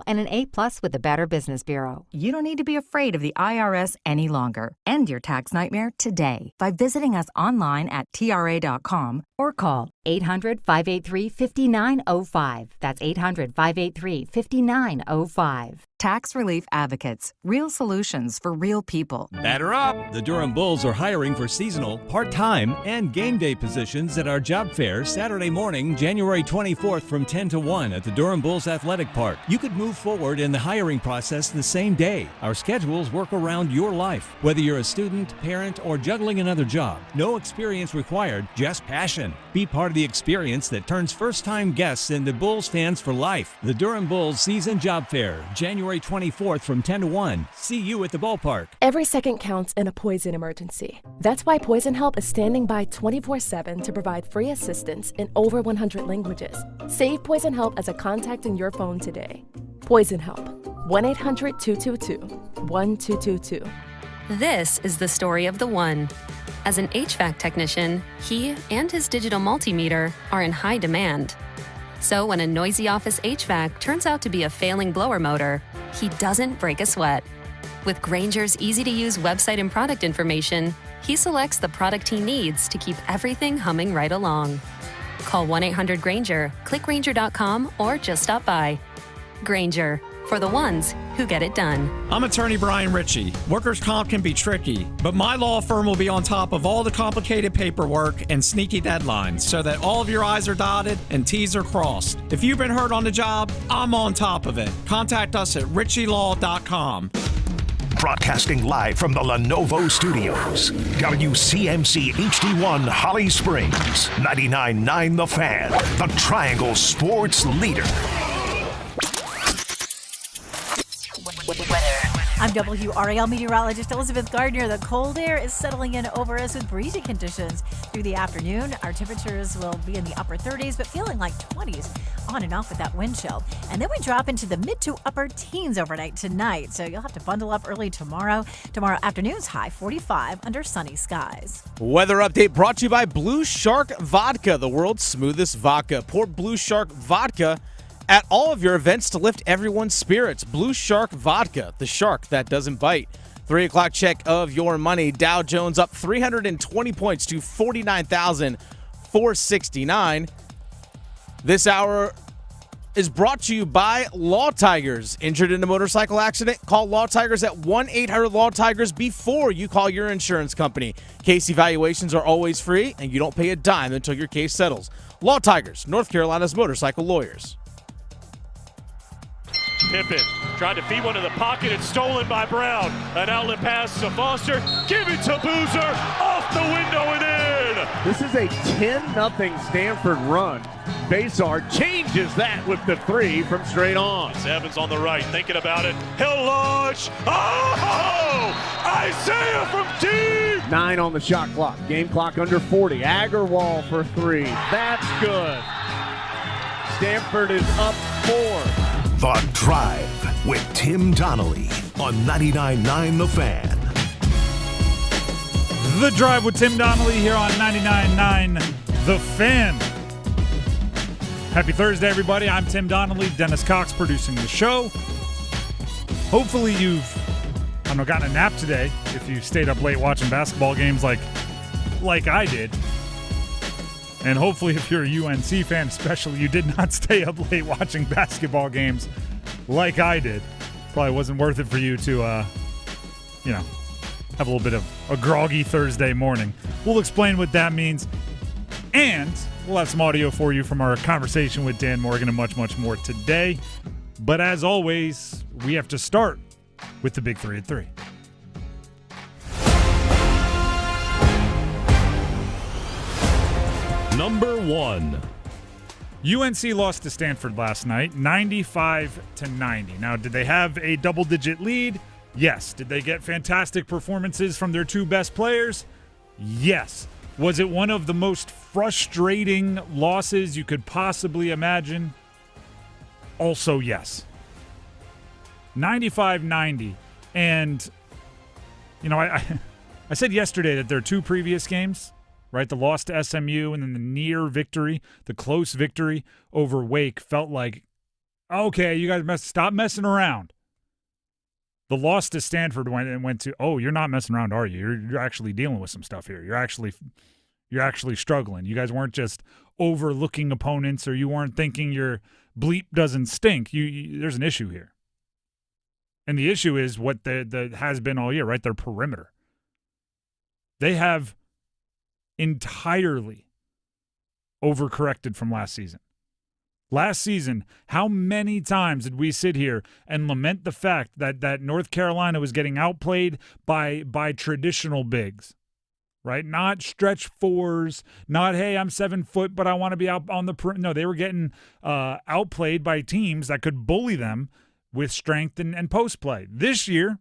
and an A+ with the Better Business Bureau. You don't need to be afraid of the IRS any longer. End your tax nightmare today by visiting us online at TRA.com Or call 800-583-5905. That's 800-583-5905. Tax Relief Advocates. Real solutions for real people. Batter up! The Durham Bulls are hiring for seasonal, part-time, and game day positions at our job fair Saturday morning, January 24th from 10 to 1 at the Durham Bulls Athletic Park. You could move forward in the hiring process the same day. Our schedules work around your life. Whether you're a student, parent, or juggling another job, no experience required, just passion. Be part of the experience that turns first-time guests into Bulls fans for life. The Durham Bulls Season Job Fair, January 24th from 10 to 1. See you at the ballpark. Every second counts in a poison emergency. That's why Poison Help is standing by 24/7 to provide free assistance in over 100 languages. Save Poison Help as a contact in your phone today. Poison Help. 1-800-222-1222. This is the story of the one. As an HVAC technician, he and his digital multimeter are in high demand. So when a noisy office HVAC turns out to be a failing blower motor, he doesn't break a sweat. With Grainger's easy-to-use website and product information, he selects the product he needs to keep everything humming right along. Call 1-800-GRAINGER, click Grainger.com, or just stop by. Grainger, for the ones who get it done. I'm attorney Brian Ritchie. Workers' comp can be tricky, but my law firm will be on top of all the complicated paperwork and sneaky deadlines so that all of your I's are dotted and T's are crossed. If you've been hurt on the job, I'm on top of it. Contact us at ritchielaw.com. Broadcasting live from the Lenovo Studios. WCMC HD1 Holly Springs. 99.9 The Fan. The Triangle Sports Leader. I'm WRAL meteorologist Elizabeth Gardner. The cold air is settling in over us with breezy conditions through the afternoon. Our temperatures will be in the upper 30s, but feeling like 20s on and off with that wind chill. And then we drop into the mid to upper teens overnight tonight. So you'll have to bundle up early tomorrow. Tomorrow afternoon's high 45 under sunny skies. Weather update brought to you by Blue Shark Vodka, the world's smoothest vodka. Pour Blue Shark Vodka at all of your events to lift everyone's spirits. Blue Shark Vodka, the shark that doesn't bite. 3 o'clock check of your money. Dow Jones up 320 points to 49,469. This hour is brought to you by Law Tigers. Injured in a motorcycle accident? Call Law Tigers at 1-800-LAW-TIGERS before you call your insurance company. Case evaluations are always free, and you don't pay a dime until your case settles. Law Tigers, North Carolina's motorcycle lawyers. Pippen tried to feed one in the pocket. It's stolen by Brown. An outlet pass to Foster. Give it to Boozer. Off the window and in. This is a 10-0 Stanford run. Basar changes that with the three from straight on. It's Evans on the right, thinking about it. He'll launch. Oh! Isaiah from deep. 9 on the shot clock. Game clock under 40. Agarwal for 3. That's good. Stanford is up 4. The Drive with Tim Donnelly on 99.9 The Fan. The Drive with Tim Donnelly here on 99.9 The Fan. Happy Thursday, everybody. I'm Tim Donnelly. Dennis Cox producing the show. Hopefully you've, gotten a nap today if you stayed up late watching basketball games like I did. And hopefully if you're a UNC fan especially, you did not stay up late watching basketball games like I did. Probably wasn't worth it for you to, have a little bit of a groggy Thursday morning. We'll explain what that means. And we'll have some audio for you from our conversation with Dan Morgan and much, much more today. But as always, we have to start with the Big 3 at 3. Number 1. UNC lost to Stanford last night, 95-90. Now, did they have a double-digit lead? Yes. Did they get fantastic performances from their two best players? Yes. Was it one of the most frustrating losses you could possibly imagine? Also, yes. 95-90. And, I said yesterday that their two previous games, right, the loss to SMU and then the near victory, the close victory over Wake, felt like Okay, you guys stop messing around. The loss to Stanford went to, oh, you're not messing around, are you? You're actually dealing with some stuff here. You're actually struggling. You guys weren't just overlooking opponents, or you weren't thinking your bleep doesn't stink. There's an issue here. And the issue is what the has been all year, right? Their perimeter. They have entirely overcorrected from last season. Last season, how many times did we sit here and lament the fact that North Carolina was getting outplayed by traditional bigs, right? Not stretch fours, not, hey, I'm 7 foot, but I want to be out on the perimeter. No, they were getting outplayed by teams that could bully them with strength and post play. This year,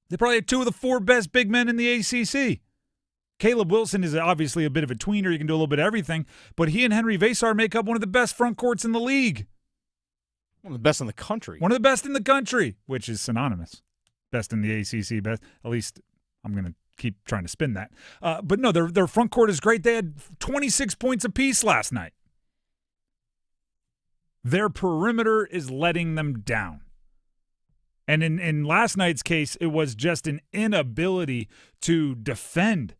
they probably had 2 of the 4 best big men in the ACC. Caleb Wilson is obviously a bit of a tweener. He can do a little bit of everything, but he and Henry Vasar make up one of the best front courts in the league. One of the best in the country. One of the best in the country, which is synonymous. Best in the ACC, best. At least I'm going to keep trying to spin that. But no, their front court is great. They had 26 points apiece last night. Their perimeter is letting them down. And in last night's case, it was just an inability to defend.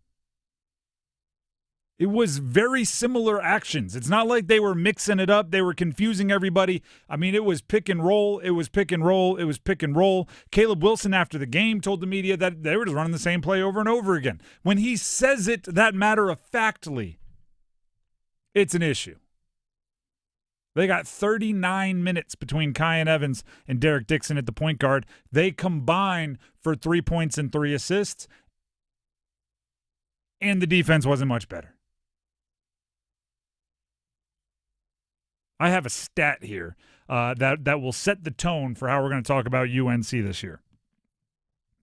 It was very similar actions. It's not like they were mixing it up. They were confusing everybody. I mean, it was pick and roll. It was pick and roll. It was pick and roll. Caleb Wilson, after the game, told the media that they were just running the same play over and over again. When he says it that matter-of-factly, it's an issue. They got 39 minutes between Kyan Evans and Derek Dixon at the point guard. They combine for 3 points and 3 assists, and the defense wasn't much better. I have a stat here that will set the tone for how we're going to talk about UNC this year.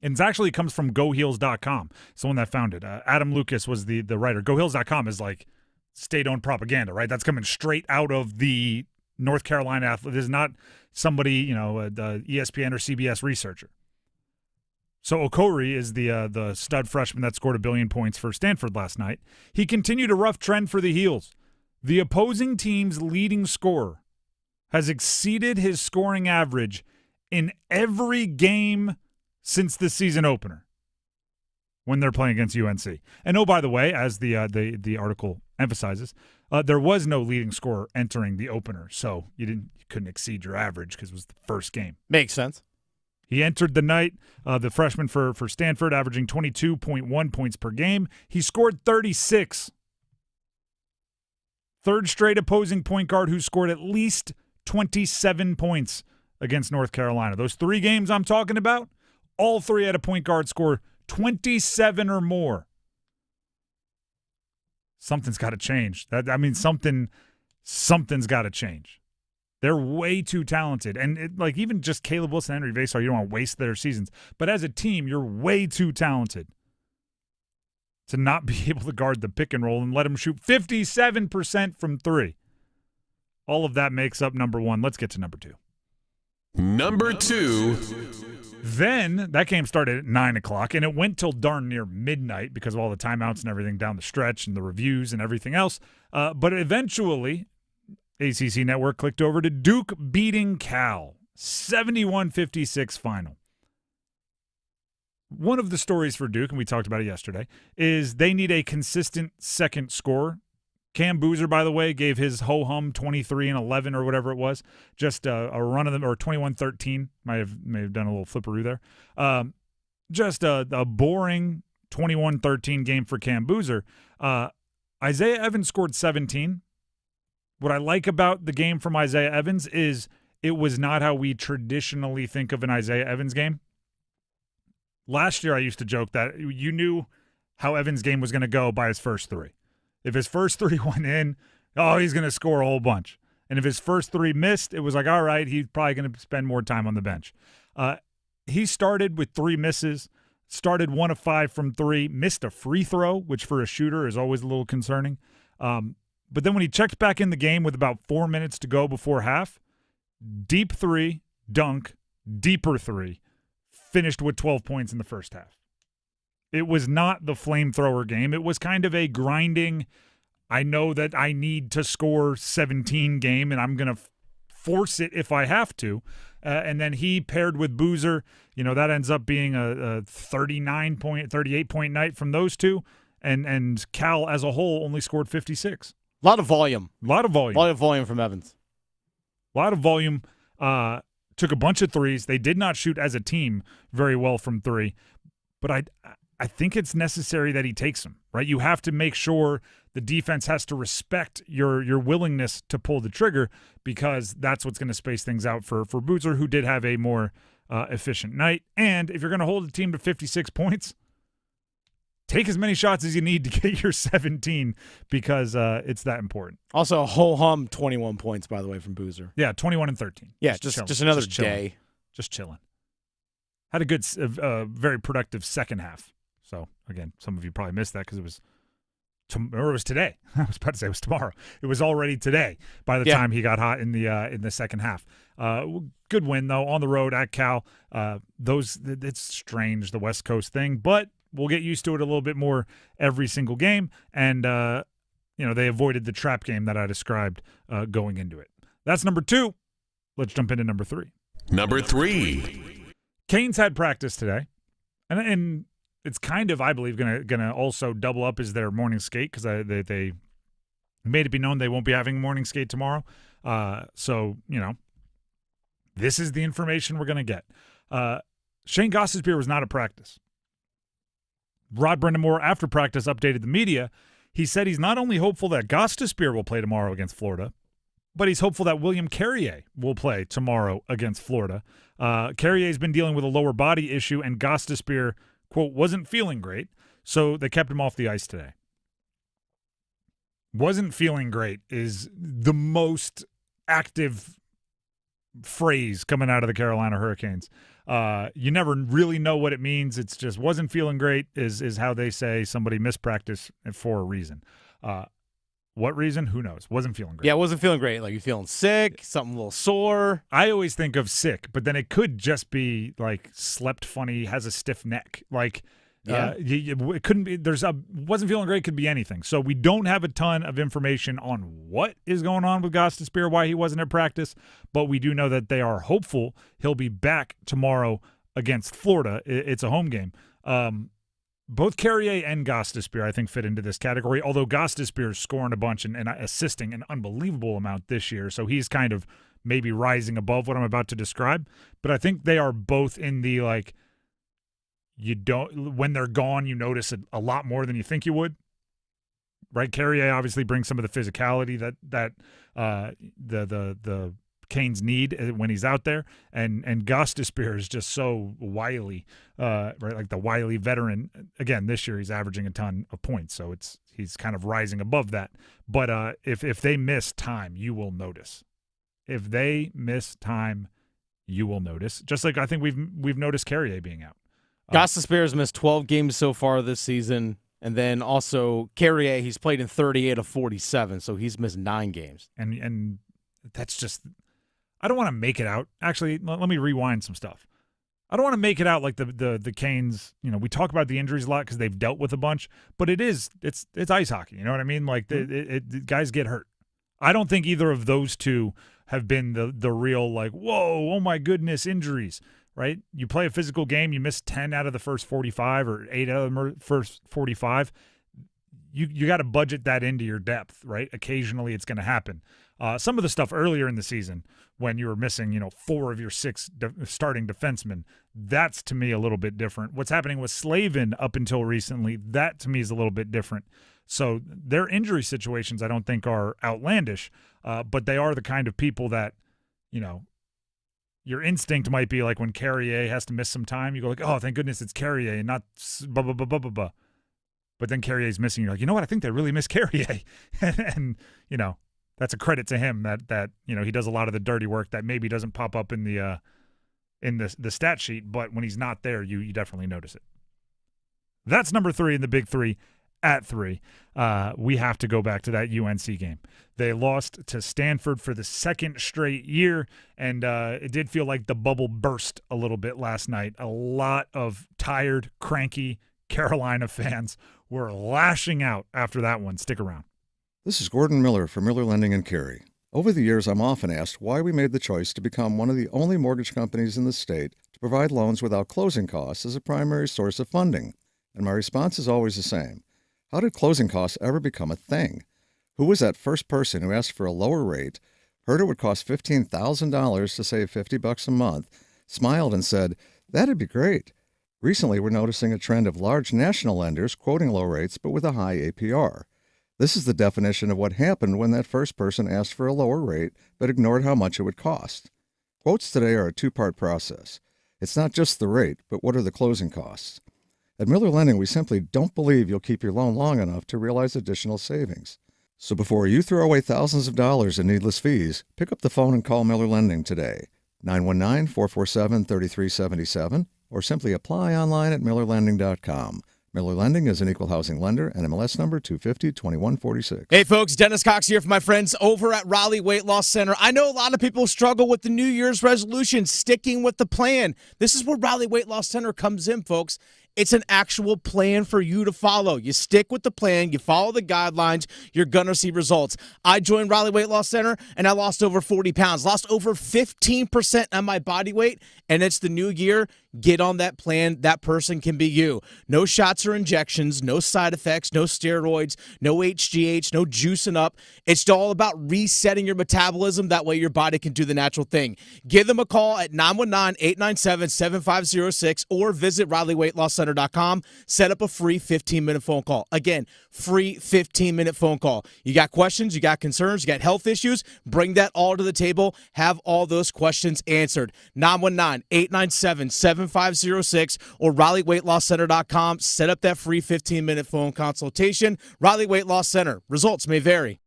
And it actually comes from GoHeels.com. It's the one that found it. Adam Lucas was the writer. GoHeels.com is like state-owned propaganda, right? That's coming straight out of the North Carolina athlete. This is not somebody, the ESPN or CBS researcher. So Okori is the stud freshman that scored 1 billion points for Stanford last night. He continued a rough trend for the Heels. The opposing team's leading scorer has exceeded his scoring average in every game since the season opener when they're playing against UNC. And oh, by the way, as the article emphasizes, there was no leading scorer entering the opener, so you couldn't exceed your average because it was the first game. Makes sense. He entered the night, the freshman for Stanford, averaging 22.1 points per game. He scored 36. Third straight opposing point guard who scored at least 27 points against North Carolina. Those 3 games I'm talking about, all 3 had a point guard score 27 or more. Something's got to change. Something's got to change. They're way too talented. And even just Caleb Wilson and Henry Vasar, you don't want to waste their seasons. But as a team, you're way too talented to not be able to guard the pick and roll and let them shoot 57% from 3. All of that makes up number 1. Let's get to number 2. Number 2. Then that game started at 9 o'clock, and it went till darn near midnight because of all the timeouts and everything down the stretch and the reviews and everything else. But eventually, ACC Network clicked over to Duke beating Cal, 71-56 final. One of the stories for Duke, and we talked about it yesterday, is they need a consistent second scorer. Cam Boozer, by the way, gave his ho-hum 23 and 11 or whatever it was, just a run of them, or 21-13. May have done a little flipperoo there. Just a boring 21-13 game for Cam Boozer. Isaiah Evans scored 17. What I like about the game from Isaiah Evans is it was not how we traditionally think of an Isaiah Evans game. Last year I used to joke that you knew how Evans' game was going to go by his first 3. If his first 3 went in, he's going to score a whole bunch. And if his first 3 missed, it was like, all right, he's probably going to spend more time on the bench. He started with 3 misses, started 1 of 5 from 3, missed a free throw, which for a shooter is always a little concerning. But then when he checked back in the game with about 4 minutes to go before half, deep 3, dunk, deeper 3, finished with 12 points in the first half. It was not the flamethrower game. It was kind of a grinding, I know that I need to score 17 game, and I'm going to force it if I have to. And then he paired with Boozer, that ends up being a 38-point night from those two. And Cal as a whole only scored 56. A lot of volume. A lot of volume from Evans. A lot of volume. Took a bunch of threes. They did not shoot as a team very well from three. But I think it's necessary that he takes them, right? You have to make sure the defense has to respect your willingness to pull the trigger, because that's what's going to space things out for Boozer, who did have a more efficient night. And if you're going to hold a team to 56 points, take as many shots as you need to get your 17, because it's that important. Also, a ho-hum 21 points, by the way, from Boozer. Yeah, 21 and 13. Yeah, just another day. Just chilling. Had a good, very productive second half. So, again, some of you probably missed that because it was today. I was about to say it was tomorrow. It was already today by the time he got hot in the second half. Good win, though, on the road at Cal. It's strange, the West Coast thing, but we'll get used to it a little bit more every single game. And, they avoided the trap game that I described going into it. That's number 2. Let's jump into number 3. Number 3. Canes had practice today. And it's kind of, I believe, gonna also double up as their morning skate, because they made it be known they won't be having morning skate tomorrow. So, this is the information we're going to get. Shane Gostisbehere was not at practice. Rod Brindamore, after practice, updated the media. He said he's not only hopeful that Gostisbehere will play tomorrow against Florida, but he's hopeful that William Carrier will play tomorrow against Florida. Carrier's been dealing with a lower body issue, and Gostisbehere, quote, wasn't feeling great, so they kept him off the ice today. Wasn't feeling great is the most active phrase coming out of the Carolina Hurricanes. You never really know what it means. It's just wasn't feeling great is how they say somebody missed practice for a reason. What reason? Who knows? Wasn't feeling great. Yeah, wasn't feeling great. Like, you feeling sick, something a little sore. I always think of sick, but then it could just be like slept funny, has a stiff neck. Like, it couldn't be. Wasn't feeling great. Could be anything. So we don't have a ton of information on what is going on with Gostisbehere, why he wasn't at practice, but we do know that they are hopeful he'll be back tomorrow against Florida. It's a home game. Both Carrier and Gostisbehere, I think, fit into this category, although Gostisbehere is scoring a bunch and assisting an unbelievable amount this year, so he's kind of maybe rising above what I'm about to describe. But I think they are both in the, like, when they're gone, you notice it a lot more than you think you would, right? Carrier obviously brings some of the physicality that the Canes need when he's out there, and Gostisbehere is just so wily, right? Like the wily veteran. Again, this year he's averaging a ton of points, so he's kind of rising above that. But if they miss time, you will notice. If they miss time, you will notice. Just like I think we've noticed Carrier being out. Gostisbehere's missed 12 games so far this season, and then also Carrier, he's played in 38 of 47, so he's missed 9 games. And that's just. I don't want to make it out. Actually, let me rewind some stuff. I don't want to make it out like the Canes. We talk about the injuries a lot because they've dealt with a bunch, but it's ice hockey. You know what I mean? Like guys get hurt. I don't think either of those two have been the real, like, whoa, oh my goodness, injuries. Right? You play a physical game, you miss 10 out of the first 45 or 8 out of the first 45. You got to budget that into your depth, right? Occasionally it's going to happen. Some of the stuff earlier in the season when you were missing, 4 of your 6 starting defensemen, that's to me a little bit different. What's happening with Slavin up until recently, that to me is a little bit different. So their injury situations I don't think are outlandish, but they are the kind of people that, your instinct might be like when Carrier has to miss some time, you go like, oh, thank goodness it's Carrier and not blah, blah, blah, blah, blah, blah. But then Carrier's missing. You're like, you know what? I think they really miss Carrier. and that's a credit to him that he does a lot of the dirty work that maybe doesn't pop up in the stat sheet, but when he's not there, you definitely notice it. That's number 3 in the big 3 at 3. We have to go back to that UNC game. They lost to Stanford for the second straight year, and it did feel like the bubble burst a little bit last night. A lot of tired, cranky Carolina fans were lashing out after that one. Stick around. This is Gordon Miller from Miller Lending and Carey. Over the years, I'm often asked why we made the choice to become one of the only mortgage companies in the state to provide loans without closing costs as a primary source of funding. And my response is always the same. How did closing costs ever become a thing? Who was that first person who asked for a lower rate, heard it would cost $15,000 to save $50 a month, smiled and said, "That'd be great"? Recently, we're noticing a trend of large national lenders quoting low rates but with a high APR. This is the definition of what happened when that first person asked for a lower rate but ignored how much it would cost. Quotes today are a two-part process. It's not just the rate, but what are the closing costs? At Miller Lending, we simply don't believe you'll keep your loan long enough to realize additional savings. So before you throw away thousands of dollars in needless fees, pick up the phone and call Miller Lending today. 919-447-3377, or simply apply online at millerlending.com. Miller Lending is an equal housing lender and MLS number 250-2146. Hey folks, Dennis Cox here for my friends over at Raleigh Weight Loss Center. I know a lot of people struggle with the New Year's resolution, sticking with the plan. This is where Raleigh Weight Loss Center comes in, folks. It's an actual plan for you to follow. You stick with the plan, you follow the guidelines, you're going to see results. I joined Raleigh Weight Loss Center, and I lost over 40 pounds, lost over 15% on my body weight, and it's the new year. Get on that plan. That person can be you. No shots or injections, no side effects, no steroids, no HGH, no juicing up. It's all about resetting your metabolism. That way your body can do the natural thing. Give them a call at 919-897-7506 or visit RaleighWeightLossCenter.com. Set up a free 15-minute phone call. Again, free 15-minute phone call. You got questions, you got concerns, you got health issues, bring that all to the table. Have all those questions answered. 919-897-7506 or RaleighWeightLossCenter.com. Set up that free 15-minute phone consultation. Raleigh Weight Loss Center. Results may vary.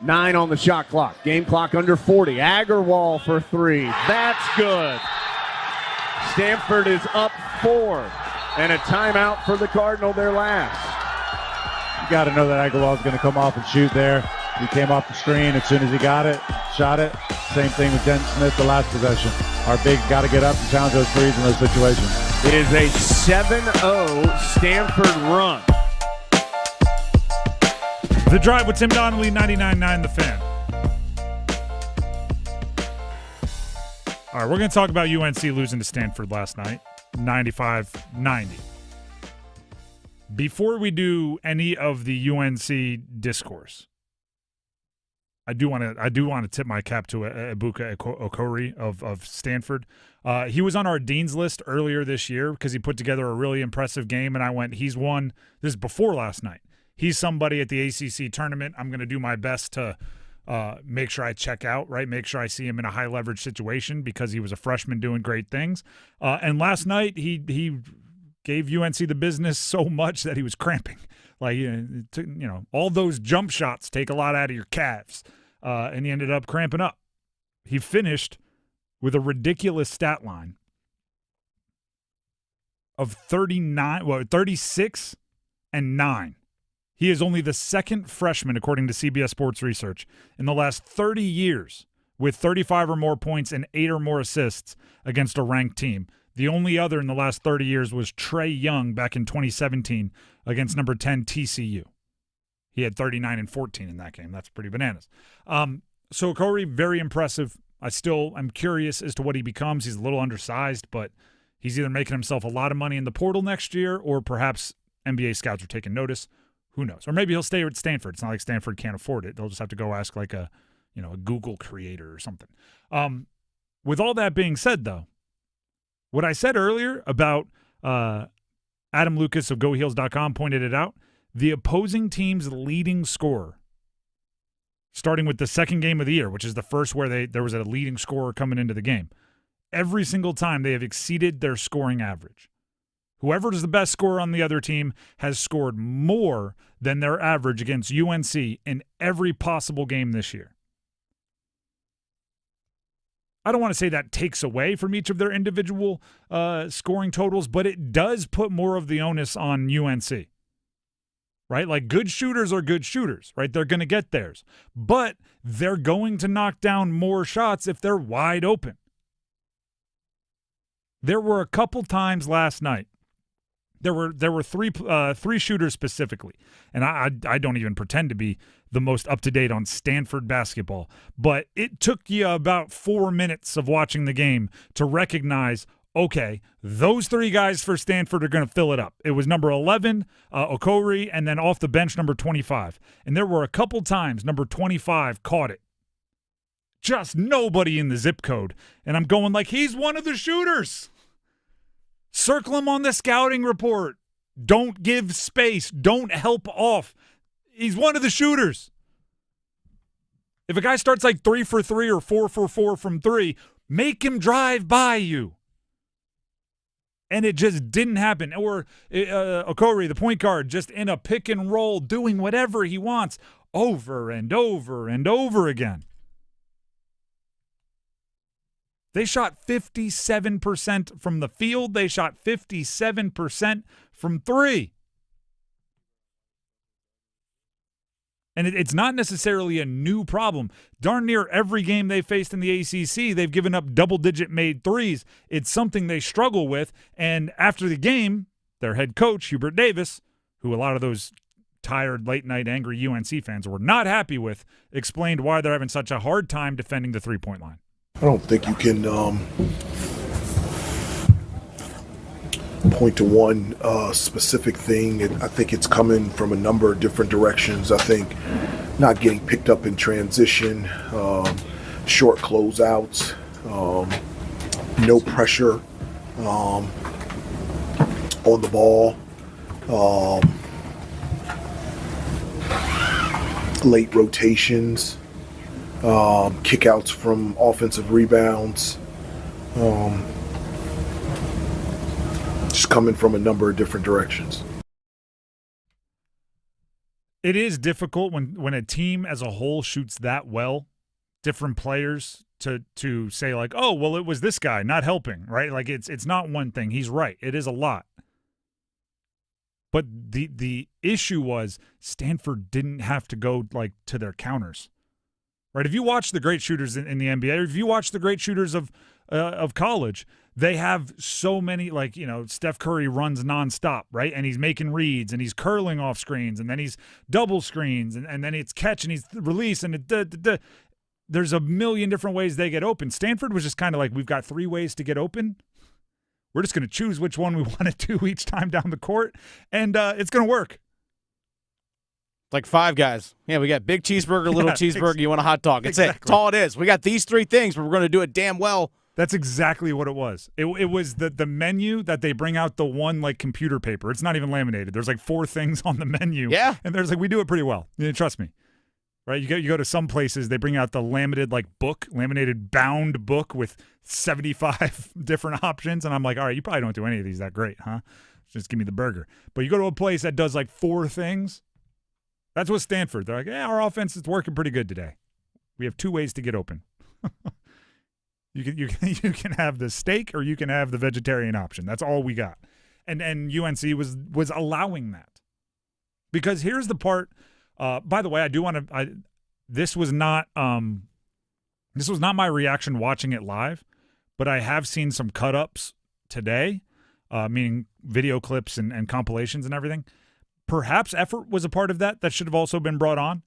9 on the shot clock. Game clock under 40. Agarwal for 3. That's good. Stanford is up 4. And a timeout for the Cardinal, their last. You got to know that Agarwal is going to come off and shoot there. He came off the screen as soon as he got it, shot it. Same thing with Denton Smith the last possession. Our bigs got to get up and challenge those threes in those situations. It is a 7-0 Stanford run. The Drive with Tim Donnelly, 99.9 The Fan. All right, we're going to talk about UNC losing to Stanford last night, 95-90. Before we do any of the UNC discourse, I do want to tip my cap to Ebuka Okori of Stanford. He was on our dean's list earlier this year because he put together a really impressive game, and I went, he's one. This is before last night. He's somebody at the ACC tournament I'm going to do my best to make sure I check out, right? Make sure I see him in a high leverage situation because he was a freshman doing great things. And last night he gave UNC the business so much that he was cramping. Like, all those jump shots take a lot out of your calves. And he ended up cramping up. He finished with a ridiculous stat line of 36 and 9. He is only the second freshman, according to CBS Sports Research, in the last 30 years with 35 or more points and 8 or more assists against a ranked team. The only other in the last 30 years was Trey Young back in 2017 against number 10 TCU. He had 39 and 14 in that game. That's pretty bananas. So Okori, very impressive. I'm curious as to what he becomes. He's a little undersized, but he's either making himself a lot of money in the portal next year or perhaps NBA scouts are taking notice. Who knows? Or maybe he'll stay at Stanford. It's not like Stanford can't afford it. They'll just have to go ask like a Google creator or something. With all that being said, though, what I said earlier about Adam Lucas of GoHeels.com pointed it out. The opposing team's leading scorer, starting with the second game of the year, which is the first where there was a leading scorer coming into the game, every single time they have exceeded their scoring average. Whoever is the best scorer on the other team has scored more than their average against UNC in every possible game this year. I don't want to say that takes away from each of their individual scoring totals, but it does put more of the onus on UNC. Right? Like, good shooters are good shooters, right? They're going to get theirs. But they're going to knock down more shots if they're wide open. There were a couple times last night There were three shooters specifically, and I don't even pretend to be the most up-to-date on Stanford basketball, but it took you about 4 minutes of watching the game to recognize, okay, those three guys for Stanford are going to fill it up. It was number 11, Okori, and then off the bench, number 25. And there were a couple times number 25 caught it. Just nobody in the zip code. And I'm going like, he's one of the shooters. Circle him on the scouting report. Don't give space. Don't help off. He's one of the shooters. If a guy starts like 3 for 3 or 4 for 4 from 3, make him drive by you. And it just didn't happen. Or Okori, the point guard, just in a pick and roll, doing whatever he wants over and over and over again. They shot 57% from the field. They shot 57% from 3. And it's not necessarily a new problem. Darn near every game they faced in the ACC, they've given up double-digit made threes. It's something they struggle with. And after the game, their head coach, Hubert Davis, who a lot of those tired, late-night, angry UNC fans were not happy with, explained why they're having such a hard time defending the three-point line. I don't think you can point to one specific thing. I think it's coming from a number of different directions. I think not getting picked up in transition, short closeouts, no pressure on the ball, late rotations. Kickouts from offensive rebounds, just coming from a number of different directions. It is difficult when a team as a whole shoots that well, different players to say like, oh, well, it was this guy not helping, right? Like it's not one thing. He's right. It is a lot. But the issue was Stanford didn't have to go like to their counters. Right, if you watch the great shooters in the NBA, or if you watch the great shooters of college, they have so many, like, you know, Steph Curry runs nonstop, right? And he's making reads, and he's curling off screens, and then he's double screens, and then it's catch, and he's release, and there's a million different ways they get open. Stanford was just kind of like, we've got 3 ways to get open. We're just going to choose which one we want to do each time down the court, and it's going to work. Like Five Guys. Yeah, we got big cheeseburger, little cheeseburger, you want a hot dog. It's it. That's all it is. We got these 3 things, but we're going to do it damn well. That's exactly what it was. It was the menu that they bring out the one, like, computer paper. It's not even laminated. There's, like, 4 things on the menu. Yeah. And there's, like, we do it pretty well. Yeah, trust me. Right? You go to some places, they bring out the laminated, like, laminated bound book with 75 different options. And I'm like, all right, you probably don't do any of these that great, huh? Just give me the burger. But you go to a place that does, like, 4 things. That's what Stanford. They're like, yeah, our offense is working pretty good today. We have 2 ways to get open. You can have the steak or you can have the vegetarian option. That's all we got. And UNC was allowing that. Because here's the part. By the way, I do want to. This was not my reaction watching it live, but I have seen some cut-ups today, meaning video clips and compilations and everything. Perhaps effort was a part of that should have also been brought on.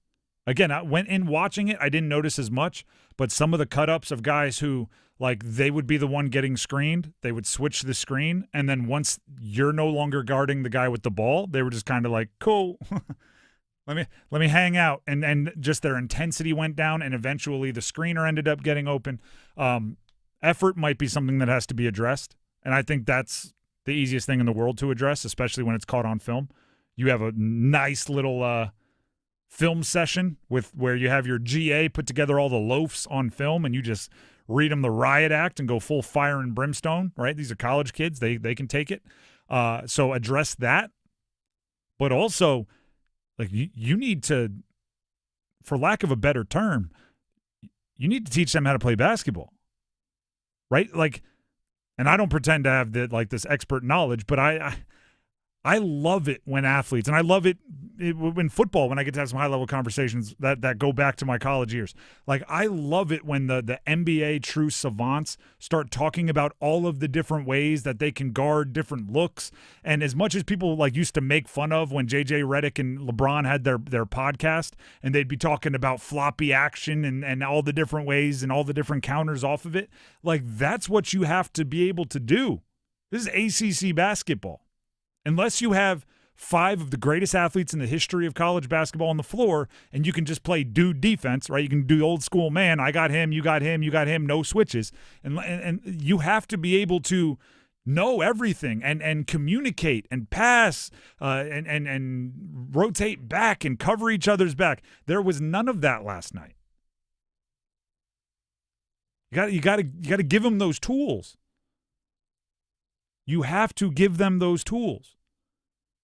Again, I went in watching it. I didn't notice as much, but some of the cut-ups of guys who, like, they would be the one getting screened, they would switch the screen, and then once you're no longer guarding the guy with the ball, they were just kind of like, cool, let me hang out. And just their intensity went down, and eventually the screener ended up getting open. Effort might be something that has to be addressed, and I think that's the easiest thing in the world to address, especially when it's caught on film. You have a nice little film session where you have your GA put together all the loafs on film, and you just read them the riot act and go full fire and brimstone, right? These are college kids. They can take it. So address that. But also, like, you need to, for lack of a better term, you need to teach them how to play basketball, right? Like, and I don't pretend to have this expert knowledge, but I love it when athletes, and I love it in football when I get to have some high-level conversations that go back to my college years. Like, I love it when the NBA true savants start talking about all of the different ways that they can guard different looks. And as much as people like used to make fun of when J.J. Redick and LeBron had their podcast, and they'd be talking about floppy action and all the different ways and all the different counters off of it, like, that's what you have to be able to do. This is ACC basketball. Unless you have 5 of the greatest athletes in the history of college basketball on the floor, and you can just play dude defense, right? You can do old school, man, I got him, you got him, you got him, no switches. And you have to be able to know everything and communicate and pass and rotate back and cover each other's back. There was none of that last night. You got to give them those tools. You have to give them those tools.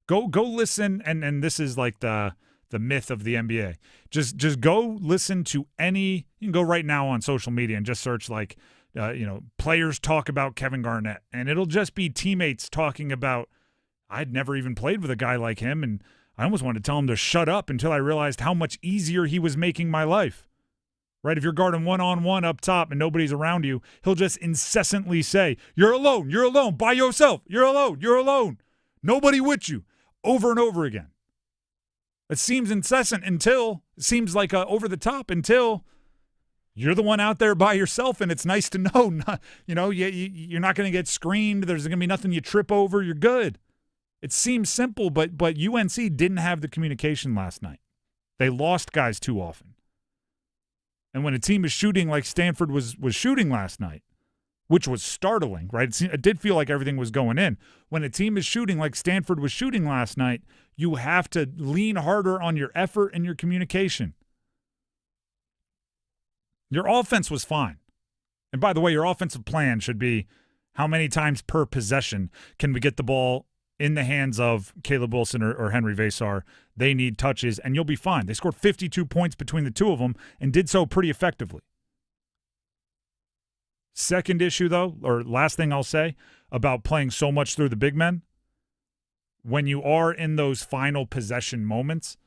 Go listen, and this is like the myth of the NBA. Just go listen to any. You can go right now on social media and just search like players talk about Kevin Garnett, and it'll just be teammates talking about. I'd never even played with a guy like him, and I almost wanted to tell him to shut up until I realized how much easier he was making my life. Right? If you're guarding one-on-one up top and nobody's around you, he'll just incessantly say, you're alone, by yourself, you're alone, nobody with you, over and over again. It seems incessant until, it seems like over the top until you're the one out there by yourself, and it's nice to know, you're not going to get screened, there's going to be nothing you trip over, you're good. It seems simple, but UNC didn't have the communication last night. They lost guys too often. And when a team is shooting like Stanford was shooting last night, which was startling, right? It did feel like everything was going in. When a team is shooting like Stanford was shooting last night, you have to lean harder on your effort and your communication. Your offense was fine. And by the way, your offensive plan should be how many times per possession can we get the ball in the hands of Caleb Wilson or Henry Vasar. They need touches, and you'll be fine. They scored 52 points between the two of them and did so pretty effectively. Second issue, though, or last thing I'll say about playing so much through the big men, when you are in those final possession moments,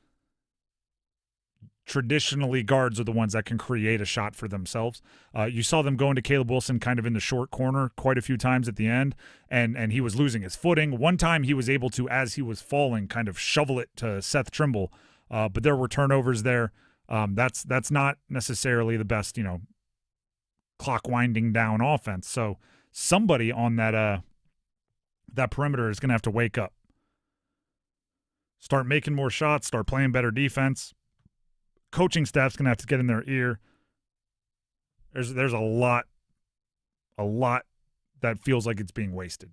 traditionally guards are the ones that can create a shot for themselves. You saw them going to Caleb Wilson kind of in the short corner quite a few times at the end, and he was losing his footing. One time he was able to, as he was falling, kind of shovel it to Seth Trimble, but there were turnovers there. That's not necessarily the best, clock winding down offense. So somebody on that perimeter is going to have to wake up. Start making more shots, start playing better defense. Coaching staff's going to have to get in their ear. There's a lot that feels like it's being wasted.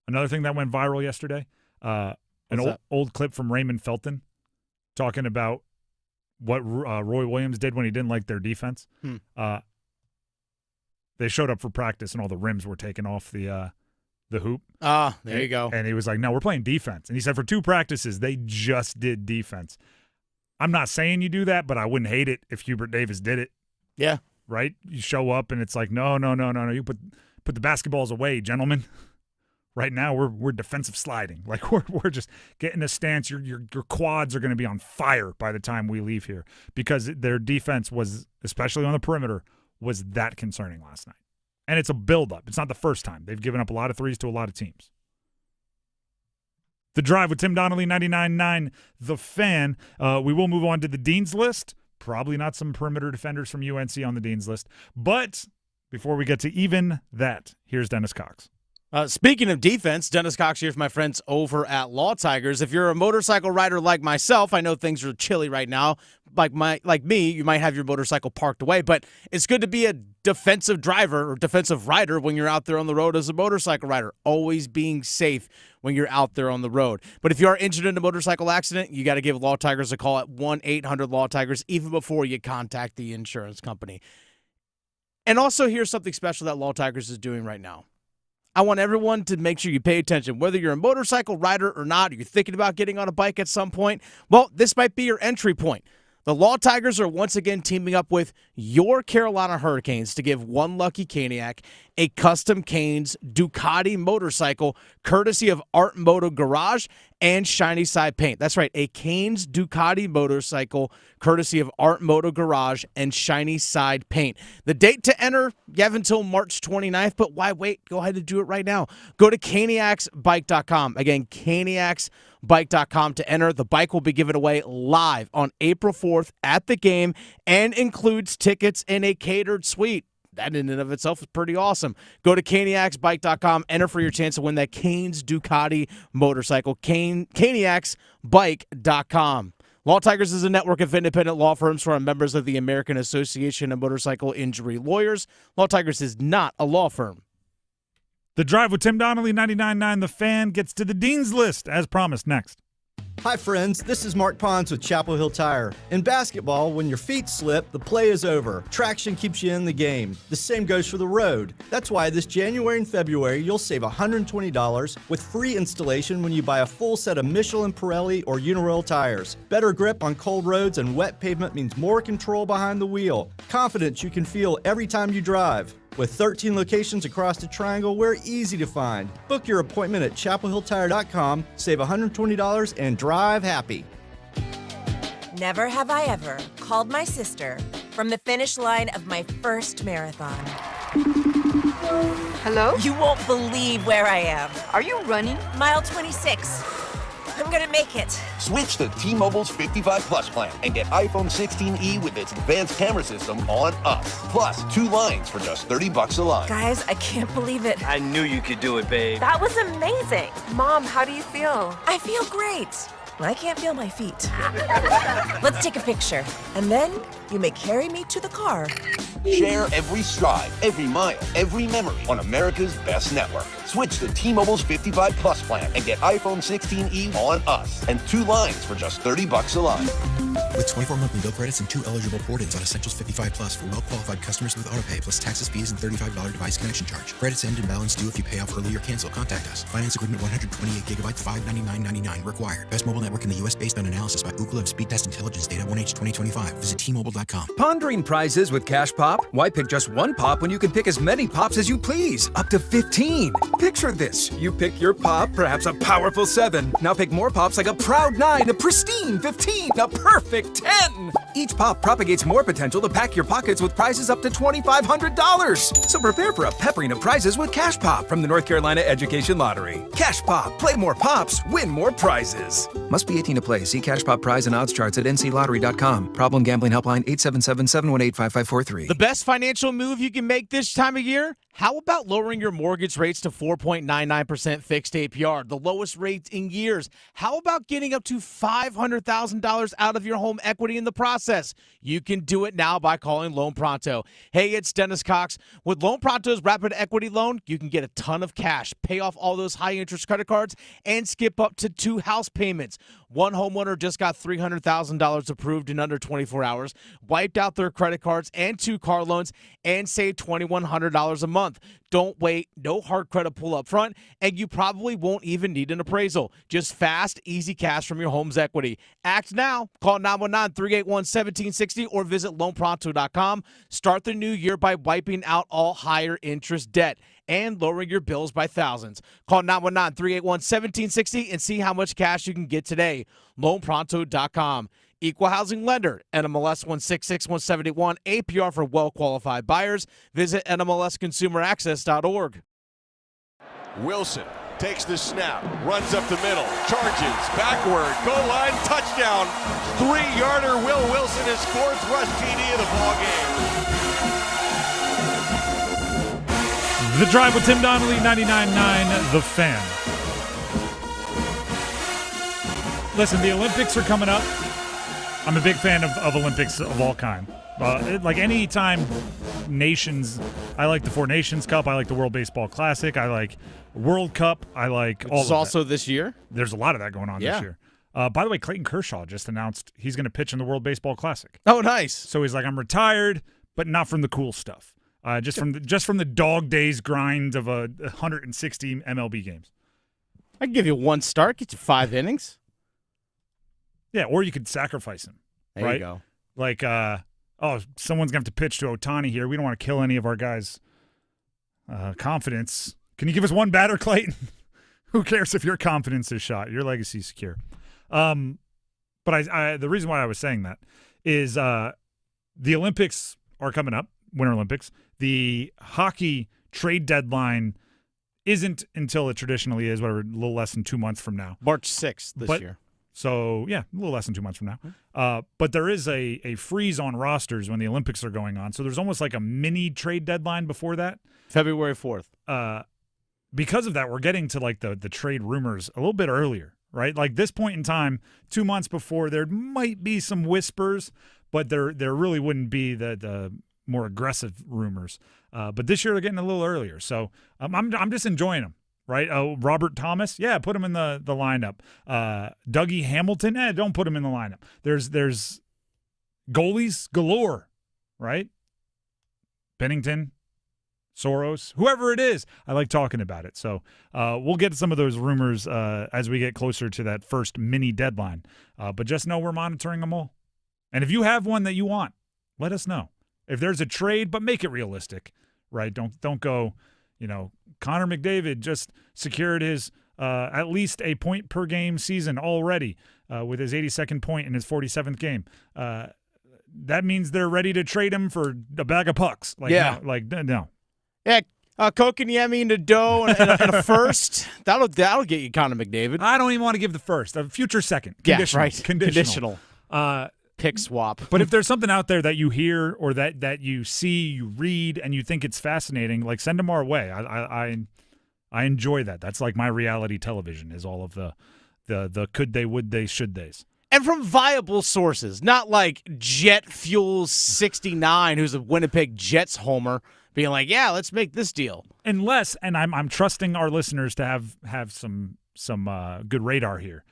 Another thing that went viral yesterday, an old clip from Raymond Felton talking about what Roy Williams did when he didn't like their defense. They showed up for practice and all the rims were taken off the hoop. There you go. And he was like, no, we're playing defense. And he said for 2 practices, they just did defense. I'm not saying you do that, but I wouldn't hate it if Hubert Davis did it. Yeah. Right? You show up and it's like, no. You put the basketballs away, gentlemen. Right now we're defensive sliding. Like we're just getting a stance. Your quads are going to be on fire by the time we leave here because their defense was, especially on the perimeter, was that concerning last night. And it's a buildup. It's not the first time. They've given up a lot of threes to a lot of teams. The Drive with Tim Donnelly, 99.9 The Fan. We will move on to the Dean's List. Probably not some perimeter defenders from UNC on the Dean's List. But before we get to even that, here's Dennis Cox. Speaking of defense, Dennis Cox here for my friends over at Law Tigers. If you're a motorcycle rider like myself, I know things are chilly right now. Like me, you might have your motorcycle parked away, but it's good to be a defensive driver or defensive rider when you're out there on the road as a motorcycle rider. Always being safe when you're out there on the road. But if you are injured in a motorcycle accident, you got to give Law Tigers a call at 1-800-LAW-TIGERS even before you contact the insurance company. And also, here's something special that Law Tigers is doing right now. I want everyone to make sure you pay attention. Whether you're a motorcycle rider or not, or you're thinking about getting on a bike at some point, well, this might be your entry point. The Law Tigers are once again teaming up with your Carolina Hurricanes to give one lucky Caniac a custom Canes Ducati motorcycle courtesy of Art Moto Garage and Shiny Side Paint. That's right, a Canes Ducati motorcycle courtesy of Art Moto Garage and Shiny Side Paint. The date to enter, you have until March 29th, but why wait? Go ahead and do it right now. Go to caniacsbike.com. Again, caniacsbike.com to enter. The bike will be given away live on April 4th at the game and includes tickets and a catered suite. That in and of itself is pretty awesome. Go to caniacsbike.com, enter for your chance to win that Canes Ducati motorcycle. Caniacsbike.com. Law Tigers is a network of independent law firms who are members of the American Association of Motorcycle Injury Lawyers. Law Tigers is not a law firm. The Drive with Tim Donnelly, 99.9 The Fan, gets to the Dean's List, as promised, next. Hi, friends. This is Mark Pons with Chapel Hill Tire. In basketball, when your feet slip, the play is over. Traction keeps you in the game. The same goes for the road. That's why this January and February, you'll save $120 with free installation when you buy a full set of Michelin, Pirelli, or Uniroyal tires. Better grip on cold roads and wet pavement means more control behind the wheel. Confidence you can feel every time you drive. With 13 locations across the Triangle, we're easy to find. Book your appointment at chapelhilltire.com, save $120, and drive happy. Never have I ever called my sister from the finish line of my first marathon. Hello? You won't believe where I am. Are you running? Mile 26. I'm gonna make it. Switch to T-Mobile's 55 Plus plan and get iPhone 16e with its advanced camera system on us. Plus, 2 lines for just $30 a line. Guys, I can't believe it. I knew you could do it, babe. That was amazing. Mom, how do you feel? I feel great. I can't feel my feet. Let's take a picture, and then you may carry me to the car. Share every stride, every mile, every memory on America's best network. Switch to T-Mobile's 55 Plus plan and get iPhone 16e on us and 2 lines for just $30 a line. With 24 monthly bill credits and 2 eligible port-ins on Essentials 55 Plus for well-qualified customers with autopay plus taxes, fees, and $35 device connection charge. Credits end and balance due if you pay off early or cancel. Contact us. Finance agreement 128 gigabytes, $599.99 required. Best mobile network in the U.S. based on analysis by Ookla of Speed Test Intelligence data 1H 2025. Visit T-Mobile.com. Pondering prizes with Cash Pop? Why pick just one pop when you can pick as many pops as you please? Up to 15. Picture this. You pick your pop, perhaps a powerful 7. Now pick more pops like a proud 9, a pristine 15, a perfect 10. Each pop propagates more potential to pack your pockets with prizes up to $2,500. So prepare for a peppering of prizes with Cash Pop from the North Carolina Education Lottery. Cash Pop. Play more pops. Win more prizes. Must be 18 to play. See Cash Pop prize and odds charts at nclottery.com. Problem gambling helpline 877-718-5543. The best financial move you can make this time of year? How about lowering your mortgage rates to 4.99% fixed APR, the lowest rate in years? How about getting up to $500,000 out of your home equity in the process? You can do it now by calling Loan Pronto. Hey, it's Dennis Cox. With Loan Pronto's Rapid Equity Loan, you can get a ton of cash, pay off all those high-interest credit cards, and skip up to 2 house payments. One homeowner just got $300,000 approved in under 24 hours, wiped out their credit cards and 2 car loans, and saved $2,100 a month. Don't wait, no hard credit pull up front, and you probably won't even need an appraisal. Just fast, easy cash from your home's equity. Act now. Call 919-381-1760 or visit loanpronto.com. Start the new year by wiping out all higher interest debt and lowering your bills by thousands. Call 919-381-1760 and see how much cash you can get today. loanpronto.com. Equal housing lender, NMLS 166171, APR for well-qualified buyers. Visit NMLSconsumeraccess.org. Wilson takes the snap, runs up the middle, charges, backward, goal line, touchdown. 3-yarder, Will Wilson, his 4th rush TD of the ballgame. The Drive with Tim Donnelly, 99.9 The Fan. Listen, the Olympics are coming up. I'm a big fan of Olympics of all kind. Like any time nations, I like the 4 Nations Cup. I like the World Baseball Classic. I like World Cup. I like all of that. Also this year? There's a lot of that going on this year. By the way, Clayton Kershaw just announced he's going to pitch in the World Baseball Classic. Oh, nice. So he's like, I'm retired, but not from the cool stuff. Just from the dog days grind of 160 MLB games. I can give you 1 start, get you 5 innings. Yeah, or you could sacrifice him. There you go. Like, someone's going to have to pitch to Ohtani here. We don't want to kill any of our guys. confidence. Can you give us one batter, Clayton? Who cares if your confidence is shot? Your legacy is secure. But the reason why I was saying that is the Olympics are coming up, Winter Olympics. The hockey trade deadline isn't until it traditionally is, whatever, a little less than 2 months from now. March 6th this year. So, yeah, a little less than 2 months from now. But there is a freeze on rosters when the Olympics are going on. So there's almost like a mini trade deadline before that. February 4th. Because of that, we're getting to like the trade rumors a little bit earlier, right? Like this point in time, 2 months before, there might be some whispers, but there really wouldn't be the more aggressive rumors. But this year they're getting a little earlier. So I'm just enjoying them, right? Robert Thomas, yeah, put him in the lineup. Dougie Hamilton, don't put him in the lineup. There's goalies galore, right? Pennington, Soros, whoever it is, I like talking about it. So we'll get to some of those rumors as we get closer to that first mini deadline. But just know we're monitoring them all. And if you have one that you want, let us know. If there's a trade, but make it realistic, right? Don't go, Connor McDavid just secured his at least a point per game season already with his 82nd point in his 47th game. That means they're ready to trade him for a bag of pucks. No. Yeah, Kotkaniemi and a dough and a first. That'll get you Connor McDavid. I don't even want to give the first. A future second. Conditional. Yeah, right. Conditional. Pick swap. But if there's something out there that you hear or that you see, you read, and you think it's fascinating, like send them our way. I enjoy that. That's like my reality television is all of the could they, would they, should theys. And from viable sources, not like Jet Fuel 69, who's a Winnipeg Jets homer, being like, yeah, let's make this deal. Unless, and I'm trusting our listeners to have some good radar here.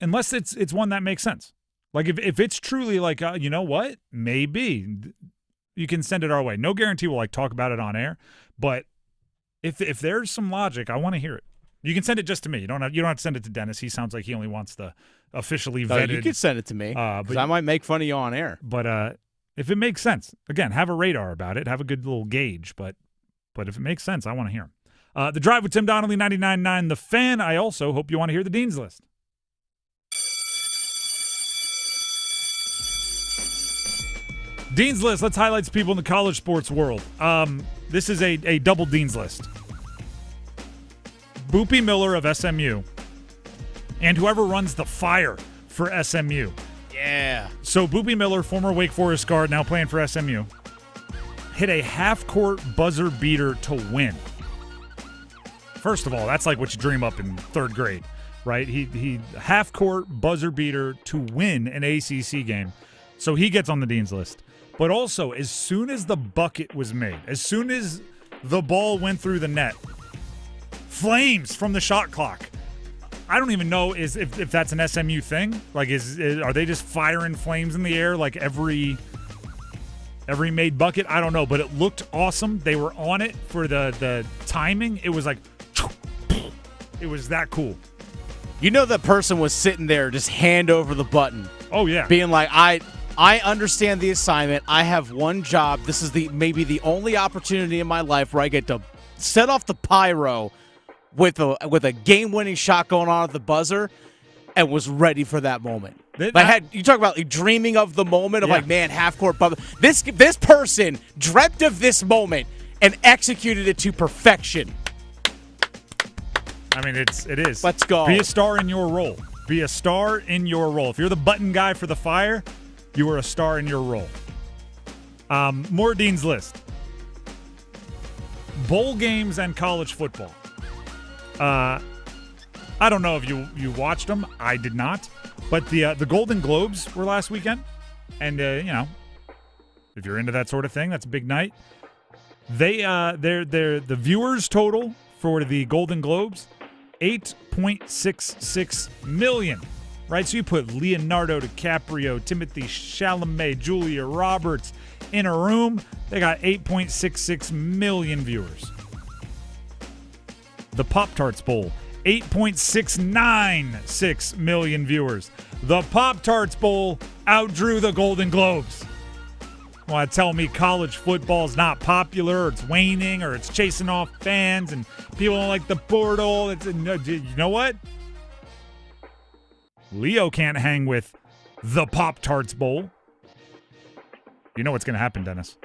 Unless it's one that makes sense. Like if it's truly like, you know what, maybe you can send it our way. No guarantee we'll like talk about it on air, but if there's some logic, I want to hear it. You can send it just to me. You don't have to send it to Dennis. He sounds like he only wants the officially vetted. You can send it to me because I might make fun of you on air. But if it makes sense, again, have a radar about it. Have a good little gauge. But if it makes sense, I want to hear him. The Drive with Tim Donnelly, 99.9 The Fan. I also hope you want to hear the Dean's List. Dean's List. Let's highlight some people in the college sports world. This is a double Dean's List. Boopy Miller of SMU and whoever runs the fire for SMU. Yeah. So Boopy Miller, former Wake Forest guard, now playing for SMU, hit a half-court buzzer beater to win. First of all, that's like what you dream up in third grade, right? He half-court buzzer beater to win an ACC game. So he gets on the Dean's List. But also, as soon as the bucket was made, as soon as the ball went through the net, flames from the shot clock. I don't even know if that's an SMU thing. Like, are they just firing flames in the air like every made bucket? I don't know, but it looked awesome. They were on it for the timing. It was like, it was that cool. You know, that person was sitting there just hand over the button. Oh yeah, being like, I understand the assignment. I have one job. This is maybe the only opportunity in my life where I get to set off the pyro with a game-winning shot going on at the buzzer, and was ready for that moment. You talk about like, dreaming of the moment of like, man, half-court buzzer. This person dreamt of this moment and executed it to perfection. I mean, it is. Let's go. Be a star in your role. Be a star in your role. If you're the button guy for the Fire, you are a star in your role. More Dean's List. Bowl games and college football. I don't know if you watched them. I did not. But the Golden Globes were last weekend. And, if you're into that sort of thing, that's a big night. They're the viewers total for the Golden Globes, 8.66 million. Right? So you put Leonardo DiCaprio, Timothée Chalamet, Julia Roberts in a room, they got 8.66 million viewers. The Pop-Tarts Bowl, 8.696 million viewers. The Pop-Tarts Bowl outdrew the Golden Globes. want to tell me college football is not popular, or it's waning, or it's chasing off fans, and people don't like the portal. You know what? Leo can't hang with the Pop-Tarts Bowl. You know what's going to happen, Dennis.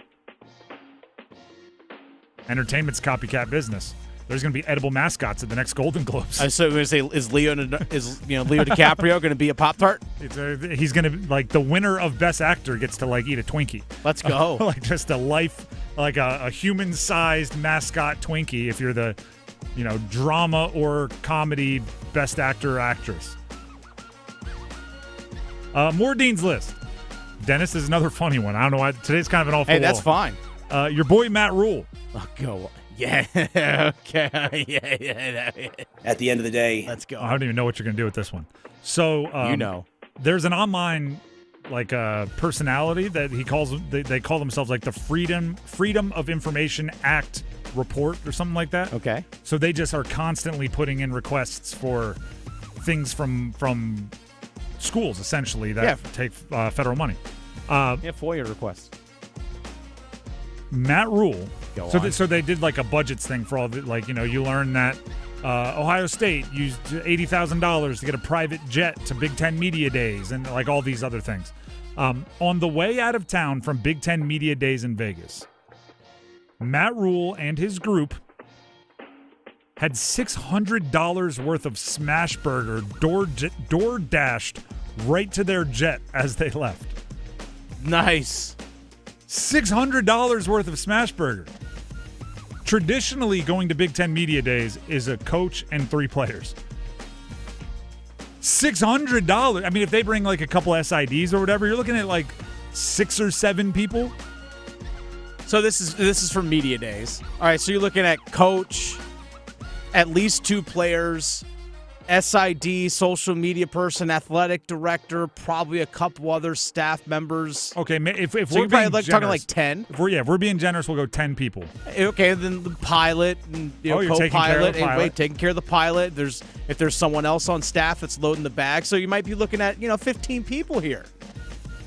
Entertainment's copycat business. There's going to be edible mascots at the next Golden Globes. I was going to say, is Leo DiCaprio going to be a Pop-Tart? He's going to, like, the winner of Best Actor gets to, like, eat a Twinkie. Let's go. Like, just a human-sized mascot Twinkie if you're the, drama or comedy Best Actor or Actress. More Dean's List. Dennis is another funny one. I don't know why. Today's kind of an awful Hey, that's fine. Your boy Matt Rule. Oh, go. Yeah. Okay. Yeah. At the end of the day, let's go. I don't even know what you're going to do with this one. So, there's an online personality that he calls. They call themselves like the Freedom of Information Act report or something like that. Okay. So they just are constantly putting in requests for things from schools essentially that take federal money. FOIA requests. Matt Rule. So they did like a budgets thing for all the, you learn that Ohio State used $80,000 to get a private jet to Big Ten Media Days and like all these other things. On the way out of town from Big Ten Media Days in Vegas, Matt Rule and his group had $600 worth of Smashburger door dashed right to their jet as they left. Nice. $600 worth of Smashburger. Traditionally, going to Big Ten Media Days is a coach and 3 players. $600. I mean, if they bring like a couple SIDs or whatever, you're looking at like 6 or 7 people. So this is for Media Days. All right, so you're looking at coach, at least 2 players, SID, social media person, athletic director, probably a couple other staff members. Okay, if so we're you're probably being talking like 10. If we're being generous, we'll go 10 people. Okay, then the pilot and co-pilot, taking care of the pilot. If there's someone else on staff that's loading the bag, so you might be looking at 15 people here.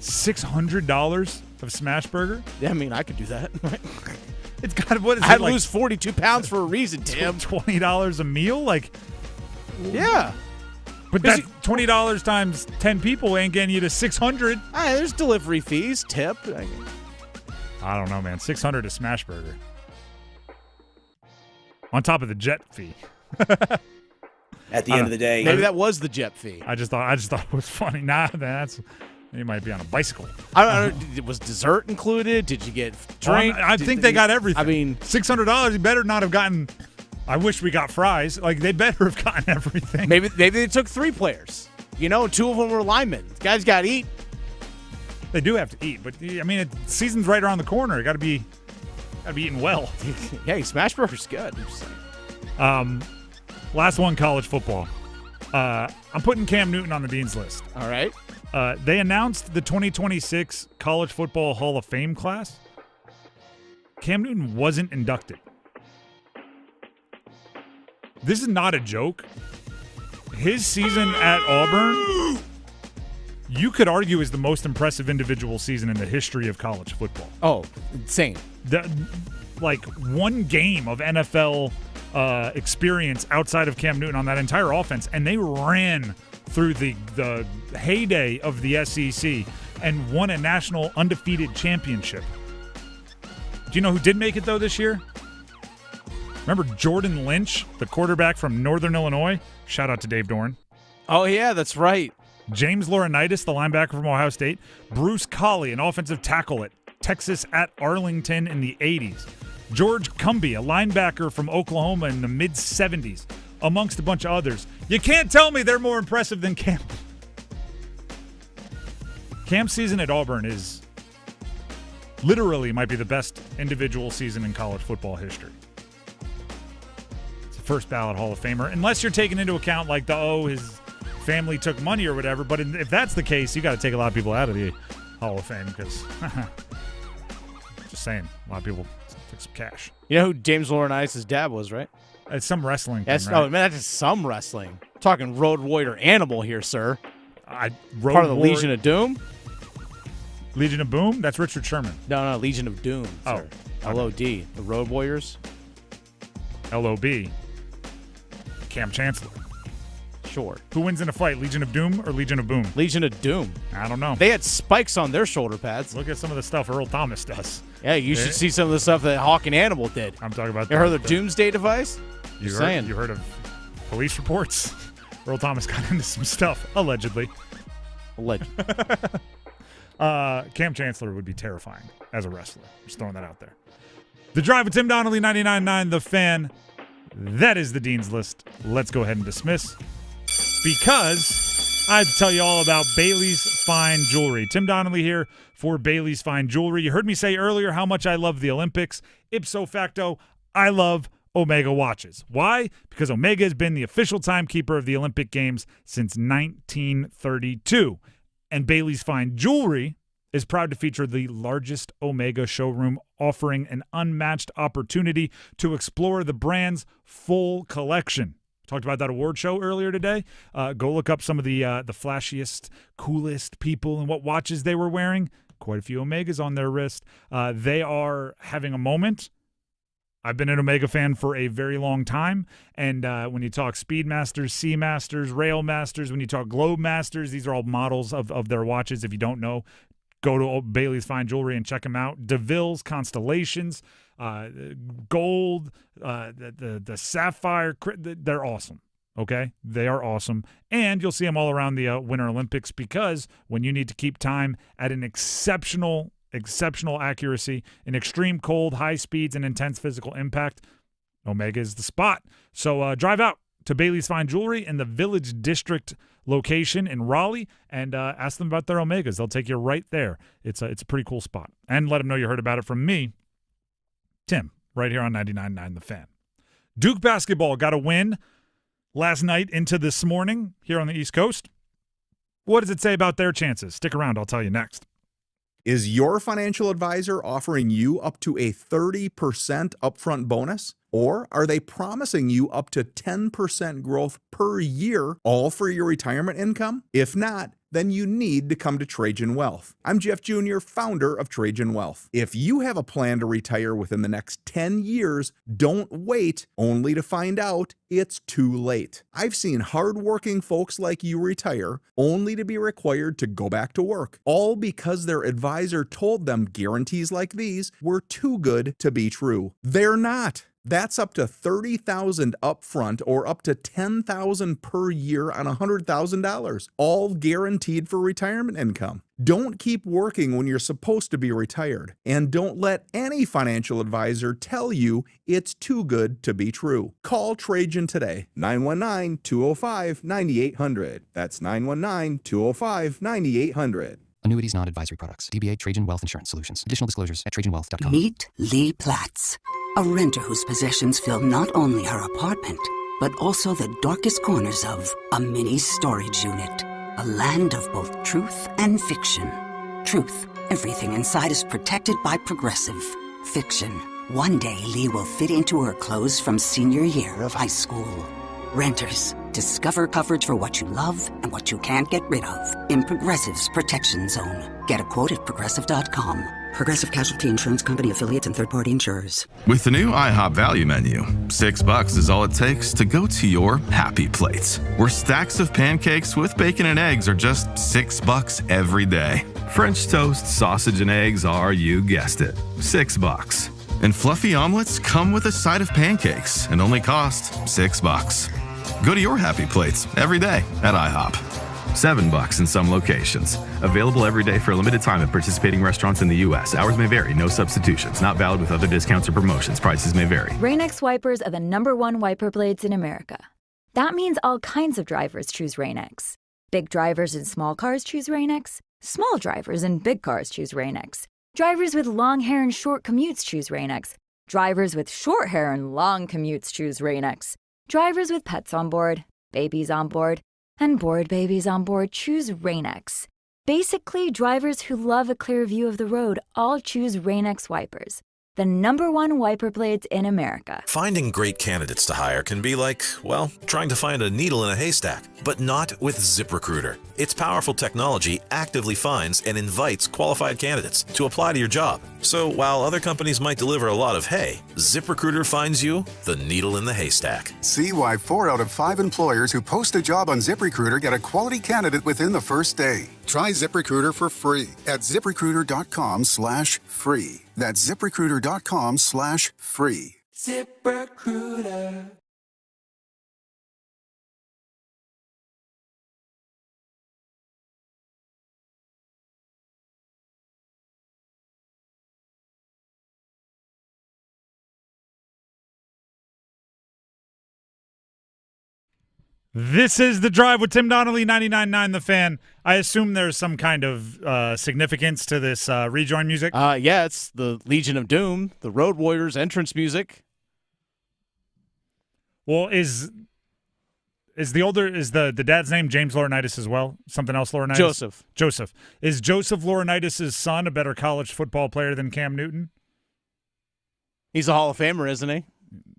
$600 of Smashburger? Yeah, I mean I could do that. It's kind of what is I it like? lose 42 pounds for a reason, Tim. $20 a meal, like. Yeah. But that $20 times 10 people ain't getting you to $600. There's delivery fees, tip. I don't know, man. $600 a Smashburger. On top of the jet fee. At the end of the day, maybe that was the jet fee. I just thought it was funny. Nah, you might be on a bicycle. I don't know. Was dessert included? Did you get drink? I think they got everything. I mean, $600. You better not have gotten. I wish we got fries. Like, they better have gotten everything. Maybe they took 3 players. 2 of them were linemen. Guys got to eat. They do have to eat, but I mean, season's right around the corner. Got to be eating well. Hey, Smashburger's good. I'm just saying. Last one, college football. I'm putting Cam Newton on the Dean's List. All right. They announced the 2026 College Football Hall of Fame class. Cam Newton wasn't inducted. This is not a joke. His season at Auburn, you could argue, is the most impressive individual season in the history of college football. Oh, insane. One game of NFL experience outside of Cam Newton on that entire offense, and they ran through the heyday of the SEC and won a national undefeated championship. Do you know who did make it, though, this year? Remember Jordan Lynch, the quarterback from Northern Illinois? Shout out to Dave Dorn. Oh, yeah, that's right. James Laurinaitis, the linebacker from Ohio State. Bruce Colley, an offensive tackle at Texas at Arlington in the 80s. George Cumbie, a linebacker from Oklahoma in the mid-70s, amongst a bunch of others. You can't tell me they're more impressive than Cam. Cam's season at Auburn is literally might be the best individual season in college football history. It's a first ballot Hall of Famer, unless you're taking into account his family took money or whatever. But if that's the case, you got to take a lot of people out of the Hall of Fame because just saying, a lot of people took some cash. You know who James Laurinaitis' dad was, right? It's some wrestling thing, right? Oh, man, that's just some wrestling. I'm talking Road Warrior Animal here, sir. Part of the Legion of Doom? Legion of Boom? That's Richard Sherman. No, Legion of Doom. Oh. Sir. LOD. The Road Warriors. LOB. Cam Chancellor. Sure. Who wins in a fight, Legion of Doom or Legion of Boom? Legion of Doom. I don't know. They had spikes on their shoulder pads. Look at some of the stuff Earl Thomas does. Yeah, you should see some of the stuff that Hawk and Animal did. I'm talking about. You heard of the Doomsday device? You heard of police reports? Earl Thomas got into some stuff, allegedly. Cam Chancellor would be terrifying as a wrestler. Just throwing that out there. The Drive with Tim Donnelly, 99.9 The Fan. That is the Dean's List. Let's go ahead and dismiss, because I have to tell you all about Bailey's Fine Jewelry. Tim Donnelly here for Bailey's Fine Jewelry. You heard me say earlier how much I love the Olympics. Ipso facto, I love Omega watches. Why? Because Omega has been the official timekeeper of the Olympic Games since 1932. And Bailey's Fine Jewelry is proud to feature the largest Omega showroom, offering an unmatched opportunity to explore the brand's full collection. Talked about that award show earlier today. Go look up some of the flashiest, coolest people and what watches they were wearing. Quite a few Omegas on their wrist. They are having a moment. I've been an Omega fan for a very long time, and when you talk Speedmasters, Seamasters, Railmasters, when you talk Globemasters, these are all models of their watches. If you don't know, go to Bailey's Fine Jewelry and check them out. DeVille's, Constellations, Gold, the Sapphire, they're awesome, okay? They are awesome, and you'll see them all around the Winter Olympics, because when you need to keep time at an exceptional accuracy in extreme cold, high speeds, and intense physical impact, Omega is the spot. So drive out to Bailey's Fine Jewelry in the Village District location in Raleigh and ask them about their Omegas. They'll take you right there. It's a pretty cool spot. And let them know you heard about it from me, Tim, right here on 99.9 The Fan. Duke basketball got a win last night into this morning here on the East Coast. What does it say about their chances? Stick around. I'll tell you next. Is your financial advisor offering you up to a 30% upfront bonus? Or are they promising you up to 10% growth per year, all for your retirement income? If not, then you need to come to Trajan Wealth. I'm Jeff Jr., founder of Trajan Wealth. If you have a plan to retire within the next 10 years, don't wait only to find out it's too late. I've seen hardworking folks like you retire only to be required to go back to work, all because their advisor told them guarantees like these were too good to be true. They're not. That's up to $30,000 upfront or up to $10,000 per year on $100,000, all guaranteed for retirement income. Don't keep working when you're supposed to be retired, and don't let any financial advisor tell you it's too good to be true. Call Trajan today, 919-205-9800. That's 919-205-9800. Annuities, non-advisory products. DBA Trajan Wealth Insurance Solutions. Additional disclosures at TrajanWealth.com. Meet Lee Platts, a renter whose possessions fill not only her apartment, but also the darkest corners of a mini storage unit. A land of both truth and fiction. Truth, everything inside is protected by Progressive. Fiction, one day Lee will fit into her clothes from senior year of high school. Renters, discover coverage for what you love and what you can't get rid of in Progressive's Protection Zone. Get a quote at Progressive.com. Progressive Casualty Insurance Company, affiliates, and third-party insurers. With the new IHOP value menu, $6 is all it takes to go to your happy place, where stacks of pancakes with bacon and eggs are just $6 every day. French toast, sausage, and eggs are, you guessed it, $6. And fluffy omelets come with a side of pancakes and only cost $6. Go to your happy plates every day at IHOP. $7 in some locations. Available every day for a limited time at participating restaurants in the U.S. Hours may vary. No substitutions. Not valid with other discounts or promotions. Prices may vary. Rain-X wipers are the #1 wiper blades in America. That means all kinds of drivers choose Rain-X. Big drivers in small cars choose Rain-X. Small drivers in big cars choose Rain-X. Drivers with long hair and short commutes choose Rain-X. Drivers with short hair and long commutes choose Rain-X. Drivers with pets on board, babies on board, and bored babies on board choose Rain-X. Basically, drivers who love a clear view of the road all choose Rain-X wipers. the #1 wiper blades in America. Finding great candidates to hire can be like, well, trying to find a needle in a haystack, but not with ZipRecruiter. Its powerful technology actively finds and invites qualified candidates to apply to your job. So while other companies might deliver a lot of hay, ZipRecruiter finds you the needle in the haystack. See why 4 out of 5 employers who post a job on ZipRecruiter get a quality candidate within the first day. Try ZipRecruiter for free at ZipRecruiter.com/free. That's ZipRecruiter.com/free. ZipRecruiter. This is The Drive with Tim Donnelly, 99.9 The Fan. I assume there's some kind of significance to this rejoin music? Yeah, it's the Legion of Doom, the Road Warriors entrance music. Well, is the dad's name James Laurinaitis as well? Something else Laurinaitis? Joseph. Is Joseph Laurinaitis' son a better college football player than Cam Newton? He's a Hall of Famer, isn't he?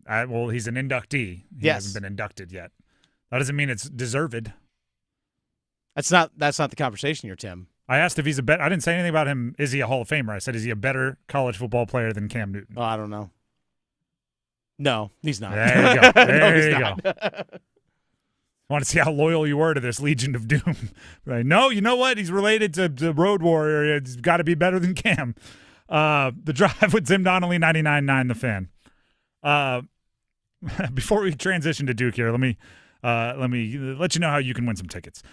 Well, he's an inductee. He hasn't been inducted yet. That doesn't mean it's deserved. That's not the conversation here, Tim. I asked if he's I didn't say anything about him. Is he a Hall of Famer? I said, is he a better college football player than Cam Newton? Oh, I don't know. No, he's not. There you go. There you go. Want to see how loyal you were to this Legion of Doom. Right? No, you know what? He's related to Road Warrior. He's got to be better than Cam. The Drive with Tim Donnelly, 99.9 The Fan. Before we transition to Duke here, let me let you know how you can win some tickets.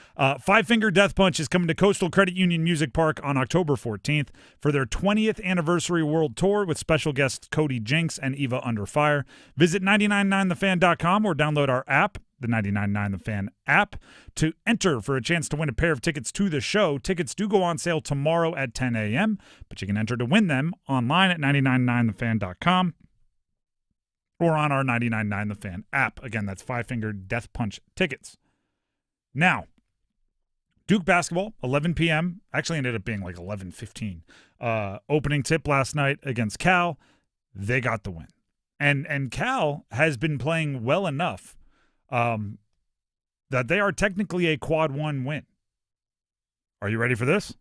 Five Finger Death Punch is coming to Coastal Credit Union Music Park on October 14th for their 20th anniversary world tour with special guests Cody Jinks and Eva Under Fire. Visit 999thefan.com or download our app, the 999 The Fan app, to enter for a chance to win a pair of tickets to the show. Tickets do go on sale tomorrow at 10 a.m., but you can enter to win them online at 999thefan.com. or on our 99.9 The Fan app. Again, that's Five Finger Death Punch tickets. Now, Duke basketball, 11 p.m. Actually ended up being like 11:15. Opening tip last night against Cal. They got the win. And Cal has been playing well enough that they are technically a quad one win. Are you ready for this?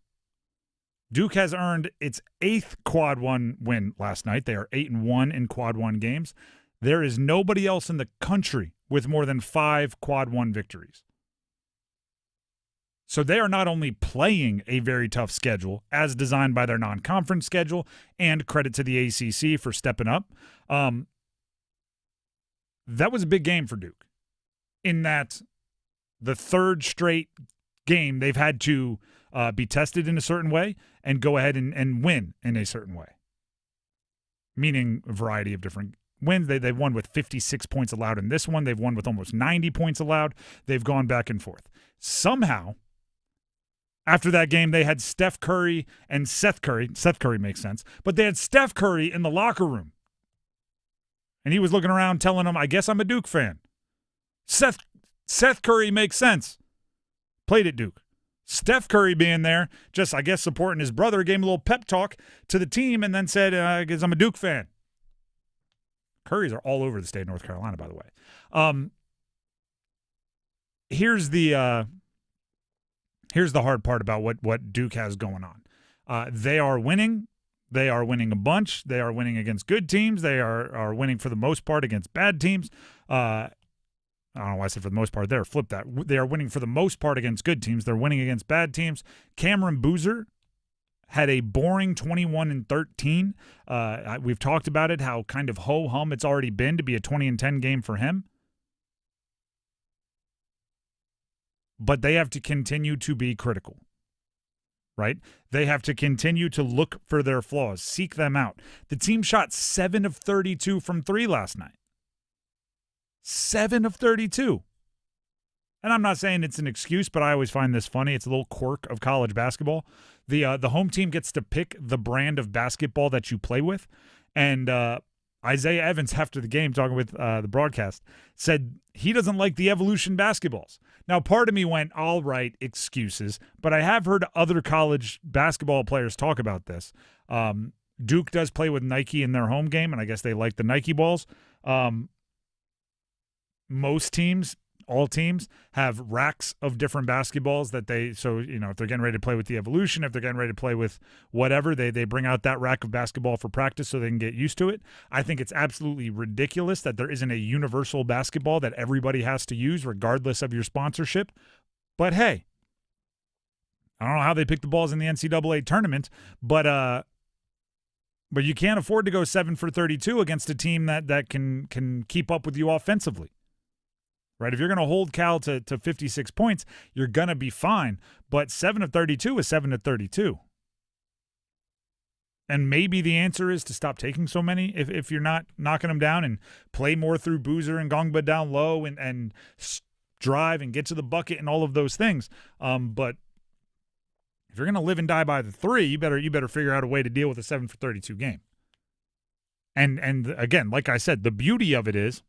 Duke has earned its 8th quad one win last night. They are 8-1 in quad one games. There is nobody else in the country with more than 5 quad one victories. So they are not only playing a very tough schedule as designed by their non-conference schedule, and credit to the ACC for stepping up. That was a big game for Duke in that the third straight game they've had to be tested in a certain way and go ahead and win in a certain way, meaning a variety of different wins. They've won with 56 points allowed in this one. They've won with almost 90 points allowed. They've gone back and forth. Somehow, after that game, they had Steph Curry and Seth Curry. Seth Curry makes sense. But they had Steph Curry in the locker room. And he was looking around telling them, I guess I'm a Duke fan. Seth Curry makes sense. Played at Duke. Steph Curry being there, just, I guess, supporting his brother, gave him a little pep talk to the team and then said, I guess I'm a Duke fan. Currys are all over the state of North Carolina, by the way. Here's the hard part about what Duke has going on. They are winning. They are winning a bunch. They are winning against good teams. They are winning for the most part against bad teams. I don't know why I said for the most part there. Flip that. They are winning for the most part against good teams. They're winning against bad teams. Cameron Boozer had a boring 21-13. We've talked about it, how kind of ho-hum it's already been to be a 20-10 game for him. But they have to continue to be critical, right? They have to continue to look for their flaws, seek them out. The team shot 7 of 32 from 3 last night. 7 of 32. And I'm not saying it's an excuse, but I always find this funny. It's a little quirk of college basketball. The home team gets to pick the brand of basketball that you play with. And Isaiah Evans, after the game, talking with the broadcast, said he doesn't like the evolution basketballs. Now, part of me went, all right, excuses. But I have heard other college basketball players talk about this. Duke does play with Nike in their home game, and I guess they like the Nike balls. Most teams, all teams, have racks of different basketballs that if they're getting ready to play with the Evolution, if they're getting ready to play with whatever, they bring out that rack of basketball for practice so they can get used to it. I think it's absolutely ridiculous that there isn't a universal basketball that everybody has to use regardless of your sponsorship. But hey, I don't know how they pick the balls in the NCAA tournament, but you can't afford to go 7 for 32 against a team that can keep up with you offensively. Right? If you're going to hold Cal to 56 points, you're going to be fine. But 7 of 32 is 7 of 32. And maybe the answer is to stop taking so many if you're not knocking them down and play more through Boozer and Gongba down low and drive and get to the bucket and all of those things. But if you're going to live and die by the 3, you better figure out a way to deal with a 7 for 32 game. And again, like I said, the beauty of it is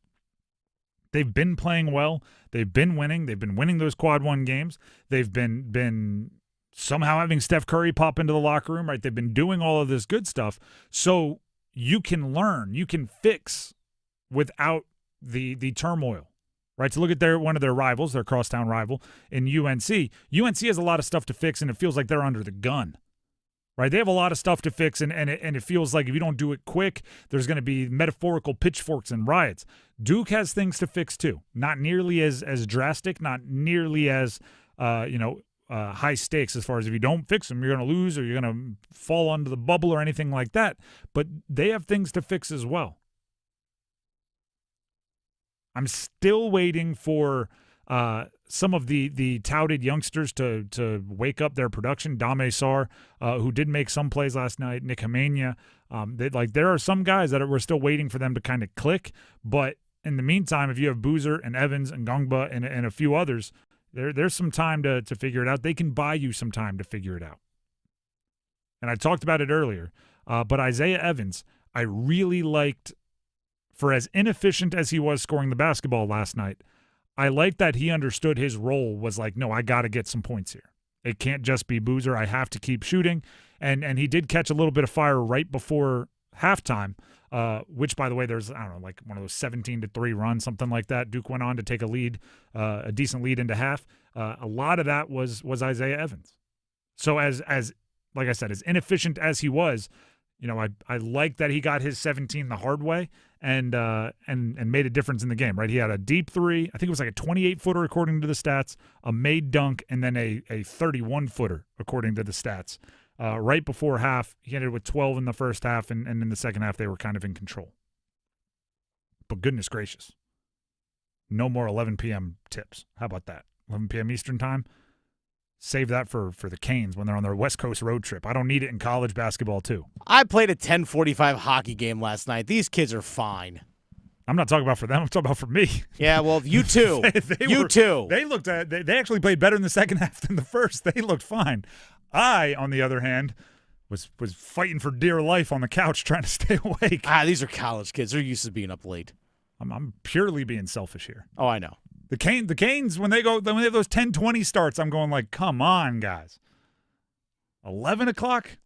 they've been playing well. They've been winning. They've been winning those quad 1 games. They've been somehow having Steph Curry pop into the locker room, right? They've been doing all of this good stuff. So you can learn. You can fix without the turmoil, right? So look at one of their rivals, their crosstown rival in UNC. UNC has a lot of stuff to fix, and it feels like they're under the gun. Right, they have a lot of stuff to fix, and it feels like if you don't do it quick, there's going to be metaphorical pitchforks and riots. Duke has things to fix too, not nearly as drastic, not nearly as high stakes as far as if you don't fix them, you're going to lose or you're going to fall onto the bubble or anything like that. But they have things to fix as well. I'm still waiting for some of the touted youngsters to wake up their production. Dame Sarr, who did make some plays last night, Nick Hamania. There are some guys that we're still waiting for them to kind of click. But in the meantime, if you have Boozer and Evans and Gongba and a few others, there's some time to figure it out. They can buy you some time to figure it out. And I talked about it earlier, but Isaiah Evans, I really liked, for as inefficient as he was scoring the basketball last night, I like that he understood his role was like, no, I got to get some points here. It can't just be Boozer. I have to keep shooting. And he did catch a little bit of fire right before halftime, which, by the way, there's, I don't know, like one of those 17-3 runs, something like that. Duke went on to take a decent lead into half. A lot of that was Isaiah Evans. So as like I said, as inefficient as he was, I like that he got his 17 the hard way and made a difference in the game, right? He had a deep 3. I think it was like a 28-footer according to the stats, a made dunk, and then a 31-footer according to the stats. Right before half, he ended with 12 in the first half, and in the second half they were kind of in control. But goodness gracious, no more 11 p.m. tips. How about that? 11 p.m. Eastern time? Save that for the Canes when they're on their West Coast road trip. I don't need it in college basketball, too. I played a 10:45 hockey game last night. These kids are fine. I'm not talking about for them. I'm talking about for me. Yeah, well, you too. Too. They looked they actually played better in the second half than the first. They looked fine. I, on the other hand, was fighting for dear life on the couch trying to stay awake. These are college kids. They're used to being up late. I'm purely being selfish here. Oh, I know. The Canes, when they have those 10:20 starts, I'm going like, come on, guys. 11 o'clock?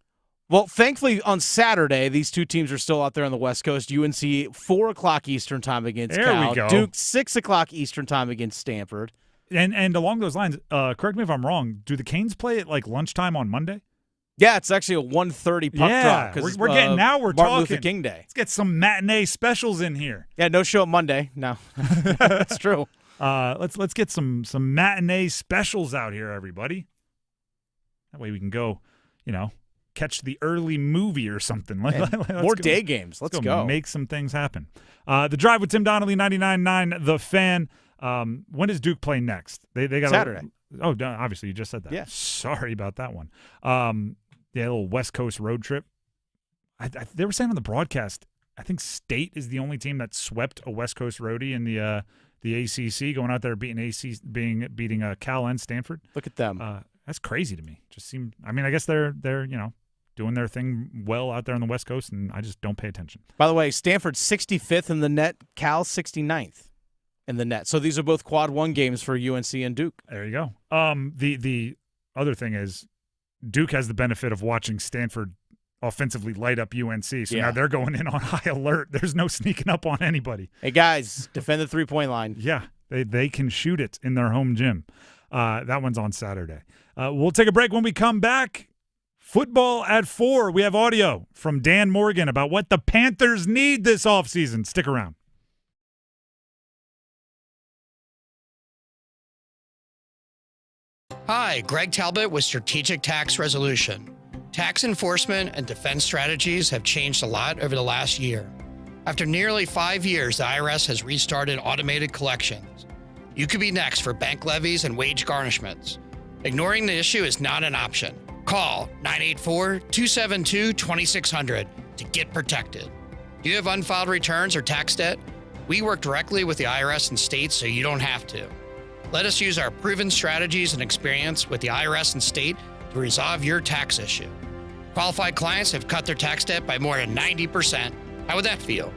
Well, thankfully, on Saturday, these two teams are still out there on the West Coast. UNC, 4 o'clock Eastern time against Cal. There we go. Duke, 6 o'clock Eastern time against Stanford. And along those lines, correct me if I'm wrong, do the Canes play at like lunchtime on Monday? Yeah, it's actually a 1:30 puck drop. We're getting Martin talking. Luther King Day. Let's get some matinee specials in here. Yeah, no show Monday. No, that's true. Let's get some matinee specials out here, everybody. That way we can go, catch the early movie or something. More day games. Let's go. Make some things happen. The Drive with Tim Donnelly, 99.9 The Fan. When does Duke play next? They got Saturday. Obviously you just said that. Yeah. Sorry about that one. A little West Coast road trip. They were saying on the broadcast, I think State is the only team that swept a West Coast roadie in the ACC, going out there beating Cal and Stanford. Look at them. That's crazy to me. Just seemed. I mean, I guess they're doing their thing well out there on the West Coast, and I just don't pay attention. By the way, Stanford 65th in the net, Cal 69th in the net. So these are both quad 1 games for UNC and Duke. There you go. The other thing is Duke has the benefit of watching Stanford offensively light up UNC. So now they're going in on high alert. There's no sneaking up on anybody. Hey, guys, defend the three-point line. Yeah, they can shoot it in their home gym. That one's on Saturday. We'll take a break. When we come back, football at 4. We have audio from Dan Morgan about what the Panthers need this offseason. Stick around. Hi, Greg Talbot with Strategic Tax Resolution. Tax enforcement and defense strategies have changed a lot over the last year. After nearly 5 years, the IRS has restarted automated collections. You could be next for bank levies and wage garnishments. Ignoring the issue is not an option. Call 984-272-2600 to get protected. Do you have unfiled returns or tax debt? We work directly with the IRS and states so you don't have to. Let us use our proven strategies and experience with the IRS and state to resolve your tax issue. Qualified clients have cut their tax debt by more than 90%. How would that feel?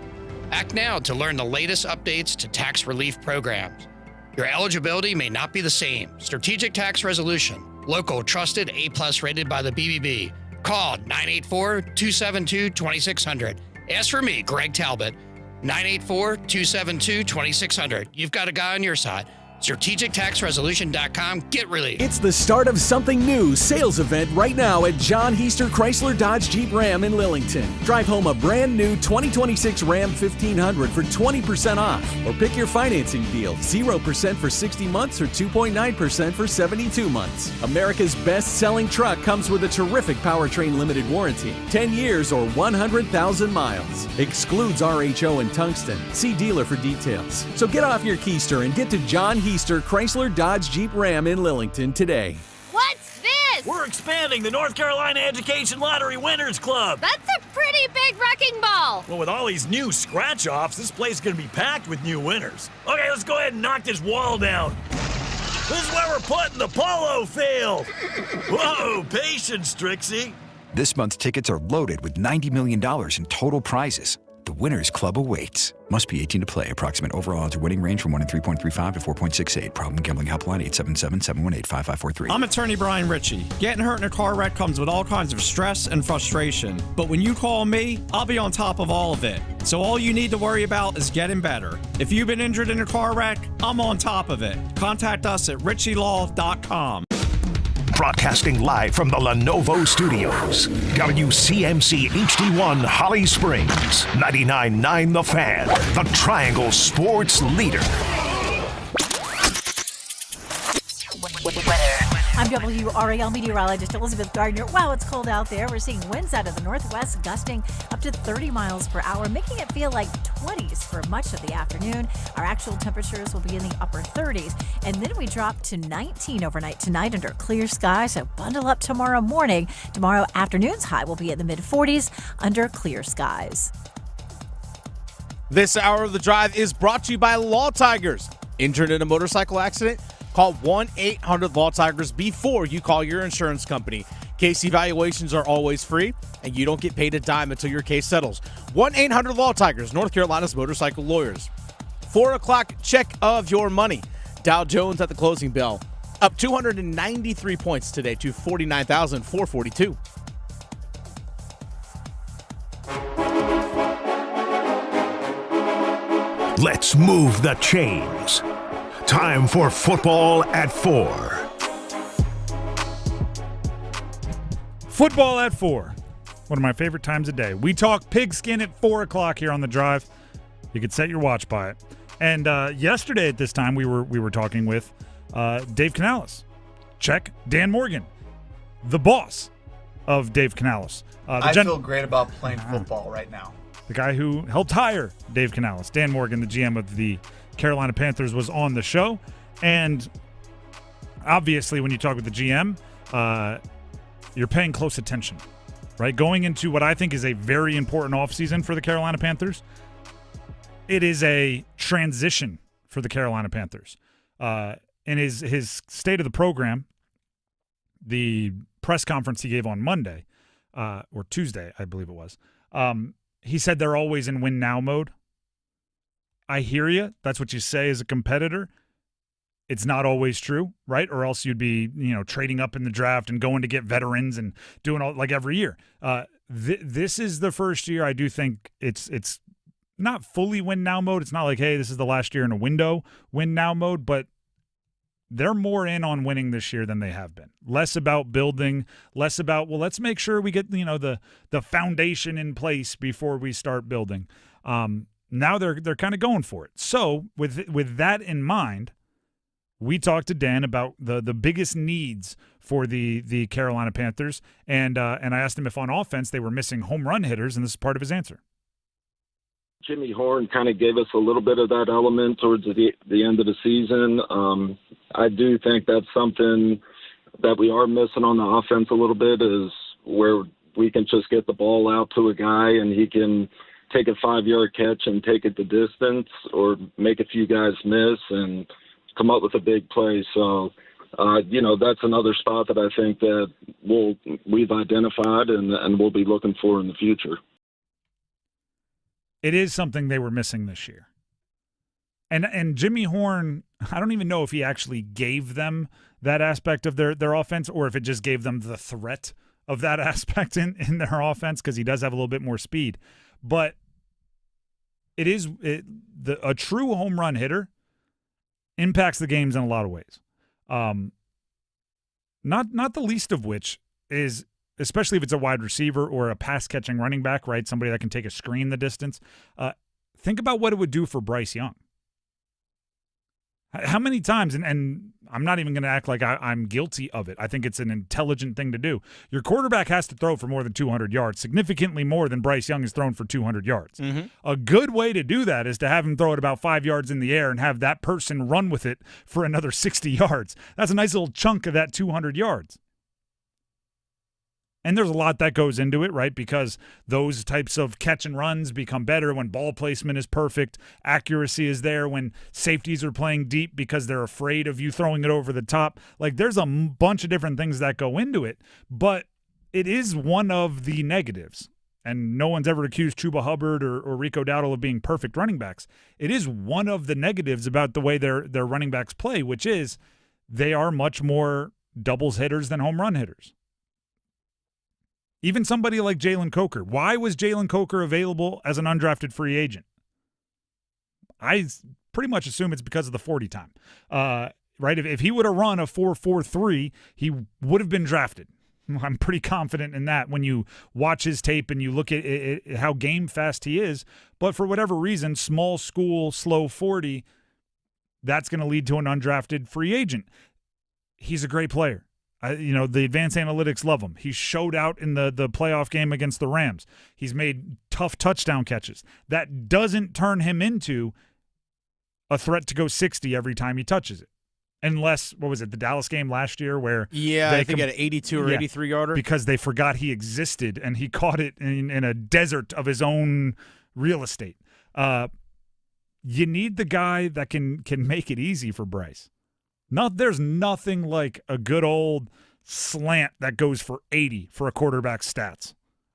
Act now to learn the latest updates to tax relief programs. Your eligibility may not be the same. Strategic Tax Resolution. Local, trusted, A+ rated by the BBB. Call 984-272-2600. Ask for me, Greg Talbot. 984-272-2600. You've got a guy on your side. StrategicTaxResolution.com. Get relief. It's the start of something new sales event right now at John Heister Chrysler Dodge Jeep Ram in Lillington. Drive home a brand new 2026 Ram 1500 for 20% off. Or pick your financing deal, 0% for 60 months or 2.9% for 72 months. America's best-selling truck comes with a terrific powertrain limited warranty, 10 years or 100,000 miles. Excludes RHO and tungsten. See dealer for details. So get off your keister and get to John Heister Chrysler Dodge Jeep Ram in Lillington today. What's this? We're expanding the North Carolina Education Lottery Winners Club. That's a pretty big wrecking ball. Well, with all these new scratch-offs, this place is going to be packed with new winners. Okay, let's go ahead and knock this wall down. This is where we're putting the polo field. Whoa, patience, Trixie. This month's tickets are loaded with $90 million in total prizes. The Winners Club awaits. Must be 18 to play. Approximate overall odds or winning range from 1 in 3.35 to 4.68. Problem gambling helpline 877-718-5543. I'm attorney Brian Ritchie. Getting hurt in a car wreck comes with all kinds of stress and frustration. But when you call me, I'll be on top of all of it. So all you need to worry about is getting better. If you've been injured in a car wreck, I'm on top of it. Contact us at ritchielaw.com. Broadcasting live from the Lenovo Studios. WCMC HD1 Holly Springs. 99.9 The Fan. The Triangle Sports Leader. I'm WRAL meteorologist Elizabeth Gardner. Wow, it's cold out there. We're seeing winds out of the northwest gusting up to 30 miles per hour, making it feel like 20s for much of the afternoon. Our actual temperatures will be in the upper 30s. And then we drop to 19 overnight tonight under clear skies. So bundle up tomorrow morning. Tomorrow afternoon's high will be in the mid 40s under clear skies. This hour of the drive is brought to you by Law Tigers. Injured in a motorcycle accident? Call 1-800-LAW-TIGERS before you call your insurance company. Case evaluations are always free, and you don't get paid a dime until your case settles. 1-800-LAW-TIGERS, North Carolina's motorcycle lawyers. 4 o'clock check of your money. Dow Jones at the closing bell, up 293 points today to 49,442. Let's move the chains. Time for football at 4. Football at 4. One of my favorite times of day. We talk pigskin at 4 o'clock here on the drive. You could set your watch by it. And yesterday at this time, we were talking with Dave Canales. Check Dan Morgan, the boss of Dave Canales. I feel great about playing football right now. The guy who helped hire Dave Canales, Dan Morgan, the GM of the Carolina Panthers, was on the show. And obviously when you talk with the GM, you're paying close attention, right? Going into what I think is a very important offseason for the Carolina Panthers. It is a transition for the Carolina Panthers. In his state of the program, the press conference he gave on Monday, or Tuesday, I believe it was, he said they're always in win now mode. I hear you. That's what you say as a competitor. It's not always true, right? Or else you'd be, trading up in the draft and going to get veterans and doing all like every year. this is the first year I do think it's not fully win now mode. It's not like, hey, this is the last year in a window win now mode, but they're more in on winning this year than they have been. Less about building, less about, well, let's make sure we get, the foundation in place before we start building. Now they're kind of going for it. So with that in mind, we talked to Dan about the biggest needs for the Carolina Panthers, and I asked him if on offense they were missing home run hitters, and this is part of his answer. Jimmy Horn kind of gave us a little bit of that element towards the end of the season. I do think that's something that we are missing on the offense a little bit, is where we can just get the ball out to a guy and he can take a 5-yard catch and take it the distance, or make a few guys miss and come up with a big play. So, that's another spot that I think that we've identified and we'll be looking for in the future. It is something they were missing this year. And Jimmy Horn, I don't even know if he actually gave them that aspect of their offense, or if it just gave them the threat of that aspect in their offense, because he does have a little bit more speed. But a true home run hitter impacts the games in a lot of ways. Not the least of which is, especially if it's a wide receiver or a pass-catching running back, right? Somebody that can take a screen the distance. Think about what it would do for Bryce Young. How many times, and I'm not even going to act like I'm guilty of it. I think it's an intelligent thing to do. Your quarterback has to throw for more than 200 yards, significantly more than Bryce Young has thrown for 200 yards. Mm-hmm. A good way to do that is to have him throw it about 5 yards in the air and have that person run with it for another 60 yards. That's a nice little chunk of that 200 yards. And there's a lot that goes into it, right? Because those types of catch and runs become better when ball placement is perfect, accuracy is there, when safeties are playing deep because they're afraid of you throwing it over the top. Like, there's a bunch of different things that go into it, but it is one of the negatives. And no one's ever accused Chuba Hubbard or Rico Dowdle of being perfect running backs. It is one of the negatives about the way their running backs play, which is they are much more doubles hitters than home run hitters. Even somebody like Jalen Coker. Why was Jalen Coker available as an undrafted free agent? I pretty much assume it's because of the 40 time. Right? If he would have run a 4.43, he would have been drafted. I'm pretty confident in that when you watch his tape and you look at how game fast he is. But for whatever reason, small school, slow 40, that's going to lead to an undrafted free agent. He's a great player. The advanced analytics love him. He showed out in the playoff game against the Rams. He's made tough touchdown catches. That doesn't turn him into a threat to go 60 every time he touches it. Unless, what was it, the Dallas game last year where I think he had an 82 or 83 yarder. Because they forgot he existed and he caught it in a desert of his own real estate. You need the guy that can make it easy for Bryce. There's nothing like a good old slant that goes for 80 for a quarterback's stats.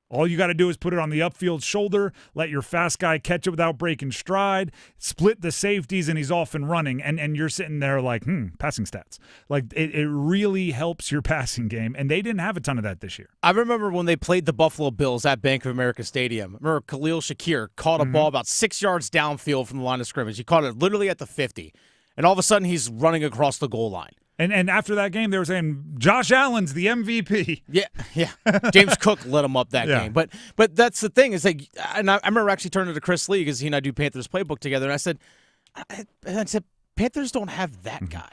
All you got to do is put it on the upfield shoulder, let your fast guy catch it without breaking stride, split the safeties, and he's off and running. And you're sitting there like, passing stats. Like, it really helps your passing game, and they didn't have a ton of that this year. I remember when they played the Buffalo Bills at Bank of America Stadium. I remember Khalil Shakir caught a ball about 6 yards downfield from the line of scrimmage. He caught it literally at the 50. And all of a sudden, he's running across the goal line. And after that game, they were saying, Josh Allen's the MVP. Yeah. James Cook lit him up that game. But that's the thing. Is like, and I remember actually turning to Chris Lee because he and I do Panthers playbook together. And I said, Panthers don't have that guy.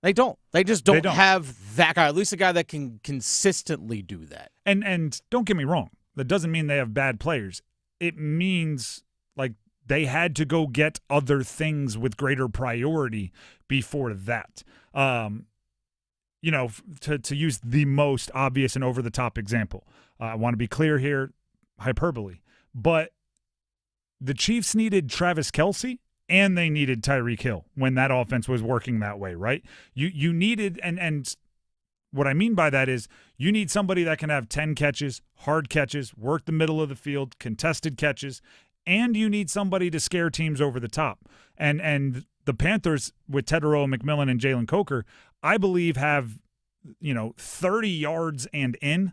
They don't. They just don't have that guy. At least a guy that can consistently do that. And don't get me wrong. That doesn't mean they have bad players. It means, like, they had to go get other things with greater priority before that. To use the most obvious and over-the-top example. I want to be clear here, hyperbole. But the Chiefs needed Travis Kelce and they needed Tyreek Hill when that offense was working that way, right? You needed, and what I mean by that is you need somebody that can have 10 catches, hard catches, work the middle of the field, contested catches, and you need somebody to scare teams over the top. And the Panthers with Teterow, McMillan, and Jalen Coker, I believe have, 30 yards and in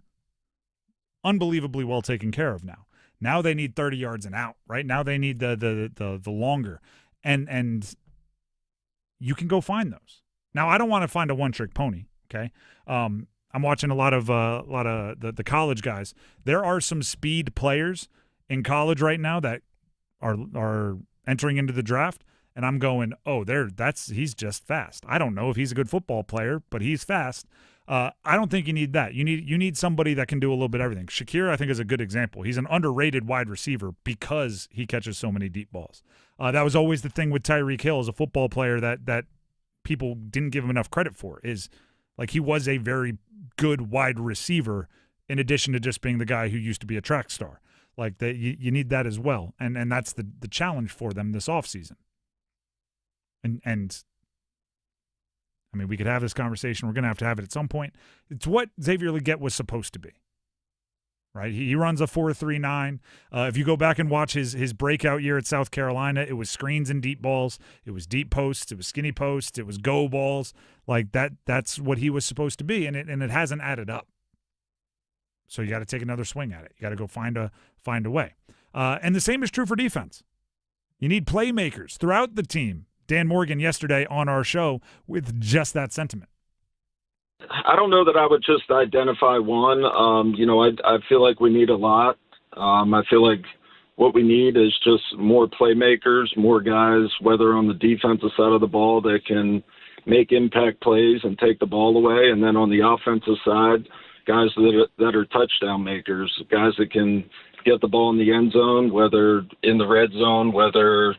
unbelievably well taken care of now. Now they need 30 yards and out, right? Now they need the longer. And you can go find those. Now, I don't want to find a one-trick pony, okay? I'm watching a lot of the college guys. There are some speed players in college right now that are entering into the draft, and I'm going, he's just fast. I don't know if he's a good football player, but he's fast. I don't think you need that. You need somebody that can do a little bit of everything. Shakir, I think, is a good example. He's an underrated wide receiver because he catches so many deep balls. That was always the thing with Tyreek Hill as a football player that people didn't give him enough credit for, is like he was a very good wide receiver in addition to just being the guy who used to be a track star. Like that, you need that as well. And that's the challenge for them this offseason. And I mean, we could have this conversation. We're going to have it at some point. It's what Xavier Legette was supposed to be, right? He runs a 4.39. If you go back and watch his breakout year at South Carolina, it was screens and deep balls. It was deep posts. It was skinny posts. It was go balls. Like that's what he was supposed to be, and it hasn't added up. So you got to take another swing at it. You got to go find a way. And the same is true for defense. You need playmakers throughout the team. Dan Morgan yesterday on our show with just that sentiment. I don't know that I would just identify one. I feel like we need a lot. I feel like what we need is just more playmakers, more guys, whether on the defensive side of the ball that can make impact plays and take the ball away. And then on the offensive side, guys that are touchdown makers, guys that can get the ball in the end zone, whether in the red zone, whether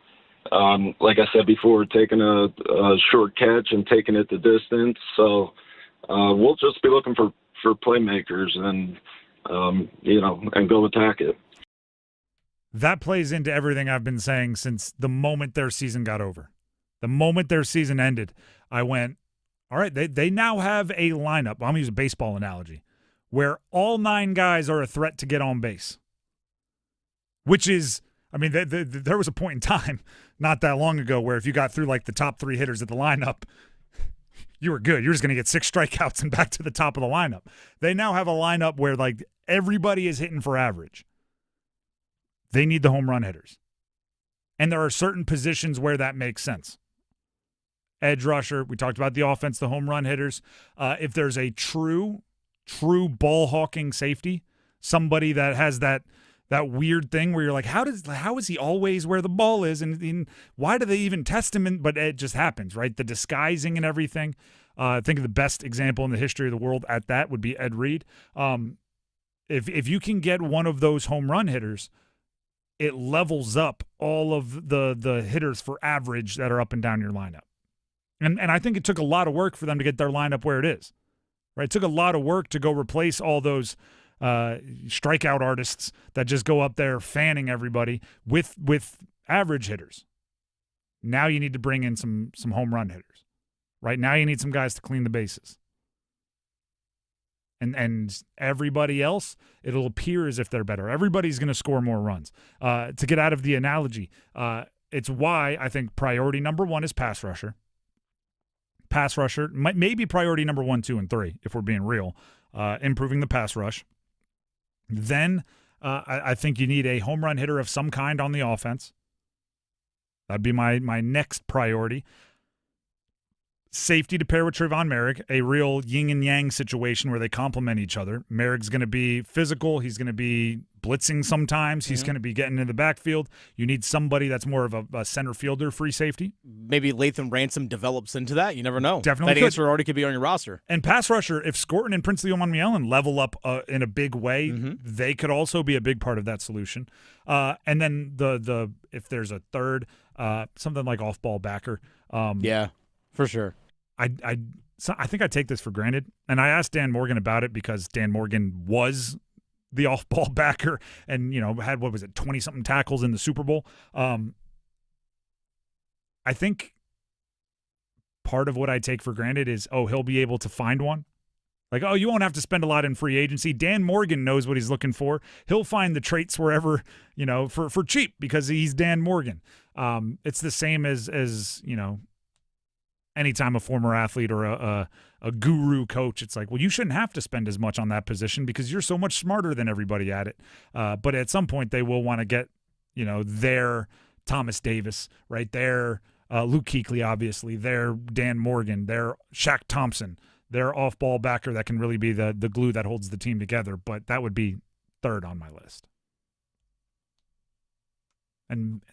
like I said before, taking a short catch and taking it the distance. So we'll just be looking for playmakers and go attack it. That plays into everything I've been saying since the moment their season got over. The moment their season ended, I went, all right, they now have a lineup. I'm going to use a baseball analogy, where all 9 guys are a threat to get on base, which is, I mean, there was a point in time not that long ago where if you got through like the top 3 hitters of the lineup, you were good. You're just going to get 6 strikeouts and back to the top of the lineup. They now have a lineup where like everybody is hitting for average. They need the home run hitters. And there are certain positions where that makes sense. Edge rusher, we talked about the offense, the home run hitters. If there's a true ball hawking safety, somebody that has that weird thing where you're like, how is he always where the ball is, and why do they even test him? But it just happens, right? The disguising and everything. I think of the best example in the history of the world at that would be Ed Reed. If you can get one of those home run hitters, it levels up all of the hitters for average that are up and down your lineup. And I think it took a lot of work for them to get their lineup where it is. Right? It took a lot of work to go replace all those strikeout artists that just go up there fanning everybody with average hitters. Now you need to bring in some home run hitters. Right now you need some guys to clean the bases. And everybody else, it'll appear as if they're better. Everybody's going to score more runs. To get out of the analogy, it's why I think priority number 1 is pass rusher. Pass rusher, maybe priority number 1, 2, and 3, if we're being real. Improving the pass rush. Then I think you need a home run hitter of some kind on the offense. That'd be my next priority. Safety to pair with Trayvon Merrick, a real yin and yang situation where they complement each other. Merrick's going to be physical. He's going to be blitzing sometimes. He's going to be getting in the backfield. You need somebody that's more of a center fielder, free safety. Maybe Latham Ransom develops into that. You never know. Definitely that could. answer already could be on your roster. And pass rusher, if Scorton and Princely Omanmielen level up in a big way, they could also be a big part of that solution. And then the if there's a third, something like off-ball backer. Yeah, for sure. I think I take this for granted, and I asked Dan Morgan about it because Dan Morgan was the off-ball backer and, had, 20-something tackles in the Super Bowl. I think part of what I take for granted is, he'll be able to find one. Like, you won't have to spend a lot in free agency. Dan Morgan knows what he's looking for. He'll find the traits wherever, for cheap because he's Dan Morgan. It's the same as anytime a former athlete or a guru coach, it's like, well, you shouldn't have to spend as much on that position because you're so much smarter than everybody at it. But at some point, they will want to get, their Thomas Davis, right? Their Luke Kuechly, obviously. Their Dan Morgan. Their Shaq Thompson. Their off-ball backer that can really be the glue that holds the team together. But that would be third on my list. And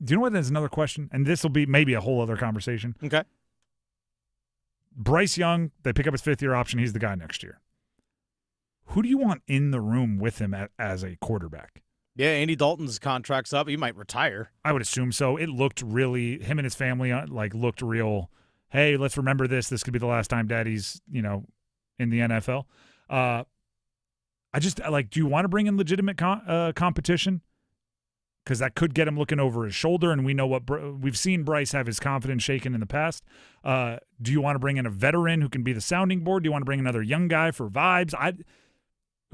do you know what? There's another question, and this will be maybe a whole other conversation. Okay. Bryce Young, they pick up his fifth-year option. He's the guy next year. Who do you want in the room with him as a quarterback? Yeah, Andy Dalton's contract's up. He might retire. I would assume so. It looked really, him and his family looked real, hey, let's remember this. This could be the last time Daddy's, in the NFL. I just, do you want to bring in legitimate competition? Because that could get him looking over his shoulder, and we know we've seen Bryce have his confidence shaken in the past. Do you want to bring in a veteran who can be the sounding board? Do you want to bring another young guy for vibes?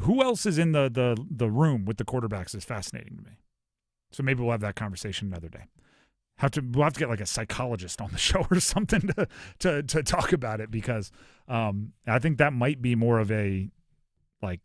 Who else is in the room with the quarterbacks is fascinating to me. So maybe we'll have that conversation another day. We'll have to get like a psychologist on the show or something to talk about it, because I think that might be more of a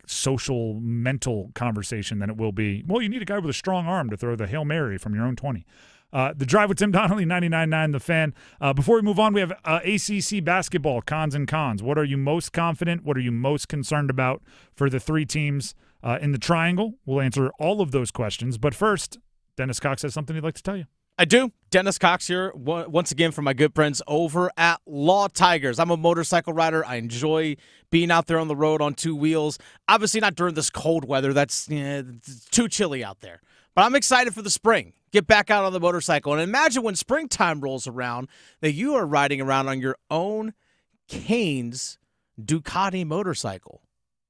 social mental conversation than it will be, well, you need a guy with a strong arm to throw the Hail Mary from your own 20. The Drive with Tim Donnelly, 99.9 The Fan. Before we move on, we have ACC basketball, cons and cons. What are you most confident? What are you most concerned about for the three teams in the triangle? We'll answer all of those questions. But first, Dennis Cox has something he'd like to tell you. I do. Dennis Cox here, once again from my good friends over at Law Tigers. I'm a motorcycle rider. I enjoy being out there on the road on two wheels. Obviously not during this cold weather. That's it's too chilly out there. But I'm excited for the spring. Get back out on the motorcycle. And imagine when springtime rolls around that you are riding around on your own Canes Ducati motorcycle.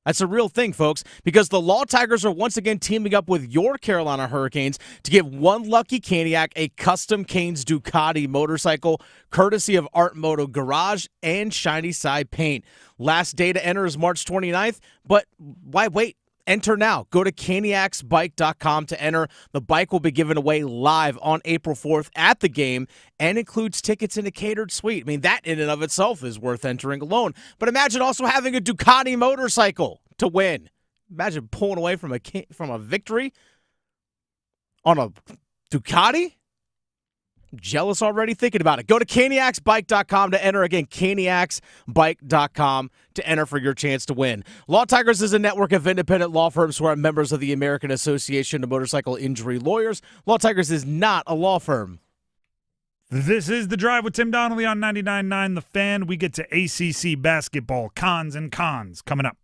That's a real thing, folks, because the Law Tigers are once again teaming up with your Carolina Hurricanes to give one lucky Caniac a custom Canes Ducati motorcycle, courtesy of Art Moto Garage and Shiny Side Paint. Last day to enter is March 29th, but why wait? Enter now. Go to caniacsbike.com to enter. The bike will be given away live on April 4th at the game and includes tickets in a catered suite. I mean, that in and of itself is worth entering alone. But imagine also having a Ducati motorcycle to win. Imagine pulling away from a victory on a Ducati. Jealous already thinking about it. Go to caniacsbike.com to enter. Again, caniacsbike.com to enter for your chance to win. Law Tigers is a network of independent law firms who are members of the American Association of Motorcycle Injury Lawyers. Law Tigers is not a law firm. This is The Drive with Tim Donnelly on 99.9 The Fan. We get to ACC basketball, cons and cons, coming up.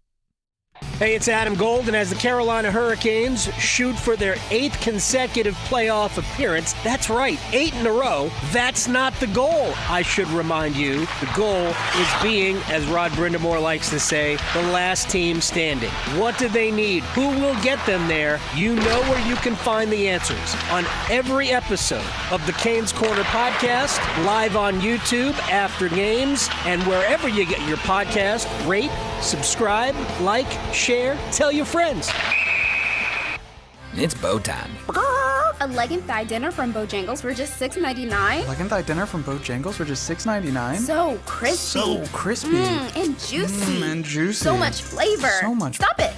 Hey, it's Adam Gold, and as the Carolina Hurricanes shoot for their 8th consecutive playoff appearance, that's right, 8 in a row, that's not the goal, I should remind you. The goal is being, as Rod Brindamore likes to say, the last team standing. What do they need? Who will get them there? You know where you can find the answers on every episode of the Canes Corner podcast, live on YouTube after games, and wherever you get your podcast. Rate, subscribe, like, share, tell your friends. It's bow time. A leg and thigh dinner from Bojangles for just $6.99. Leg and thigh dinner from Bojangles for just $6.99. So crispy. So crispy. And juicy. And juicy. So much flavor. So much. Stop it.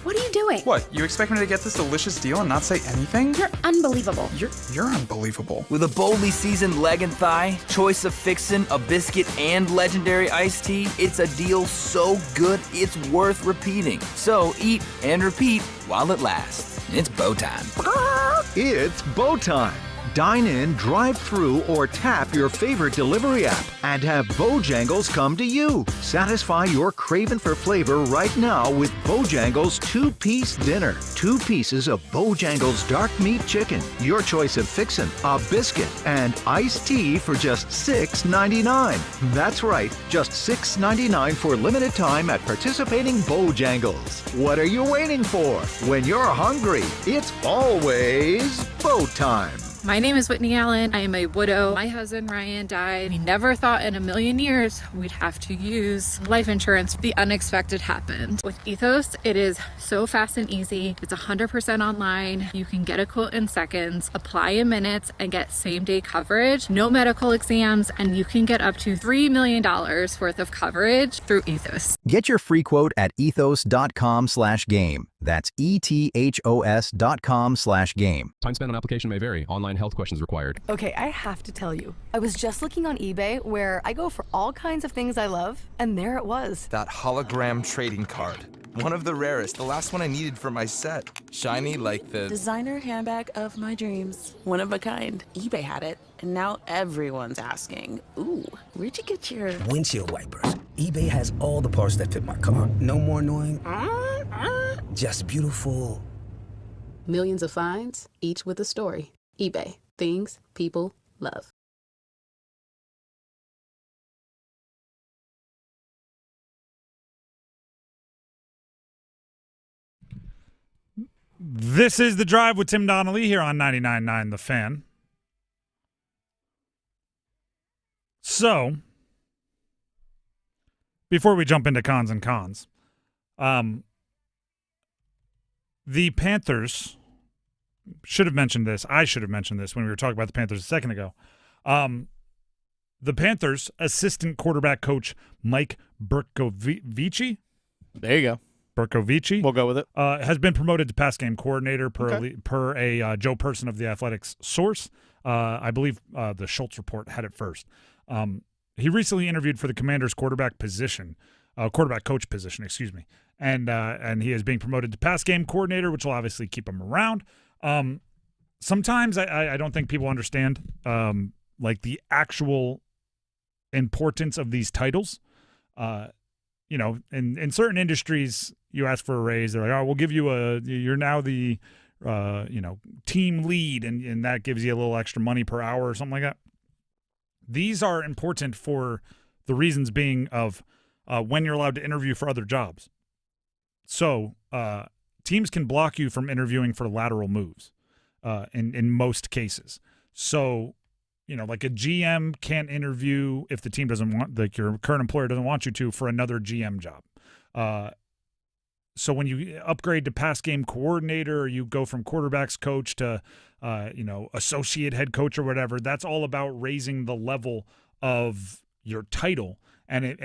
What are you doing? What, you expect me to get this delicious deal and not say anything? You're unbelievable. You're unbelievable. With a boldly seasoned leg and thigh, choice of fixin', a biscuit, and legendary iced tea, it's a deal so good it's worth repeating. So eat and repeat while it lasts. It's bow time. It's bow time. Dine in, drive through, or tap your favorite delivery app and have Bojangles come to you. Satisfy your craving for flavor right now with Bojangles 2-piece dinner. 2 pieces of Bojangles dark meat chicken, your choice of fixin', a biscuit, and iced tea for just $6.99. That's right, just $6.99 for limited time at participating Bojangles. What are you waiting for? When you're hungry, it's always bow time. My name is Whitney Allen. I am a widow. My husband, Ryan, died. We never thought in a million years we'd have to use life insurance. The unexpected happened. With Ethos, it is so fast and easy. It's 100% online. You can get a quote in seconds, apply in minutes, and get same-day coverage. No medical exams, and you can get up to $3 million worth of coverage through Ethos. Get your free quote at ethos.com/game. That's ethos.com/game. Time spent on application may vary. Online health questions required. Okay, I have to tell you. I was just looking on eBay where I go for all kinds of things I love, and there it was. That hologram trading card. One of the rarest. The last one I needed for my set. Shiny like the designer handbag of my dreams. One of a kind. eBay had it, and now everyone's asking, ooh, where'd you get your windshield wipers? eBay has all the parts that fit my car. No more annoying. Just beautiful. Millions of finds, each with a story. eBay. Things people love. This is The Drive with Tim Donnelly here on 99.9 The Fan. So, before we jump into cons and cons, the Panthers should have mentioned this. I should have mentioned this when we were talking about the Panthers a second ago. The Panthers assistant quarterback coach Mike Bercovici. There you go. Bercovici. We'll go with it. Has been promoted to pass game coordinator per a Joe Person of the Athletics source. I believe the Schultz report had it first. He recently interviewed for the Commanders quarterback coach position, excuse me. And he is being promoted to pass game coordinator, which will obviously keep him around. Sometimes I don't think people understand like the actual importance of these titles. In certain industries, you ask for a raise, they're like, oh, we'll give you you're now the, team lead, and that gives you a little extra money per hour or something like that. These are important for the reasons being of when you're allowed to interview for other jobs. So teams can block you from interviewing for lateral moves in most cases. So, like a GM can't interview if the team doesn't want, like your current employer doesn't want you to, for another GM job. So when you upgrade to pass game coordinator, or you go from quarterbacks coach to, associate head coach or whatever, that's all about raising the level of your title, and it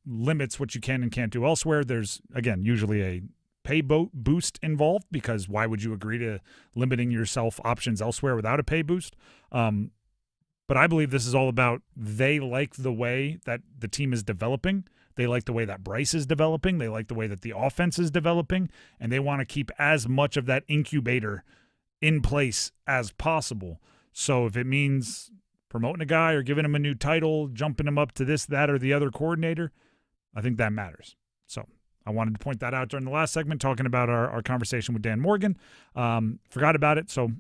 limits what you can and can't do elsewhere. There's, again, usually a pay boost involved, because why would you agree to limiting yourself options elsewhere without a pay boost? But I believe this is all about, they like the way that the team is developing. They like the way that Bryce is developing. They like the way that the offense is developing, and they want to keep as much of that incubator in place as possible. So if it means promoting a guy or giving him a new title, jumping him up to this, that, or the other coordinator, I think that matters. So I wanted to point that out during the last segment, talking about our conversation with Dan Morgan. Forgot about it, so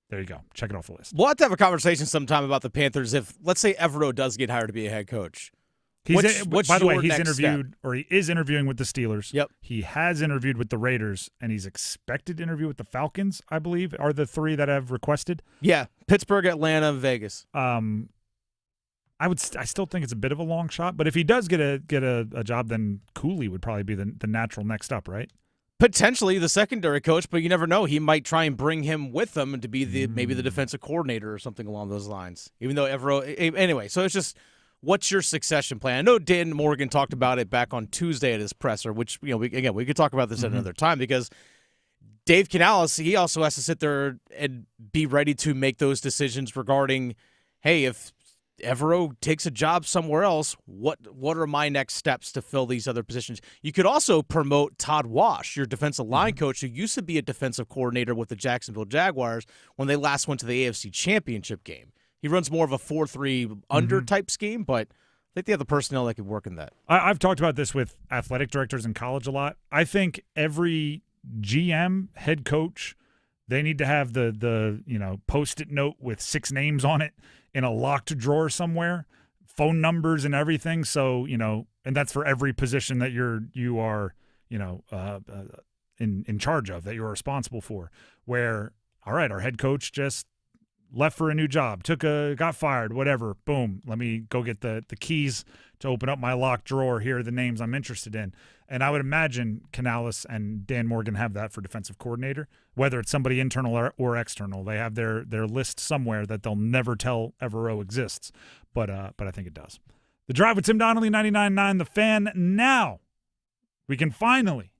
there you go. Check it off the list. We'll have to have a conversation sometime about the Panthers if, let's say, Evero does get hired to be a head coach. What's by the way, he's interviewed, step? or he is interviewing with the Steelers. Yep. He has interviewed with the Raiders, and he's expected to interview with the Falcons, I believe, are the three that have requested. Yeah, Pittsburgh, Atlanta, Vegas. I still think it's a bit of a long shot, but if he does get a job, then Cooley would probably be the natural next up, right? Potentially the secondary coach, but you never know. He might try and bring him with them to be maybe the defensive coordinator or something along those lines. Even though anyway, so it's just, what's your succession plan? I know Dan Morgan talked about it back on Tuesday at his presser, which, we could talk about this at another time, because Dave Canales, he also has to sit there and be ready to make those decisions regarding, hey, if Evero takes a job somewhere else, what are my next steps to fill these other positions? You could also promote Todd Wash, your defensive line coach, who used to be a defensive coordinator with the Jacksonville Jaguars when they last went to the AFC Championship game. He runs more of a 4-3 under type scheme, but I think they have the personnel that could work in that. I've talked about this with athletic directors in college a lot. I think every GM, head coach, they need to have the Post-it note with 6 names on it in a locked drawer somewhere, phone numbers and everything. So, and that's for every position that you are in charge of, that you're responsible for. Where, all right, our head coach just left for a new job, got fired, whatever. Boom, let me go get the keys to open up my locked drawer. Here are the names I'm interested in. And I would imagine Canales and Dan Morgan have that for defensive coordinator, whether it's somebody internal or external. They have their list somewhere that they'll never tell Evero exists, but I think it does. The Drive with Tim Donnelly, 99.9 The Fan. Now we can finally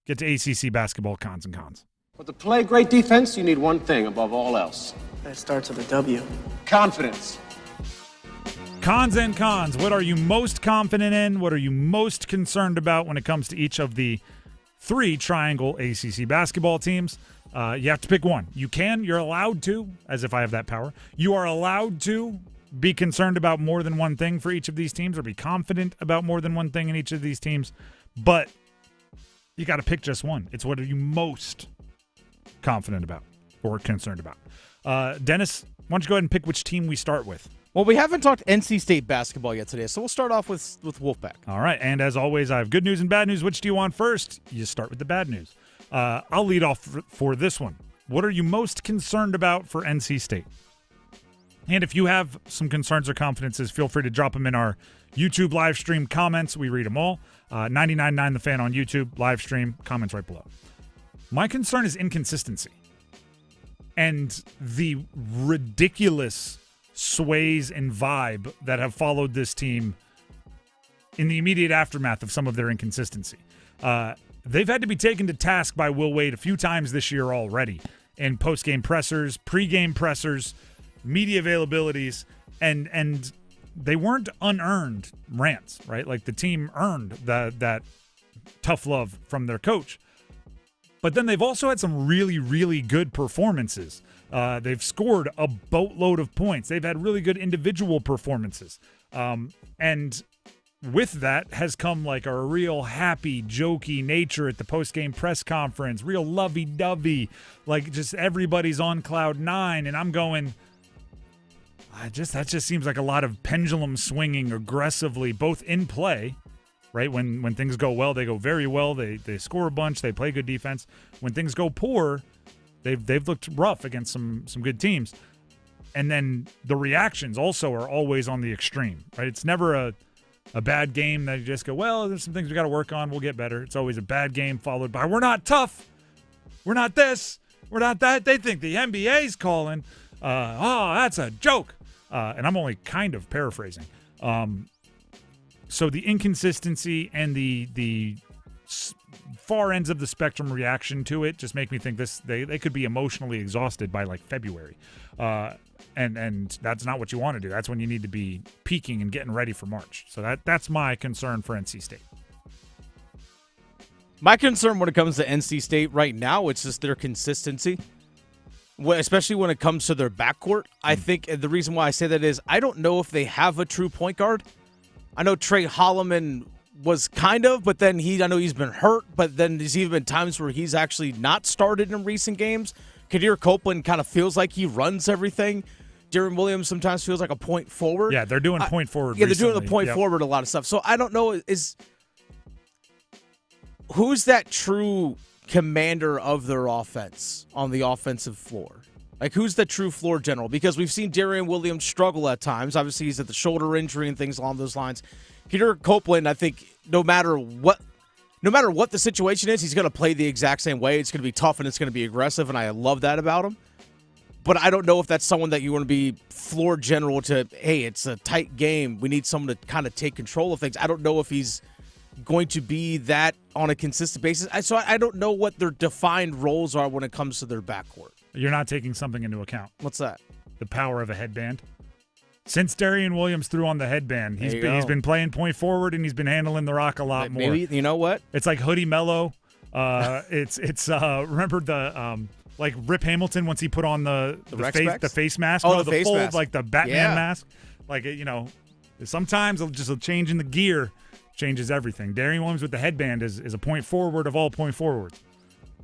get to ACC basketball cons and cons. But to play great defense, you need one thing above all else. That starts with a W. Confidence. Cons and cons. What are you most confident in? What are you most concerned about when it comes to each of the 3 Triangle ACC basketball teams? You have to pick one. You're allowed to, as if I have that power. You are allowed to be concerned about more than one thing for each of these teams, or be confident about more than one thing in each of these teams. But you got to pick just one. It's what are you most confident about or concerned about. Dennis, why don't you go ahead and pick which team we start with? Well, we haven't talked NC State basketball yet today, so we'll start off with Wolfpack. All right, and as always, I have good news and bad news. Which do you want first? You start with the bad news. I'll lead off for this one. What are you most concerned about for NC State? And if you have some concerns or confidences, feel free to drop them in our YouTube live stream comments. We read them all. 99.9 The Fan on YouTube, live stream, comments right below. My concern is inconsistency and the ridiculous sways and vibe that have followed this team in the immediate aftermath of some of their inconsistency. They've had to be taken to task by Will Wade a few times this year already in post-game pressers, pre-game pressers, media availabilities, and they weren't unearned rants, right? Like the team earned that tough love from their coach. But then they've also had some really, really good performances. They've scored a boatload of points. They've had really good individual performances. And with that has come like a real happy, jokey nature at the post-game press conference, real lovey-dovey, like just everybody's on cloud 9. And I'm going, that just seems like a lot of pendulum swinging aggressively, both in play, right? When things go well, they go very well. They score a bunch. They play good defense. When things go poor, they've looked rough against some good teams. And then the reactions also are always on the extreme, right? It's never a bad game that you just go, well, there's some things we got to work on. We'll get better. It's always a bad game followed by, we're not tough. We're not this. We're not that. They think the NBA's calling. That's a joke. And I'm only kind of paraphrasing. So the inconsistency and the far ends of the spectrum reaction to it just make me think they could be emotionally exhausted by like February. And that's not what you want to do. That's when you need to be peaking and getting ready for March. So that's my concern for NC State. My concern when it comes to NC State right now, it's just their consistency. Especially when it comes to their backcourt. I think the reason why I say that is I don't know if they have a true point guard. I know Trey Holloman was kind of, but then I know he's been hurt, but then there's even been times where he's actually not started in recent games. Kadir Copeland kind of feels like he runs everything. Darian Williams sometimes feels like a point forward. Yeah, they're doing point forward. Yeah, recently. they're doing the point forward a lot of stuff. So I don't know who's that true commander of their offense on the offensive floor. Like, who's the true floor general? Because we've seen Darian Williams struggle at times. Obviously, he's at the shoulder injury and things along those lines. Peter Copeland, I think, no matter what the situation is, he's going to play the exact same way. It's going to be tough and it's going to be aggressive, and I love that about him. But I don't know if that's someone that you want to be floor general to, hey, it's a tight game. We need someone to kind of take control of things. I don't know if he's going to be that on a consistent basis. So I don't know what their defined roles are when it comes to their backcourt. You're not taking something into account. What's that? The power of a headband. Since Darian Williams threw on the headband, he's been playing point forward and he's been handling the rock a lot more. Maybe, you know what? It's like Hoodie Mello. It's remember the like Rip Hamilton once he put on the face mask. Oh, the face full, mask. like the Batman mask. Like sometimes just a change in the gear changes everything. Darian Williams with the headband is a point forward of all point forwards.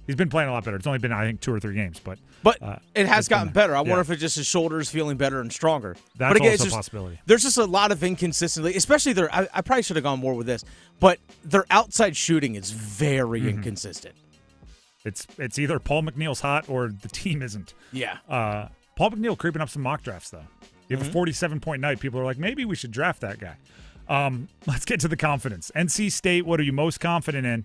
He's been playing a lot better. It's only been, I think, 2 or 3 games. But it has gotten better. I wonder if it's just his shoulders feeling better and stronger. That's also a possibility. There's just a lot of inconsistency, especially I probably should have gone more with this, but their outside shooting is very inconsistent. It's either Paul McNeil's hot or the team isn't. Yeah. Paul McNeil creeping up some mock drafts, though. You have a 47-point night. People are like, maybe we should draft that guy. Let's get to the confidence. NC State, what are you most confident in?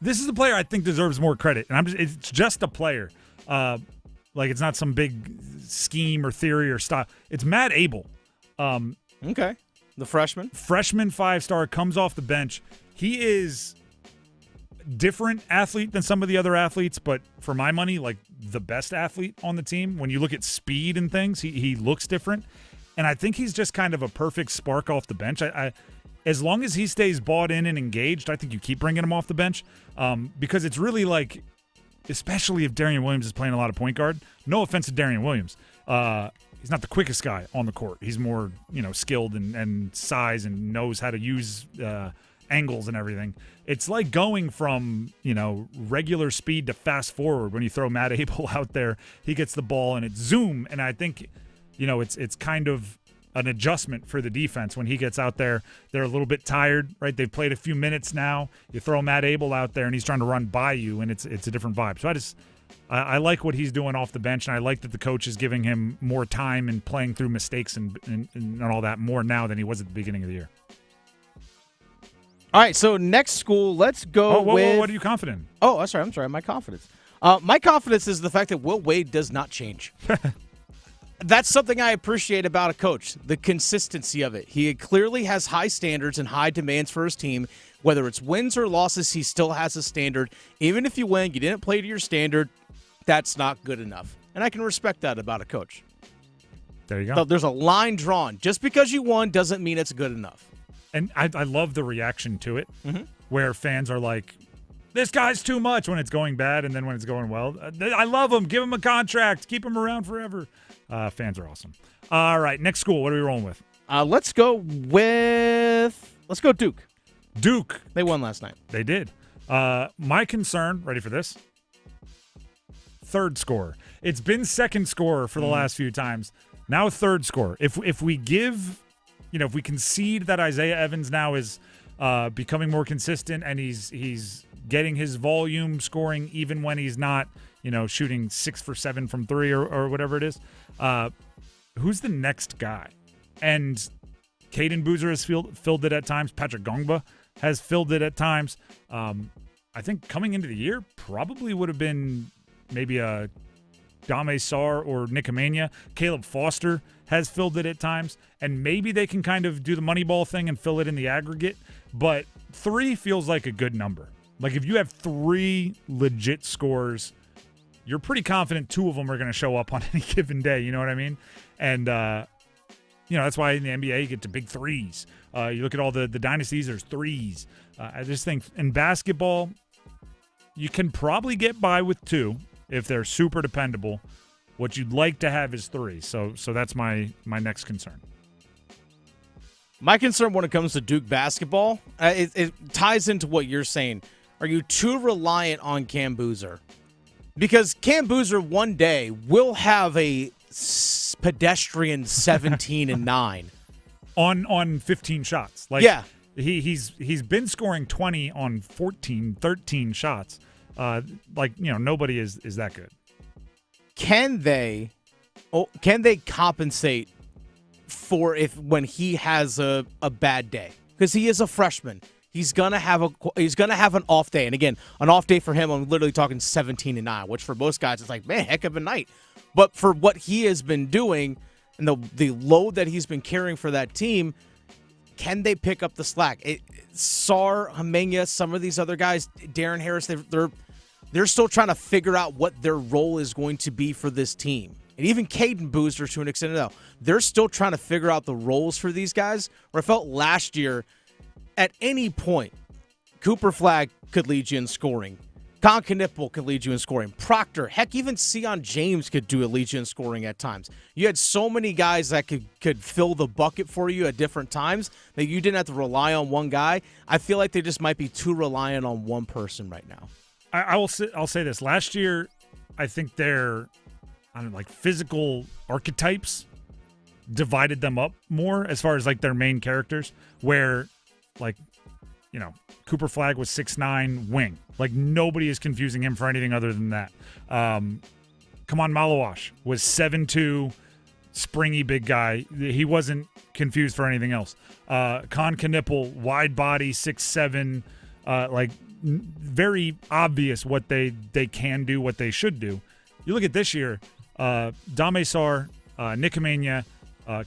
This is a player I think deserves more credit, and it's just a player. Like it's not some big scheme or theory or style. It's Matt Abel. Okay. The freshman. Freshman 5-star, comes off the bench. He is different athlete than some of the other athletes, but for my money, like the best athlete on the team. When you look at speed and things, he looks different. And I think he's just kind of a perfect spark off the bench. As long as he stays bought in and engaged, I think you keep bringing him off the bench because it's really like, especially if Darian Williams is playing a lot of point guard. No offense to Darian Williams. He's not the quickest guy on the court. He's more, skilled and size and knows how to use angles and everything. It's like going from, regular speed to fast forward when you throw Matt Abel out there. He gets the ball and it's zoom. And I think, it's kind of an adjustment for the defense when he gets out there. They're a little bit tired, right? They've played a few minutes now. You throw Matt Abel out there and he's trying to run by you, and it's a different vibe. So I like what he's doing off the bench, and I like that the coach is giving him more time and playing through mistakes and all that more now than he was at the beginning of the year. All right, so next school, let's go with... What are you confident in? Oh, I'm sorry, my confidence. My confidence is the fact that Will Wade does not change. That's something I appreciate about a coach, the consistency of it. He clearly has high standards and high demands for his team. Whether it's wins or losses, he still has a standard. Even if you win, you didn't play to your standard, that's not good enough. And I can respect that about a coach. There you go. So there's a line drawn. Just because you won doesn't mean it's good enough. And I love the reaction to it, where fans are like, this guy's too much when it's going bad, and then when it's going well, I love him. Give him a contract. Keep him around forever. Fans are awesome. All right, next school. What are we rolling with? Let's go Duke. Duke. They won last night. They did. My concern, ready for this? Third scorer. It's been second scorer for the last few times. Now third scorer. If we give, if we concede that Isaiah Evans now is becoming more consistent and he's getting his volume scoring even when he's not, shooting 6 for 7 from 3 or whatever it is, who's the next guy? And Caden Boozer has filled it at times. Patrick Gongba has filled it at times. I think coming into the year probably would have been maybe a Dame Sarr or Nick Amania. Caleb Foster has filled it at times. And maybe they can kind of do the money ball thing and fill it in the aggregate. But 3 feels like a good number. Like if you have 3 legit scores, you're pretty confident 2 of them are going to show up on any given day. You know what I mean? And, that's why in the NBA you get to big threes. You look at all the dynasties, there's threes. I just think in basketball, you can probably get by with 2 if they're super dependable. What you'd like to have is 3. So that's my next concern. My concern when it comes to Duke basketball, it ties into what you're saying. Are you too reliant on Cam Boozer? Because Cam Boozer one day will have a pedestrian 17-9 on 15 shots. Like yeah, he's been scoring 20 on 13 shots. Nobody is that good. Can they compensate for when he has a bad day? Because he is a freshman. He's gonna have an off day, and again, an off day for him. I'm literally talking 17-9, which for most guys it's like, man, heck of a night. But for what he has been doing and the load that he's been carrying for that team, can they pick up the slack? Sarr, Hamenya, some of these other guys, Darren Harris, they're still trying to figure out what their role is going to be for this team. And even Caden Boozer to an extent now, they're still trying to figure out the roles for these guys. Where I felt last year, at any point, Cooper Flagg could lead you in scoring. Con Knipple could lead you in scoring. Proctor, heck, even Sion James could lead you in scoring at times. You had so many guys that could fill the bucket for you at different times that you didn't have to rely on one guy. I feel like they just might be too reliant on one person right now. I'll say this. Last year, I think their physical archetypes divided them up more as far as their main characters, where Cooper Flagg was 6'9" wing. Nobody is confusing him for anything other than that. Kaman Malawash was 7'2", springy big guy. He wasn't confused for anything else. Con Knipple, wide body, 6'7", very obvious what they can do, what they should do. You look at this year, Dame Sarr, Nick Amenia,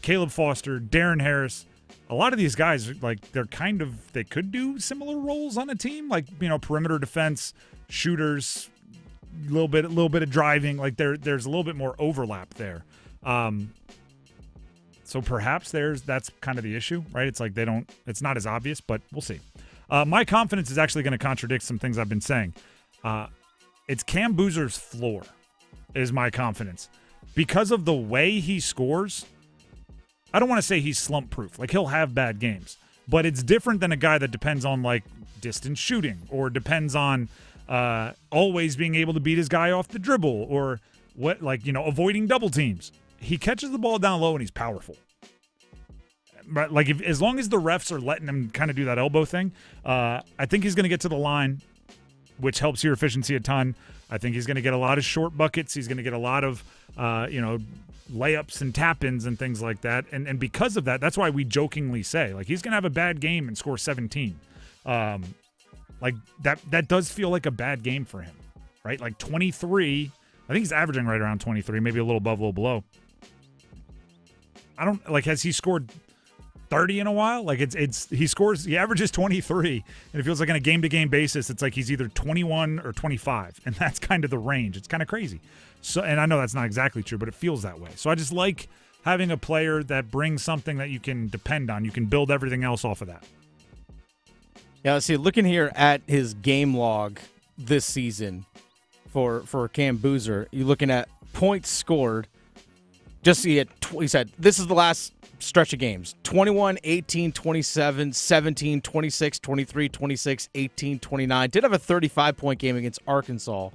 Caleb Foster, Darren Harris. A lot of these guys, they could do similar roles on a team, perimeter defense, shooters, a little bit of driving. There's a little bit more overlap there. So perhaps that's kind of the issue, right? It's it's not as obvious, but we'll see. My confidence is actually going to contradict some things I've been saying. It's Cam Boozer's floor is my confidence. Because of the way he scores, I don't want to say he's slump-proof. He'll have bad games. But it's different than a guy that depends on, distance shooting or depends on always being able to beat his guy off the dribble or avoiding double teams. He catches the ball down low and he's powerful. But as long as the refs are letting him kind of do that elbow thing, I think he's going to get to the line, which helps your efficiency a ton. I think he's going to get a lot of short buckets. He's going to get a lot of, layups and tap-ins and things like that. And because of that, that's why we jokingly say, he's going to have a bad game and score 17. That does feel like a bad game for him, right? 23, I think he's averaging right around 23, maybe a little above, a little below. Has he scored 30 in a while? He averages 23, and it feels like on a game-to-game basis, it's he's either 21 or 25, and that's kind of the range. It's kind of crazy. So, and I know that's not exactly true, but it feels that way. So I just like having a player that brings something that you can depend on. You can build everything else off of that. Yeah, let's see. Looking here at his game log this season for Cam Boozer, you're looking at points scored. Just he said this is the last stretch of games. 21, 18, 27, 17, 26, 23, 26, 18, 29. Did have a 35-point game against Arkansas.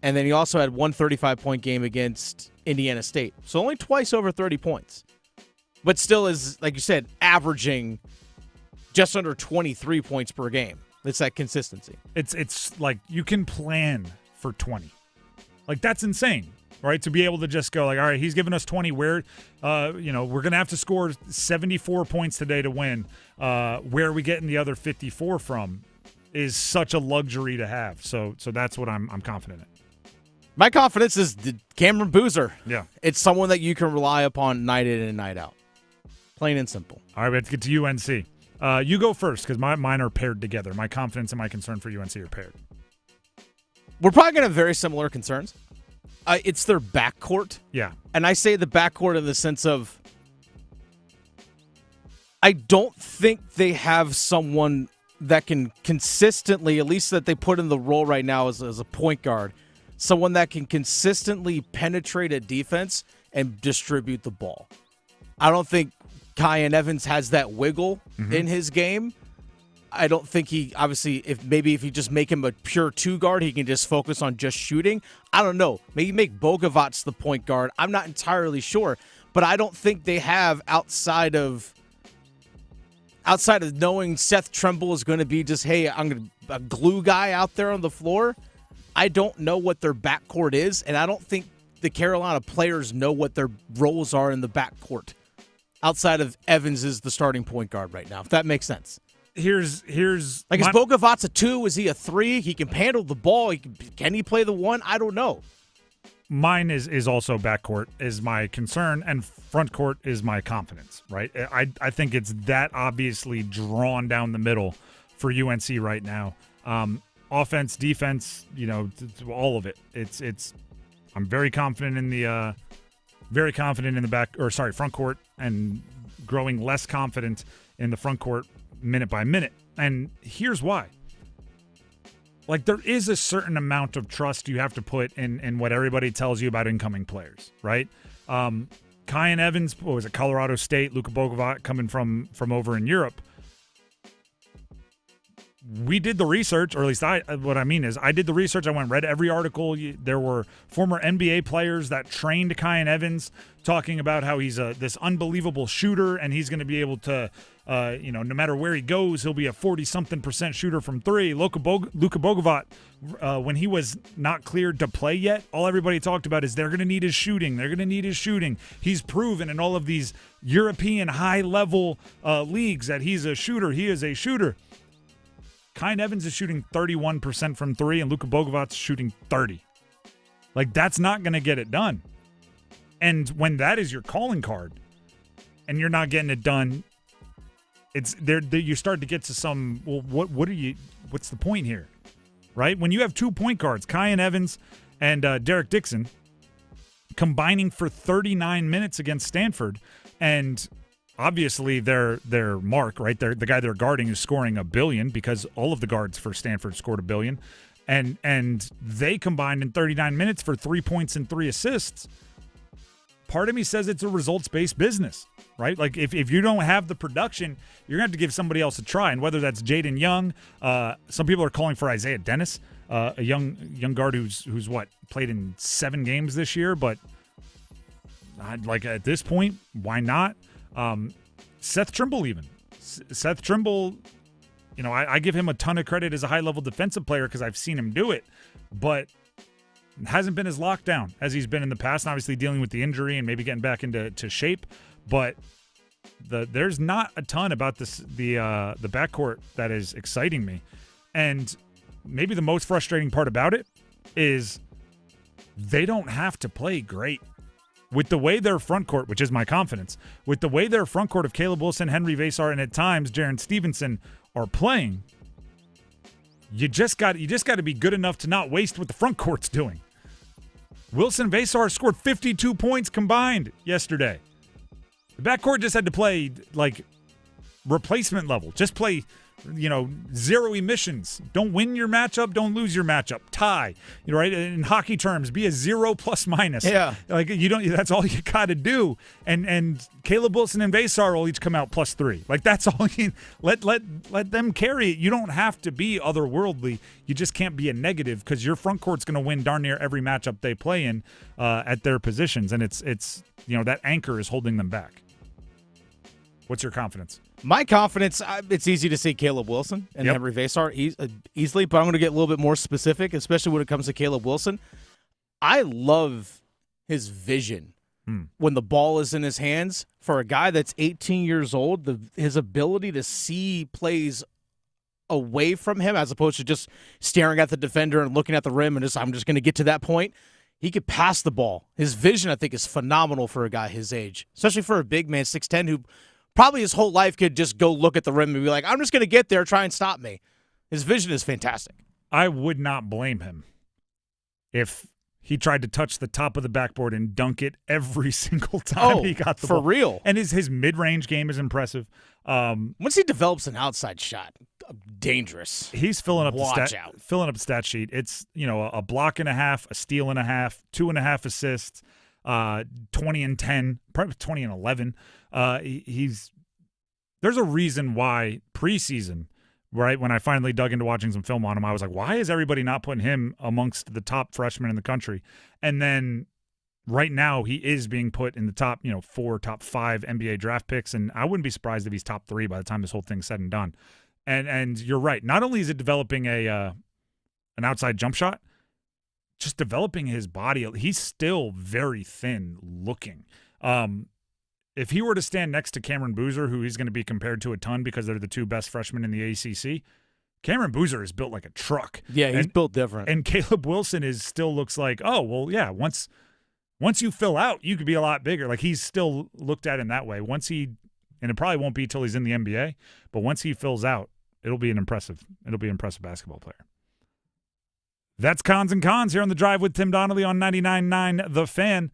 And then he also had one 35-point game against Indiana State. So only twice over 30 points. But still is, like you said, averaging just under 23 points per game. It's that consistency. It's you can plan for 20. That's insane, right? To be able to just go all right, he's giving us 20. We're going to have to score 74 points today to win. Where are we getting the other 54 from is such a luxury to have. So that's what I'm confident in. My confidence is Cameron Boozer. Yeah. It's someone that you can rely upon night in and night out. Plain and simple. All right, let's get to UNC. You go first because mine are paired together. My confidence and my concern for UNC are paired. We're probably going to have very similar concerns. It's their backcourt. Yeah. And I say the backcourt in the sense of I don't think they have someone that can consistently, at least that they put in the role right now as a point guard, someone that can consistently penetrate a defense and distribute the ball. I don't think Kyan Evans has that wiggle in his game. I don't think he, obviously, if you just make him a pure two guard, he can just focus on just shooting. I don't know. Maybe make Bogovac the point guard. I'm not entirely sure. But I don't think they have outside of knowing Seth Trimble is going to be just, hey, I'm going to a glue guy out there on the floor. I don't know what their backcourt is, and I don't think the Carolina players know what their roles are in the backcourt outside of Evans is the starting point guard right now, if that makes sense. Here's is Bogovac a 2? Is he a 3? He can handle the ball. Can he play the 1? I don't know. Mine is also backcourt is my concern, and front court is my confidence, right? I think it's that obviously drawn down the middle for UNC right now. Offense, defense, all of it. I'm very confident in the front court, and growing less confident in the front court minute by minute. And here's why. There is a certain amount of trust you have to put in what everybody tells you about incoming players, right? Kyan Evans, what was it, Colorado State, Luka Bogovac coming from over in Europe. we did the research, or at least what I mean is I did the research. I went and read every article. There were former NBA players that trained Kyan Evans talking about how he's this unbelievable shooter, and he's going to be able to, no matter where he goes, he'll be a 40-something% shooter from three. Luka Bogovic, when he was not cleared to play yet, all everybody talked about is they're going to need his shooting. They're going to need his shooting. He's proven in all of these European high-level leagues that he's a shooter. He is a shooter. Kyan Evans is shooting 31% from three, and Luka Bogovic's shooting 30%. Like, that's not going to get it done. And when that is your calling card, and you're not getting it done, it's there. You start to get to some. Well, what's the point here, right? When you have 2 point guards, Kyan Evans and Derek Dixon, combining for 39 minutes against Stanford, and obviously their mark, right? The guy they're guarding is scoring $1 billion because all of the guards for Stanford scored $1 billion, and they combined in 39 minutes for 3 points and 3 assists. Part of me says it's a results-based business, right? Like if you don't have the production, you're going to have to give somebody else a try, and whether that's Jaden Young, some people are calling for Isaiah Dennis, a young guard who's played in 7 games this year, but like at this point, why not? Seth Trimble even. Seth Trimble, I give him a ton of credit as a high-level defensive player because I've seen him do it, but hasn't been as locked down as he's been in the past, and obviously dealing with the injury and maybe getting back into shape. But there's not a ton about the backcourt that is exciting me. And maybe the most frustrating part about it is they don't have to play great. With the way their front court, which is my confidence, with the way their front court of Caleb Wilson, Henry Vasar, and at times Jaren Stevenson are playing, you just got to be good enough to not waste what the front court's doing. Wilson and Vasar scored 52 points combined yesterday. The backcourt just had to play like replacement level. Just play, zero emissions. Don't win your matchup. Don't lose your matchup. Tie. Right? In hockey terms, be a 0 plus minus. Yeah. Like that's all you got to do. And Caleb Wilson and Vasar will each come out +3. Like that's all you let them carry it. You don't have to be otherworldly. You just can't be a negative because your front court's going to win darn near every matchup they play in at their positions, and it's that anchor is holding them back. What's your confidence? My confidence, it's easy to say Caleb Wilson and Henry Vasar easily, but I'm going to get a little bit more specific, especially when it comes to Caleb Wilson. I love his vision when the ball is in his hands. For a guy that's 18 years old, his ability to see plays away from him as opposed to just staring at the defender and looking at the rim and I'm just going to get to that point. He could pass the ball. His vision, I think, is phenomenal for a guy his age, especially for a big man, 6'10", who probably his whole life could just go look at the rim and be like, I'm just going to get there, try and stop me. His vision is fantastic. I would not blame him if he tried to touch the top of the backboard and dunk it every single time he got the ball. For real. And his mid-range game is impressive. Once he develops an outside shot, dangerous. He's filling up the stat sheet. It's, a block and a half, a steal and a half, 2.5 assists, 20 and 10, probably 20 and 11. There's a reason why preseason, right, when I finally dug into watching some film on him, I was like, why is everybody not putting him amongst the top freshmen in the country? And then right now he is being put in the top, 4, top 5 NBA draft picks, and I wouldn't be surprised if he's top 3 by the time this whole thing's said and done. And you're right. Not only is it developing an outside jump shot, just developing his body. He's still very thin looking. If he were to stand next to Cameron Boozer, who he's going to be compared to a ton because they're the 2 best freshmen in the ACC, Cameron Boozer is built like a truck. Yeah, he's built different. And Caleb Wilson still looks like, once you fill out, you could be a lot bigger. Like he's still looked at in that way. And it probably won't be till he's in the NBA, but once he fills out, it'll be an impressive basketball player. That's Cons and Cons here on The Drive with Tim Donnelly on 99.9 The Fan.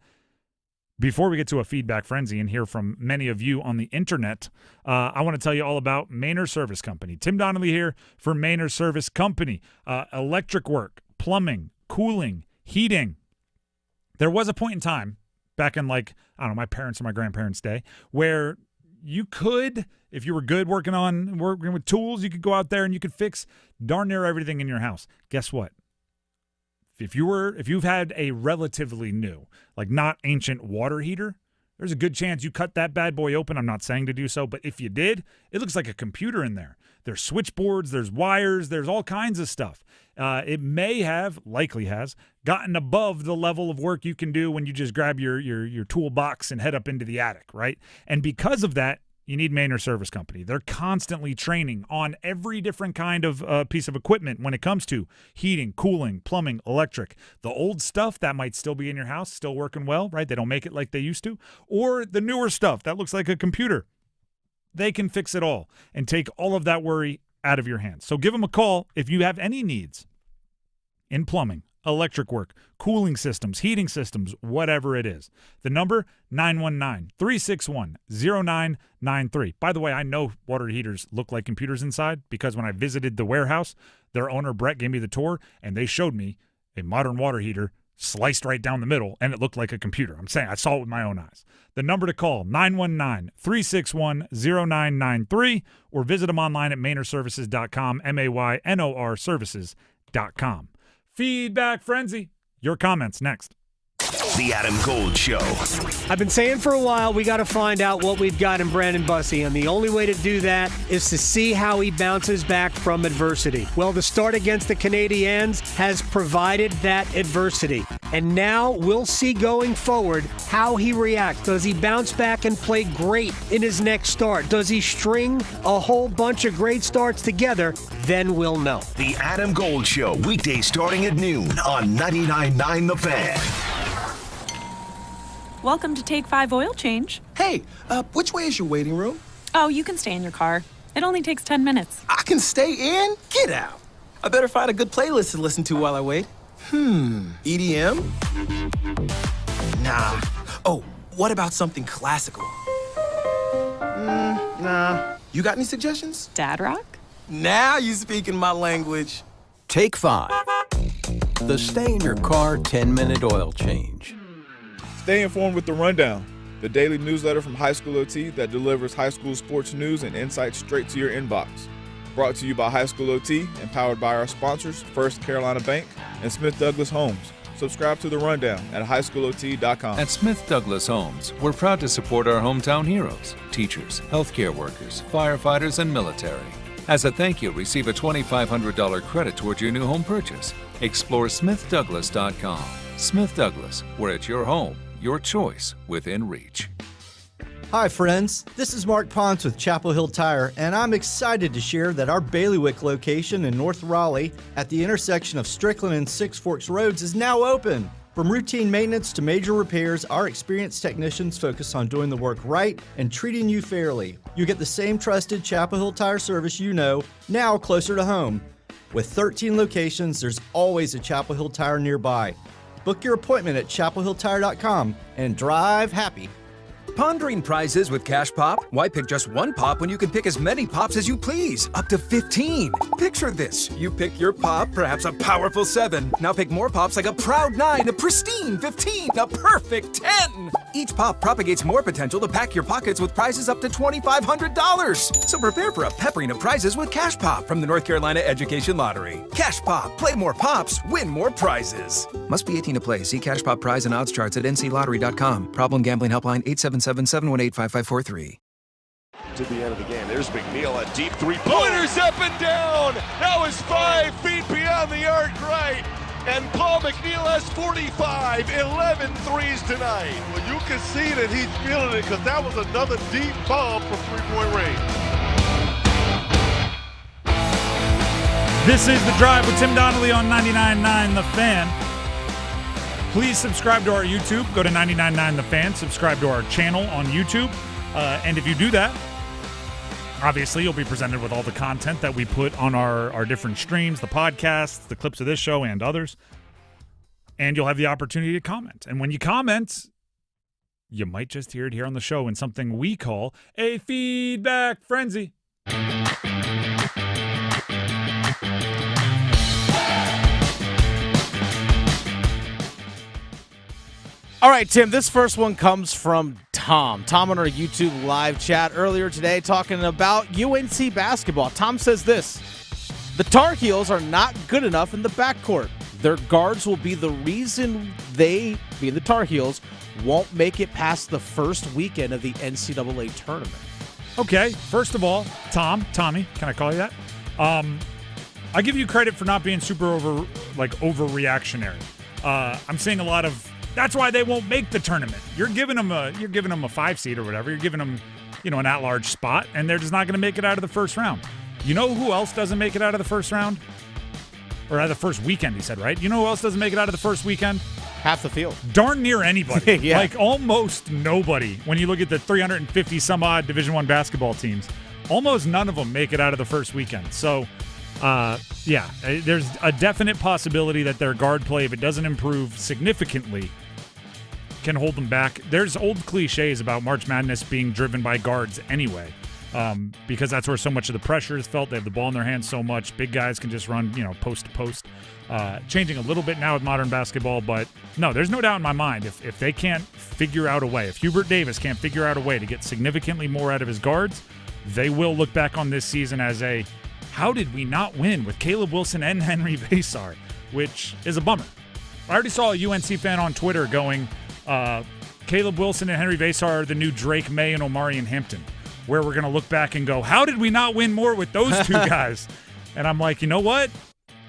Before we get to a feedback frenzy and hear from many of you on the internet, I want to tell you all about Maynard Service Company. Tim Donnelly here for Maynard Service Company. Electric work, plumbing, cooling, heating. There was a point in time back in my parents' or my grandparents' day where you could, if you were good working with tools, you could go out there and you could fix darn near everything in your house. Guess what? If you've had a relatively new, like not ancient water heater, there's a good chance you cut that bad boy open. I'm not saying to do so, but if you did, it looks like a computer in there. There's switchboards, there's wires, there's all kinds of stuff. It may have, likely has, gotten above the level of work you can do when you just grab your toolbox and head up into the attic, right? And because of that, you need Maynard Service Company. They're constantly training on every different kind of piece of equipment when it comes to heating, cooling, plumbing, electric. The old stuff that might still be in your house, still working well, right? They don't make it like they used to. Or the newer stuff that looks like a computer. They can fix it all and take all of that worry out of your hands. So give them a call if you have any needs in plumbing, electric work, cooling systems, heating systems, whatever it is. The number, 919-361-0993. By the way, I know water heaters look like computers inside because when I visited the warehouse, their owner, Brett, gave me the tour, and they showed me a modern water heater sliced right down the middle, and it looked like a computer. I'm saying I saw it with my own eyes. The number to call, 919-361-0993, or visit them online at MaynorServices.com, MAYNOR Services.com. Feedback Frenzy. Your comments next. The Adam Gold Show. I've been saying for a while we got to find out what we've got in Brandon Bussey, and the only way to do that is to see how he bounces back from adversity. Well, the start against the Canadiens has provided that adversity, and now we'll see going forward how he reacts. Does he bounce back and play great in his next start? Does he string a whole bunch of great starts together? Then we'll know. The Adam Gold Show, weekdays starting at noon on 99.9 The Fan. Welcome to Take 5 Oil Change. Hey, which way is your waiting room? Oh, you can stay in your car. It only takes 10 minutes. I can stay in? Get out. I better find a good playlist to listen to while I wait. EDM? Nah. Oh, what about something classical? Nah. You got any suggestions? Dad rock? Now you speaking my language. Take 5. The stay in your car 10-minute oil change. Stay informed with The Rundown, the daily newsletter from High School OT that delivers high school sports news and insights straight to your inbox. Brought to you by High School OT and powered by our sponsors, First Carolina Bank and Smith Douglas Homes. Subscribe to The Rundown at highschoolot.com. At Smith Douglas Homes, we're proud to support our hometown heroes, teachers, healthcare workers, firefighters, and military. As a thank you, receive a $2,500 credit towards your new home purchase. Explore smithdouglas.com. Smith Douglas, where it's your home, your choice within reach. Hi friends, this is Mark Ponce with Chapel Hill Tire, and I'm excited to share that our Bailiwick location in North Raleigh at the intersection of Strickland and Six Forks Roads is now open. From routine maintenance to major repairs, our experienced technicians focus on doing the work right and treating you fairly. You get the same trusted Chapel Hill Tire service you know, now closer to home. With 13 locations, there's always a Chapel Hill Tire nearby. Book your appointment at chapelhilltire.com and drive happy. Pondering prizes with Cash Pop? Why pick just one pop when you can pick as many pops as you please? Up to 15. Picture this. You pick your pop, perhaps a powerful 7. Now pick more pops like a proud 9, a pristine 15, a perfect 10. Each pop propagates more potential to pack your pockets with prizes up to $2,500. So prepare for a peppering of prizes with Cash Pop from the North Carolina Education Lottery. Cash Pop. Play more pops, win more prizes. Must be 18 to play. See Cash Pop prize and odds charts at nclottery.com. Problem gambling helpline 877-718-5543. To the end of the game. There's McNeil, a deep three-pointers up and down. That was 5 feet beyond the arc right. And Paul McNeil has 45, 11 threes tonight. Well, you can see that he's feeling it because that was another deep bomb from three-point range. This is The Drive with Tim Donnelly on 99.9 The Fan. Please subscribe to our YouTube. Go to 99.9 The Fan. Subscribe to our channel on YouTube. And if you do that, obviously you'll be presented with all the content that we put on our different streams, the podcasts, the clips of this show, and others. And you'll have the opportunity to comment. And when you comment, you might just hear it here on the show in something we call a feedback frenzy. All right, Tim, this first one comes from Tom. Tom on our YouTube live chat earlier today talking about UNC basketball. Tom says this: the Tar Heels are not good enough in the backcourt. Their guards will be the reason they, being the Tar Heels, won't make it past the first weekend of the NCAA tournament. Okay, first of all, Tommy, can I call you that? I give you credit for not being super overreactionary. I'm seeing a lot of that's why they won't make the tournament. You're giving them a 5 seed or whatever. You're giving them, an at-large spot, and they're just not going to make it out of the first round. You know who else doesn't make it out of the first round? Or out of the first weekend, he said, right? You know who else doesn't make it out of the first weekend? Half the field. Darn near anybody. Yeah. Like almost nobody. When you look at the 350 some odd Division I basketball teams, almost none of them make it out of the first weekend. So, there's a definite possibility that their guard play, if it doesn't improve significantly, can hold them back. There's old cliches about March Madness being driven by guards anyway, because that's where so much of the pressure is felt. They have the ball in their hands so much. Big guys can just run, post to post. Changing a little bit now with modern basketball, but no, there's no doubt in my mind if they can't figure out a way, if Hubert Davis can't figure out a way to get significantly more out of his guards, they will look back on this season as how did we not win with Caleb Wilson and Henry Vasar, which is a bummer. I already saw a UNC fan on Twitter going, Caleb Wilson and Henry Vasar are the new Drake May and Omarion Hampton, where we're going to look back and go, how did we not win more with those two guys? And I'm like, you know what?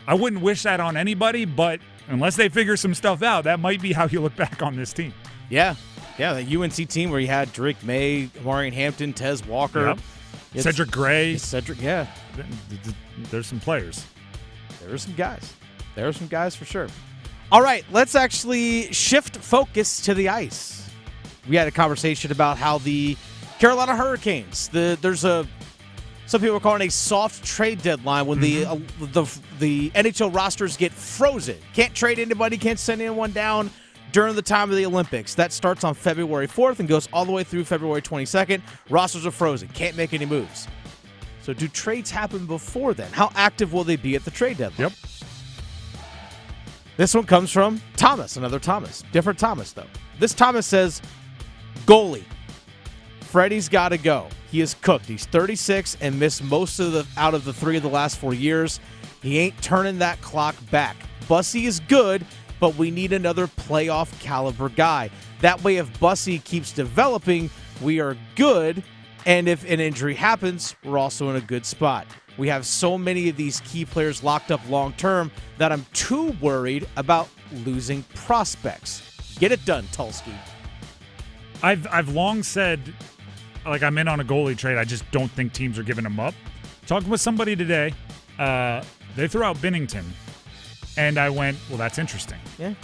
I wouldn't wish that on anybody, but unless they figure some stuff out, that might be how you look back on this team. Yeah, the UNC team where you had Drake May, Omarion Hampton, Tez Walker. Yep. Cedric Gray. Yeah. There's some players. There are some guys. There are some guys for sure. All right, let's actually shift focus to the ice. We had a conversation about how the Carolina Hurricanes, some people are calling it a soft trade deadline when the NHL rosters get frozen. Can't trade anybody, can't send anyone down during the time of the Olympics. That starts on February 4th and goes all the way through February 22nd. Rosters are frozen, can't make any moves. So do trades happen before then? How active will they be at the trade deadline? Yep. This one comes from Thomas, another Thomas. Different Thomas, though. This Thomas says, goalie. Freddie's got to go. He is cooked. He's 36 and missed most out of the 3 of the last 4 years. He ain't turning that clock back. Bussy is good, but we need another playoff caliber guy. That way, if Bussy keeps developing, we are good. And if an injury happens, we're also in a good spot. We have so many of these key players locked up long-term that I'm too worried about losing prospects. Get it done, Tulski. I've long said, I'm in on a goalie trade. I just don't think teams are giving him up. Talking with somebody today, they threw out Binnington, and I went, well, that's interesting. Yeah,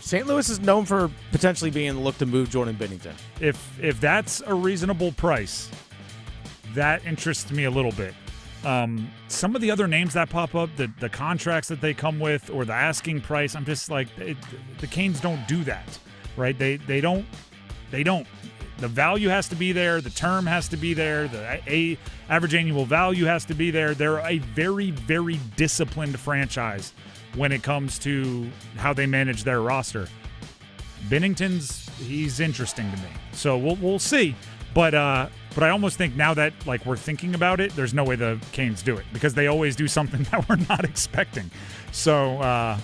St. Louis is known for potentially being the look to move Jordan Binnington. If that's a reasonable price, that interests me a little bit. Some of the other names that pop up, the contracts that they come with, or the asking price, I'm just like, the Canes don't do that, right? They don't. The value has to be there. The term has to be there. The average annual value has to be there. They're a very, very disciplined franchise when it comes to how they manage their roster. He's interesting to me. So we'll see. But I almost think now that we're thinking about it, there's no way the Canes do it because they always do something that we're not expecting. So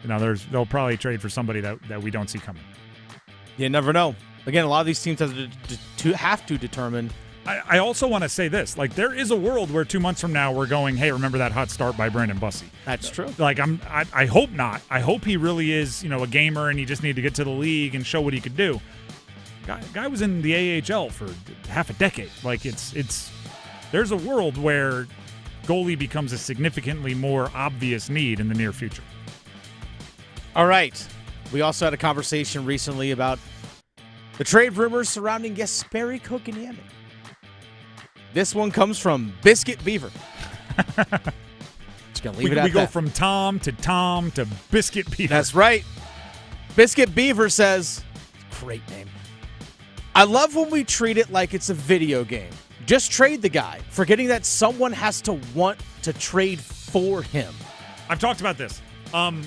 they'll probably trade for somebody that we don't see coming. You never know. Again, a lot of these teams have to determine. I also want to say this: there is a world where 2 months from now we're going, hey, remember that hot start by Brandon Bussy? That's true. I hope not. I hope he really is, a gamer, and he just needed to get to the league and show what he could do. Guy was in the AHL for half a decade. There's a world where goalie becomes a significantly more obvious need in the near future. All right. We also had a conversation recently about the trade rumors surrounding Jesperi Kotkaniemi. This one comes from Biscuit Beaver. Just gonna leave it at that. We go from Tom to Biscuit Beaver. That's right. Biscuit Beaver says, great name. I love when we treat it like it's a video game. Just trade the guy, forgetting that someone has to want to trade for him. I've talked about this. I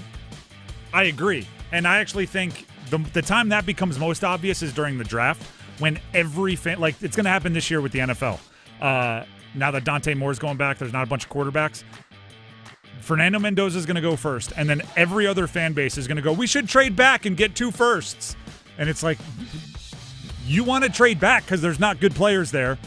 agree. And I actually think the time that becomes most obvious is during the draft, when every fan, like it's going to happen this year with the NFL. Now that Dante Moore's going back, there's not a bunch of quarterbacks. Fernando Mendoza is going to go first, and then every other fan base is going to go, we should trade back and get 2 firsts. And it's like, you want to trade back because there's not good players there.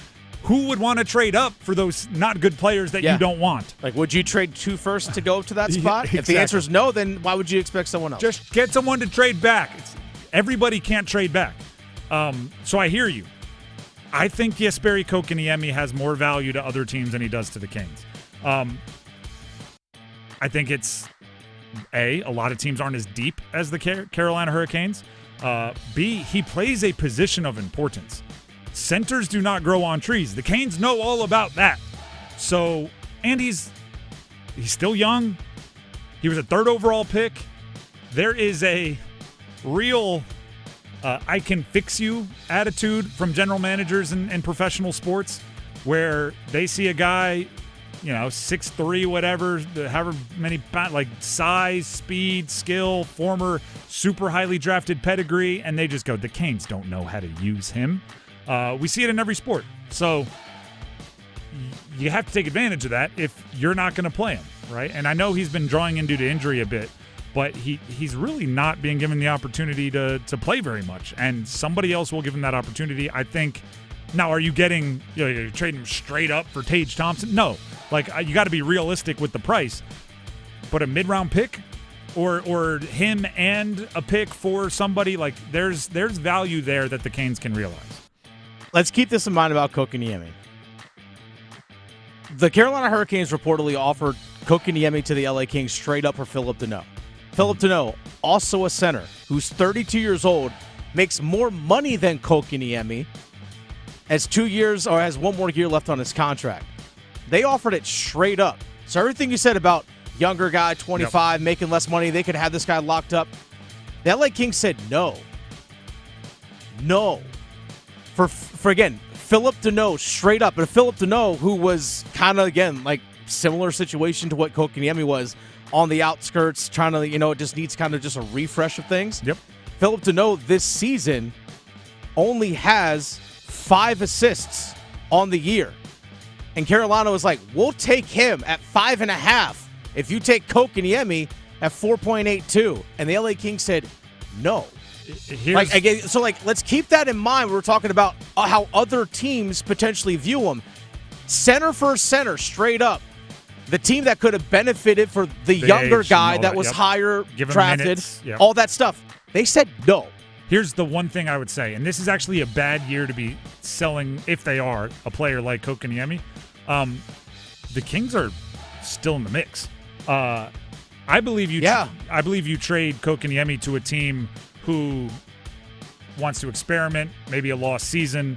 Who would want to trade up for those not good players that you don't want? Like, would you trade 2 firsts to go to that spot? Yeah, If the answer is no, then why would you expect someone else? Just get someone to trade back. Everybody can't trade back. So I hear you. I think Jesperi Kotkaniemi has more value to other teams than he does to the Canes. I think it's, A, a lot of teams aren't as deep as the Carolina Hurricanes. B, he plays a position of importance. Centers do not grow on trees. The Canes know all about that. So, and he's still young. He was a 3rd overall pick. There is a real I can fix you attitude from general managers in professional sports, where they see a guy, 6'3", whatever, however many, like size, speed, skill, former super highly drafted pedigree, and they just go, the Canes don't know how to use him. We see it in every sport. So you have to take advantage of that if you're not going to play him, right? And I know he's been drawing in due to injury a bit, but he's really not being given the opportunity to play very much. And somebody else will give him that opportunity, I think. Now, are you getting, you're trading him straight up for Tage Thompson? No. Like, you got to be realistic with the price. But a mid-round pick or him and a pick for somebody, like, there's value there that the Canes can realize. Let's keep this in mind about Kotkaniemi. The Carolina Hurricanes reportedly offered Kotkaniemi to the LA Kings straight up for Phillip Danault. Phillip Danault, also a center, who's 32 years old, makes more money than Kotkaniemi, has 2 years or has 1 more year left on his contract. They offered it straight up. So everything you said about younger guy, 25, making less money, they could have this guy locked up. The LA Kings said no. No. For again, Phillip Danault straight up. But Phillip Danault, who was kind of, again, like similar situation to what Kotkaniemi was, on the outskirts, trying to, it just needs kind of just a refresh of things. Yep. Phillip Danault this season only has 5 assists on the year. And Carolina was like, we'll take him at 5.5 if you take Kotkaniemi at 4.82. And the LA Kings said, no. Let's keep that in mind. We're talking about how other teams potentially view him. Center for center, straight up. The team that could have benefited for the younger guy that was higher drafted, all that stuff. They said no. Here's the one thing I would say, and this is actually a bad year to be selling, if they are, a player like Kotkaniemi. The Kings are still in the mix. I believe you trade Kotkaniemi to a team who wants to experiment, maybe a lost season.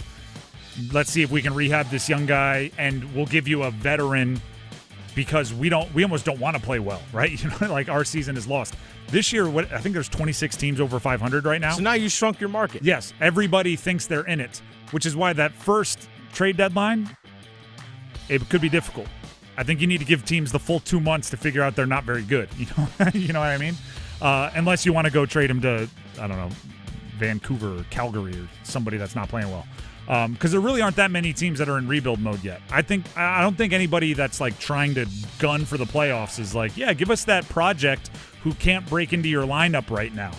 Let's see if we can rehab this young guy, and we'll give you a veteran because we almost don't want to play well, right? Like our season is lost. This year, I think there's 26 teams over 500 right now. So now you shrunk your market. Yes, everybody thinks they're in it, which is why that first trade deadline, it could be difficult. I think you need to give teams the full 2 months to figure out they're not very good. You know what I mean? Unless you want to go trade him to, I don't know, Vancouver or Calgary or somebody that's not playing well. Because there really aren't that many teams that are in rebuild mode yet. I don't think anybody that's like trying to gun for the playoffs is like, yeah, give us that project who can't break into your lineup right now.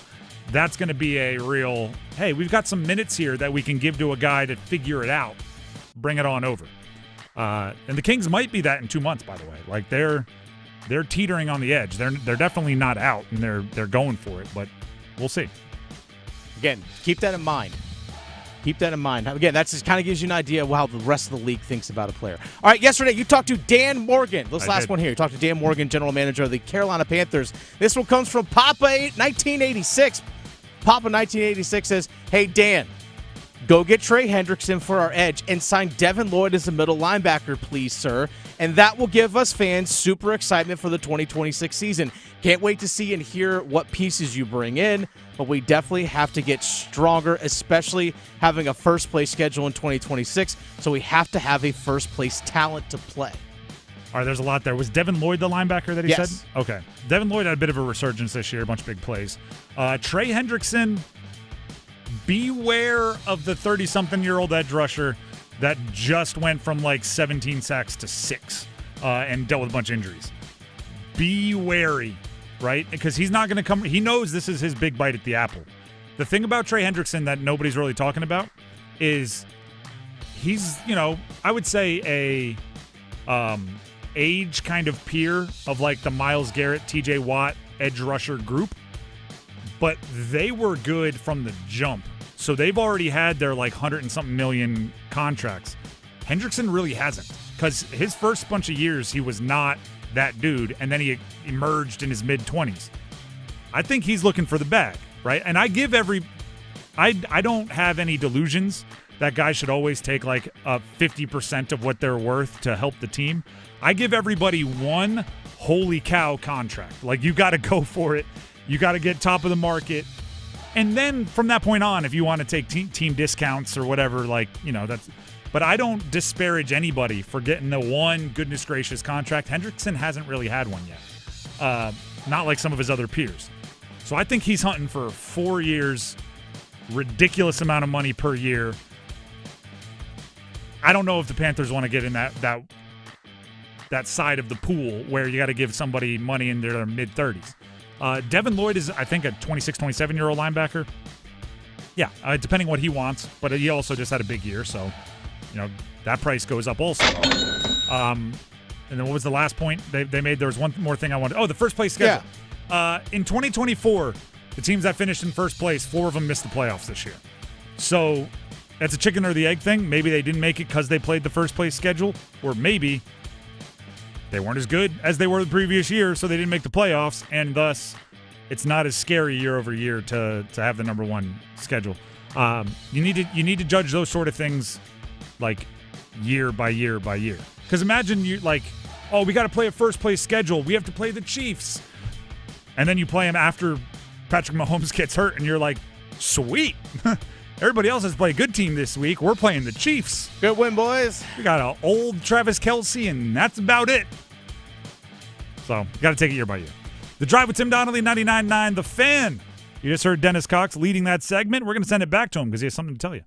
That's going to be a real, hey, we've got some minutes here that we can give to a guy to figure it out. Bring it on over. And the Kings might be that in 2 months, by the way. Like they're teetering on the edge. They're definitely not out, and they're going for it, but we'll see. Again, keep that in mind. Keep that in mind. Again, that just kind of gives you an idea of how the rest of the league thinks about a player. All right, yesterday you talked to Dan Morgan. This last one here. You talked to Dan Morgan, general manager of the Carolina Panthers. This one comes from Papa 1986. Papa 1986 says, hey, Dan, go get Trey Hendrickson for our edge and sign Devin Lloyd as a middle linebacker, please, sir. And that will give us fans super excitement for the 2026 season. Can't wait to see and hear what pieces you bring in, but we definitely have to get stronger, especially having a first-place schedule in 2026, so we have to have a first-place talent to play. All right, there's a lot there. Was Devin Lloyd the linebacker that he Yes. said? Okay. Devin Lloyd had a bit of a resurgence this year, a bunch of big plays. Trey Hendrickson, beware of the 30-something-year-old edge rusher that just went from like 17 sacks to 6 and dealt with a bunch of injuries. Be wary, right? Because he's not going to come. He knows this is his big bite at the apple. The thing about Trey Hendrickson that nobody's really talking about is he's, I would say a age kind of peer of like the Myles Garrett, TJ Watt edge rusher group, but they were good from the jump. So they've already had their like 100 and something million contracts. Hendrickson really hasn't, because his first bunch of years he was not that dude, and then he emerged in his mid-20s. I think he's looking for the bag, right? And I don't have any delusions that guys should always take like 50% of what they're worth to help the team. I give everybody one holy cow contract. Like, you got to go for it. You got to get top of the market. And then from that point on, if you want to take team discounts or whatever, that's. But I don't disparage anybody for getting the one goodness gracious contract. Hendrickson hasn't really had one yet. Not like some of his other peers. So I think he's hunting for 4 years, ridiculous amount of money per year. I don't know if the Panthers want to get in that side of the pool where you got to give somebody money in their mid-30s. Devin Lloyd is, I think, a 26, 27-year-old linebacker. Yeah, depending what he wants, but he also just had a big year, so that price goes up also. And then what was the last point they made? There was one more thing I wanted. Oh, the first place schedule. Yeah. In 2024, the teams that finished in first place, 4 of them missed the playoffs this year. So that's a chicken or the egg thing. Maybe they didn't make it because they played the first place schedule, or maybe they weren't as good as they were the previous year, so they didn't make the playoffs, and thus it's not as scary year over year to have the number one schedule. You need to judge those sort of things like year by year by year. Because imagine you we got to play a first place schedule. We have to play the Chiefs. And then you play them after Patrick Mahomes gets hurt, and you're like, sweet. Everybody else has played a good team this week. We're playing the Chiefs. Good win, boys. We got an old Travis Kelce, and that's about it. So, you got to take it year by year. The Drive with Tim Donnelly, 99.9 The Fan. You just heard Dennis Cox leading that segment. We're going to send it back to him because he has something to tell you.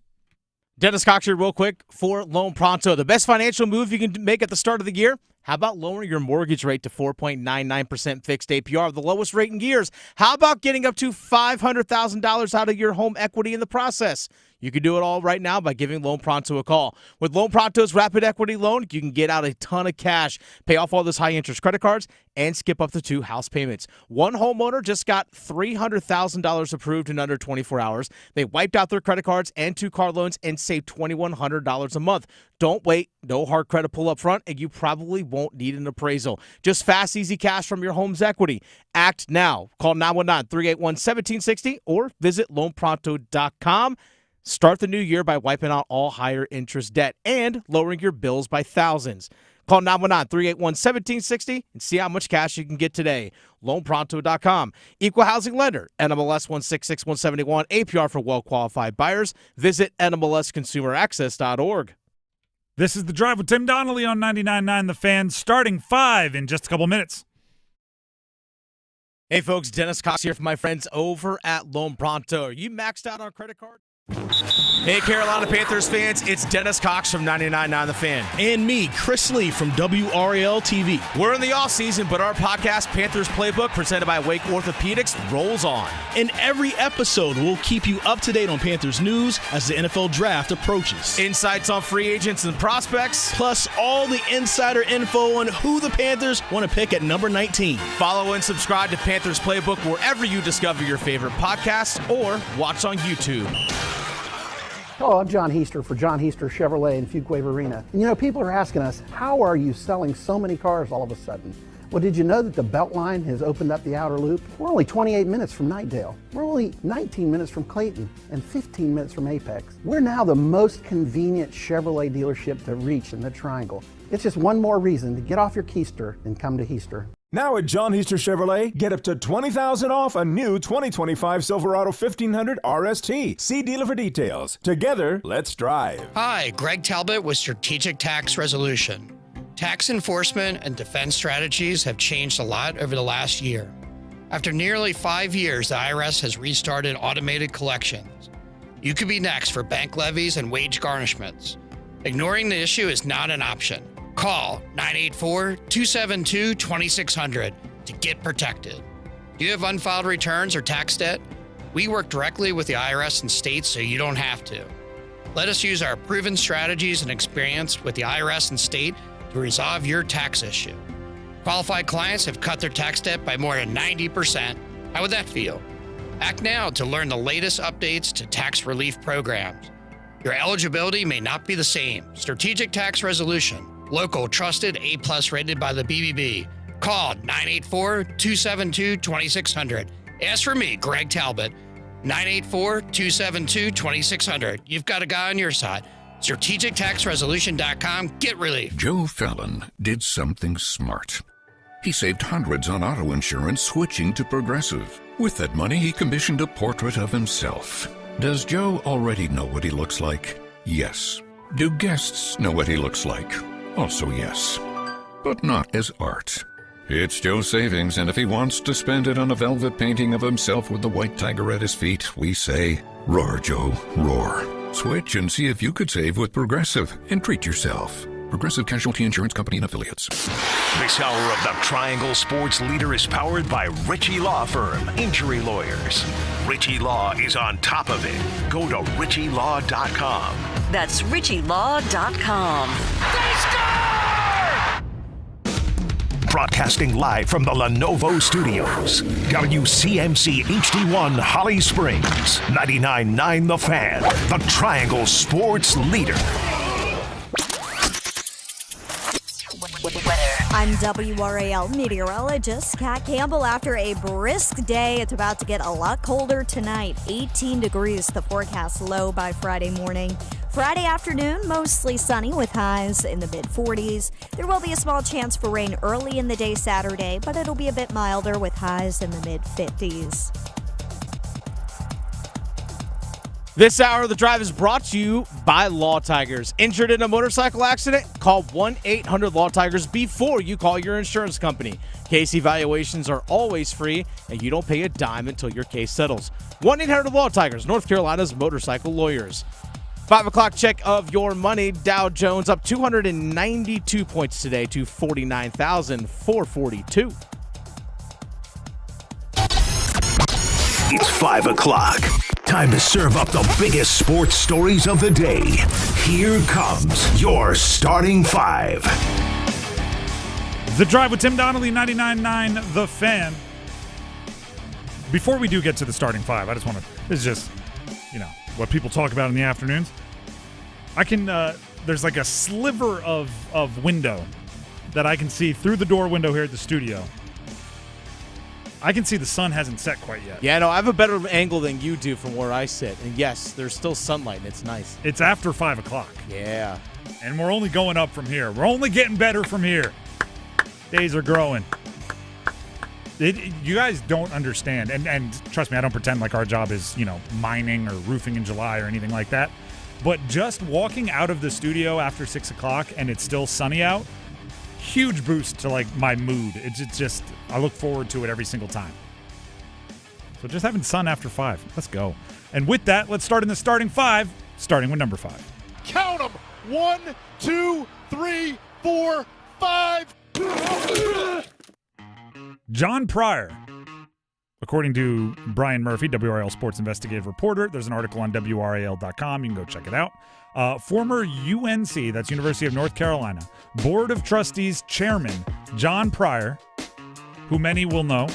Dennis Cox here real quick for Loan Pronto. The best financial move you can make at the start of the year? How about lowering your mortgage rate to 4.99% fixed APR, the lowest rate in years? How about getting up to $500,000 out of your home equity in the process? You can do it all right now by giving Loan Pronto a call. With Loan Pronto's Rapid Equity Loan, you can get out a ton of cash, pay off all those high-interest credit cards, and skip up to 2 house payments. One homeowner just got $300,000 approved in under 24 hours. They wiped out their credit cards and 2 car loans and saved $2,100 a month. Don't wait. No hard credit pull up front, and you probably won't need an appraisal. Just fast, easy cash from your home's equity. Act now. Call 919-381-1760 or visit loanpronto.com. Start the new year by wiping out all higher interest debt and lowering your bills by thousands. Call 919-381-1760 and see how much cash you can get today. LoanPronto.com. Equal housing lender. NMLS 166171. APR for well-qualified buyers. Visit NMLSConsumerAccess.org. This is The Drive with Tim Donnelly on 99.9 The Fan, starting 5 in just a couple minutes. Hey, folks. Dennis Cox here for my friends over at Loan Pronto. Are you maxed out on credit card? Hey, Carolina Panthers fans, it's Dennis Cox from 99.9 The Fan. And me, Chris Lee from WRAL TV. We're in the offseason, but our podcast, Panthers Playbook, presented by Wake Orthopedics, rolls on. In every episode, we'll keep you up to date on Panthers news as the NFL Draft approaches. Insights on free agents and prospects. Plus all the insider info on who the Panthers want to pick at number 19. Follow and subscribe to Panthers Playbook wherever you discover your favorite podcasts or watch on YouTube. Hello, I'm John Heister for John Heister Chevrolet in Fuquay Varina. You know, people are asking us, how are you selling so many cars all of a sudden? Well, did you know that the Beltline has opened up the outer loop? We're only 28 minutes from Knightdale. We're only 19 minutes from Clayton and 15 minutes from Apex. We're now the most convenient Chevrolet dealership to reach in the Triangle. It's just one more reason to get off your keister and come to Heister. Now at John Heister Chevrolet, get up to $20,000 off a new 2025 Silverado 1500 RST. See dealer for details. Together, let's drive. Hi, Greg Talbot with Strategic Tax Resolution. Tax enforcement and defense strategies have changed a lot over the last year. After nearly 5 years, the IRS has restarted automated collections. You could be next for bank levies and wage garnishments. Ignoring the issue is not an option. Call 984-272-2600 to get protected. Do you have unfiled returns or tax debt? We work directly with the IRS and states so you don't have to. Let us use our proven strategies and experience with the IRS and state to resolve your tax issue. Qualified clients have cut their tax debt by more than 90%. How would that feel? Act now to learn the latest updates to tax relief programs. Your eligibility may not be the same. Strategic Tax Resolution. Local, trusted, A+ rated by the BBB. Call 984-272-2600. Ask for me, Greg Talbot. 984-272-2600. You've got a guy on your side. StrategicTaxResolution.com. Get relief. Joe Fallon did something smart. He saved hundreds on auto insurance switching to Progressive. With that money, he commissioned a portrait of himself. Does Joe already know what he looks like? Yes. Do guests know what he looks like? Also yes. But not as art. It's Joe's savings, and if he wants to spend it on a velvet painting of himself with the white tiger at his feet, we say, roar, Joe, roar. Switch and see if you could save with Progressive and treat yourself. Progressive Casualty Insurance Company and Affiliates. This hour of the Triangle Sports Leader is powered by Ritchie Law Firm, Injury Lawyers. Ritchie Law is on top of it. Go to ritchielaw.com. That's ritchielaw.com. They score! Broadcasting live from the Lenovo Studios. WCMC HD1 Holly Springs. 99.9 The Fan. The Triangle Sports Leader. I'm WRAL meteorologist Kat Campbell. After a brisk day, it's about to get a lot colder tonight. 18 degrees, the forecast low by Friday morning. Friday afternoon, mostly sunny with highs in the mid-40s. There will be a small chance for rain early in the day Saturday, but it'll be a bit milder with highs in the mid-50s. This hour of The Drive is brought to you by Law Tigers. Injured in a motorcycle accident? Call 1-800-LAW-TIGERS before you call your insurance company. Case evaluations are always free, and you don't pay a dime until your case settles. 1-800-LAW-TIGERS, North Carolina's motorcycle lawyers. 5 o'clock check of your money. Dow Jones up 292 points today to 49,442. It's 5 o'clock. Time to serve up the biggest sports stories of the day. Here comes your starting five. The Drive with Tim Donnelly, 99.9 The Fan. Before we do get to the starting five, I just want to, this is just, what people talk about in the afternoons. I can, there's like a sliver of window that I can see through the door window here at the studio. I can see the sun hasn't set quite yet. Yeah, no, I have a better angle than you do from where I sit. And yes, there's still sunlight, and it's nice. It's after 5 o'clock. Yeah. And we're only going up from here. We're only getting better from here. Days are growing. You guys don't understand. And trust me, I don't pretend like our job is, mining or roofing in July or anything like that. But just walking out of the studio after 6 o'clock and it's still sunny out, huge boost to my mood. It's just, I look forward to it every single time. So just having sun after 5. Let's go. And with that, let's start in the starting five, starting with number 5. Count them. 1, 2, 3, 4, 5. John Pryor. According to Brian Murphy, WRAL sports investigative reporter, there's an article on WRAL.com. You can go check it out. Former UNC, that's University of North Carolina, Board of Trustees chairman John Pryor, who many will know,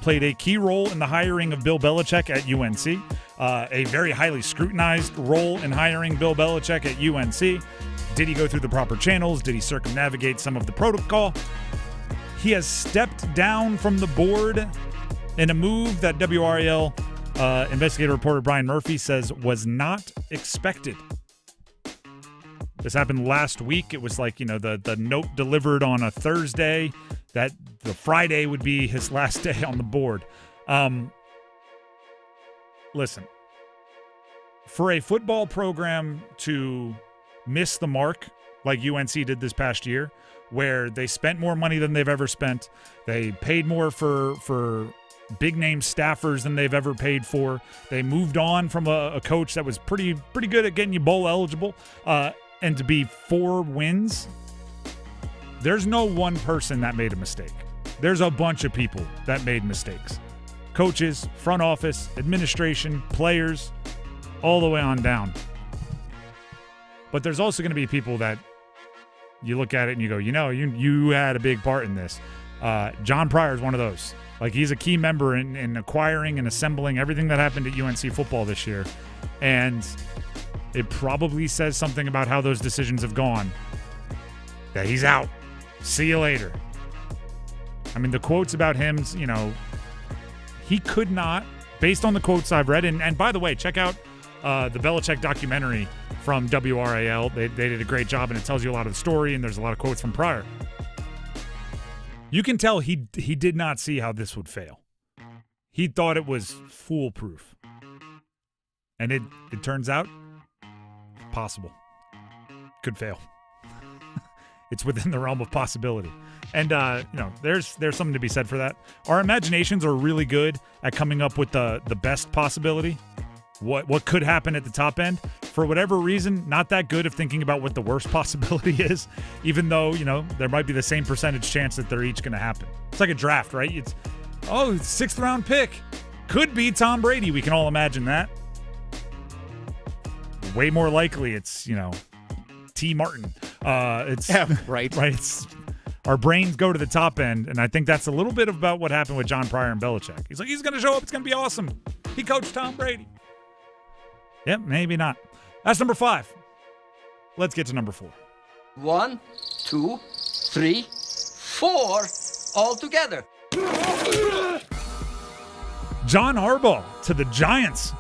played a key role in the hiring of Bill Belichick at UNC, a very highly scrutinized role in hiring Bill Belichick at UNC. Did he go through the proper channels? Did he circumnavigate some of the protocol? He has stepped down from the board in a move that WRAL investigative reporter Brian Murphy says was not expected. This happened last week. It was the note delivered on a Thursday that the Friday would be his last day on the board. Listen, for a football program to miss the mark like UNC did this past year where they spent more money than they've ever spent. They paid more for big-name staffers than they've ever paid for. They moved on from a coach that was pretty good at getting you bowl eligible. And to be 4 wins, there's no one person that made a mistake. There's a bunch of people that made mistakes. Coaches, front office, administration, players, all the way on down. But there's also going to be people that you look at it and you go, you had a big part in this. John Pryor is one of those. Like, he's a key member in acquiring and assembling everything that happened at UNC football this year. And it probably says something about how those decisions have gone. That he's out. See you later. I mean, the quotes about him, he could not, based on the quotes I've read, and by the way, check out the Belichick documentary from WRAL. They did a great job, and it tells you a lot of the story, and there's a lot of quotes from Pryor. You can tell he did not see how this would fail. He thought it was foolproof. And it turns out possible. Could fail. It's within the realm of possibility. And, there's something to be said for that. Our imaginations are really good at coming up with the best possibility, what could happen at the top end. For whatever reason, not that good of thinking about what the worst possibility is, even though, there might be the same percentage chance that they're each going to happen. It's like a draft, right? It's 6th round pick. Could be Tom Brady. We can all imagine that. Way more likely it's, T. Martin. Right. It's our brains go to the top end, and I think that's a little bit about what happened with John Pryor and Belichick. He's like, he's going to show up. It's going to be awesome. He coached Tom Brady. Yep, maybe not. That's number 5. Let's get to number 4. 1, 2, 3, 4, all together. John Harbaugh to the Giants.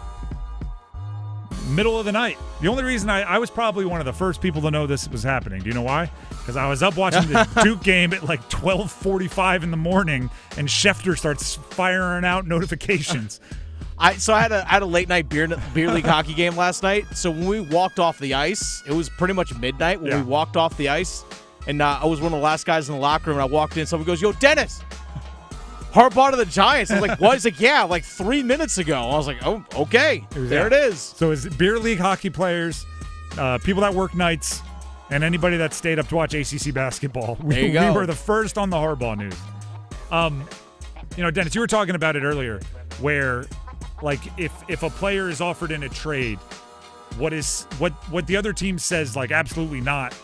Middle of the night. The only reason I was probably one of the first people to know this was happening. Do you know why? Because I was up watching the Duke game at like 12:45 in the morning, and Schefter starts firing out notifications. I had a late night beer league hockey game last night. So when we walked off the ice, it was pretty much midnight when we walked off the ice, and I was one of the last guys in the locker room. And I walked in, someone goes, "Yo, Dennis, Harbaugh to the Giants." I was like, "What?" He's like, "Yeah, like 3 minutes ago." I was like, "Oh, okay, there it is." So it's beer league hockey players, people that work nights, and anybody that stayed up to watch ACC basketball. There you go. We were the first on the Harbaugh news. Dennis, you were talking about it earlier, where like if a player is offered in a trade, what the other team says, like absolutely not,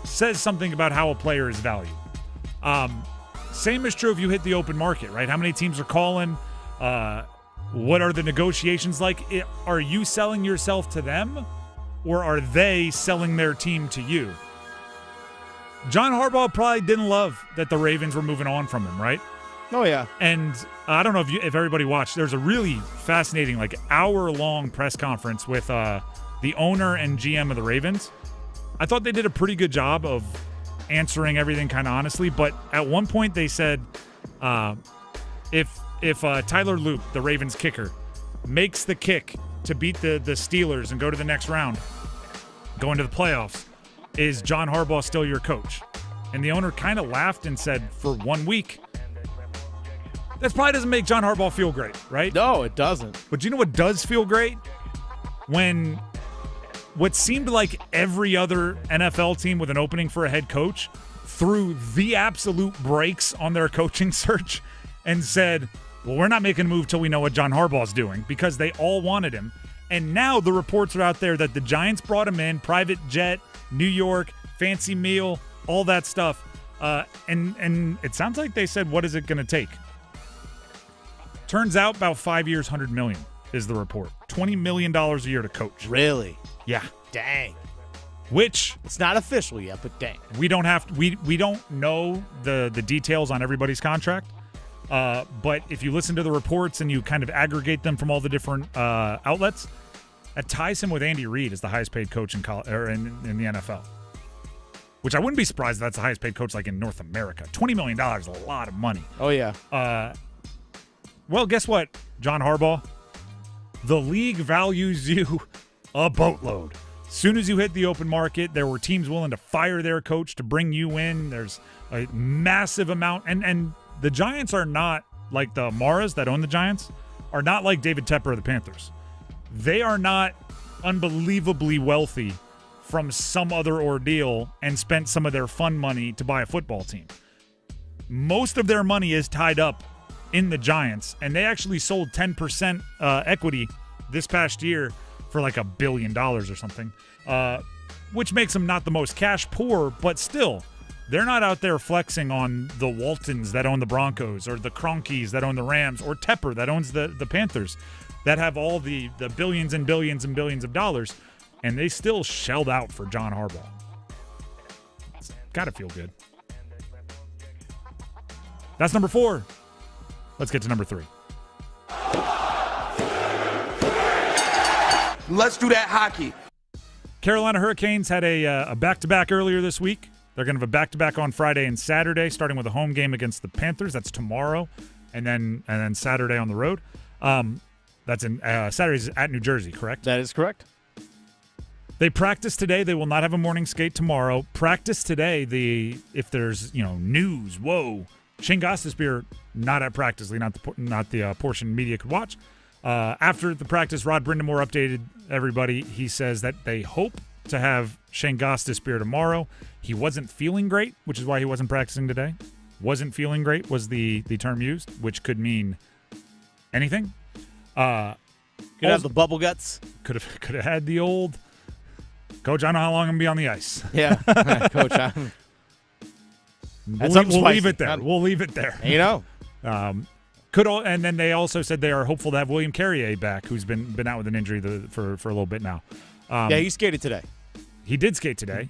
says something about how a player is valued. Same is true if you hit the open market, right? How many teams are calling? What are the negotiations like? Are you selling yourself to them, or are they selling their team to you? John Harbaugh probably didn't love that the Ravens were moving on from him, right? Oh, yeah. And I don't know if everybody watched. There's a really fascinating, like, hour-long press conference with the owner and GM of the Ravens. I thought they did a pretty good job of answering everything kind of honestly, but at one point they said if Tyler Loop, the Ravens kicker, makes the kick to beat the Steelers and go to the next round, go into the playoffs, is John Harbaugh still your coach? And the owner kind of laughed and said, for 1 week. That probably doesn't make John Harbaugh feel great, right? No, it doesn't. But you know what does feel great? When what seemed like every other NFL team with an opening for a head coach threw the absolute brakes on their coaching search and said, well, we're not making a move till we know what John Harbaugh's doing, because they all wanted him. And now the reports are out there that the Giants brought him in, private jet, New York, fancy meal, all that stuff. And it sounds like they said, what is it going to take? Turns out about 5 years, $100 million is the report. $20 million a year to coach. Really? Yeah. Dang. Which it's not official yet, but dang. We don't have we don't know the details on everybody's contract. But if you listen to the reports and you kind of aggregate them from all the different outlets, that ties him with Andy Reid as the highest paid coach in the NFL. Which I wouldn't be surprised if that's the highest paid coach like in North America. $20 million is a lot of money. Oh, yeah. Well, guess what, John Harbaugh? The league values you a boatload. soon as you hit the open market, there were teams willing to fire their coach to bring you in. There's a massive amount. And the Giants are not like the Maras that own the Giants, are not like David Tepper of the Panthers. They are not unbelievably wealthy from some other ordeal and spent some of their fun money to buy a football team. Most of their money is tied up in the Giants, and they actually sold 10% equity this past year for like $1 billion or something, which makes them not the most cash poor, but still, they're not out there flexing on the Waltons that own the Broncos or the Cronkies that own the Rams or Tepper that owns the Panthers that have all the billions and billions and billions of dollars, and they still shelled out for John Harbaugh. It's got to feel good. That's number 4. Let's get to number 3. Let's do that hockey. Carolina Hurricanes had a back-to-back earlier this week. They're going to have a back-to-back on Friday and Saturday, starting with a home game against the Panthers. That's tomorrow, and then Saturday on the road. That's in Saturday's at New Jersey, correct? That is correct. They practice today. They will not have a morning skate tomorrow. Practice today. If there's news, whoa, Shane Gostisbehere not at practice, not the portion media could watch. After the practice, Rod Brindamore updated everybody. He says that they hope to have Shane Gostisbehere tomorrow. He wasn't feeling great, which is why he wasn't practicing today. Wasn't feeling great was the term used, which could mean anything. Could have the bubble guts. Could have had the old coach. I know how long I'm gonna be on the ice. Yeah, coach. We'll leave it there. We'll leave it there. And then they also said they are hopeful to have William Carrier back, who's been out with an injury for a little bit now. Yeah, he skated today. He did skate today.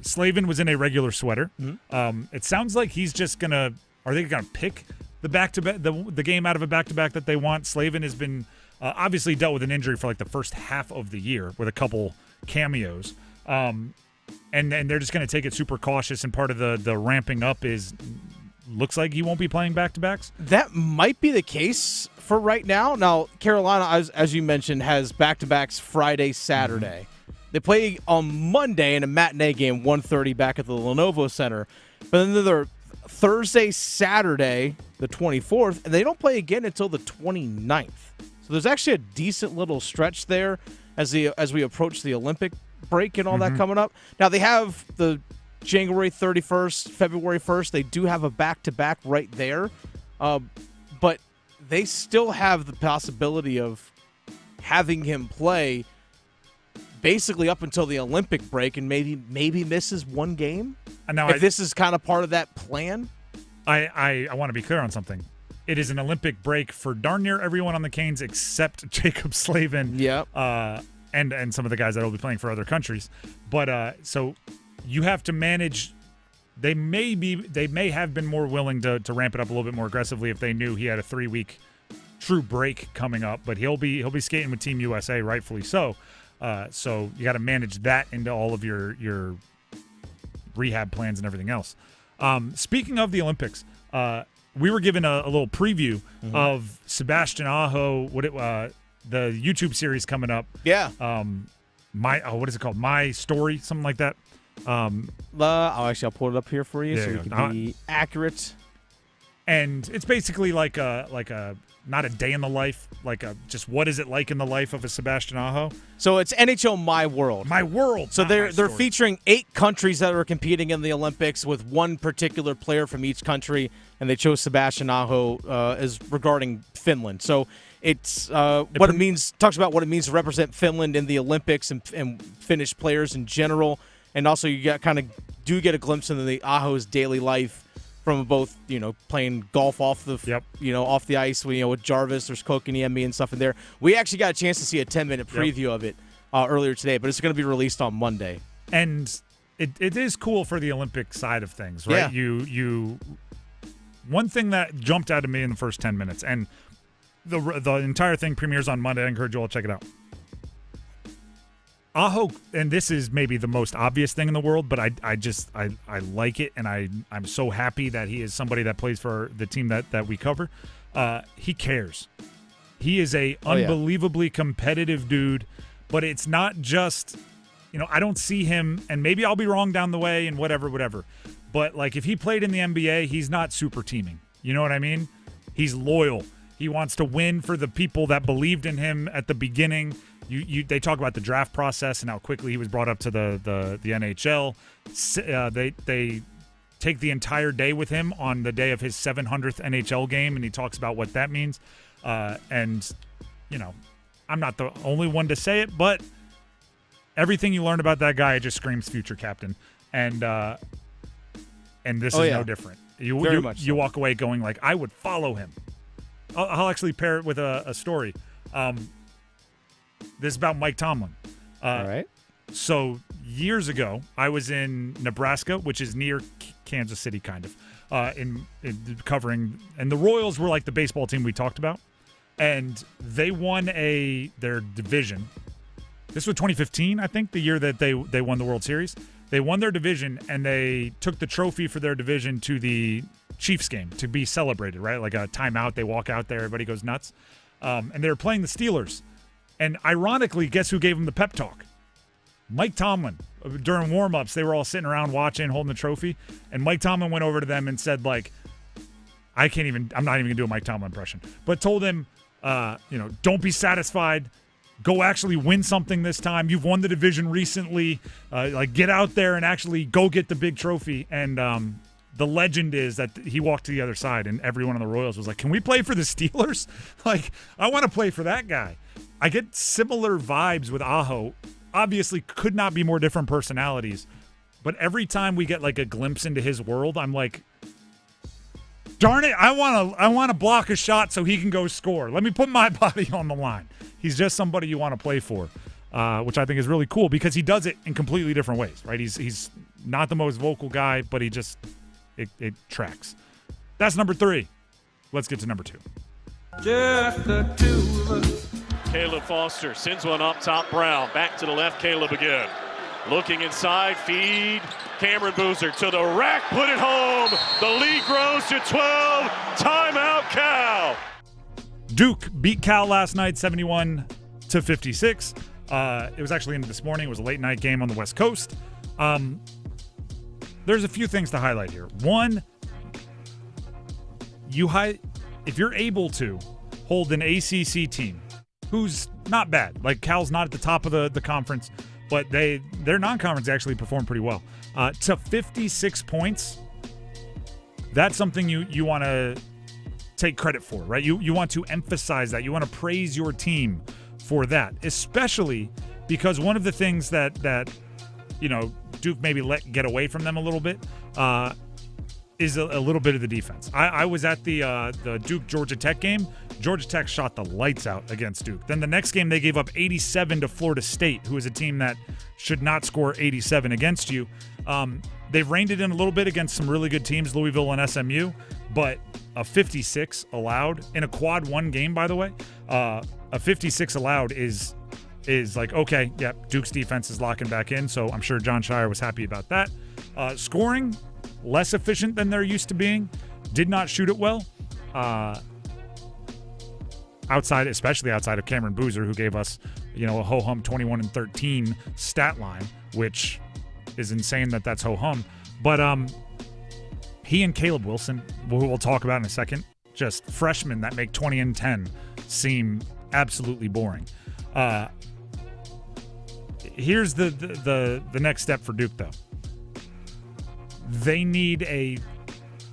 Slavin was in a regular sweater. Mm-hmm. It sounds like he's just gonna. Are they gonna pick the back-to-back, the game out of a back-to-back that they want? Slavin has been obviously dealt with an injury for like the first half of the year with a couple cameos. And they're just going to take it super cautious, and part of the ramping up looks like he won't be playing back-to-backs. That might be the case for right now. Now, Carolina, as you mentioned, has back-to-backs Friday, Saturday. Mm-hmm. They play on Monday in a matinee game, 1:30 back at the Lenovo Center. But then they're Thursday, Saturday, the 24th, and they don't play again until the 29th. So there's actually a decent little stretch there as we approach the Olympic break and all that coming up. Now, they have the January 31st, February 1st. They do have a back-to-back right there. But they still have the possibility of having him play basically up until the Olympic break and maybe misses one game. Now, if this is kind of part of that plan. I want to be clear on something. It is an Olympic break for darn near everyone on the Canes except Jacob Slavin. Yep. And some of the guys that will be playing for other countries. But so you have to manage. They may have been more willing to ramp it up a little bit more aggressively if they knew he had a 3-week true break coming up. But he'll be skating with Team USA, rightfully so. So you got to manage that into all of your rehab plans and everything else. Speaking of the Olympics, we were given a little preview of Sebastian Aho, the YouTube series coming up. Yeah. What is it called? My Story, something like that. I'll pull it up here for you so we can be accurate. And it's basically like a not a day in the life, just what is it like in the life of a Sebastian Aho? So it's NHL My World. My World. So they're featuring 8 countries that are competing in the Olympics with one particular player from each country, and they chose Sebastian Aho as regarding Finland. So it's what it means. Talks about what it means to represent Finland in the Olympics and Finnish players in general, and also you get a glimpse into the Aho's daily life. From both, playing golf off the ice, with Jarvis, there's Kokoniemi and stuff in there. We actually got a chance to see a 10-minute preview of it earlier today, but it's going to be released on Monday. And it is cool for the Olympic side of things, right? Yeah. One thing that jumped out at me in the first 10 minutes, and the entire thing premieres on Monday. I encourage you all to check it out. Aho, and this is maybe the most obvious thing in the world, but I like it, and I'm so happy that he is somebody that plays for the team that we cover. He cares. He is a unbelievably competitive dude, but it's not just, I don't see him, and maybe I'll be wrong down the way and whatever. But, like, if he played in the NBA, he's not super teaming. You know what I mean? He's loyal. He wants to win for the people that believed in him at the beginning. They talk about the draft process and how quickly he was brought up to the NHL. They take the entire day with him on the day of his 700th NHL game, and he talks about what that means. And, I'm not the only one to say it, but everything you learn about that guy, it just screams future captain. And this is no different. You walk away going like, I would follow him. I'll actually pair it with a story. This is about Mike Tomlin. All right. So years ago, I was in Nebraska, which is near Kansas City, kind of, in covering. And the Royals were like the baseball team we talked about. And they won their division. This was 2015, I think, the year that they won the World Series. They won their division, and they took the trophy for their division to the Chiefs game to be celebrated, right? Like a timeout. They walk out there. Everybody goes nuts. And they were playing the Steelers. And ironically, guess who gave them the pep talk? Mike Tomlin. During warm-ups, they were all sitting around watching, holding the trophy. And Mike Tomlin went over to them and said, like, I'm not even going to do a Mike Tomlin impression, but told him, don't be satisfied. Go actually win something this time. You've won the division recently. Get out there and actually go get the big trophy. And the legend is that he walked to the other side, and everyone on the Royals was like, can we play for the Steelers? Like, I want to play for that guy. I get similar vibes with Aho. Obviously, could not be more different personalities. But every time we get like a glimpse into his world, I'm like, darn it, I want to block a shot so he can go score. Let me put my body on the line. He's just somebody you want to play for, which I think is really cool because he does it in completely different ways, right? He's not the most vocal guy, but he just it tracks. That's number 3. Let's get to number 2. Just the two of us. Caleb Foster sends one up top. Brown back to the left. Caleb again. Looking inside. Feed. Cameron Boozer to the rack. Put it home. The lead grows to 12. Timeout, Cal. Duke beat Cal last night 71-56. It was actually into this morning. It was a late night game on the West Coast. There's a few things to highlight here. One, if you're able to hold an ACC team who's not bad, like Cal's not at the top of the conference, but their non-conference actually performed pretty well, to 56 points, that's something you want to take credit for, right? You want to emphasize that. You want to praise your team for that, especially because one of the things that Duke maybe let get away from them a little bit is a little bit of the defense. I was at the Duke-Georgia Tech game. Georgia Tech shot the lights out against Duke. Then the next game, they gave up 87 to Florida State, who is a team that should not score 87 against you. They've reined it in a little bit against some really good teams, Louisville and SMU, but a 56 allowed in a quad 1 game, by the way, a 56 allowed is like, okay, yep, Duke's defense is locking back in, so I'm sure John Shire was happy about that. Scoring, less efficient than they're used to being, did not shoot it well. Especially outside of Cameron Boozer, who gave us, a ho-hum 21-13 stat line, which is insane that's ho-hum. But he and Caleb Wilson, who we'll talk about in a second, just freshmen that make 20 and 10 seem absolutely boring. Here's the next step for Duke, though. They need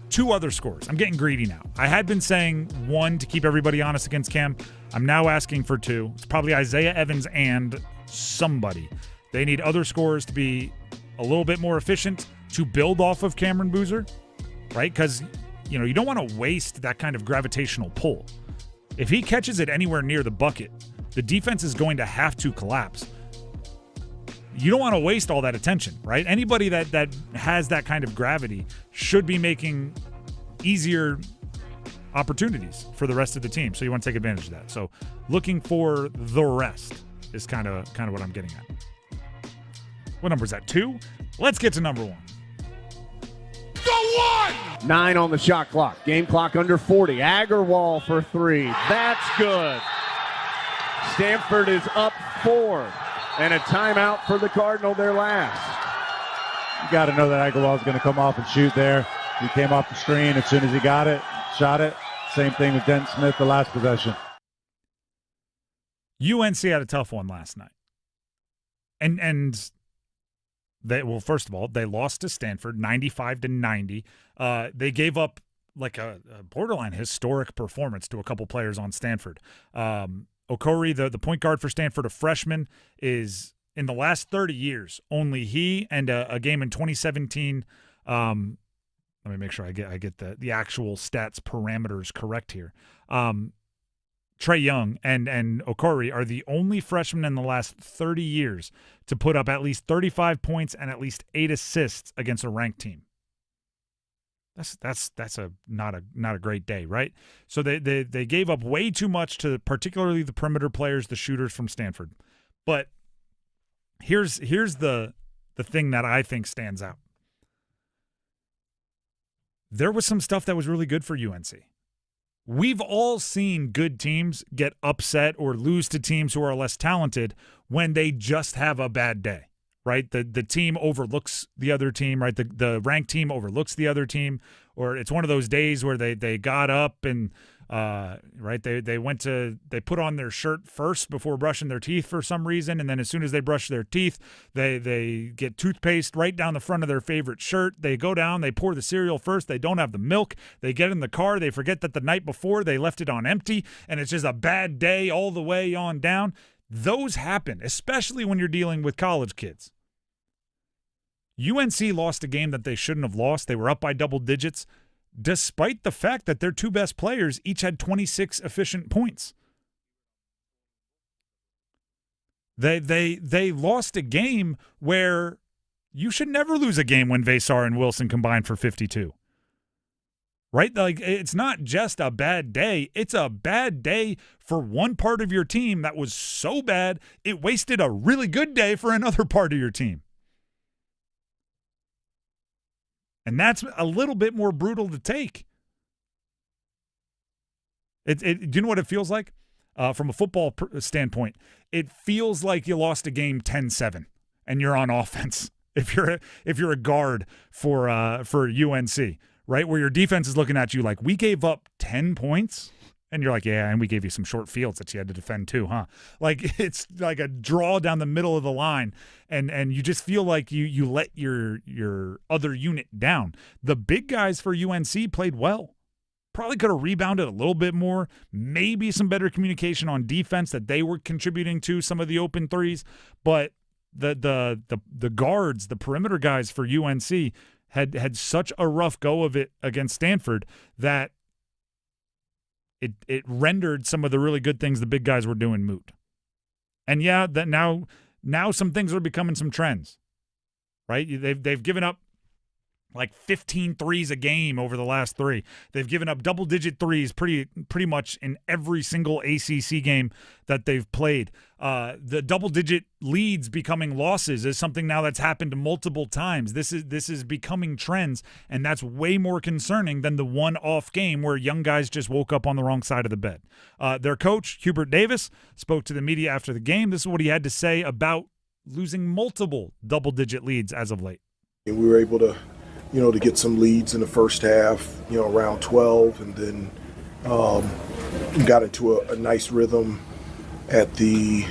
2 other scores. I'm getting greedy now. I had been saying 1 to keep everybody honest against Cam. I'm now asking for 2. It's probably Isaiah Evans and somebody. They need other scores to be a little bit more efficient to build off of Cameron Boozer, right? Because, you don't want to waste that kind of gravitational pull. If he catches it anywhere near the bucket, the defense is going to have to collapse. You don't want to waste all that attention, right? Anybody that has that kind of gravity should be making easier opportunities for the rest of the team. So you want to take advantage of that. So looking for the rest is kind of what I'm getting at. What number is that? 2? Let's get to number 1. Go 1! 9 on the shot clock. Game clock under 40. Agarwal for 3. That's good. Stanford is up 4. And a timeout for the Cardinal, their last. You got to know that Aguilar's going to come off and shoot there. He came off the screen as soon as he got it, shot it. Same thing with Denton Smith the last possession. UNC had a tough one last night. And they, well, first of all, they lost to Stanford 95-90. They gave up like a borderline historic performance to a couple players on Stanford. Okori, the point guard for Stanford, a freshman, is in the last 30 years, only he and a game in 2017. Let me make sure I get the actual stats parameters correct here. Trae Young and Okori are the only freshmen in the last 30 years to put up at least 35 points and at least 8 assists against a ranked team. That's not a great day, right? So they gave up way too much to particularly the perimeter players, the shooters from Stanford. But here's the thing that I think stands out. There was some stuff that was really good for UNC. We've all seen good teams get upset or lose to teams who are less talented when they just have a bad day, right? The team overlooks the other team, right? The ranked team overlooks the other team, or it's one of those days where they got up and right, they put on their shirt first before brushing their teeth for some reason, and then as soon as they brush their teeth, they get toothpaste right down the front of their favorite shirt. They go down, they pour the cereal first, they don't have the milk, they get in the car, they forget that the night before they left it on empty, and it's just a bad day all the way on down. Those happen, especially when you're dealing with college kids. UNC lost a game that they shouldn't have lost. They were up by double digits, despite the fact that their two best players each had 26 efficient points. They lost a game where you should never lose a game when Vesar and Wilson combined for 52. Right? Like, it's not just a bad day. It's a bad day for one part of your team that was so bad it wasted a really good day for another part of your team. And that's a little bit more brutal to take. Do you know what it feels like? From a football standpoint, it feels like you lost a game 10-7 and you're on offense. If you're a guard for UNC, right? Where your defense is looking at you like, we gave up 10 points? And you're like, yeah, and we gave you some short fields that you had to defend too, huh? Like, it's like a draw down the middle of the line, and you just feel like you let your other unit down. The big guys for UNC played well. Probably could have rebounded a little bit more, maybe some better communication on defense that they were contributing to some of the open threes, but the guards, the perimeter guys for UNC had such a rough go of it against Stanford that it rendered some of the really good things the big guys were doing moot. And yeah, that now some things are becoming some trends, right? They've given up like 15 threes a game over the last 3. They've given up double-digit threes pretty much in every single ACC game that they've played. The double-digit leads becoming losses is something now that's happened multiple times. This is becoming trends, and that's way more concerning than the one-off game where young guys just woke up on the wrong side of the bed. Their coach, Hubert Davis, spoke to the media after the game. This is what he had to say about losing multiple double-digit leads as of late. And we were able to to get some leads in the first half, around 12, and then got into a nice rhythm at the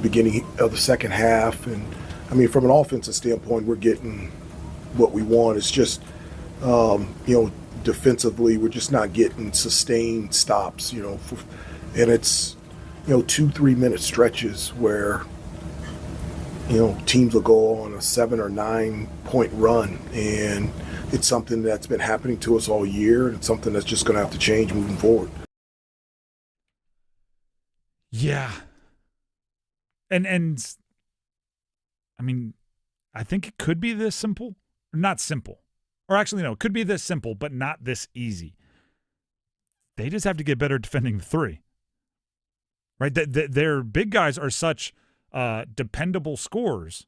beginning of the second half. And, I mean, from an offensive standpoint, we're getting what we want. It's just, defensively, we're just not getting sustained stops, and it's, 2-3 minute stretches where, teams will go on a 7 or 9 point run, and it's something that's been happening to us all year, and it's something that's just going to have to change moving forward. Yeah. And I mean, I think it could be this simple. Not simple. Or actually, no, it could be this simple, but not this easy. They just have to get better defending the 3. Right? Their big guys are such dependable scorers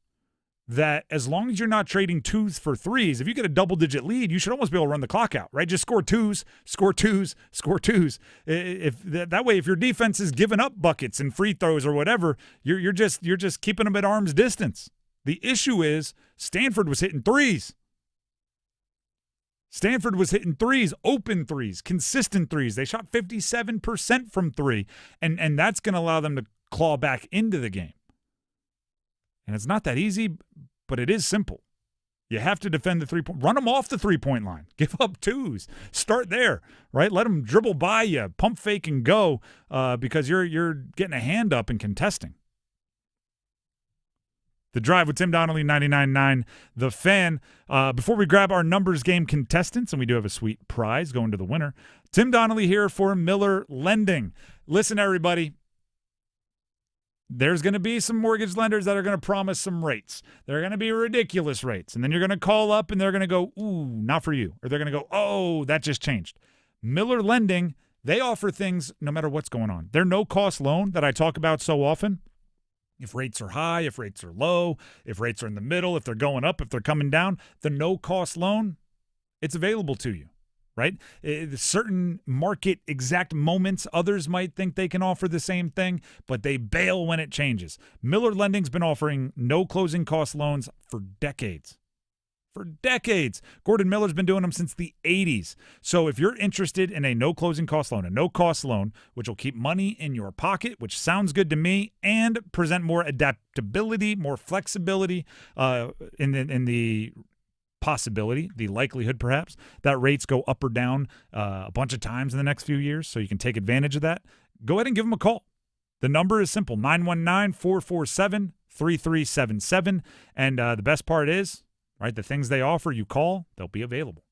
that as long as you're not trading twos for threes, if you get a double-digit lead, you should almost be able to run the clock out, right? Just score twos, score twos, score twos. That way, if your defense is giving up buckets and free throws or whatever, you're just keeping them at arm's distance. The issue is Stanford was hitting threes. Stanford was hitting threes, open threes, consistent threes. They shot 57% from three, and that's going to allow them to claw back into the game. And it's not that easy, but it is simple. You have to defend the three-point. Run them off the three-point line. Give up twos. Start there, right? Let them dribble by you, pump fake and go, because you're getting a hand up and contesting. The Drive with Tim Donnelly, 99.9 The Fan. Before we grab our numbers game contestants, and we do have a sweet prize going to the winner, Tim Donnelly here for Miller Lending. Listen, everybody. There's going to be some mortgage lenders that are going to promise some rates. They're going to be ridiculous rates. And then you're going to call up and they're going to go, ooh, not for you. Or they're going to go, oh, that just changed. Miller Lending, they offer things no matter what's going on. Their no-cost loan that I talk about so often, if rates are high, if rates are low, if rates are in the middle, if they're going up, if they're coming down, the no-cost loan, it's available to you. Right? Certain market exact moments, others might think they can offer the same thing, but they bail when it changes. Miller Lending's been offering no closing cost loans for decades. For decades. Gordon Miller's been doing them since the 80s. So if you're interested in a no closing cost loan, a no cost loan, which will keep money in your pocket, which sounds good to me, and present more adaptability, more flexibility in the possibility, the likelihood perhaps, that rates go up or down a bunch of times in the next few years, so you can take advantage of that, go ahead and give them a call. The number is simple, 919-447-3377. And the best part is, right, the things they offer, you call, they'll be available.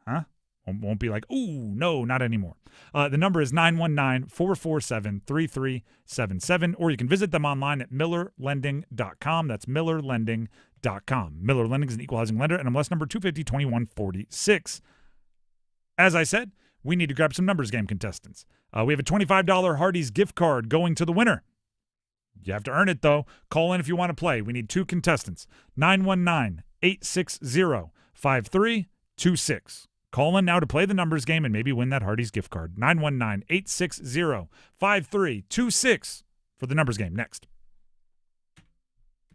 Huh? Won't be like, ooh, no, not anymore. The number is 919-447-3377, or you can visit them online at millerlending.com. That's millerlending.com. Miller Lending is an equal housing lender, and MLS number 250-2146. As I said, we need to grab some numbers game contestants. We have a $25 Hardee's gift card going to the winner. You have to earn it, though. Call in if you want to play. We need two contestants. 919-860-5326. Call in now to play the numbers game and maybe win that Hardee's gift card. 919-860-5326 for the numbers game. Next.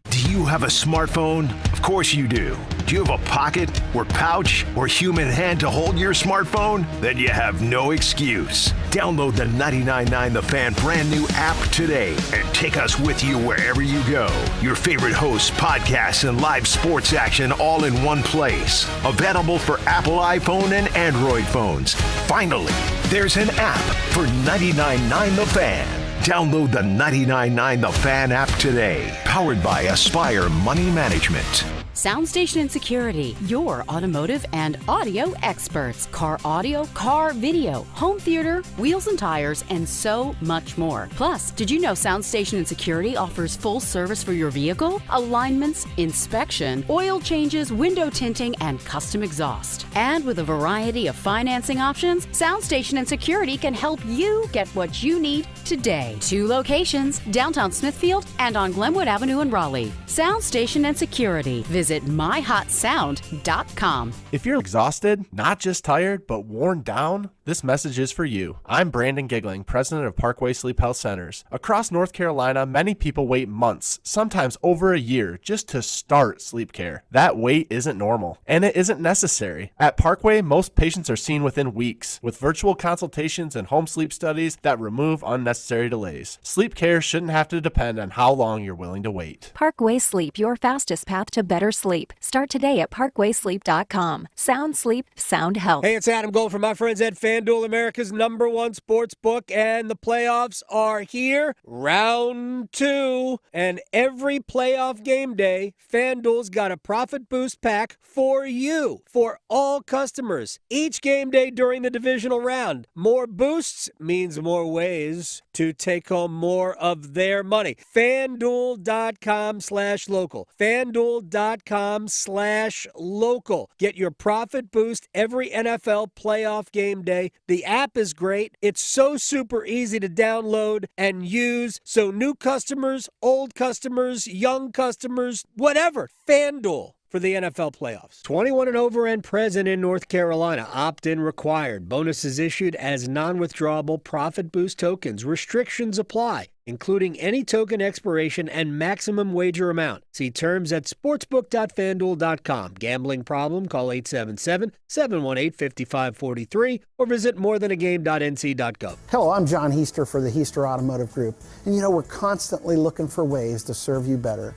Do you have a smartphone? Of course you do. Do you have a pocket or pouch or human hand to hold your smartphone? Then you have no excuse. Download the 99.9 The Fan brand new app today and take us with you wherever you go. Your favorite hosts, podcasts, and live sports action all in one place. Available for Apple iPhone and Android phones. Finally, there's an app for 99.9 The Fan. Download the 99.9 The Fan app today. Powered by Aspire Money Management. SoundStation and Security, your automotive and audio experts. Car audio, car video, home theater, wheels and tires, and so much more. Plus, did you know SoundStation and Security offers full service for your vehicle? Alignments, inspection, oil changes, window tinting, and custom exhaust. And with a variety of financing options, SoundStation and Security can help you get what you need today. 2 locations, downtown Smithfield and on Glenwood Avenue in Raleigh. SoundStation and Security. Visit myhotsound.com. If you're exhausted, not just tired, but worn down, this message is for you. I'm Brandon Giggling, president of Parkway Sleep Health Centers. Across North Carolina, many people wait months, sometimes over a year, just to start sleep care. That wait isn't normal, and it isn't necessary. At Parkway, most patients are seen within weeks, with virtual consultations and home sleep studies that remove unnecessary delays. Sleep care shouldn't have to depend on how long you're willing to wait. Parkway Sleep, your fastest path to better sleep. Start today at parkwaysleep.com. Sound sleep, sound health. Hey, it's Adam Gold from my friends at FanDuel, America's #1 sports book, and the playoffs are here. Round 2, and every playoff game day, FanDuel's got a profit boost pack for you, for all customers. Each game day during the divisional round. More boosts means more ways to take home more of their money. FanDuel.com/local. FanDuel.com/local. fanduel.com/local. Get your profit boost every NFL playoff game day. The app is great. It's so super easy to download and use. So new customers, old customers, young customers, whatever, FanDuel for the NFL playoffs. 21 and over and present in North Carolina. Opt-in required. Bonuses issued as non-withdrawable profit boost tokens. Restrictions apply, including any token expiration and maximum wager amount. See terms at sportsbook.fanduel.com. Gambling problem? Call 877-718-5543 or visit morethanagame.nc.gov. Hello, I'm John Heister for the Heister Automotive Group. And we're constantly looking for ways to serve you better.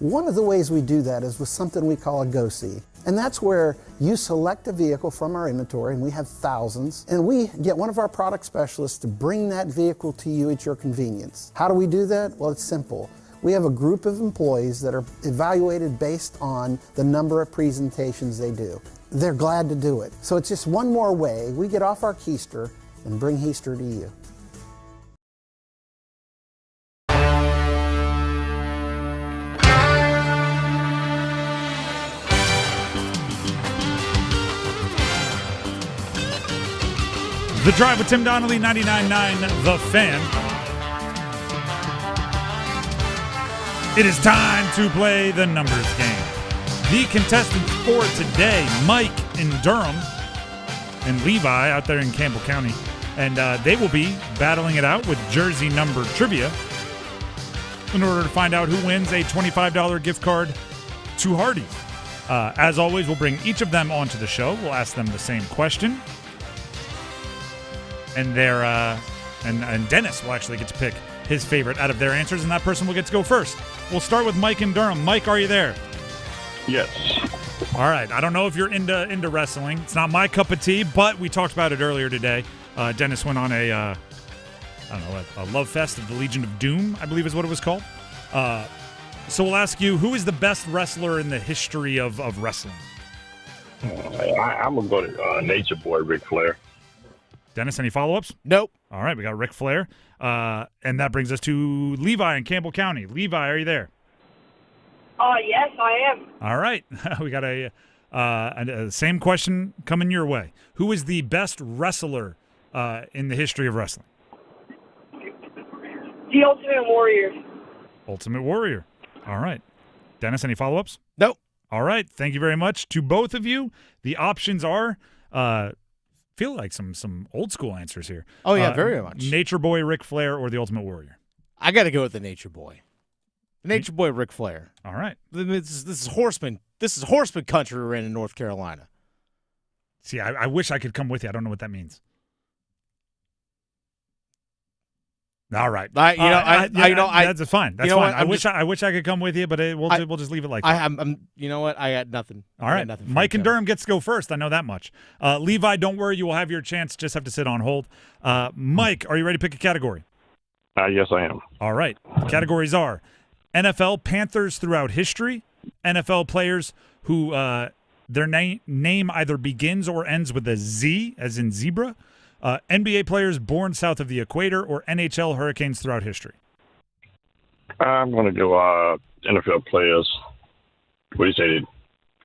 One of the ways we do that is with something we call a Go-See. And that's where you select a vehicle from our inventory, and we have thousands, and we get one of our product specialists to bring that vehicle to you at your convenience. How do we do that? Well, it's simple. We have a group of employees that are evaluated based on the number of presentations they do. They're glad to do it. So it's just one more way we get off our keister and bring Heister to you. The Drive with Tim Donnelly, 99.9 The Fan. It is time to play the numbers game. The contestants for today, Mike in Durham and Levi out there in Campbell County. And they will be battling it out with jersey number trivia in order to find out who wins a $25 gift card to Hardee's. As always, we'll bring each of them onto the show. We'll ask them the same question. And and Dennis will actually get to pick his favorite out of their answers, and that person will get to go first. We'll start with Mike in Durham. Mike, are you there? Yes. All right. I don't know if you're into wrestling. It's not my cup of tea, but we talked about it earlier today. Dennis went on a love fest of the Legion of Doom, I believe is what it was called. So we'll ask you, who is the best wrestler in the history of wrestling? I'm going to go to Nature Boy Ric Flair. Dennis, any follow-ups? Nope. All right, we got Ric Flair. And that brings us to Levi in Campbell County. Levi, are you there? Yes, I am. All right. We got a same question coming your way. Who is the best wrestler in the history of wrestling? The Ultimate Warrior. Ultimate Warrior. All right. Dennis, any follow-ups? Nope. All right. Thank you very much to both of you. The options are feel like some old school answers here. Oh, yeah, very much. Nature Boy Ric Flair or the Ultimate Warrior? I got to go with the Nature Boy. The Nature Boy Ric Flair. All right. This is horseman. This is horseman country we're in North Carolina. See, I wish I could come with you. I don't know what that means. All right. That's fine. That's fine. I wish I could come with you, but we'll just leave it like that. I'm. You know what? I got nothing. All right. Mike and Durham gets to go first. I know that much. Levi, don't worry. You will have your chance. Just have to sit on hold. Mike, are you ready to pick a category? Yes, I am. All right. Categories are NFL Panthers throughout history, NFL players who their name either begins or ends with a Z, as in zebra, NBA players born south of the equator, or NHL Hurricanes throughout history. I'm going to go NFL players. What do you say? It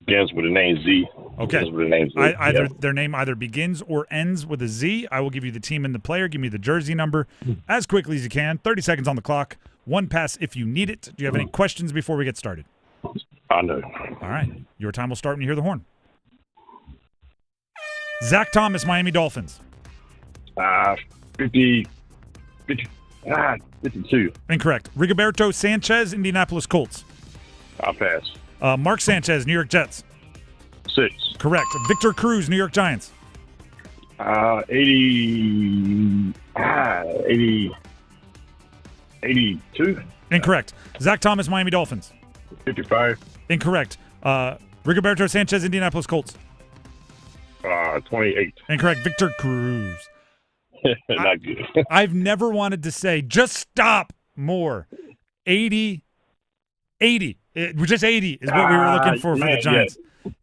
begins with the name Z. Okay. Begins with the name Z. Their name either begins or ends with a Z. I will give you the team and the player. Give me the jersey number as quickly as you can. 30 seconds on the clock. One pass if you need it. Do you have any questions before we get started? No. All right. Your time will start when you hear the horn. Zach Thomas, Miami Dolphins. 52. Incorrect. Rigoberto Sanchez, Indianapolis Colts. I'll pass. Mark Sanchez, New York Jets. 6. Correct. Victor Cruz, New York Giants. 82. Incorrect. Zach Thomas, Miami Dolphins. 55. Incorrect. Rigoberto Sanchez, Indianapolis Colts. 28. Incorrect. Victor Cruz. Not good. I've never wanted to say, just stop more. 80. Just 80 is what we were looking for the Giants.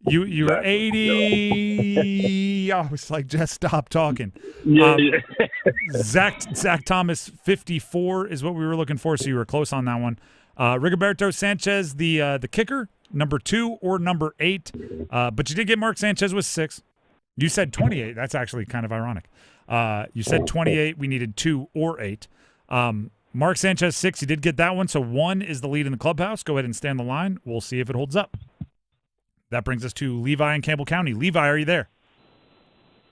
Yeah. You were 80. I was like, just stop talking. Zach Thomas, 54 is what we were looking for, so you were close on that one. Rigoberto Sanchez, the kicker, number 2, or number 8. But you did get Mark Sanchez with 6. You said 28. That's actually kind of ironic. You said 28. We needed 2 or 8. Mark Sanchez, 6. You did get that one. So 1 is the lead in the clubhouse. Go ahead and stand the line. We'll see if it holds up. That brings us to Levi in Campbell County. Levi, are you there?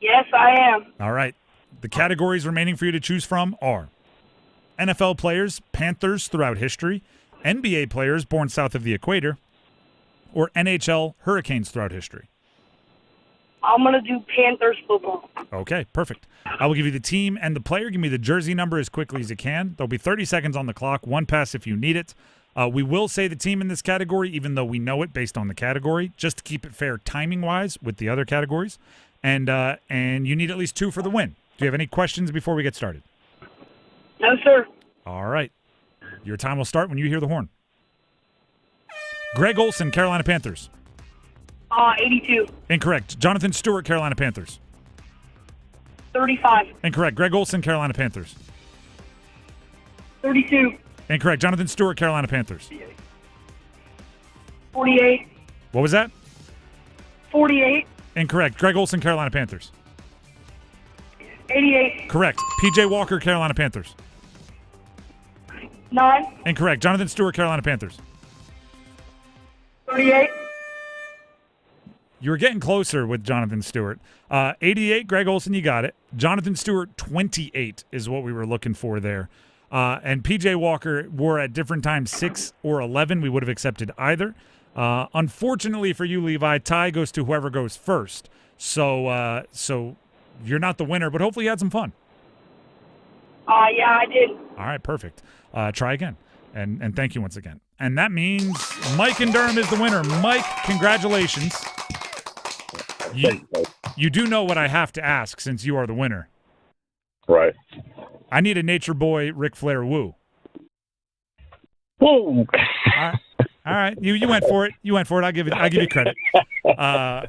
Yes, I am. All right. The categories remaining for you to choose from are NFL players, Panthers throughout history, NBA players born south of the equator, or NHL Hurricanes throughout history. I'm going to do Panthers football. Okay, perfect. I will give you the team and the player. Give me the jersey number as quickly as you can. There'll be 30 seconds on the clock, 1 pass if you need it. We will say the team in this category, even though we know it based on the category, just to keep it fair timing-wise with the other categories. And you need at least 2 for the win. Do you have any questions before we get started? No, sir. All right. Your time will start when you hear the horn. Greg Olson, Carolina Panthers. 82. Incorrect. Jonathan Stewart, Carolina Panthers. 35. Incorrect. Greg Olson, Carolina Panthers. 32. Incorrect. Jonathan Stewart, Carolina Panthers. 48. What was that? 48. Incorrect. Greg Olson, Carolina Panthers. 88. Correct. PJ Walker, Carolina Panthers. 9. Incorrect. Jonathan Stewart, Carolina Panthers. 38. You were getting closer with Jonathan Stewart. 88, Greg Olson, you got it. Jonathan Stewart, 28 is what we were looking for there. And P.J. Walker were at different times 6 or 11. We would have accepted either. Unfortunately for you, Levi, tie goes to whoever goes first. So you're not the winner, but hopefully you had some fun. Yeah, I did. All right, perfect. Try again. And thank you once again. And that means Mike in Durham is the winner. Mike, congratulations. You do know what I have to ask since you are the winner. Right. I need a Nature Boy Ric Flair woo. Woo. All right. You went for it. You went for it. I'll give you credit.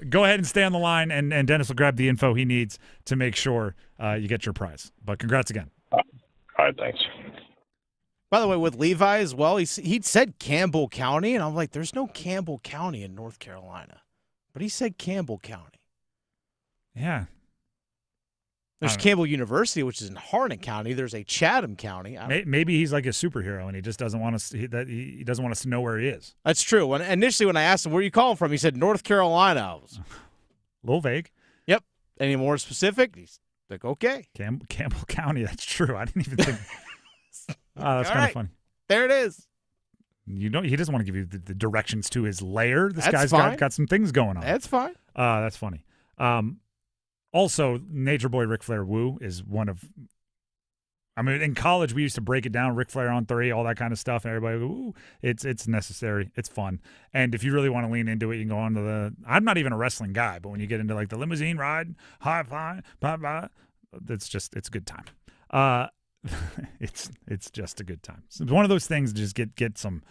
Go ahead and stay on the line, and Dennis will grab the info he needs to make sure you get your prize. But congrats again. All right, thanks. By the way, with Levi as well, he'd said Campbell County, and I'm like, there's no Campbell County in North Carolina. But he said Campbell County. Yeah. There's Campbell University, which is in Harnett County. There's a Chatham County. Maybe he's like a superhero, and he just doesn't want us. He doesn't want us to know where he is. That's true. Initially, when I asked him where you calling from, he said North Carolina. I was a little vague. Yep. Any more specific? He's like, okay. Campbell County. That's true. I didn't even think. That's kind of funny. There it is. You know, he doesn't want to give you the directions to his lair. This That's guy's fine. got some things going on. That's fine. That's funny. Also, Nature Boy Ric Flair woo is one of. I mean, in college we used to break it down, Ric Flair on 3, all that kind of stuff, and everybody would go, ooh, it's necessary, it's fun, and if you really want to lean into it, you can go on to the. I'm not even a wrestling guy, but when you get into like the limousine ride, high fly, blah blah, it's a good time. It's just a good time. So it's one of those things to just get some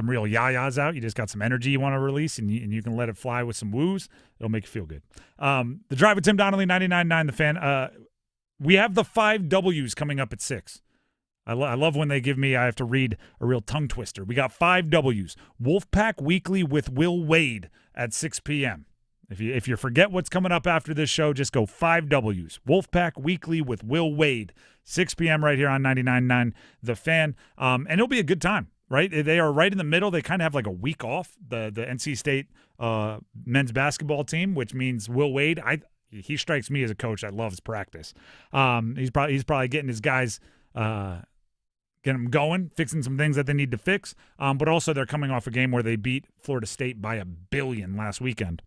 real yayas out. You just got some energy you want to release, and you can let it fly with some woos. It'll make you feel good. The Drive with Tim Donnelly, 99.9 The Fan. We have the 5 W's coming up at 6. I love when they give me, I have to read a real tongue twister. We got 5 W's. Wolfpack Weekly with Will Wade at 6 p.m. If you forget what's coming up after this show, just go 5 W's. Wolfpack Weekly with Will Wade, 6 p.m. right here on 99.9 The Fan. And it'll be a good time, right? They are right in the middle. They kind of have like a week off, the NC State men's basketball team, which means Will Wade, he strikes me as a coach that loves practice. He's probably getting his guys getting them going, fixing some things that they need to fix. But also they're coming off a game where they beat Florida State by 1 billion last weekend.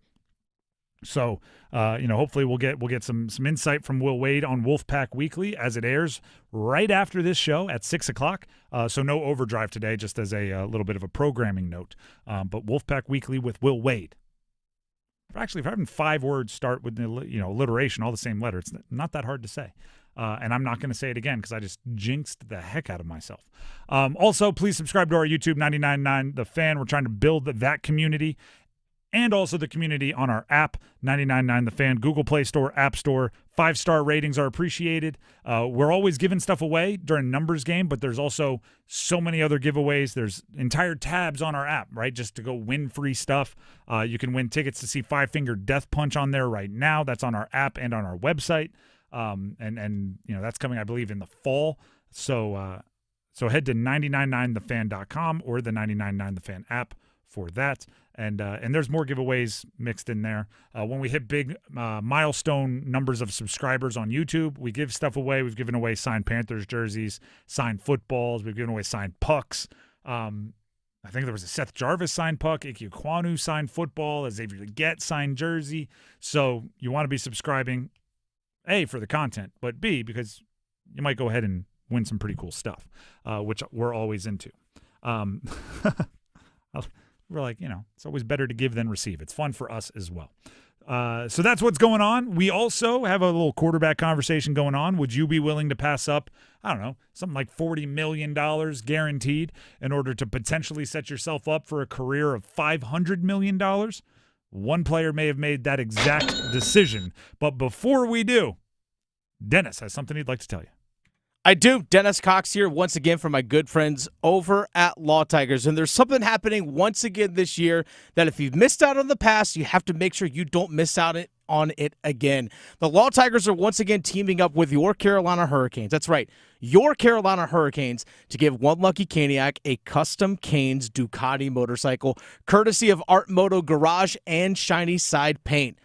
So, hopefully we'll get some insight from Will Wade on Wolfpack Weekly as it airs right after this show at 6 o'clock. So no overdrive today, just as a little bit of a programming note. But Wolfpack Weekly with Will Wade. Actually, if having 5 words start with alliteration, all the same letter, it's not that hard to say. And I'm not going to say it again because I just jinxed the heck out of myself. Also, please subscribe to our YouTube, 99.9 The Fan. We're trying to build that community. And also the community on our app, 99.9 The Fan, Google Play Store, App Store. 5-star ratings are appreciated. We're always giving stuff away during numbers game, but there's also so many other giveaways. There's entire tabs on our app, right, just to go win free stuff. You can win tickets to see Five Finger Death Punch on there right now. That's on our app and on our website. And that's coming, I believe, in the fall. So head to 999thefan.com or the 999thefan app for that. And there's more giveaways mixed in there. When we hit big milestone numbers of subscribers on YouTube, we give stuff away. We've given away signed Panthers jerseys, signed footballs. We've given away signed pucks. I think there was a Seth Jarvis signed puck, Ike Ekwonu signed football, a Xavier Leggett signed jersey. So you want to be subscribing, A, for the content, but B, because you might go ahead and win some pretty cool stuff, which we're always into. We're like, it's always better to give than receive. It's fun for us as well. So that's what's going on. We also have a little quarterback conversation going on. Would you be willing to pass up, I don't know, something like $40 million guaranteed in order to potentially set yourself up for a career of $500 million? One player may have made that exact decision. But before we do, Dennis has something he'd like to tell you. I do. Dennis Cox here once again from my good friends over at Law Tigers. And there's something happening once again this year that if you've missed out on the past, you have to make sure you don't miss out on it again. The Law Tigers are once again teaming up with your Carolina Hurricanes. That's right, your Carolina Hurricanes, to give one lucky Caniac a custom Canes Ducati motorcycle, courtesy of Art Moto Garage and Shiny Side Paint.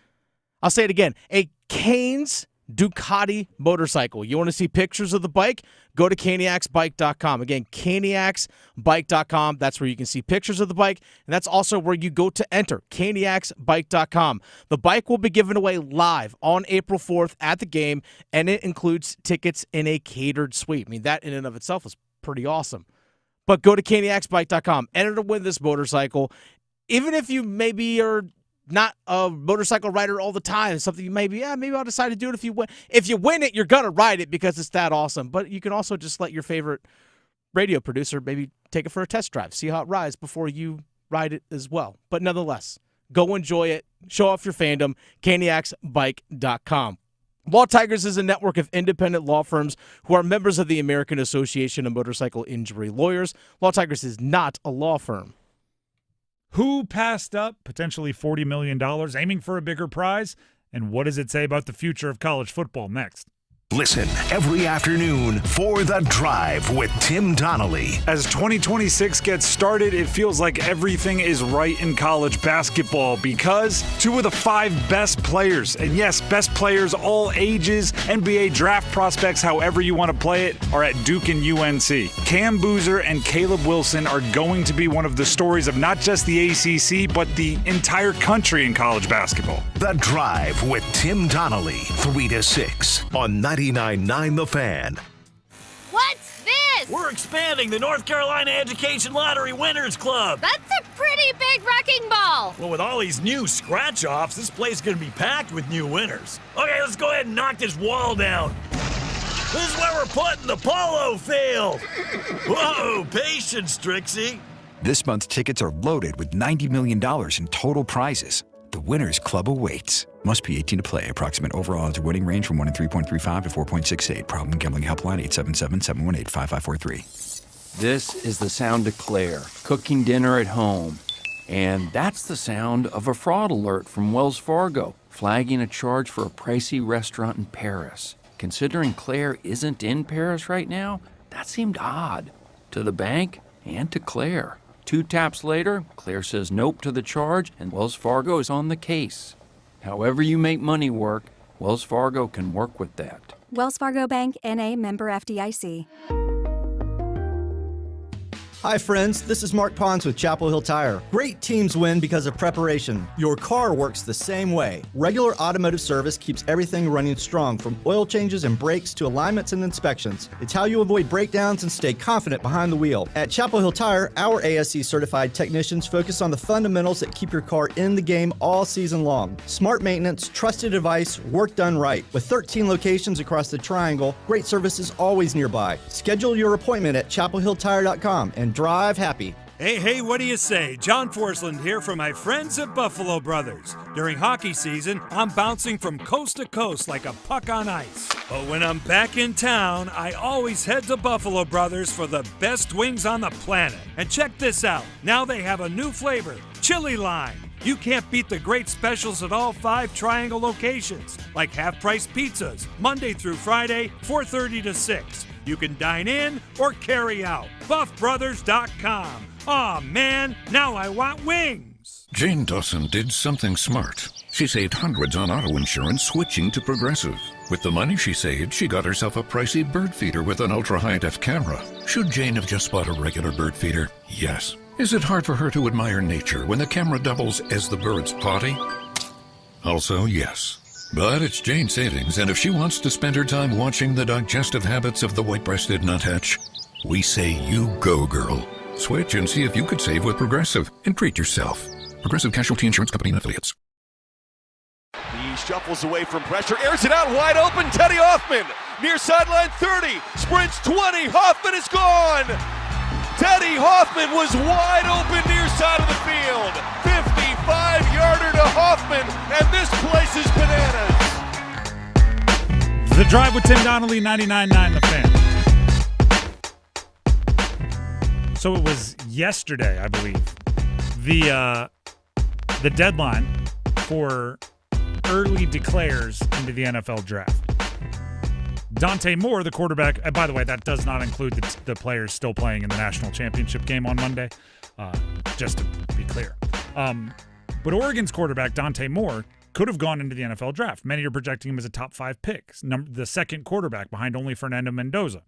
I'll say it again, a Canes Ducati motorcycle. You want to see pictures of the bike? Go to caniacsbike.com. Again, caniacsbike.com. That's where you can see pictures of the bike, and that's also where you go to enter, caniacsbike.com. The bike will be given away live on April 4th at the game, and it includes tickets in a catered suite. I mean, that in and of itself is pretty awesome. But go to caniacsbike.com. Enter to win this motorcycle. Even if you maybe are not a motorcycle rider all the time, it's something you maybe I'll decide to do it if you win. If you win it, you're going to ride it because it's that awesome. But you can also just let your favorite radio producer maybe take it for a test drive, see how it rides before you ride it as well. But nonetheless, go enjoy it. Show off your fandom, caniacsbike.com. Law Tigers is a network of independent law firms who are members of the American Association of Motorcycle Injury Lawyers. Law Tigers is not a law firm. Who passed up potentially $40 million, aiming for a bigger prize? And what does it say about the future of college football next? Listen every afternoon for The Drive with Tim Donnelly. As 2026 gets started, it feels like everything is right in college basketball because 2 of the 5 best players, and yes, best players all ages, NBA draft prospects, however you want to play it, are at Duke and UNC. Cam Boozer and Caleb Wilson are going to be one of the stories of not just the ACC, but the entire country in college basketball. The Drive with Tim Donnelly, 3 to 6 on 99.9 The Fan. What's this? We're expanding the North Carolina Education Lottery Winners Club. That's a pretty big wrecking ball. Well, with all these new scratch-offs, this place is going to be packed with new winners. Okay, let's go ahead and knock this wall down. This is where we're putting the polo field. Whoa, patience, Trixie. This month's tickets are loaded with $90 million in total prizes. The Winners Club awaits. Must be 18 to play. Approximate overall odds winning range from 1 in 3.35 to 4.68. Problem gambling helpline 877-718-5543. This is the sound of Claire, cooking dinner at home. And that's the sound of a fraud alert from Wells Fargo, flagging a charge for a pricey restaurant in Paris. Considering Claire isn't in Paris right now, that seemed odd. To the bank and to Claire. 2 taps later, Claire says nope to the charge, and Wells Fargo is on the case. However you make money work, Wells Fargo can work with that. Wells Fargo Bank, N.A., member FDIC. Hi friends, this is Mark Pons with Chapel Hill Tire. Great teams win because of preparation. Your car works the same way. Regular automotive service keeps everything running strong, from oil changes and brakes to alignments and inspections. It's how you avoid breakdowns and stay confident behind the wheel. At Chapel Hill Tire, our ASE certified technicians focus on the fundamentals that keep your car in the game all season long. Smart maintenance, trusted advice, work done right. With 13 locations across the Triangle, great service is always nearby. Schedule your appointment at chapelhilltire.com and drive happy. Hey, what do you say? John Forsland here from my friends at Buffalo Brothers. During hockey season, I'm bouncing from coast to coast like a puck on ice. But when I'm back in town, I always head to Buffalo Brothers for the best wings on the planet. And check this out. Now they have a new flavor, Chili Lime. You can't beat the great specials at all 5 Triangle locations, like half-price pizzas, Monday through Friday, 4:30 to 6. You can dine in or carry out. BuffBrothers.com. Aw, man, now I want wings. Jane Dawson did something smart. She saved hundreds on auto insurance switching to Progressive. With the money she saved, she got herself a pricey bird feeder with an ultra-high-def camera. Should Jane have just bought a regular bird feeder? Yes. Is it hard for her to admire nature when the camera doubles as the bird's potty? Also, yes. But it's Jane's savings, and if she wants to spend her time watching the digestive habits of the white-breasted nuthatch, we say you go, girl. Switch and see if you could save with Progressive and treat yourself. Progressive Casualty Insurance Company and Affiliates. He shuffles away from pressure, airs it out wide open. Teddy Hoffman near sideline 30, sprints 20. Hoffman is gone. Teddy Hoffman was wide open near side of the field. 55-yarder to Hoffman, and this place is bananas. The Drive with Tim Donnelly, 99.9 The Fan. So it was yesterday, I believe, the deadline for early declares into the NFL draft. Dante Moore, the quarterback, and by the way, that does not include the players still playing in the national championship game on Monday, just to be clear. But Oregon's quarterback, Dante Moore, could have gone into the NFL draft. Many are projecting him as a top 5 pick, the second quarterback behind only Fernando Mendoza.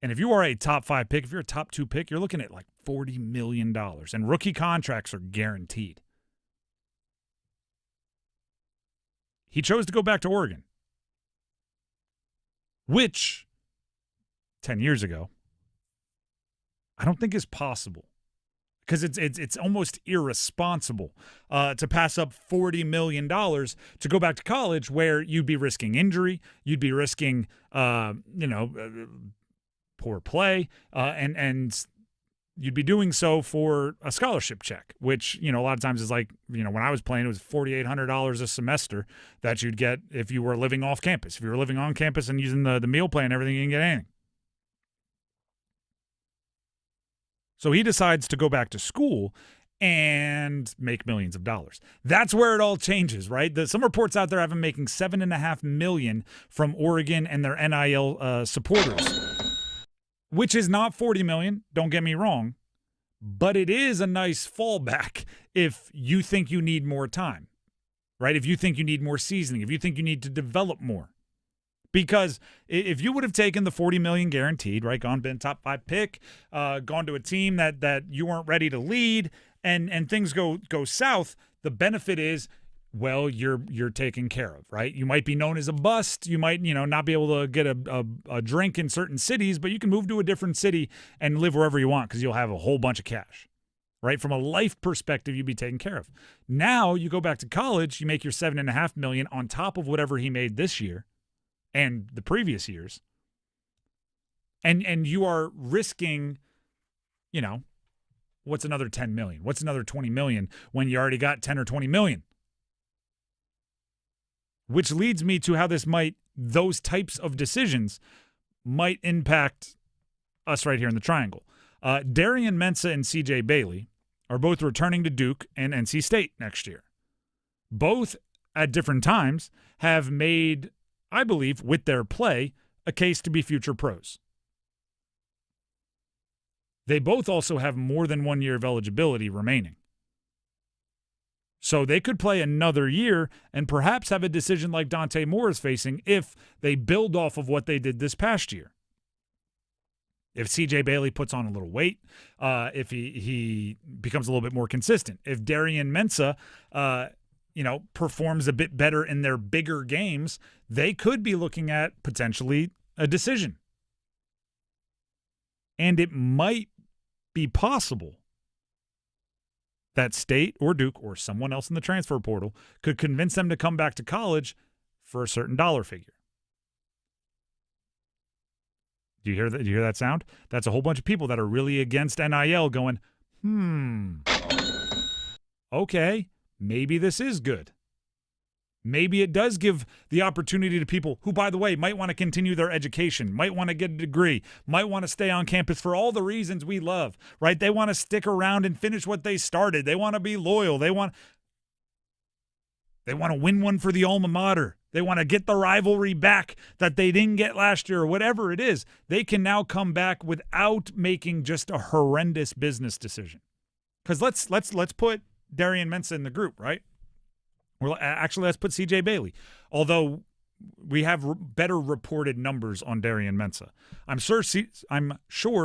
And if you are a top 5 pick, if you're a top 2 pick, you're looking at like $40 million. And rookie contracts are guaranteed. He chose to go back to Oregon, which 10 years ago, I don't think is possible. Because it's almost irresponsible to pass up $40 million to go back to college where you'd be risking injury, you'd be risking, poor play, and you'd be doing so for a scholarship check, which, a lot of times is like, when I was playing, it was $4,800 a semester that you'd get if you were living off campus. If you were living on campus and using the meal plan and everything, you didn't get anything. So he decides to go back to school and make millions of dollars. That's where it all changes, right? Some reports out there have him making $7.5 million from Oregon and their NIL supporters, which is not $40 million, don't get me wrong, but it is a nice fallback if you think you need more time, right? If you think you need more seasoning, if you think you need to develop more. Because if you would have taken the $40 million guaranteed, right, been top 5 pick, gone to a team that you weren't ready to lead, and things go south, the benefit is, well, you're taken care of, right? You might be known as a bust. You might, not be able to get a drink in certain cities, but you can move to a different city and live wherever you want because you'll have a whole bunch of cash, right? From a life perspective, you'd be taken care of. Now you go back to college, you make your $7.5 million on top of whatever he made this year and the previous years, and you are risking, what's another $10 million? What's another $20 million when you already got 10 or 20 million? Which leads me to how those types of decisions might impact us right here in the Triangle. Darian, Mensah, and CJ Bailey are both returning to Duke and NC State next year. Both, at different times, have made, I believe, with their play, a case to be future pros. They both also have more than 1 year of eligibility remaining. So they could play another year and perhaps have a decision like Dante Moore is facing if they build off of what they did this past year. If CJ Bailey puts on a little weight, if he becomes a little bit more consistent, if Darian Mensah, performs a bit better in their bigger games, they could be looking at potentially a decision. And it might be possible that State or Duke or someone else in the transfer portal could convince them to come back to college for a certain dollar figure. Do Do you hear that? Do you hear that sound? That's a whole bunch of people that are really against NIL going, okay, maybe this is good. Maybe it does give the opportunity to people who, by the way, might want to continue their education, might want to get a degree, might want to stay on campus for all the reasons we love, right? They want to stick around and finish what they started. They want to be loyal. They want to win one for the alma mater. They want to get the rivalry back that they didn't get last year or whatever it is. They can now come back without making just a horrendous business decision. Because let's put Darian Mensah in the group, right? Well, actually, let's put C.J. Bailey. Although we have better reported numbers on Darian Mensah. I'm sure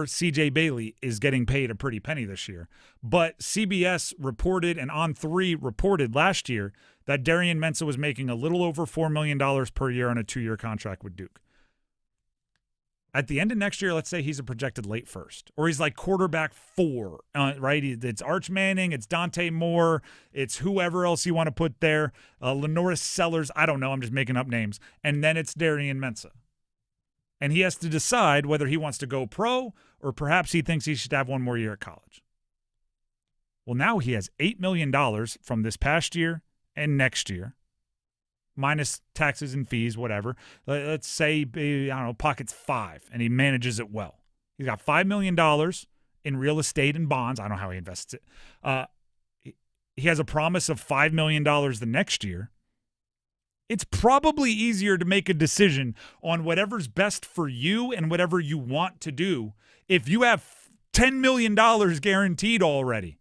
C.J. Bailey is getting paid a pretty penny this year. But CBS reported and On3 reported last year that Darian Mensah was making a little over $4 million per year on a 2-year contract with Duke. At the end of next year, let's say he's a projected late first, or he's like quarterback 4, right? It's Arch Manning, it's Dante Moore, it's whoever else you want to put there, Lenoris Sellers, I don't know, I'm just making up names, and then it's Darian Mensah. And he has to decide whether he wants to go pro or perhaps he thinks he should have one more year at college. Well, now he has $8 million from this past year and next year, minus taxes and fees, whatever. Let's say, I don't know, pockets 5, and he manages it well. He's got $5 million in real estate and bonds. I don't know how he invests it. He has a promise of $5 million the next year. It's probably easier to make a decision on whatever's best for you and whatever you want to do if you have $10 million guaranteed already,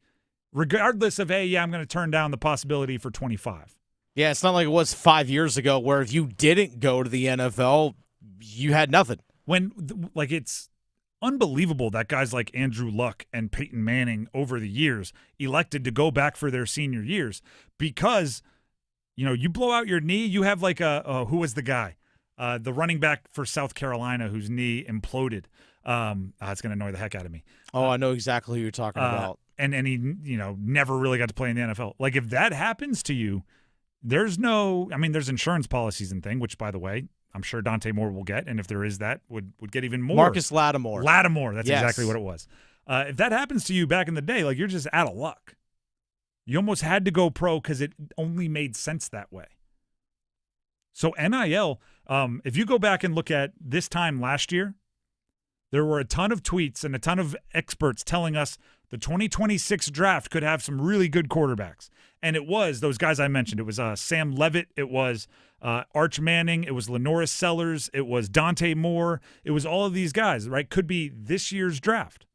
regardless of, hey, yeah, I'm going to turn down the possibility for 25. Yeah, it's not like it was 5 years ago where if you didn't go to the NFL, you had nothing. It's unbelievable that guys like Andrew Luck and Peyton Manning over the years elected to go back for their senior years because, you blow out your knee, you have like who was the guy? The running back for South Carolina whose knee imploded. It's going to annoy the heck out of me. Oh, I know exactly who you're talking about. And he, never really got to play in the NFL. Like if that happens to you, there's insurance policies and thing, which, by the way, I'm sure Dante Moore will get, and if there is that, would get even more. Marcus Lattimore. That's exactly what it was. If that happens to you back in the day, like you're just out of luck. You almost had to go pro because it only made sense that way. So NIL, if you go back and look at this time last year, there were a ton of tweets and a ton of experts telling us the 2026 draft could have some really good quarterbacks. And it was those guys I mentioned. It was Sam Levitt. It was Arch Manning. It was Lenoris Sellers. It was Dante Moore. It was all of these guys, right? Could be this year's draft.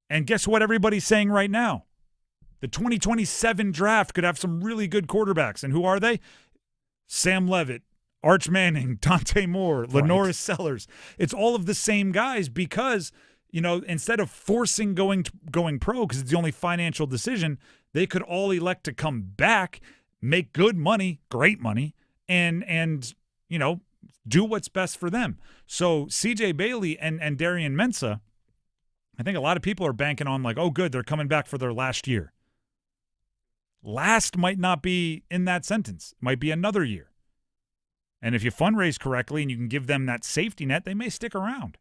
And guess what everybody's saying right now? The 2027 draft could have some really good quarterbacks. And who are they? Sam Levitt, Arch Manning, Dante Moore, Lenoris Sellers. It's all of the same guys because, instead of forcing going pro because it's the only financial decision, they could all elect to come back, make good money, great money, and do what's best for them. So C.J. Bailey and Darian Mensah, I think a lot of people are banking on like, oh, good, they're coming back for their last year. Last might not be in that sentence. It might be another year. And if you fundraise correctly and you can give them that safety net, they may stick around.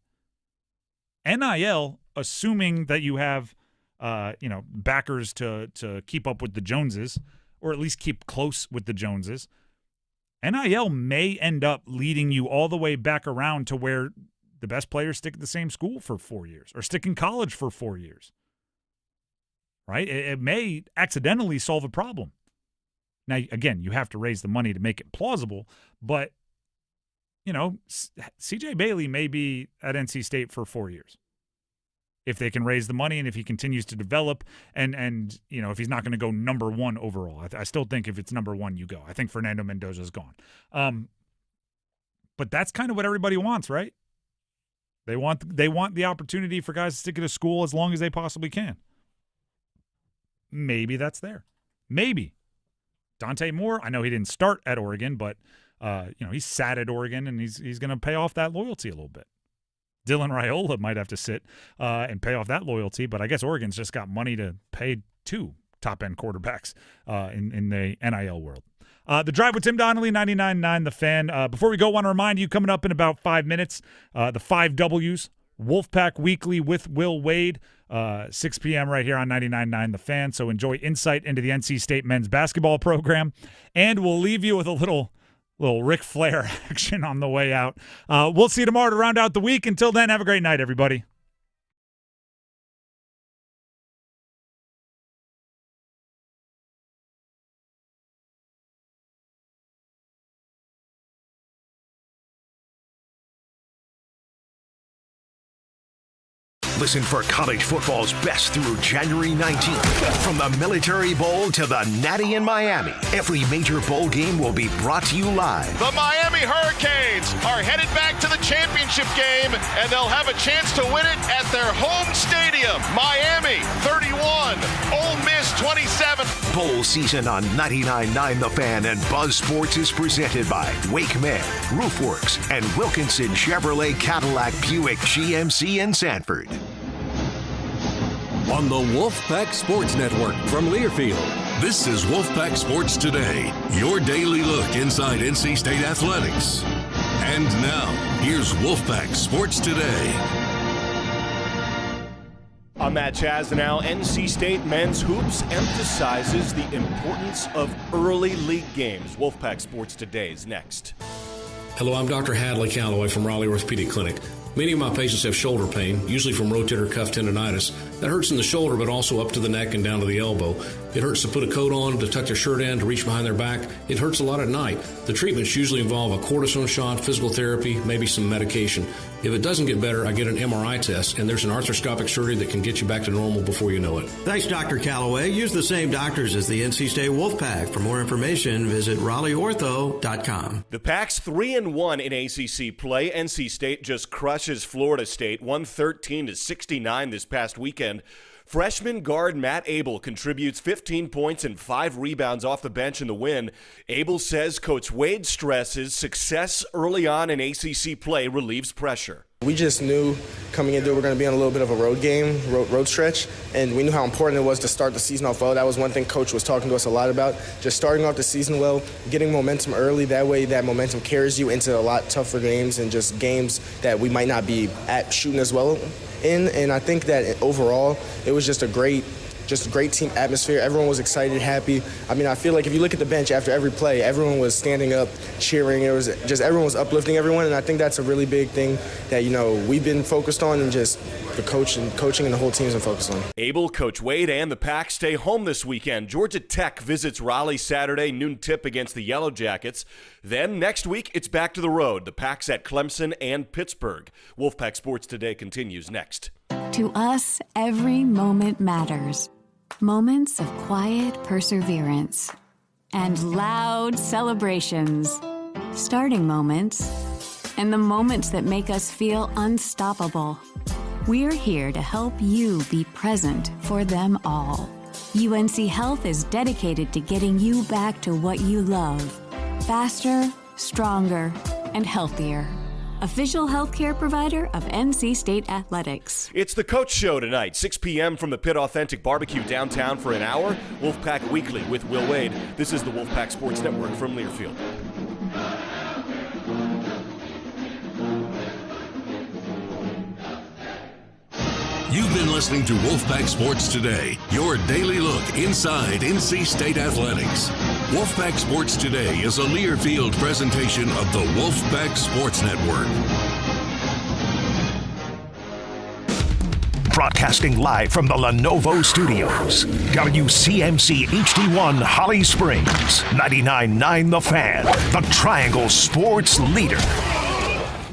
NIL, assuming that you have backers to keep up with the Joneses, or at least keep close with the Joneses, NIL may end up leading you all the way back around to where the best players stick at the same school for 4 years or stick in college for 4 years. Right? It may accidentally solve a problem. Now, again, you have to raise the money to make it plausible, but, C.J. Bailey may be at NC State for 4 years. If they can raise the money and if he continues to develop and if he's not going to go number 1 overall. I still think if it's number 1, you go. I think Fernando Mendoza's gone. But that's kind of what everybody wants, right? They want the opportunity for guys to stick at a school as long as they possibly can. Maybe that's there. Maybe. Dante Moore, I know he didn't start at Oregon, but he sat at Oregon and he's going to pay off that loyalty a little bit. Dylan Raiola might have to sit and pay off that loyalty, but I guess Oregon's just got money to pay 2 top-end quarterbacks in the NIL world. The Drive with Tim Donnelly, 99.9 The Fan. Before we go, I want to remind you, coming up in about 5 minutes, the 5 W's, Wolfpack Weekly with Will Wade, 6 p.m. right here on 99.9 The Fan. So enjoy insight into the NC State men's basketball program. And we'll leave you with a little Ric Flair action on the way out. We'll see you tomorrow to round out the week. Until then, have a great night, everybody. Listen for college football's best through January 19th. From the Military Bowl to the Natty in Miami, every major bowl game will be brought to you live. The Miami Hurricanes are headed back to the championship game, and they'll have a chance to win it at their home stadium. Miami 31, Ole Miss 27. Bowl season on 99.9 The Fan and Buzz Sports is presented by Wake Med, Roofworks, and Wilkinson Chevrolet Cadillac Buick GMC in Sanford. On the Wolfpack Sports Network from Learfield. This is Wolfpack Sports Today, your daily look inside NC State athletics. And now, here's Wolfpack Sports Today. I'm Matt Chasnow. NC State men's hoops emphasizes the importance of early league games. Wolfpack Sports Today is next. Hello, I'm Dr. Hadley Calloway from Raleigh Orthopedic Clinic. Many of my patients have shoulder pain, usually from rotator cuff tendonitis. That hurts in the shoulder, but also up to the neck and down to the elbow. It hurts to put a coat on, to tuck their shirt in, to reach behind their back. It hurts a lot at night. The treatments usually involve a cortisone shot, physical therapy, maybe some medication. If it doesn't get better, I get an MRI test, and there's an arthroscopic surgery that can get you back to normal before you know it. Thanks, Dr. Calloway. Use the same doctors as the NC State Wolfpack. For more information, visit RaleighOrtho.com. The Pack's 3-1 in ACC play. NC State just crushes Florida State, 113-69 this past weekend. Freshman guard Matt Abel contributes 15 points and 5 rebounds off the bench in the win. Abel says Coach Wade stresses success early on in ACC play relieves pressure. We just knew coming into it we're going to be on a little bit of a road stretch, and we knew how important it was to start the season off well. That was one thing Coach was talking to us a lot about, just starting off the season well, getting momentum early. That way that momentum carries you into a lot tougher games and just games that we might not be at shooting as well in. And I think that overall it was just a great team atmosphere. Everyone was excited, happy. I mean, I feel like if you look at the bench after every play, everyone was standing up, cheering. It was just everyone was uplifting everyone, and I think that's a really big thing that, we've been focused on, and just the coaching and the whole team's been focused on. Abel, Coach Wade, and the Pack stay home this weekend. Georgia Tech visits Raleigh Saturday, noon tip against the Yellow Jackets. Then next week, it's back to the road. The Pack's at Clemson and Pittsburgh. Wolfpack Sports Today continues next. To us, every moment matters. Moments of quiet perseverance and loud celebrations. Starting moments and the moments that make us feel unstoppable. We're here to help you be present for them all. UNC Health is dedicated to getting you back to what you love. Faster, stronger, and healthier. Official healthcare provider of NC State Athletics. It's the Coach Show tonight, 6 p.m. from the Pit Authentic Barbecue downtown for an hour. Wolfpack Weekly with Will Wade. This is the Wolfpack Sports Network from Learfield. You've been listening to Wolfpack Sports Today, your daily look inside NC State athletics. Wolfpack Sports Today is a Learfield presentation of the Wolfpack Sports Network. Broadcasting live from the Lenovo Studios. WCMC HD1 Holly Springs. 99.9 The Fan. The Triangle Sports Leader.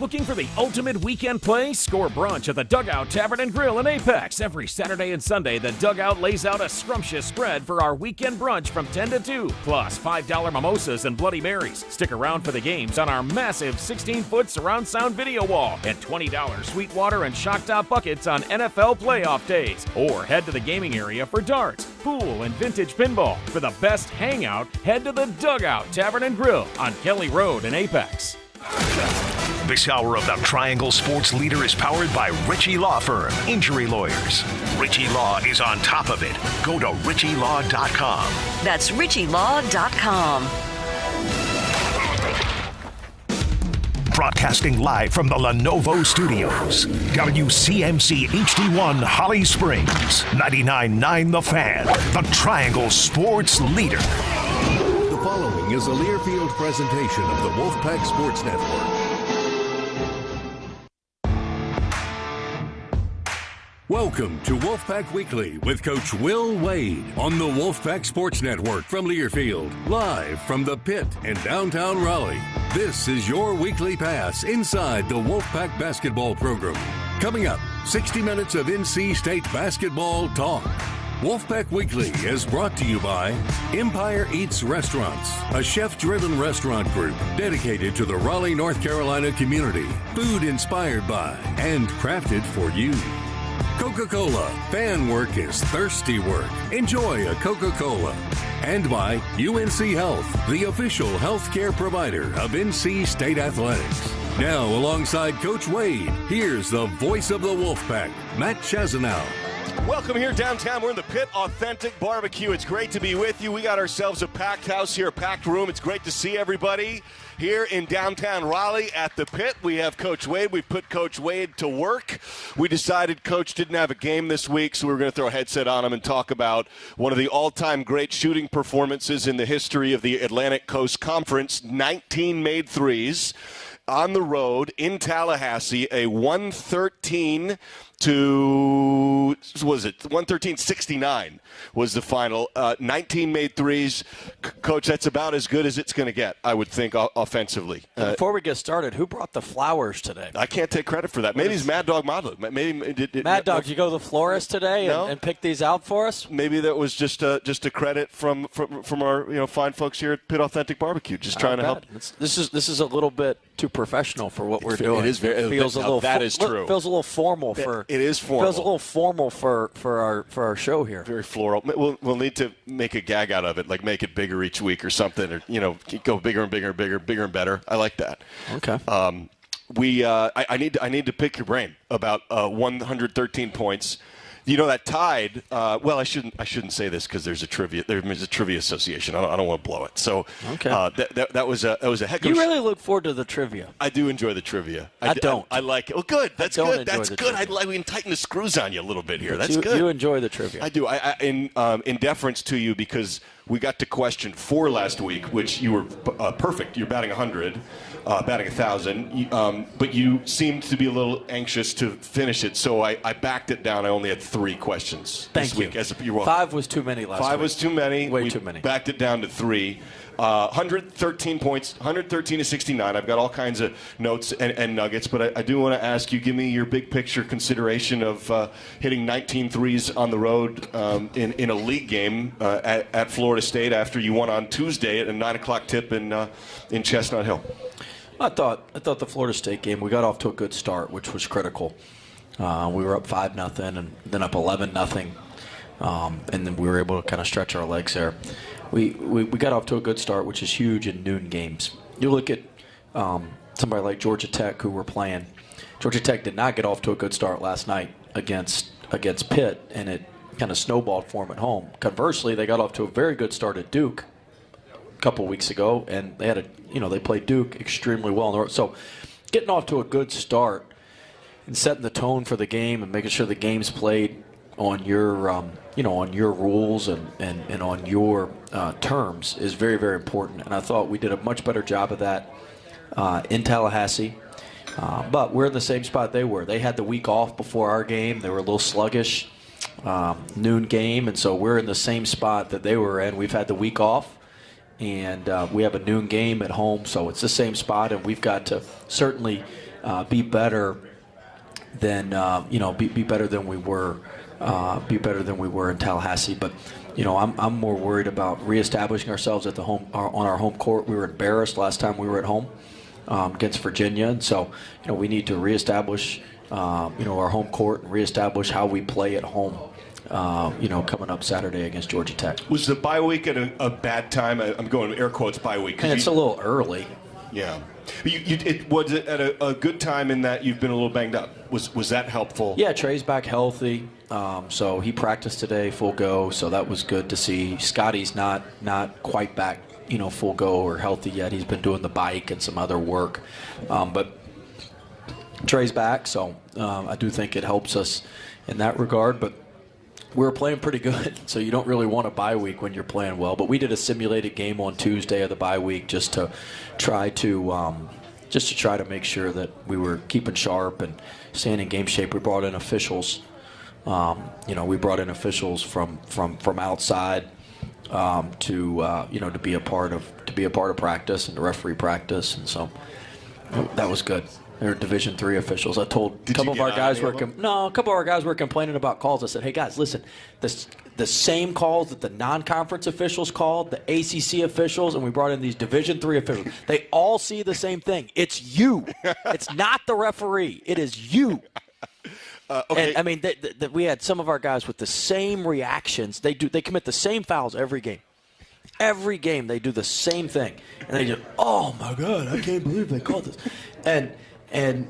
Looking for the ultimate weekend play? Score brunch at the Dugout Tavern and Grill in Apex. Every Saturday and Sunday, the Dugout lays out a scrumptious spread for our weekend brunch from 10 to 2, plus $5 mimosas and Bloody Marys. Stick around for the games on our massive 16-foot surround sound video wall and $20 Sweetwater and Shock Top buckets on NFL playoff days. Or head to the gaming area for darts, pool, and vintage pinball. For the best hangout, head to the Dugout Tavern and Grill on Kelly Road in Apex. This hour of the Triangle Sports Leader is powered by Ritchie Law Firm, injury lawyers. Ritchie Law is on top of it. Go to ritchielaw.com. That's ritchielaw.com. Broadcasting live from the Lenovo Studios. WCMC HD1 Holly Springs. 99.9 The Fan. The Triangle Sports Leader. The following is a Learfield presentation of the Wolfpack Sports Network. Welcome to Wolfpack Weekly with Coach Will Wade on the Wolfpack Sports Network from Learfield, live from the Pit in downtown Raleigh. This is your weekly pass inside the Wolfpack basketball program. Coming up, 60 minutes of NC State basketball talk. Wolfpack Weekly is brought to you by Empire Eats Restaurants, a chef-driven restaurant group dedicated to the Raleigh, North Carolina community. Food inspired by and crafted for you. Coca-Cola. Fan work is thirsty work. Enjoy a Coca-Cola. And by UNC Health, the official healthcare provider of NC State Athletics. Now, alongside Coach Wade, here's the voice of the Wolfpack, Matt Chazanow. Welcome here downtown. We're in the Pit Authentic Barbecue. It's great to be with you. We got ourselves a packed house here, a packed room. It's great to see everybody here in downtown Raleigh at the Pit. We have Coach Wade. We've put Coach Wade to work. We decided Coach didn't have a game this week, so we were going to throw a headset on him and talk about one of the all-time great shooting performances in the history of the Atlantic Coast Conference. 19 made threes on the road in Tallahassee, a 113 to, was it 113-69 was the final. 19 made threes. Coach, that's about as good as it's going to get, I would think, offensively. Before we get started, who brought the flowers today? I can't take credit for that. Maybe it's Mad Dog Model. Mad Dog, did you go to the florist today and pick these out for us? Maybe that was just a credit from our fine folks here at Pit Authentic Barbecue, just trying to help. This is a little bit too professional for what we're doing. It is very. Feels a little. That is true. Feels a little formal for. It is formal. Feels a little formal for our show here. Very floral. We'll need to make a gag out of it, like make it bigger each week or something, or go bigger and bigger and bigger, bigger and better. I like that. Okay. I need to pick your brain about 113 points. That tied. Well, I shouldn't say this because there's a trivia association. I don't want to blow it. So okay. That was a heck of. You really look forward to the trivia. I do enjoy the trivia. I don't. I like it. Well, good. That's good. That's good. We can tighten the screws on you a little bit here. That's good. You enjoy the trivia. I do. In deference to you, because we got to question 4 last week, which you were perfect. You're batting 100. Batting 1,000, but you seemed to be a little anxious to finish it, so I backed it down. I only had 3 questions this week. You're welcome. 5 was too many last week. 5 was too many. Way too many. Backed it down to 3. 113 points, 113 to 69. I've got all kinds of notes and nuggets, but I do want to ask you, give me your big picture consideration of hitting 19 threes on the road in a league game at Florida State after you won on Tuesday at a 9 o'clock tip in Chestnut Hill. I thought the Florida State game, we got off to a good start, which was critical. We were up 5-0 and then up 11-0, and then we were able to kind of stretch our legs there. We got off to a good start, which is huge in noon games. You look at somebody like Georgia Tech, who we're playing. Georgia Tech did not get off to a good start last night against Pitt, and it kind of snowballed for them at home. Conversely, they got off to a very good start at Duke a couple weeks ago, and they played Duke extremely well on the road. So getting off to a good start and setting the tone for the game and making sure the game's played on your on your rules and on your terms is very, very important. And I thought we did a much better job of that in Tallahassee. But we're in the same spot they were. They had the week off before our game. They were a little sluggish, noon game, and so we're in the same spot that they were in. We've had the week off. And we have a noon game at home, so it's the same spot, and we've got to certainly be better than be better than we were in Tallahassee. But I'm more worried about reestablishing ourselves at the home on our home court. We were embarrassed last time we were at home against Virginia, and so we need to reestablish our home court and reestablish how we play at home. Coming up Saturday against Georgia Tech. Was the bye week at a bad time? I'm going air quotes bye week. And it's a little early. Yeah. Was it at a good time in that you've been a little banged up? Was that helpful? Yeah, Trey's back healthy. So he practiced today, full go. So that was good to see. Scotty's not quite back full go or healthy yet. He's been doing the bike and some other work. But Trey's back, so I do think it helps us in that regard. But we were playing pretty good, so you don't really want a bye week when you're playing well. But we did a simulated game on Tuesday of the bye week just to try to make sure that we were keeping sharp and staying in game shape. We brought in officials. We brought in officials from outside to be a part of practice and to referee practice, and so that was good. They're Division III officials. I told a couple of our guys were complaining about calls. I said, hey guys, listen, the same calls that the non-conference officials called, the ACC officials, and we brought in these Division III officials. They all see the same thing. It's you. It's not the referee. It is you. Okay. And I mean, we had some of our guys with the same reactions. They commit the same fouls every game. Every game they do the same thing, and they just, oh my God, I can't believe they called this. And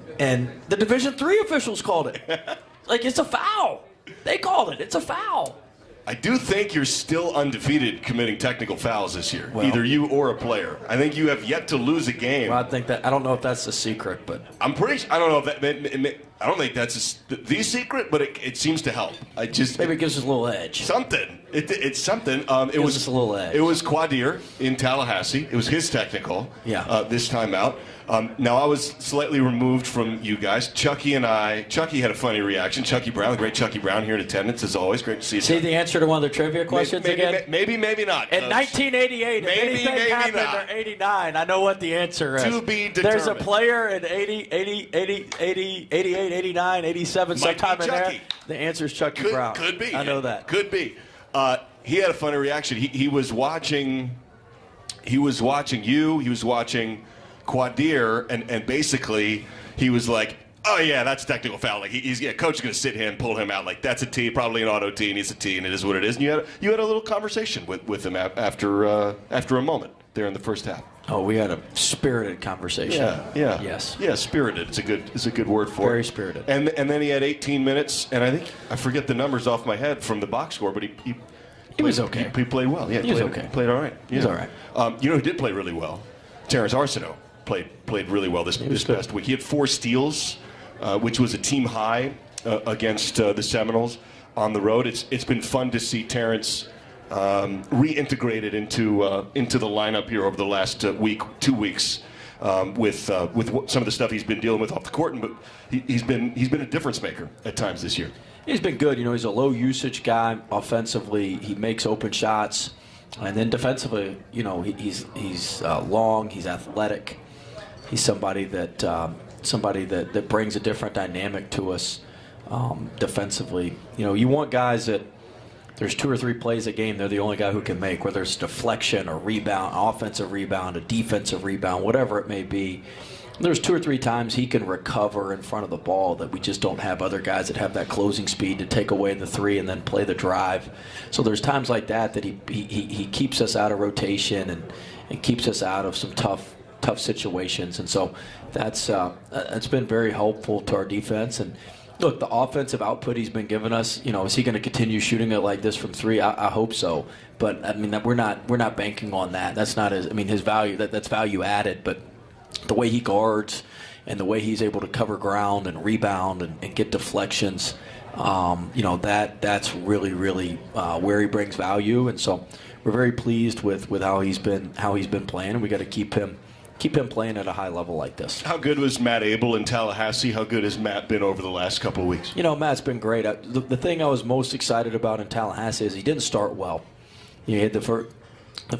the Division III officials called it. Like, it's a foul. They called it. It's a foul. I do think you're still undefeated committing technical fouls this year, well, either you or a player. I think you have yet to lose a game. Well, I don't know if that's the secret, but I'm pretty sure. I don't know if that. I don't think that's the secret, but it seems to help. Maybe it gives us a little edge. Something. It's something. It was just a little edge. It was Quadir in Tallahassee. It was his technical. Yeah. This time out. Now, I was slightly removed from you guys. Chucky had a funny reaction. Chucky Brown, the great Chucky Brown, here in attendance as always. Great to see you. See the answer to one of the trivia questions again? Maybe not. In 1988, if anything happened, or 89, I know what the answer is. To be determined. There's a player in 88, 89, 87, sometime in there. The answer is Chucky Brown. Could be. I know that. Could be. He had a funny reaction. He was watching you. He was watching Quadir, and basically he was like, oh yeah, that's a technical foul. Like coach is going to sit him, pull him out. Like, that's a T, probably an auto T, and he's a T, and it is what it is. And you had a little conversation with him after a moment there in the first half. Oh, we had a spirited conversation. Yeah. Yes. Yeah, spirited. It's a good word for it. Very spirited. And then he had 18 minutes, and I forget the numbers off my head from the box score, but he was okay. He played well. Yeah, he was okay. Played all right. He was all right. Who did play really well? Terrence Arsenault played really well this past week. He had 4 steals, which was a team high against the Seminoles on the road. It's been fun to see Terrence reintegrated into the lineup here over the last 2 weeks with some of the stuff he's been dealing with off the court, but he's been a difference maker at times this year. He's been good. He's a low usage guy. Offensively, he makes open shots, and then defensively, he's long. He's athletic. He's somebody that brings a different dynamic to us defensively. You want guys that there's 2 or 3 plays a game they're the only guy who can make, whether it's deflection or rebound, offensive rebound, a defensive rebound, whatever it may be. There's 2 or 3 times he can recover in front of the ball that we just don't have other guys that have that closing speed to take away the 3 and then play the drive. So there's times like that he keeps us out of rotation and keeps us out of some tough situations. And so that's been very helpful to our defense. And look, the offensive output he's been giving us, is he going to continue shooting it like this from 3? I hope so. But I mean, we're not banking on that. That's not his value. That's value added. But the way he guards and the way he's able to cover ground and rebound and get deflections, that's really, really where he brings value. And so we're very pleased with how he's been playing, and we got to keep him playing at a high level like this. How good was Matt Abel in Tallahassee? How good has Matt been over the last couple of weeks? Matt's been great. The thing I was most excited about in Tallahassee is he didn't start well. He had the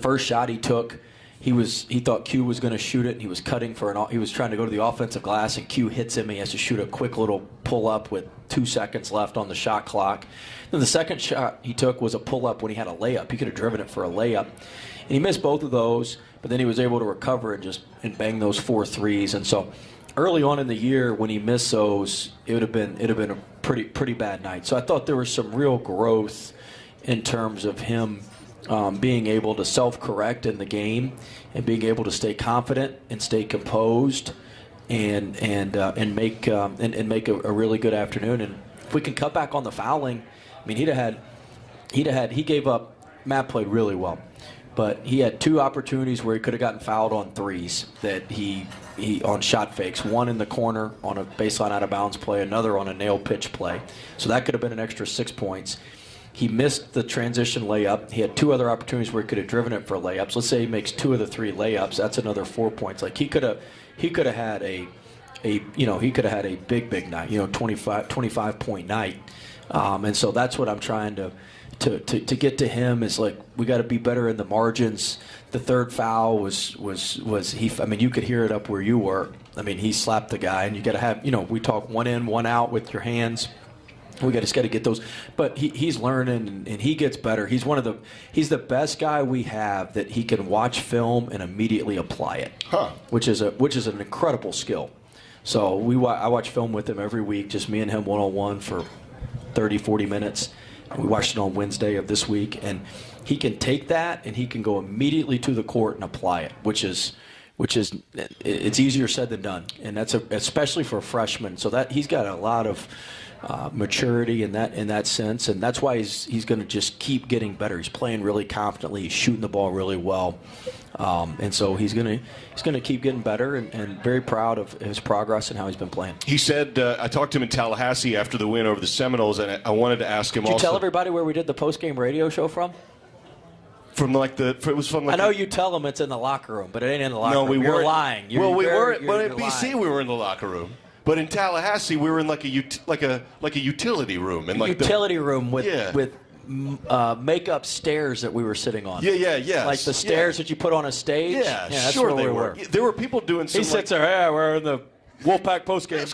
first shot he took. He thought Q was going to shoot it, and he was cutting he was trying to go to the offensive glass, and Q hits him. He has to shoot a quick little pull-up with 2 seconds left on the shot clock. Then the second shot he took was a pull-up when he had a layup. He could have driven it for a layup. And he missed both of those, but then he was able to recover and bang those 4 threes. And so early on in the year when he missed those, it would have been a pretty bad night. So I thought there was some real growth in terms of him being able to self-correct in the game and being able to stay confident and stay composed and make a really good afternoon. And if we can cut back on the fouling, I mean, he gave up. Matt played really well. but he had 2 opportunities where he could have gotten fouled on threes that he on shot fakes. One in the corner on a baseline out of bounds play, another on a nail pitch play. So that could have been an extra 6 points. He missed the transition layup. He had 2 other opportunities where he could have driven it for layups. Let's say he makes 2 of the 3 layups. That's another 4 points. Like he could have had a big night. 25 point night. And so that's what I'm trying to get to him is like we got to be better in the margins. The 3rd foul was he. I mean, you could hear it up where you were. I mean, he slapped the guy, and you got to have we talk 1 in, 1 out with your hands. We just got to get those. But he's learning and he gets better. He's the best guy we have that he can watch film and immediately apply it, which is an incredible skill. So I watch film with him every week, just me and him one-on-one for 30, 40 minutes. And we watched it on Wednesday of this week, and he can take that and he can go immediately to the court and apply it, which is it's easier said than done, and that's especially for a freshman. So that he's got a lot of maturity in that sense, and that's why he's going to just keep getting better. He's playing really confidently. He's shooting the ball really well, and so he's going to keep getting better. And very proud of his progress and how he's been playing. He said, I talked to him in Tallahassee after the win over the Seminoles, and I wanted to ask him. Did you tell everybody where we did the post-game radio show from? I know you tell them it's in the locker room, but it ain't in the locker room. We You're weren't lying. But at BC we were in the locker room. But in Tallahassee, we were in like a utility room, and room with makeup stairs that we were sitting on. Yeah. Like the stairs that you put on a stage. Yeah, that's sure where they we were. There were people doing some. He sits there. Yeah, we're in the Wolfpack postgame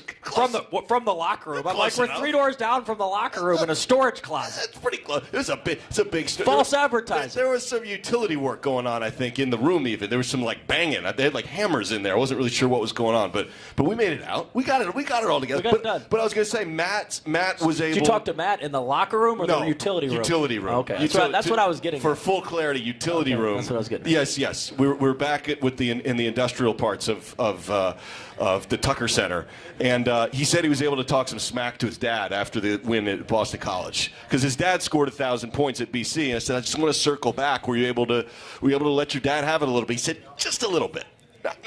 from the locker room. I'm like, we're 3 doors down from the locker room in a storage closet. That's pretty close. It's a big false advertising. There was some utility work going on, I think, in the room. Even there was some banging. They had hammers in there. I wasn't really sure what was going on, but we made it out. We got it all together. We got it done. But I was going to say, Matt was able. Did you talk to Matt in the locker room or the utility room? Utility room. Okay, that's what I was getting. For full clarity, utility room. That's what I was getting. Yes. We're back in the industrial parts of the Tucker Center. And he said he was able to talk some smack to his dad after the win at Boston College, because his dad scored 1,000 points at BC. And I said, I just want to circle back. Were you able to let your dad have it a little bit? He said, just a little bit.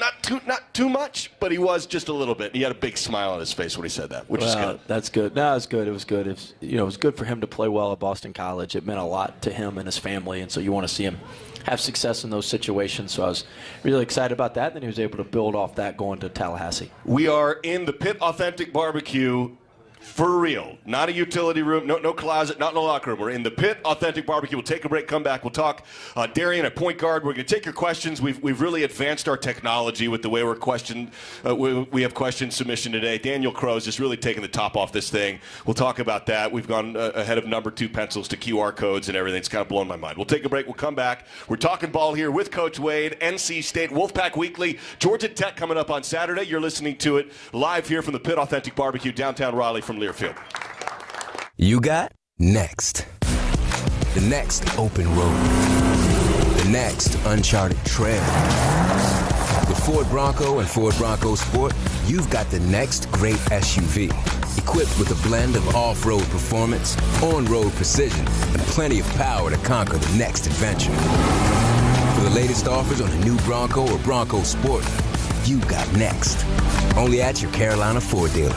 Not too much, but he was just a little bit. He had a big smile on his face when he said that, which is good. That's good. No, it's good. It was good. It was good for him to play well at Boston College. It meant a lot to him and his family, and so you want to see him have success in those situations. So I was really excited about that. Then he was able to build off that going to Tallahassee. We are in the Pit Authentic Barbecue. For real. Not a utility room, no closet, not in a locker room. We're in the Pit Authentic Barbecue. We'll take a break, come back. We'll talk Darian at point guard. We're going to take your questions. We've really advanced our technology with the way we have question submission today. Daniel Crow's just really taking the top off this thing. We'll talk about that. We've gone ahead of number 2 pencils to QR codes and everything. It's kind of blowing my mind. We'll take a break. We'll come back. We're talking ball here with Coach Wade, NC State, Wolfpack Weekly, Georgia Tech coming up on Saturday. You're listening to it live here from the Pit Authentic Barbecue, downtown Raleigh from Learfield. You got next. The next open road. The next uncharted trail. With Ford Bronco and Ford Bronco Sport, you've got the next great SUV. Equipped with a blend of off-road performance, on-road precision, and plenty of power to conquer the next adventure. For the latest offers on a new Bronco or Bronco Sport, you got next. Only at your Carolina Ford dealer.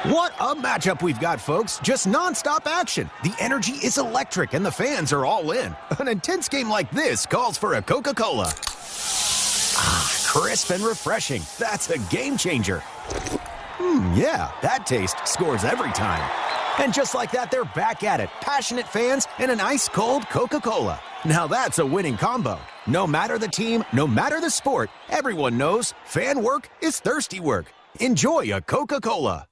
What a matchup we've got, folks. Just nonstop action. The energy is electric and the fans are all in. An intense game like this calls for a Coca-Cola. Crisp and refreshing. That's a game changer. Yeah, that taste scores every time. And just like that, they're back at it. Passionate fans and an ice-cold Coca-Cola. Now that's a winning combo. No matter the team, no matter the sport, everyone knows fan work is thirsty work. Enjoy a Coca-Cola.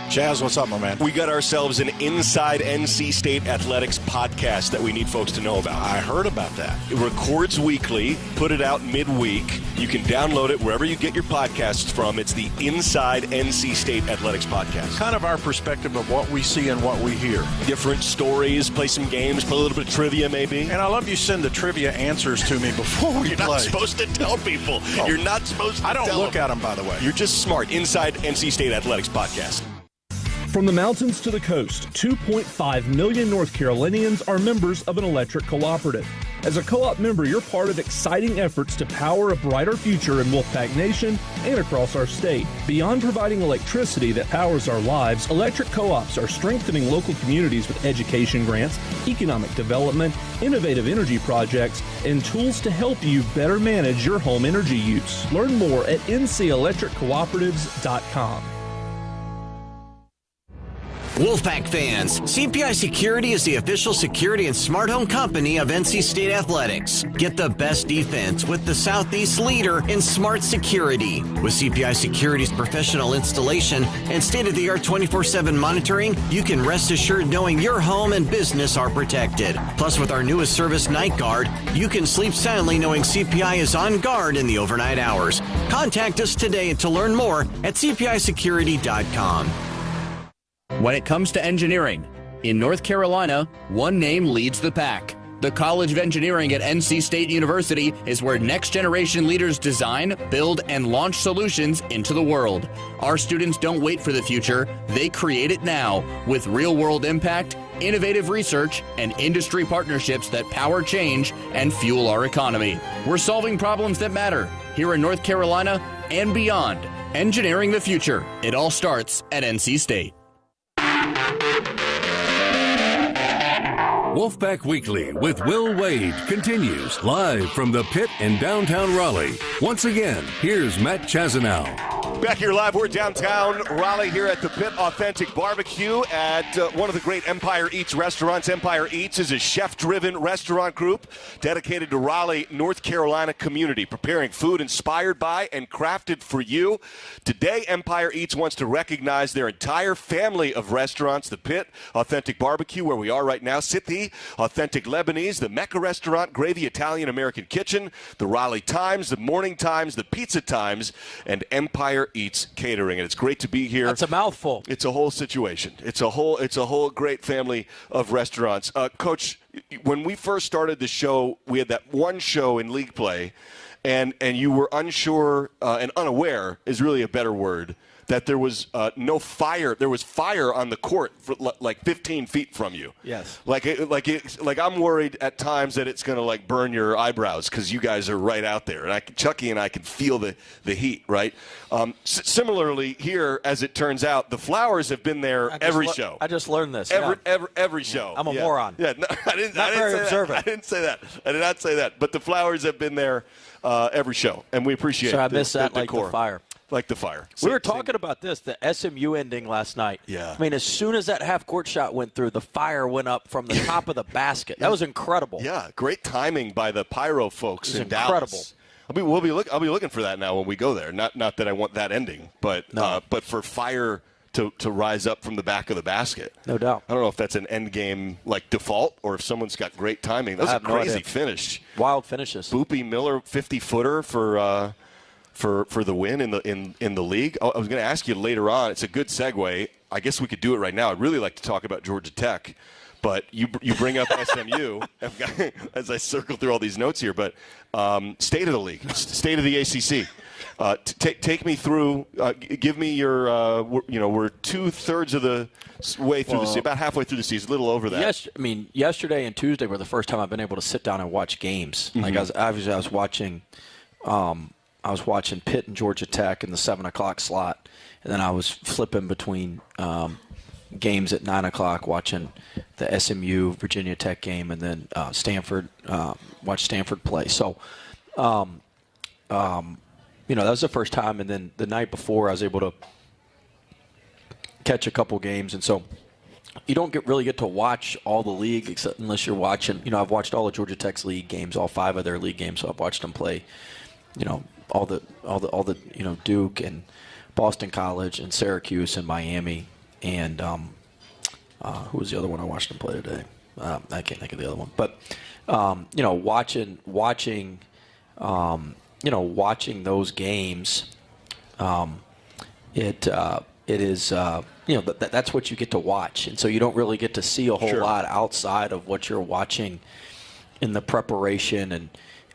Chaz, what's up, my man? We got ourselves an Inside NC State Athletics podcast that we need folks to know about. I heard about that. It records weekly, put it out midweek. You can download it wherever you get your podcasts from. It's the Inside NC State Athletics podcast. Kind of our perspective of what we see and what we hear. Different stories, play some games, play a little bit of trivia maybe. And I love you send the trivia answers to me before we You're play. not supposed to tell people. Oh. You're not supposed to I don't tell look them. at them, by the way. You're just smart. Inside NC State Athletics podcast. From the mountains to the coast, 2.5 million North Carolinians are members of an electric cooperative. As a co-op member, you're part of exciting efforts to power a brighter future in Wolfpack Nation and across our state. Beyond providing electricity that powers our lives, electric co-ops are strengthening local communities with education grants, economic development, innovative energy projects, and tools to help you better manage your home energy use. Learn more at ncelectriccooperatives.com. Wolfpack fans, CPI Security is the official security and smart home company of NC State Athletics. Get the best defense with the Southeast leader in smart security. With CPI Security's professional installation and state-of-the-art 24/7 monitoring, you can rest assured knowing your home and business are protected. Plus, with our newest service, Night Guard, you can sleep soundly knowing CPI is on guard in the overnight hours. Contact us today to learn more at cpisecurity.com. When it comes to engineering, in North Carolina, one name leads the pack. The College of Engineering at NC State University is where next-generation leaders design, build, and launch solutions into the world. Our students don't wait for the future, they create it now with real-world impact, innovative research, and industry partnerships that power change and fuel our economy. We're solving problems that matter here in North Carolina and beyond. Engineering the future. It all starts at NC State. Wolfpack Weekly with Will Wade continues live from the Pit in downtown Raleigh. Once again, here's Matt Chazanow. Back here live, we're downtown Raleigh here at the Pit Authentic Barbecue at one of the great Empire Eats restaurants. Empire Eats is a chef-driven restaurant group dedicated to Raleigh, North Carolina community, preparing food inspired by and crafted for you. Today, Empire Eats wants to recognize their entire family of restaurants, the Pit Authentic Barbecue, where we are right now, Sithi, Authentic Lebanese, the Mecca Restaurant, Gravy Italian American Kitchen, the Raleigh Times, the Morning Times, the Pizza Times, and Empire Eats Catering. And it's great to be here. That's a mouthful. It's a whole situation. It's a whole great family of restaurants. Coach, when we first started the show, we had that one show in league play, and you were unsure and unaware is really a better word, that there was no fire. There was fire on the court for like 15 feet from you. Yes. Like I'm worried at times that it's going to like burn your eyebrows because you guys are right out there. And Chucky and I can feel the heat, right? Similarly here, as it turns out, the flowers have been there every show. I just learned this. Every show. I'm a moron. Yeah, no, I didn't very say observant. that. I didn't say that. I did not say that. But the flowers have been there every show, and we appreciate it. So I missed that like the fire. Like the fire. We were talking about this, the SMU ending last night. Yeah. I mean, as soon as that half-court shot went through, the fire went up from the top of the basket. That was incredible. Yeah, great timing by the pyro folks in incredible. Dallas. I'll be looking for that now when we go there. Not that I want that ending, but for fire to rise up from the back of the basket. No doubt. I don't know if that's an end game like default or if someone's got great timing. That was a crazy finish. Wild finishes. Boopy Miller 50-footer for the win in the league. I was going to ask you later on. It's a good segue. I guess we could do it right now. I'd really like to talk about Georgia Tech, but you bring up SMU as I circle through all these notes here. But state of the league, state of the ACC. Take me through. Give me your. We're 2/3 of the way through the season, about halfway through the season, a little over that. Yes, I mean yesterday and Tuesday were the first time I've been able to sit down and watch games. Mm-hmm. Like I was watching. I was watching Pitt and Georgia Tech in the 7 o'clock slot, and then I was flipping between games at 9 o'clock, watching the SMU Virginia Tech game, and then Stanford. Watch Stanford play. So, that was the first time. And then the night before, I was able to catch a couple games, and so you don't really get to watch all the league except unless you're watching. I've watched all of Georgia Tech's league games, all 5 of their league games, so I've watched them play. All the Duke and Boston College and Syracuse and Miami and who was the other one I watched them play today? I can't think of the other one. But watching those games, it is that's what you get to watch, and so you don't really get to see a whole lot outside of what you're watching in the preparation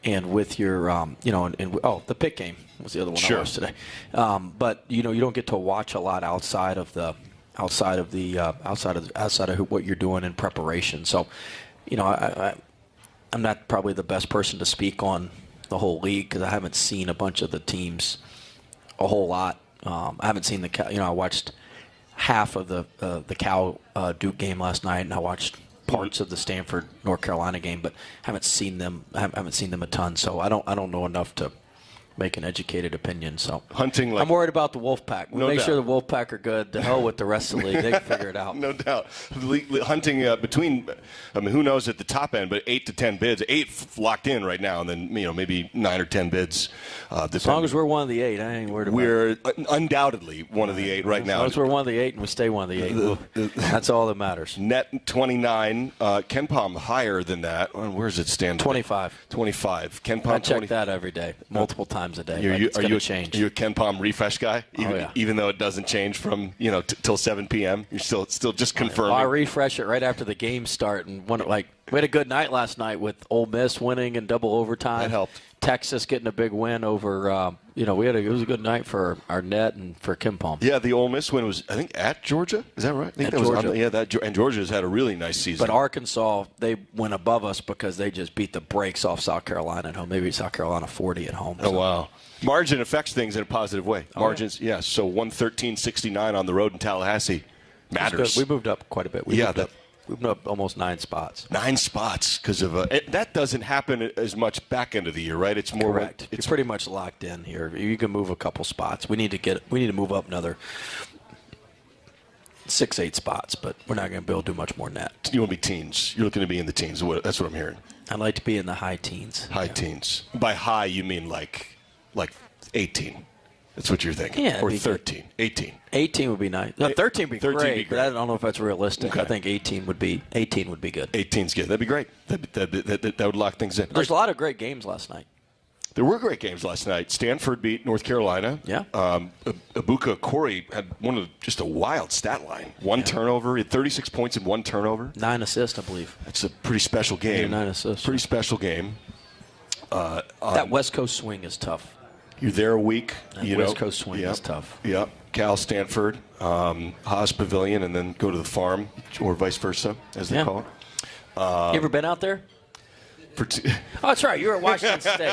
and with your, the Pitt game was the other one I watched today. But you don't get to watch a lot outside of the outside of what you're doing in preparation. So, I'm not probably the best person to speak on the whole league because I haven't seen a bunch of the teams a whole lot. I haven't seen I watched half of the Cal Duke game last night, and I watched parts of the Stanford North Carolina game, but haven't seen them a ton. So I don't know enough to make an educated opinion. So hunting, I'm worried about the Wolfpack. We'll make doubt. sure the Wolfpack are good. To hell with the rest of the league. They can figure it out. No doubt. Hunting between, who knows at the top end, but 8 to 10 bids. 8 locked in right now, and then maybe 9 or 10 bids. As long as we're one of the 8, I ain't worried about it. We're undoubtedly one of the 8 right now. As long as we're one of the 8 and we stay one of the 8, that's all that matters. Net 29. KenPom higher than that. Where does it stand? 25. 25. KenPom. I check that every day, multiple times a day. Are you a KenPom refresh guy? Even though it doesn't change from till 7 p.m. You're still just confirming. I refresh it right after the games start, and we had a good night last night with Ole Miss winning in double overtime. That helped. Texas getting a big win over. It was a good night for our net and for KenPom. Yeah, the Ole Miss win was I think at Georgia. Is that right? I think at Georgia. And Georgia's had a really nice season. But Arkansas, they went above us because they just beat the brakes off South Carolina at home. Maybe South Carolina 40 at home. Oh wow. Margin affects things in a positive way. Margins, yes. So 113.69 on the road in Tallahassee matters. We moved up quite a bit. We moved up almost 9 spots. 9 spots because of that doesn't happen as much back end of the year, right? It's more correct. It's pretty much locked in here. You can move a couple spots. We need to move up another 6-8 spots, but we're not going to be able to do much more than that. You want to be teens. You're looking to be in the teens. That's what I'm hearing. I'd like to be in the high teens. High teens. By high, you mean like 18. That's what you're thinking. Yeah, or 13. 18. 18 would be nice. No, 13 would be great, but I don't know if that's realistic. Okay. I think 18 would be good. 18's good. That'd be great. That would lock things in. There's a lot of great games last night. There were great games last night. Stanford beat North Carolina. Yeah. Ibuka Corey had just a wild stat line. One turnover. He had 36 points and 1 turnover. 9 assists, I believe. That's a pretty special game. 9 assists. Pretty special game. That West Coast swing is tough. You're there a week. West Coast swing is tough. Yep. Cal, Stanford, Haas Pavilion, and then go to the farm, or vice versa, as they call it. You ever been out there? Oh, that's right. You were at Washington State.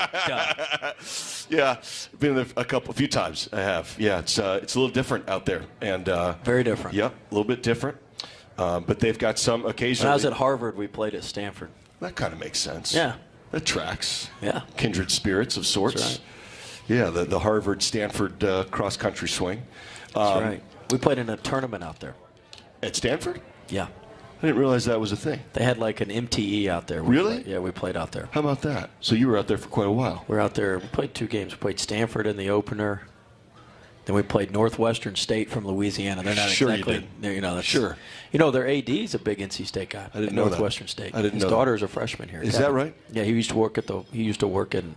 Yeah, been there a few times. I have. Yeah, it's a little different out there, and very different. Yep, a little bit different. But they've got some occasionally. When I was at Harvard, we played at Stanford. That kind of makes sense. Yeah, that tracks. Yeah, kindred spirits of sorts. That's right. Yeah, the Harvard-Stanford cross-country swing. That's right. We played in a tournament out there. At Stanford? Yeah. I didn't realize that was a thing. They had like an MTE out there. Really? We played out there. How about that? So you were out there for quite a while. We were out there. We played 2 games. We played Stanford in the opener. Then we played Northwestern State from Louisiana. They're not exactly. Sure. Their AD is a big NC State guy. I didn't know Northwestern State. I didn't know His daughter's a freshman here. Is that right? Yeah, he used to work in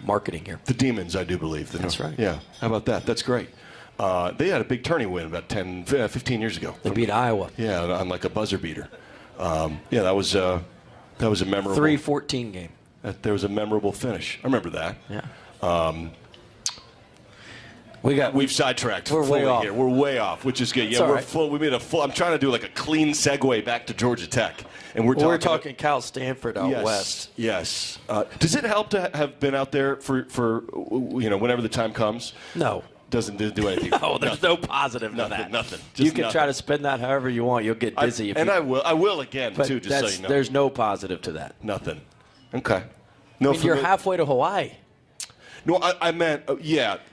marketing here. The Demons, I do believe. That's right. Yeah. How about that? That's great. They had a big tourney win about 15 years ago. They beat Iowa. Yeah, on like a buzzer beater. That was a memorable 3-14 game. There was a memorable finish. I remember that. Yeah. We've sidetracked. We're way off. Here. We're way off, which is good. That's all right. Full. We made a full. I'm trying to do like a clean segue back to Georgia Tech, and we're talking Cal Stanford out west. Yes. Does it help to have been out there for whenever the time comes? No. Doesn't do anything. No, there's no positive to that. Nothing. You can try to spin that however you want. You'll get dizzy. I will again too. Just so you know. There's no positive to that. Nothing. Okay. You're halfway to Hawaii. No, I meant,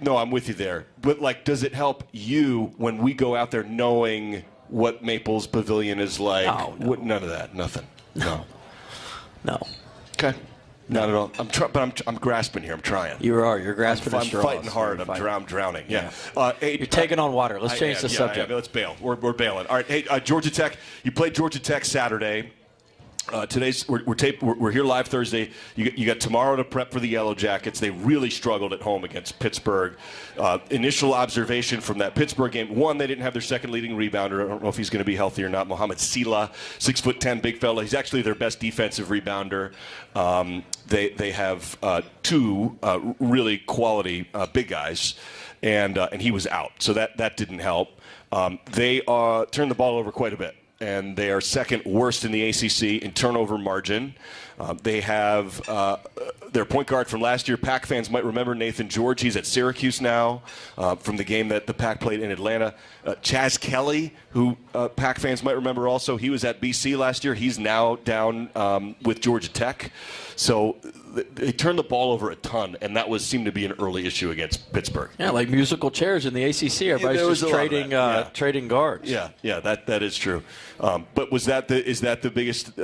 no, I'm with you there. But, does it help you when we go out there knowing what Maples Pavilion is like? No. None of that. Nothing. No. Okay. Not at all. I'm grasping here. I'm trying. You're grasping. I'm fighting hard. I'm drowning. Yeah. You're taking on water. Let's change the subject. Let's bail. We're bailing. All right. Hey, Georgia Tech. You played Georgia Tech Saturday. Today's we're here live Thursday. You got tomorrow to prep for the Yellow Jackets. They really struggled at home against Pittsburgh. Initial observation from that Pittsburgh game: one, they didn't have their second leading rebounder. I don't know if he's going to be healthy or not. Mohamed Sila, 6'10", big fella. He's actually their best defensive rebounder. they have two really quality big guys, and he was out, so that didn't help. They turned the ball over quite a bit, and they are second worst in the ACC in turnover margin. They have their point guard from last year. Pac fans might remember Nathan George. He's at Syracuse now from the game that the Pac played in Atlanta. Chaz Kelly, who Pac fans might remember also, he was at BC last year. He's now down with Georgia Tech. So they turned the ball over a ton, and that seemed to be an early issue against Pittsburgh. Yeah, like musical chairs in the ACC. Everybody's just trading guards. Yeah, that is true. But is that the biggest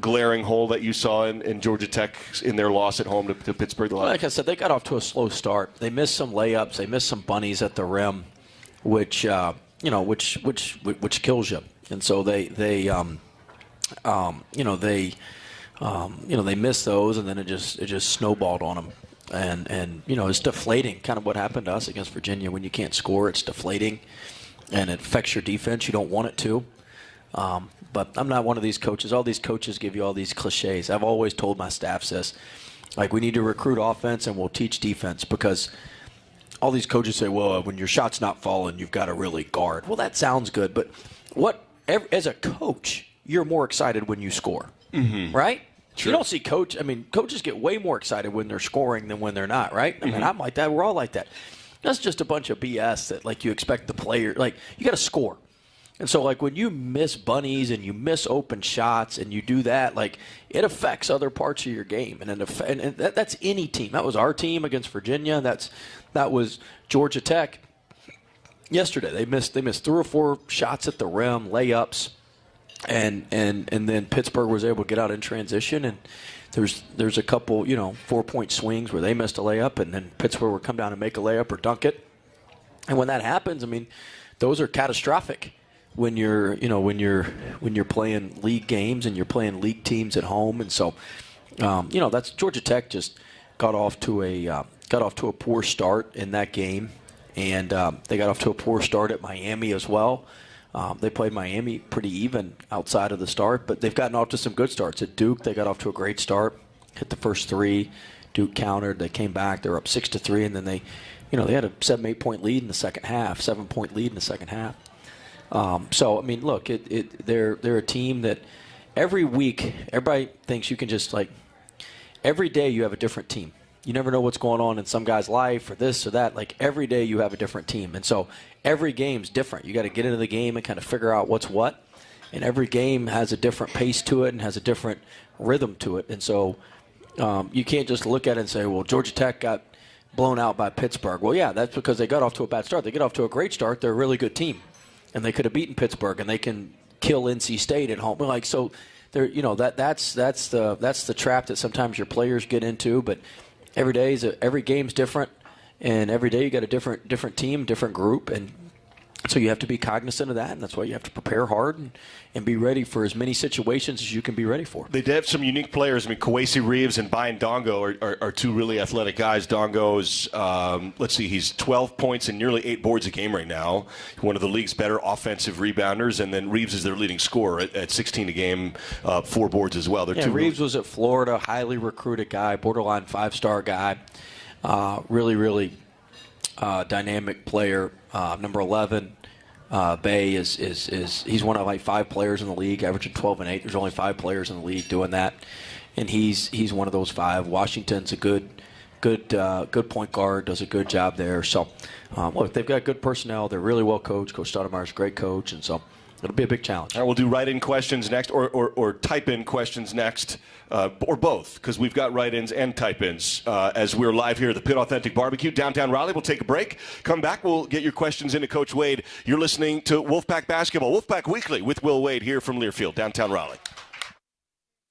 glaring hole that you saw in Georgia Tech in their loss at home to Pittsburgh? Like I said, they got off to a slow start. They missed some layups. They missed some bunnies at the rim, which kills you. And so they missed those, and then it just snowballed on them. And it's deflating, kind of what happened to us against Virginia. When you can't score, it's deflating, and it affects your defense. You don't want it to. But I'm not one of these coaches. All these coaches give you all these cliches. I've always told my staff this, like, we need to recruit offense and we'll teach defense, because all these coaches say, well, when your shot's not falling, you've got to really guard. Well, that sounds good, but as a coach, you're more excited when you score, right? Sure. You don't see coaches get way more excited when they're scoring than when they're not, right? I mean, I'm like that. We're all like that. That's just a bunch of BS that, like, you expect the player, like, you got to score. And so, like, when you miss bunnies and you miss open shots and you do that, like, it affects other parts of your game. And that's any team. That was our team against Virginia. That was Georgia Tech yesterday. They missed 3 or 4 shots at the rim, layups, and then Pittsburgh was able to get out in transition. And there's a couple 4-point swings where they missed a layup, and then Pittsburgh would come down and make a layup or dunk it. And when that happens, I mean, those are catastrophic. When you're playing league games and you're playing league teams at home, and so that's Georgia Tech just got off to a poor start in that game, and they got off to a poor start at Miami as well. They played Miami pretty even outside of the start, but they've gotten off to some good starts. At Duke, they got off to a great start, hit the first 3. Duke countered. They came back. They were up 6-3, and then they had a 7-8 point lead in the second half, 7-point lead in the second half. So, I mean, look, they're a team that every week, everybody thinks you can just, like, every day you have a different team. You never know what's going on in some guy's life or this or that. Like, every day you have a different team. And so every game's different. You got to get into the game and kind of figure out what's what. And every game has a different pace to it and has a different rhythm to it. And so you can't just look at it and say, well, Georgia Tech got blown out by Pittsburgh. Well, yeah, that's because they got off to a bad start. They get off to a great start. They're a really good team. And they could have beaten Pittsburgh, and they can kill NC State at home. Like, so, that's the trap that sometimes your players get into. But every game's different, and every day you got a different team, different group, and so you have to be cognizant of that, and that's why you have to prepare hard and be ready for as many situations as you can be ready for. They did have some unique players. I mean, Kwesi Reeves and Bayan Dongo are two really athletic guys. Dongo's, he's 12 points and nearly 8 boards a game right now. One of the league's better offensive rebounders, and then Reeves is their leading scorer at 16 a game, 4 boards as well. Reeves was at Florida, highly recruited guy, borderline 5-star guy, really dynamic player. Number 11, Bay is he's one of like 5 players in the league, averaging 12 and 8. There's only 5 players in the league doing that, and he's one of those 5. Washington's a good point guard, does a good job there. So look, they've got good personnel. They're really well coached. Coach Stoudemire's a great coach, and so it'll be a big challenge. All right, we'll do write-in questions next, or type-in questions next, or both, because we've got write-ins and type-ins as we're live here at the Pit Authentic Barbecue, downtown Raleigh. We'll take a break. Come back. We'll get your questions into Coach Wade. You're listening to Wolfpack Basketball, Wolfpack Weekly with Will Wade here from Learfield, downtown Raleigh.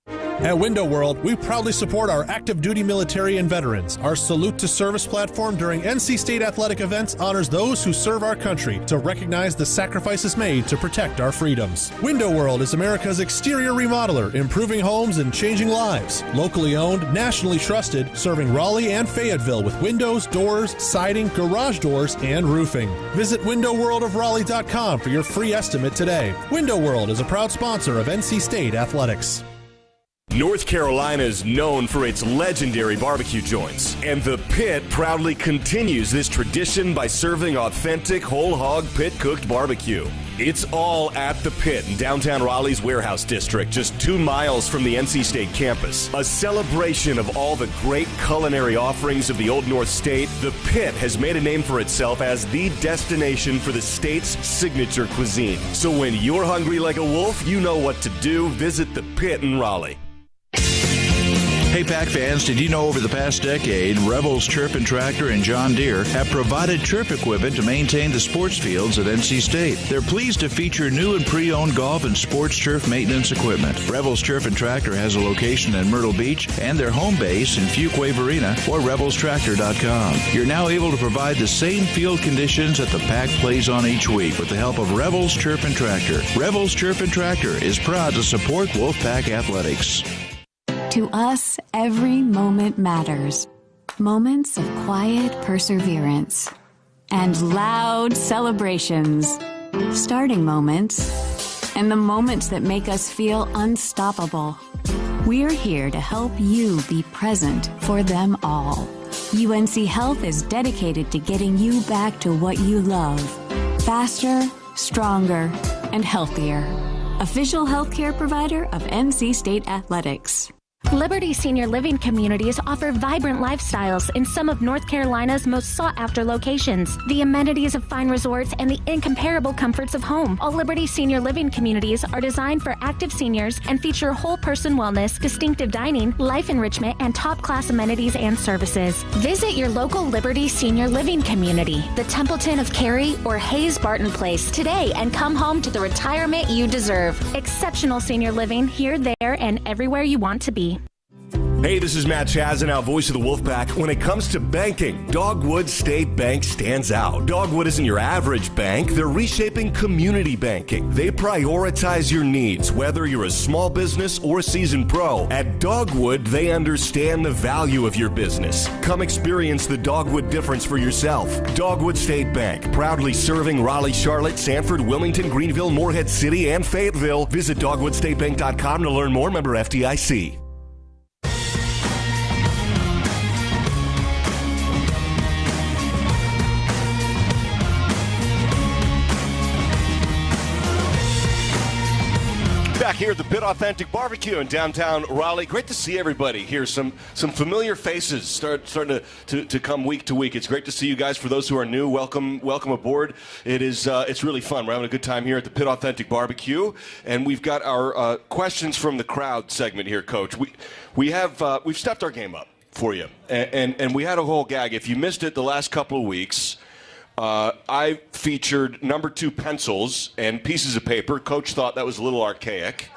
At Window World, we proudly support our active duty military and veterans. Our Salute to Service platform during NC State athletic events honors those who serve our country to recognize the sacrifices made to protect our freedoms. Window World is America's exterior remodeler, improving homes and changing lives. Locally owned, nationally trusted, serving Raleigh and Fayetteville with windows, doors, siding, garage doors, and roofing. Visit WindowWorldofRaleigh.com for your free estimate today. Window World is a proud sponsor of NC State athletics. North Carolina is known for its legendary barbecue joints, and the Pit proudly continues this tradition by serving authentic whole hog pit-cooked barbecue. It's all at the Pit in downtown Raleigh's Warehouse District, just 2 miles from the NC State campus. A celebration of all the great culinary offerings of the Old North State, the Pit has made a name for itself as the destination for the state's signature cuisine. So when you're hungry like a wolf, you know what to do. Visit the Pit in Raleigh. Hey, Pack fans, did you know over the past decade, Rebels Turf and Tractor and John Deere have provided turf equipment to maintain the sports fields at NC State? They're pleased to feature new and pre-owned golf and sports turf maintenance equipment. Rebels Turf and Tractor has a location in Myrtle Beach and their home base in Fuquay-Varina or RebelsTractor.com. You're now able to provide the same field conditions that the Pack plays on each week with the help of Rebels Turf and Tractor. Rebels Turf and Tractor is proud to support Wolfpack Athletics. To us, every moment matters. Moments of quiet perseverance and loud celebrations. Starting moments and the moments that make us feel unstoppable. We're here to help you be present for them all. UNC Health is dedicated to getting you back to what you love. Faster, stronger, and healthier. Official healthcare provider of NC State Athletics. Liberty Senior Living communities offer vibrant lifestyles in some of North Carolina's most sought-after locations. The amenities of fine resorts and the incomparable comforts of home. All Liberty Senior Living communities are designed for active seniors and feature whole-person wellness, distinctive dining, life enrichment, and top-class amenities and services. Visit your local Liberty Senior Living community, the Templeton of Cary or Hayes Barton Place, today and come home to the retirement you deserve. Exceptional senior living here, there, and everywhere you want to be. Hey, this is Matt Chazanow, voice of the Wolfpack. When it comes to banking, Dogwood State Bank stands out. Dogwood isn't your average bank. They're reshaping community banking. They prioritize your needs, whether you're a small business or a seasoned pro. At Dogwood, they understand the value of your business. Come experience the Dogwood difference for yourself. Dogwood State Bank, proudly serving Raleigh, Charlotte, Sanford, Wilmington, Greenville, Morehead City, and Fayetteville. Visit dogwoodstatebank.com to learn more. Member FDIC. Back here at the Pit Authentic Barbecue in downtown Raleigh. Great to see everybody here. Some familiar faces starting to come week to week. It's great to see you guys. For those who are new, welcome aboard. It's really fun. We're having a good time here at the Pit Authentic Barbecue, and we've got our questions from the crowd segment here, Coach. We've stepped our game up for you, and we had a whole gag. If you missed it the last couple of weeks, I featured number 2 pencils and pieces of paper. Coach thought that was a little archaic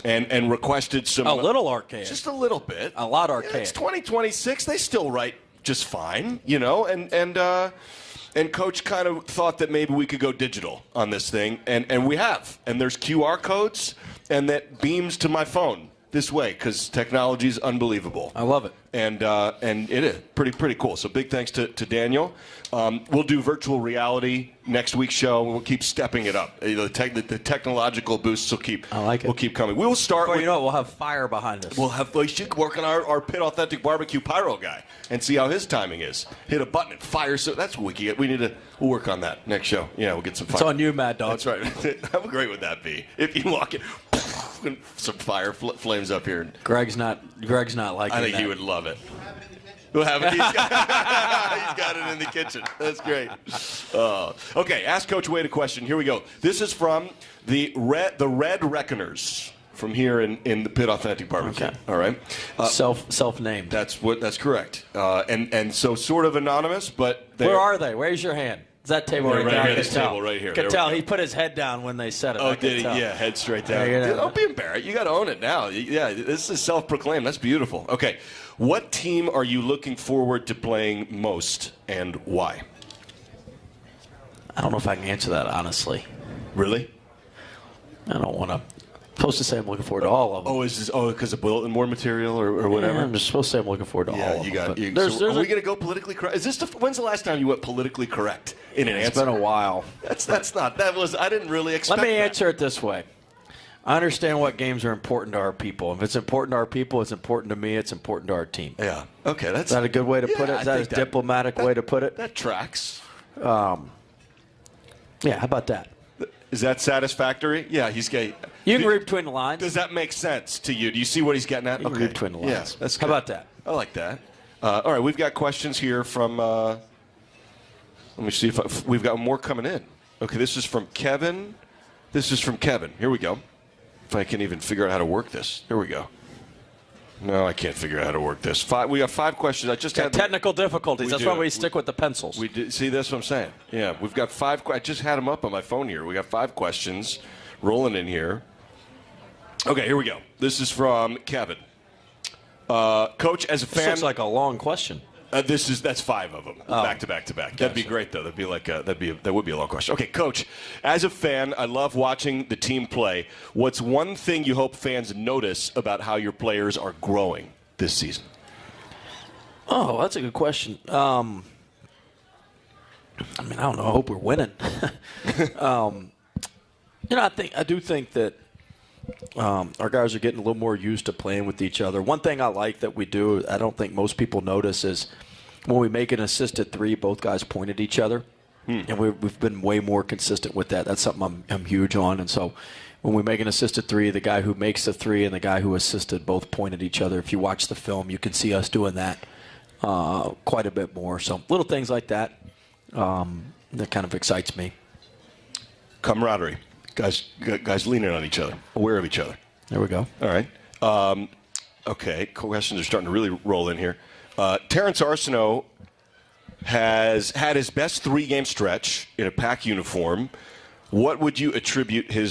and requested some. A little archaic. Just a little bit. A lot archaic. It's 2026. They still write just fine, you know, and Coach kind of thought that maybe we could go digital on this thing, and we have. And there's QR codes, and that beams to my phone this way because technology is unbelievable. I love it. And it is pretty cool. So big thanks to Daniel. We'll do virtual reality next week's show. We'll keep stepping it up. The technological boosts will keep. I like it. Will keep coming. We will start. Well, you know what? We'll have fire behind us. We should work on our Pit Authentic Barbecue pyro guy and see how his timing is. Hit a button and fire. So that's what we can get. We'll work on that next show. Yeah, we'll get some fire. It's on you, Mad Dog. That's right. How great would that be if you walk in? Some fire flames up here. Greg's not liking that. I think he would love it. We'll have it. He's got it in the kitchen. That's great. Okay, ask Coach Wade a question. Here we go. This is from the Red Reckoners from here in the Pit Authentic Barbecue. Okay. All right. Self-named. That's correct. And so sort of anonymous, but where are they? Raise your hand. Is that table right down? Here, this table right here. Could tell he put his head down when they said it. Oh, did he? Yeah, head straight down. Don't be embarrassed. You got to own it now. Yeah, this is self-proclaimed. That's beautiful. Okay, what team are you looking forward to playing most, and why? I don't know if I can answer that honestly. Really? I don't want to. Supposed to say I'm looking forward to all of them. Because of bulletin board material or whatever? Yeah, I'm just supposed to say I'm looking forward to all of them. Are we going to go politically correct? When's the last time you went politically correct in an answer? It's been a while. I didn't really expect Let me answer it this way. I understand what games are important to our people. If it's important to our people, it's important to me. It's important to our team. Yeah. Okay. Is that a good way to put it? Is that a diplomatic way to put it? That tracks. Yeah. How about that? Is that satisfactory? Yeah. He's gay. You can read between the lines. Does that make sense to you? Do you see what he's getting at? You can read between the lines. Yeah, that's How good. about that? I like that. All right. We've got questions here from. Let me see if we've got more coming in. Okay. This is from Kevin. Here we go. If I can even figure out how to work this. Here we go. No, I can't figure out how to work this. We got 5 questions. I just had technical difficulties. That's why we stick with the pencils. We did, see, that's what I'm saying. Yeah, we've got 5. I just had them up on my phone here. We got 5 questions rolling in here. Okay, here we go. This is from Kevin. Coach, as a fan, this looks like a long question. That's 5 of them, back to back to back. That'd be great, though. That would be a long question. Okay, Coach, as a fan, I love watching the team play. What's one thing you hope fans notice about how your players are growing this season? Oh, that's a good question. I don't know. I hope we're winning. I do think that our guys are getting a little more used to playing with each other. One thing I like that we do, I don't think most people notice, is when we make an assisted 3, both guys point at each other. And we've been way more consistent with that. That's something I'm huge on. And so when we make an assisted 3, the guy who makes the 3 and the guy who assisted both point at each other. If you watch the film, you can see us doing that quite a bit more. So little things like that, that kind of excites me. Camaraderie. Guys leaning on each other, aware of each other. There we go. All right. Okay, questions are starting to really roll in here. Terrence Arsenault has had his best 3-game stretch in a Pack uniform. What would you attribute to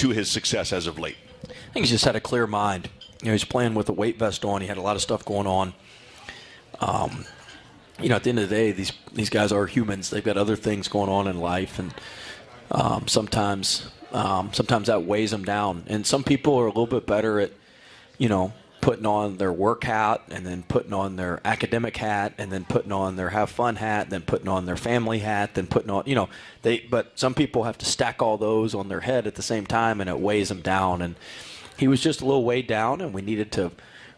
his success as of late? I think he's just had a clear mind. He's playing with a weight vest on. He had a lot of stuff going on. At the end of the day, these guys are humans. They've got other things going on in life, and sometimes that weighs them down. And some people are a little bit better at, putting on their work hat and then putting on their academic hat and then putting on their have fun hat, then putting on their family hat, then putting on, but some people have to stack all those on their head at the same time, and it weighs them down. And he was just a little weighed down, and we needed to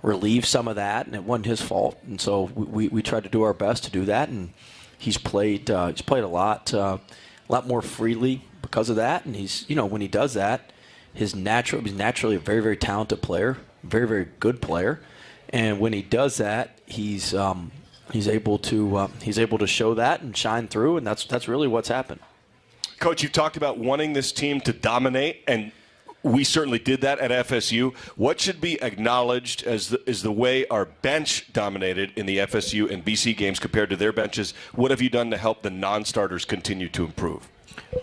relieve some of that, and it wasn't his fault. And so we tried to do our best to do that, and he's played a lot more freely because of that. And he's, when he does that, he's naturally a very, very talented player, very, very good player. And when he does that, he's able to show that and shine through, and that's really what's happened. Coach, you've talked about wanting this team to dominate, and we certainly did that at FSU. What should be acknowledged as the way our bench dominated in the FSU and BC games compared to their benches? What have you done to help the non-starters continue to improve?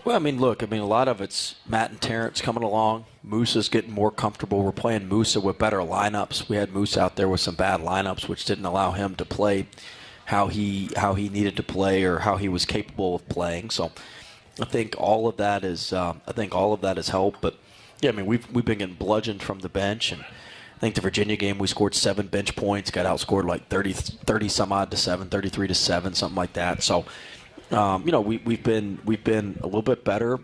Well, a lot of it's Matt and Terrence coming along. Musa's getting more comfortable. We're playing Musa with better lineups. We had Musa out there with some bad lineups, which didn't allow him to play how he needed to play or how he was capable of playing. So I think all of that has helped. But yeah, we've been getting bludgeoned from the bench, and I think the Virginia game we scored 7 bench points, got outscored like 30 some odd to 7, 33 to 7, something like that. So we've been a little bit better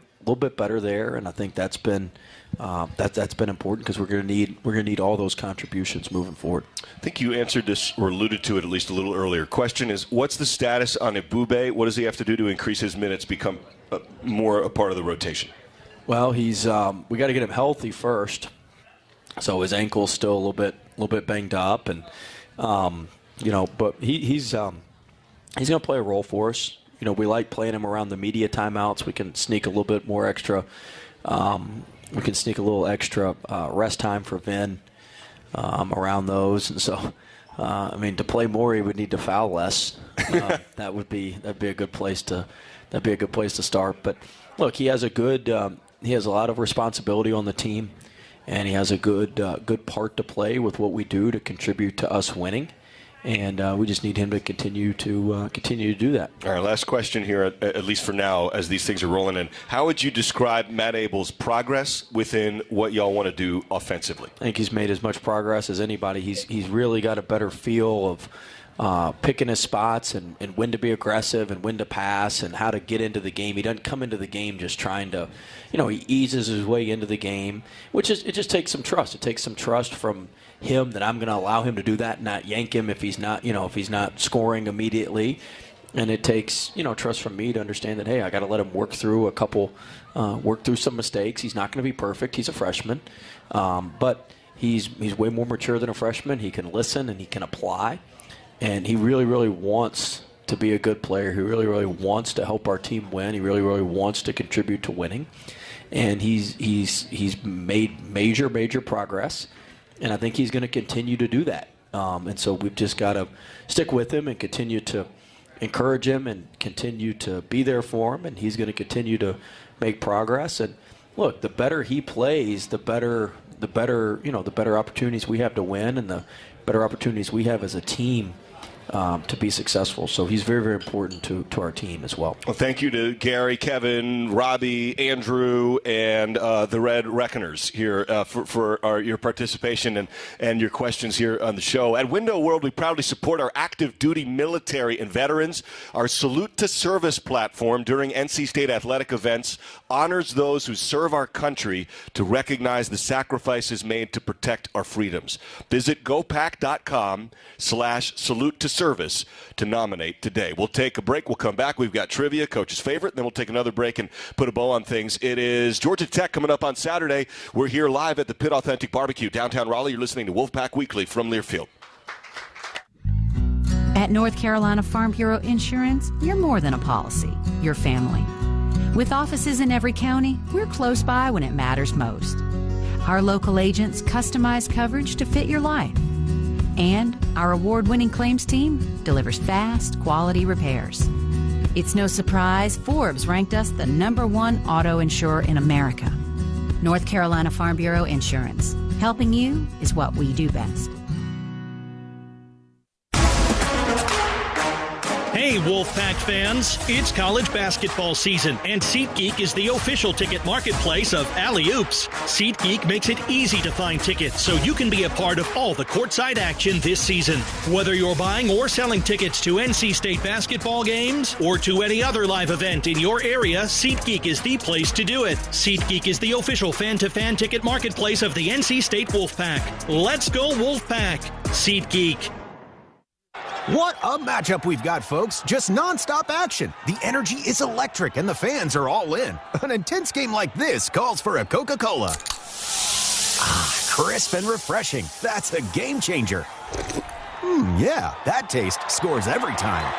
there, and I think that's been important because we're going to need all those contributions moving forward. I think you answered this or alluded to it at least a little earlier. Question is, what's the status on Ebube? What does he have to do to increase his minutes, become more a part of the rotation? Well, he's we got to get him healthy first. So his ankle's still a little bit banged up, and but he's going to play a role for us. We like playing him around the media timeouts. We can sneak a little bit more extra. We can sneak a little extra rest time for Vin around those, and so to play more, he would need to foul less. That'd be a good place to start. But look, he has a lot of responsibility on the team, and he has a good part to play with what we do to contribute to us winning. And we just need him to continue to do that. All right, last question here, at least for now, as these things are rolling in. How would you describe Matt Abel's progress within what y'all want to do offensively? I think he's made as much progress as anybody. He's really got a better feel picking his spots and when to be aggressive and when to pass and how to get into the game. He doesn't come into the game just trying to, he eases his way into the game, it just takes some trust. It takes some trust from him that I'm going to allow him to do that and not yank him if he's not, if he's not scoring immediately. And it takes, trust from me to understand that, hey, I got to let him work through work through some mistakes. He's not going to be perfect. He's a freshman. But he's way more mature than a freshman. He can listen and he can apply. And he really, really wants to be a good player. He really, really wants to help our team win. He really, really wants to contribute to winning. And he's made major progress. And I think he's going to continue to do that. And so we've just got to stick with him and continue to encourage him and continue to be there for him. And he's going to continue to make progress. And look, the better he plays, the better opportunities we have to win and the better opportunities we have as a team to be successful. So he's very, very important to our team as well. Well, thank you to Gary, Kevin, Robbie, Andrew, and the Red Reckoners here for your participation and your questions here on the show. At Window World, we proudly support our active duty military and veterans. Our Salute to Service platform during NC State athletic events honors those who serve our country to recognize the sacrifices made to protect our freedoms. Visit gopac.com/salute to service to nominate today. We'll take a break. We'll come back. We've got trivia, Coach's favorite. Then we'll take another break and put a bow on things. It is Georgia Tech coming up on Saturday. We're here live at the Pit Authentic Barbecue, downtown Raleigh. You're listening to Wolfpack Weekly from Learfield. At North Carolina Farm Bureau Insurance, you're more than a policy. You're family. With offices in every county, we're close by when it matters most. Our local agents customize coverage to fit your life. And our award-winning claims team delivers fast, quality repairs. It's no surprise Forbes ranked us the #1 auto insurer in America. North Carolina Farm Bureau Insurance. Helping you is what we do best. Hey, Wolfpack fans, it's college basketball season, and SeatGeek is the official ticket marketplace of Alley Oops. SeatGeek makes it easy to find tickets so you can be a part of all the courtside action this season. Whether you're buying or selling tickets to NC State basketball games or to any other live event in your area, SeatGeek is the place to do it. SeatGeek is the official fan-to-fan ticket marketplace of the NC State Wolfpack. Let's go Wolfpack! SeatGeek. What a matchup we've got, folks. Just nonstop action. The energy is electric and the fans are all in. An intense game like this calls for a Coca-Cola. Crisp and refreshing. That's a game changer. Yeah, that taste scores every time.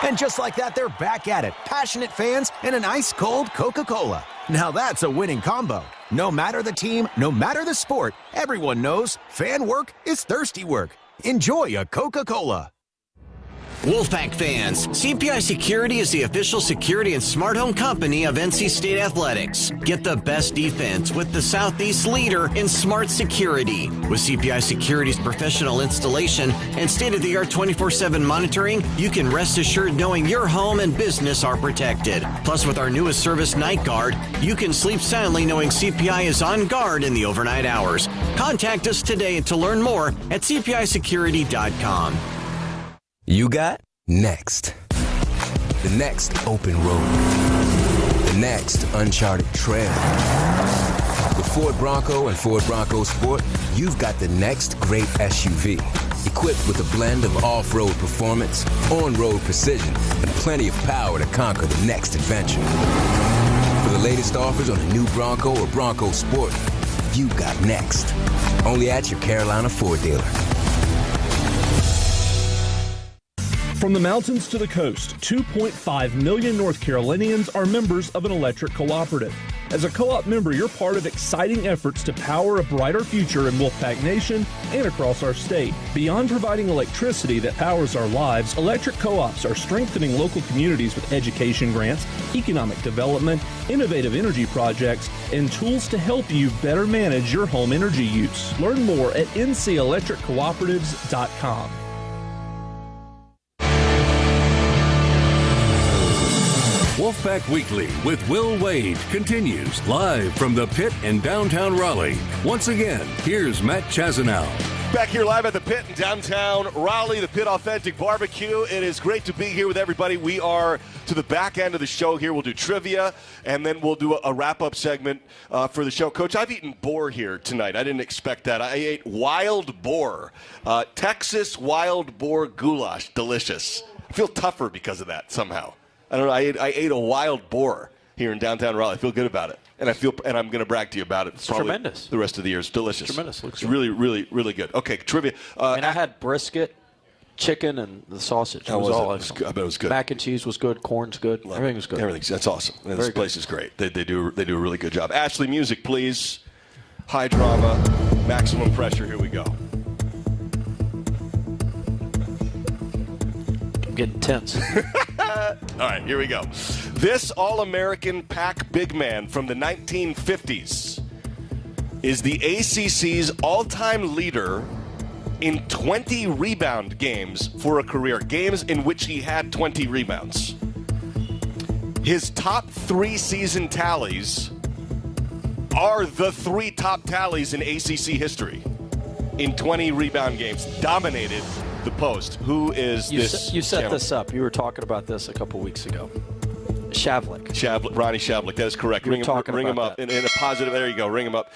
And just like that, they're back at it. Passionate fans and an ice-cold Coca-Cola. Now that's a winning combo. No matter the team, no matter the sport, everyone knows fan work is thirsty work. Enjoy a Coca-Cola. Wolfpack fans, CPI Security is the official security and smart home company of NC State Athletics. Get the best defense with the Southeast leader in smart security. With CPI Security's professional installation and state-of-the-art 24/7 monitoring, you can rest assured knowing your home and business are protected. Plus, with our newest service, Night Guard, you can sleep soundly knowing CPI is on guard in the overnight hours. Contact us today to learn more at cpisecurity.com. You got next. The next open road. The next uncharted trail. With Ford Bronco and Ford Bronco Sport, you've got the next great SUV. Equipped with a blend of off-road performance, on-road precision, and plenty of power to conquer the next adventure. For the latest offers on a new Bronco or Bronco Sport, you got next. Only at your Carolina Ford dealer. From the mountains to the coast, 2.5 million North Carolinians are members of an electric cooperative. As a co-op member, you're part of exciting efforts to power a brighter future in Wolfpack Nation and across our state. Beyond providing electricity that powers our lives, electric co-ops are strengthening local communities with education grants, economic development, innovative energy projects, and tools to help you better manage your home energy use. Learn more at ncelectriccooperatives.com. Wolfpack Weekly with Will Wade continues live from the Pit in downtown Raleigh. Once again, here's Matt Chazanow. Back here live at the Pit in downtown Raleigh, the Pit Authentic Barbecue. It is great to be here with everybody. We are to the back end of the show here. We'll do trivia, and then we'll do a wrap-up segment for the show. Coach, I've eaten boar here tonight. I didn't expect that. I ate wild boar, Texas wild boar goulash. Delicious. I feel tougher because of that somehow. I don't know. I ate a wild boar here in downtown Raleigh. I feel good about it. And I'm going to brag to you about it. It's tremendous. The rest of the year. It's delicious. Tremendous. It's really, really, really good. Okay, trivia. I had brisket, chicken, and the sausage. It was all excellent. I bet it was good. Mac and cheese was good. Corn's good. Everything was good. That's awesome. And this place is great. They do a really good job. Ashley, music, please. High drama, maximum pressure. Here we go. I'm getting tense. All right, here we go. This All-American Pac big man from the 1950s is the ACC's all-time leader in 20 rebound games for a career, games in which he had 20 rebounds. His top 3 season tallies are the 3 top tallies in ACC history in 20 rebound games. Dominated the post. Who is this? You set this up. You were talking about this a couple weeks ago. Shavlik. Ronnie Shavlik. That is correct. Ring him up in a positive. There you go. Ring him up.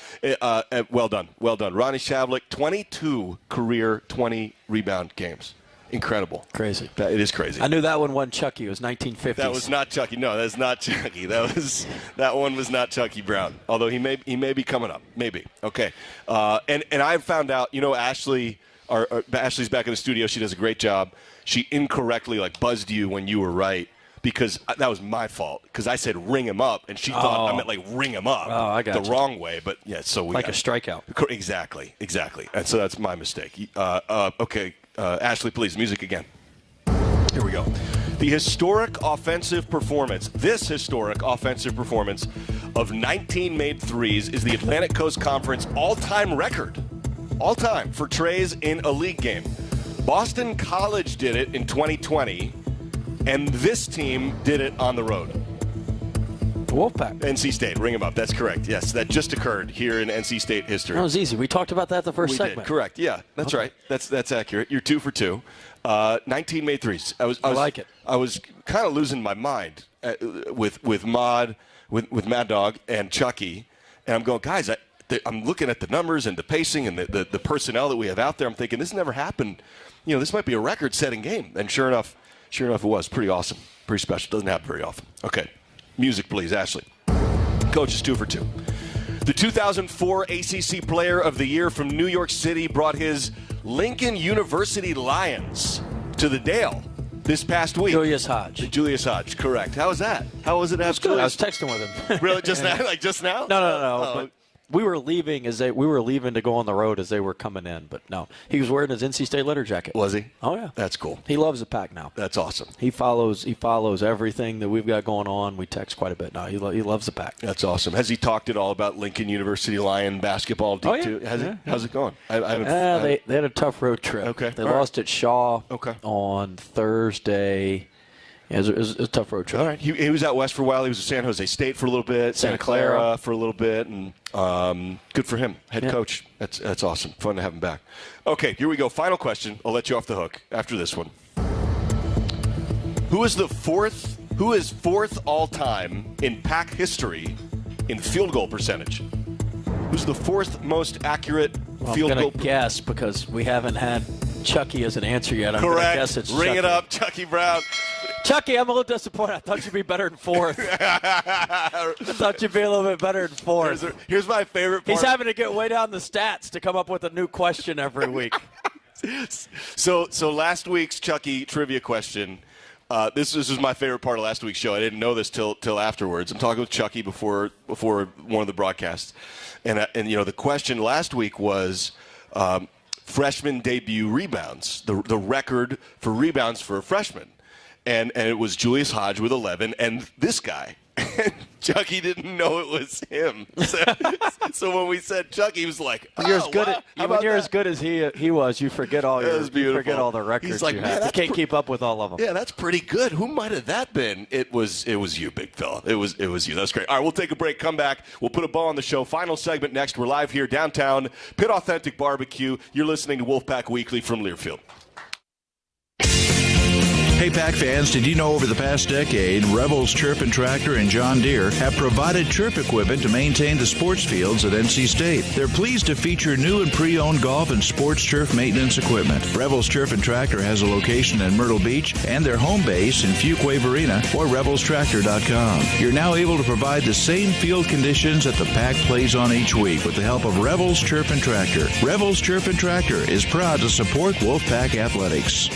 Well done. Ronnie Shavlik, 22 career 20 rebound games. Incredible. Crazy. It is crazy. I knew that one wasn't Chucky. It was 1950s. That was not Chucky. No, that's not Chucky. That one was not Chucky Brown. Although he may be coming up. Maybe. Okay. And I found out. Ashley. Ashley's back in the studio. She does a great job. She incorrectly buzzed you when you were right because that was my fault because I said ring him up and she thought I meant ring him up the wrong way. But yeah, so we a strikeout. Exactly. And so that's my mistake. Okay, Ashley, please, music again. Here we go. This historic offensive performance of 19 made threes is the Atlantic Coast Conference all-time record. All-time for trays in a league game. Boston College did it in 2020, and this team did it on the road. The Wolfpack. NC State. Ring them up. That's correct. Yes, that just occurred here in NC State history. That was easy. We talked about that the first segment. Did. Correct. Yeah, that's right. That's accurate. You're 2 for 2. 19 made threes. I like it. I was kind of losing my mind with Mad Dog and Chucky, and I'm going, guys, I'm looking at the numbers and the pacing and the personnel that we have out there. I'm thinking this never happened. This might be a record-setting game. And sure enough, it was pretty awesome, pretty special. Doesn't happen very often. Okay, music, please, Ashley. Coach is 2 for 2. The 2004 ACC Player of the Year from New York City brought his Lincoln University Lions to the Dale this past week. Julius Hodge, correct. How was that? How was it? I was texting with him. Really, just now? Just now? No. We were leaving to go on the road as they were coming in, but no, he was wearing his NC State letter jacket. Was he? Oh yeah, that's cool. He loves the Pack now. That's awesome. He follows everything that we've got going on. We text quite a bit now. He loves the Pack. That's awesome. Has he talked at all about Lincoln University Lion basketball? Too? Has he? How's it going? They had a tough road trip. Okay, they lost at Shaw. On Thursday. It was a tough road trip. All right. He was out west for a while. He was at San Jose State for a little bit, Santa Clara for a little bit, and good for him. Head coach. That's awesome. Fun to have him back. Okay, here we go. Final question. I'll let you off the hook after this one. Who is fourth all-time in Pac history in field goal percentage? Who's the 4th most accurate field goal? I'm going to guess because we haven't had Chucky as an answer yet. I'm Correct. Guess it's Ring Chucky. It up, Chucky Brown. Chucky, I'm a little disappointed. I thought you'd be better than 4th. I thought you'd be a little bit better than 4th. Here's my favorite part. He's having to get way down the stats to come up with a new question every week. So last week's Chucky trivia question. This was my favorite part of last week's show. I didn't know this till afterwards. I'm talking with Chucky before one of the broadcasts, and the question last week was freshman debut rebounds, the record for rebounds for a freshman. And it was Julius Hodge with 11, and this guy. Chucky didn't know it was him. So when we said Chucky, he was like, when you're as good as he was, you forget all the records He's like, you have. You can't keep up with all of them. Yeah, that's pretty good. Who might have that been? It was you, big fella. It was you. That's great. All right, we'll take a break, come back. We'll put a bow on the show. Final segment next. We're live here downtown, Pitt Authentic Barbecue. You're listening to Wolfpack Weekly from Learfield. Hey, Pack fans, did you know over the past decade, Rebels Turf and Tractor and John Deere have provided turf equipment to maintain the sports fields at NC State? They're pleased to feature new and pre-owned golf and sports turf maintenance equipment. Rebels Turf and Tractor has a location in Myrtle Beach and their home base in Fuquay Marina or RebelsTractor.com. You're now able to provide the same field conditions that the Pack plays on each week with the help of Rebels Turf and Tractor. Rebels Turf and Tractor is proud to support Wolfpack Athletics.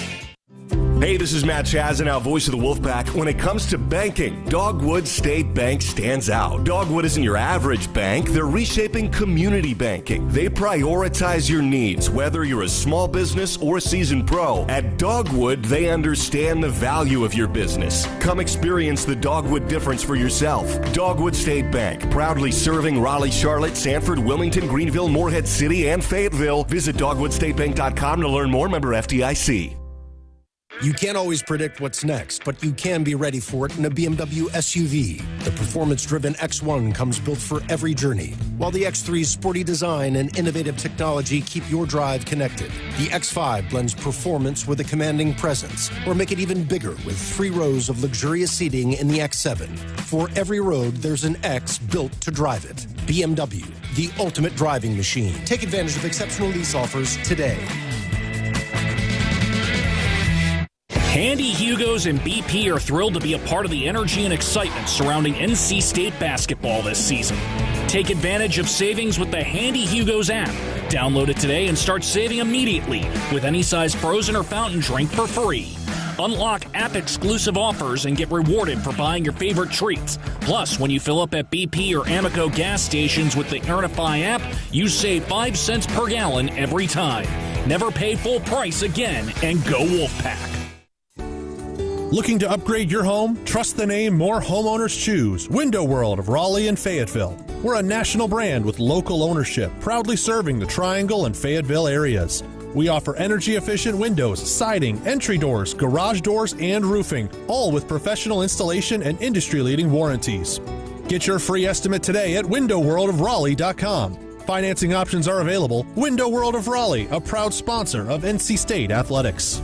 Hey, this is Matt Chazanow, voice of the Wolfpack. When it comes to banking, Dogwood State Bank stands out. Dogwood isn't your average bank. They're reshaping community banking. They prioritize your needs, whether you're a small business or a seasoned pro. At Dogwood, they understand the value of your business. Come experience the Dogwood difference for yourself. Dogwood State Bank, proudly serving Raleigh, Charlotte, Sanford, Wilmington, Greenville, Morehead City, and Fayetteville. Visit dogwoodstatebank.com to learn more. Member FDIC. You can't always predict what's next, but you can be ready for it in a BMW SUV. The performance-driven X1 comes built for every journey, while the X3's sporty design and innovative technology keep your drive connected. The X5 blends performance with a commanding presence, or make it even bigger with 3 rows of luxurious seating in the X7. For every road, there's an X built to drive it. BMW, the ultimate driving machine. Take advantage of exceptional lease offers today. Handy Hugos and BP are thrilled to be a part of the energy and excitement surrounding NC State basketball this season. Take advantage of savings with the Handy Hugos app. Download it today and start saving immediately with any size frozen or fountain drink for free. Unlock app-exclusive offers and get rewarded for buying your favorite treats. Plus, when you fill up at BP or Amoco gas stations with the Earnify app, you save 5 cents per gallon every time. Never pay full price again, and go Wolfpack. Looking to upgrade your home? Trust the name more homeowners choose. Window World of Raleigh and Fayetteville. We're a national brand with local ownership, proudly serving the Triangle and Fayetteville areas. We offer energy-efficient windows, siding, entry doors, garage doors, and roofing, all with professional installation and industry-leading warranties. Get your free estimate today at windowworldofraleigh.com. Financing options are available. Window World of Raleigh, a proud sponsor of NC State Athletics.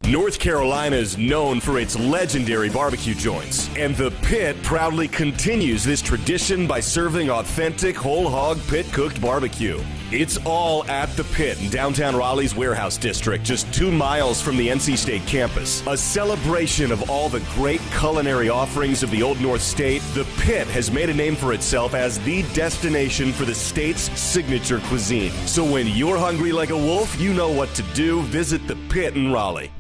North Carolina is known for its legendary barbecue joints, and the Pit proudly continues this tradition by serving authentic whole-hog pit-cooked barbecue. It's all at the Pit in downtown Raleigh's Warehouse District, just 2 miles from the NC State campus. A celebration of all the great culinary offerings of the Old North State, the Pit has made a name for itself as the destination for the state's signature cuisine. So when you're hungry like a wolf, you know what to do. Visit the Pit in Raleigh.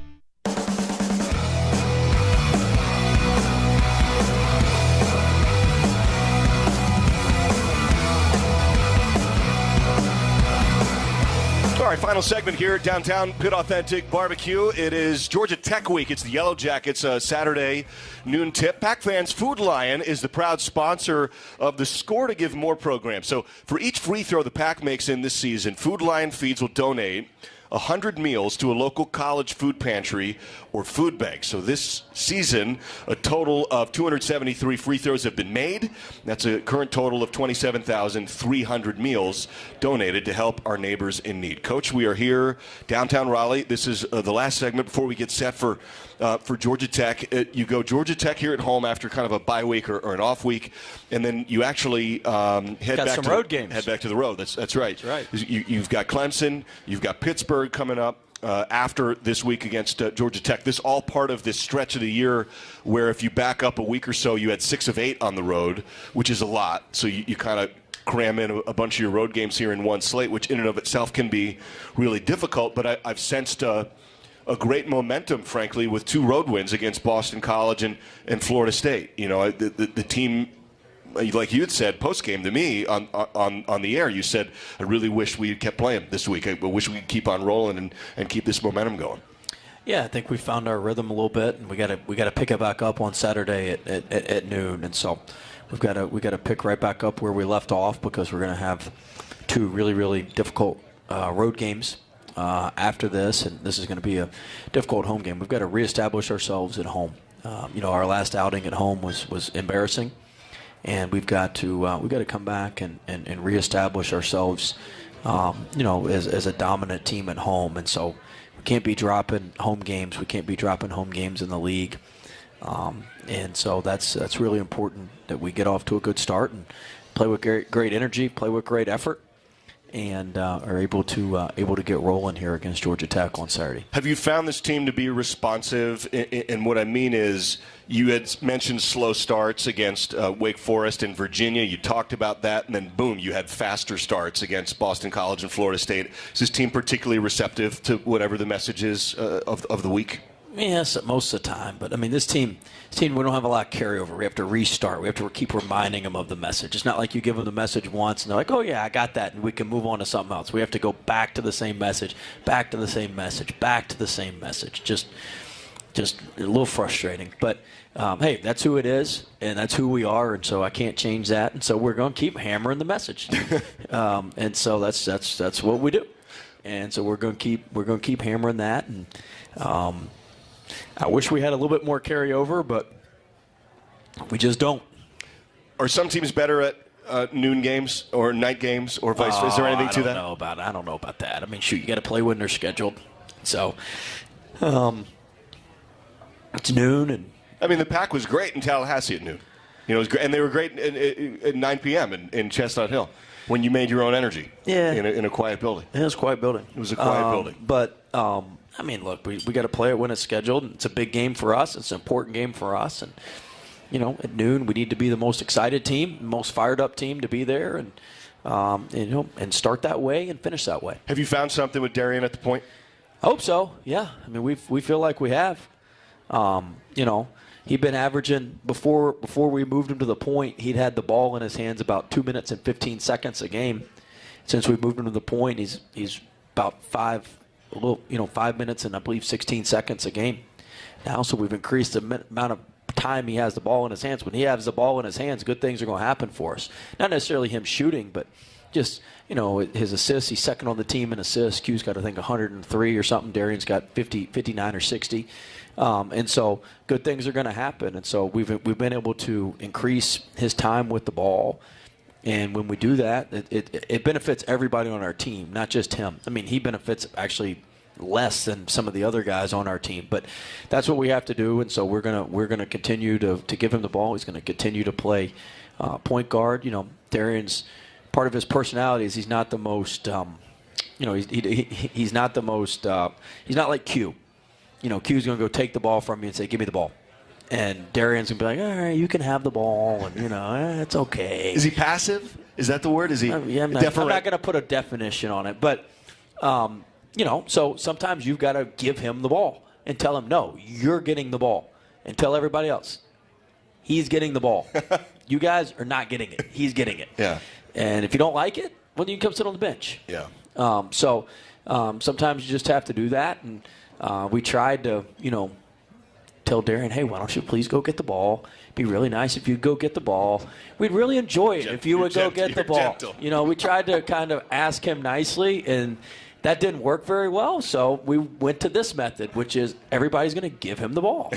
All right, final segment here at downtown Pitt Authentic Barbecue. It is Georgia Tech Week. It's the Yellow Jackets Saturday noon tip. Pack Fans Food Lion is the proud sponsor of the Score to Give More program. So for each free throw the Pack makes in this season, Food Lion Feeds will donate 100 meals to a local college food pantry or food bank. So this season, a total of 273 free throws have been made. That's a current total of 27,300 meals donated to help our neighbors in need. Coach, we are here downtown Raleigh. This is the last segment before we get set for Georgia Tech. You go Georgia Tech here at home after kind of a bye week or an off week, and then you actually head back to road games. Head back to the road. That's right. That's right. You've got Clemson. You've got Pittsburgh coming up after this week against Georgia Tech. This all part of this stretch of the year where if you back up a week or so, you had 6 of 8 on the road, which is a lot. So you kind of cram in a bunch of your road games here in one slate, which in and of itself can be really difficult. But I've sensed a great momentum, frankly, with 2 road wins against Boston College and Florida State. You know, the team, like you had said post-game to me on the air, you said, I really wish we had kept playing this week. I wish we could keep on rolling and keep this momentum going. Yeah, I think we found our rhythm a little bit, and we got to pick it back up on Saturday at noon, and so we got to pick right back up where we left off because we're going to have 2 really, really difficult road games after this, and this is going to be a difficult home game. We've got to reestablish ourselves at home. Our last outing at home was embarrassing, and we've got to come back and reestablish ourselves, as a dominant team at home, and so. We can't be dropping home games. We can't be dropping home games in the league, and so that's really important that we get off to a good start and play with great energy, play with great effort, and are able to get rolling here against Georgia Tech on Saturday. Have you found this team to be responsive? And what I mean is, you had mentioned slow starts against Wake Forest and Virginia. You talked about that, and then boom, you had faster starts against Boston College and Florida State. Is this team particularly receptive to whatever the message is of the week? Yes, most of the time. But, I mean, this team, we don't have a lot of carryover. We have to restart. We have to keep reminding them of the message. It's not like you give them the message once and they're like, oh, yeah, I got that, and we can move on to something else. We have to go back to the same message, back to the same message, back to the same message. Just a little frustrating. But, hey, that's who it is, and that's who we are, and so I can't change that. And so we're going to keep hammering the message. And so that's what we do. And so we're going to keep hammering that. And I wish we had a little bit more carryover, but we just don't. Are some teams better at noon games or night games or vice versa? Is there anything to that? I don't know about that. I mean, shoot, you got to play when they're scheduled. So it's noon. And I mean, the Pack was great in Tallahassee at noon. It was great, and they were great at 9 p.m. in Chestnut Hill when you made your own energy. Yeah. In a quiet building. It was a quiet building. It was a quiet building. But I mean, look, we got to play it when it's scheduled. It's a big game for us. It's an important game for us. And, at noon, we need to be the most excited team, most fired up team to be there and start that way and finish that way. Have you found something with Darian at the point? I hope so, yeah. I mean, we feel like we have. He'd been averaging, before we moved him to the point, he'd had the ball in his hands about 2 minutes and 15 seconds a game. Since we moved him to the point, he's about 5 minutes and I believe 16 seconds a game now. So we've increased the amount of time he has the ball in his hands. When he has the ball in his hands, good things are going to happen for us. Not necessarily him shooting, but just, his assists. He's second on the team in assists. Q's got, I think, 103 or something. Darian's got 59 or 60. And so good things are going to happen. And so we've been able to increase his time with the ball. And when we do that, it benefits everybody on our team, not just him. I mean, he benefits actually less than some of the other guys on our team. But that's what we have to do, and so we're gonna continue to give him the ball. He's going to continue to play point guard. Darian's part of his personality is he's not the most. He's not the most. He's not like Q. Q's going to go take the ball from you and say, "Give me the ball." And Darian's going to be like, all right, you can have the ball, and, it's okay. Is he passive? Is that the word? Is he? Yeah, I'm not going to put a definition on it. But, so sometimes you've got to give him the ball and tell him, no, you're getting the ball. And tell everybody else, he's getting the ball. You guys are not getting it. He's getting it. Yeah. And if you don't like it, well, you can come sit on the bench. Yeah. Sometimes you just have to do that. And we tried to, tell Darian, hey, why don't you please go get the ball? It'd be really nice if you'd go get the ball. We'd really enjoy it if you would go get the ball. Gentle. We tried to kind of ask him nicely, and that didn't work very well. So we went to this method, which is everybody's going to give him the ball.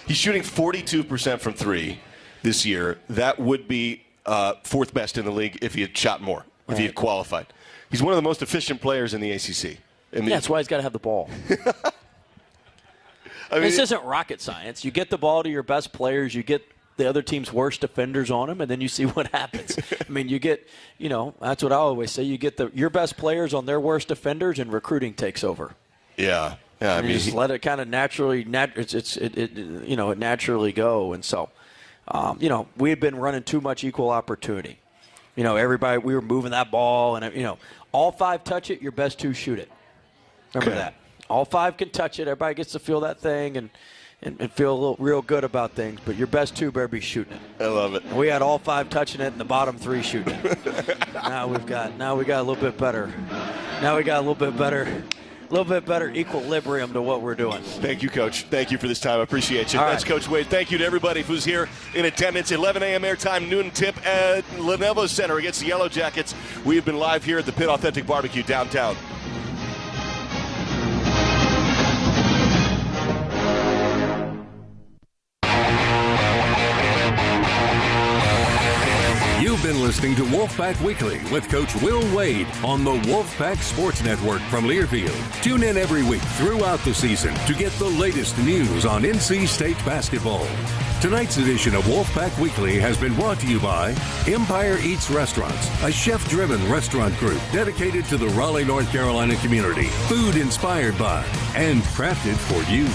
He's shooting 42% from three this year. That would be fourth best in the league if he had shot more, if he had qualified. He's one of the most efficient players in the ACC. That's why he's got to have the ball. This isn't rocket science. You get the ball to your best players, you get the other team's worst defenders on them, and then you see what happens. You get, that's what I always say. You get your best players on their worst defenders, and recruiting takes over. Yeah. You just let it kind of naturally, it naturally go. And so, we had been running too much equal opportunity. Everybody, we were moving that ball, and all five touch it. Your best two shoot it. Remember that. All five can touch it. Everybody gets to feel that thing and feel real good about things. But your best two better be shooting it. I love it. We had all five touching it and the bottom three shooting it. Now we got a little bit better. Now we got a little bit better little bit better equilibrium to what we're doing. Thank you, Coach. Thank you for this time. I appreciate you. All That's right. Coach Wade. Thank you to everybody who's here in attendance. 11 a.m. airtime, noon tip at Lenovo Center against the Yellow Jackets. We have been live here at the Pit Authentic Barbecue downtown. You've been listening to Wolfpack Weekly with Coach Will Wade on the Wolfpack Sports Network from Learfield. Tune in every week throughout the season to get the latest news on NC State basketball. Tonight's edition of Wolfpack Weekly has been brought to you by Empire Eats Restaurants, a chef-driven restaurant group dedicated to the Raleigh, North Carolina community. Food inspired by and crafted for you.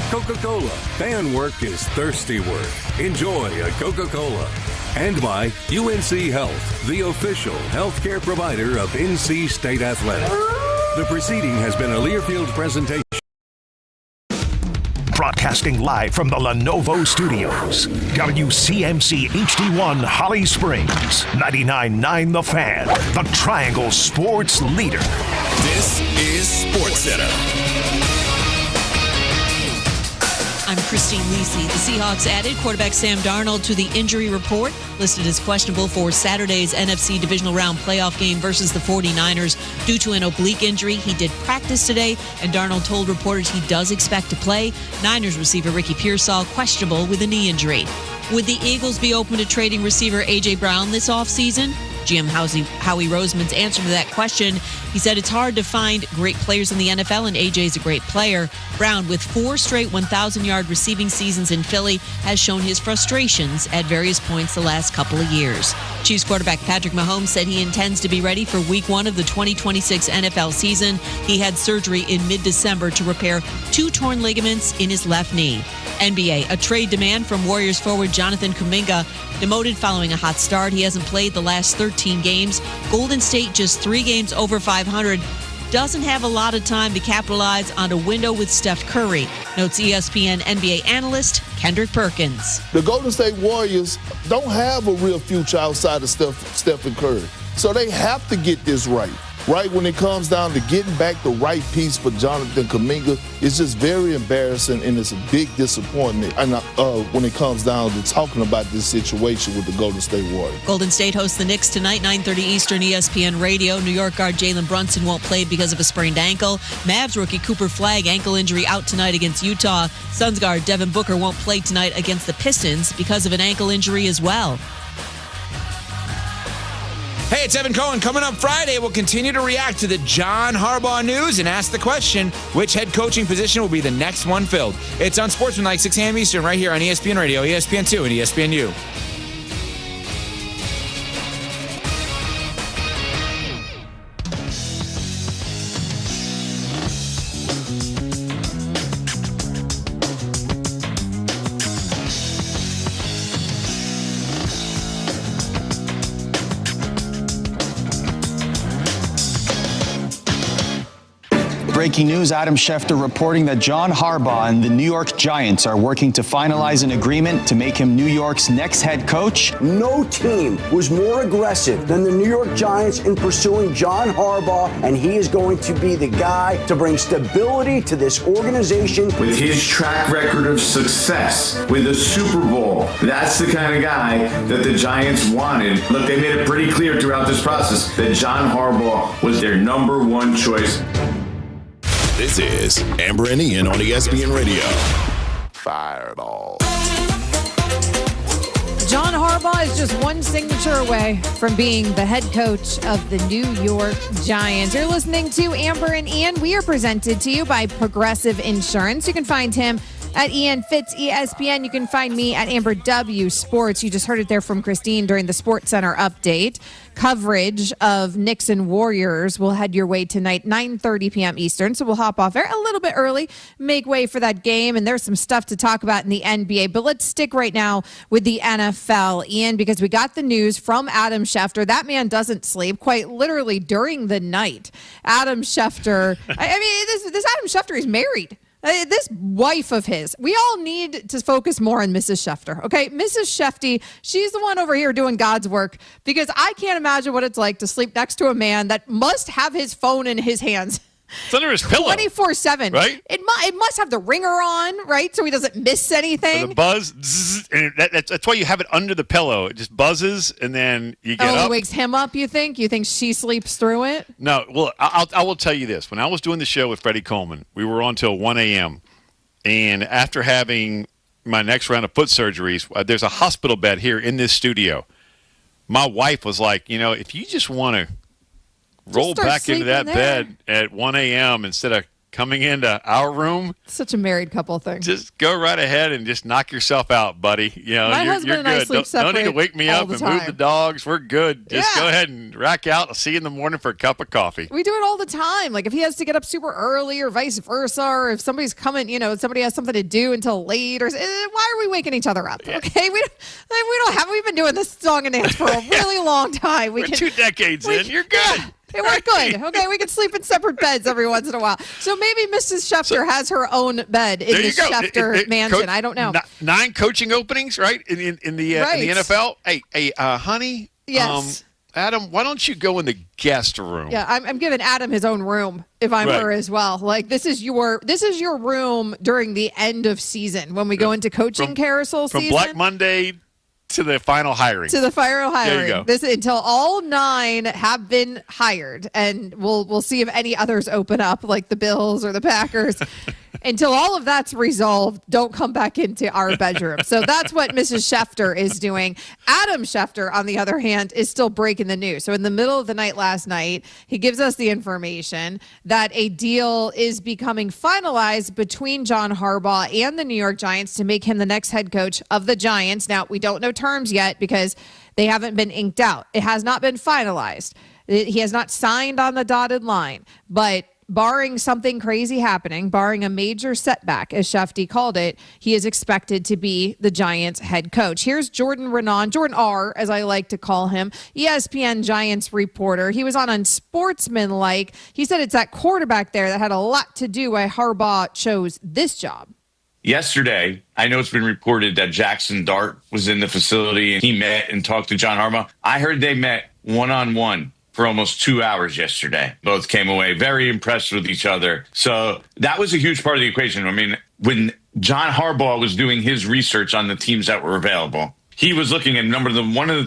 Coca-Cola. Fan work is thirsty work. Enjoy a Coca-Cola. And by UNC Health, the official healthcare provider of NC State Athletics. The proceeding has been a Learfield presentation. Broadcasting live from the Lenovo Studios. WCMC HD1 Holly Springs. 99.9 The Fan. The Triangle Sports Leader. This is SportsCenter. I'm Christine Lisi. The Seahawks added quarterback Sam Darnold to the injury report, listed as questionable for Saturday's NFC Divisional Round playoff game versus the 49ers due to an oblique injury. He did practice today, and Darnold told reporters he does expect to play. Niners receiver Ricky Pearsall questionable with a knee injury. Would the Eagles be open to trading receiver A.J. Brown this offseason? GM Howie Roseman's answer to that question, he said it's hard to find great players in the NFL, and AJ's a great player. Brown, with 4 straight 1,000-yard receiving seasons in Philly, has shown his frustrations at various points the last couple of years. Chiefs quarterback Patrick Mahomes said he intends to be ready for Week 1 of the 2026 NFL season. He had surgery in mid-December to repair 2 torn ligaments in his left knee. NBA, a trade demand from Warriors forward Jonathan Kuminga, demoted following a hot start. He hasn't played the last 13 games. Golden State just 3 games over 500. Doesn't have a lot of time to capitalize on a window with Steph Curry, notes ESPN NBA analyst Kendrick Perkins. The Golden State Warriors don't have a real future outside of Stephen Curry. So they have to get this right. Right when it comes down to getting back the right piece for Jonathan Kuminga, it's just very embarrassing, and it's a big disappointment. And when it comes down to talking about this situation with the Golden State Warriors. Golden State hosts the Knicks tonight, 9:30 Eastern, ESPN Radio. New York guard Jalen Brunson won't play because of a sprained ankle. Mavs rookie Cooper Flagg, ankle injury, out tonight against Utah. Suns guard Devin Booker won't play tonight against the Pistons because of an ankle injury as well. Hey, it's Evan Cohen. Coming up Friday, we'll continue to react to the John Harbaugh news and ask the question, which head coaching position will be the next one filled? It's on Sportsmanlike, 6 a.m. Eastern, right here on ESPN Radio, ESPN2, and ESPNU. Breaking news, Adam Schefter reporting that John Harbaugh and the New York Giants are working to finalize an agreement to make him New York's next head coach. No team was more aggressive than the New York Giants in pursuing John Harbaugh, and he is going to be the guy to bring stability to this organization. With his track record of success, with a Super Bowl, that's the kind of guy that the Giants wanted. Look, they made it pretty clear throughout this process that John Harbaugh was their number one choice. This is Amber and Ian on ESPN Radio. Fireball. John Harbaugh is just one signature away from being the head coach of the New York Giants. You're listening to Amber and Ian. We are presented to you by Progressive Insurance. You can find him at Ian Fitz ESPN. You can find me at Amber W Sports. You just heard it there from Christine during the Sports Center update. Coverage of Knicks and Warriors will head your way tonight, 9:30 p.m. Eastern. So we'll hop off air a little bit early, make way for that game. And there's some stuff to talk about in the NBA. But let's stick right now with the NFL, Ian, because we got the news from Adam Schefter. That man doesn't sleep, quite literally during the night. Adam Schefter, I mean, this Adam Schefter is married. This wife of his, we all need to focus more on Mrs. Schefter, okay? Mrs. Shefty, she's the one over here doing God's work, because I can't imagine what it's like to sleep next to a man that must have his phone in his hands It's under his pillow. 24/7. Right? It must have the ringer on, right? So he doesn't miss anything. So the buzz, zzz, and that's why you have it under the pillow. It just buzzes, and then you get up. It wakes him up, you think? You think she sleeps through it? No, well, I will tell you this. When I was doing the show with Freddie Coleman, we were on till 1 a.m., and after having my next round of foot surgeries, there's a hospital bed here in this studio. My wife was like, if you just want to roll back into that bed at 1 a.m. instead of coming into our room. Such a married couple thing. Just go right ahead and just knock yourself out, buddy. My husband you're and I good. sleep separate. Don't need to wake me up all and the time. move the dogs. We're good. Just go ahead and rack out. I'll see you in the morning for a cup of coffee. We do it all the time. Like if he has to get up super early or vice versa, or if somebody's coming, somebody has something to do until late, or why are we waking each other up? Okay, we've been doing this song and dance for a really long time. We're 2 decades in. You're good. Yeah. Hey, we're good. Okay, we can sleep in separate beds every once in a while. So maybe Mrs. Schefter has her own bed in the Schefter mansion. I don't know. 9 coaching openings, right? In the NFL. Hey, honey. Yes. Adam, why don't you go in the guest room? Yeah, I'm giving Adam his own room if I'm her as well. Like this is your room during the end of season when we go into coaching carousel season. From Black Monday to the final hiring. There you go. This until all 9 have been hired, and we'll see if any others open up, like the Bills or the Packers. Until all of that's resolved, don't come back into our bedroom. So that's what Mrs. Schefter is doing. Adam Schefter, on the other hand, is still breaking the news. So in the middle of the night last night, he gives us the information that a deal is becoming finalized between John Harbaugh and the New York Giants to make him the next head coach of the Giants. Now, we don't know terms yet because they haven't been inked out. It has not been finalized. He has not signed on the dotted line, but barring something crazy happening, barring a major setback, as Shefty called it, he is expected to be the Giants head coach. Here's Jordan Renan, Jordan R., as I like to call him, ESPN Giants reporter. He was on Unsportsmanlike. He said it's that quarterback there that had a lot to do why Harbaugh chose this job. Yesterday, I know it's been reported that Jackson Dart was in the facility and he met and talked to John Harbaugh. I heard they met one-on-one for almost 2 hours yesterday. Both came away very impressed with each other. So that was a huge part of the equation. I mean, when John Harbaugh was doing his research on the teams that were available, he was looking at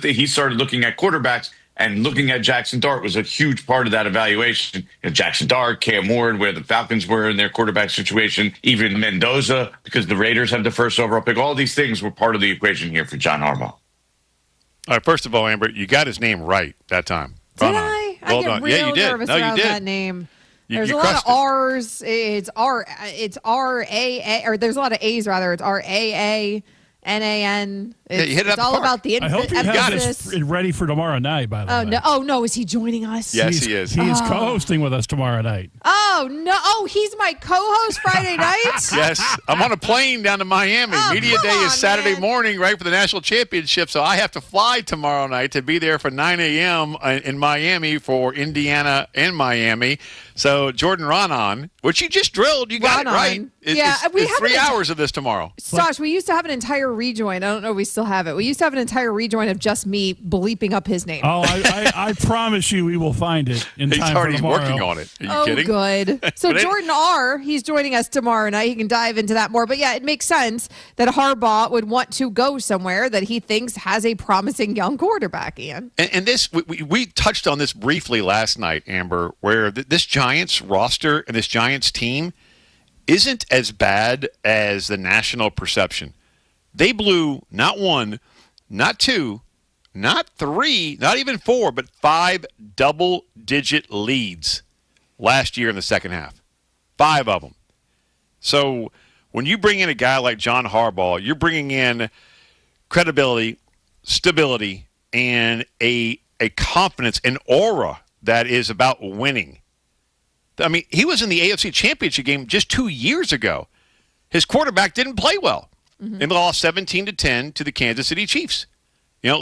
he started looking at quarterbacks, and looking at Jackson Dart was a huge part of that evaluation. Jackson Dart, Cam Ward, where the Falcons were in their quarterback situation, even Mendoza, because the Raiders have the first overall pick. All these things were part of the equation here for John Harbaugh. All right, first of all, Amber, you got his name right that time. Did I? Well I get real nervous around that name. There's a lot of R's. It's R-A-A, or there's a lot of A's rather. It's R-A-A-N-A-N. It's all about the I hope you have this ready for tomorrow night, by the way. No, is he joining us? Yes, he is. He is co-hosting with us tomorrow night. Oh, no. Oh, he's my co-host Friday night? Yes. I'm on a plane down to Miami. Media Day is Saturday morning, right, for the National Championship, so I have to fly tomorrow night to be there for 9 a.m. in Miami for Indiana and Miami. So Jordan Renan, which you just drilled, you got it right. It's 3 hours of this tomorrow. Stosh, we used to have an entire rejoin. I don't know if we still have it. We used to have an entire rejoin of just me bleeping up his name. Oh, I promise you we will find it in time for tomorrow. He's already working on it. Are you kidding? Good. So Jordan R., he's joining us tomorrow night. He can dive into that more. But yeah, it makes sense that Harbaugh would want to go somewhere that he thinks has a promising young quarterback, Ian. And this, we touched on this briefly last night, Amber, where this Giants roster and this Giants team isn't as bad as the national perception. They blew not 1, not 2, not 3, not even 4, but 5 double-digit leads last year in the second half. 5 of them. So when you bring in a guy like John Harbaugh, you're bringing in credibility, stability, and a confidence, an aura that is about winning. I mean, he was in the AFC Championship game just 2 years ago. His quarterback didn't play well. Mm-hmm. And lost 17-10 to the Kansas City Chiefs.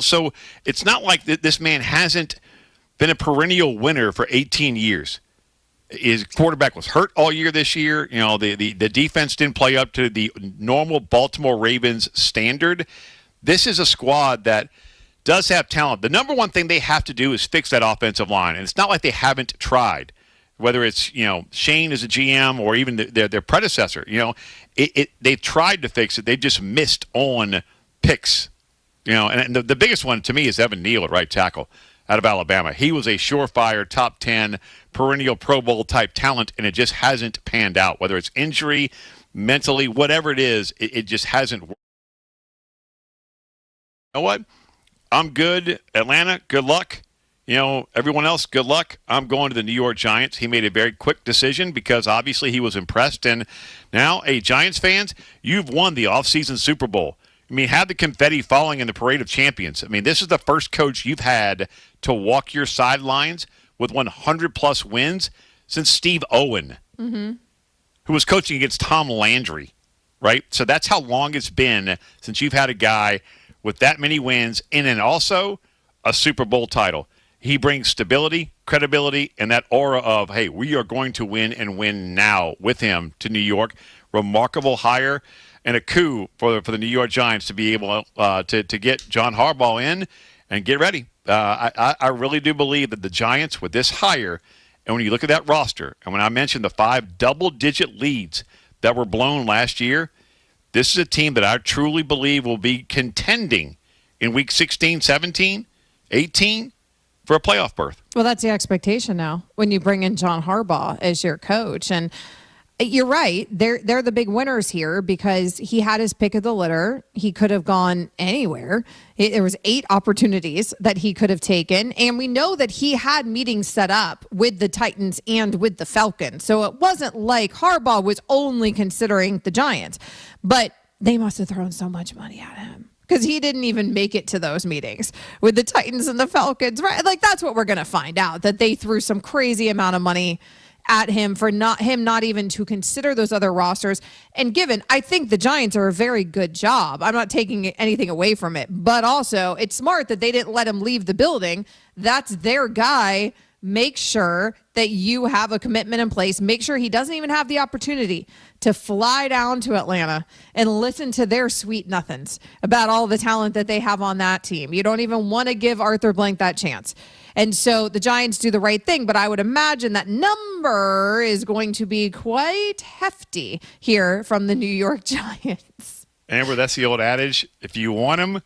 So it's not like this man hasn't been a perennial winner for 18 years. His quarterback was hurt all year this year. The defense didn't play up to the normal Baltimore Ravens standard. This is a squad that does have talent. The number one thing they have to do is fix that offensive line. And it's not like they haven't tried. whether it's Shane as a GM or even their predecessor. They tried to fix it. They just missed on picks. And the biggest one to me is Evan Neal at right tackle out of Alabama. He was a surefire top 10 perennial Pro Bowl type talent, and it just hasn't panned out. Whether it's injury, mentally, whatever it is, it just hasn't worked. You know what? I'm good. Atlanta, good luck. Everyone else, good luck. I'm going to the New York Giants. He made a very quick decision because obviously he was impressed. And now, Giants fans, you've won the offseason Super Bowl. Have the confetti falling in the parade of champions. This is the first coach you've had to walk your sidelines with 100-plus wins since Steve Owen, who was coaching against Tom Landry, right? So that's how long it's been since you've had a guy with that many wins and then also a Super Bowl title. He brings stability, credibility, and that aura of, hey, we are going to win and win now with him to New York. Remarkable hire and a coup for the New York Giants to be able to get John Harbaugh in and get ready. I really do believe that the Giants, with this hire, and when you look at that roster, and when I mentioned the 5 double-digit leads that were blown last year, this is a team that I truly believe will be contending in Week 16, 17, 18, for a playoff berth. Well, that's the expectation now when you bring in John Harbaugh as your coach. And you're right. They're the big winners here because he had his pick of the litter. He could have gone anywhere. There was 8 opportunities that he could have taken. And we know that he had meetings set up with the Titans and with the Falcons. So it wasn't like Harbaugh was only considering the Giants. But they must have thrown so much money at him, because he didn't even make it to those meetings with the Titans and the Falcons, right? Like, that's what we're going to find out, that they threw some crazy amount of money at him for not even to consider those other rosters. And given, I think the Giants are a very good job. I'm not taking anything away from it, but also it's smart that they didn't let him leave the building. That's their guy. Make sure that you have a commitment in place. Make sure he doesn't even have the opportunity to fly down to Atlanta and listen to their sweet nothings about all the talent that they have on that team. You don't even want to give Arthur Blank that chance. And so the Giants do the right thing, but I would imagine that number is going to be quite hefty here from the New York Giants. Amber, that's the old adage. If you want him,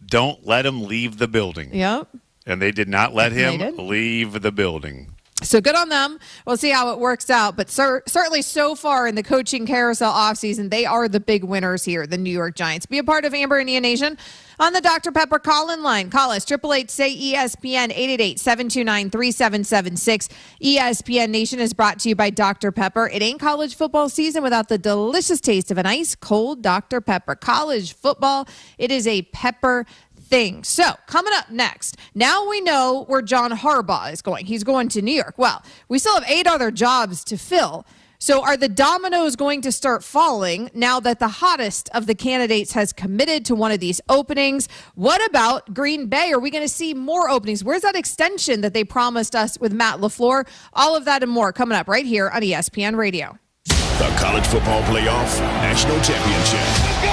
don't let him leave the building. Yep. And they did not let him leave the building. So good on them. We'll see how it works out. But certainly so far in the coaching carousel offseason, they are the big winners here, the New York Giants. Be a part of Amber and Ian Nation on the Dr. Pepper call-in line. Call us, 888-SAY-ESPN, 888-729-3776. ESPN Nation is brought to you by Dr. Pepper. It ain't college football season without the delicious taste of an ice cold Dr. Pepper. College football, it is a pepper thing. So coming up next, now we know where John Harbaugh is going. He's going to New York. Well, we still have 8 other jobs to fill. So are the dominoes going to start falling now that the hottest of the candidates has committed to one of these openings? What about Green Bay? Are we going to see more openings? Where's that extension that they promised us with Matt LaFleur? All of that and more coming up right here on ESPN Radio. The College Football Playoff National Championship. Let's go!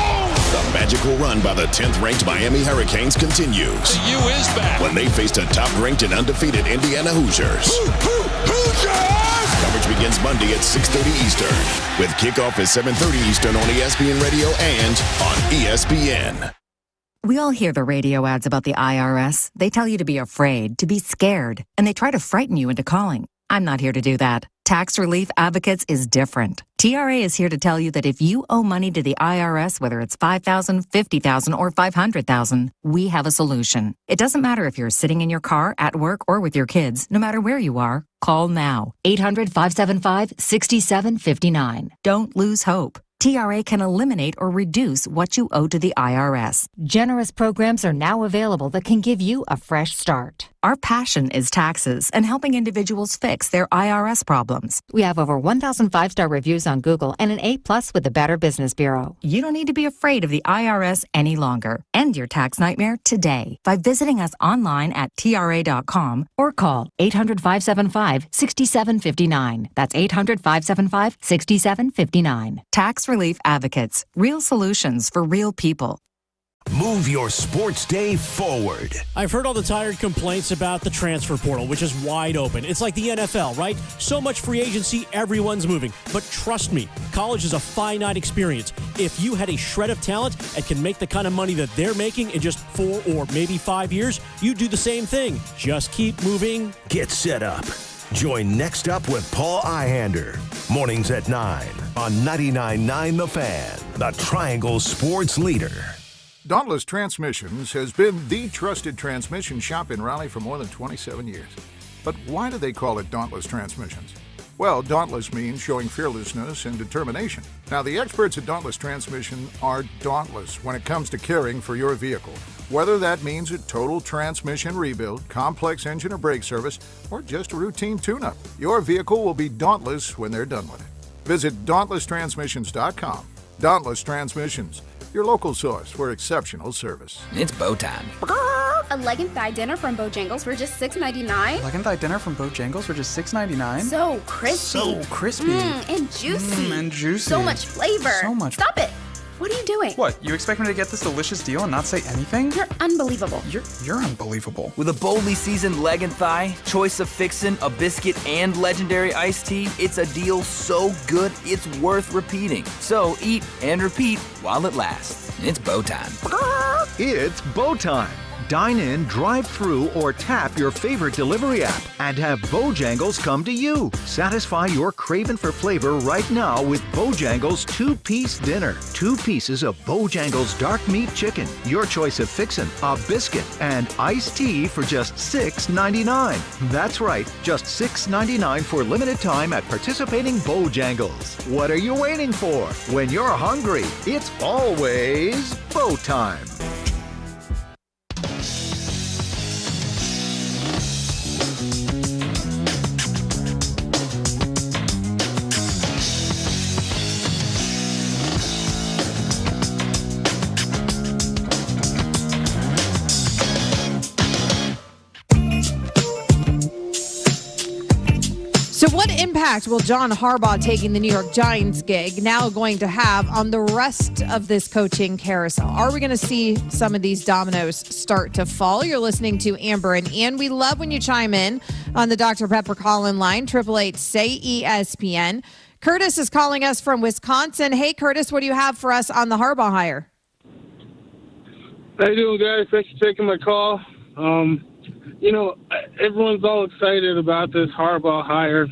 The magical run by the 10th-ranked Miami Hurricanes continues. The U is back. When they faced a top-ranked and undefeated Indiana Hoosiers. Hoosiers! Coverage begins Monday at 6:30 Eastern. With kickoff at 7:30 Eastern on ESPN Radio and on ESPN. We all hear the radio ads about the IRS. They tell you to be afraid, to be scared, and they try to frighten you into calling. I'm not here to do that. Tax Relief Advocates is different. TRA is here to tell you that if you owe money to the IRS, whether it's $5,000, $50,000, or $500,000, we have a solution. It doesn't matter if you're sitting in your car, at work, or with your kids. No matter where you are, call now. 800-575-6759. Don't lose hope. TRA can eliminate or reduce what you owe to the IRS. Generous programs are now available that can give you a fresh start. Our passion is taxes and helping individuals fix their IRS problems. We have over 1,000 5-star reviews on Google and an A+ with the Better Business Bureau. You don't need to be afraid of the IRS any longer. End your tax nightmare today by visiting us online at TRA.com or call 800-575-6759. That's 800-575-6759. Tax Relief Advocates. Real solutions for real people. Move your sports day forward. I've heard all the tired complaints about the transfer portal, which is wide open. It's like the NFL, right? So much free agency, everyone's moving. But trust me, college is a finite experience. If you had a shred of talent and can make the kind of money that they're making in just 4 or maybe 5 years, you do the same thing. Just keep moving. Get set up. Join Next Up with Paul Ihander. Mornings at 9 on 99.9 The Fan, the Triangle Sports Leader. Dauntless Transmissions has been the trusted transmission shop in Raleigh for more than 27 years. But why do they call it Dauntless Transmissions? Well, dauntless means showing fearlessness and determination. Now, the experts at Dauntless Transmission are dauntless when it comes to caring for your vehicle. Whether that means a total transmission rebuild, complex engine or brake service, or just a routine tune-up, your vehicle will be dauntless when they're done with it. Visit dauntlesstransmissions.com. Dauntless Transmissions, your local source for exceptional service. It's bow time. A leg and thigh dinner from Bojangles for just $6.99. Leg and thigh dinner from Bojangles for just $6.99. So crispy. So crispy. And juicy. And juicy. So much flavor. So much. Stop it. What are you doing? What, you expect me to get this delicious deal and not say anything? You're unbelievable. You're unbelievable. With a boldly seasoned leg and thigh, choice of fixin', a biscuit, and legendary iced tea, it's a deal so good it's worth repeating. So eat and repeat while it lasts. It's bow time. It's bow time. Dine in, drive through, or tap your favorite delivery app and have Bojangles come to you. Satisfy your craving for flavor right now with Bojangles 2-piece dinner. 2 pieces of Bojangles dark meat chicken, your choice of fixin', a biscuit, and iced tea for just $6.99. That's right, just $6.99 for limited time at participating Bojangles. What are you waiting for? When you're hungry, it's always bow time. So what impact will John Harbaugh taking the New York Giants gig now going to have on the rest of this coaching carousel? Are we going to see some of these dominoes start to fall? You're listening to Amber and Ian. We love when you chime in on the Dr. Pepper call-in line, 888-SAY-ESPN. Curtis is calling us from Wisconsin. Hey, Curtis, what do you have for us on the Harbaugh hire? How you doing, guys? Thanks for taking my call. Everyone's all excited about this Harbaugh hire.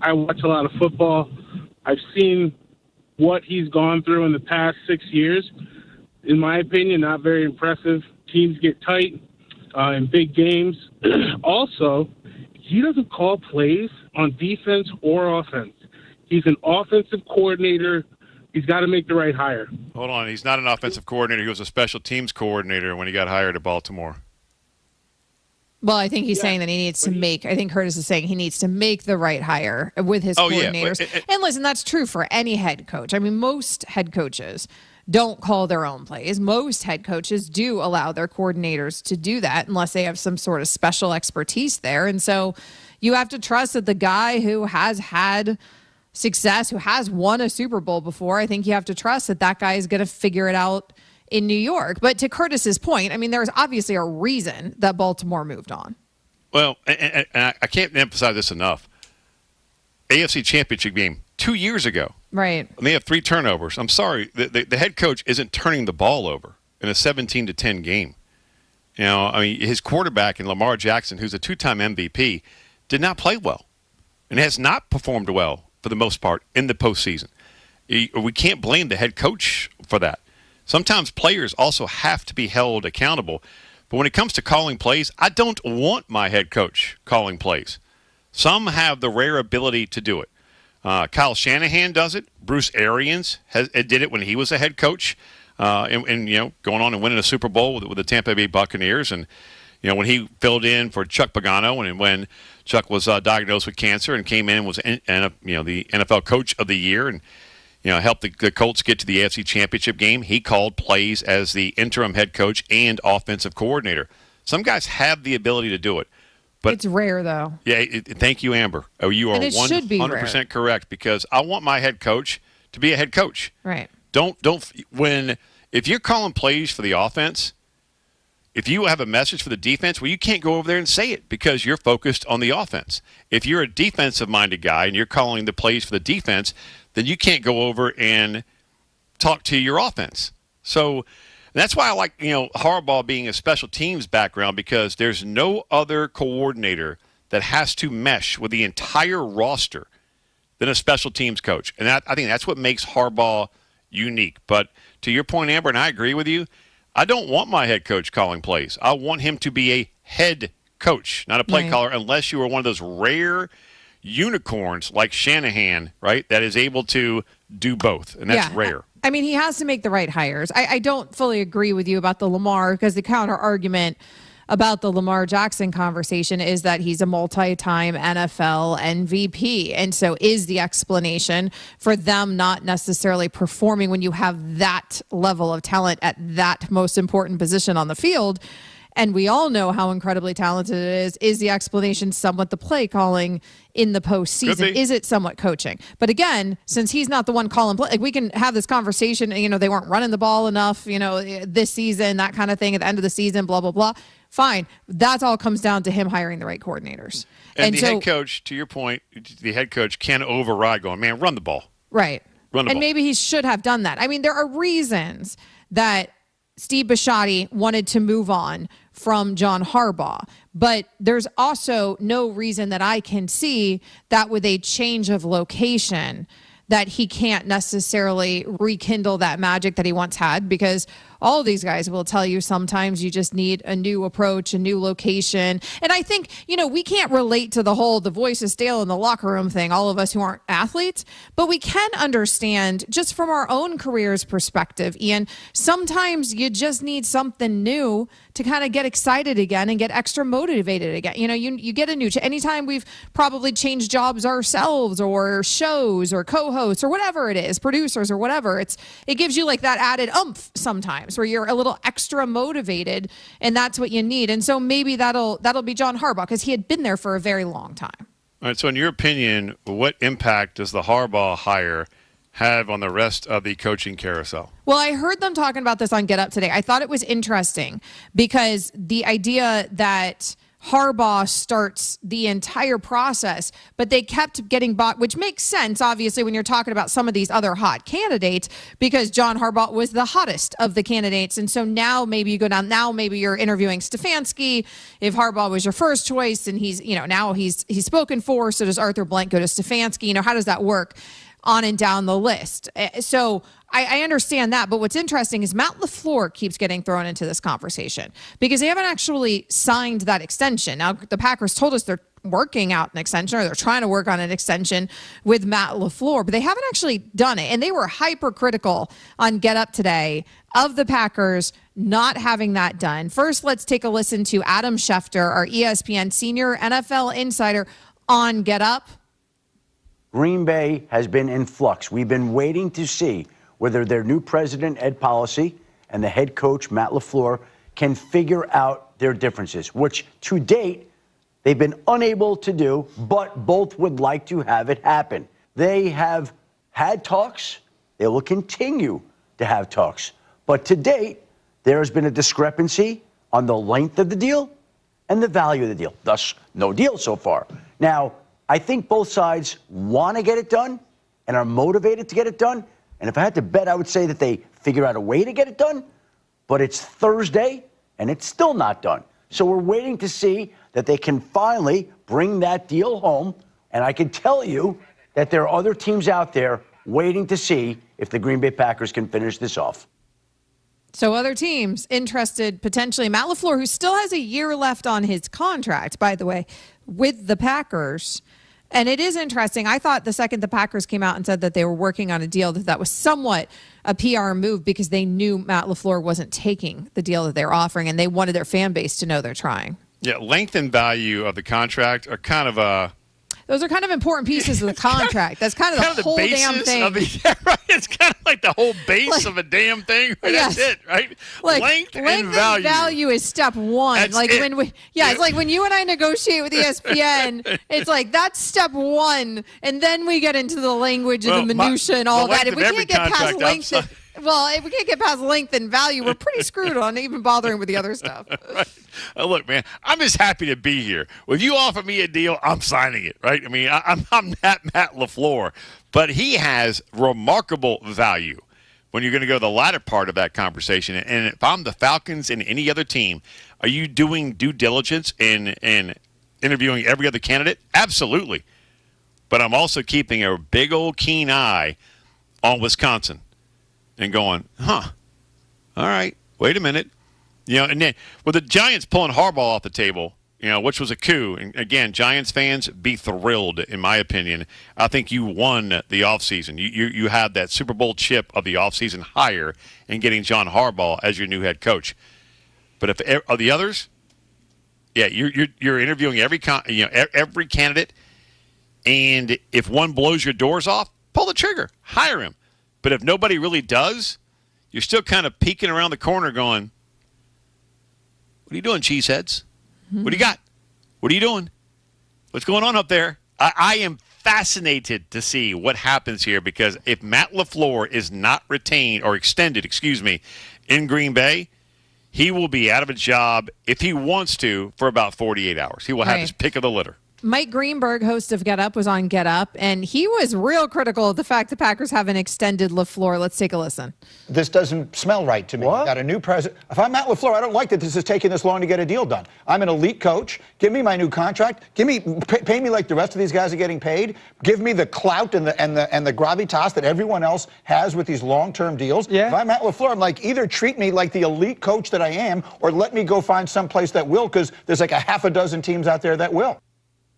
I watch a lot of football. I've seen what he's gone through in the past 6 years. In my opinion, not very impressive. Teams get tight in big games. Also, he doesn't call plays on defense or offense. He's an offensive coordinator. He's got to make the right hire. Hold on. He's not an offensive coordinator. He was a special teams coordinator when he got hired at Baltimore. Well, I think he's saying that he needs to I think Curtis is saying he needs to make the right hire with his coordinators. Yeah. And listen, that's true for any head coach. I mean, most head coaches don't call their own plays. Most head coaches do allow their coordinators to do that unless they have some sort of special expertise there. And so you have to trust that the guy who has had success, who has won a Super Bowl before, I think you have to trust that that guy is going to figure it out in New York. But to Curtis's point, I mean, there's obviously a reason that Baltimore moved on. Well, and I can't emphasize this enough. AFC Championship game 2 years ago. Right. And they have 3 turnovers. I'm sorry, the head coach isn't turning the ball over in a 17-10 game. His quarterback in Lamar Jackson, who's a 2-time MVP, did not play well and has not performed well for the most part in the postseason. We can't blame the head coach for that. Sometimes players also have to be held accountable. But when it comes to calling plays, I don't want my head coach calling plays. Some have the rare ability to do it. Kyle Shanahan does it. Bruce Arians did it when he was a head coach, and going on and winning a Super Bowl with the Tampa Bay Buccaneers. And when he filled in for Chuck Pagano, and when Chuck was diagnosed with cancer and came in and was the NFL Coach of the Year, and helped the Colts get to the AFC Championship game. He called plays as the interim head coach and offensive coordinator. Some guys have the ability to do it. But it's rare, though. Yeah, thank you, Amber. You are 100% correct, because I want my head coach to be a head coach. Right. When If you're calling plays for the offense, if you have a message for the defense, well, you can't go over there and say it because you're focused on the offense. If you're a defensive-minded guy and you're calling the plays for the defense, then you can't go over and talk to your offense. So that's why I like, Harbaugh being a special teams background, because there's no other coordinator that has to mesh with the entire roster than a special teams coach. And I think that's what makes Harbaugh unique. But to your point, Amber, and I agree with you, I don't want my head coach calling plays. I want him to be a head coach, not a play caller, unless you are one of those rare unicorns like Shanahan, right, that is able to do both, and that's rare. I mean, he has to make the right hires. I don't fully agree with you about the Lamar, because the counter argument about the Lamar Jackson conversation is that he's a multi-time NFL MVP. And so is the explanation for them not necessarily performing when you have that level of talent at that most important position on the field. And we all know how incredibly talented it is the explanation somewhat the play calling in the postseason? Is it somewhat coaching? But again, since he's not the one calling play, we can have this conversation, they weren't running the ball enough, this season, that kind of thing at the end of the season, blah, blah, blah. Fine. That all comes down to him hiring the right coordinators. And the head coach, to your point, the head coach can override going, man, run the ball. Right. Run the ball. And maybe he should have done that. I mean, there are reasons that Steve Bisciotti wanted to move on from John Harbaugh, but there's also no reason that I can see that with a change of location that he can't necessarily rekindle that magic that he once had, because all of these guys will tell you sometimes you just need a new approach, a new location. And I think, we can't relate to the whole the voice is stale in the locker room thing, all of us who aren't athletes, but we can understand just from our own careers perspective, Ian, sometimes you just need something new to kind of get excited again and get extra motivated again. You get a new, anytime we've probably changed jobs ourselves or shows or co-hosts or whatever it is, producers or whatever, it gives you like that added oomph sometimes where you're a little extra motivated, and that's what you need. And so maybe that'll be John Harbaugh, because he had been there for a very long time. All right, so in your opinion, what impact does the Harbaugh hire have on the rest of the coaching carousel? Well, I heard them talking about this on Get Up today. I thought it was interesting because the idea that Harbaugh starts the entire process, but they kept getting bought, which makes sense, obviously, when you're talking about some of these other hot candidates, because John Harbaugh was the hottest of the candidates. And so now maybe you go down, now maybe you're interviewing Stefanski. If Harbaugh was your first choice and he's, now he's spoken for, so does Arthur Blank go to Stefanski? How does that work on and down the list? So I understand that, but what's interesting is Matt LaFleur keeps getting thrown into this conversation because they haven't actually signed that extension. Now, the Packers told us they're working out an extension, or they're trying to work on an extension with Matt LaFleur, but they haven't actually done it. And they were hypercritical on Get Up today of the Packers not having that done. First, let's take a listen to Adam Schefter, our ESPN senior NFL insider, on Get Up. Green Bay has been in flux. We've been waiting to see whether their new president, Ed Policy, and the head coach, Matt LaFleur, can figure out their differences, which to date, they've been unable to do, but both would like to have it happen. They have had talks. They will continue to have talks. But to date, there has been a discrepancy on the length of the deal and the value of the deal. Thus, no deal so far. Now, I think both sides want to get it done and are motivated to get it done. And if I had to bet, I would say that they figure out a way to get it done. But it's Thursday, and it's still not done. So we're waiting to see that they can finally bring that deal home. And I can tell you that there are other teams out there waiting to see if the Green Bay Packers can finish this off. So other teams interested potentially. Matt LaFleur, who still has a year left on his contract, by the way, with the Packers. And it is interesting. I thought the second the Packers came out and said that they were working on a deal, that was somewhat a PR move because they knew Matt LaFleur wasn't taking the deal that they were offering, and they wanted their fan base to know they're trying. Yeah, length and value of the contract are kind of those are kind of important pieces of the contract. That's kind of the whole damn thing. Right? It's kind of like the whole base of a damn thing. Right? Yes. That's it, right? Like, length and value is step one. That's like it. It's like when you and I negotiate with ESPN, it's like that's step one, and then we get into the language and the minutia and all that. If we can't get past length, Well, if we can't get past length and value, we're pretty screwed on even bothering with the other stuff. Right. Look, man, I'm just happy to be here. If you offer me a deal, I'm signing it, right? I mean, I'm not Matt LaFleur, but he has remarkable value when you're going to go to the latter part of that conversation. And if I'm the Falcons and any other team, are you doing due diligence in interviewing every other candidate? Absolutely. But I'm also keeping a big old keen eye on Wisconsin and going, all right, wait a minute. And then with the Giants pulling Harbaugh off the table, which was a coup. And again, Giants fans, be thrilled, in my opinion. I think you won the offseason. You had that Super Bowl chip of the offseason hire in getting John Harbaugh as your new head coach. But if of the others, yeah, you're interviewing every candidate, and if one blows your doors off, pull the trigger, hire him. But if nobody really does, you're still kind of peeking around the corner going, what are you doing, cheeseheads? What do you got? What are you doing? What's going on up there? I am fascinated to see what happens here, because if Matt LaFleur is not retained or extended, in Green Bay, he will be out of a job if he wants to for about 48 hours. He will have his pick of the litter. Mike Greenberg, host of Get Up, was on Get Up, and he was real critical of the fact the Packers haven't extended LaFleur. Let's take a listen. This doesn't smell right to me. What? Got a new president. If I'm Matt LaFleur, I don't like that this is taking this long to get a deal done. I'm an elite coach. Give me my new contract. Pay me like the rest of these guys are getting paid. Give me the clout and the gravitas that everyone else has with these long-term deals. Yeah. If I'm Matt LaFleur, I'm like, either treat me like the elite coach that I am, or let me go find some place that will, because there's like a half a dozen teams out there that will.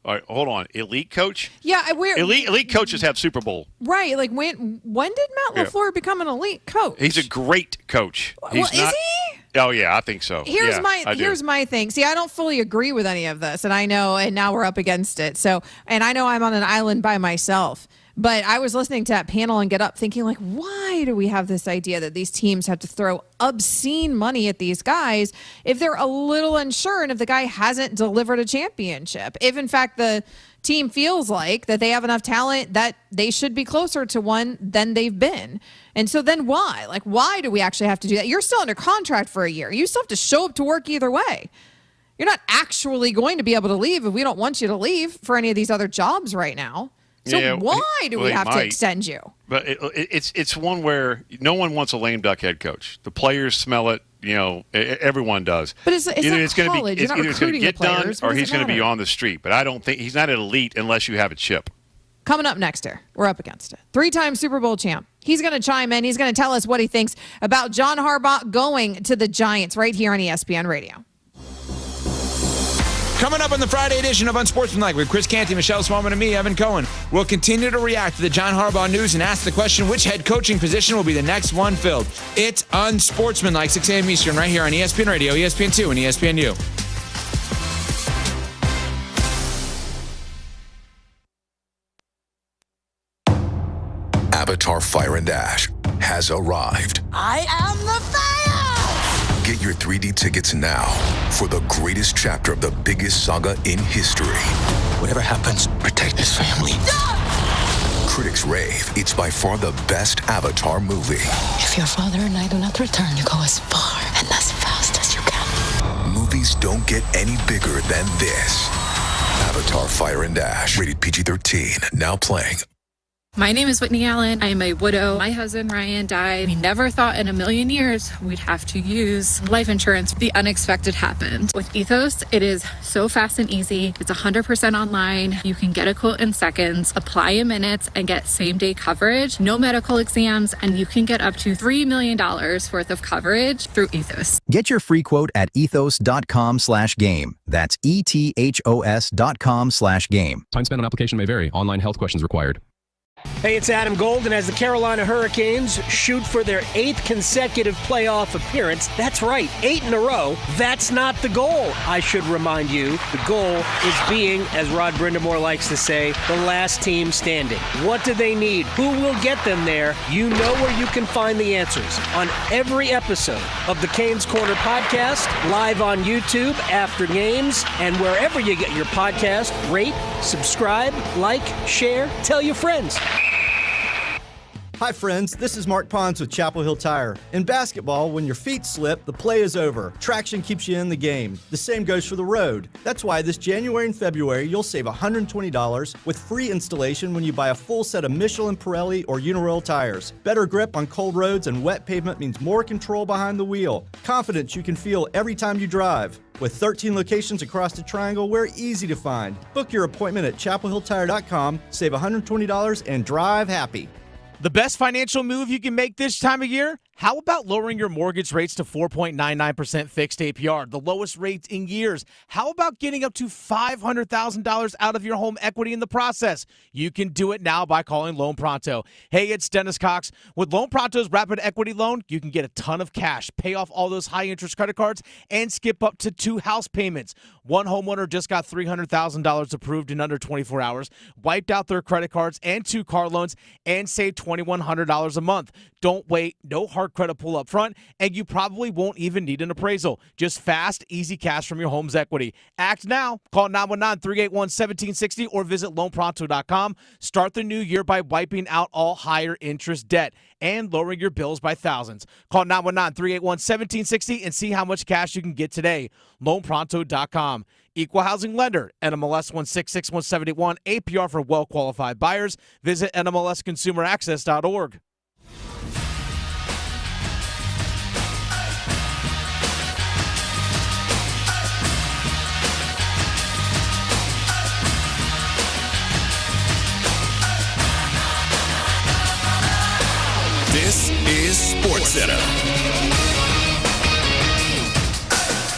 All right, hold on. Elite coach? Yeah, elite coaches have Super Bowl. Right. Like when did Matt LaFleur become an elite coach? He's a great coach. Is he? Oh yeah, I think so. Here's my thing. See, I don't fully agree with any of this, and I know, and now we're up against it. So, and I know I'm on an island by myself. But I was listening to that panel and Get Up thinking, like, why do we have this idea that these teams have to throw obscene money at these guys if they're a little unsure and if the guy hasn't delivered a championship? If, in fact, the team feels like that they have enough talent that they should be closer to one than they've been. And so then why? Like, why do we actually have to do that? You're still under contract for a year. You still have to show up to work either way. You're not actually going to be able to leave if we don't want you to leave for any of these other jobs right now. So why do we have to extend you? But it's one where no one wants a lame duck head coach. The players smell it. Everyone does. But it's going to be either it's going to get done or he's going to be on the street. But I don't think he's not an elite unless you have a chip. Coming up next year, we're up against it. 3-time Super Bowl champ. He's going to chime in. He's going to tell us what he thinks about John Harbaugh going to the Giants right here on ESPN Radio. Coming up on the Friday edition of Unsportsmanlike with Chris Canty, Michelle Smallman, and me, Evan Cohen. We'll continue to react to the John Harbaugh news and ask the question, which head coaching position will be the next one filled? It's Unsportsmanlike, 6 a.m. Eastern, right here on ESPN Radio, ESPN2, and ESPNU. Avatar Fire and Ash has arrived. I am the fire! Get your 3D tickets now for the greatest chapter of the biggest saga in history. Whatever happens, protect his family. Critics rave it's by far the best Avatar movie. If your father and I do not return, you go as far and as fast as you can. Movies don't get any bigger than this. Avatar Fire and Ash, rated PG-13, now playing. My name is Whitney Allen. I am a widow. My husband, Ryan, died. We never thought in a million years we'd have to use life insurance. The unexpected happened. With Ethos, it is so fast and easy. It's 100% online. You can get a quote in seconds, apply in minutes, and get same-day coverage. No medical exams, and you can get up to $3 million worth of coverage through Ethos. Get your free quote at ethos.com/game. That's ETHOS.com/game. Time spent on application may vary. Online health questions required. Hey, it's Adam Golden. As the Carolina Hurricanes shoot for their 8th consecutive playoff appearance. That's right, 8 in a row. That's not the goal, I should remind you. The goal is being, as Rod Brindamore likes to say, the last team standing. What do they need? Who will get them there? You know where you can find the answers on every episode of the Canes Corner podcast, live on YouTube after games, and wherever you get your podcast. Rate, subscribe, like, share, tell your friends. Hi friends, this is Mark Pons with Chapel Hill Tire. In basketball, when your feet slip, the play is over. Traction keeps you in the game. The same goes for the road. That's why this January and February, you'll save $120 with free installation when you buy a full set of Michelin, Pirelli, or Uniroyal tires. Better grip on cold roads and wet pavement means more control behind the wheel. Confidence you can feel every time you drive. With 13 locations across the Triangle, we're easy to find. Book your appointment at chapelhilltire.com, save $120, and drive happy. The best financial move you can make this time of year? How about lowering your mortgage rates to 4.99% fixed APR, the lowest rates in years? How about getting up to $500,000 out of your home equity in the process? You can do it now by calling Loan Pronto. Hey, it's Dennis Cox. With Loan Pronto's Rapid Equity Loan, you can get a ton of cash, pay off all those high-interest credit cards, and skip up to 2 house payments. One homeowner just got $300,000 approved in under 24 hours, wiped out their credit cards and 2 car loans, and saved $2,100 a month. Don't wait. No hard credit pull up front, and you probably won't even need an appraisal. Just fast, easy cash from your home's equity. Act now. Call 919-381-1760 or visit loanpronto.com. Start the new year by wiping out all higher interest debt and lowering your bills by thousands. Call 919-381-1760 and see how much cash you can get today. Loanpronto.com. Equal housing lender, NMLS 166171, APR for well-qualified buyers. Visit NMLSconsumeraccess.org. This is SportsCenter.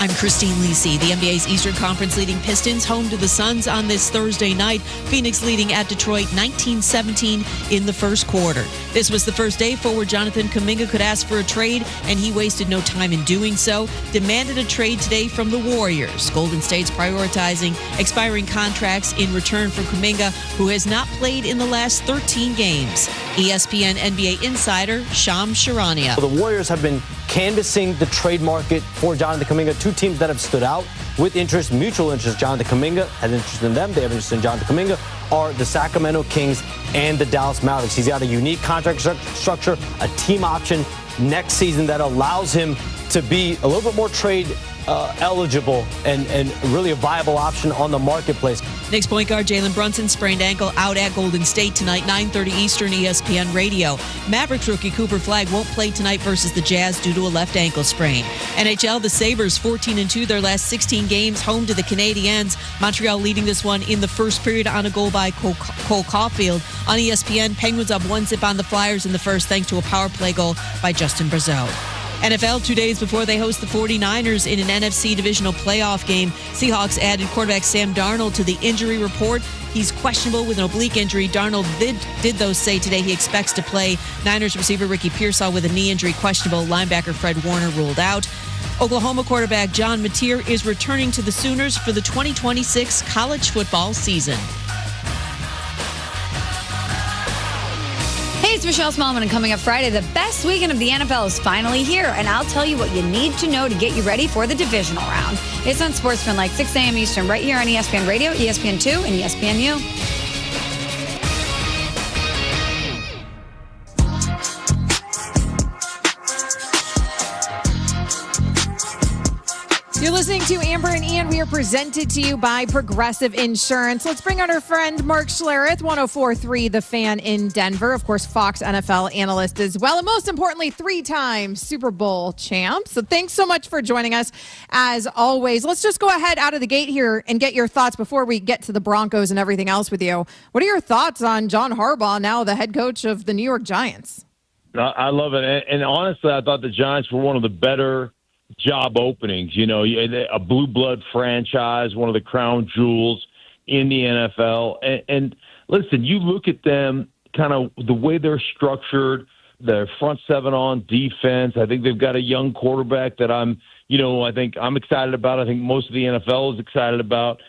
I'm Christine Lisi. The NBA's Eastern Conference leading Pistons home to the Suns on this Thursday night. Phoenix leading at Detroit 19-17 in the first quarter. This was the first day forward Jonathan Kuminga could ask for a trade, and he wasted no time in doing so. Demanded a trade today from the Warriors. Golden State's prioritizing expiring contracts in return for Kuminga, who has not played in the last 13 games. ESPN NBA insider Shams Charania. The Warriors have been canvassing the trade market for Jonathan Kuminga. 2 teams that have stood out with interest, mutual interest. Jonathan Kuminga has interest in them. They have interest in Jonathan Kuminga. Are the Sacramento Kings and the Dallas Mavericks. He's got a unique contract structure, a team option next season that allows him to be a little bit more trade eligible and really a viable option on the marketplace. Knicks point guard Jalen Brunson sprained ankle out at Golden State tonight, 9:30 Eastern, ESPN Radio. Mavericks rookie Cooper Flagg won't play tonight versus the Jazz due to a left ankle sprain. NHL, the Sabres 14-2 their last 16 games, home to the Canadiens. Montreal leading this one in the first period on a goal by Cole Caulfield. On ESPN, Penguins up 1-0 on the Flyers in the first thanks to a power play goal by Justin Brazeau. NFL 2 days before they host the 49ers in an NFC divisional playoff game. Seahawks added quarterback Sam Darnold to the injury report. He's questionable with an oblique injury. Darnold did though say today he expects to play. Niners receiver Ricky Pearsall with a knee injury questionable. Linebacker Fred Warner ruled out. Oklahoma quarterback John Mateer is returning to the Sooners for the 2026 college football season. Hey, it's Michelle Smallman, and coming up Friday, the best weekend of the NFL is finally here, and I'll tell you what you need to know to get you ready for the divisional round. It's on Sportsman like 6 a.m. Eastern, right here on ESPN Radio, ESPN2, and ESPNU. You're listening to Amber and Ian. We are presented to you by Progressive Insurance. Let's bring on our friend Mark Schlereth, 104.3 The Fan in Denver. Of course, Fox NFL analyst as well. And most importantly, 3-time Super Bowl champ. So thanks so much for joining us as always. Let's just go ahead out of the gate here and get your thoughts before we get to the Broncos and everything else with you. What are your thoughts on John Harbaugh, now the head coach of the New York Giants? I love it. And honestly, I thought the Giants were one of the better job openings, you know, a blue blood franchise, one of the crown jewels in the NFL. And listen, you look at them, kind of the way they're structured, their front seven on defense. I think they've got a young quarterback that I think I'm excited about. I think most of the NFL is excited about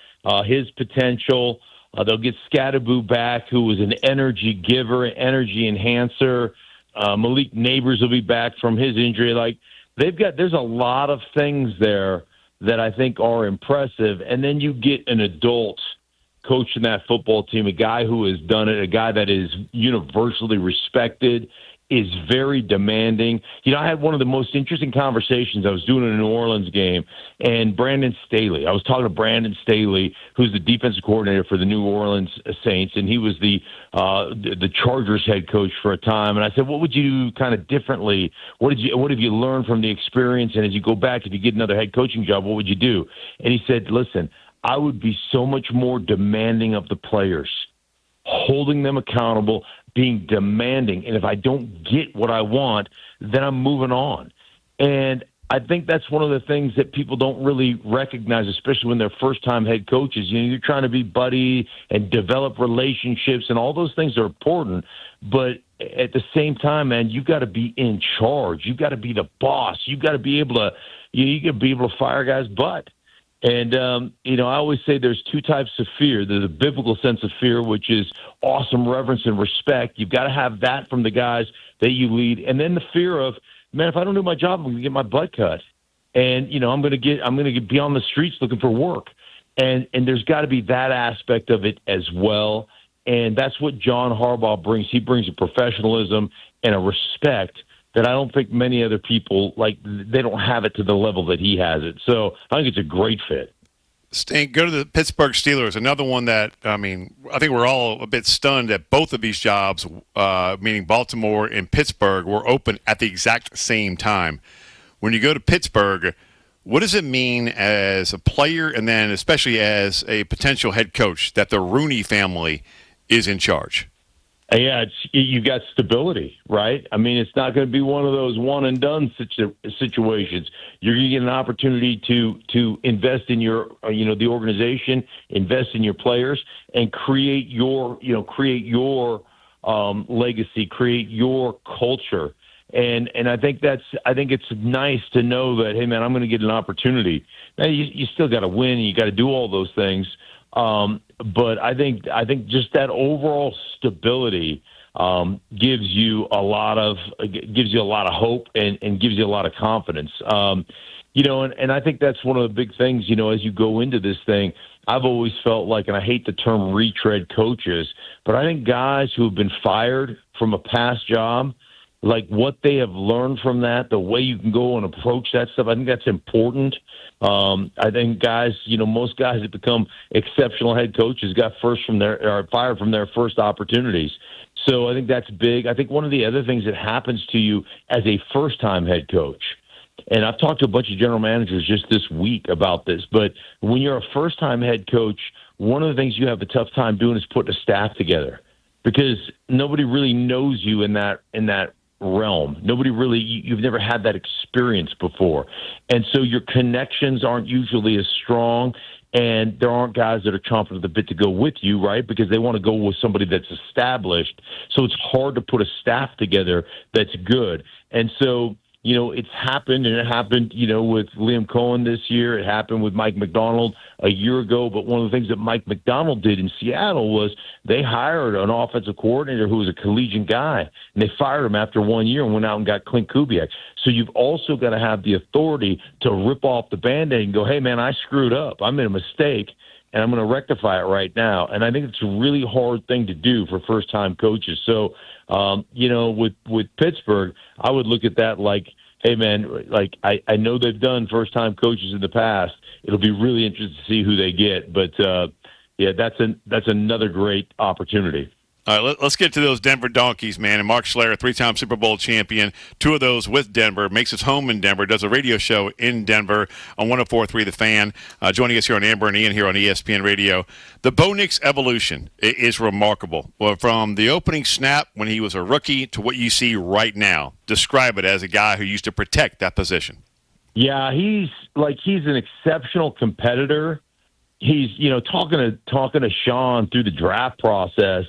his potential. They'll get Scatterboo back, who was an energy giver, energy enhancer. Malik Neighbors will be back from his injury. There's a lot of things there that I think are impressive. And then you get an adult coaching that football team, a guy who has done it, a guy that is universally respected, is very demanding. I had one of the most interesting conversations. I was doing a New Orleans game, and I was talking to Brandon Staley, who's the defensive coordinator for the New Orleans Saints, and he was the Chargers head coach for a time. And I said, what would you do kind of differently? What have you learned from the experience? And as you go back, if you get another head coaching job, what would you do? And he said, listen, I would be so much more demanding of the players, holding them accountable, being demanding. And if I don't get what I want, then I'm moving on. And I think that's one of the things that people don't really recognize, especially when they're first-time head coaches. You're trying to be buddy and develop relationships, and all those things are important. But at the same time, man, you've got to be in charge. You've got to be the boss. You've got to be able to fire a guy's butt. And, I always say there's two types of fear. There's a biblical sense of fear, which is awesome reverence and respect. You've got to have that from the guys that you lead. And then the fear of, man, if I don't do my job, I'm going to get my butt cut. And, I'm going to be on the streets looking for work. And there's got to be that aspect of it as well. And that's what John Harbaugh brings. He brings a professionalism and a respect that I don't think many other people, they don't have it to the level that he has it. So I think it's a great fit. Stink, go to the Pittsburgh Steelers, another one that, I think we're all a bit stunned that both of these jobs, meaning Baltimore and Pittsburgh, were open at the exact same time. When you go to Pittsburgh, what does it mean as a player and then especially as a potential head coach that the Rooney family is in charge? Yeah, you've got stability, right? It's not going to be one of those one-and-done situations. You're going to get an opportunity to invest in your, the organization, invest in your players, and create your legacy, create your culture. And I think it's nice to know that, hey, man, I'm going to get an opportunity. Now, you still got to win, and you got to do all those things. But I think just that overall stability gives you a lot of hope and gives you a lot of confidence. And I think that's one of the big things. As you go into this thing, I've always felt like, and I hate the term retread coaches, but I think guys who have been fired from a past job, like what they have learned from that, the way you can go and approach that stuff, I think that's important. I think guys, most guys that become exceptional head coaches got fired from their first opportunities. So I think that's big. I think one of the other things that happens to you as a first-time head coach, and I've talked to a bunch of general managers just this week about this, but when you're a first-time head coach, one of the things you have a tough time doing is putting a staff together because nobody really knows you in that realm. You've never had that experience before. And so your connections aren't usually as strong, and there aren't guys that are chomping at the bit to go with you, right? Because they want to go with somebody that's established. So it's hard to put a staff together that's good. And so, it's happened, and it happened, with Liam Cohen this year. It happened with Mike McDonald a year ago. But one of the things that Mike McDonald did in Seattle was they hired an offensive coordinator who was a collegiate guy, and they fired him after 1 year and went out and got Clint Kubiak. So you've also got to have the authority to rip off the Band-Aid and go, hey, man, I screwed up. I made a mistake, and I'm going to rectify it right now. And I think it's a really hard thing to do for first-time coaches. So, with Pittsburgh, I would look at that like, hey, man, I know they've done first-time coaches in the past. It'll be really interesting to see who they get. But, that's another great opportunity. All right, let's get to those Denver Donkeys, man. And Mark Schlereth, three-time Super Bowl champion, two of those with Denver, makes his home in Denver, does a radio show in Denver on 104.3 The Fan, joining us here on Amber and Ian here on ESPN Radio. The Bo Nix evolution is remarkable. Well, from the opening snap when he was a rookie to what you see right now, describe it as a guy who used to protect that position. Yeah, he's an exceptional competitor. He's, talking to Sean through the draft process.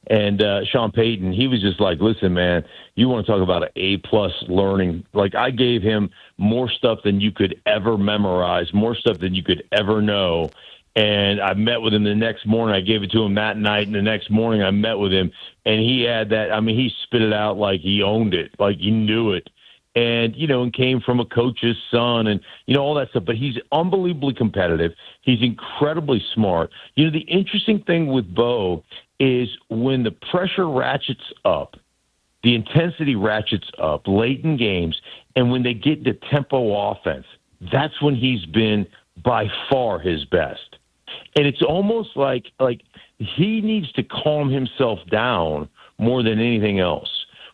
And Sean Payton, he was just like, listen, man, you want to talk about an A-plus learning. Like, I gave him more stuff than you could ever memorize, more stuff than you could ever know. And I met with him the next morning. I gave it to him that night, and the next morning I met with him. And he had that. He spit it out like he owned it, like he knew it. and, and came from a coach's son and, all that stuff. But he's unbelievably competitive. He's incredibly smart. The interesting thing with Bo is when the pressure ratchets up, the intensity ratchets up late in games, and when they get to tempo offense, that's when he's been by far his best. And it's almost like he needs to calm himself down more than anything else.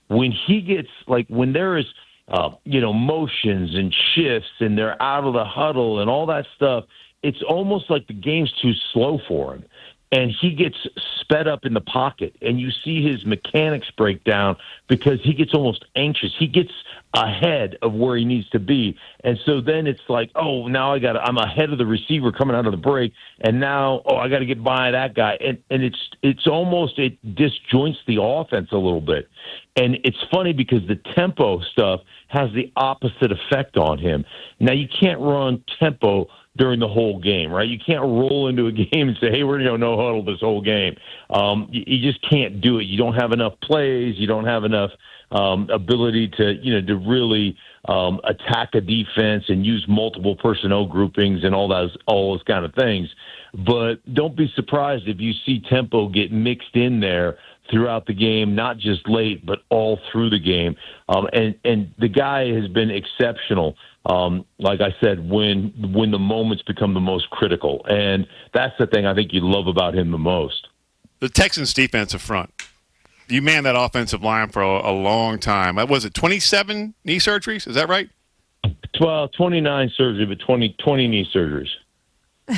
When he gets, when there is, motions and shifts and they're out of the huddle and all that stuff, it's almost like the game's too slow for him. And he gets sped up in the pocket, and you see his mechanics break down because he gets almost anxious. He gets ahead of where he needs to be. And so then it's like, oh, now I'm ahead of the receiver coming out of the break, and now, I got to get by that guy. And it's almost, it disjoints the offense a little bit. And it's funny because the tempo stuff has the opposite effect on him. Now, you can't run tempo during the whole game, right? You can't roll into a game and say, hey, we're going to go no huddle this whole game. You just can't do it. You don't have enough plays. You don't have enough ability to really attack a defense and use multiple personnel groupings and all those kind of things. But don't be surprised if you see tempo get mixed in there throughout the game, not just late, but all through the game. And the guy has been exceptional. Like I said, when the moments become the most critical. And that's the thing I think you love about him the most. The Texans' defensive front. You manned that offensive line for a long time. Was it 27 knee surgeries? Is that right? 29 surgery, but 20 knee surgeries.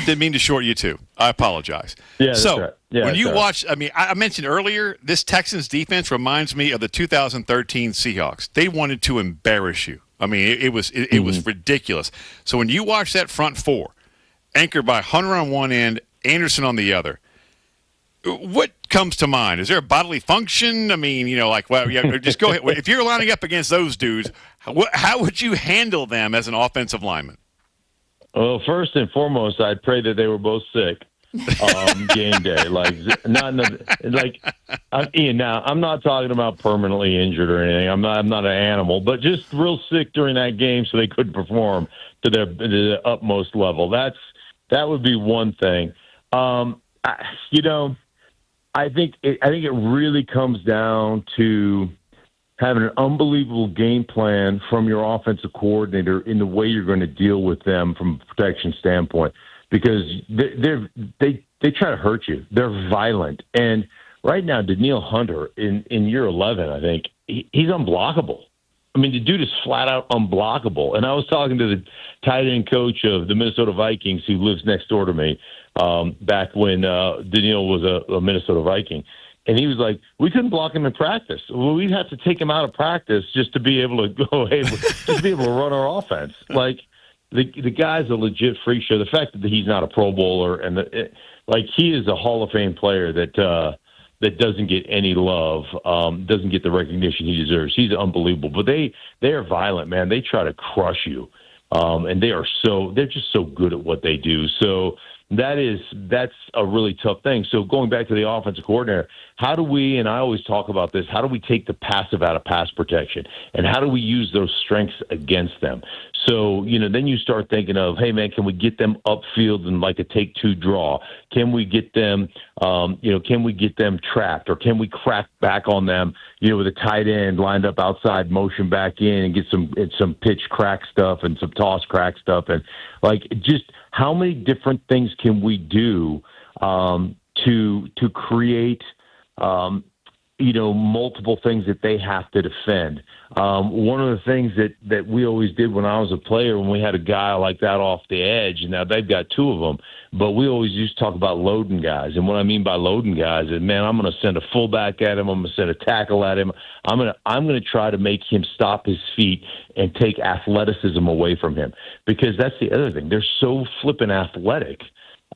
Didn't mean to short you too. I apologize. Yeah, that's so right. Yeah, when you right. watch, I mentioned earlier, this Texans defense reminds me of the 2013 Seahawks. They wanted to embarrass you. It was ridiculous. So when you watch that front four, anchored by Hunter on one end, Anderson on the other, what comes to mind? Is there a bodily function? Just go ahead. If you're lining up against those dudes, how would you handle them as an offensive lineman? Well, first and foremost, I'd pray that they were both sick game day. Ian. Now, I'm not talking about permanently injured or anything. I'm not an animal, but just real sick during that game so they couldn't perform to their utmost level. That would be one thing. I think it really comes down to having an unbelievable game plan from your offensive coordinator in the way you're going to deal with them from a protection standpoint, because they try to hurt you. They're violent. And right now, Danielle Hunter in year 11, I think, he's unblockable. The dude is flat out unblockable. And I was talking to the tight end coach of the Minnesota Vikings, who lives next door to me, back when Danielle was a Minnesota Viking. And he was like, we couldn't block him in practice. Well, we'd have to take him out of practice just to be able to go, just to be able to run our offense. The guy's a legit freak show. The fact that he's not a Pro Bowler and he is a Hall of Fame player that doesn't get any love, doesn't get the recognition he deserves. He's unbelievable. But they are violent, man. They try to crush you, and they're just so good at what they do. So that's a really tough thing. So going back to the offensive coordinator, how do we, and I always talk about this, how do we take the passive out of pass protection, and how do we use those strengths against them? So, then you start thinking of, hey, man, can we get them upfield in like a take-two draw? Can we get them, trapped, or can we crack back on them, with a tight end lined up outside, motion back in, and get some pitch crack stuff and some toss crack stuff, and just how many different things can we do to create multiple things that they have to defend. One of the things that we always did when I was a player, when we had a guy like that off the edge, and now they've got two of them, but we always used to talk about loading guys. And what I mean by loading guys is, man, I'm going to send a fullback at him. I'm going to send a tackle at him. I'm going to try to make him stop his feet and take athleticism away from him, because that's the other thing. They're so flippin' athletic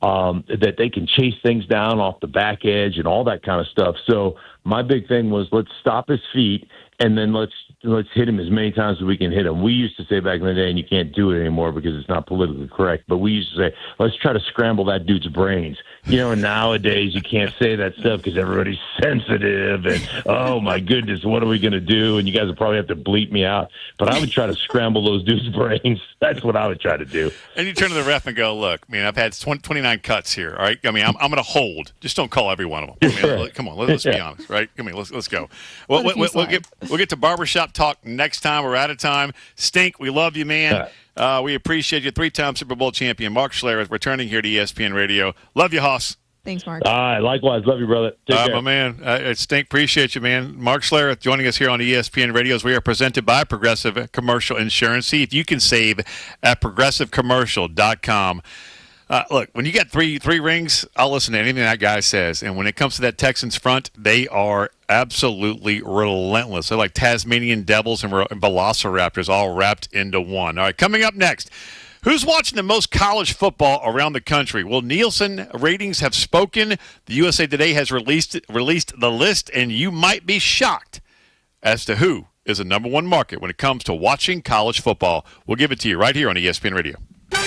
that they can chase things down off the back edge and all that kind of stuff. So my big thing was, let's stop his feet, and then let's let's hit him as many times as we can hit him. We used to say back in the day, and you can't do it anymore because it's not politically correct, but we used to say, let's try to scramble that dude's brains. And nowadays you can't say that stuff because everybody's sensitive and, oh, my goodness, what are we going to do? And you guys will probably have to bleep me out. But I would try to scramble those dudes' brains. That's what I would try to do. And you turn to the ref and go, look, I've had 29 cuts here, all right? I'm going to hold. Just don't call every one of them. Come on, let's be honest, right? Let's go. We'll get to barbershop talk next time. We're out of time. Stink, we love you, man. We appreciate you. 3-time Super Bowl champion Mark Schlereth is returning here to ESPN Radio. Love you, Hoss. Thanks, Mark. All right, likewise. Love you, brother. Take care. My man. Stink, appreciate you, man. Mark Schlereth joining us here on ESPN Radio as we are presented by Progressive Commercial Insurance. See if you can save at progressivecommercial.com. Look, when you get three rings, I'll listen to anything that guy says. And when it comes to that Texans front, they are absolutely relentless. They're like Tasmanian devils and velociraptors all wrapped into one. All right, coming up next, who's watching the most college football around the country? Well, Nielsen ratings have spoken. The USA Today has released the list, and you might be shocked as to who is the number one market when it comes to watching college football. We'll give it to you right here on ESPN Radio.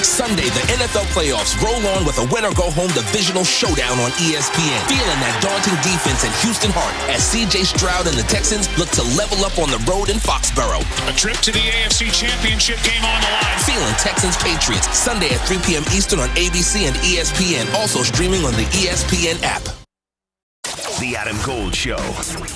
Sunday, the NFL playoffs roll on with a win-or-go-home divisional showdown on ESPN. Feeling that daunting defense in Houston Hart as C.J. Stroud and the Texans look to level up on the road in Foxborough. A trip to the AFC Championship game on the line. Feeling Texans-Patriots, Sunday at 3 p.m. Eastern on ABC and ESPN. Also streaming on the ESPN app. The Adam Gold Show.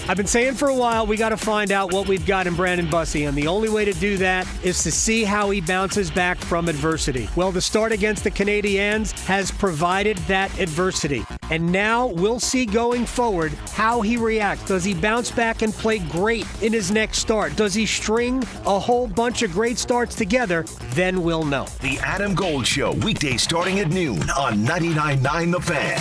I've been saying for a while, we got to find out what we've got in Brandon Bussey, and the only way to do that is to see how he bounces back from adversity. Well, the start against the Canadiens has provided that adversity, and now we'll see going forward how he reacts. Does he bounce back and play great in his next start? Does he string a whole bunch of great starts together? Then we'll know. The Adam Gold Show, weekdays starting at noon on 99.9 The Fan.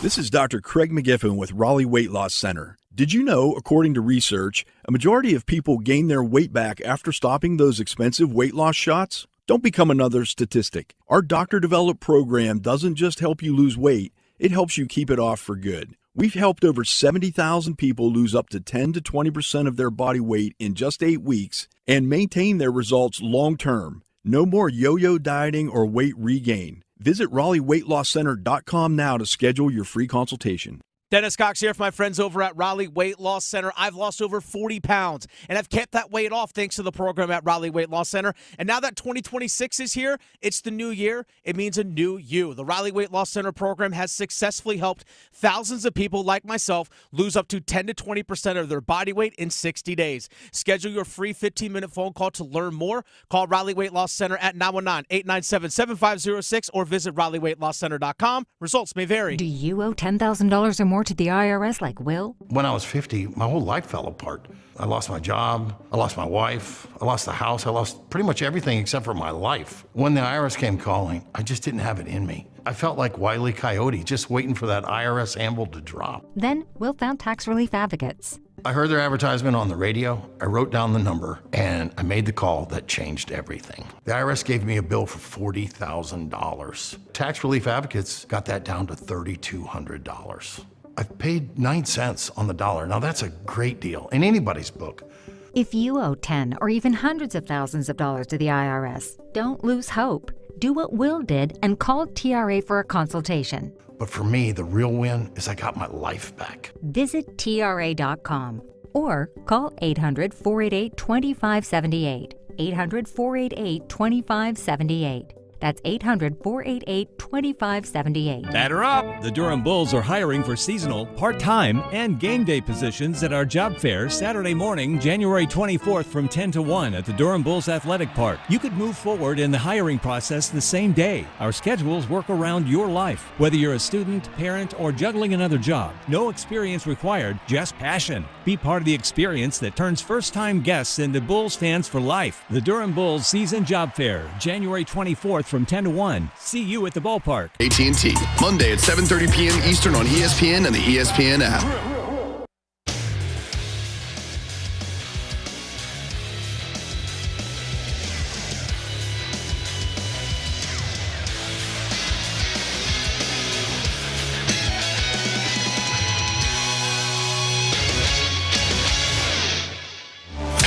This is Dr. Craig McGiffin with Raleigh Weight Loss Center. Did you know, according to research, a majority of people gain their weight back after stopping those expensive weight loss shots? Don't become another statistic. Our doctor-developed program doesn't just help you lose weight, it helps you keep it off for good. We've helped over 70,000 people lose up to 10 to 20% of their body weight in just 8 weeks and maintain their results long-term. No more yo-yo dieting or weight regain. Visit RaleighWeightLossCenter.com now to schedule your free consultation. Dennis Cox here for my friends over at Raleigh Weight Loss Center. I've lost over 40 pounds, and I've kept that weight off thanks to the program at Raleigh Weight Loss Center. And now that 2026 is here, it's the new year. It means a new you. The Raleigh Weight Loss Center program has successfully helped thousands of people like myself lose up to 10 to 20% of their body weight in 60 days. Schedule your free 15-minute phone call to learn more. Call Raleigh Weight Loss Center at 919-897-7506 or visit RaleighWeightLossCenter.com. Results may vary. Do you owe $10,000 or more to the IRS like Will? When I was 50, my whole life fell apart. I lost my job, I lost my wife, I lost the house, I lost pretty much everything except for my life. When the IRS came calling, I just didn't have it in me. I felt like Wile E. Coyote, just waiting for that IRS anvil to drop. Then Will found tax relief advocates. I heard their advertisement on the radio, I wrote down the number, and I made the call that changed everything. The IRS gave me a bill for $40,000. Tax relief advocates got that down to $3,200. I've paid 9 cents on the dollar. Now that's a great deal in anybody's book. If you owe 10 or even hundreds of thousands of dollars to the IRS, don't lose hope. Do what Will did and call TRA for a consultation. But for me, the real win is I got my life back. Visit TRA.com or call 800-488-2578. 800-488-2578. That's 800-488-2578. Batter up! The Durham Bulls are hiring for seasonal, part-time, and game day positions at our job fair Saturday morning, January 24th from 10 to 1 at the Durham Bulls Athletic Park. You could move forward in the hiring process the same day. Our schedules work around your life. Whether you're a student, parent, or juggling another job, no experience required, just passion. Be part of the experience that turns first-time guests into Bulls fans for life. The Durham Bulls Season Job Fair, January 24th from 10 to 1. See you at the ballpark. AT&T, Monday at 7:30 p.m. Eastern on ESPN and the ESPN app.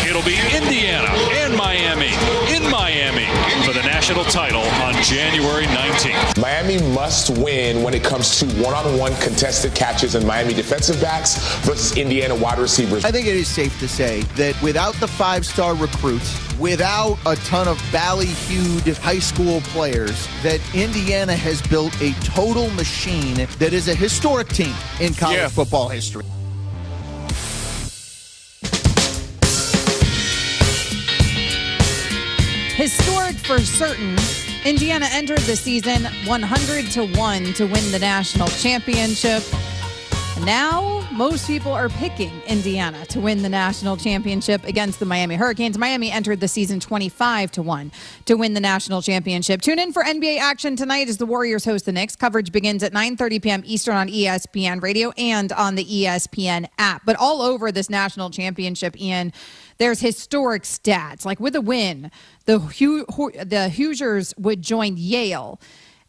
It'll national title on January 19th. Miami must win when it comes to one-on-one contested catches and Miami defensive backs versus Indiana wide receivers. I think it is safe to say that without the five-star recruits, without a ton of ballyhooed high school players, that Indiana has built a total machine that is a historic team in college football history. Historic for certain. Indiana entered the season 100-1 to win the national championship. Now, most people are picking Indiana to win the national championship against the Miami Hurricanes. Miami entered the season 25-1 to win the national championship. Tune in for NBA action tonight as the Warriors host the Knicks. Coverage begins at 9:30 p.m. Eastern on ESPN Radio and on the ESPN app. But all over this national championship, Ian, there's historic stats. Like with a win, the Hoosiers would join Yale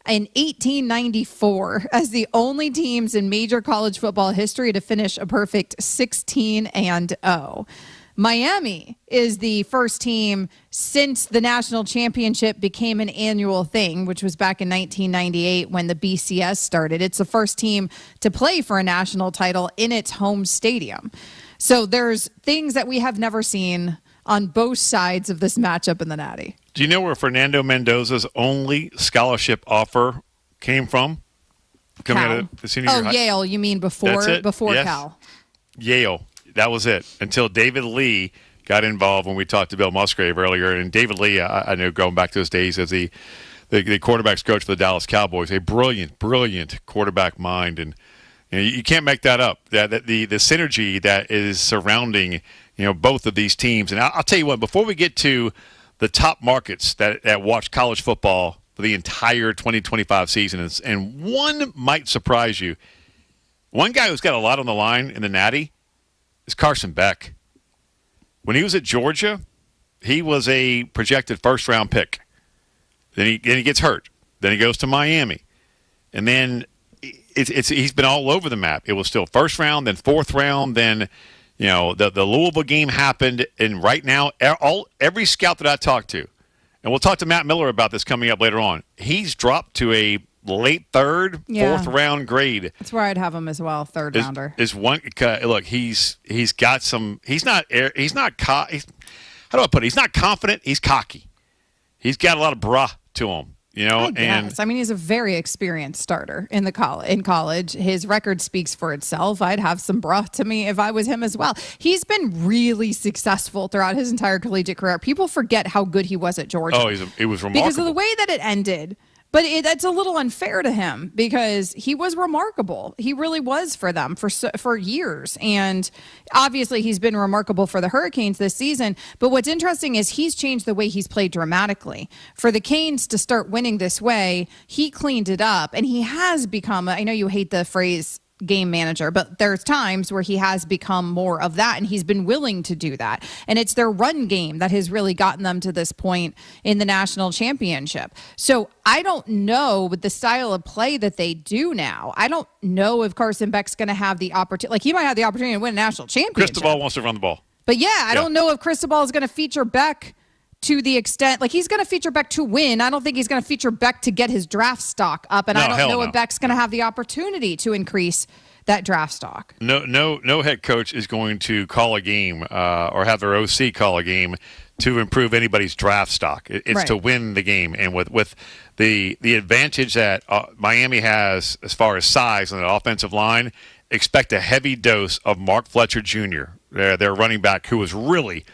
in 1894 as the only teams in major college football history to finish a perfect 16-0. Miami is the first team since the national championship became an annual thing, which was back in 1998 when the BCS started. It's the first team to play for a national title in its home stadium. So there's things that we have never seen on both sides of this matchup in the Natty. Do you know where Fernando Mendoza's only scholarship offer came from? Coming out of the senior year. Yale, you mean before yes. Cal? Yale. That was it. Until David Lee got involved when we talked to Bill Musgrave earlier. And David Lee, I know going back to his days as the quarterback's coach for the Dallas Cowboys, a brilliant quarterback mind. And you can't make that up. That the synergy that is surrounding both of these teams. And I'll tell you what, before we get to the top markets that watch college football for the entire 2025 season, and one might surprise you. One guy who's got a lot on the line in the Natty is Carson Beck. When he was at Georgia, he was a projected first-round pick. Then he gets hurt. Then he goes to Miami. And then he's been all over the map. It was still first round, then fourth round, then the Louisville game happened, and right now every scout that I talked to, and we'll talk to Matt Miller about this coming up later on, he's dropped to a late third, fourth round grade. That's where I'd have him as well, third rounder. Look, he's got some. He's not. How do I put it? He's not confident. He's cocky. He's got a lot of bruh to him. I mean, he's a very experienced starter in college. His record speaks for itself. I'd have some bruh to me if I was him as well. He's been really successful throughout his entire collegiate career. People forget how good he was at Georgia. Oh, it was remarkable. Because of the way that it ended. But that's a little unfair to him because he was remarkable. He really was for them for years. And obviously he's been remarkable for the Hurricanes this season. But what's interesting is he's changed the way he's played dramatically. For the Canes to start winning this way, he cleaned it up. And he has become, I know you hate the phrase game manager, but there's times where he has become more of that, and he's been willing to do that. And it's their run game that has really gotten them to this point in the national championship. So I don't know with the style of play that they do now. I don't know if Carson Beck's going to have the opportunity. Like, he might have the opportunity to win a national championship. Cristobal wants to run the ball. But I don't know if Cristobal is going to feature Beck to the extent, like, he's going to feature Beck to win. I don't think he's going to feature Beck to get his draft stock up. And I don't know if Beck's going to have the opportunity to increase that draft stock. No head coach is going to call a game or have their OC call a game to improve anybody's draft stock. It's right to win the game. And with the advantage that Miami has as far as size on the offensive line, expect a heavy dose of Mark Fletcher Jr., their running back, who was really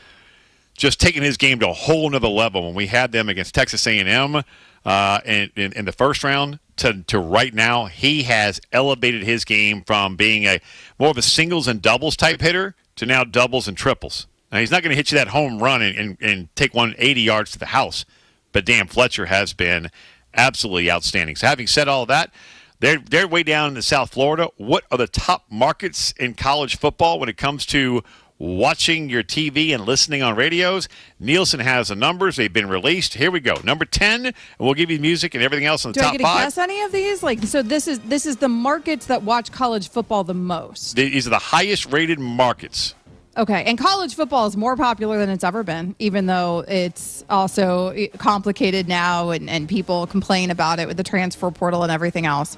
just taking his game to a whole nother level. When we had them against Texas A&M in the first round to right now, he has elevated his game from being more of a singles and doubles type hitter to now doubles and triples. Now, he's not going to hit you that home run and take 180 yards to the house, but damn, Fletcher has been absolutely outstanding. So having said all that, they're way down in South Florida. What are the top markets in college football when it comes to watching your TV and listening on radios? Nielsen has the numbers. They've been released. Here we go. Number 10, and we'll give you music and everything else on the top 5. Do I get to guess any of these? So this is the markets that watch college football the most. These are the highest rated markets Okay, and college football is more popular than it's ever been, even though it's also complicated now and people complain about it with the transfer portal and everything else.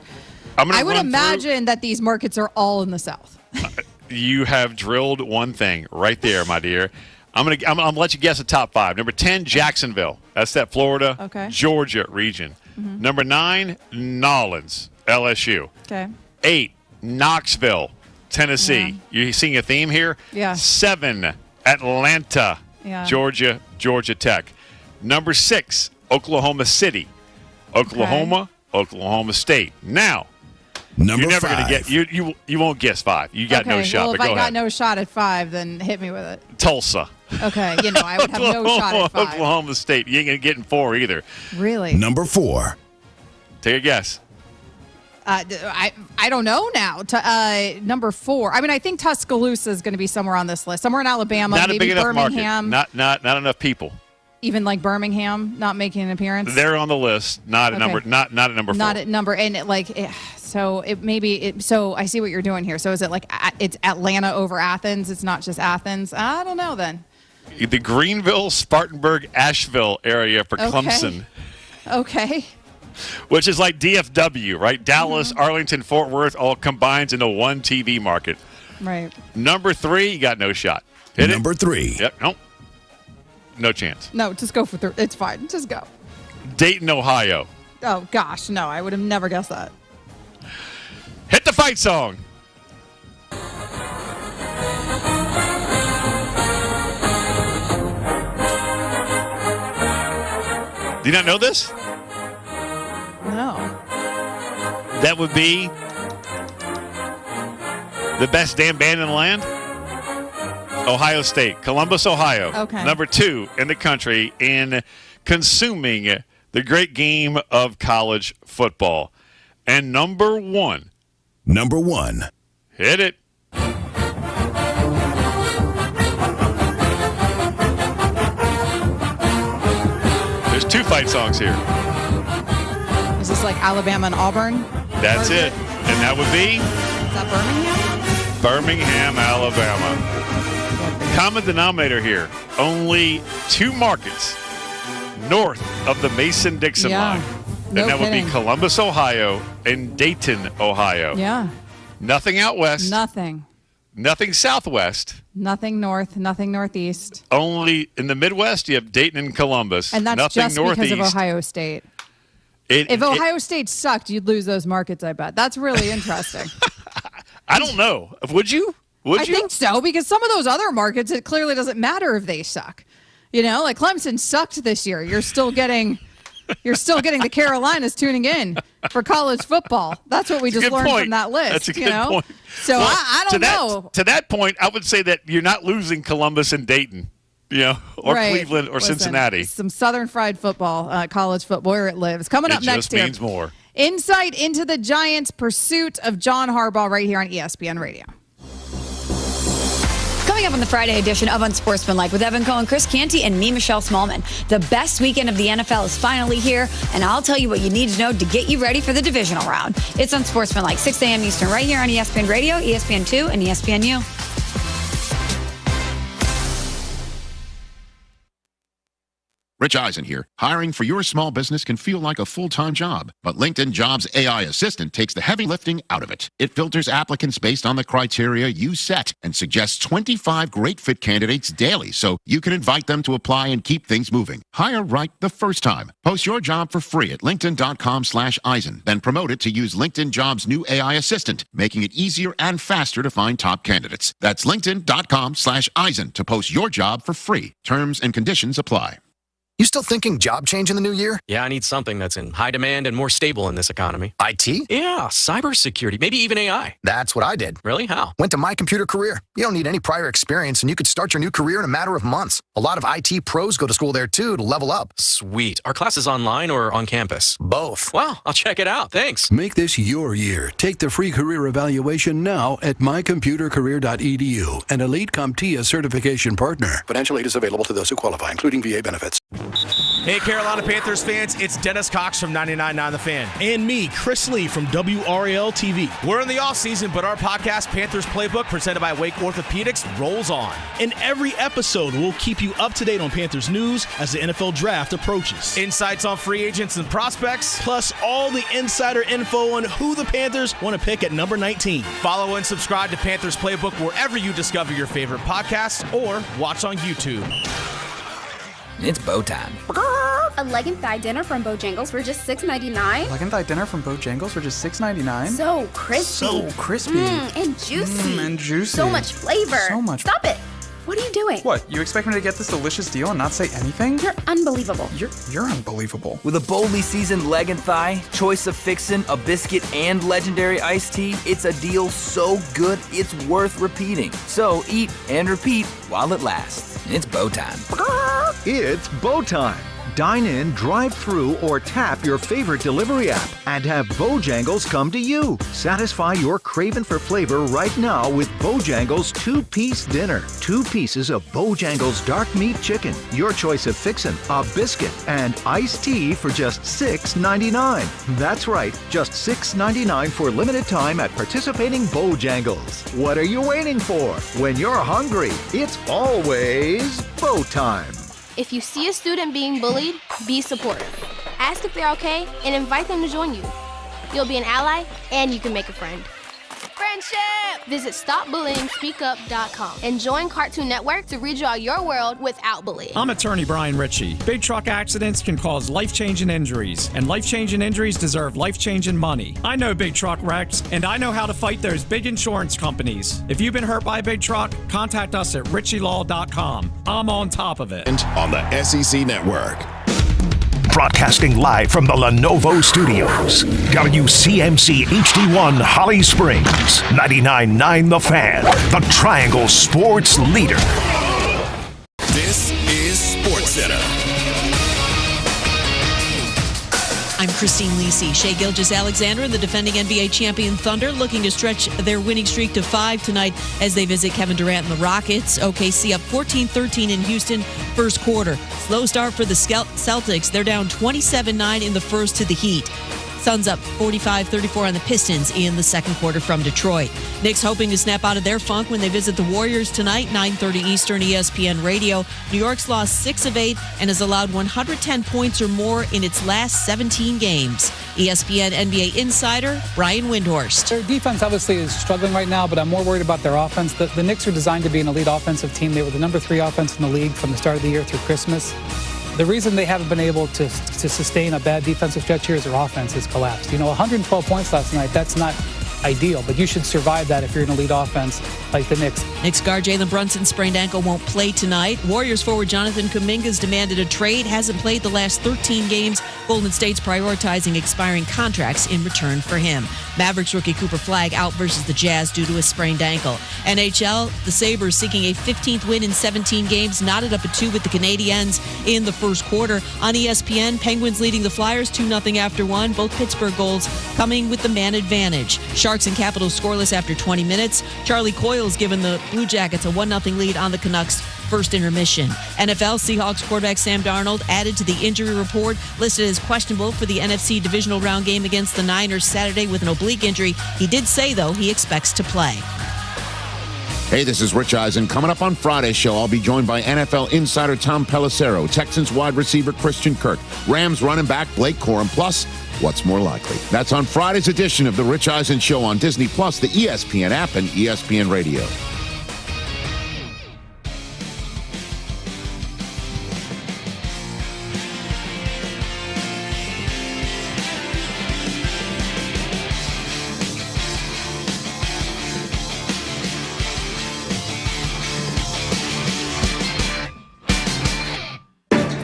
I would imagine that these markets are all in the South. You have drilled one thing right there, my dear. I'm gonna let you guess the top 5. Number 10, Jacksonville. That's that Florida, Georgia region. Mm-hmm. Number 9, Nolens, LSU. Okay. 8, Knoxville, Tennessee. Yeah. You seeing a theme here? Yeah. 7, Atlanta, Georgia Tech. Number 6, Oklahoma City, Oklahoma State. Now, Number you're never 5. going to get you won't guess 5. You got no shot. Well, but if go I got ahead. no shot at 5, then hit me with it. Tulsa. Okay, I would have no shot at 5. Oklahoma State. You ain't going to get in 4 either. Really? Number 4. Take a guess. I don't know now. Number 4. I mean, I think Tuscaloosa is going to be somewhere on this list. Somewhere in Alabama, Not maybe a big enough Birmingham. market. Not enough people. Even like Birmingham not making an appearance. They're on the list. Not at number. Not at number 4. Not at number. And so I see what you're doing here. So is it like it's Atlanta over Athens? It's not just Athens. I don't know then. The Greenville, Spartanburg, Asheville area for Clemson. Okay. Which is like DFW, right? Dallas, Arlington, Fort Worth all combines into one TV market. Right. Number 3, you got no shot. Hit Number 3. Yep. Nope. No chance. No, just go for 3. It's fine. Just go. Dayton, Ohio. Oh, gosh. No, I would have never guessed that. Hit the fight song. Do you not know this? No. That would be the best damn band in the land? Ohio State. Columbus, Ohio. Okay. Number 2 in the country in consuming the great game of college football. And number 1. Number 1. Hit it. There's 2 fight songs here. Is this like Alabama and Auburn? That's it. And that would be? Is that Birmingham? Birmingham, Alabama. Common denominator here. Only 2 markets north of the Mason-Dixon line. And that would be Columbus, Ohio, and Dayton, Ohio. Yeah. Nothing out west. Nothing. Nothing southwest. Nothing north. Nothing northeast. Only in the Midwest, you have Dayton and Columbus. And that's nothing just northeast. because of Ohio State. If Ohio State sucked, you'd lose those markets, I bet. That's really interesting. I don't know. Would you? I think so, because some of those other markets, it clearly doesn't matter if they suck. Like Clemson sucked this year. You're still getting the Carolinas tuning in for college football. That's what we just learned from that list. That's a good point. So well, I don't know. To that point, I would say that you're not losing Columbus and Dayton, or Cleveland or Cincinnati. Some Southern fried football, college football, where it lives. Coming up next here. It just means more. Insight into the Giants' pursuit of John Harbaugh right here on ESPN Radio. Coming up on the Friday edition of Unsportsmanlike with Evan Cohen, Chris Canty, and me, Michelle Smallman. The best weekend of the NFL is finally here, and I'll tell you what you need to know to get you ready for the divisional round. It's Unsportsmanlike, 6 a.m. Eastern, right here on ESPN Radio, ESPN2, and ESPNU. Rich Eisen here. Hiring for your small business can feel like a full-time job, but LinkedIn Jobs AI Assistant takes the heavy lifting out of it. It filters applicants based on the criteria you set and suggests 25 great fit candidates daily, so you can invite them to apply and keep things moving. Hire right the first time. Post your job for free at linkedin.com/Eisen, then promote it to use LinkedIn Jobs' new AI Assistant, making it easier and faster to find top candidates. That's linkedin.com/Eisen to post your job for free. Terms and conditions apply. You still thinking job change in the new year? Yeah, I need something that's in high demand and more stable in this economy. IT? Yeah, cybersecurity, maybe even AI. That's what I did. Really? How? Went to My Computer Career. You don't need any prior experience, and you could start your new career in a matter of months. A lot of IT pros go to school there, too, to level up. Sweet. Are classes online or on campus? Both. Wow, I'll check it out. Thanks. Make this your year. Take the free career evaluation now at mycomputercareer.edu, an elite CompTIA certification partner. Financial aid is available to those who qualify, including VA benefits. Hey, Carolina Panthers fans, it's Dennis Cox from 99.9 The Fan. And me, Chris Lee from WRAL-TV. We're in the offseason, but our podcast, Panthers Playbook, presented by Wake Orthopedics, rolls on. In every episode, we'll keep you up to date on Panthers news as the NFL Draft approaches. Insights on free agents and prospects. Plus all the insider info on who the Panthers want to pick at number 19. Follow and subscribe to Panthers Playbook wherever you discover your favorite podcasts or watch on YouTube. It's bow time. A leg and thigh dinner from Bojangles for just $6.99. Leg and thigh dinner from Bojangles for just $6.99. So crispy. And juicy. So much flavor. Stop it. What are you doing? What, you expect me to get this delicious deal and not say anything? You're unbelievable. You're unbelievable. With a boldly seasoned leg and thigh, choice of fixin', a biscuit, and legendary iced tea, it's a deal so good it's worth repeating. So eat and repeat while it lasts. It's bow time. It's bow time. Dine in, drive through, or tap your favorite delivery app and have Bojangles come to you. Satisfy your craving for flavor right now with Bojangles 2-piece dinner. 2 pieces of Bojangles dark meat chicken, your choice of fixin', a biscuit, and iced tea for just $6.99. That's right, just $6.99 for limited time at participating Bojangles. What are you waiting for? When you're hungry, it's always bow time. If you see a student being bullied, be supportive. Ask if they're okay and invite them to join you. You'll be an ally and you can make a friend. Friendship! Visit StopBullyingSpeakUp.com and join Cartoon Network to redraw your world without bullying. I'm attorney Brian Ritchie. Big truck accidents can cause life-changing injuries, and life-changing injuries deserve life-changing money. I know big truck wrecks, and I know how to fight those big insurance companies. If you've been hurt by a big truck, contact us at RitchieLaw.com. I'm on top of it. On the SEC Network. Broadcasting live from the Lenovo Studios. WCMC HD1 Holly Springs. 99.9 The Fan. The Triangle Sports Leader. This is SportsCenter. I'm Christine Lisi. Shai Gilgeous-Alexander and the defending NBA champion Thunder looking to stretch their winning streak to 5 tonight as they visit Kevin Durant and the Rockets. OKC up 14-13 in Houston first quarter. Slow start for the Celtics. They're down 27-9 in the first to the Heat. Suns up 45-34 on the Pistons in the second quarter from Detroit. Knicks hoping to snap out of their funk when they visit the Warriors tonight, 9:30 Eastern, ESPN Radio. New York's lost 6 of 8 and has allowed 110 points or more in its last 17 games. ESPN NBA insider Brian Windhorst. Their defense obviously is struggling right now, but I'm more worried about their offense. The Knicks are designed to be an elite offensive team. They were the number 3 offense in the league from the start of the year through Christmas. The reason they haven't been able to sustain a bad defensive stretch here is their offense has collapsed. 112 points last night, that's not ideal, but you should survive that if you're an elite offense like the Knicks. Knicks guard Jalen Brunson's sprained ankle won't play tonight. Warriors forward Jonathan Kuminga's demanded a trade, hasn't played the last 13 games. Golden State's prioritizing expiring contracts in return for him. Mavericks rookie Cooper Flagg out versus the Jazz due to a sprained ankle. NHL, the Sabres seeking a 15th win in 17 games, knotted up at 2 with the Canadiens in the first quarter. On ESPN, Penguins leading the Flyers 2-0 after 1. Both Pittsburgh goals coming with the man advantage. Sharks and Capitals scoreless after 20 minutes. Charlie Coyle's given the Blue Jackets a 1-0 lead on the Canucks first intermission. NFL, Seahawks quarterback Sam Darnold added to the injury report, listed as questionable for the NFC divisional round game against the Niners Saturday with an oblique injury. He did say, though, he expects to play. Hey, this is Rich Eisen. Coming up on Friday's show, I'll be joined by NFL insider Tom Pelissero, Texans wide receiver Christian Kirk, Rams running back Blake Corum, plus what's more likely. That's on Friday's edition of the Rich Eisen Show on Disney+, the ESPN app, and ESPN Radio.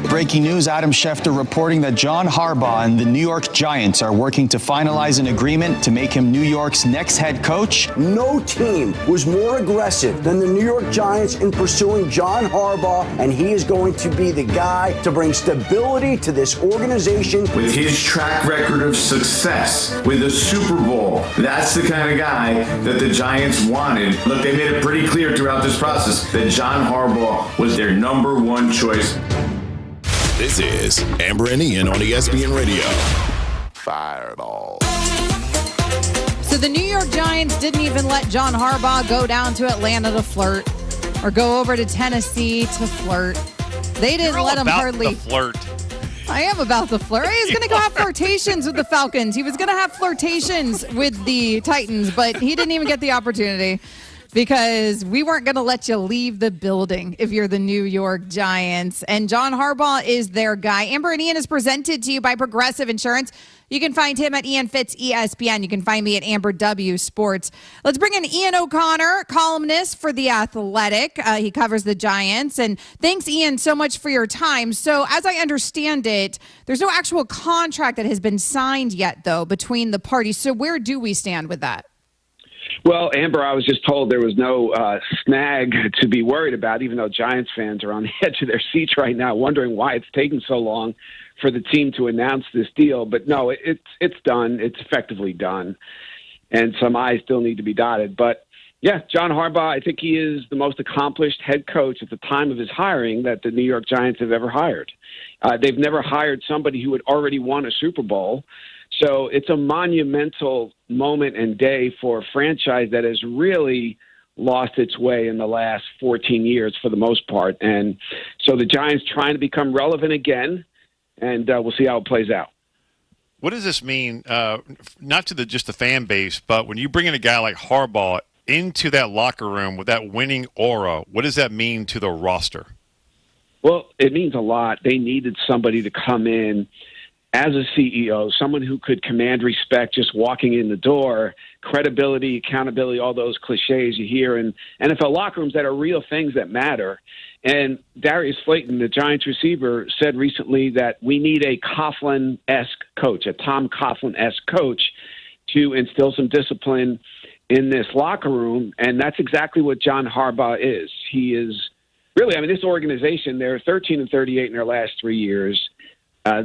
Breaking news, Adam Schefter reporting that John Harbaugh and the New York Giants are working to finalize an agreement to make him New York's next head coach. No team was more aggressive than the New York Giants in pursuing John Harbaugh, and he is going to be the guy to bring stability to this organization. With his track record of success, with a Super Bowl, that's the kind of guy that the Giants wanted. Look, they made it pretty clear throughout this process that John Harbaugh was their number one choice. This is Amber and Ian on ESPN Radio. Fireball. So the New York Giants didn't even let John Harbaugh go down to Atlanta to flirt or go over to Tennessee to flirt. They didn't let him hardly flirt. I am about the flirt. He's going to go have flirtations with the Falcons. He was going to have flirtations with the Titans, but he didn't even get the opportunity because we weren't going to let you leave the building if you're the New York Giants. And John Harbaugh is their guy. Amber and Ian is presented to you by Progressive Insurance. You can find him at Ian Fitz ESPN. You can find me at Amber W Sports. Let's bring in Ian O'Connor, columnist for The Athletic. He covers the Giants. And thanks, Ian, so much for your time. So as I understand it, there's no actual contract that has been signed yet, though, between the parties. So where do we stand with that? Well, Amber, I was just told there was no snag to be worried about, even though Giants fans are on the edge of their seats right now, wondering why it's taken so long for the team to announce this deal. But no, it's done. It's effectively done. And some I's still need to be dotted. But, yeah, John Harbaugh, I think he is the most accomplished head coach at the time of his hiring that the New York Giants have ever hired. They've never hired somebody who had already won a Super Bowl. So it's a monumental moment and day for a franchise that has really lost its way in the last 14 years for the most part. And so the Giants trying to become relevant again, and we'll see how it plays out. What does this mean, not to just the fan base, but when you bring in a guy like Harbaugh into that locker room with that winning aura, what does that mean to the roster? Well, it means a lot. They needed somebody to come in as a CEO, someone who could command respect just walking in the door, credibility, accountability, all those cliches you hear in NFL locker rooms that are real things that matter. And Darius Slayton, the Giants receiver, said recently that we need a Coughlin-esque coach, a Tom Coughlin-esque coach to instill some discipline in this locker room. And that's exactly what John Harbaugh is. He is really, this organization, they're 13-38 in their last 3 years.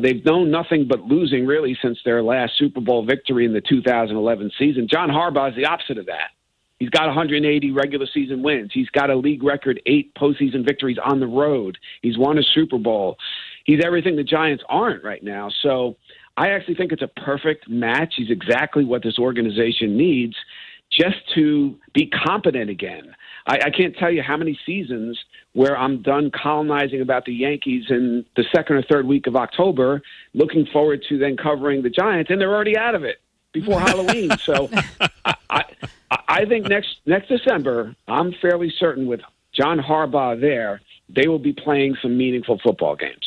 They've known nothing but losing, really, since their last Super Bowl victory in the 2011 season. John Harbaugh is the opposite of that. He's got 180 regular season wins. He's got a league record 8 postseason victories on the road. He's won a Super Bowl. He's everything the Giants aren't right now. So I actually think it's a perfect match. He's exactly what this organization needs just to be competent again. I can't tell you how many seasons where I'm done colonizing about the Yankees in the second or third week of October, looking forward to then covering the Giants, and they're already out of it before Halloween. So I think next December, I'm fairly certain with John Harbaugh there, they will be playing some meaningful football games.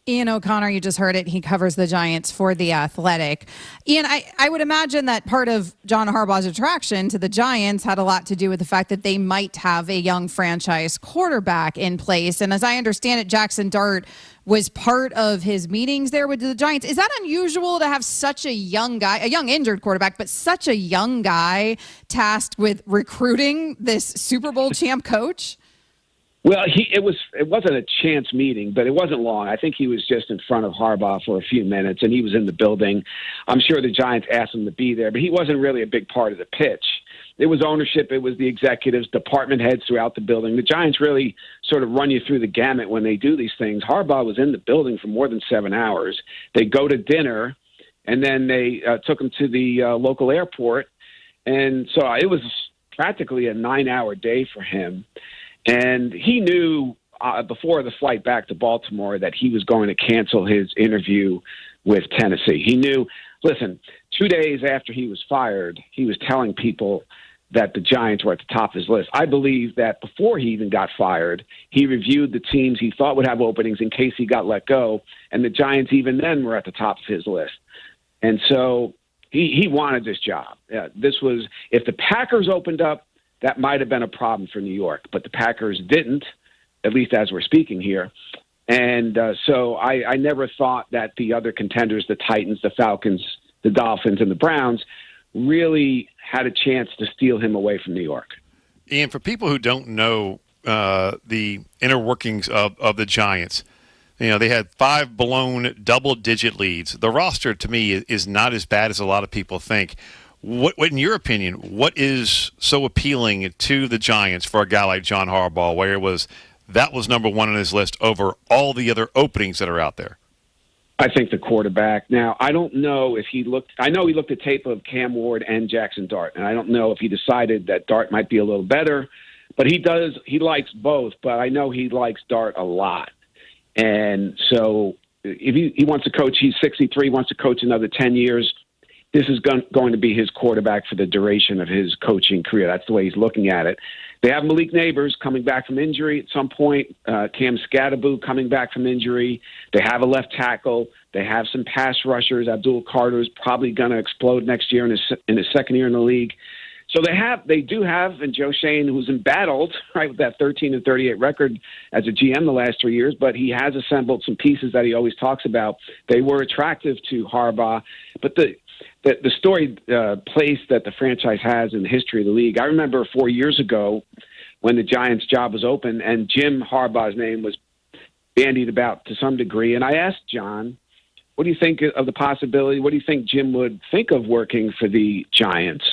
Ian O'Connor, you just heard it. He covers the Giants for The Athletic. Ian, I would imagine that part of John Harbaugh's attraction to the Giants had a lot to do with the fact that they might have a young franchise quarterback in place. And as I understand it, Jackson Dart was part of his meetings there with the Giants. Is that unusual to have such a young guy, a young injured quarterback, but such a young guy tasked with recruiting this Super Bowl champ coach? Well, it wasn't a chance meeting, but it wasn't long. I think he was just in front of Harbaugh for a few minutes, and he was in the building. I'm sure the Giants asked him to be there, but he wasn't really a big part of the pitch. It was ownership. It was the executives, department heads throughout the building. The Giants really sort of run you through the gamut when they do these things. Harbaugh was in the building for more than 7 hours. They go to dinner, and then they took him to the local airport. And so it was practically a 9-hour day for him. And he knew before the flight back to Baltimore that he was going to cancel his interview with Tennessee. He knew, listen, 2 days after he was fired, he was telling people that the Giants were at the top of his list. I believe that before he even got fired, he reviewed the teams he thought would have openings in case he got let go, and the Giants even then were at the top of his list. And so he wanted this job. This was, if the Packers opened up, that might have been a problem for New York, but the Packers didn't, at least as we're speaking here. And so I never thought that the other contenders, the Titans, the Falcons, the Dolphins, and the Browns, really had a chance to steal him away from New York. And for people who don't know the inner workings of the Giants, they had 5 blown double-digit leads. The roster, to me, is not as bad as a lot of people think. What, in your opinion, what is so appealing to the Giants for a guy like John Harbaugh, where it was that was number one on his list over all the other openings that are out there? I think the quarterback. Now, I don't know if he looked – I know he looked at tape of Cam Ward and Jackson Dart, and I don't know if he decided that Dart might be a little better. But he likes both, but I know he likes Dart a lot. And so if he wants to coach, he's 63, wants to coach another 10 years. This is going to be his quarterback for the duration of his coaching career. That's the way he's looking at it. They have Malik Neighbors coming back from injury at some point. Cam Scatteraboo coming back from injury. They have a left tackle. They have some pass rushers. Abdul Carter is probably going to explode next year in his second year in the league. So they do have, and Joe Shane, who's embattled, right, with that 13-38 record as a GM the last 3 years, but he has assembled some pieces that he always talks about. They were attractive to Harbaugh, but the storied place that the franchise has in the history of the league. I remember 4 years ago when the Giants' job was open and Jim Harbaugh's name was bandied about to some degree, and I asked John, what do you think of the possibility? What do you think Jim would think of working for the Giants?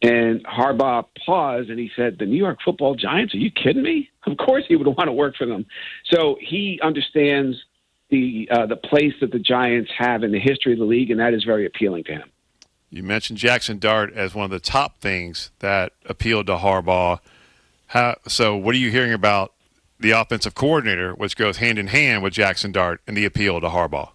And Harbaugh paused, and he said, the New York Football Giants? Are you kidding me? Of course he would want to work for them. So he understands the place that the Giants have in the history of the league, and that is very appealing to him. You mentioned Jackson Dart as one of the top things that appealed to Harbaugh. So what are you hearing about the offensive coordinator, which goes hand in hand with Jackson Dart and the appeal to Harbaugh?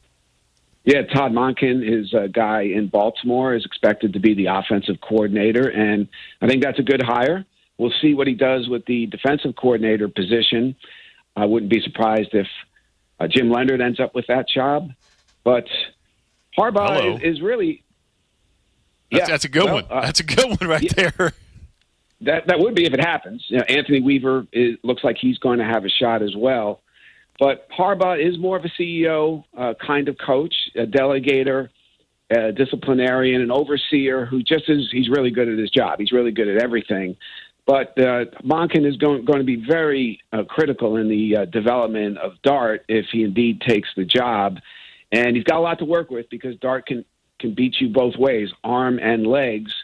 Yeah, Todd Monken is a guy in Baltimore, is expected to be the offensive coordinator, and I think that's a good hire. We'll see what he does with the defensive coordinator position. I wouldn't be surprised if Jim Leonard ends up with that job. But Harbaugh is really – That's a good one. That's a good one right there. That would be if it happens. You know, Anthony Weaver looks like he's going to have a shot as well. But Harbaugh is more of a CEO kind of coach, a delegator, a disciplinarian, an overseer who he's really good at his job. He's really good at everything. But Monken is going to be very critical in the development of Dart if he indeed takes the job. And he's got a lot to work with because Dart can beat you both ways, arm and legs.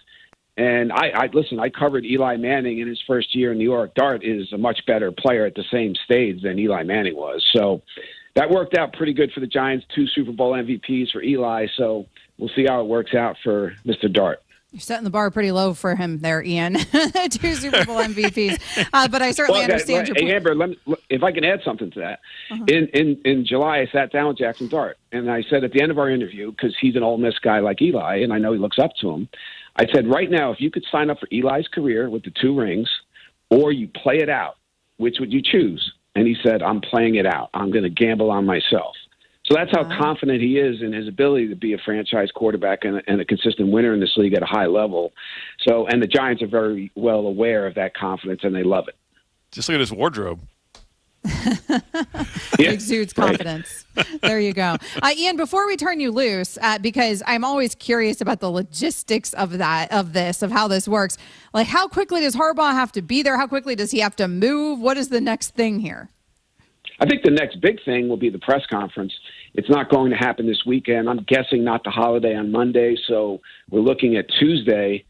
And I covered Eli Manning in his first year in New York. Dart is a much better player at the same stage than Eli Manning was. So that worked out pretty good for the Giants, 2 Super Bowl MVPs for Eli. So we'll see how it works out for Mr. Dart. You're setting the bar pretty low for him there, Ian. 2 Super Bowl MVPs. But I certainly understand your point. Hey, Amber, if I can add something to that. In July, I sat down with Jackson Dart, and I said at the end of our interview, because he's an Ole Miss guy like Eli, and I know he looks up to him, I said, right now, if you could sign up for Eli's career with the 2 rings, or you play it out, which would you choose? And he said, I'm playing it out. I'm going to gamble on myself. So that's how confident he is in his ability to be a franchise quarterback and a consistent winner in this league at a high level. So, and the Giants are very well aware of that confidence, and they love it. Just look at his wardrobe. Exudes confidence. There you go. Ian, before we turn you loose, because I'm always curious about the logistics of how this works. Like, how quickly does Harbaugh have to be there? How quickly does he have to move? What is the next thing here? I think the next big thing will be the press conference. It's not going to happen this weekend. I'm guessing not the holiday on Monday, so we're looking at Tuesday.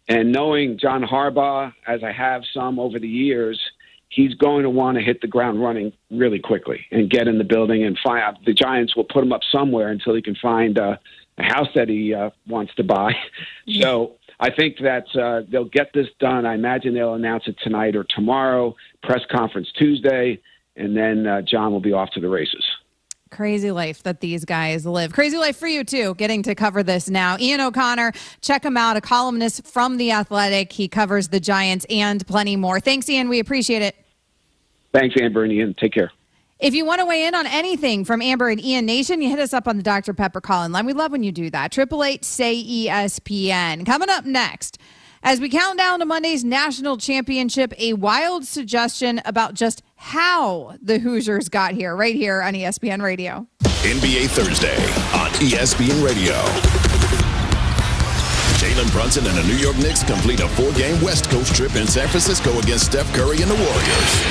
And knowing John Harbaugh, as I have some over the years, he's going to want to hit the ground running really quickly and get in the building and find out. The Giants will put him up somewhere until he can find a house that he wants to buy. So I think that they'll get this done. I imagine they'll announce it tonight or tomorrow, press conference Tuesday, and then John will be off to the races. Crazy life that these guys live. Crazy life for you, too, getting to cover this now. Ian O'Connor, check him out, a columnist from The Athletic. He covers the Giants and plenty more. Thanks, Ian. We appreciate it. Thanks, Amber and Ian. Take care. If you want to weigh in on anything from Amber and Ian Nation, you hit us up on the Dr. Pepper call-in line. We love when you do that. 888-SAY-ESPN. Coming up next, as we count down to Monday's national championship, a wild suggestion about just how the Hoosiers got here, right here on ESPN Radio. NBA Thursday on ESPN Radio. Jalen Brunson and the New York Knicks complete a 4-game West Coast trip in San Francisco against Steph Curry and the Warriors.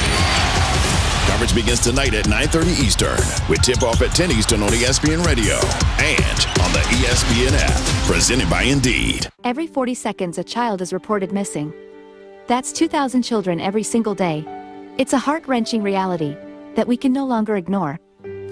Coverage begins tonight at 9:30 Eastern with tip-off at 10 Eastern on ESPN Radio and on the ESPN app, presented by Indeed. Every 40 seconds, a child is reported missing. That's 2,000 children every single day. It's a heart-wrenching reality that we can no longer ignore.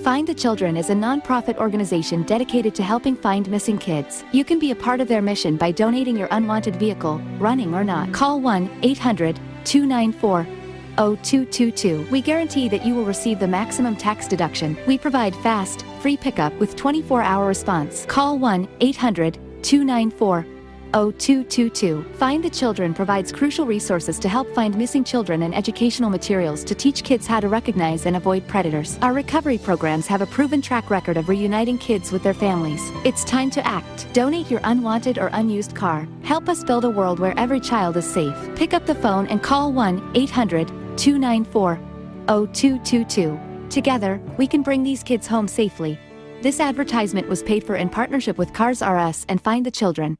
Find the Children is a non-profit organization dedicated to helping find missing kids. You can be a part of their mission by donating your unwanted vehicle, running or not. Call 1-800-294-0222. We guarantee that you will receive the maximum tax deduction. We provide fast, free pickup with 24-hour response. Call 1-800-294-0222. Find the Children provides crucial resources to help find missing children and educational materials to teach kids how to recognize and avoid predators. Our recovery programs have a proven track record of reuniting kids with their families. It's time to act. Donate your unwanted or unused car. Help us build a world where every child is safe. Pick up the phone and call 1-800-294-0222. Together, we can bring these kids home safely. This advertisement was paid for in partnership with Cars R Us and Find the Children.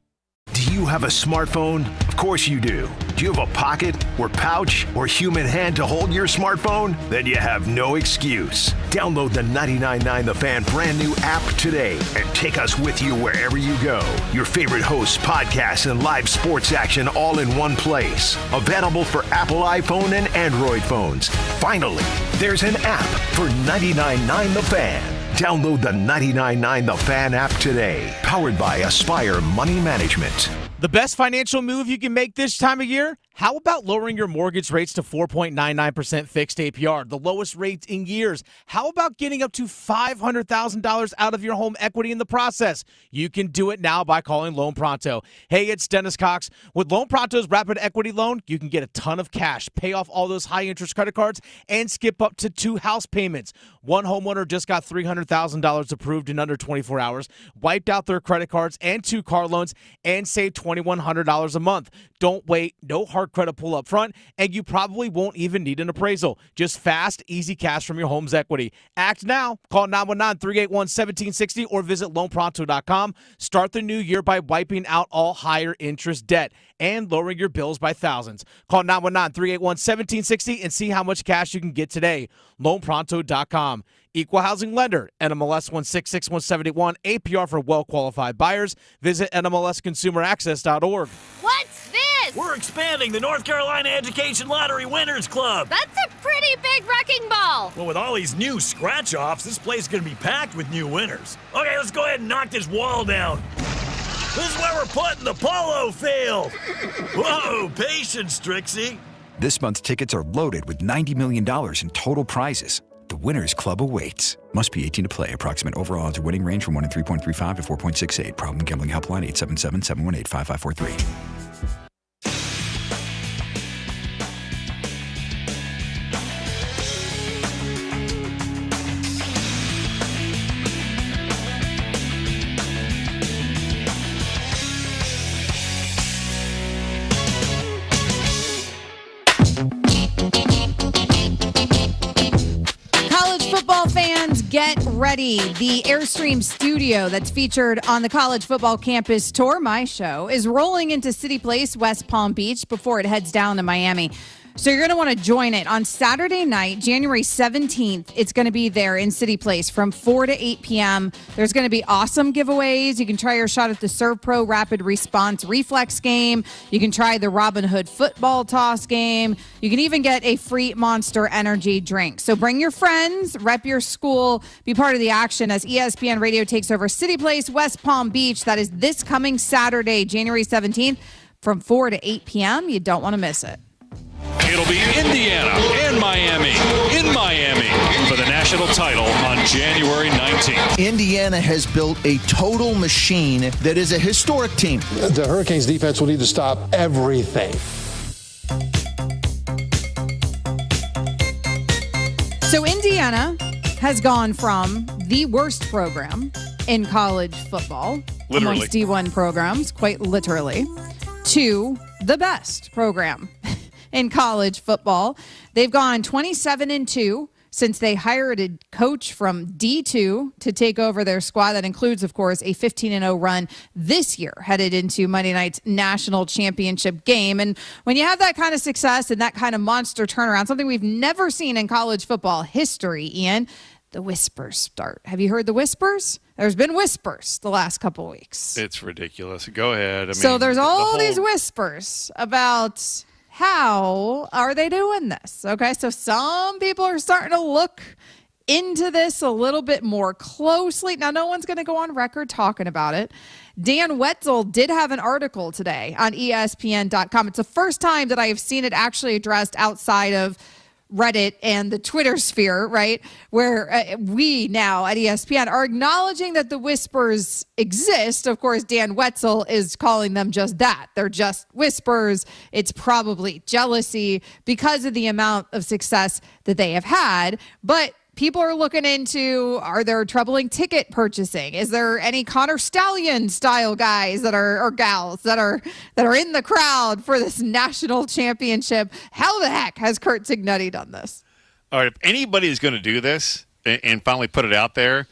Do you have a smartphone? Of course you do. Do you have a pocket or pouch or human hand to hold your smartphone? Then you have no excuse. Download the 99.9 The Fan brand new app today and take us with you wherever you go. Your favorite hosts, podcasts, and live sports action all in one place. Available for Apple iPhone and Android phones. Finally, there's an app for 99.9 The Fan. Download the 99.9 The Fan app today. Powered by Aspire Money Management. The best financial move you can make this time of year? How about lowering your mortgage rates to 4.99% fixed APR, the lowest rates in years? How about getting up to $500,000 out of your home equity in the process? You can do it now by calling Loan Pronto. Hey, it's Dennis Cox. With Loan Pronto's Rapid Equity Loan, you can get a ton of cash, pay off all those high-interest credit cards, and skip up to 2 house payments. One homeowner just got $300,000 approved in under 24 hours, wiped out their credit cards and 2 car loans, and saved $2,100 a month. Don't wait, no hard credit pull up front, and you probably won't even need an appraisal. Just fast, easy cash from your home's equity. Act now. Call 919-381-1760 or visit loanpronto.com. Start the new year by wiping out all higher interest debt and lowering your bills by thousands. Call 919-381-1760 and see how much cash you can get today. Loanpronto.com. Equal housing lender, NMLS 166171, APR for well-qualified buyers. Visit NMLSconsumeraccess.org. What's this? We're expanding the North Carolina Education Lottery Winners Club. That's a pretty big wrecking ball. Well, with all these new scratch-offs, this place is going to be packed with new winners. Okay, let's go ahead and knock this wall down. This is where we're putting the polo field. Whoa, patience, Trixie. This month's tickets are loaded with $90 million in total prizes. The Winners Club awaits. Must be 18 to play. Approximate overall odds or winning range from 1 in 3.35 to 4.68. Problem gambling helpline 877-718-5543. Get ready. The Airstream studio that's featured on the college football campus tour, my show, is rolling into City Place, West Palm Beach, before it heads down to Miami. So you're going to want to join it on Saturday night, January 17th. It's going to be there in City Place from 4 to 8 p.m. There's going to be awesome giveaways. You can try your shot at the Serve Pro Rapid Response Reflex game. You can try the Robin Hood football toss game. You can even get a free Monster Energy drink. So bring your friends, rep your school, be part of the action as ESPN Radio takes over City Place, West Palm Beach. That is this coming Saturday, January 17th from 4 to 8 p.m. You don't want to miss it. It'll be Indiana and Miami in Miami for the national title on January 19th. Indiana has built a total machine that is a historic team. The Hurricanes defense will need to stop everything. So Indiana has gone from the worst program in college football, amongst D1 programs, quite literally, to the best program in college football. They've gone 27-2 since they hired a coach from D2 to take over their squad. That includes, of course, a 15-0 run this year, headed into Monday night's national championship game. And when you have that kind of success and that kind of monster turnaround, something we've never seen in college football history, Ian, the whispers start. Have you heard the whispers? There's been whispers the last couple weeks. It's ridiculous. Go ahead. So there's all these whispers about, how are they doing this? Okay, so some people are starting to look into this a little bit more closely. Now, no one's going to go on record talking about it. Dan Wetzel did have an article today on ESPN.com. It's the first time that I have seen it actually addressed outside of Reddit and the Twitter sphere, right? Where we now at ESPN are acknowledging that the whispers exist. Of course, Dan Wetzel is calling them just that. They're just whispers. It's probably jealousy because of the amount of success that they have had. But people are looking into, are there troubling ticket purchasing? Is there any Connor Stallion style guys that are, or gals that are in the crowd for this national championship? How the heck has Curt Cignetti done this? All right, if anybody is going to do this and finally put it out there,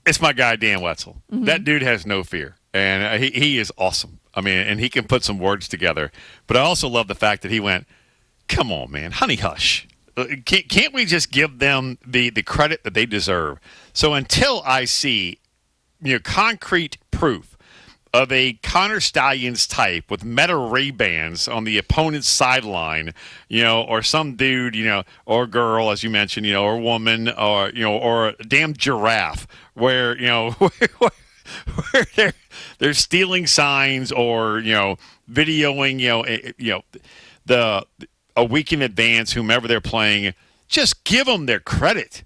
it's my guy Dan Wetzel. Mm-hmm. That dude has no fear, and he is awesome. I mean, and he can put some words together. But I also love the fact that he went, come on, man, honey hush. Can't we just give them the credit that they deserve? So until I see, concrete proof of a Connor Stallions type with Meta Ray-Bans on the opponent's sideline, or some dude, or girl, as you mentioned, or woman, or a damn giraffe, where where they're stealing signs or videoing, a week in advance, whomever they're playing, just give them their credit.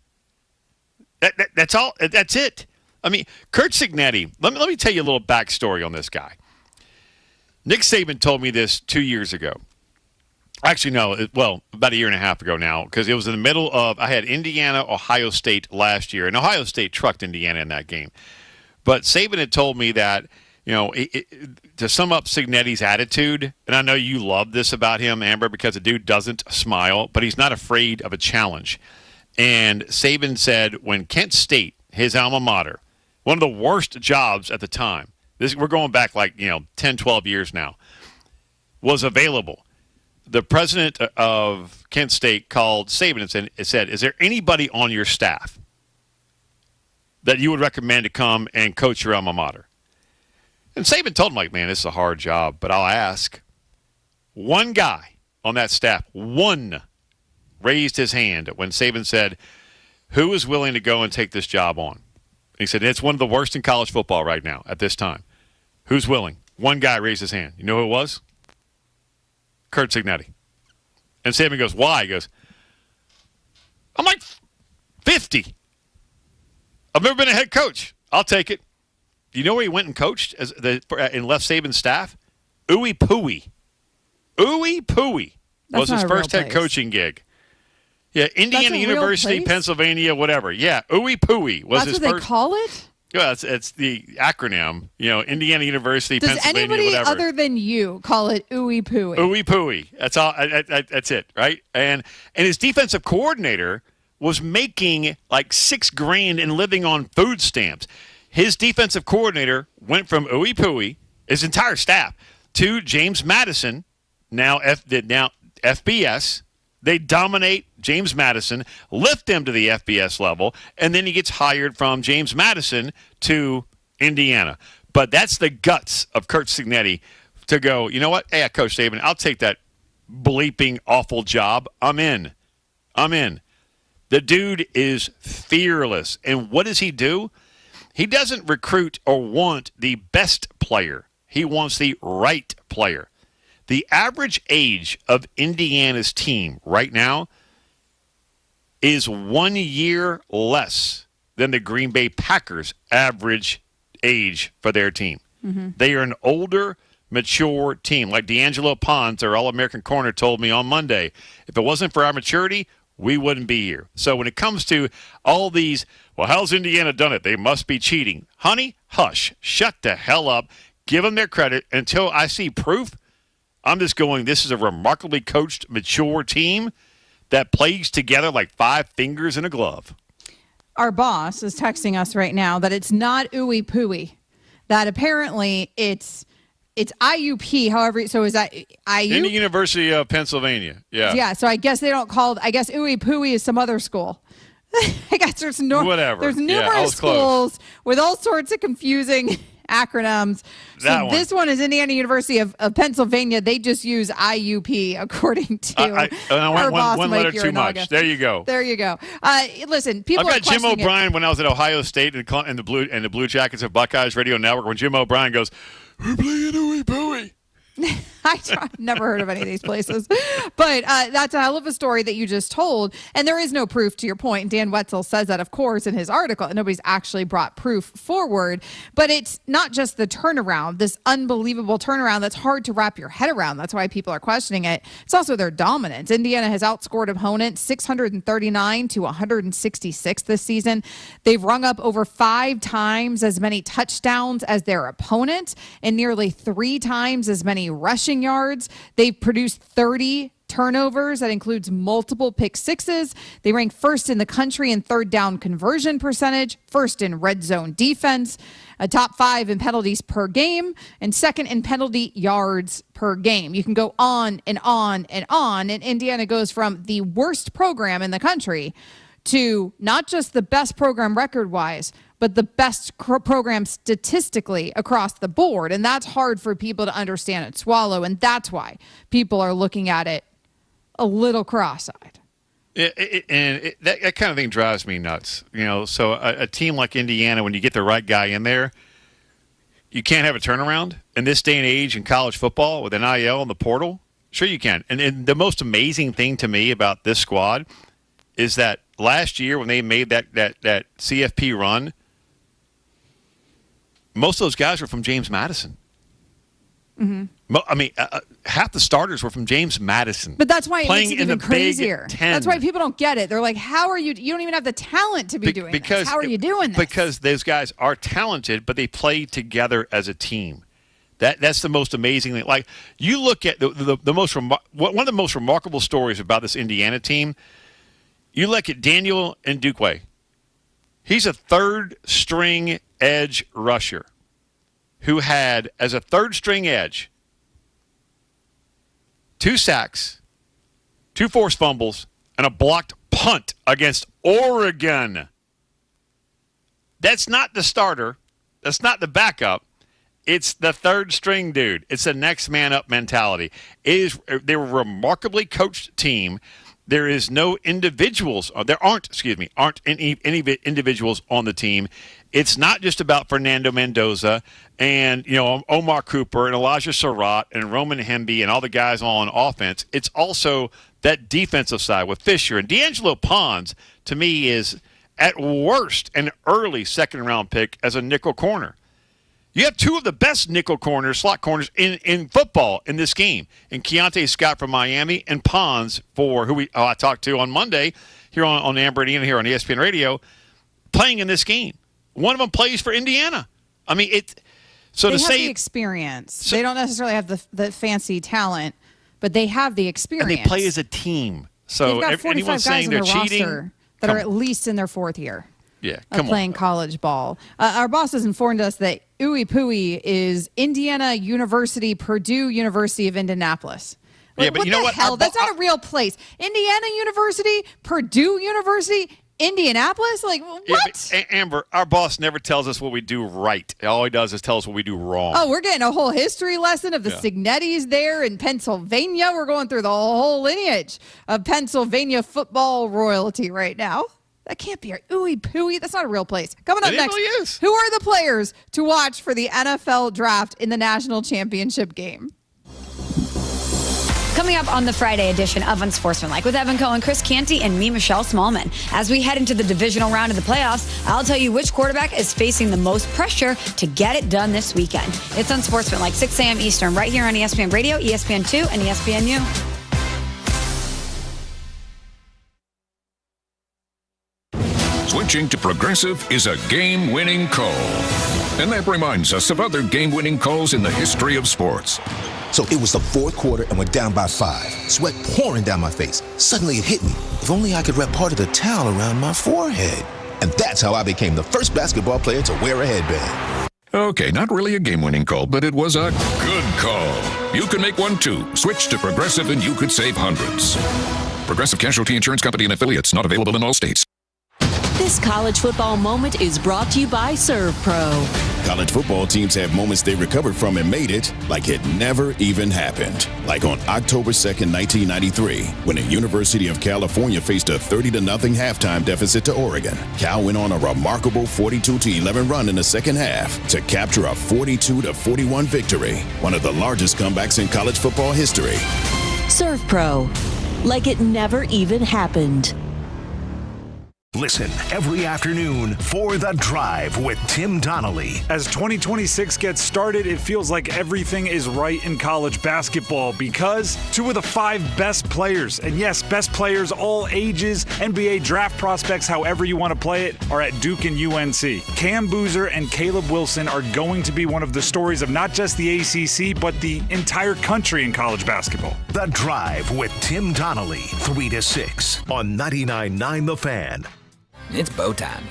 That's all. That's it. I mean, Curt Cignetti, let me tell you a little backstory on this guy. Nick Saban told me this 2 years ago. Actually, no, about a year and a half ago now, because it was in the middle of, I had Indiana, Ohio State last year, and Ohio State trucked Indiana in that game. But Saban had told me that, to sum up Cignetti's attitude, and I know you love this about him, Amber, because the dude doesn't smile, but he's not afraid of a challenge. And Saban said when Kent State, his alma mater, one of the worst jobs at the time, we're going back 10, 12 years now, was available, the president of Kent State called Saban and said, is there anybody on your staff that you would recommend to come and coach your alma mater? And Saban told him, man, this is a hard job, but I'll ask. One guy on that staff, raised his hand when Saban said, who is willing to go and take this job on? And he said, it's one of the worst in college football right now at this time. Who's willing? One guy raised his hand. You know who it was? Curt Cignetti. And Saban goes, why? He goes, I'm like 50. I've never been a head coach. I'll take it. You know where he went and coached and left Saban's staff? Ooey Pooey. Ooey Pooey was his first head coaching gig. Yeah, Indiana University, Pennsylvania, whatever. Yeah, Ooey Pooey was his first. That's what they call it? Yeah, it's the acronym. Indiana University, Pennsylvania, whatever. Does anybody other than you call it Ooey Pooey? Ooey Pooey. That's all. That's it, right? And his defensive coordinator was making like $6,000 and living on food stamps. His defensive coordinator went from Ooey Pooey, his entire staff, to James Madison, now FBS. They dominate James Madison, lift him to the FBS level, and then he gets hired from James Madison to Indiana. But that's the guts of Curt Cignetti to go, you know what? Hey, Coach Saban, I'll take that bleeping awful job. I'm in. The dude is fearless. And what does he do? He doesn't recruit or want the best player. He wants the right player. The average age of Indiana's team right now is 1 year less than the Green Bay Packers' average age for their team. Mm-hmm. They are an older, mature team. Like D'Angelo Ponce, our All-American corner, told me on Monday, if it wasn't for our maturity, we wouldn't be here. So when it comes to all these, well, how's Indiana done it? They must be cheating. Honey, hush. Shut the hell up. Give them their credit. Until I see proof, I'm just going, this is a remarkably coached, mature team that plays together like five fingers in a glove. Our boss is texting us right now that it's not Ooey Pooey. That apparently it's IUP, however, so is that IU? Indiana University of Pennsylvania, yeah. Yeah, so I guess they don't call, I guess Ooey Pooey is some other school. I guess there's whatever. There's numerous schools with all sorts of confusing acronyms. So this one is Indiana University of Pennsylvania. They just use IUP according to our boss, one Mike letter too Uranaga. much. There you go. There you go. Listen, people. I've got Jim O'Brien when I was at Ohio State and the Blue Jackets of Buckeyes Radio Network. When Jim O'Brien goes, "We're playing Ooey Booey." I've never heard of any of these places, but that's a hell of a story that you just told, and there is no proof to your point. Dan Wetzel says that, of course, in his article. Nobody's actually brought proof forward, but it's not just the turnaround, this unbelievable turnaround that's hard to wrap your head around. That's why people are questioning it. It's also their dominance. Indiana has outscored opponents 639 to 166 this season. They've rung up over 5 times as many touchdowns as their opponent and nearly 3 times as many rushing yards. They've produced 30 turnovers. That includes multiple pick sixes. They rank first in the country in third down conversion percentage, first in red zone defense, a top 5 in penalties per game, and second in penalty yards per game. You can go on and on and on. And Indiana goes from the worst program in the country to not just the best program record-wise, but the best program statistically across the board. And that's hard for people to understand and swallow. And that's why people are looking at it a little cross-eyed. That kind of thing drives me nuts. So a team like Indiana, when you get the right guy in there, you can't have a turnaround. In this day and age in college football with NIL and the portal, sure you can. And the most amazing thing to me about this squad is that last year when they made that CFP run, most of those guys were from James Madison. Mm-hmm. I mean, half the starters were from James Madison. But that's why it makes it even crazier. That's why people don't get it. They're like, how are you? You don't even have the talent to be doing this. How are you doing this? Because those guys are talented, but they play together as a team. That's the most amazing thing. Like, you look at one of the most remarkable stories about this Indiana team. You look at Daniel Ndukwe. He's a third-string edge rusher who had, as a third-string edge, 2 sacks, 2 forced fumbles, and a blocked punt against Oregon. That's not the starter. That's not the backup. It's the third-string dude. It's a next-man-up mentality. They were a remarkably coached team. There is no individuals. There aren't any individuals on the team. It's not just about Fernando Mendoza and Omar Cooper and Elijah Surratt and Roman Hemby and all the guys on offense. It's also that defensive side with Fisher and D'Angelo Pons. To me, is at worst an early second-round pick as a nickel corner. You have 2 of the best nickel corners, slot corners in football in this game. And Keontae Scott from Miami and Pons for who I talked to on Monday here on Amber and Ian here on ESPN Radio, playing in this game. One of them plays for Indiana. I mean, they have the experience. They don't necessarily have the fancy talent, but they have the experience. And they play as a team. So they've got 45 guys on their roster that are at least in their 4th year. Yeah, playing college ball. Our boss has informed us that Ooey Pooey is Indiana University, Purdue University of Indianapolis. Yeah, but you know what? Hell? That's not a real place. Indiana University, Purdue University, Indianapolis? Like, what? Yeah, Amber, our boss never tells us what we do right. All he does is tell us what we do wrong. Oh, we're getting a whole history lesson of the Signettis there in Pennsylvania. We're going through the whole lineage of Pennsylvania football royalty right now. That can't be Ooey Pooey. That's not a real place. Coming up next, really is. Who are the players to watch for the NFL draft in the national championship game? Coming up on the Friday edition of Unsportsmanlike with Evan Cohen, Chris Canty, and me, Michelle Smallman. As we head into the divisional round of the playoffs, I'll tell you which quarterback is facing the most pressure to get it done this weekend. It's Unsportsmanlike, 6 a.m. Eastern, right here on ESPN Radio, ESPN2, and ESPNU. Switching to Progressive is a game-winning call. And that reminds us of other game-winning calls in the history of sports. So it was the 4th quarter and we're down by 5. Sweat pouring down my face. Suddenly it hit me. If only I could wrap part of the towel around my forehead. And that's how I became the first basketball player to wear a headband. Okay, not really a game-winning call, but it was a good call. You can make one too. Switch to Progressive and you could save hundreds. Progressive Casualty Insurance Company and affiliates, not available in all states. This college football moment is brought to you by ServPro. College football teams have moments they recovered from and made it like it never even happened. Like on October 2nd, 1993, when the University of California faced a 30-0 halftime deficit to Oregon. Cal went on a remarkable 42-11 run in the second half to capture a 42-41 victory, one of the largest comebacks in college football history. ServPro, like it never even happened. Listen every afternoon for The Drive with Tim Donnelly. As 2026 gets started, it feels like everything is right in college basketball because 2 of the 5 best players, and yes, best players all ages, NBA draft prospects, however you want to play it, are at Duke and UNC. Cam Boozer and Caleb Wilson are going to be one of the stories of not just the ACC, but the entire country in college basketball. The Drive with Tim Donnelly, 3 to 6 on 99.9 The Fan. It's bow time.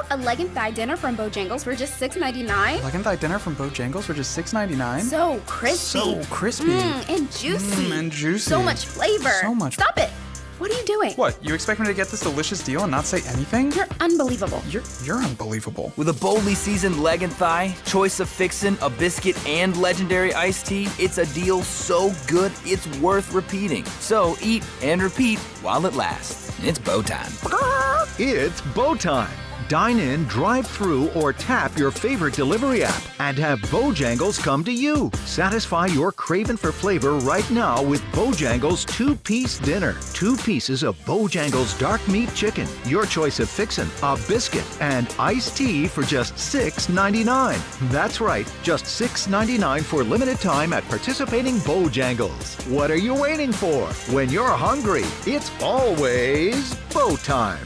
A leg and thigh dinner from Bojangles for just $6.99. Leg and thigh dinner from Bojangles for just $6.99. So crispy. So crispy. And juicy. And juicy. So much flavor. So much. Stop it. What are you doing? What, you expect me to get this delicious deal and not say anything? You're unbelievable. You're unbelievable. With a boldly seasoned leg and thigh, choice of fixin', a biscuit, and legendary iced tea, it's a deal so good it's worth repeating. So eat and repeat while it lasts. It's bow time. It's bow time. Dine in, drive through, or tap your favorite delivery app and have Bojangles come to you. Satisfy your craving for flavor right now with Bojangles 2-piece dinner. 2 pieces of Bojangles dark meat chicken, your choice of fixin', a biscuit, and iced tea for just $6.99. That's right, just $6.99 for limited time at participating Bojangles. What are you waiting for? When you're hungry, it's always bow time.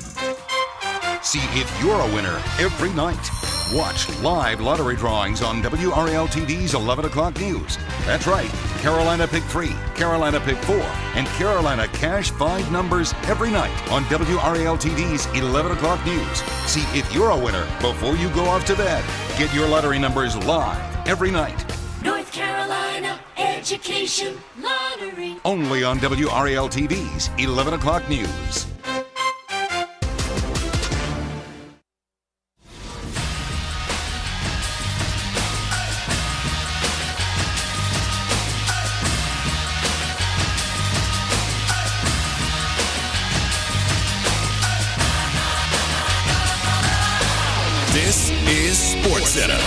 See if you're a winner every night. Watch live lottery drawings on WRAL-TV's 11 o'clock news. That's right, Carolina Pick 3, Carolina Pick 4, and Carolina Cash 5 numbers every night on WRAL-TV's 11 o'clock news. See if you're a winner before you go off to bed. Get your lottery numbers live every night. North Carolina Education Lottery. Only on WRAL-TV's 11 o'clock news. This is SportsCenter.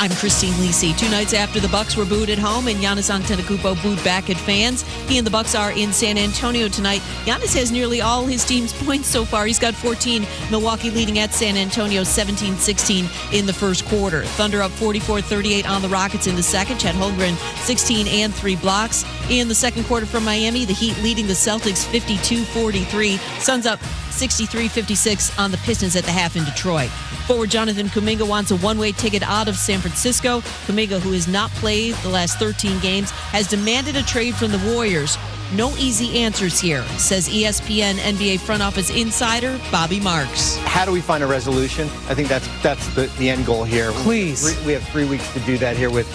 I'm Christine Lisi. 2 nights after the Bucks were booed at home and Giannis Antetokounmpo booed back at fans, he and the Bucks are in San Antonio tonight. Giannis has nearly all his team's points so far. He's got 14. Milwaukee leading at San Antonio 17-16 in the first quarter. Thunder up 44-38 on the Rockets in the second. Chet Holmgren 16 and 3 blocks. In the second quarter from Miami, the Heat leading the Celtics 52-43. Suns up 63-56 on the Pistons at the half in Detroit. Forward Jonathan Kuminga wants a one-way ticket out of San Francisco. Kuminga, who has not played the last 13 games, has demanded a trade from the Warriors. No easy answers here, says ESPN NBA front office insider Bobby Marks. How do we find a resolution? I think that's the end goal here. Please. We have 3 weeks to do that here with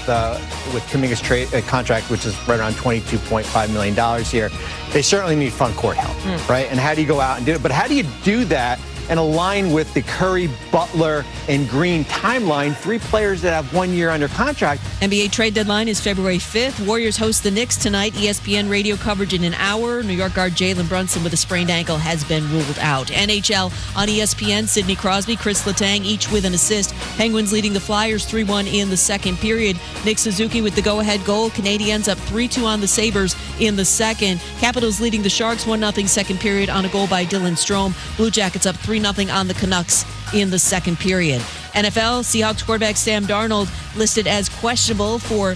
Kuminga's trade contract, which is right around $22.5 million here. They certainly need front court help, right? And how do you go out and do it? But how do you do that and align with the Curry, Butler, and Green timeline? 3 players that have 1 year under contract. NBA trade deadline is February 5th. Warriors host the Knicks tonight. ESPN radio coverage in an hour. New York guard Jalen Brunson with a sprained ankle has been ruled out. NHL on ESPN, Sidney Crosby, Chris Letang, each with an assist. Penguins leading the Flyers 3-1 in the second period. Nick Suzuki with the go-ahead goal. Canadiens up 3-2 on the Sabres in the second. Capitals leading the Sharks 1-0 second period on a goal by Dylan Strome. Blue Jackets up 3-0 on the Canucks in the second period. NFL, Seahawks quarterback Sam Darnold listed as questionable for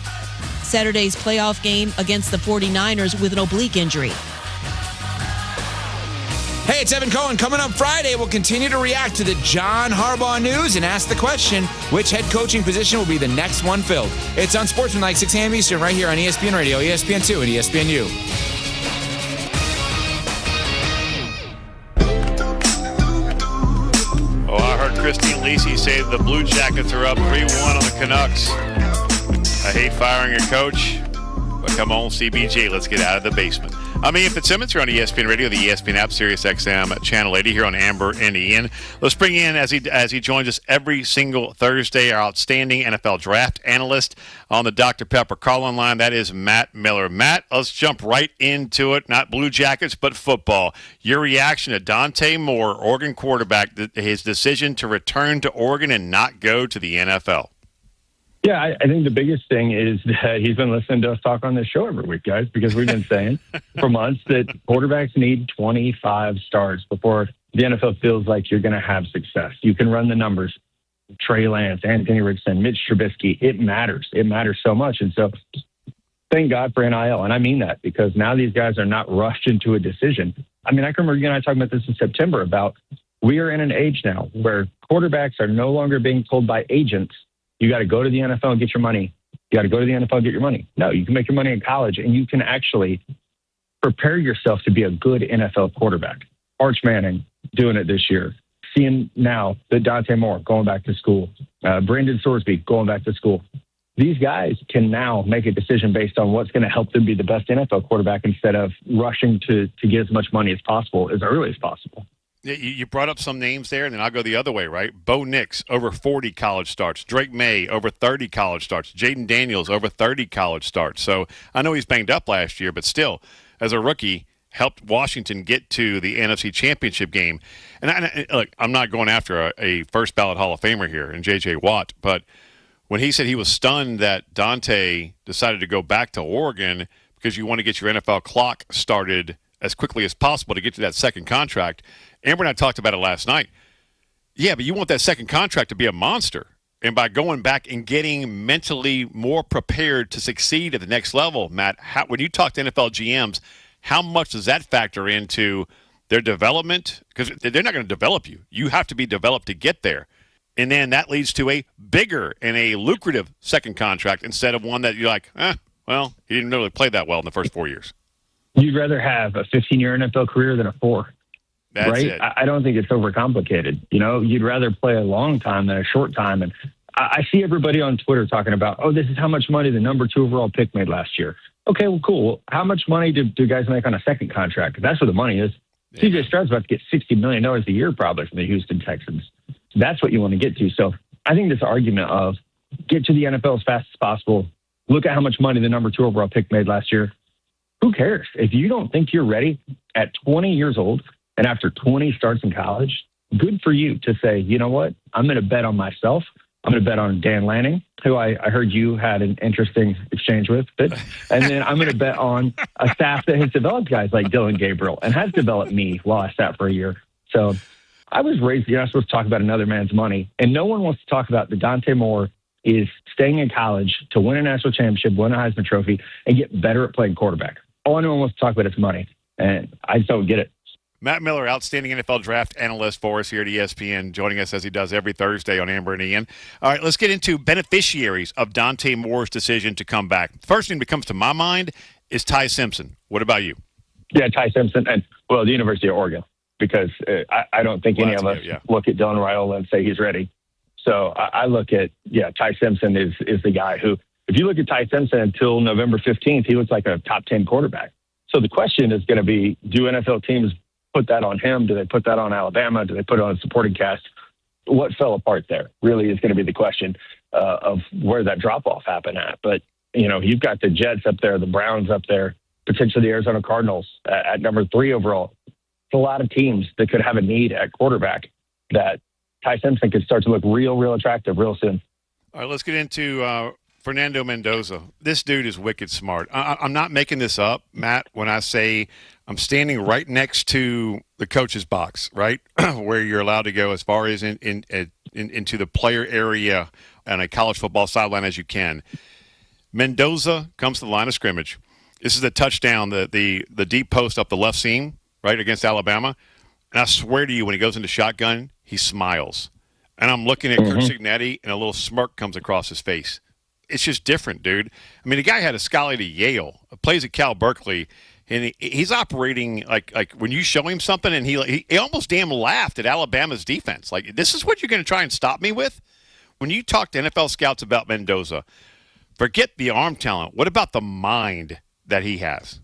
Saturday's playoff game against the 49ers with an oblique injury. Hey, it's Evan Cohen. Coming up Friday, we'll continue to react to the John Harbaugh news and ask the question, which head coaching position will be the next one filled? It's on Sportsmanlike, 6 a.m. Eastern, right here on ESPN Radio, ESPN2, and ESPNU. Christine Lisi say the Blue Jackets are up 3-1 on the Canucks. I hate firing a coach, but come on, CBJ, let's get out of the basement. I'm Ian Fitzsimmons. You're on ESPN Radio, the ESPN app, Sirius XM, Channel 80 here on Amber and Ian. Let's bring in, as he joins us every single Thursday, our outstanding NFL draft analyst on the Dr. Pepper call-in line. That is Matt Miller. Matt, let's jump right into it. Not Blue Jackets, but football. Your reaction to Dante Moore, Oregon quarterback, his decision to return to Oregon and not go to the NFL. Yeah, I think the biggest thing is that he's been listening to us talk on this show every week, guys, because we've been saying for months that quarterbacks need 25 starts before the NFL feels like you're going to have success. You can run the numbers. Trey Lance, Anthony Richardson, Mitch Trubisky, it matters. It matters so much. And so thank God for NIL. And I mean that because now these guys are not rushed into a decision. I mean, I can remember you and I talking about this in September about we are in an age now where quarterbacks are no longer being told by agents, you got to go to the NFL and get your money. You got to go to the NFL and get your money. No, you can make your money in college, and you can actually prepare yourself to be a good NFL quarterback. Arch Manning doing it this year. Seeing now that Dante Moore going back to school. Brandon Sorsby going back to school. These guys can now make a decision based on what's going to help them be the best NFL quarterback instead of rushing to get as much money as possible as early as possible. You brought up some names there, and then I'll go the other way, right? Bo Nix, over 40 college starts. Drake May, over 30 college starts. Jaden Daniels, over 30 college starts. So I know he's banged up last year, but still, as a rookie, helped Washington get to the NFC Championship game. And look, I'm not going after a first-ballot Hall of Famer here in J.J. Watt, but when he said he was stunned that Dante decided to go back to Oregon because you want to get your NFL clock started as quickly as possible to get to that second contract. Amber and I talked about it last night. Yeah, but you want that second contract to be a monster. And by going back and getting mentally more prepared to succeed at the next level, Matt, when you talk to NFL GMs, how much does that factor into their development? Because they're not going to develop you. You have to be developed to get there. And then that leads to a bigger and a lucrative second contract instead of one that you're like, well, he didn't really play that well in the first 4 years. You'd rather have a 15-year NFL career than a 4. That's right? It. I don't think it's overcomplicated. You know, you'd rather play a long time than a short time. And I see everybody on Twitter talking about, this is how much money the number 2 overall pick made last year. Okay, well, cool. How much money do guys make on a second contract? That's where the money is. Yeah. CJ Stroud's about to get $60 million a year probably from the Houston Texans. That's what you want to get to. So I think this argument of get to the NFL as fast as possible, look at how much money the number 2 overall pick made last year. Who cares? If you don't think you're ready at 20 years old and after 20 starts in college, good for you to say, you know what? I'm going to bet on myself. I'm going to bet on Dan Lanning, who I heard you had an interesting exchange with. And then I'm going to bet on a staff that has developed guys like Dylan Gabriel and has developed me while I sat for a year. So I was raised, you're not supposed to talk about another man's money. And no one wants to talk about the Dante Moore is staying in college to win a national championship, win a Heisman Trophy, and get better at playing quarterback. All anyone wants to talk about is money, and I just don't get it. Matt Miller, outstanding NFL draft analyst for us here at ESPN, joining us as he does every Thursday on Amber and Ian. All right, let's get into beneficiaries of Dante Moore's decision to come back. First thing that comes to my mind is Ty Simpson. What about you? Yeah, Ty Simpson and, the University of Oregon, because I don't think any of us look at Dylan Raiola and say he's ready. So I look at, Ty Simpson is the guy who, if you look at Ty Simpson until November 15th, he looks like a top 10 quarterback. So the question is going to be, do NFL teams put that on him? Do they put that on Alabama? Do they put it on a supporting cast? What fell apart there really is going to be the question of where that drop-off happened at. But, you've got the Jets up there, the Browns up there, potentially the Arizona Cardinals at number 3 overall. It's a lot of teams that could have a need at quarterback that Ty Simpson could start to look real attractive real soon. All right, let's get into Fernando Mendoza. This dude is wicked smart. I'm not making this up, Matt, when I say I'm standing right next to the coach's box, right, where you're allowed to go as far as into the player area on a college football sideline as you can. Mendoza comes to the line of scrimmage. This is a touchdown, the deep post up the left seam, right, against Alabama. And I swear to you, when he goes into shotgun, he smiles. And I'm looking at Kirk Cignetti, and a little smirk comes across his face. It's just different, dude. I mean, the guy had a scholarly to Yale, plays at Cal Berkeley, and he's operating like when you show him something, and he almost damn laughed at Alabama's defense. Like, this is what you're going to try and stop me with? When you talk to NFL scouts about Mendoza, forget the arm talent. What about the mind that he has?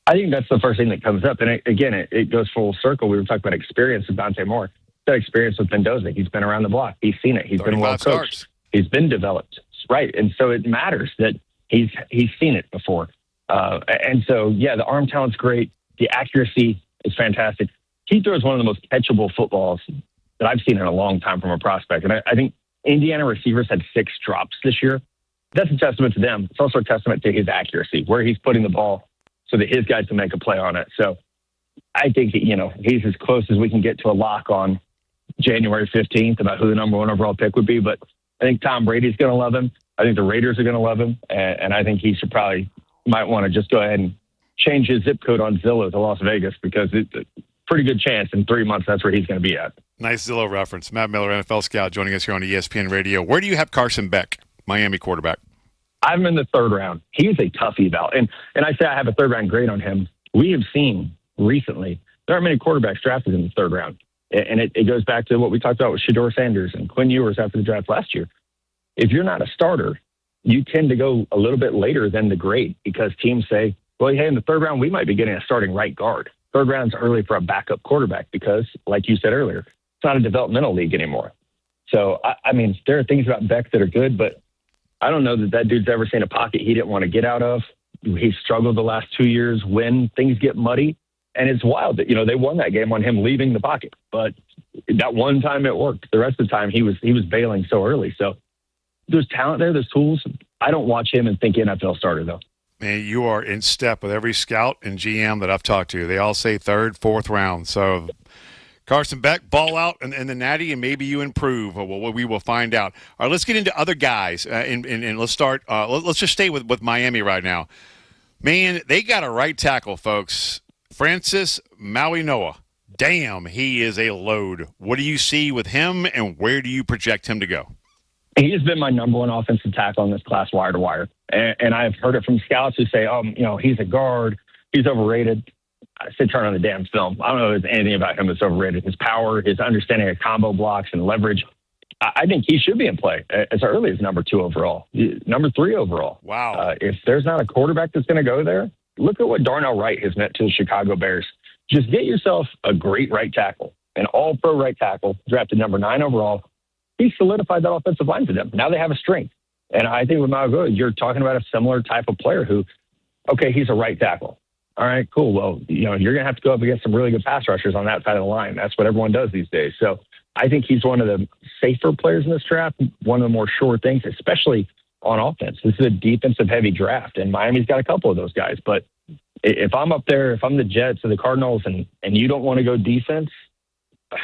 I think that's the first thing that comes up. And it goes full circle. We were talking about experience with Dante Moore. That experience with Mendoza. He's been around the block. He's seen it. He's been well coached. He's been developed. Right. And so it matters that he's seen it before. And so, the arm talent's great. The accuracy is fantastic. He throws one of the most catchable footballs that I've seen in a long time from a prospect. And I think Indiana receivers had 6 drops this year. That's a testament to them. It's also a testament to his accuracy, where he's putting the ball so that his guys can make a play on it. So I think, he's as close as we can get to a lock on January 15th about who the number 1 overall pick would be. But I think Tom Brady's going to love him. I think the Raiders are going to love him. And I think he might want to just go ahead and change his zip code on Zillow to Las Vegas, because it's a pretty good chance in 3 months that's where he's going to be at. Nice Zillow reference. Matt Miller, NFL scout, joining us here on ESPN Radio. Where do you have Carson Beck, Miami quarterback? I'm in the 3rd round. He's a tough eval. And I say I have a 3rd round grade on him. We have seen recently there aren't many quarterbacks drafted in the 3rd round. And it goes back to what we talked about with Shedeur Sanders and Quinn Ewers after the draft last year. If you're not a starter, you tend to go a little bit later than the grade, because teams say, well, hey, in the 3rd round, we might be getting a starting right guard. 3rd round's early for a backup quarterback because, like you said earlier, it's not a developmental league anymore. So, I mean, there are things about Beck that are good, but I don't know that dude's ever seen a pocket he didn't want to get out of. He struggled the last 2 years when things get muddy. And it's wild that, they won that game on him leaving the pocket. But that one time it worked. The rest of the time he was bailing so early. So there's talent there, there's tools. I don't watch him and think NFL starter, though. Man, you are in step with every scout and GM that I've talked to. They all say 3rd, 4th round. So Carson Beck, ball out and the natty, and maybe you improve. Well, we will find out. All right, let's get into other guys, and let's start. Let's just stay with Miami right now. Man, they got a right tackle, folks. Francis Mauigoa. Damn, he is a load. What do you see with him, and where do you project him to go? He has been my number 1 offensive tackle in this class, wire to wire. And I've heard it from scouts who say, he's a guard, he's overrated. I said, turn on the damn film. I don't know if there's anything about him that's overrated. His power, his understanding of combo blocks and leverage. I think he should be in play as early as number 2 overall, number 3 overall. Wow. If there's not a quarterback that's going to go there, look at what Darnell Wright has meant to the Chicago Bears. Just get yourself a great right tackle, an all-pro right tackle, drafted number 9 overall. He solidified that offensive line for them. Now they have a strength. And I think with Mauigoa, you're talking about a similar type of player who, okay, he's a right tackle. All right, cool. Well, you're going to have to go up against some really good pass rushers on that side of the line. That's what everyone does these days. So I think he's one of the safer players in this draft, one of the more sure things, especially on offense. This is a defensive-heavy draft, and Miami's got a couple of those guys. But if I'm up there, if I'm the Jets or the Cardinals, and you don't want to go defense,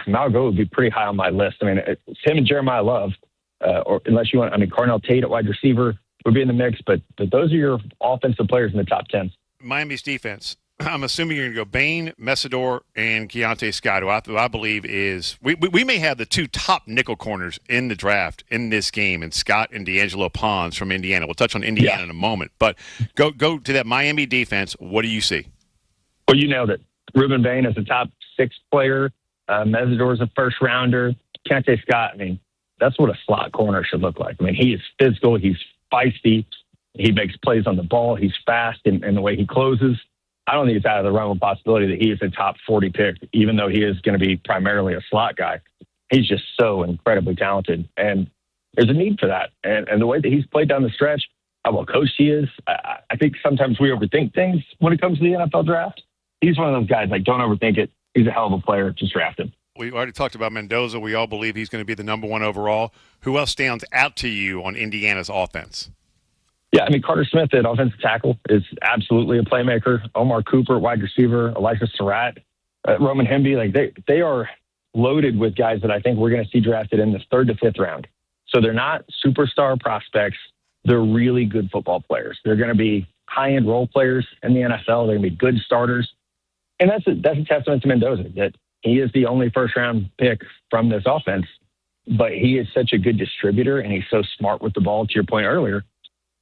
Mauigoa would be pretty high on my list. I mean, it's him and Jeremiah Love, or unless you want, Carnell Tate at wide receiver would be in the mix, but those are your offensive players in the top 10. Miami's defense. I'm assuming you're going to go Bain, Messidor, and Keontae Scott, who I believe is we may have the 2 top nickel corners in the draft in this game, and Scott and D'Angelo Pons from Indiana. We'll touch on Indiana in a moment, but go to that Miami defense. What do you see? Well, you nailed it. Ruben Bain is a top 6 player. Messidor is a first rounder. Keontae Scott, that's what a slot corner should look like. He is physical. He's feisty. He makes plays on the ball. He's fast in the way he closes. I don't think it's out of the realm of possibility that he is a top 40 pick, even though he is going to be primarily a slot guy. He's just so incredibly talented, and there's a need for that. And the way that he's played down the stretch, how well coached he is, I think sometimes we overthink things when it comes to the NFL draft. He's one of those guys, don't overthink it. He's a hell of a player. Just draft him. We already talked about Mendoza. We all believe he's going to be the number 1 overall. Who else stands out to you on Indiana's offense? Yeah, Carter Smith at offensive tackle is absolutely a playmaker. Omar Cooper, wide receiver. Elijah Surratt, Roman Hemby. They are loaded with guys that I think we're going to see drafted in the 3rd to 5th round. So they're not superstar prospects. They're really good football players. They're going to be high-end role players in the NFL. They're going to be good starters. And that's a testament to Mendoza, that he is the only first-round pick from this offense, but he is such a good distributor, and he's so smart with the ball, to your point earlier,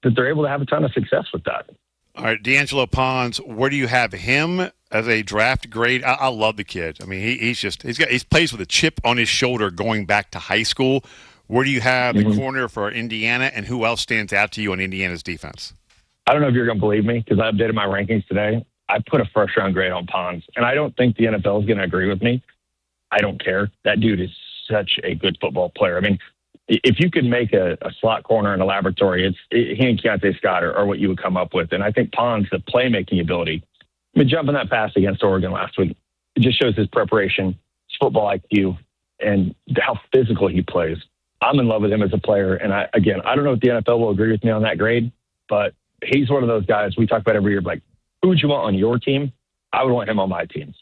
that they're able to have a ton of success with that. All right, D'Angelo Pons, where do you have him as a draft grade? I love the kid. He plays with a chip on his shoulder going back to high school. Where do you have the corner for Indiana, and who else stands out to you on Indiana's defense? I don't know if you're going to believe me, because I updated my rankings today. I put a first-round grade on Pons, and I don't think the NFL is going to agree with me. I don't care. That dude is such a good football player. I mean, if you could make a slot corner in a laboratory, he and Keontae Scott are what you would come up with. And I think Pons, the playmaking ability, I mean, jumping that pass against Oregon last week, it just shows his preparation, his football IQ, and how physical he plays. I'm in love with him as a player. And I don't know if the NFL will agree with me on that grade, but he's one of those guys we talk about every year, like, who would you want on your team? I would want him on my team.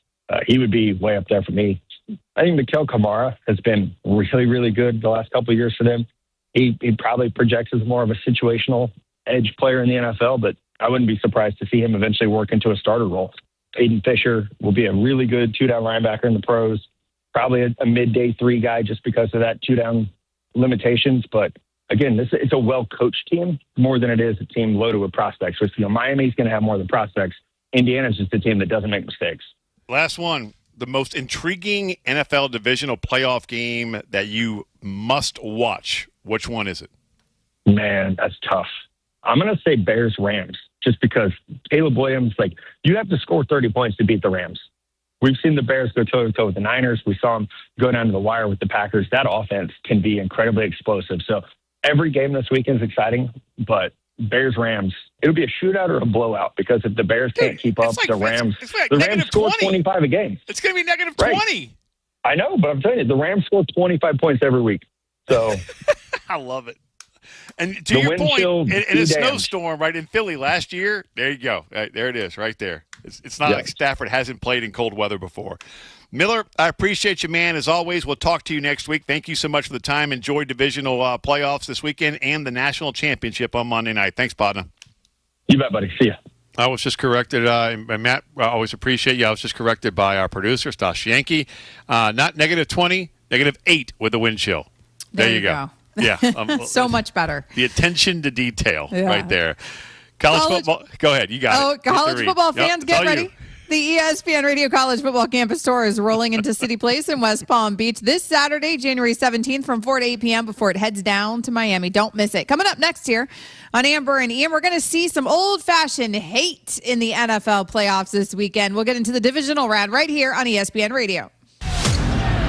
He would be way up there for me. I think Mikael Kamara has been really, really good the last couple of years for them. He probably projects as more of a situational edge player in the NFL, but I wouldn't be surprised to see him eventually work into a starter role. Aiden Fisher will be a really good two-down linebacker in the pros, probably a midday 3 guy just because of that two-down limitations. But again, it's a well-coached team more than it is a team loaded with prospects. Which, Miami's going to have more of the prospects. Indiana's just a team that doesn't make mistakes. Last one, the most intriguing NFL divisional playoff game that you must watch. Which one is it? Man, that's tough. I'm going to say Bears-Rams just because Caleb Williams, you have to score 30 points to beat the Rams. We've seen the Bears go toe-to-toe with the Niners. We saw them go down to the wire with the Packers. That offense can be incredibly explosive. So every game this weekend is exciting, but Bears-Rams, it'll be a shootout or a blowout because if the Bears can't keep up, the Rams score 25 a game. It's going to be negative Right. 20. I know, but I'm telling you, the Rams score 25 points every week. So I love it. And to your point, in a snowstorm right in Philly last year, there you go. Right, there it is right there. It's not like Stafford hasn't played in cold weather before. Miller, I appreciate you, man. As always, we'll talk to you next week. Thank you so much for the time. Enjoy divisional playoffs this weekend and the national championship on Monday night. Thanks, partner. You bet, buddy. See ya. I was just corrected, and Matt, I always appreciate you. I was just corrected by our producer, Stas Yankee. Not negative 20, negative 8 with the wind chill. There you go. Yeah. So much better. The attention to detail right there. College football. Go ahead. You got it. College football fans, get ready. You. The ESPN Radio College Football Campus Tour is rolling into City Place in West Palm Beach this Saturday, January 17th from 4 to 8 p.m. before it heads down to Miami. Don't miss it. Coming up next here on Amber and Ian, we're going to see some old-fashioned hate in the NFL playoffs this weekend. We'll get into the divisional round right here on ESPN Radio.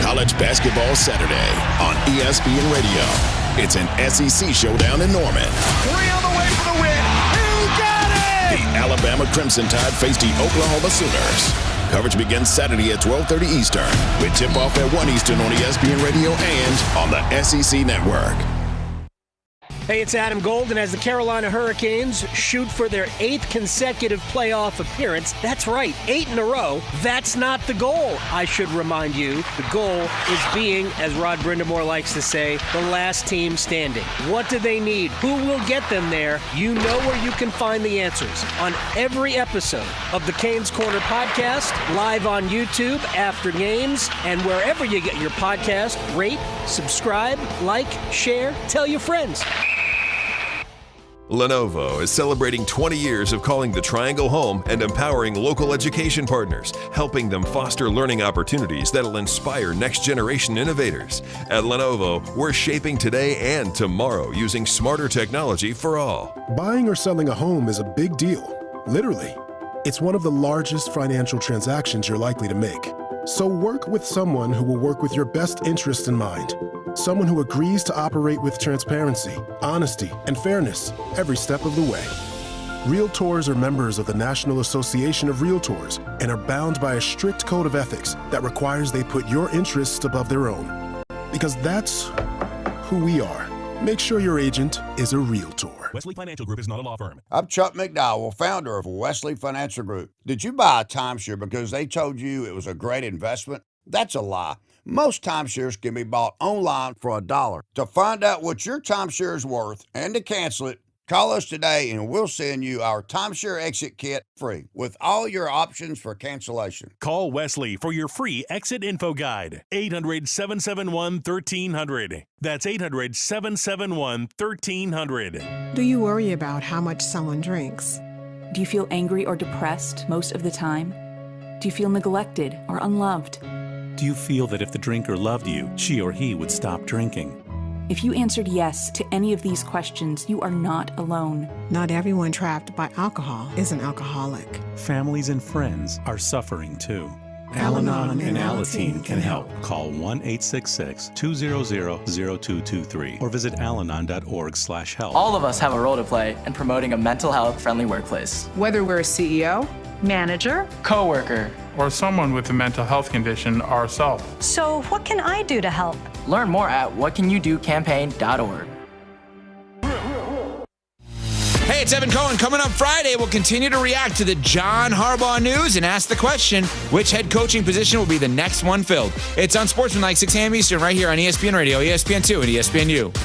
College basketball Saturday on ESPN Radio. It's an SEC showdown in Norman. 3 on the way for the win. Who got it? The Alabama Crimson Tide face the Oklahoma Sooners. Coverage begins Saturday at 12:30 Eastern with tip-off at 1 Eastern on ESPN Radio and on the SEC Network. Hey, it's Adam Gold, and as the Carolina Hurricanes shoot for their 8th consecutive playoff appearance, that's right, 8 in a row, that's not the goal, I should remind you. The goal is being, as Rod Brindamore likes to say, the last team standing. What do they need? Who will get them there? You know where you can find the answers on every episode of the Canes Corner podcast, live on YouTube after games, and wherever you get your podcast. Rate, subscribe, like, share, tell your friends. Lenovo is celebrating 20 years of calling the Triangle home and empowering local education partners, helping them foster learning opportunities that'll inspire next-generation innovators. At Lenovo, we're shaping today and tomorrow using smarter technology for all. Buying or selling a home is a big deal, literally. It's one of the largest financial transactions you're likely to make. So work with someone who will work with your best interests in mind. Someone who agrees to operate with transparency, honesty, and fairness every step of the way. Realtors are members of the National Association of Realtors and are bound by a strict code of ethics that requires they put your interests above their own. Because that's who we are. Make sure your agent is a Realtor. Wesley Financial Group is not a law firm. I'm Chuck McDowell, founder of Wesley Financial Group. Did you buy a timeshare because they told you it was a great investment? That's a lie. Most timeshares can be bought online for $1. To find out what your timeshare is worth and to cancel it, call us today and we'll send you our timeshare exit kit free with all your options for cancellation. Call Wesley for your free exit info guide. 800-771-1300. That's 800-771-1300. Do you worry about how much someone drinks? Do you feel angry or depressed most of the time? Do you feel neglected or unloved? Do you feel that if the drinker loved you, she or he would stop drinking? If you answered yes to any of these questions, you are not alone. Not everyone trapped by alcohol is an alcoholic. Families and friends are suffering too. Al-Anon and and Alateen can help. Call 1-866-200-0223 or visit alanon.org/help. All of us have a role to play in promoting a mental health friendly workplace. Whether we're a CEO, manager, coworker, or someone with a mental health condition ourselves. So what can I do to help? Learn more at whatcanyoudocampaign.org. Hey, it's Evan Cohen. Coming up Friday, we'll continue to react to the John Harbaugh news and ask the question, which head coaching position will be the next one filled? It's on Sportsmanlike, 6 a.m. Eastern, right here on ESPN Radio, ESPN2, and ESPNU.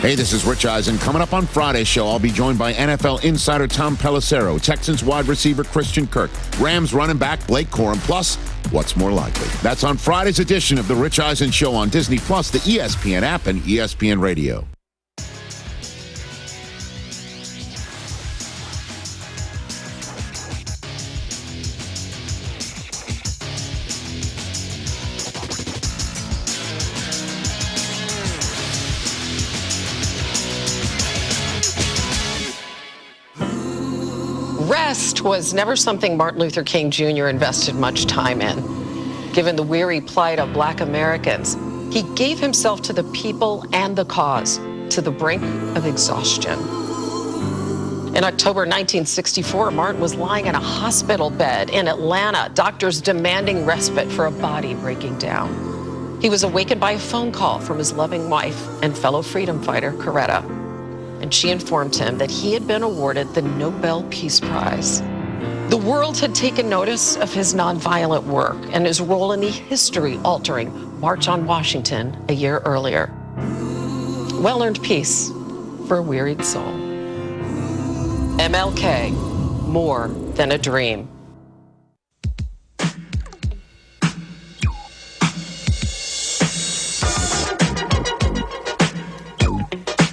Hey, this is Rich Eisen. Coming up on Friday's show, I'll be joined by NFL insider Tom Pelissero, Texans wide receiver Christian Kirk, Rams running back Blake Corum, plus what's more likely. That's on Friday's edition of the Rich Eisen Show on Disney+, the ESPN app, and ESPN Radio. Rest was never something Martin Luther King Jr. invested much time in. Given the weary plight of Black Americans, he gave himself to the people and the cause, to the brink of exhaustion. In October 1964, Martin was lying in a hospital bed in Atlanta, doctors demanding respite for a body breaking down. He was awakened by a phone call from his loving wife and fellow freedom fighter, Coretta. And she informed him that he had been awarded the Nobel Peace Prize. The world had taken notice of his nonviolent work and his role in the history-altering March on Washington a year earlier. Well-earned peace for a wearied soul. MLK, more than a dream.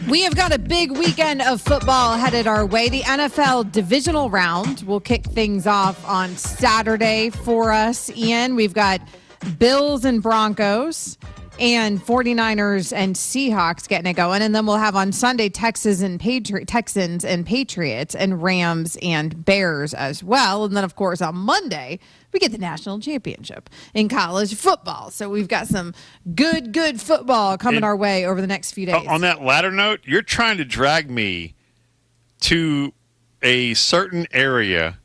We have got a big weekend of football headed our way. The NFL divisional round will kick things off on Saturday for us. Ian, we've got Bills and Broncos and 49ers and Seahawks getting it going. And then we'll have on Sunday Texans and Patriots and Rams and Bears as well. And then, of course, on Monday, we get the national championship in college football. So we've got some good football coming our way over the next few days. On that latter note, you're trying to drag me to a certain area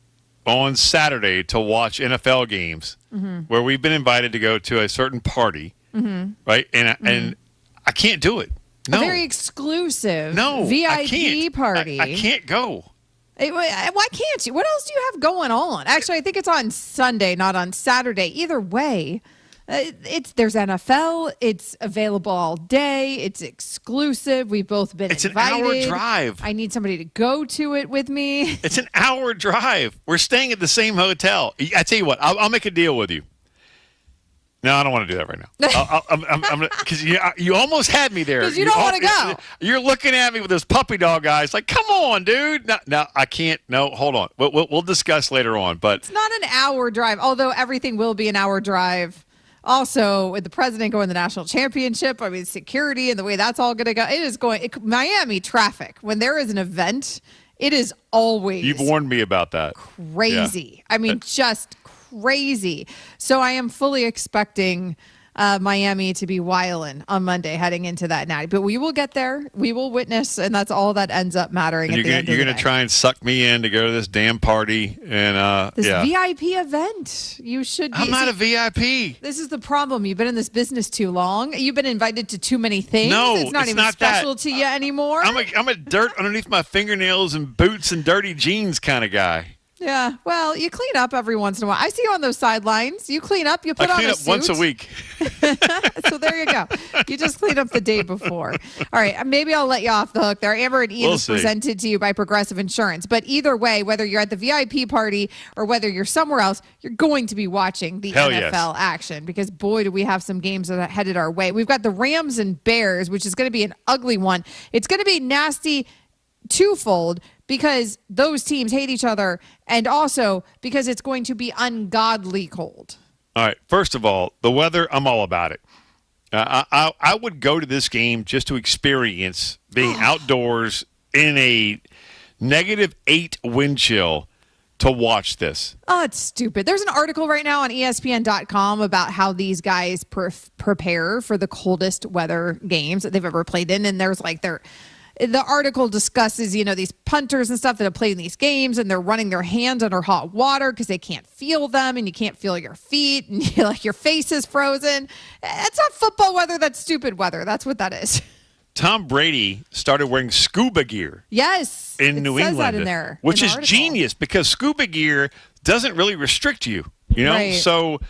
on Saturday to watch NFL games where we've been invited to go to a certain party, right? And I can't do it. No. A very exclusive VIP party. I can't go. Why can't you? What else do you have going on? Actually, I think it's on Sunday, not on Saturday. Either way, there's NFL. It's available all day. It's exclusive. We've both been invited. It's an hour drive. I need somebody to go to it with me. It's an hour drive. We're staying at the same hotel. I tell you what, I'll make a deal with you. No, I don't want to do that right now. Because you almost had me there. Because you don't want to go. You're looking at me with those puppy dog eyes like, come on, dude. No, I can't. No, hold on. We'll discuss later on. But it's not an hour drive, although everything will be an hour drive. Also, with the president going to the national championship, I mean, security and the way that's all going to go, it is going. Miami traffic, when there is an event, it is always. You've warned me about that. Crazy. Yeah. I mean, just crazy. So I am fully expecting Miami to be wildin' on Monday heading into that night. But we will get there. We will witness, and that's all that ends up mattering. And you're going to try and suck me in to go to this damn party. And this VIP event. You should be. I'm not a VIP. This is the problem. You've been in this business too long. You've been invited to too many things. No, it's not even special to you anymore. I'm a dirt underneath my fingernails and boots and dirty jeans kind of guy. Yeah, well, you clean up every once in a while. I see you on those sidelines. You clean up. You put on a suit. I clean up once a week. So there you go. You just clean up the day before. All right, maybe I'll let you off the hook there. Amber and Ian is presented to you by Progressive Insurance. But either way, whether you're at the VIP party or whether you're somewhere else, you're going to be watching the NFL action because, boy, do we have some games that are headed our way. We've got the Rams and Bears, which is going to be an ugly one. It's going to be nasty twofold because those teams hate each other and also because it's going to be ungodly cold. All right. First of all, the weather, I'm all about it. I would go to this game just to experience being outdoors in a -8 wind chill to watch this. Oh, it's stupid. There's an article right now on ESPN.com about how these guys prepare for the coldest weather games that they've ever played in. And there's like the article discusses, these punters and stuff that have played in these games, and they're running their hands under hot water because they can't feel them, and you can't feel your feet, and your face is frozen. That's not football weather. That's stupid weather. That's what that is. Tom Brady started wearing scuba gear. Yes. In New England, that in there, which in is the genius because scuba gear doesn't really restrict you, Right. So,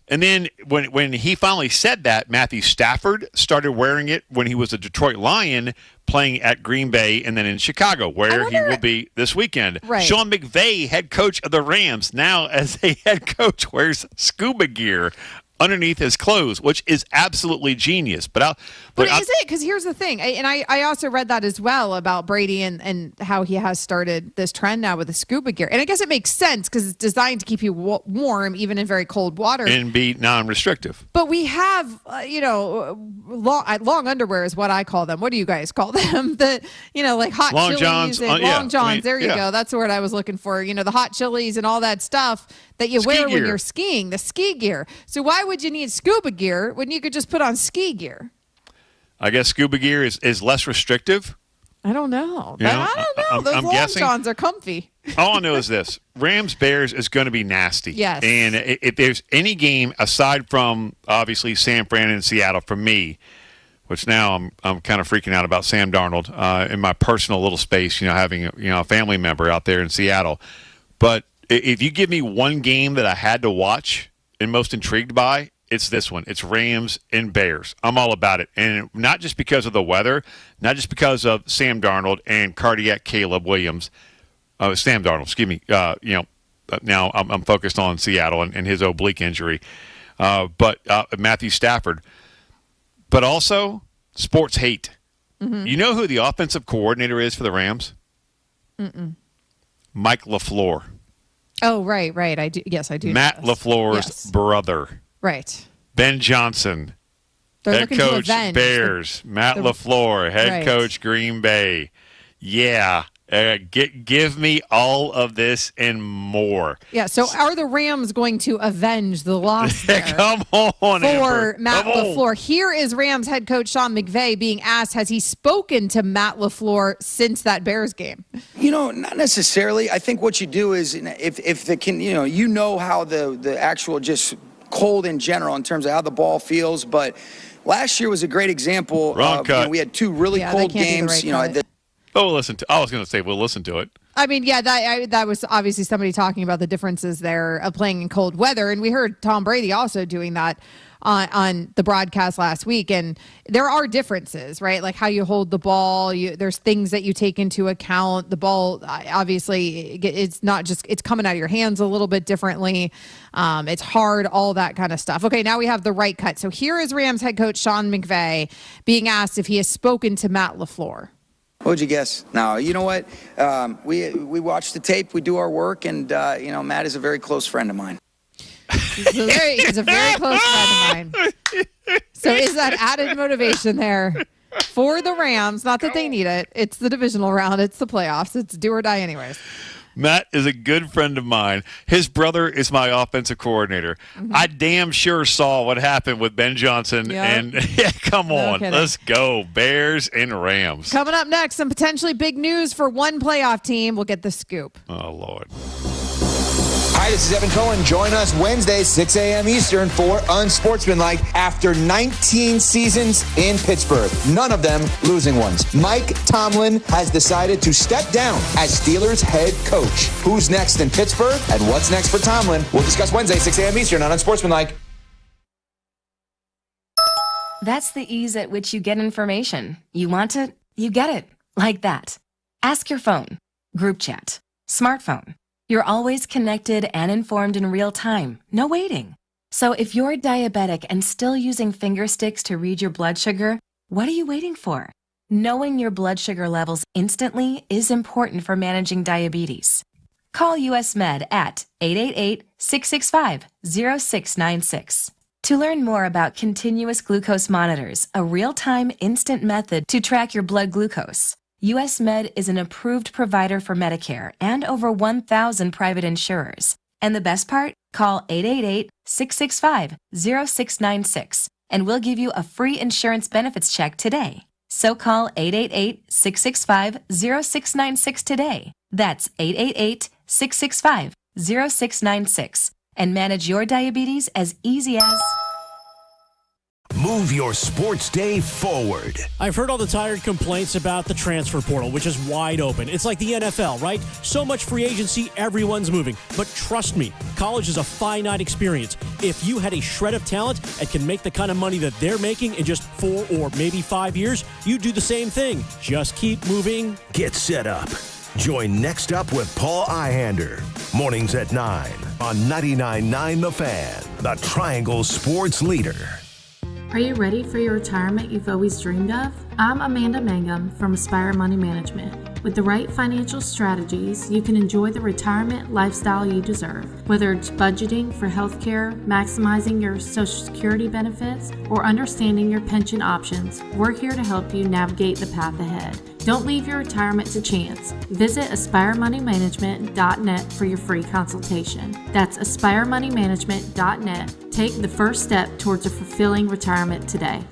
and then when he finally said that, Matthew Stafford started wearing it when he was a Detroit Lion playing at Green Bay and then in Chicago, where he will be this weekend. Right. Sean McVay, head coach of the Rams, now as a head coach wears scuba gear underneath his clothes, which is absolutely genius. But is it? Because here's the thing, I also read that as well about Brady and how he has started this trend now with the scuba gear. And I guess it makes sense because it's designed to keep you warm even in very cold water. And be non-restrictive. But we have, long underwear is what I call them. What do you guys call them? Like hot long chilies johns, and long johns. There you go. That's the word I was looking for. The hot chilies and all that stuff that you wear when you're skiing, the ski gear. So why would you need scuba gear when you could just put on ski gear? I guess scuba gear is less restrictive. I don't know. I don't know. Those long johns are comfy. All I know is this. Rams-Bears is going to be nasty. Yes. And if there's any game aside from, obviously, San Fran and Seattle, for me, which now I'm kind of freaking out about Sam Darnold in my personal little space, having a family member out there in Seattle. But if you give me one game that I had to watch and most intrigued by, it's this one. It's Rams and Bears. I'm all about it. And not just because of the weather, not just because of Sam Darnold and cardiac Caleb Williams. Sam Darnold, excuse me. Now I'm focused on Seattle and his oblique injury. But Matthew Stafford. But also, sports hate. Mm-hmm. You know who the offensive coordinator is for the Rams? Mm-mm. Mike LaFleur. Oh, right. I do. Yes, I do. Matt LaFleur's brother. Right. Ben Johnson, head coach Bears. Matt LaFleur, head coach Green Bay. Yeah. Give me all of this and more. Yeah, so are the Rams going to avenge the loss there Come on, for Amber. Matt LaFleur? Here is Rams head coach Sean McVay being asked, has he spoken to Matt LaFleur since that Bears game? Not necessarily. I think what you do is if how the actual just cold in general in terms of how the ball feels, but last year was a great example. We had two really cold games. We'll listen to. I was going to say we'll listen to it. I mean, yeah, that was obviously somebody talking about the differences there of playing in cold weather, and we heard Tom Brady also doing that on the broadcast last week. And there are differences, right? Like how you hold the ball. There's things that you take into account. The ball, obviously, it's not just it's coming out of your hands a little bit differently. It's hard, all that kind of stuff. Okay, now we have the right cut. So here is Rams head coach Sean McVay being asked if he has spoken to Matt LaFleur. What would you guess? Now, you know what? We watch the tape, we do our work, and, Matt is a very close friend of mine. He's a very close friend of mine. So is that added motivation there for the Rams? Not that they need it. It's the divisional round. It's the playoffs. It's do or die anyways. Matt is a good friend of mine. His brother is my offensive coordinator. Mm-hmm. I damn sure saw what happened with Ben Johnson. Yep. And come on, let's go. Bears and Rams. Coming up next, some potentially big news for one playoff team. We'll get the scoop. Oh, Lord. Hi, this is Evan Cohen. Join us Wednesday, 6 a.m. Eastern for Unsportsmanlike after 19 seasons in Pittsburgh. None of them losing ones. Mike Tomlin has decided to step down as Steelers head coach. Who's next in Pittsburgh and what's next for Tomlin? We'll discuss Wednesday, 6 a.m. Eastern on Unsportsmanlike. That's the ease at which you get information. You want it, you get it. Like that. Ask your phone. Group chat. Smartphone. You're always connected and informed in real time. No waiting. So if you're diabetic and still using finger sticks to read your blood sugar, what are you waiting for? Knowing your blood sugar levels instantly is important for managing diabetes. Call US Med at 888-665-0696. To learn more about continuous glucose monitors, a real-time instant method to track your blood glucose, US Med is an approved provider for Medicare and over 1,000 private insurers. And the best part? Call 888-665-0696 and we'll give you a free insurance benefits check today. So call 888-665-0696 today. That's 888-665-0696 and manage your diabetes as easy as... Move your sports day forward. I've heard all the tired complaints about the transfer portal, which is wide open. It's like the NFL, right? So much free agency, everyone's moving. But trust me, college is a finite experience. If you had a shred of talent and can make the kind of money that they're making in just 4 or maybe 5 years, you do the same thing. Just keep moving. Get set up. Join Next Up with Paul Ihander. Mornings at 9 on 99.9 The Fan, the Triangle Sports Leader. Are you ready for your retirement you've always dreamed of? I'm Amanda Mangum from Aspire Money Management. With the right financial strategies, you can enjoy the retirement lifestyle you deserve. Whether it's budgeting for healthcare, maximizing your Social Security benefits, or understanding your pension options, we're here to help you navigate the path ahead. Don't leave your retirement to chance. Visit AspireMoneyManagement.net for your free consultation. That's AspireMoneyManagement.net. Take the first step towards a fulfilling retirement today.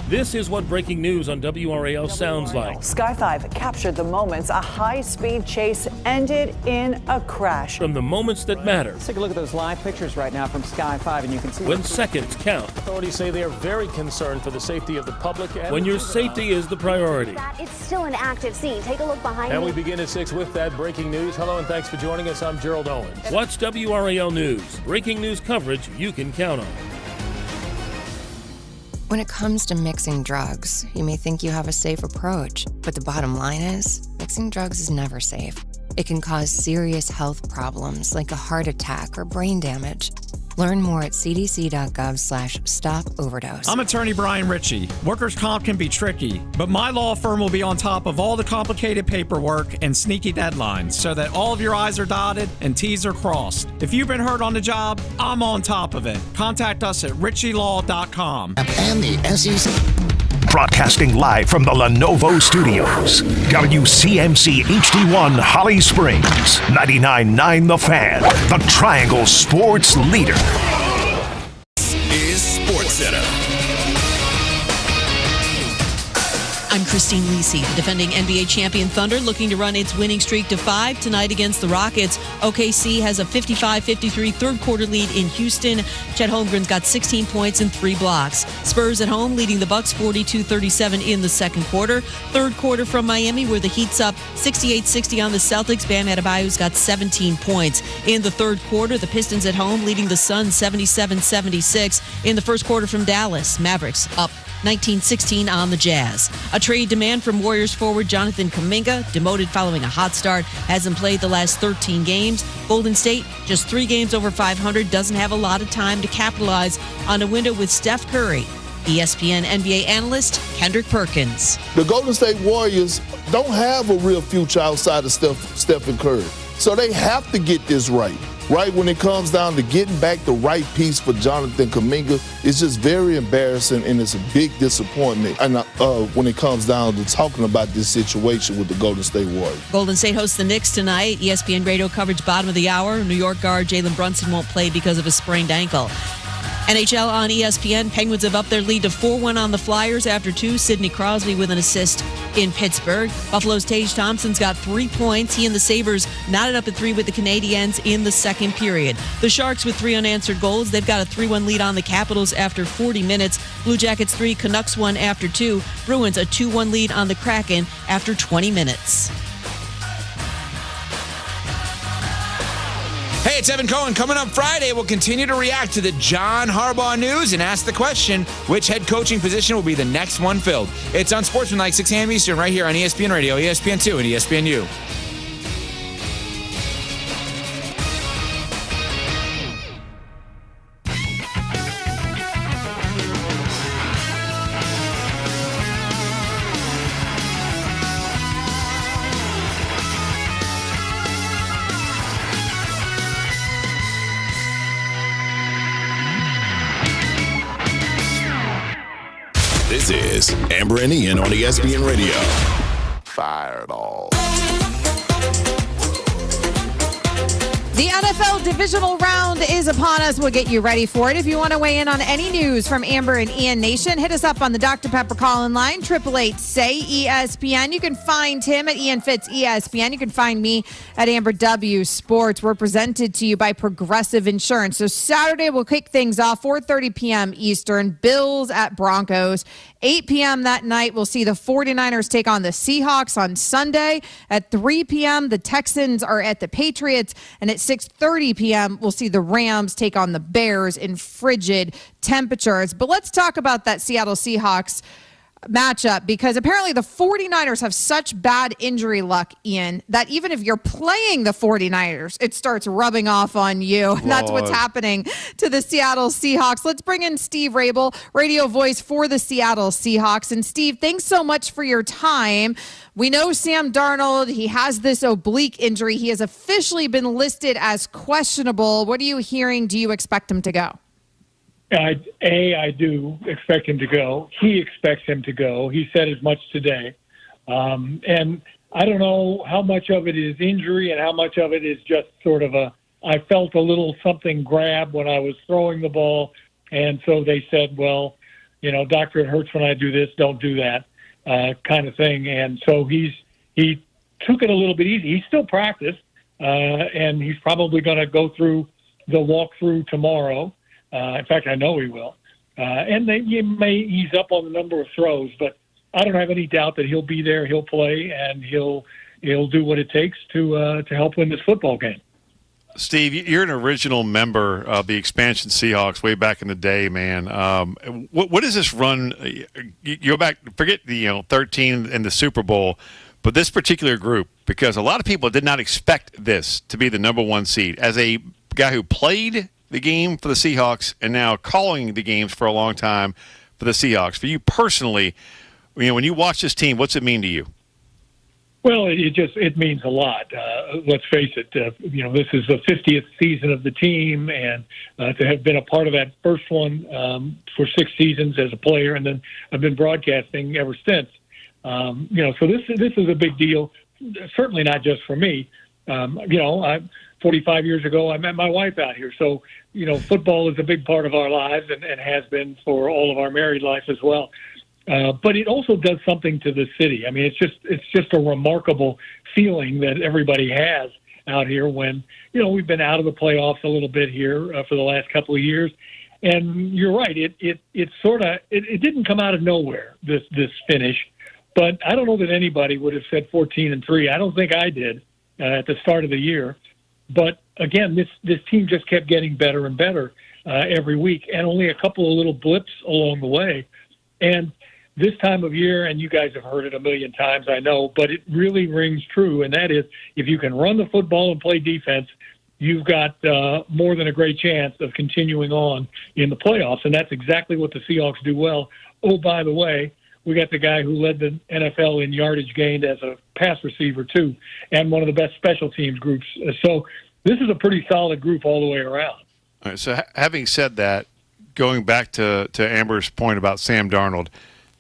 This is what breaking news on WRAL sounds like. Sky 5 captured the moments a high-speed chase ended in a crash. From the moments that matter. Let's take a look at those live pictures right now from Sky 5, and you can see when seconds count. Authorities say they are very concerned for the safety of the public. When your safety is the priority. It's still an active scene. Take a look behind me. And we begin at 6 with that breaking news. Hello and thanks for joining us. I'm Gerald Owens. Watch WRAL News. Breaking news coverage you can count on. When it comes to mixing drugs, you may think you have a safe approach, but the bottom line is, mixing drugs is never safe. It can cause serious health problems like a heart attack or brain damage. Learn more at cdc.gov/stop-overdose. I'm attorney Brian Ritchie. Workers' comp can be tricky, but my law firm will be on top of all the complicated paperwork and sneaky deadlines so that all of your I's are dotted and T's are crossed. If you've been hurt on the job, I'm on top of it. Contact us at ritchielaw.com. And the SEC. Broadcasting live from the Lenovo Studios. WCMC HD1 Holly Springs. 99.9 The Fan. The Triangle Sports Leader. This is SportsCenter. I'm Christine Lisi. The defending NBA champion Thunder looking to run its winning streak to 5 tonight against the Rockets. OKC has a 55-53 third-quarter lead in Houston. Chet Holmgren's got 16 points and 3 blocks. Spurs at home leading the Bucks 42-37 in the second quarter. Third quarter from Miami where the Heat's up 68-60 on the Celtics. Bam Adebayo's got 17 points. In the third quarter, the Pistons at home leading the Suns 77-76. In the first quarter from Dallas, Mavericks up 19-16 on the Jazz. A trade demand from Warriors forward Jonathan Kuminga, demoted following a hot start, hasn't played the last 13 games. Golden State, just 3 games over 500, doesn't have a lot of time to capitalize on a window with Steph Curry. ESPN NBA analyst Kendrick Perkins. The Golden State Warriors don't have a real future outside of Stephen Curry. So they have to get this right. Right when it comes down to getting back the right piece for Jonathan Kuminga, it's just very embarrassing and it's a big disappointment. And when it comes down to talking about this situation with the Golden State Warriors. Golden State hosts the Knicks tonight. ESPN radio coverage bottom of the hour. New York guard Jalen Brunson won't play because of a sprained ankle. NHL on ESPN. Penguins have upped their lead to 4-1 on the Flyers after 2. Sidney Crosby with an assist in Pittsburgh. Buffalo's Tage Thompson's got 3 points. He and the Sabres knotted up at 3 with the Canadiens in the second period. The Sharks with 3 unanswered goals. They've got a 3-1 lead on the Capitals after 40 minutes. Blue Jackets 3, Canucks 1 after 2. Bruins a 2-1 lead on the Kraken after 20 minutes. Hey, it's Evan Cohen. Coming up Friday, we'll continue to react to the John Harbaugh news and ask the question, which head coaching position will be the next one filled? It's on Sportsmanlike, 6 a.m. Eastern, right here on ESPN Radio, ESPN2, and ESPNU. is Amber and Ian on ESPN Radio. Fireball. The NFL divisional round is upon us. We'll get you ready for it. If you want to weigh in on any news from Amber and Ian Nation, hit us up on the Dr. Pepper call-in line, 888-SAY-ESPN. You can find him at Ian Fitz ESPN. You can find me at Amber W Sports. We're presented to you by Progressive Insurance. So Saturday, we'll kick things off, 4:30 p.m. Eastern, Bills at Broncos. 8 p.m. that night, we'll see the 49ers take on the Seahawks. On Sunday at 3 p.m., the Texans are at the Patriots. And at 6:30 p.m., we'll see the Rams take on the Bears in frigid temperatures. But let's talk about that Seattle Seahawks matchup, because apparently the 49ers have such bad injury luck, Ian, that even if you're playing the 49ers, it starts rubbing off on you. And that's what's happening to the Seattle Seahawks. Let's bring in Steve Rabel, radio voice for the Seattle Seahawks. And Steve, thanks so much for your time. We know Sam Darnold, he has this oblique injury. He has officially been listed as questionable. What are you hearing? Do you expect him to go? I do expect him to go. He expects him to go. He said as much today. And I don't know how much of it is injury and how much of it is just sort of I felt a little something grab when I was throwing the ball. And so they said, well, doctor, it hurts when I do this. Don't do that kind of thing. And so he took it a little bit easy. He still practiced, and he's probably going to go through the walkthrough tomorrow. In fact, I know he will. And he may ease up on the number of throws, but I don't have any doubt that he'll be there, he'll play, and he'll do what it takes to help win this football game. Steve, you're an original member of the expansion Seahawks way back in the day, man. What is this run? You go back, forget the 13 and the Super Bowl, but this particular group, because a lot of people did not expect this to be the number one seed. As a guy who played the game for the Seahawks and now calling the games for a long time for the Seahawks, for you personally, when you watch this team, what's it mean to you? Well, it means a lot. Let's face it. This is the 50th season of the team, and to have been a part of that first one for 6 seasons as a player, and then I've been broadcasting ever since. So this is a big deal. Certainly not just for me. 45 years ago, I met my wife out here. So, football is a big part of our lives and has been for all of our married life as well. But it also does something to the city. I mean, it's just a remarkable feeling that everybody has out here when, we've been out of the playoffs a little bit here for the last couple of years. And you're right. It didn't come out of nowhere, this finish. But I don't know that anybody would have said 14-3. I don't think I did at the start of the year. But again, this team just kept getting better and better every week, and only a couple of little blips along the way. And this time of year, and you guys have heard it a million times, I know, but it really rings true, and that is if you can run the football and play defense, you've got more than a great chance of continuing on in the playoffs, and that's exactly what the Seahawks do well. Oh, by the way, we got the guy who led the NFL in yardage gained as a pass receiver, too, and one of the best special teams groups. So this is a pretty solid group all the way around. All right, so having said that, going back to Amber's point about Sam Darnold,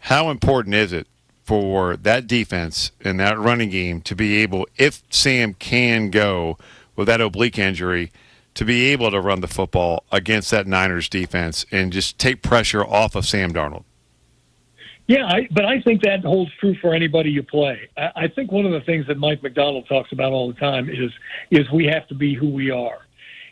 how important is it for that defense and that running game to be able, if Sam can go with that oblique injury, to be able to run the football against that Niners defense and just take pressure off of Sam Darnold? Yeah, but I think that holds true for anybody you play. I think one of the things that Mike McDonald talks about all the time is we have to be who we are.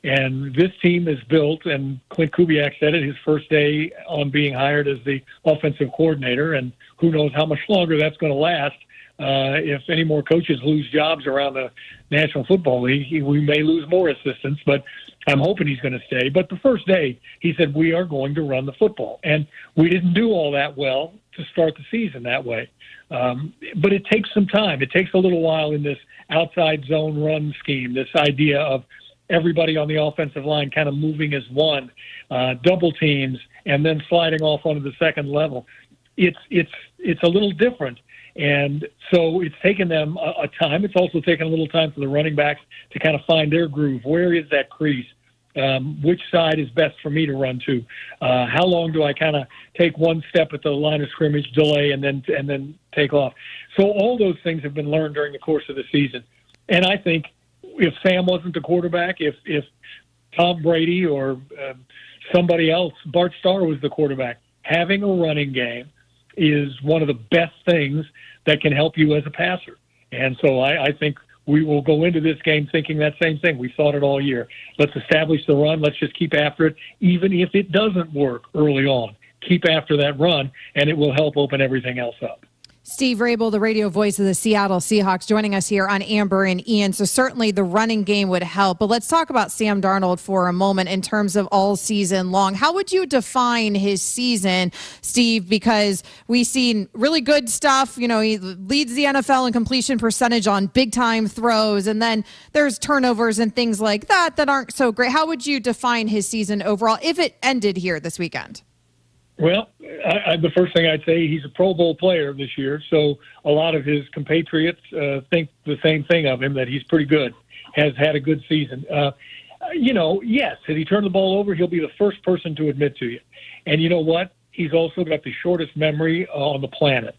And this team is built, and Clint Kubiak said it his first day on being hired as the offensive coordinator, and who knows how much longer that's going to last. If any more coaches lose jobs around the National Football League, we may lose more assistants, but I'm hoping he's going to stay. But the first day, he said, we are going to run the football. And we didn't do all that well to start the season that way. But it takes some time. It takes a little while in this outside zone run scheme, this idea of everybody on the offensive line kind of moving as one, double teams, and then sliding off onto the second level. It's a little different. And so it's taken them a time. It's also taken a little time for the running backs to kind of find their groove. Where is that crease? which side is best for me to run to? How long do I kind of take one step at the line of scrimmage, delay, and then take off? So all those things have been learned during the course of the season. And I think if Sam wasn't the quarterback, if Tom Brady or somebody else, Bart Starr was the quarterback, having a running game is one of the best things that can help you as a passer. And so I think we will go into this game thinking that same thing. We thought it all year. Let's establish the run. Let's just keep after it. Even if it doesn't work early on, keep after that run, and it will help open everything else up. Steve Rabel, the radio voice of the Seattle Seahawks, joining us here on Amber and Ian. So certainly the running game would help. But let's talk about Sam Darnold for a moment in terms of all season long. How would you define his season, Steve? Because we've seen really good stuff. You know, he leads the NFL in completion percentage on big-time throws. And then there's turnovers and things like that that aren't so great. How would you define his season overall if it ended here this weekend? Well, the first thing I'd say, he's a Pro Bowl player this year, so a lot of his compatriots think the same thing of him, that he's pretty good, has had a good season. Yes, if he turned the ball over, he'll be the first person to admit to you. And you know what? He's also got the shortest memory on the planet.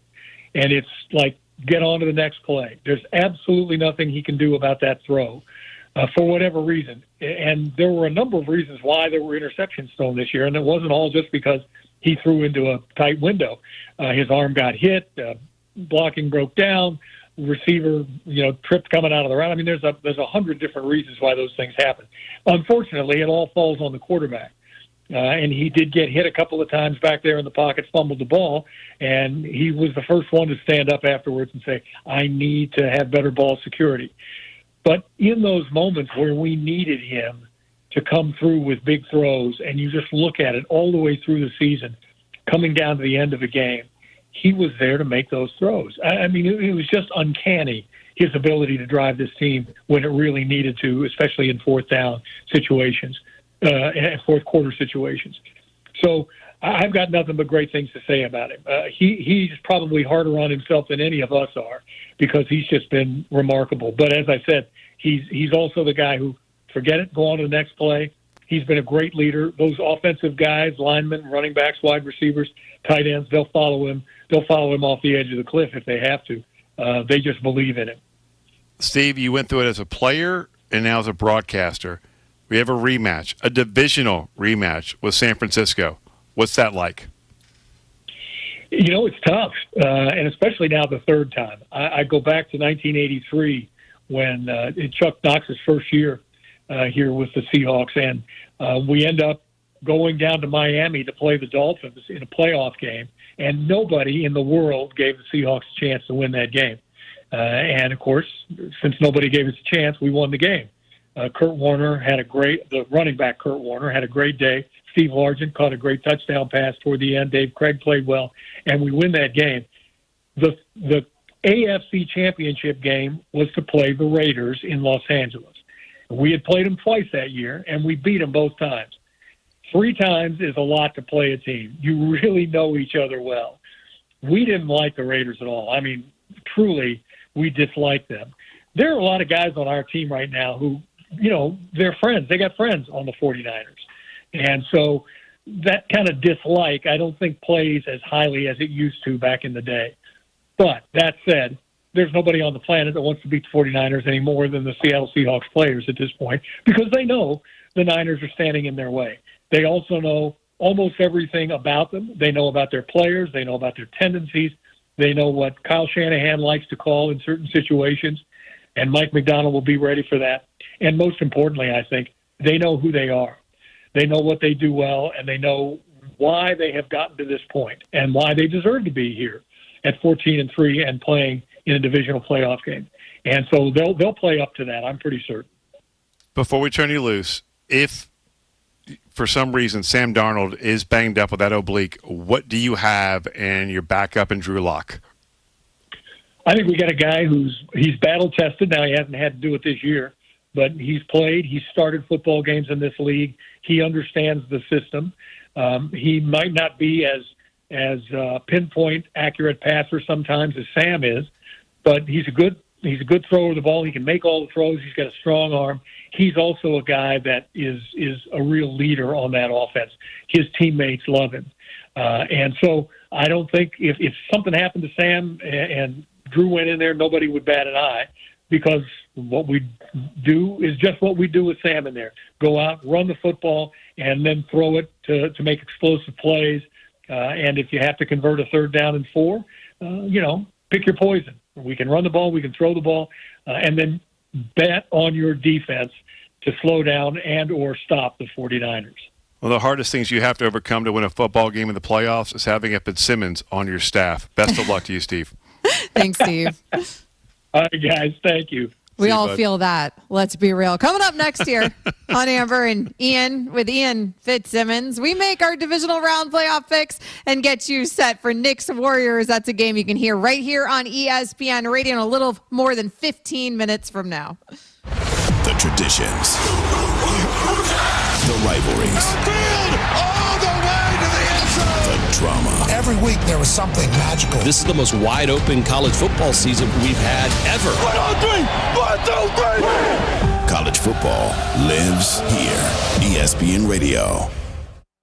And it's like, get on to the next play. There's absolutely nothing he can do about that throw for whatever reason. And there were a number of reasons why there were interceptions thrown this year, and it wasn't all just because he threw into a tight window. His arm got hit, blocking broke down, receiver, tripped coming out of the route. I mean, there's 100 different reasons why those things happen. Unfortunately, it all falls on the quarterback. And he did get hit a couple of times back there in the pocket, fumbled the ball, and he was the first one to stand up afterwards and say, I need to have better ball security. But in those moments where we needed him to come through with big throws, and you just look at it all the way through the season, coming down to the end of a game, he was there to make those throws. I mean, it was just uncanny, his ability to drive this team when it really needed to, especially in fourth down situations, fourth quarter situations. So I've got nothing but great things to say about him. He's probably harder on himself than any of us are, because he's just been remarkable. But as I said, he's also the guy who, forget it, go on to the next play. He's been a great leader. Those offensive guys, linemen, running backs, wide receivers, tight ends, they'll follow him. They'll follow him off the edge of the cliff if they have to. They just believe in him. Steve, you went through it as a player and now as a broadcaster. We have a rematch, a divisional rematch with San Francisco. What's that like? It's tough, and especially now the third time. I go back to 1983 when Chuck Knox's first year here with the Seahawks, and we end up going down to Miami to play the Dolphins in a playoff game, and nobody in the world gave the Seahawks a chance to win that game. And, of course, since nobody gave us a chance, we won the game. The running back Kurt Warner had a great day. Steve Largent caught a great touchdown pass toward the end. Dave Craig played well, and we win that game. The AFC Championship game was to play the Raiders in Los Angeles. We had played them twice that year, and we beat them both times. 3 times is a lot to play a team. You really know each other well. We didn't like the Raiders at all. I mean, truly, we disliked them. There are a lot of guys on our team right now who, they're friends. They got friends on the 49ers. And so that kind of dislike, I don't think plays as highly as it used to back in the day. But that said, there's nobody on the planet that wants to beat the 49ers any more than the Seattle Seahawks players at this point, because they know the Niners are standing in their way. They also know almost everything about them. They know about their players. They know about their tendencies. They know what Kyle Shanahan likes to call in certain situations, and Mike McDonald will be ready for that. And most importantly, I think, they know who they are. They know what they do well, and they know why they have gotten to this point and why they deserve to be here at 14-3 and playing in a divisional playoff game. And so they'll play up to that, I'm pretty certain. Before we turn you loose, if for some reason Sam Darnold is banged up with that oblique, what do you have in your backup in Drew Lock? I think we got a guy he's battle-tested. Now, he hasn't had to do it this year, but he's started football games in this league. He understands the system. He might not be as pinpoint accurate passer sometimes as Sam is, but he's a good a good thrower of the ball. He can make all the throws. He's got a strong arm. He's also a guy that is a real leader on that offense. His teammates love him. And so I don't think if something happened to Sam and Drew went in there, nobody would bat an eye, because what we do is just what we do with Sam in there. Go out, run the football, and then throw it to make explosive plays. And if you have to convert a 3rd down and 4, pick your poison. We can run the ball, we can throw the ball, and then bet on your defense to slow down and or stop the 49ers. One of the hardest things you have to overcome to win a football game in the playoffs is having a Fitzsimmons on your staff. Best of luck to you, Steve. Thanks, Steve. All right, guys. Thank you. We all feel that. Let's be real. Coming up next year on Amber and Ian with Ian Fitzsimmons, we make our divisional round playoff picks and get you set for Knicks Warriors. That's a game you can hear right here on ESPN Radio in a little more than 15 minutes from now. The traditions. The rivalries. All the way to the end zone. The drama. Every week there was something magical. This is the most wide open college football season we've had ever. 1, 2, 3. College football lives here. ESPN Radio.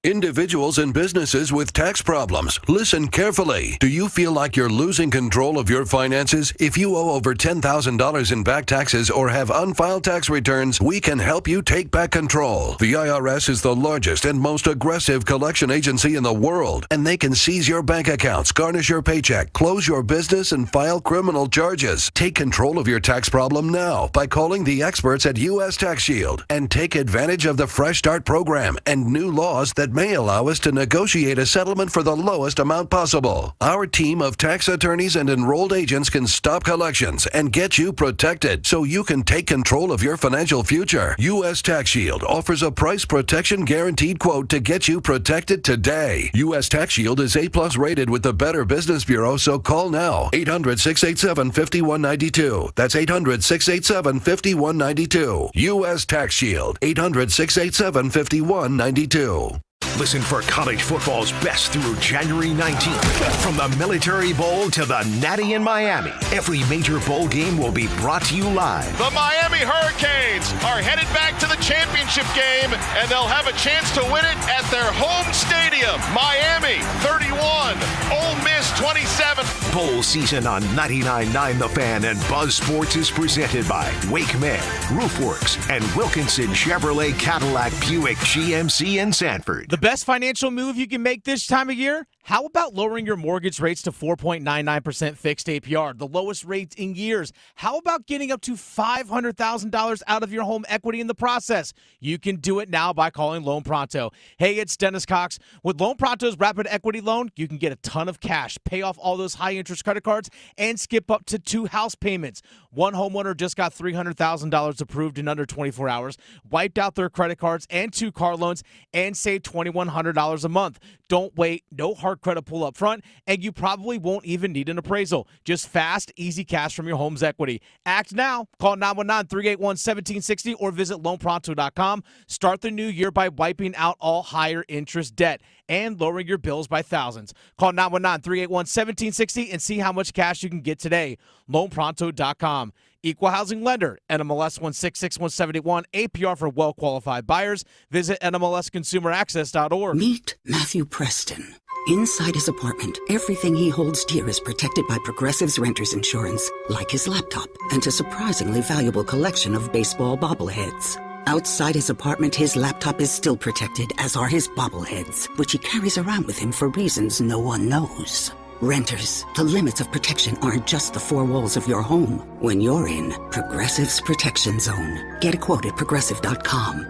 Individuals and businesses with tax problems, listen carefully. Do you feel like you're losing control of your finances? If you owe over $10,000 in back taxes or have unfiled tax returns, we can help you take back control. The IRS is the largest and most aggressive collection agency in the world, and they can seize your bank accounts, garnish your paycheck, close your business, and file criminal charges. Take control of your tax problem now by calling the experts at U.S. Tax Shield and take advantage of the Fresh Start program and new laws that may allow us to negotiate a settlement for the lowest amount possible. Our team of tax attorneys and enrolled agents can stop collections and get you protected so you can take control of your financial future. U.S. Tax Shield offers a price protection guaranteed quote to get you protected today. U.S. Tax Shield is A+ rated with the Better Business Bureau, so call now. 800-687-5192. That's 800-687-5192. U.S. Tax Shield. 800-687-5192. Listen for college football's best through January 19th. From the Military Bowl to the Natty in Miami, every major bowl game will be brought to you live. The Miami Hurricanes are headed back to the championship game, and they'll have a chance to win it at their home stadium. Miami 31, Ole Miss 27. Bowl season on 99.9 The Fan and Buzz Sports is presented by Wake Med, Roofworks, and Wilkinson Chevrolet Cadillac Buick GMC in Sanford. The best financial move you can make this time of year? How about lowering your mortgage rates to 4.99% fixed APR, the lowest rates in years? How about getting up to $500,000 out of your home equity in the process? You can do it now by calling Loan Pronto. Hey, it's Dennis Cox. With Loan Pronto's Rapid Equity Loan, you can get a ton of cash, pay off all those high-interest credit cards, and skip up to 2 house payments. One homeowner just got $300,000 approved in under 24 hours, wiped out their credit cards and 2 car loans, and saved $2,100 a month. Don't wait. No hard credit pull up front, and you probably won't even need an appraisal. Just fast, easy cash from your home's equity. Act now. Call 919-381-1760 or visit loanpronto.com. Start the new year by wiping out all higher interest debt and lowering your bills by thousands. Call 919-381-1760 and see how much cash you can get today. loanpronto.com. Equal housing lender, NMLS 1666171, APR for well-qualified buyers. Visit NMLSconsumeraccess.org. Meet Matthew Preston. Inside his apartment, everything he holds dear is protected by Progressive's Renter's Insurance, like his laptop and a surprisingly valuable collection of baseball bobbleheads. Outside his apartment, his laptop is still protected, as are his bobbleheads, which he carries around with him for reasons no one knows. Renters, the limits of protection aren't just the 4 walls of your home. When you're in Progressive's Protection Zone, get a quote at Progressive.com.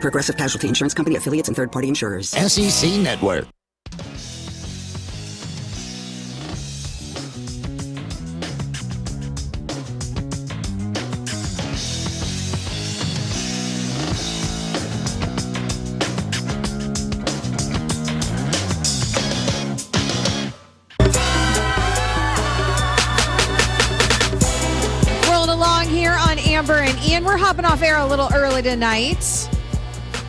Progressive Casualty Insurance Company, affiliates, and third-party insurers. SEC Network. Amber and Ian, we're hopping off air a little early tonight.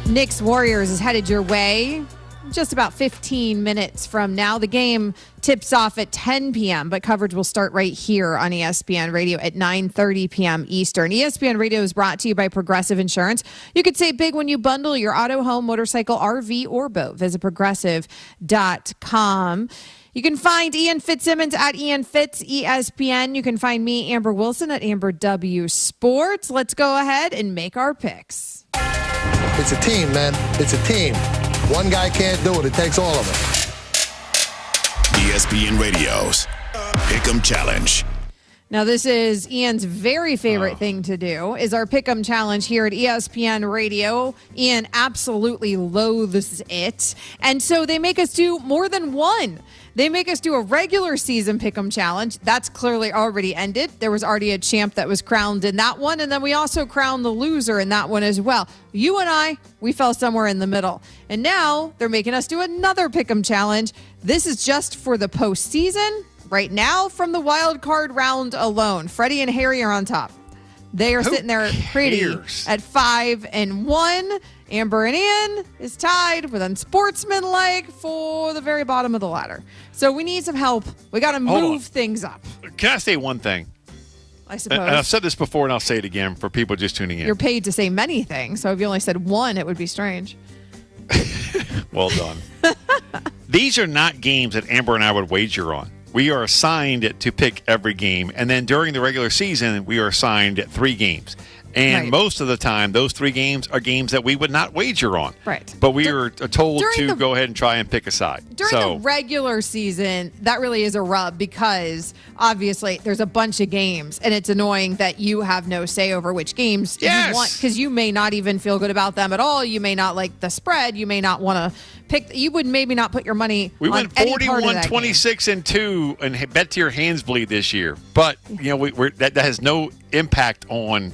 Knicks Warriors is headed your way. just about 15 minutes from now. The game tips off at 10 p.m., but coverage will start right here on ESPN Radio at 9:30 p.m. Eastern. ESPN Radio is brought to you by Progressive Insurance. You could save big when you bundle your auto, home, motorcycle, RV, or boat. Visit progressive.com. You can find Ian Fitzsimmons at Ian Fitz ESPN. You can find me, Amber Wilson, at Amber W Sports. Let's go ahead and make our picks. It's a team, man. It's a team. One guy can't do it. It takes all of us. ESPN Radio's Pick'em Challenge. Now, this is Ian's very favorite thing to do, is our Pick'em Challenge here at ESPN Radio. Ian absolutely loathes it. And so they make us do more than one. They make us do a regular season Pick'em Challenge. That's clearly already ended. There was already a champ that was crowned in that one. And then we also crowned the loser in that one as well. You and I, we fell somewhere in the middle. And now they're making us do another Pick'em Challenge. This is just for the postseason. Right now, from the wild card round alone, Freddie and Harry are on top. They are sitting there pretty at 5-1. Amber and Ian is tied with unsportsmanlike for the very bottom of the ladder. So we need some help. We got to move things up. Can I say one thing? I suppose. And I've said this before, and I'll say it again for people just tuning in. You're paid to say many things, so if you only said one, it would be strange. Well done. These are not games that Amber and I would wager on. We are assigned to pick every game, and then during the regular season, we are assigned 3 games. And most of the time, those 3 games are games that we would not wager on. Right. But we are told to go ahead and try and pick a side. During the regular season, that really is a rub because obviously there's a bunch of games, and it's annoying that you have no say over which games you want because you may not even feel good about them at all. You may not like the spread. You may not want to pick. You would maybe not put your money we on went any part of that 41-26-2 and bet to your hands bleed this year. But, you know, that has no impact on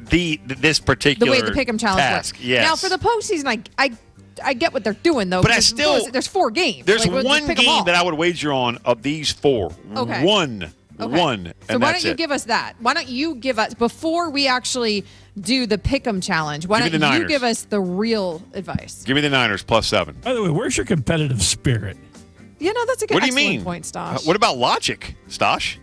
this particular the way the Pick'em Challenge task. works. Yes. Now, for the postseason, I get what they're doing, though. But there's 4 games. There's like, one game that I would wager on of these 4. Okay. One. So why don't you give us that? Why don't you give us, before we actually do the Pick'em Challenge, why don't you give us the real advice? Give me the Niners +7. By the way, where's your competitive spirit? You know, that's a good point, Stosh. What about logic, Stosh?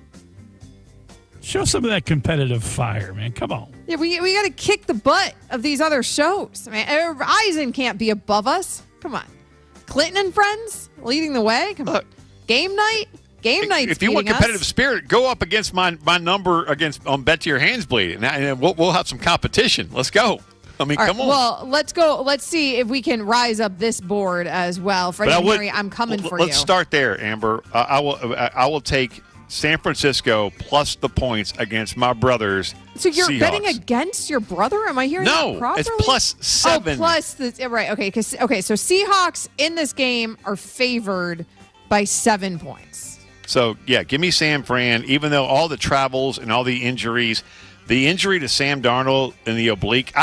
Show some of that competitive fire, man. Come on. Yeah, we got to kick the butt of these other shows. I mean, Eisen can't be above us. Come on. Clinton and Friends leading the way. Come on. Game night. Game night's If you want beating competitive us. spirit, go up against my number on Bet to Your Hands Bleed, and we'll have some competition. Let's go. I mean, come on. Well, let's go. Let's see if we can rise up this board as well. Freddie and Harry, I'm coming for you. Let's start there, Amber. I will take San Francisco plus the points against my brothers. So you're Seahawks. betting against your brother? Am I hearing that properly? No, it's +7. Oh, plus right. Okay, so Seahawks in this game are favored by 7 points. So, yeah, give me San Fran, even though all the travels and all the injuries. The injury to Sam Darnold in the oblique,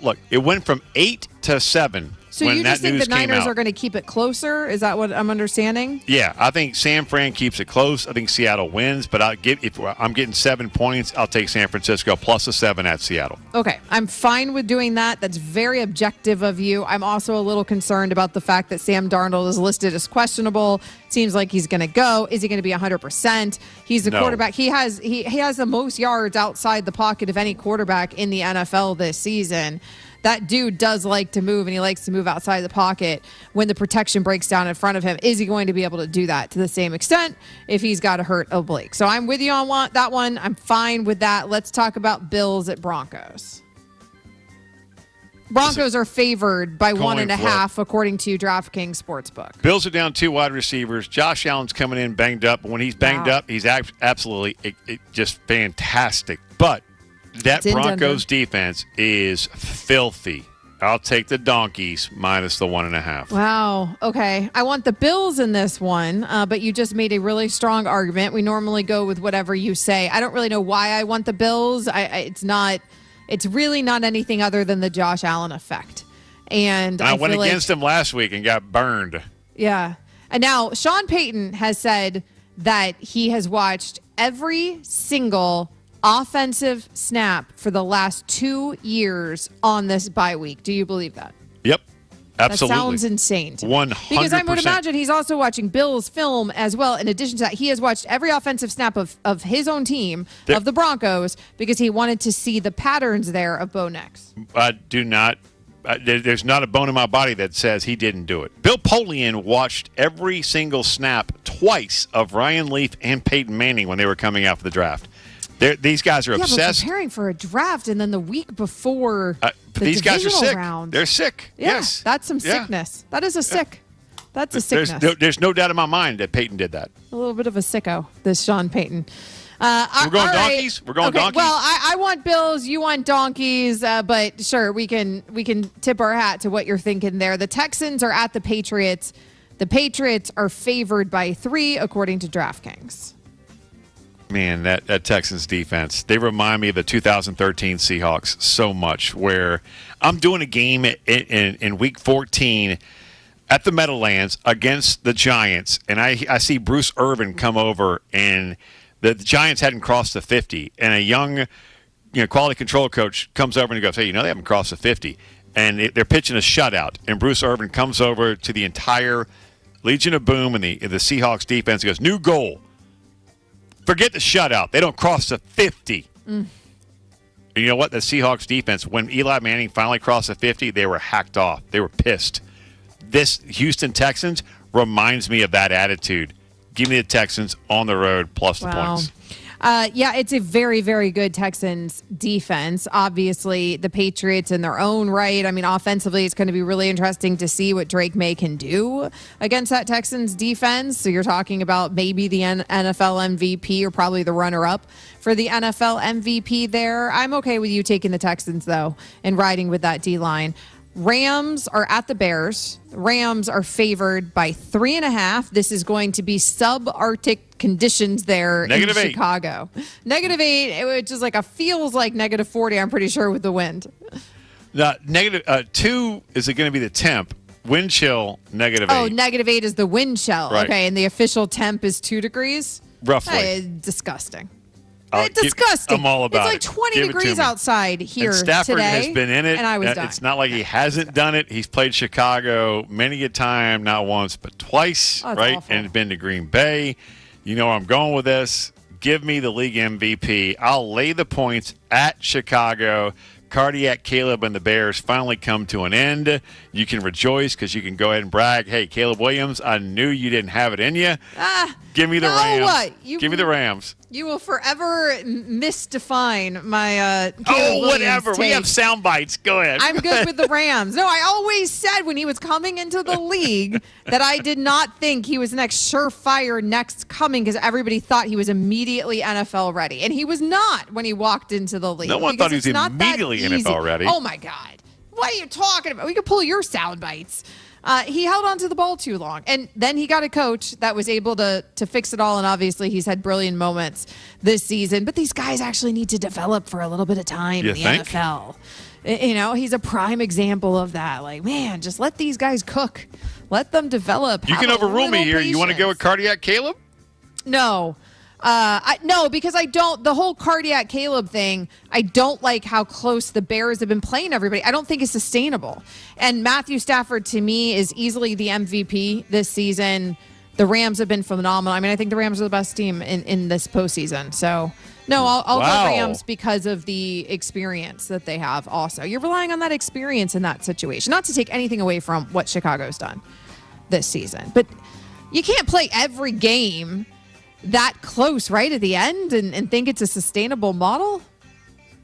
look, it went from 8 to 7 So when you that just think news the came Niners out. are going to keep it closer? Is that what I'm understanding? Yeah, I think San Fran keeps it close. I think Seattle wins, but if I'm getting 7 points, I'll take San Francisco plus a 7 at Seattle. Okay, I'm fine with doing that. That's very objective of you. I'm also a little concerned about the fact that Sam Darnold is listed as questionable. Seems like he's going to go. Is he going to be 100%? He's the quarterback. He has the most yards outside the pocket of any quarterback in the NFL this season. That dude does like to move, and he likes to move outside the pocket when the protection breaks down in front of him. Is he going to be able to do that to the same extent if he's got a hurt oblique? So I'm with you on that one. I'm fine with that. Let's talk about Bills at Broncos. Broncos are favored by 1.5 according to DraftKings Sportsbook. Bills are down 2 wide receivers. Josh Allen's coming in banged up. When he's banged up, he's absolutely just fantastic. But that Broncos defense is filthy. I'll take the Donkeys minus the 1.5. Wow. Okay. I want the Bills in this one, but you just made a really strong argument. We normally go with whatever you say. I don't really know why I want the Bills. It's really not anything other than the Josh Allen effect. And I went against him last week and got burned. Yeah. And now Sean Payton has said that he has watched every single offensive snap for the last 2 years on this bye week. Do you believe that? Yep. Absolutely. That sounds insane to me. 100%. Because I would imagine he's also watching Bills film as well. In addition to that, he has watched every offensive snap of his own team, of the Broncos, because he wanted to see the patterns there of Bo Nix. I do not. There's not a bone in my body that says he didn't do it. Bill Polian watched every single snap twice of Ryan Leaf and Peyton Manning when they were coming out for the draft. These guys are obsessed. But preparing for a draft, and then the week before these guys are sick. Round. They're sick. Yeah, yes, that's some sickness. That is a sick. That's a sickness. There's no doubt in my mind that Peyton did that. A little bit of a sicko, this Sean Payton. We're going donkeys. We're going donkeys. Well, I want Bills. You want donkeys. But sure, we can tip our hat to what you're thinking there. The Texans are at the Patriots. The Patriots are favored by 3, according to DraftKings. Man, that Texans defense, they remind me of the 2013 Seahawks so much, where I'm doing a game in Week 14 at the Meadowlands against the Giants, and I see Bruce Irvin come over, and the Giants hadn't crossed the 50, and a young quality control coach comes over and he goes, hey, they haven't crossed the 50, and they're pitching a shutout, and Bruce Irvin comes over to the entire Legion of Boom and the Seahawks defense and goes, new goal. Forget the shutout. They don't cross the 50. And you know what? The Seahawks defense, when Eli Manning finally crossed the 50, they were hacked off. They were pissed. This Houston Texans reminds me of that attitude. Give me the Texans on the road plus the points. Yeah, it's a very, very good Texans defense. Obviously, the Patriots in their own right. I mean, offensively, it's going to be really interesting to see what Drake May can do against that Texans defense. So you're talking about maybe the NFL MVP or probably the runner-up for the NFL MVP there. I'm okay with you taking the Texans, though, and riding with that D-line. Rams are at the Bears. Rams are favored by 3.5. This is going to be subarctic conditions there in Chicago. -8, which is feels like -40, I'm pretty sure, with the wind. -2 is it going to be the temp? Wind chill, -8. Oh, -8 is the wind chill. Right. Okay, and the official temp is 2 degrees? Roughly. Disgusting. Disgusting. I'm all about it. It's like 20 degrees outside here and Stafford today. has been in it. And I was dying. It's not like he hasn't done it. He's played Chicago many a time, not once, but twice, right? Awful. And been to Green Bay. You know where I'm going with this. Give me the league MVP. I'll lay the points at Chicago. Cardiac Caleb and the Bears finally come to an end. You can rejoice because you can go ahead and brag. Hey, Caleb Williams, I knew you didn't have it in you. Give me the Rams. Give me the Rams. You will forever misdefine my Caleb Williams whatever. take. We have sound bites. Go ahead. I'm good with the Rams. No, I always said when he was coming into the league that I did not think he was next coming because everybody thought he was immediately NFL ready. And he was not when he walked into the league. No one thought he was immediately NFL ready. Oh, my God. What are you talking about? We could pull your sound bites. He held onto the ball too long. And then he got a coach that was able to fix it all. And obviously he's had brilliant moments this season. But these guys actually need to develop for a little bit of time in the NFL. He's a prime example of that. Man, just let these guys cook. Let them develop. You can overrule me here. You want to go with Cardiac Caleb? No. No, because I don't. The whole Cardiac Caleb thing, I don't like how close the Bears have been playing everybody. I don't think it's sustainable. And Matthew Stafford, to me, is easily the MVP this season. The Rams have been phenomenal. I mean, I think the Rams are the best team in this postseason. So, no, I'll go Rams because of the experience that they have also. You're relying on that experience in that situation. Not to take anything away from what Chicago's done this season. But you can't play every game that close right at the end and think it's a sustainable model.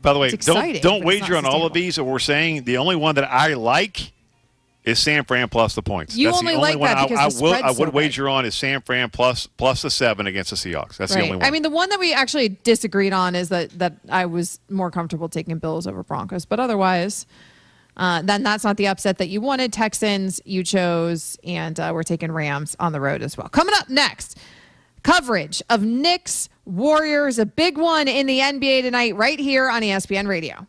By the way, don't wager on all of these. Or we're saying the only one that I like is San Fran plus the points. You That's only the only like one that because I would wager on is San Fran plus the 7 against the Seahawks. That's the only one. I mean, the one that we actually disagreed on is that I was more comfortable taking Bills over Broncos, but otherwise, then that's not the upset that you wanted. Texans you chose, and we're taking Rams on the road as well. Coming up next, coverage of Knicks Warriors, a big one in the NBA tonight right here on ESPN Radio.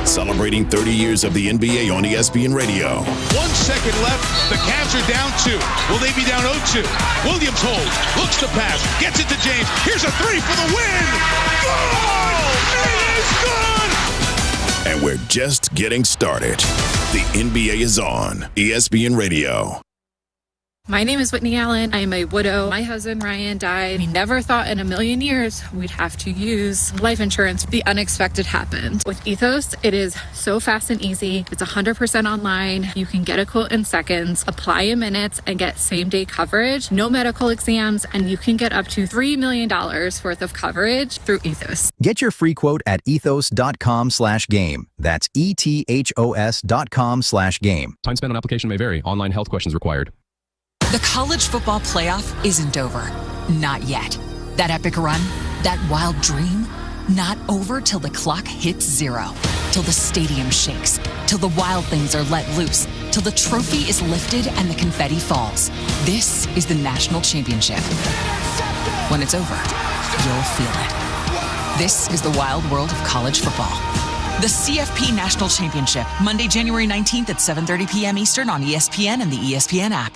Celebrating 30 years of the NBA on ESPN Radio. 1 second left. The Cavs are down 2. Will they be down 0-2? Williams holds, looks to pass, gets it to James. Here's a 3 for the win. Goal! It is good! And we're just getting started. The NBA is on ESPN Radio. My name is Whitney Allen. I am a widow. My husband, Ryan, died. We never thought in a million years we'd have to use life insurance. The unexpected happened. With Ethos, it is so fast and easy. It's 100% online. You can get a quote in seconds, apply in minutes, and get same-day coverage. No medical exams, and you can get up to $3 million worth of coverage through Ethos. Get your free quote at ethos.com/game. That's ETHOS.com/game. Time spent on application may vary. Online health questions required. The college football playoff isn't over. Not yet. That epic run, that wild dream, not over till the clock hits 0. Till the stadium shakes. Till the wild things are let loose. Till the trophy is lifted and the confetti falls. This is the national championship. When it's over, you'll feel it. This is the wild world of college football. The CFP National Championship, Monday, January 19th at 7:30 p.m. Eastern on ESPN and the ESPN app.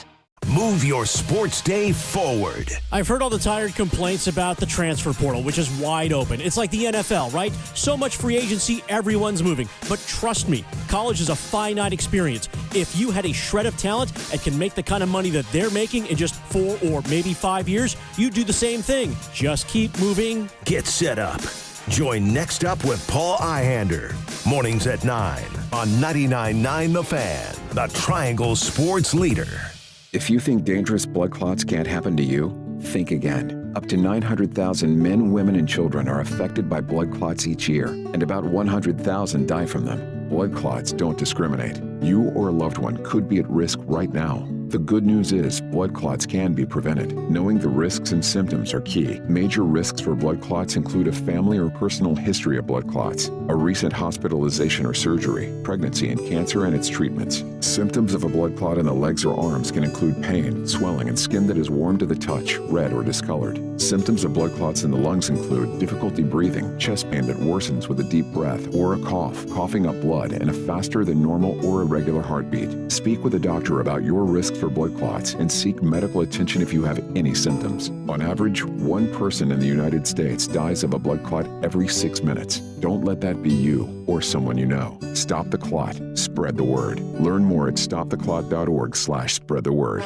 Move your sports day forward. I've heard all the tired complaints about the transfer portal, which is wide open. It's like the NFL, right? So much free agency, everyone's moving. But trust me, college is a finite experience. If you had a shred of talent and can make the kind of money that they're making in just 4 or maybe 5 years, you do the same thing. Just keep moving. Get set up. Join Next Up with Paul Ihander. Mornings at 9 on 99.9 The Fan, the Triangle Sports Leader. If you think dangerous blood clots can't happen to you, think again. Up to 900,000 men, women, and children are affected by blood clots each year, and about 100,000 die from them. Blood clots don't discriminate. You or a loved one could be at risk right now. The good news is blood clots can be prevented. Knowing the risks and symptoms are key. Major risks for blood clots include a family or personal history of blood clots, a recent hospitalization or surgery, pregnancy and cancer and its treatments. Symptoms of a blood clot in the legs or arms can include pain, swelling, and skin that is warm to the touch, red or discolored. Symptoms of blood clots in the lungs include difficulty breathing, chest pain that worsens with a deep breath or a cough, coughing up blood, and a faster than normal or irregular heartbeat. Speak with a doctor about your risk for blood clots and seek medical attention if you have any symptoms. On average, 1 person in the United States dies of a blood clot every 6 minutes. Don't let that be you or someone you know. Stop the clot. Spread the word. Learn more at stoptheclot.org/spread the word.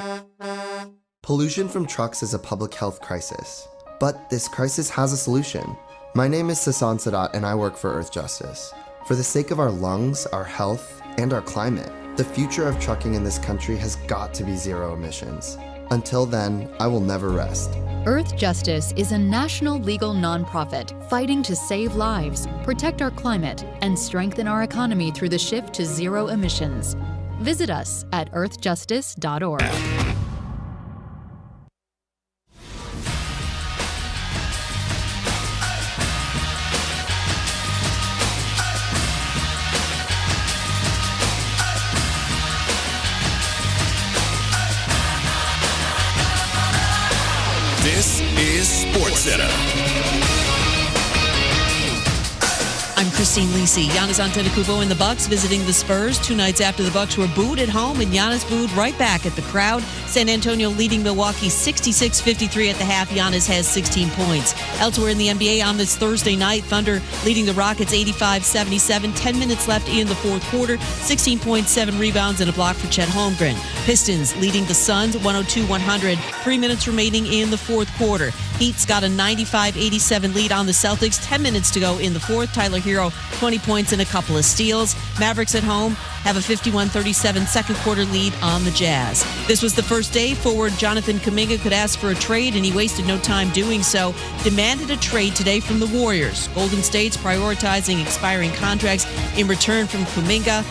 Pollution from trucks is a public health crisis, but this crisis has a solution. My name is Sasan Sadat and I work for Earth Justice. For the sake of our lungs, our health, and our climate, the future of trucking in this country has got to be zero emissions. Until then, I will never rest. Earth Justice is a national legal nonprofit fighting to save lives, protect our climate, and strengthen our economy through the shift to zero emissions. Visit us at earthjustice.org. This is SportsCenter. I'm Christine Lisi. Giannis Antetokounmpo and the Bucks visiting the Spurs 2 nights after the Bucks were booed at home, and Giannis booed right back at the crowd. San Antonio leading Milwaukee 66-53 at the half. Giannis has 16 points. Elsewhere in the NBA on this Thursday night, Thunder leading the Rockets 85-77. 10 minutes left in the fourth quarter. 16 points, 7 rebounds, and a block for Chet Holmgren. Pistons leading the Suns 102-100. 3 minutes remaining in the fourth quarter. Heat's got a 95-87 lead on the Celtics. 10 minutes to go in the fourth. Tyler Hero, 20 points and a couple of steals. Mavericks at home have a 51-37 second quarter lead on the Jazz. This was the first day forward Jonathan Kuminga could ask for a trade, and he wasted no time doing so. Demanded a trade today from the Warriors. Golden State's prioritizing expiring contracts in return from Kuminga,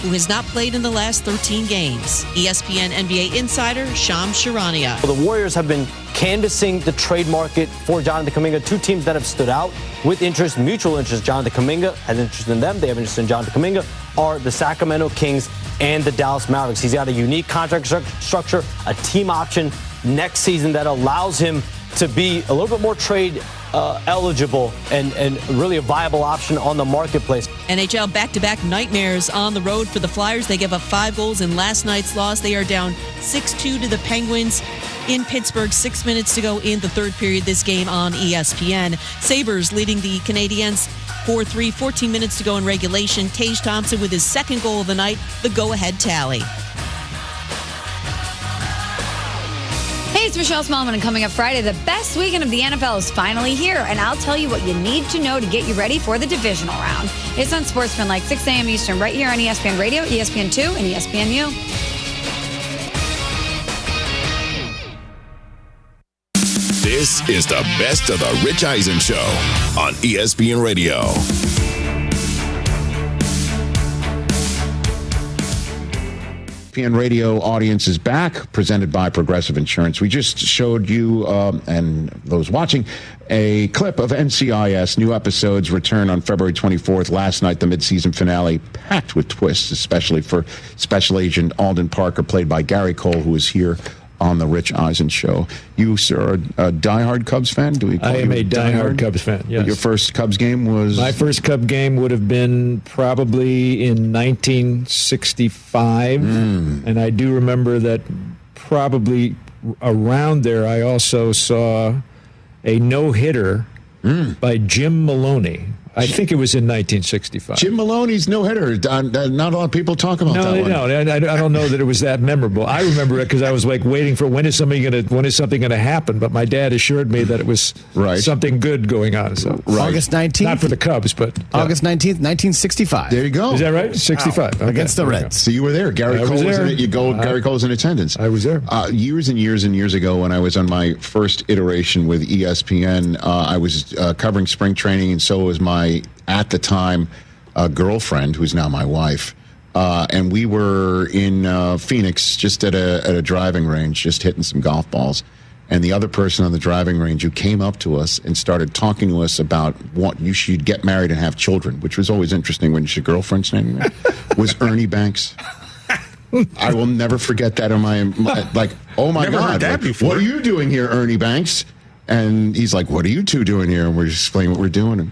who has not played in the last 13 games. ESPN NBA insider Shams Charania. The Warriors have been canvassing the trade market for Jonathan Kuminga. 2 teams that have stood out with interest, mutual interest. Jonathan Kuminga has interest in them. They have interest in Jonathan Kuminga. Are the Sacramento Kings and the Dallas Mavericks. He's got a unique contract structure, a team option next season that allows him to be a little bit more trade eligible and really a viable option on the marketplace. NHL back-to-back nightmares on the road for the Flyers. They gave up 5 goals in last night's loss. They are down 6-2 to the Penguins in Pittsburgh. 6 minutes to go in the third period. This game on ESPN. Sabres leading the Canadiens 4-3, 14 minutes to go in regulation. Tage Thompson with his second goal of the night, the go-ahead tally. Hey, it's Michelle Smallman, and coming up Friday, the best weekend of the NFL is finally here, and I'll tell you what you need to know to get you ready for the divisional round. It's on Sportsman like 6 a.m. Eastern, right here on ESPN Radio, ESPN2, and ESPNU. This is the best of the Rich Eisen Show on ESPN Radio. ESPN Radio audience is back, presented by Progressive Insurance. We just showed you and those watching a clip of NCIS. New episodes return on February 24th. Last night, the midseason finale, packed with twists, especially for Special Agent Alden Parker, played by Gary Cole, who is here on the Rich Eisen Show. You, sir, are a diehard Cubs fan? Do we call I am a diehard Cubs fan, yes. Your first Cubs game was? My first Cub game would have been probably in 1965. And I do remember that probably around there I also saw a no-hitter by Jim Maloney. I think it was in 1965. Jim Maloney's no-hitter. Not a lot of people talk about that one. No, I don't know that it was that memorable. I remember it because I was like waiting for when is something going to happen. But my dad assured me that it was something good going on. So August 19th, not for the Cubs, but August 19th, 1965. There you go. Is that right? 65 wow. Against the Reds. So you were there. Gary Cole was in it. Gary Cole's in attendance. I was there. Years and years and years ago, when I was on my first iteration with ESPN, I was covering spring training, and so was my, at the time, girlfriend, who's now my wife. And we were in Phoenix, just at a driving range, just hitting some golf balls. And the other person on the driving range who came up to us and started talking to us about what you should get married and have children, which was always interesting when your girlfriend's standing there, was Ernie Banks. I will never forget that in my like, oh my Never God, heard that before. What are you doing here, Ernie Banks? And he's like, what are you two doing here? And we're just explaining what we're doing. And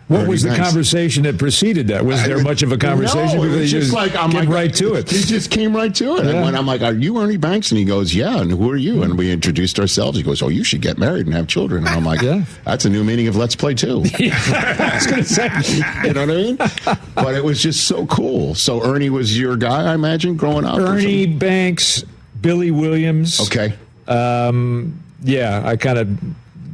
what was the conversation that preceded that? Was there much of a conversation? No, it was just like, I'm like, right to it. He just came right to it. Yeah. And when I'm like, are you Ernie Banks? And he goes, yeah. And who are you? And we introduced ourselves. He goes, oh, you should get married and have children. And I'm like, that's a new meaning of Let's Play 2. I was going to say. You know what I mean? But it was just so cool. So Ernie was your guy, I imagine, growing up? Ernie Banks, Billy Williams. Okay. Yeah, I kind of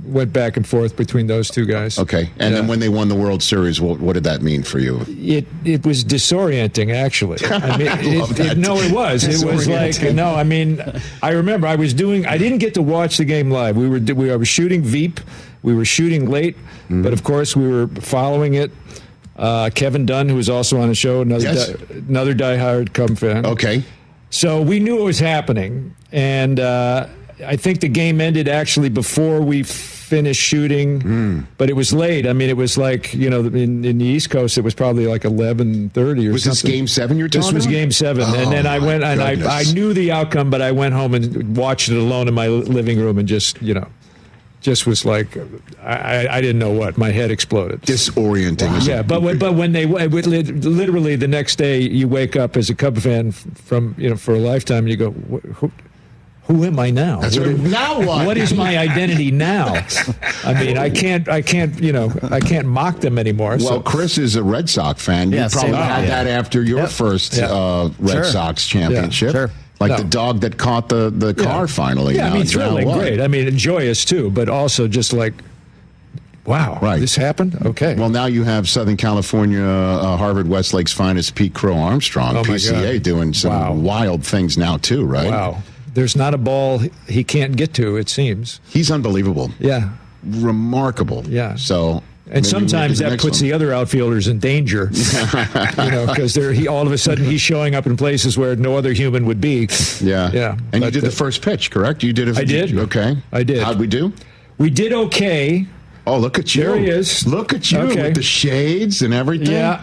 went back and forth between those two guys. Okay. And then when they won the World Series, what did that mean for you? It was disorienting, actually. I mean, it was. It was like, I mean, I remember I didn't get to watch the game live. I was shooting Veep. We were shooting late, but of course we were following it. Kevin Dunn, who was also on the show, another diehard Cub fan. Okay. So we knew it was happening, and I think the game ended actually before we finished shooting, but it was late. I mean, it was like, in the East Coast, it was probably like 11:30 or something. Was this Game 7 you're talking about? This was Game 7. And then I went, and I knew the outcome, but I went home and watched it alone in my living room and just was like, I didn't know what. My head exploded. Disorienting. Wow. Yeah, but when they literally the next day you wake up as a Cub fan from for a lifetime, and you go, who am I now? That's right. Now what? What is my identity now? I mean, I can't mock them anymore. Well, Chris is a Red Sox fan. You probably had that after your first Red Sox championship. Sure. Like the dog that caught the car finally. Yeah, I mean, thrilling, great. I mean, joyous too, but also just like, wow, this happened? Okay. Well, now you have Southern California, Harvard Westlake's finest Pete Crow Armstrong, PCA, doing some wild things now too, right? Wow. There's not a ball he can't get to, it seems. He's unbelievable. Yeah. Remarkable. Yeah. So... And sometimes that puts the other outfielders in danger, because all of a sudden he's showing up in places where no other human would be. Yeah, yeah. And you did the first pitch, correct? You did. I did. Okay, I did. How'd we do? We did okay. Oh, look at you! There he is. Look at you with the shades and everything. Yeah.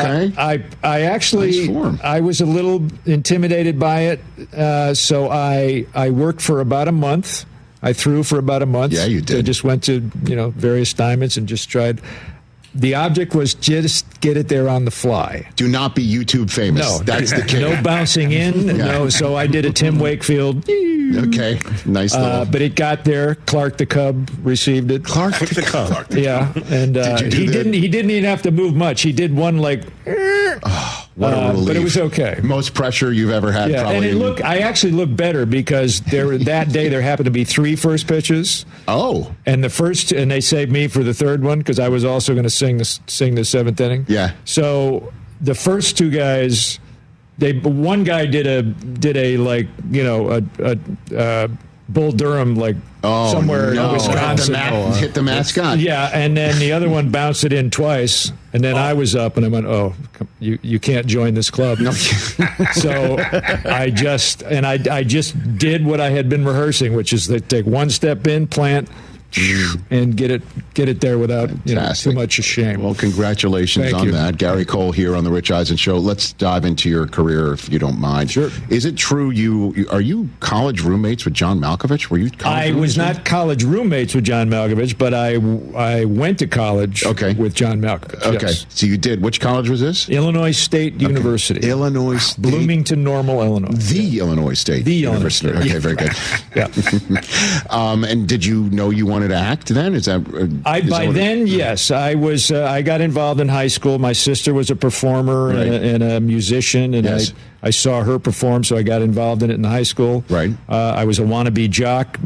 Okay. I actually I was a little intimidated by it, so I worked for about a month. I threw for about a month. Yeah, you did. I just went to various diamonds and just tried. The object was just get it there on the fly. Do not be YouTube famous. No, that's the key. No bouncing in. Yeah. No, so I did a Tim Wakefield. Okay, nice little. But it got there. Clark the Cub received it. Clark the Cub. Yeah, and he didn't even have to move much. He did one like. What a relief. But it was okay. Most pressure you've ever had. Yeah, probably. and I actually looked better because that day there happened to be 3 first pitches. Oh, and they saved me for the third one because I was also going to sing the 7th inning. Yeah. So the first 2 guys, one guy did a like a Bull Durham like somewhere in Wisconsin. Hit the mascot. Yeah, and then the other one bounced it in twice, and then I was up, and I went, you can't join this club. No. So I just did what I had been rehearsing, which is to take one step in, plant, and get it there without too much shame. Well, congratulations on that. Gary Cole here on the Rich Eisen Show. Let's dive into your career if you don't mind. Sure. Is it true are you college roommates with John Malkovich? Were you college roommates? Was not college roommates with John Malkovich, but I went to college with John Malkovich. Okay. Yes. So you did. Which college was this? Illinois State University. Illinois State. Bloomington Normal, Illinois. The Illinois State University. Okay, very good. Yeah. And did you know you wanted to act then? Yes. I was. I got involved in high school. My sister was a performer and a musician, and I saw her perform, so I got involved in it in high school. Right. I was a wannabe jock,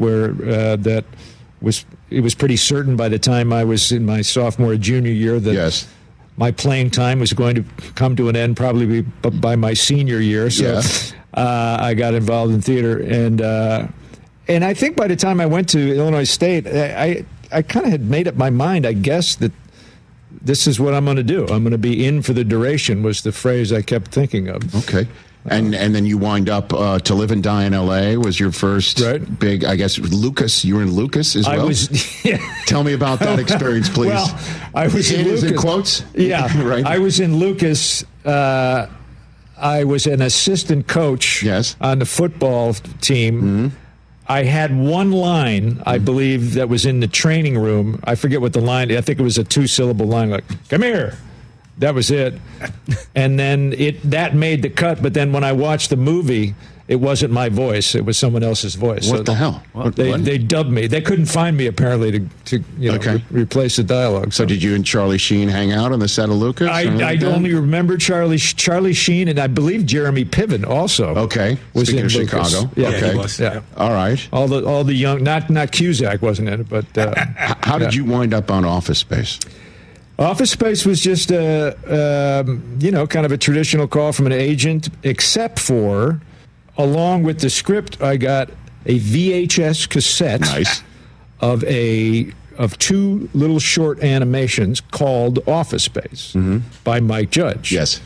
it was pretty certain by the time I was in my sophomore or junior year that my playing time was going to come to an end probably by my senior year. So I got involved in theater, and I think by the time I went to Illinois State, I kind of had made up my mind, I guess, that this is what I'm going to do. I'm going to be in for the duration was the phrase I kept thinking of. Okay. And then you wind up to live and die in L.A. was your first big, I guess, Lucas. You were in Lucas as well? Tell me about that experience, please. Well, I was in Lucas. In quotes? Yeah. Right. I was in Lucas. I was an assistant coach on the football team. Mm-hmm. I had one line, I believe, that was in the training room. I forget what the line, I think it was a 2-syllable line, like, come here. That was it. And then that made the cut, but then when I watched the movie, it wasn't my voice. It was someone else's voice. What the hell? They dubbed me. They couldn't find me, apparently, to replace the dialogue. So did you and Charlie Sheen hang out on the set of Lucas? I only remember Charlie Sheen, and I believe Jeremy Piven also. Okay. Was Speaking in of Lucas. Chicago. Yeah, okay. he was. Yeah. All right. All the young, not Cusack wasn't in it, but. How did you wind up on Office Space? Office Space was just kind of a traditional call from an agent, except for, along with the script, I got a VHS cassette of 2 little short animations called Office Space by Mike Judge. Yes.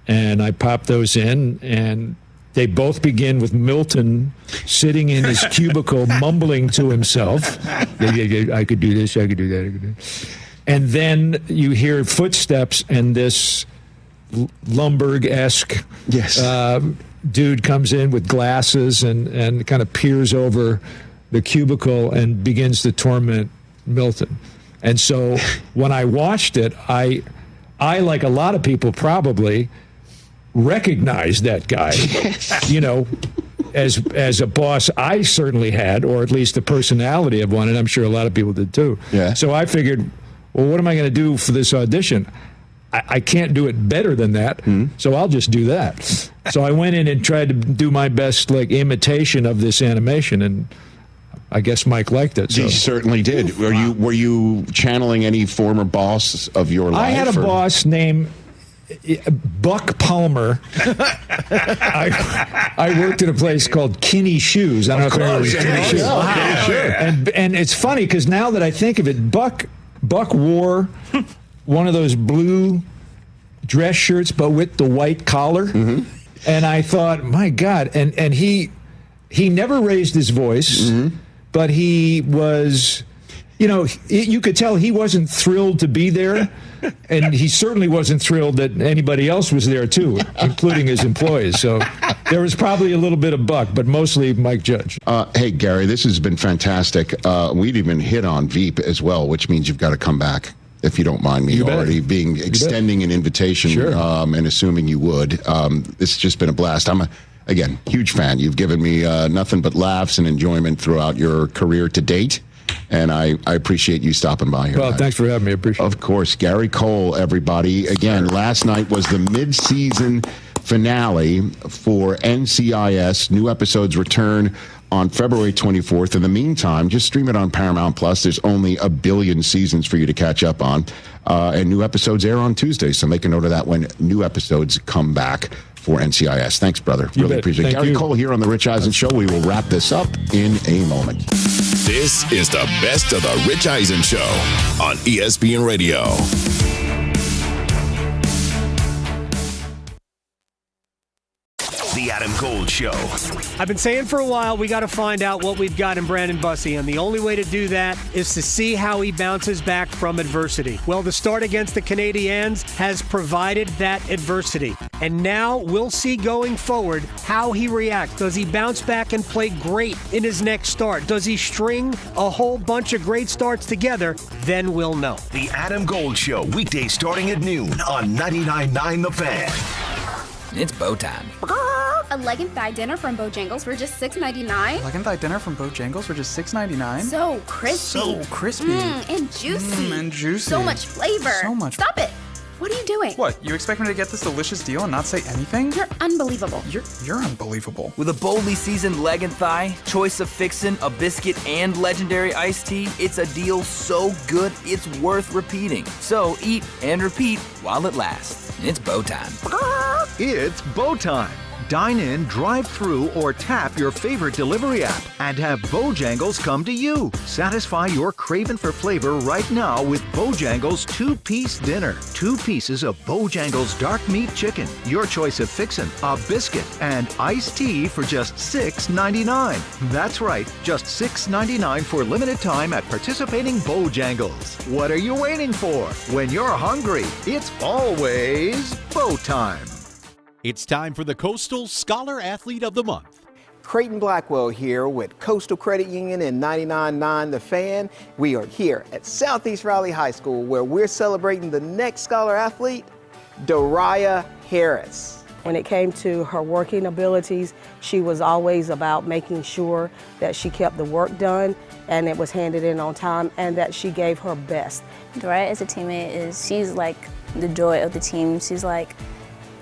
And I popped those in, and they both begin with Milton sitting in his cubicle mumbling to himself. I could do this, I could do that, I could do that. And then you hear footsteps, and this Lumberg-esque dude comes in with glasses and kind of peers over the cubicle and begins to torment Milton. And so when I watched it, I like a lot of people probably recognized that guy, as a boss I certainly had, or at least the personality of one, and I'm sure a lot of people did too. Yeah. So I figured, well, what am I going to do for this audition? I can't do it better than that, so I'll just do that. So I went in and tried to do my best imitation of this animation, and I guess Mike liked it. So. He certainly did. Were you channeling any former boss of your life? I had a boss named Buck Palmer. I worked at a place called Kinney Shoes. I don't know if you remember Kinney Shoes. Wow. Sure. And it's funny because now that I think of it, Buck wore one of those blue dress shirts, but with the white collar. Mm-hmm. And I thought, my God. And he never raised his voice, but he was, you could tell he wasn't thrilled to be there. And he certainly wasn't thrilled that anybody else was there, too, including his employees. So there was probably a little bit of Buck, but mostly Mike Judge. Hey, Gary, this has been fantastic. We'd even hit on Veep as well, which means you've got to come back. if you don't mind me already extending an invitation and assuming you would. This has just been a blast. I'm again, huge fan. You've given me nothing but laughs and enjoyment throughout your career to date. And I appreciate you stopping by here. Well, thanks for having me. I appreciate it. Of course. Gary Cole, everybody. Again, last night was the mid-season finale for NCIS. New episodes return on February 24th. In the meantime, just stream it on Paramount Plus. There's only a billion seasons for you to catch up on. And new episodes air on Tuesday, so make a note of that when new episodes come back for NCIS. Thanks, brother. Really appreciate it. Gary Cole here on The Rich Eisen Show. We will wrap this up in a moment. This is the best of The Rich Eisen Show on ESPN Radio. The Adam Gold Show. I've been saying for a while we got to find out what we've got in Brandon Bussey, and the only way to do that is to see how he bounces back from adversity. Well, the start against the Canadiens has provided that adversity, and now we'll see going forward how he reacts. Does he bounce back and play great in his next start? Does he string a whole bunch of great starts together? Then we'll know. The Adam Gold Show, weekdays starting at noon on 99.9 The Fan. It's bow time. A leg and thigh dinner from Bojangles for just $6.99. Leg and thigh dinner from Bojangles for just $6.99. So crispy. So crispy. And juicy. And juicy. So much flavor. So much. Stop it. What are you doing? What, you expect me to get this delicious deal and not say anything? You're unbelievable. You're unbelievable. With a boldly seasoned leg and thigh, choice of fixin', a biscuit, and legendary iced tea, it's a deal so good it's worth repeating. So eat and repeat while it lasts. It's bow time. It's bow time. Dine in, drive through, or tap your favorite delivery app and have Bojangles come to you. Satisfy your craving for flavor right now with Bojangles 2-piece dinner. 2 pieces of Bojangles dark meat chicken, your choice of fixin', a biscuit, and iced tea for just $6.99. That's right, just $6.99 for limited time at participating Bojangles. What are you waiting for? When you're hungry, it's always bow time. It's time for the Coastal Scholar Athlete of the Month. Creighton Blackwell here with Coastal Credit Union and 99.9 The Fan. We are here at Southeast Raleigh High School where we're celebrating the next Scholar Athlete, Darian Harris. When it came to her working abilities, she was always about making sure that she kept the work done and it was handed in on time and that she gave her best. Darian as a teammate she's like the joy of the team. She's like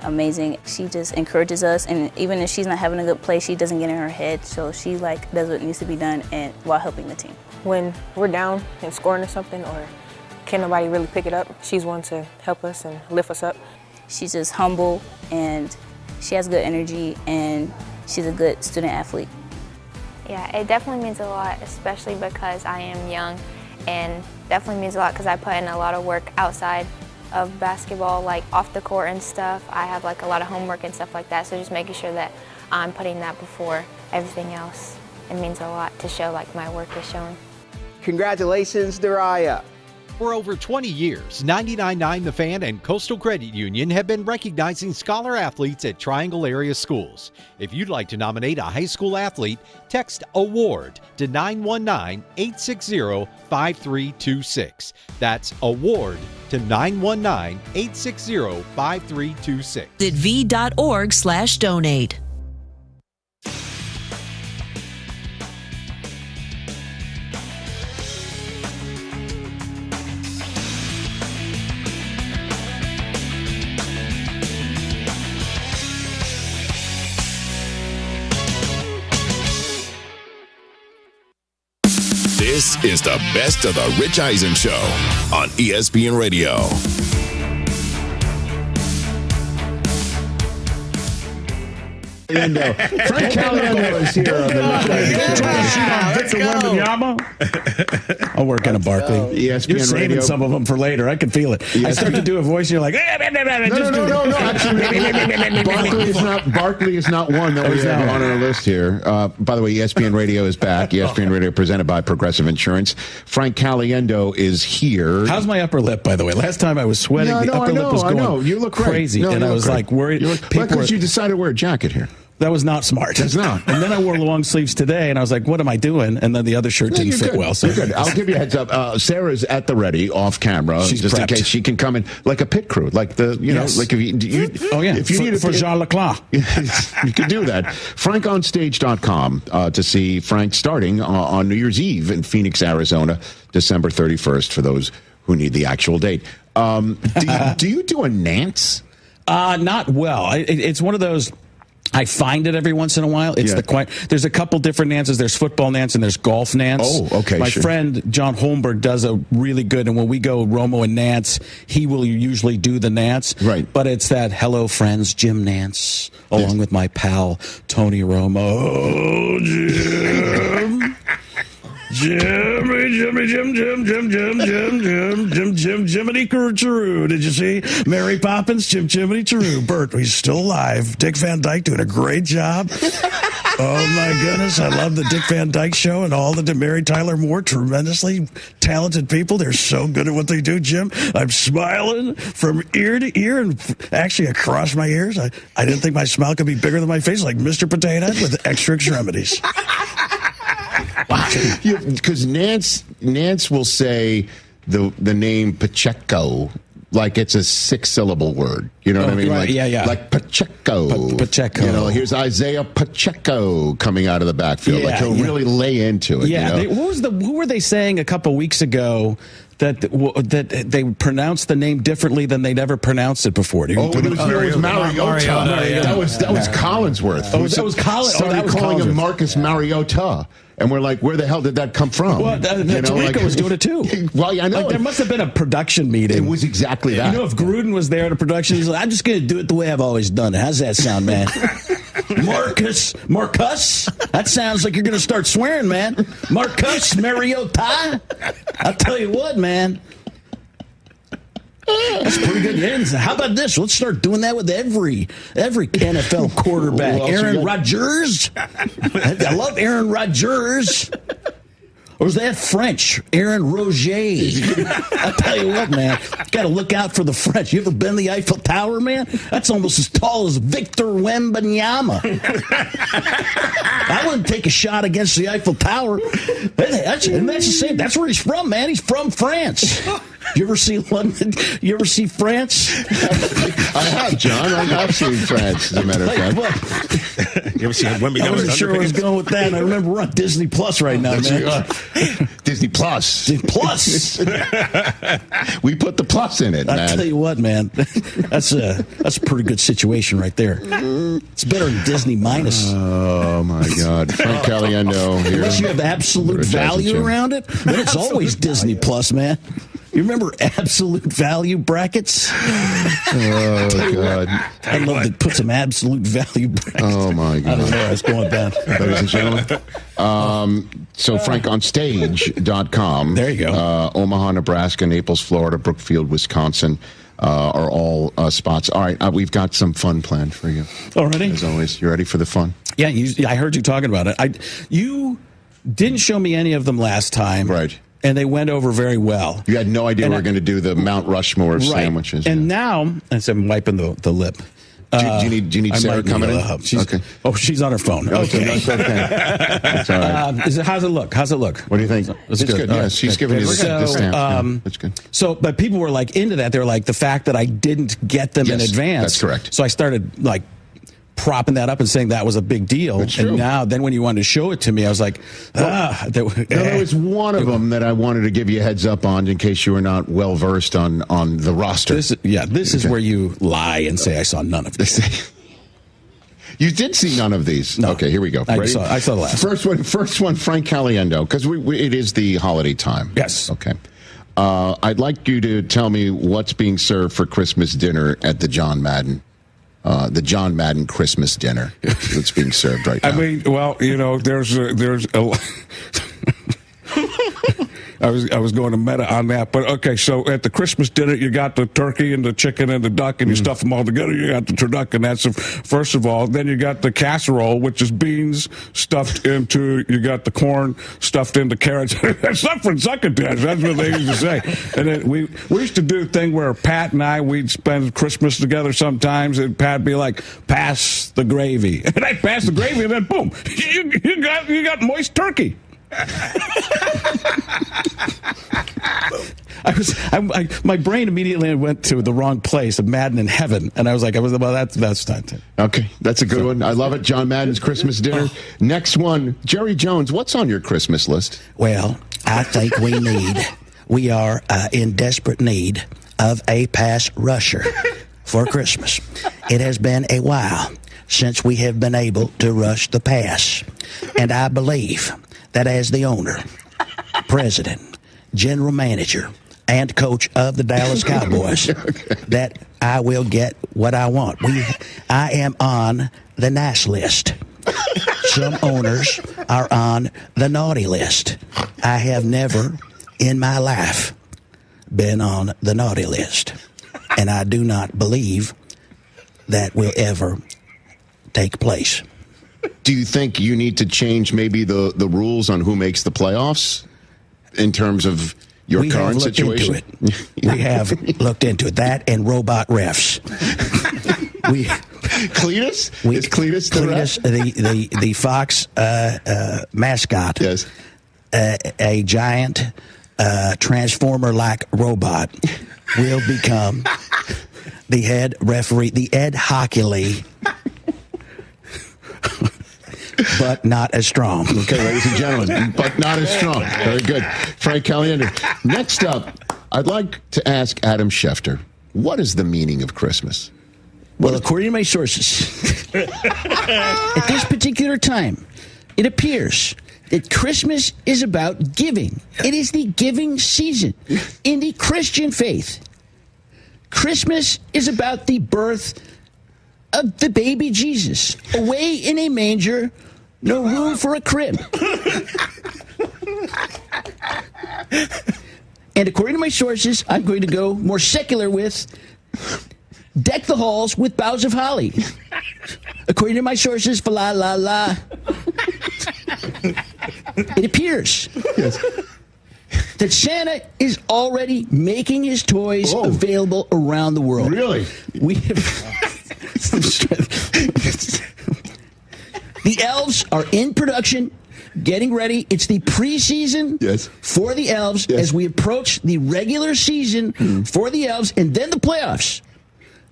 amazing. She just encourages us, and even if she's not having a good play, she doesn't get in her head, so she like does what needs to be done and while helping the team. When we're down and scoring or something, or can nobody really pick it up, she's one to help us and lift us up. She's just humble and she has good energy and she's a good student athlete. Yeah, it definitely means a lot, especially because I am young, and definitely means a lot because I put in a lot of work outside of basketball, like off the court and stuff. I have like a lot of homework and stuff like that, so just making sure that I'm putting that before everything else. It means a lot to show like my work is shown. Congratulations, Darian. For over 20 years, 99.9 The Fan and Coastal Credit Union have been recognizing scholar athletes at Triangle area schools. If you'd like to nominate a high school athlete, text AWARD to 919-860-5326. That's AWARD to 919-860-5326. Visit v.org/donate. This is the best of The Rich Eisen Show on ESPN Radio. Frank Caliendo is here on the I'll work on a Barkley. ESPN You're saving Radio. some of them for later. I can feel it. I start to do a voice, and you're like, No. Actually, Barkley is not one that we have on our list here. By the way, ESPN Radio is back. ESPN Radio presented by Progressive Insurance. Frank Caliendo is here. How's my upper lip, by the way? Last time I was sweating, the upper lip was going You look crazy, great. and I was like worried. Because you decided to wear a jacket here. That was not smart. That's not. And then I wore long sleeves today, and I was like, what am I doing? And then the other shirt didn't fit well. So you're good. I'll give you a heads up. Sarah's at the ready, off camera, She's just prepped. in case she can come in like a pit crew, like the like if you if you need it for Jean Leclerc, you can do that. FrankOnStage.com to see Frank starting on New Year's Eve in Phoenix, Arizona, December 31st. For those who need the actual date, do you do a Nance? Not well. It's one of those. I find it every once in a while. It's there's a couple different Nances. There's football Nance and there's golf Nance. Oh, okay. My friend John Holmberg does a really good, and when we go Romo and Nance, he will usually do the Nance. Right. But it's that hello friends, Jim Nance, along with my pal Tony Romo. Oh, Jim. Jiminy Chiroo. Did you see? Mary Poppins, Jiminy Chiroo. Bert, he's still alive. Dick Van Dyke doing a great job. Oh, my goodness. I love the Dick Van Dyke Show and all the Mary Tyler Moore, tremendously talented people. They're so good at what they do, Jim. I'm smiling from ear to ear and actually across my ears. I didn't think my smile could be bigger than my face, like Mr. Potato Head with extra extremities. Because Nance will say the name Pacheco like it's a 6-syllable word. You know what I mean? Right, like, like Pacheco. Pacheco. You know, here's Isaiah Pacheco coming out of the backfield. Yeah, like he'll really lay into it. Yeah. You know? Who were they saying a couple weeks ago that they pronounced the name differently than they'd ever pronounced it before? It was Mariota. That was Collinsworth. That was Collins. Started calling him Marcus Mariota. And we're like, where the hell did that come from? Well, Tarico was doing it too. Well, I know. Like, there must have been a production meeting. It was exactly that. You know, if Gruden was there at a production, he's like, I'm just going to do it the way I've always done it. How's that sound, man? Marcus? That sounds like you're going to start swearing, man. Marcus Mariota? I'll tell you what, man. That's pretty good. Yeah. How about this? Let's start doing that with every NFL quarterback. Aaron Rodgers. I love Aaron Rodgers. Or is that French? Aaron Roger. I'll tell you what, man. Got to look out for the French. You ever been to the Eiffel Tower, man? That's almost as tall as Victor Wembanyama. I wouldn't take a shot against the Eiffel Tower. That's the same. That's where he's from, man. He's from France. You ever see London? You ever see France? I have, John. I have seen France, as a matter of fact. You ever seen Wemby? I wasn't sure where I was going with that. And I remember we're on Disney Plus right now, man. Disney Plus. We put the plus in it, man. I tell you what, man. That's a pretty good situation right there. It's better than Disney minus. Oh, my God. Frank Caliendo here. Unless you have absolute value around it, then it's always Disney Plus, man. You remember absolute value brackets? Oh, God. I'd love to put some absolute value brackets. Oh, my God. I don't know where I was going with that. Ladies and gentlemen. So, FrankOnStage.com. There you go. Omaha, Nebraska, Naples, Florida, Brookfield, Wisconsin are all spots. All right, we've got some fun planned for you. Already? As always. You ready for the fun? Yeah, I heard you talking about it. You didn't show me any of them last time. Right. And they went over very well. You had no idea we were going to do the Mount Rushmore of sandwiches. And now, as I'm wiping the lip. Do you need Sarah coming in? Okay. Oh, she's on her phone. Okay. That's okay. That's all right. How's it look? What do you think? It's good. Yes, she's giving you the stamp. That's good. So, but people were like into that. They're like, the fact that I didn't get them in advance. That's correct. So I started like propping that up and saying that was a big deal. And now, then when you wanted to show it to me, I was like, there was one of them that I wanted to give you a heads up on in case you were not well versed on the roster. This is where you lie and say I saw none of this. You did see none of these. No. Okay, here we go. I saw the last. First one, Frank Caliendo, because it is the holiday time. Yes. Okay. I'd like you to tell me what's being served for Christmas dinner at the John Madden Christmas dinner that's being served right now. I mean, well, you know, there's a I was going to meta on that. But okay, so at the Christmas dinner, you got the turkey and the chicken and the duck, and you stuff them all together. You got the turducken. That's first of all. Then you got the casserole, which is beans stuffed into. You got the corn stuffed into carrots. That's not for succotash. That's what they used to say. And then we used to do a thing where Pat and we'd spend Christmas together sometimes, and Pat'd be like, "Pass the gravy," and I'd pass the gravy, and then boom, you got moist turkey. My brain immediately went to the wrong place of Madden in heaven, and I was like, that's not it. Okay, that's a good one. I love it. John Madden's Christmas dinner. Next one, Jerry Jones. What's on your Christmas list? Well, I think we are in desperate need of a pass rusher for Christmas. It has been a while since we have been able to rush the pass, and I believe that as the owner, president, general manager, and coach of the Dallas Cowboys, that I will get what I want. I am on the nice list. Some owners are on the naughty list. I have never in my life been on the naughty list, and I do not believe that will ever take place. Do you think you need to change maybe the rules on who makes the playoffs in terms of your current situation? We have looked into it. That and robot refs. Cletus? Is Cletus the ref? The Fox mascot. Yes. A giant transformer-like robot will become the head referee, the Ed Hockley, but not as strong. Okay, ladies and gentlemen, but not as strong. Very good. Frank Caliendo. Next up, I'd like to ask Adam Schefter, what is the meaning of Christmas? Well, according to my sources, at this particular time, it appears that Christmas is about giving. It is the giving season in the Christian faith. Christmas is about the birth of the baby Jesus, away in a manger, no room for a crib. And according to my sources, I'm going to go more secular with deck the halls with boughs of holly. According to my sources, fa la la la. It appears that Santa is already making his toys available around the world. Really? We have the elves are in production, getting ready. It's the preseason for the elves as we approach the regular season for the elves, and then the playoffs.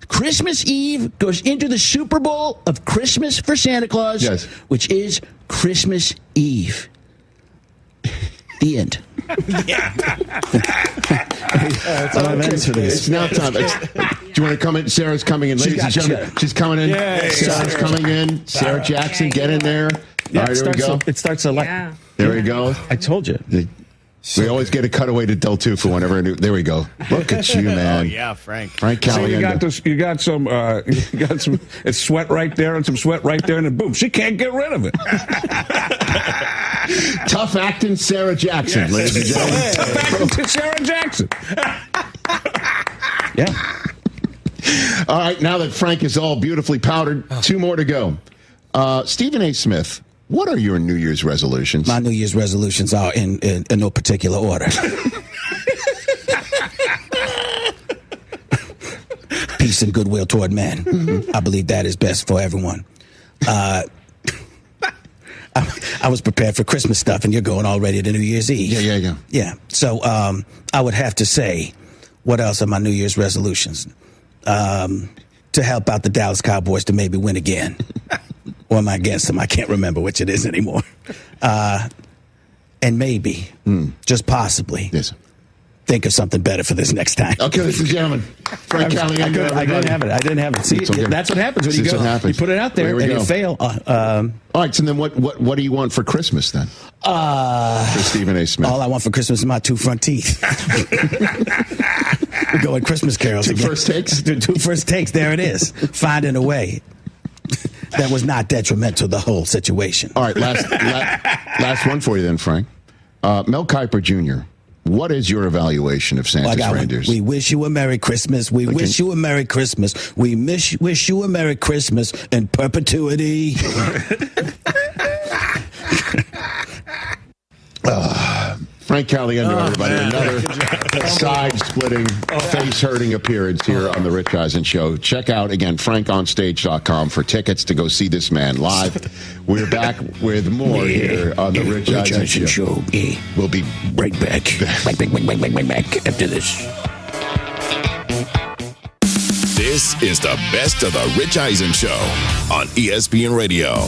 Christmas Eve goes into the Super Bowl of Christmas for Santa Claus, which is Christmas Eve. The end. It's now time. Do you want to come in? Sarah's coming in. Ladies and gentlemen, she's coming in. Sarah's coming in. Sarah Jackson, get in there. All right, here we go. It starts a lot. There we go. I told you. We always get a cutaway to Del Tufo whenever. There we go. Look at you, man. Oh yeah, Frank. Frank Caliendo. So you got some. It's sweat right there and some sweat right there, and then boom, she can't get rid of it. Tough acting, Sarah Jackson, ladies and gentlemen. Tough acting to Sarah Jackson. Yeah. All right. Now that Frank is all beautifully powdered, 2 more to go. Stephen A. Smith. What are your New Year's resolutions? My New Year's resolutions are in no particular order. Peace and goodwill toward men. I believe that is best for everyone. I was prepared for Christmas stuff, and you're going already to New Year's Eve. Yeah. So I would have to say, what else are my New Year's resolutions? To help out the Dallas Cowboys to maybe win again. Or am I against them? I can't remember which it is anymore. And maybe, just possibly, think of something better for this next time. Okay, ladies and gentlemen. Frank Caliendo. I didn't have it. See, that's what happens when you go. You put it out there and you fail. All right, so then what do you want for Christmas then? For Stephen A. Smith. All I want for Christmas is my 2 front teeth. We're going Christmas carols again. 2 first takes? 2 first takes. There it is. Finding a way that was not detrimental to the whole situation. All right, last one for you then, Frank. Mel Kiper Jr., What is your evaluation of Santa's reindeers? We wish you a Merry Christmas. We wish you a Merry Christmas. We wish you a Merry Christmas in perpetuity. Frank Caliendo, everybody. Another side-splitting, face-hurting appearance here on The Rich Eisen Show. Check out, again, frankonstage.com for tickets to go see this man live. We're back with more here on The Rich Eisen Show. We'll be right back. back after this. This is the best of The Rich Eisen Show on ESPN Radio.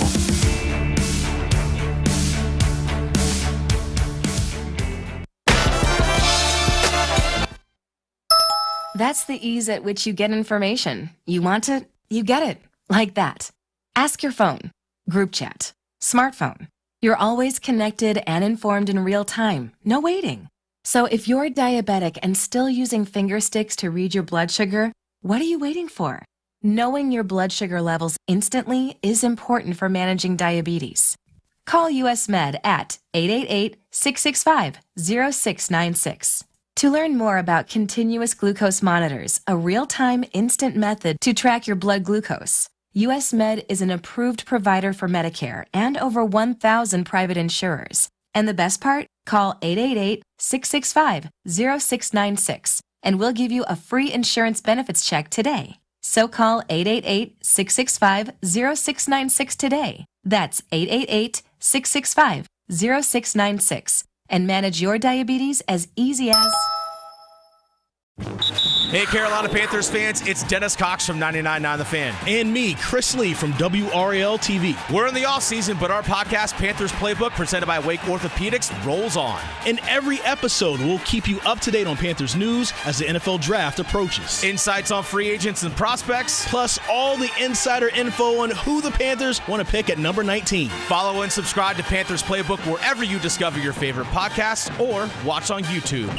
That's the ease at which you get information. You want it, you get it. Like that. Ask your phone. Group chat. Smartphone. You're always connected and informed in real time. No waiting. So if you're diabetic and still using finger sticks to read your blood sugar, what are you waiting for? Knowing your blood sugar levels instantly is important for managing diabetes. Call US Med at 888-665-0696. To learn more about continuous glucose monitors, a real-time instant method to track your blood glucose, US Med is an approved provider for Medicare and over 1,000 private insurers. And the best part? Call 888-665-0696 and we'll give you a free insurance benefits check today. So call 888-665-0696 today. That's 888-665-0696. And manage your diabetes as easy as... Hey, Carolina Panthers fans, it's Dennis Cox from 99.9 The Fan. And me, Chris Lee from WRAL-TV. We're in the offseason, but our podcast, Panthers Playbook, presented by Wake Orthopedics, rolls on. In every episode, we'll keep you up to date on Panthers news as the NFL Draft approaches. Insights on free agents and prospects. Plus all the insider info on who the Panthers want to pick at number 19. Follow and subscribe to Panthers Playbook wherever you discover your favorite podcasts or watch on YouTube.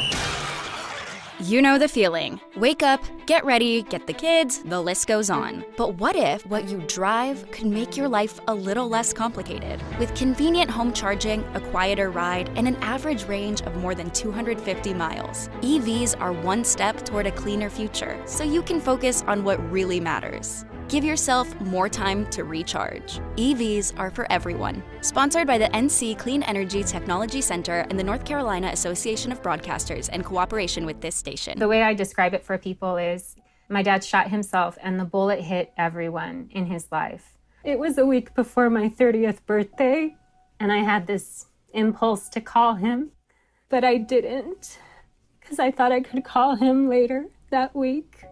You know the feeling. Wake up, get ready, get the kids, the list goes on. But what if what you drive could make your life a little less complicated? With convenient home charging, a quieter ride, and an average range of more than 250 miles, EVs are one step toward a cleaner future, so you can focus on what really matters. Give yourself more time to recharge. EVs are for everyone. Sponsored by the NC Clean Energy Technology Center and the North Carolina Association of Broadcasters in cooperation with this station. The way I describe it for people is my dad shot himself and the bullet hit everyone in his life. It was a week before my 30th birthday and I had this impulse to call him, but I didn't because I thought I could call him later that week.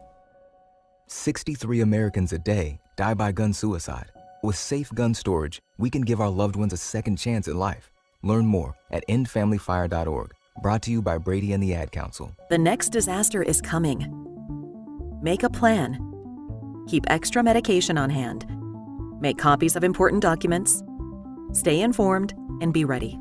63 Americans a day die by gun suicide. With safe gun storage, we can give our loved ones a second chance at life. Learn more at endfamilyfire.org. Brought to you by Brady and the Ad Council. The next disaster is coming. Make a plan. Keep extra medication on hand. Make copies of important documents. Stay informed and be ready.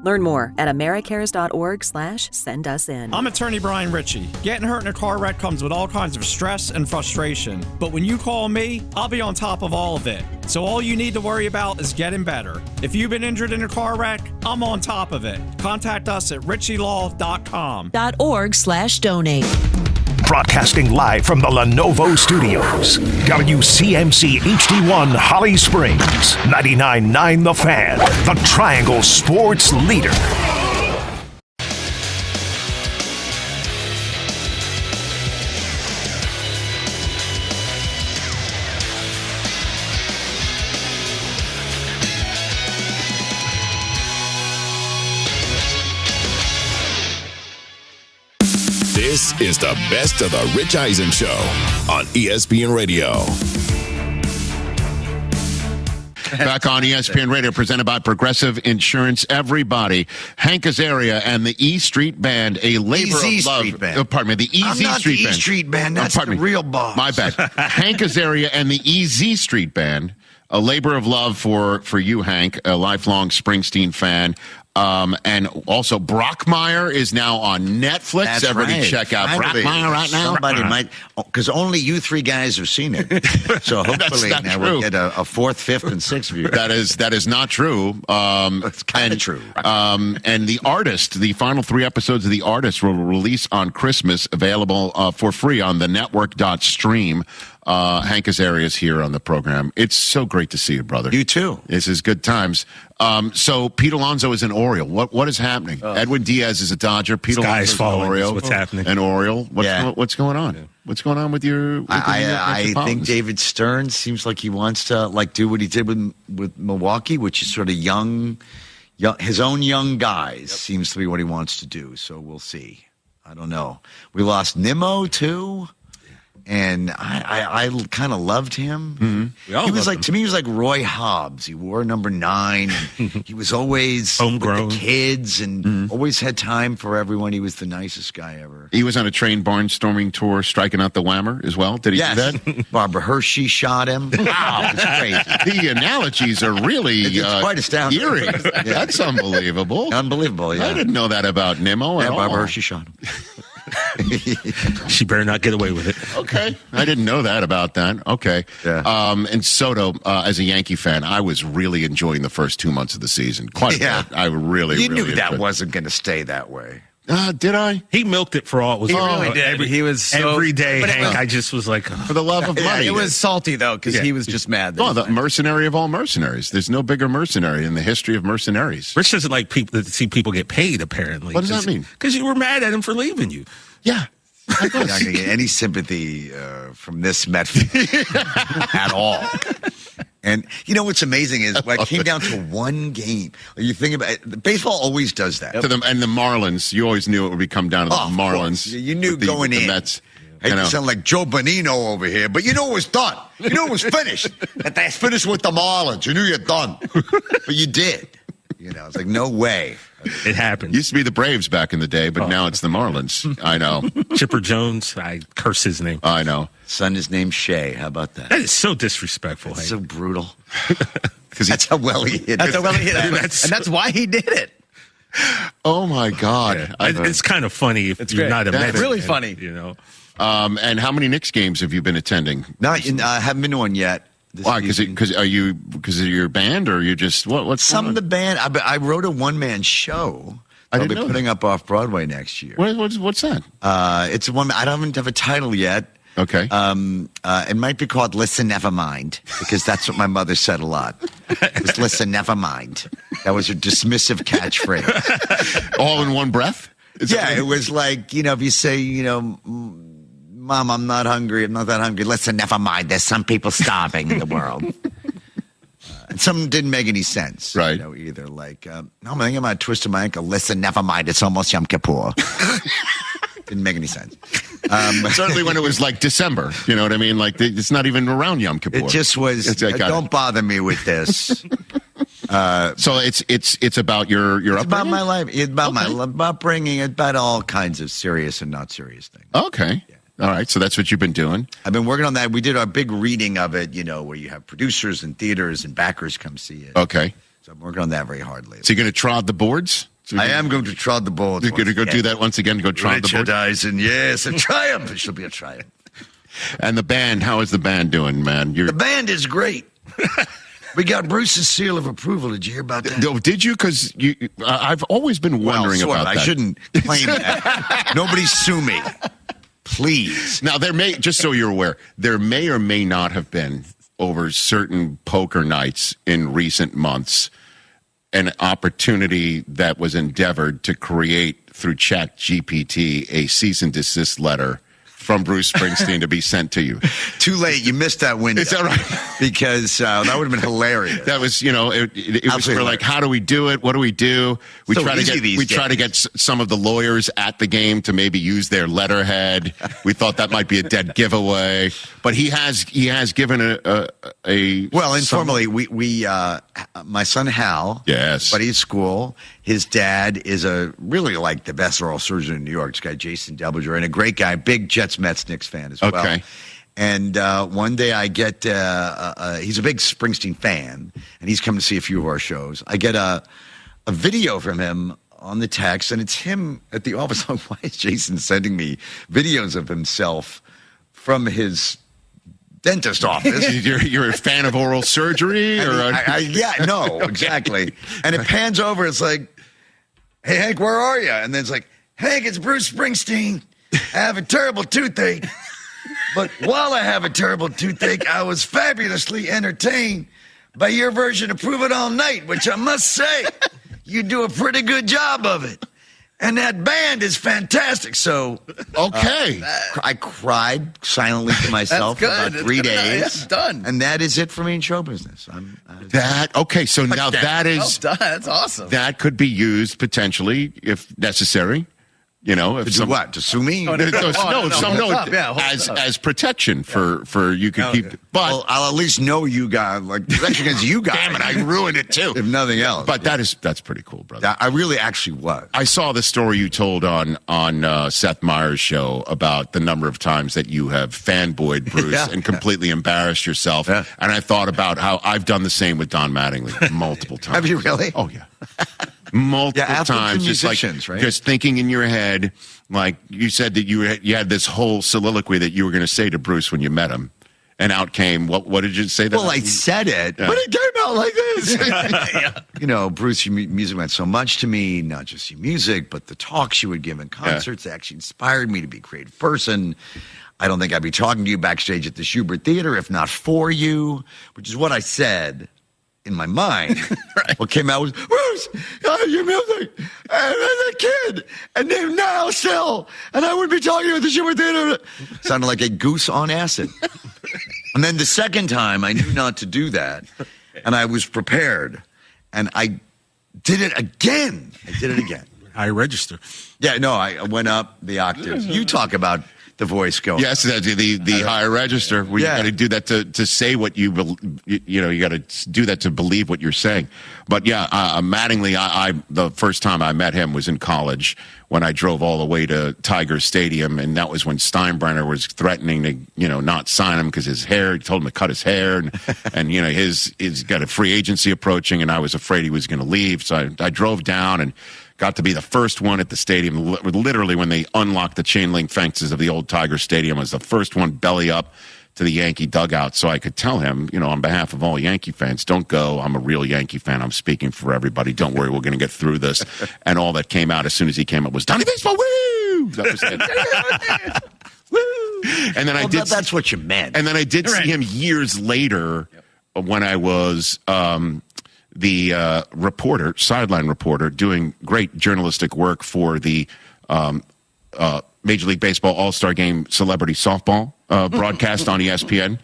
Learn more at americares.org/send-us-in. I'm attorney Brian Ritchie. Getting hurt in a car wreck comes with all kinds of stress and frustration. But when you call me, I'll be on top of all of it. So all you need to worry about is getting better. If you've been injured in a car wreck, I'm on top of it. Contact us at ritchielaw.com. .org/donate. Broadcasting live from the Lenovo Studios. WCMC HD1 Holly Springs. 99.9 The Fan. The Triangle Sports Leader. This is the best of the Rich Eisen Show on ESPN Radio. Back on ESPN Radio, presented by Progressive Insurance. Everybody, Hank Azaria and the E Street Band, a labor of love. Street Band. Pardon me, the EZ I'm not Street the Band. E Street Band. That's the real boss. My bad. Hank Azaria and the EZ Street Band, a labor of love for you, Hank, a lifelong Springsteen fan. And also, Brockmire is now on Netflix. That's Everybody right. check out Finally, Brockmire right now. Somebody might, because only you three guys have seen it. So hopefully now we'll get a fourth, fifth, and sixth view. That is not true. It's kind of true. And The Artist, the final 3 episodes of The Artist will release on Christmas, available for free on the network.stream. Hank Azaria is here on the program. It's so great to see you, brother. You too. This is good times. So Pete Alonso is an Oriole. What is happening? Edwin Diaz is a Dodger. Pete Alonso is an Oriole. What's happening? An Oriole. What's going on? Yeah. What's going on with your? I think David Stern seems like he wants to do what he did with Milwaukee, which is sort of young, his own young guys. Seems to be what he wants to do. So we'll see. I don't know. We lost Nimmo too. And I kind of loved him. Mm-hmm. He was to me, he was like Roy Hobbs. He wore number 9. He was always homegrown with the kids and always had time for everyone. He was the nicest guy ever. He was on a train barnstorming tour, striking out the whammer as well. Did he do that? Barbara Hershey shot him. Wow, it's crazy. The analogies are really quite astounding. Eerie. That's unbelievable. Unbelievable, yeah. I didn't know that about Nimmo at all. Barbara Hershey shot him. She better not get away with it. Okay. I didn't know that about that. Okay. Yeah. And Soto, as a Yankee fan, I was really enjoying the first 2 months of the season. Quite a bit. I really You knew enjoyed that it. wasn't going to stay that way. Did I? He milked it for all it was. He really did. He was so, every day, but Hank. I just was like, for the love of money. It was salty though because he was just mad. Oh, the mercenary of all mercenaries. There's no bigger mercenary in the history of mercenaries. Rich doesn't like people to see people get paid. Apparently, what does that mean? Because you were mad at him for leaving you. Yeah. I'm not going to get any sympathy from this Met at all. And you know what's amazing is when it came down to one game. You think about it, baseball always does that. And the Marlins, you always knew it would come down to the Marlins. You knew going in. Mets. I sound like Joe Bonino over here, but you know it was done. You know it was finished. That that's finished with the Marlins. You knew you're done, but you did. You know, it's like no way. It happened. Used to be the Braves back in the day, but now it's the Marlins. I know. Chipper Jones, I curse his name. I know. Son is named Shea. How about that? That is so disrespectful. That's so brutal. Because that's how well he hit it. That's how well he hit it. And that's why he did it. Oh, my God. Yeah. It's kind of funny if you're not a Mets. It's really funny. You know. And how many Knicks games have you been attending? I haven't been to one yet. Why? Because of your band, or you just what's some of the band? I wrote a one-man show. I'll be putting up off Broadway next year. What's that? It's a one. I don't have a title yet. Okay. It might be called "Listen, Never Mind" because that's what my mother said a lot. It was "Listen, never mind." That was a dismissive catchphrase. All in one breath. It was like if you say Mom, I'm not hungry. I'm not that hungry. Listen, never mind. There's some people starving in the world. And some didn't make any sense. Right. Either. Like, I'm thinking about twisting my ankle. Listen, never mind. It's almost Yom Kippur. Didn't make any sense. Certainly when it was like December. You know what I mean? Like, it's not even around Yom Kippur. It just was, don't bother me with this. So it's about your upbringing? About my life. It's about my upbringing. About all kinds of serious and not serious things. Okay. Yeah. All right, so that's what you've been doing. I've been working on that. We did our big reading of it, where you have producers and theaters and backers come see it. Okay. So I'm working on that very hard lately. So you're going to trod the boards? I am going to trod the boards. You're going to go do that once again, go trod the boards? Richardizing, yes, a triumph. It shall be a triumph. And the band, how is the band doing, man? The band is great. We got Bruce's seal of approval. Did you hear about that? Did you? Because I've always been wondering about that. I shouldn't claim that. Nobody sue me. Please. Now, just so you're aware, there may or may not have been, over certain poker nights in recent months, an opportunity that was endeavored to create, through ChatGPT, a cease and desist letter from Bruce Springsteen to be sent to you. Too late. You missed that window. Is that right? Because that would have been hilarious. That was, it was for like, how do we do it? What do we do? We try to get some of the lawyers at the game to maybe use their letterhead. We thought that might be a dead giveaway, but he has given a well, informally, we my son Hal, yes, buddy at school. His dad is really like the best oral surgeon in New York. This guy Jason Delbinger, and a great guy, big Jets Mets Knicks fan as well. Okay. And one day I get he's a big Springsteen fan, and he's come to see a few of our shows. I get a a video from him on the text, and it's him at the office. Like, why is Jason sending me videos of himself from his dentist office? You're a fan of oral surgery? No, exactly. And it pans over. It's like, hey, Hank, where are you? And then it's like, Hank, it's Bruce Springsteen. I have a terrible toothache. But while I have a terrible toothache, I was fabulously entertained by your version of Prove It All Night, which I must say, you do a pretty good job of it. And that band is fantastic. So, okay. I cried silently to myself for about 3 days. That's done. And that is it for me in show business. So now that is... Well done. That's awesome. That could be used potentially, if necessary. You know, if to do what? To sue me? As protection for you could keep. But well, I'll at least know you guys, like protection against you guys. Damn it, I ruined it too. If nothing else. But that's pretty cool, brother. I really actually was. I saw the story you told on Seth Meyers' show about the number of times that you have fanboyed Bruce and completely embarrassed yourself. Yeah. And I thought about how I've done the same with Don Mattingly multiple times. Have you really? Oh yeah. Multiple times, just thinking in your head, like you said that you had this whole soliloquy that you were going to say to Bruce when you met him, and out came what did you say? Well, I said it, but it came out like this. You know, Bruce, your music meant so much to me. Not just your music, but the talks you would give in concerts actually inspired me to be a creative person. I don't think I'd be talking to you backstage at the Schubert Theater if not for you, which is what I said. In my mind, what came out was, Bruce, your music, and as a kid, and then now still, and I would be talking at the Schubert Theater. Sounded like a goose on acid. And then the second time, I knew not to do that, and I was prepared, and I did it again. High register. Yeah, no, I went up the octaves. You talk about the voice going. Yes, the higher register. Where you got to do that to say what you got to do that to believe what you're saying. But Mattingly, I the first time I met him was in college when I drove all the way to Tiger Stadium, and that was when Steinbrenner was threatening to not sign him because he told him to cut his hair, and he's got a free agency approaching, and I was afraid he was going to leave, so I drove down and got to be the first one at the stadium. Literally, when they unlocked the chain link fences of the old Tiger Stadium, I was the first one belly up to the Yankee dugout, so I could tell him, on behalf of all Yankee fans, don't go. I'm a real Yankee fan. I'm speaking for everybody. Don't worry, we're going to get through this. And all that came out as soon as he came up was Donnie Baseball, woo! That was it. Woo! And then that's what you meant. And then I did see him years later when I was the sideline reporter, doing great journalistic work for the Major League Baseball All-Star Game celebrity softball broadcast on ESPN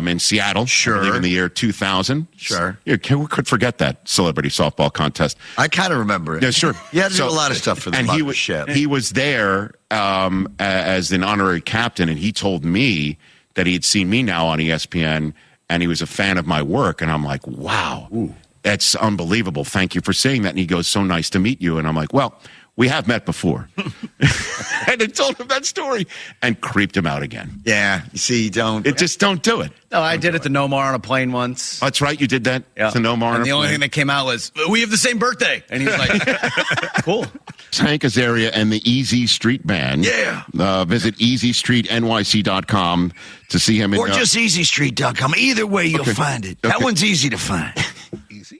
in Seattle. Sure. In the year 2000. Sure. Yeah, who could forget that celebrity softball contest? I kind of remember it. Yeah, sure. You had to do a lot of stuff for the mothership. He was there as an honorary captain, and he told me that he had seen me now on ESPN, and he was a fan of my work. And I'm like, wow. Ooh. That's unbelievable. Thank you for saying that. And he goes, so nice to meet you. And I'm like, well, we have met before. And I told him that story and creeped him out again. Yeah. You see, don't do it. No, I did it to Nomar on a plane once. That's right. You did that to Nomar on a plane. And the only thing that came out was, we have the same birthday. And he was like, cool. Hank Azaria and the Easy Street Band. Yeah. Visit easystreetnyc.com to see him. Or just easystreet.com. Either way, you'll find it. That one's easy to find. Easy.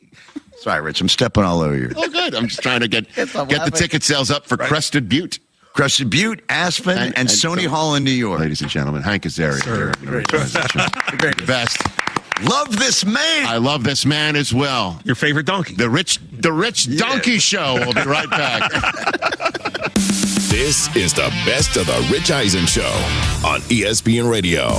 Sorry, Rich. I'm stepping all over you. Oh, good. I'm just trying to get the ticket sales up for Crested Butte. Crested Butte, Aspen, and Sony Hall in New York. Ladies and gentlemen, Hank Azaria. Great. Best. Love this man. I love this man as well. Your favorite donkey. The Rich Donkey Show. We'll be right back. This is the best of the Rich Eisen Show on ESPN Radio.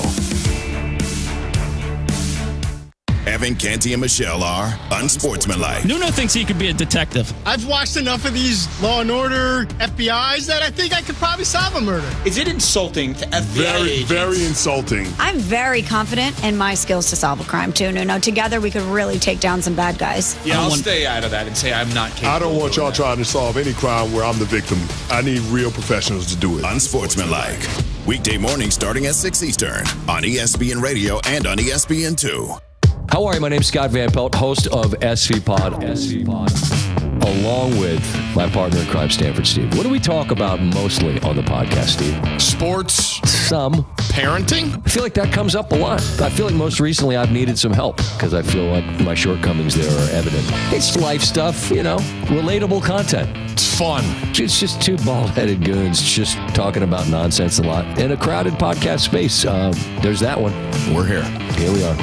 Evan, Canty, and Michelle are unsportsmanlike. Nuno thinks he could be a detective. I've watched enough of these Law and Order FBIs that I think I could probably solve a murder. Is it insulting to FBI agents? Very insulting. I'm very confident in my skills to solve a crime, too, Nuno. Together, we could really take down some bad guys. Yeah, I'll stay out of that and say I'm not capable. I don't want y'all trying to solve any crime where I'm the victim. I need real professionals to do it. Unsportsmanlike. Weekday mornings starting at 6 Eastern on ESPN Radio and on ESPN2. How are you? My name's Scott Van Pelt, host of SV Pod. along with my partner in crime, Stanford Steve. What do we talk about mostly on the podcast, Steve? Sports. Some. Parenting? I feel like that comes up a lot. I feel like most recently I've needed some help because I feel like my shortcomings there are evident. It's life stuff, relatable content. It's fun. It's just two bald-headed goons just talking about nonsense a lot in a crowded podcast space. There's that one. We're here. Here we are.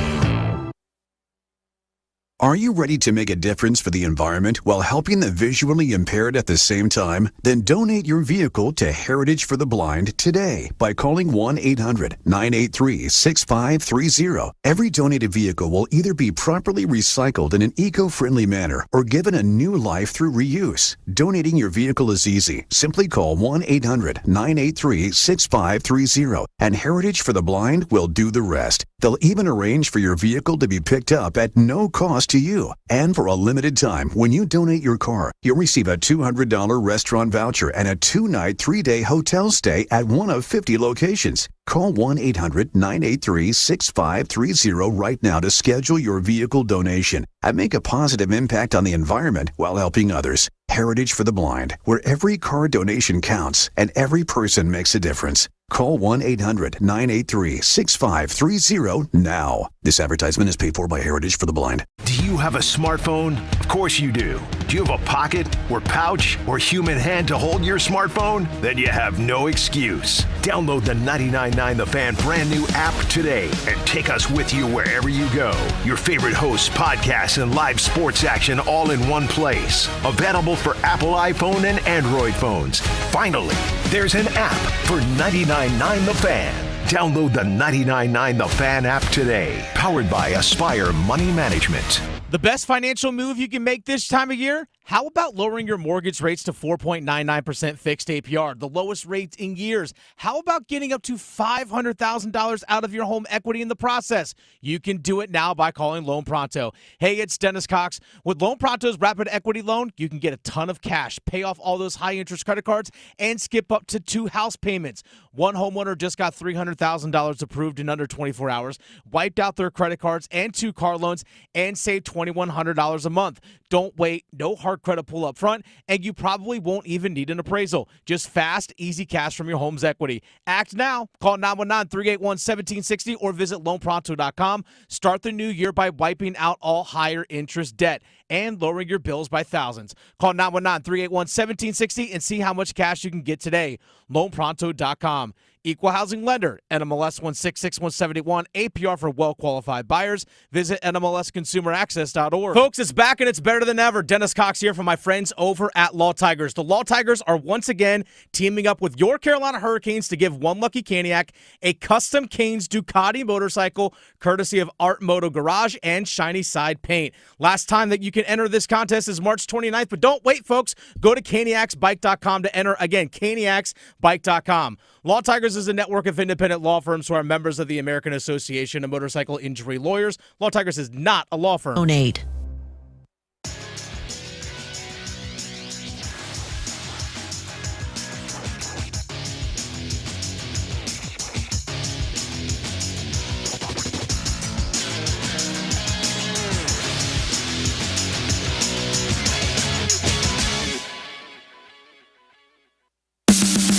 Are you ready to make a difference for the environment while helping the visually impaired at the same time? Then donate your vehicle to Heritage for the Blind today by calling 1-800-983-6530. Every donated vehicle will either be properly recycled in an eco-friendly manner or given a new life through reuse. Donating your vehicle is easy. Simply call 1-800-983-6530 and Heritage for the Blind will do the rest. They'll even arrange for your vehicle to be picked up at no cost to you. And for a limited time, when you donate your car, you'll receive a $200 restaurant voucher and a 2-night, 3-day hotel stay at one of 50 locations. Call 1-800-983-6530 right now to schedule your vehicle donation and make a positive impact on the environment while helping others. Heritage for the Blind, where every car donation counts and every person makes a difference. Call 1-800-983-6530 now. This advertisement is paid for by Heritage for the Blind. Do you have a smartphone? Of course you do. Do you have a pocket or pouch or human hand to hold your smartphone? Then you have no excuse. Download the 99.9 The Fan brand new app today and take us with you wherever you go. Your favorite hosts, podcasts, and live sports action all in one place. Available for Apple iPhone and Android phones. Finally, there's an app for 99.9 The Fan. Download the 99.9 The Fan app today. Powered by Aspire Money Management. The best financial move you can make this time of year? How about lowering your mortgage rates to 4.99% fixed APR, the lowest rates in years? How about getting up to $500,000 out of your home equity in the process? You can do it now by calling Loan Pronto. Hey, it's Dennis Cox. With Loan Pronto's Rapid Equity Loan, you can get a ton of cash, pay off all those high-interest credit cards, and skip up to 2 house payments. One homeowner just got $300,000 approved in under 24 hours, wiped out their credit cards and 2 car loans, and saved $2,100 a month. Don't wait. No hard credit pull up front, and you probably won't even need an appraisal. Just fast, easy cash from your home's equity. Act now. Call 919-381-1760 or visit loanpronto.com. Start the new year by wiping out all higher interest debt and lowering your bills by thousands. Call 919-381-1760 and see how much cash you can get today. Loanpronto.com. Equal housing lender, NMLS 166171, APR for well-qualified buyers. Visit NMLSconsumeraccess.org. Folks, it's back and it's better than ever. Dennis Cox here from my friends over at Law Tigers. The Law Tigers are once again teaming up with your Carolina Hurricanes to give one lucky Caniac a custom Canes Ducati motorcycle courtesy of Art Moto Garage and Shiny Side Paint. Last time that you can enter this contest is March 29th, but don't wait, folks. Go to caniacsbike.com to enter. Again, caniacsbike.com. Law Tigers is a network of independent law firms who are members of the American Association of Motorcycle Injury Lawyers. Law Tigers is not a law firm. Donate.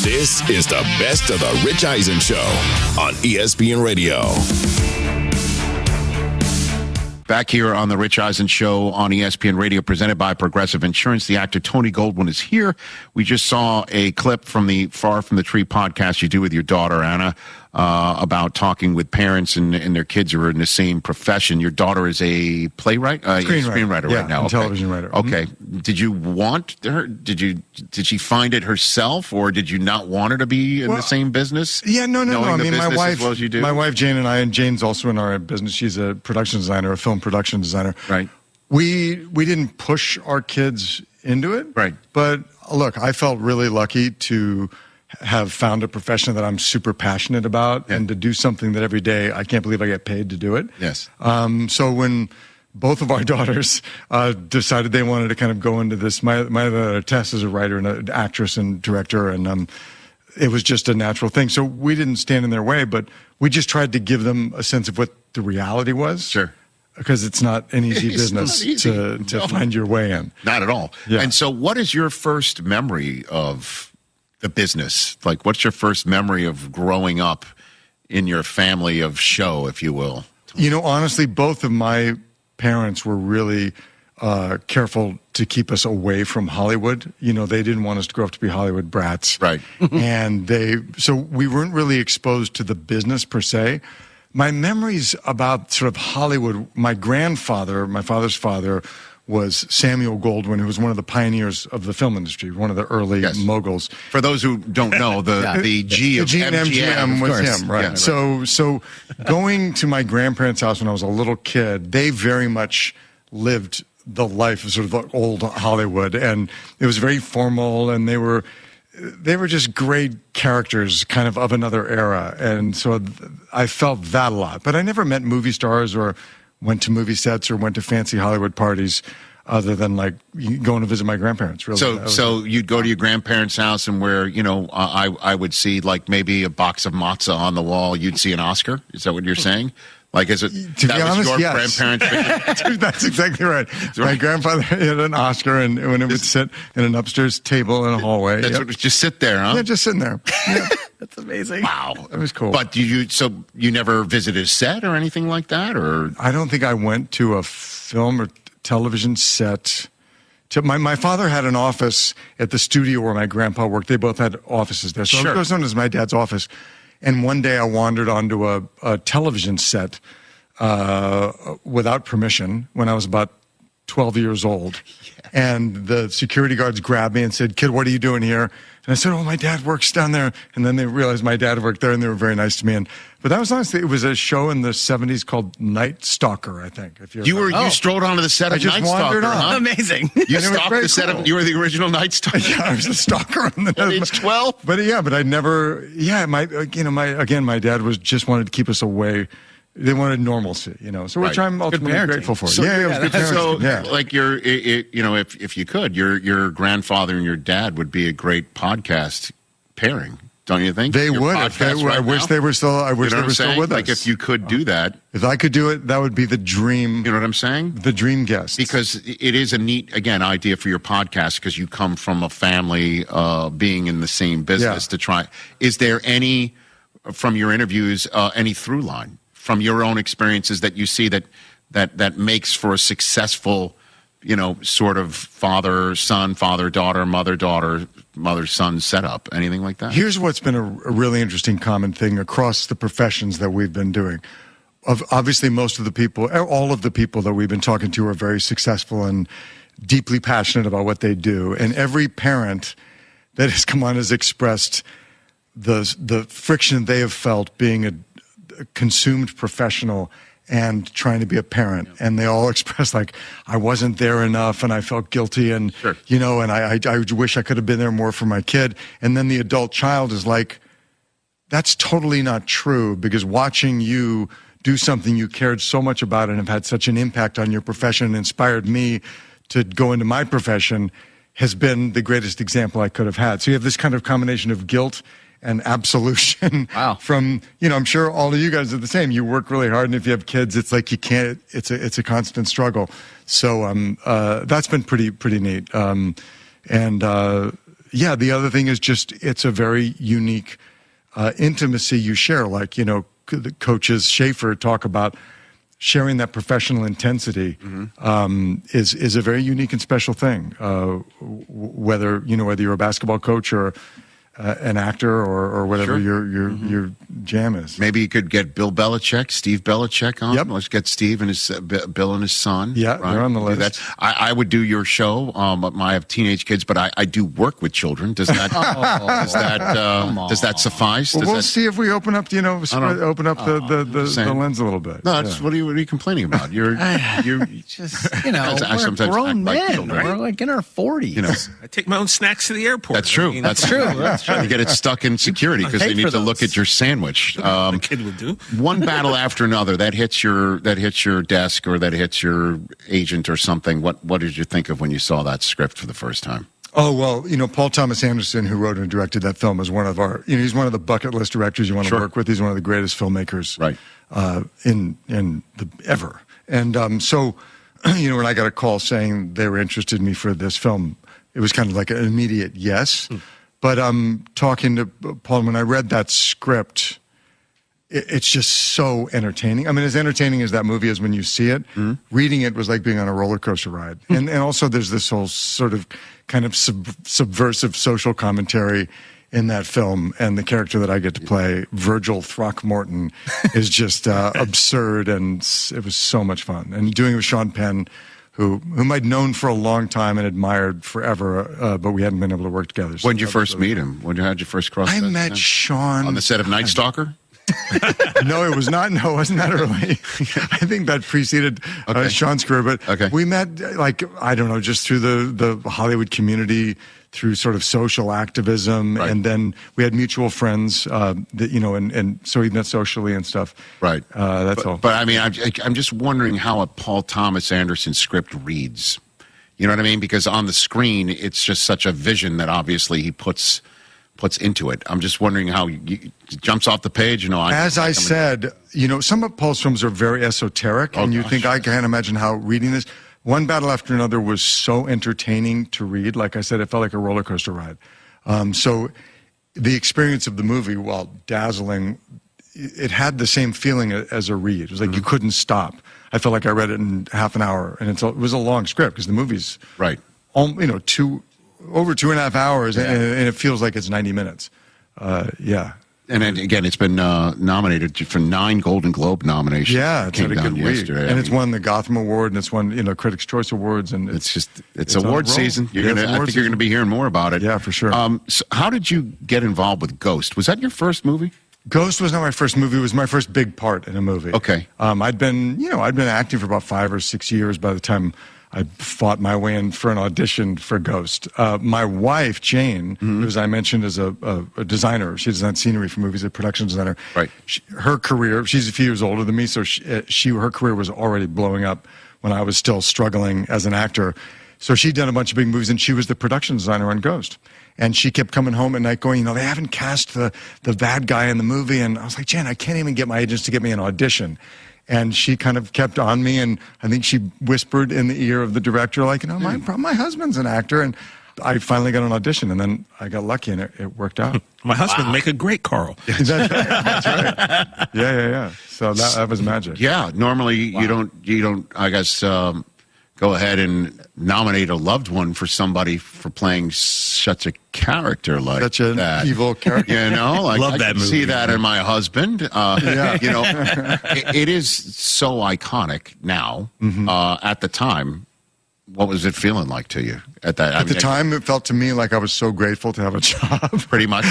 This is the best of the Rich Eisen Show on ESPN Radio. Back here on the Rich Eisen Show on ESPN Radio, presented by Progressive Insurance. The actor Tony Goldwyn is here. We just saw a clip from the Far From the Tree podcast you do with your daughter, Anna, about talking with parents and their kids who are in the same profession. Your daughter is a playwright? Screenwriter right now. And television writer. Okay. Did you want her? Did she find it herself, or did you not want her to be in the same business? Yeah, no. I mean, my wife, well as you do? My wife Jane and I, and Jane's also in our business. She's a production designer, a film production designer. Right. We didn't push our kids into it. Right. But look, I felt really lucky to have found a profession that I'm super passionate about, and to do something that every day I can't believe I get paid to do it. Yes. So when both of our daughters decided they wanted to kind of go into this, my other Tess is a writer and an actress and director, and it was just a natural thing. So we didn't stand in their way, but we just tried to give them a sense of what the reality was. Sure. because it's not an easy business to find your way in. Not at all. Yeah. And so what is your first memory of the business? Like, what's your first memory of growing up in your family of show, if you will? You know, honestly, both of my parents were really careful to keep us away from Hollywood. You know, they didn't want us to grow up to be Hollywood brats. Right. And so we weren't really exposed to the business per se. My memories about sort of Hollywood, my grandfather, my father's father, was Samuel Goldwyn, who was one of the pioneers of the film industry, one of the early moguls. For those who don't know, the G of MGM was course. him, right? Yeah, So going to my grandparents' house when I was a little kid, they very much lived the life of sort of old Hollywood, and it was very formal, and they were just great characters kind of another era. And so I felt that a lot. But I never met movie stars or went to movie sets or went to fancy Hollywood parties other than like going to visit my grandparents. Really. So you'd go to your grandparents' house and where, you know, I would see like maybe a box of matzah on the wall. You'd see an Oscar. Is that what you're saying? Like, is it, to be honest, your yes. grandparents? Dude, that's exactly right. My grandfather had an Oscar, and when it would sit in an upstairs table in a hallway. That's what, just sit there, huh? Yeah, just sitting there. Yeah. That's amazing. Wow. That was cool. But you never visited a set or anything like that? Or I don't think I went to a film or television set. My father had an office at the studio where my grandpa worked. They both had offices there. So it goes known as my dad's office. And one day I wandered onto a television set without permission when I was about 12 years old. Yeah. And the security guards grabbed me and said, "Kid, what are you doing here?" And I said, "Oh, my dad works down there." And then they realized my dad worked there, and they were very nice to me. But that was honestly, it was a show in the 70s called Night Stalker, I think. If you strolled onto the set of Night Stalker, huh? Amazing. You stopped the set of, you were the original Night Stalker? Yeah, I was a stalker. At age 12? But I never, my dad just wanted to keep us away. They wanted normalcy, so which I'm ultimately grateful for. So, it was good parenting. So, like if you could, your grandfather and your dad would be a great podcast pairing, don't you think? They would. I wish they were still. I wish they were still with us. Like if you could do that, if I could do it, that would be the dream. You know what I'm saying? The dream guest. Because it is a neat, again, idea for your podcast because you come from a family being in the same business to try. Is there any from your interviews any through line? From your own experiences that you see that makes for a successful, sort of father-son, father-daughter, mother-daughter, mother-son setup? Anything like that? Here's what's been a really interesting common thing across the professions that we've been doing. Obviously, all of the people that we've been talking to are very successful and deeply passionate about what they do. And every parent that has come on has expressed the friction they have felt being a consumed professional and trying to be a parent, and they all expressed like, I wasn't there enough, and I felt guilty, and and I wish I could have been there more for my kid. And then the adult child is like, that's totally not true, because watching you do something you cared so much about and have had such an impact on your profession and inspired me to go into my profession has been the greatest example I could have had. So you have this kind of combination of guilt and absolution from, I'm sure all of you guys are the same. You work really hard, and if you have kids, it's like you can't, it's a constant struggle. So that's been pretty neat. The other thing is just, it's a very unique intimacy you share. Like, the coaches Schaefer talk about sharing that professional intensity is a very unique and special thing. Whether you're a basketball coach or an actor or whatever your jam is. Maybe you could get Steve Belichick on. Yep. Let's get Steve and Bill and his son. Yeah, right? They're on the list. I would do your show. I have teenage kids, but I do work with children. Does that does that suffice? Well, we'll see if we open up the lens a little bit. No, that's, what are you complaining about? You're just we're grown men. Right? We're like in our 40s. I take my own snacks to the airport. That's true. That's true. You get it stuck in security because they need to look at your sandwich. The kid would do. One battle after another that hits your desk or that hits your agent or something. What did you think of when you saw that script for the first time? Oh, well, Paul Thomas Anderson, who wrote and directed that film, is one of our, he's one of the bucket list directors you want to work with. He's one of the greatest filmmakers in ever. And so, when I got a call saying they were interested in me for this film, it was kind of like an immediate yes. But talking to Paul, when I read that script, it's just so entertaining. I mean, as entertaining as that movie is when you see it, reading it was like being on a roller coaster ride. And also there's this whole sort of kind of subversive social commentary in that film. And the character that I get to play, Virgil Throckmorton, is just absurd. And it was so much fun. And doing it with Sean Penn, whom I'd known for a long time and admired forever, but we hadn't been able to work together. When did you first meet him? When had you first crossed? I met Sean on the set of Night Stalker. No, it was not. No, it wasn't that early. I think that preceded Sean's career. But we met, I don't know, just through the Hollywood community, through sort of social activism, and then we had mutual friends and so we met socially and stuff. Right. That's all. But I mean, I'm just wondering how a Paul Thomas Anderson script reads. You know what I mean? Because on the screen, it's just such a vision that obviously he puts into it. I'm just wondering how it jumps off the page. As I said, some of Paul's films are very esoteric, and you think, I can't imagine how reading this. One Battle After Another was so entertaining to read. Like I said, it felt like a roller coaster ride. So the experience of the movie, while dazzling, it had the same feeling as a read. It was like you couldn't stop. I felt like I read it in half an hour, and it was a long script because the movie's over 2.5 hours, and it feels like it's 90 minutes. And then, again, it's been nominated for 9 Golden Globe nominations. Yeah, it's had a good week. Yesterday. And it's won the Gotham Award, and it's won Critics' Choice Awards, and it's award season. I think you're going to be hearing more about it. Yeah, for sure. So how did you get involved with Ghost? Was that your first movie? Ghost was not my first movie. It was my first big part in a movie. Okay. I'd been acting for about 5 or 6 years by the time I fought my way in for an audition for Ghost. My wife, Jane, who, as I mentioned, is a designer. She designed scenery for movies, a production designer. Right. Her career, she's a few years older than me, so her career was already blowing up when I was still struggling as an actor. So she'd done a bunch of big movies, and she was the production designer on Ghost. And she kept coming home at night going, they haven't cast the bad guy in the movie. And I was like, Jen, I can't even get my agents to get me an audition. And she kind of kept on me, and I think she whispered in the ear of the director, my husband's an actor. And I finally got an audition, and then I got lucky, and it worked out. My husband make a great Carl. That's right. Yeah. So that was magic. Yeah. Normally you don't. I guess go ahead and nominate a loved one for somebody for playing such a character like such an evil character. Love that movie. See that in my husband. Yeah. It is so iconic now. At the time, what was it feeling like to you at that? At the time, it felt to me like I was so grateful to have a job. Pretty much.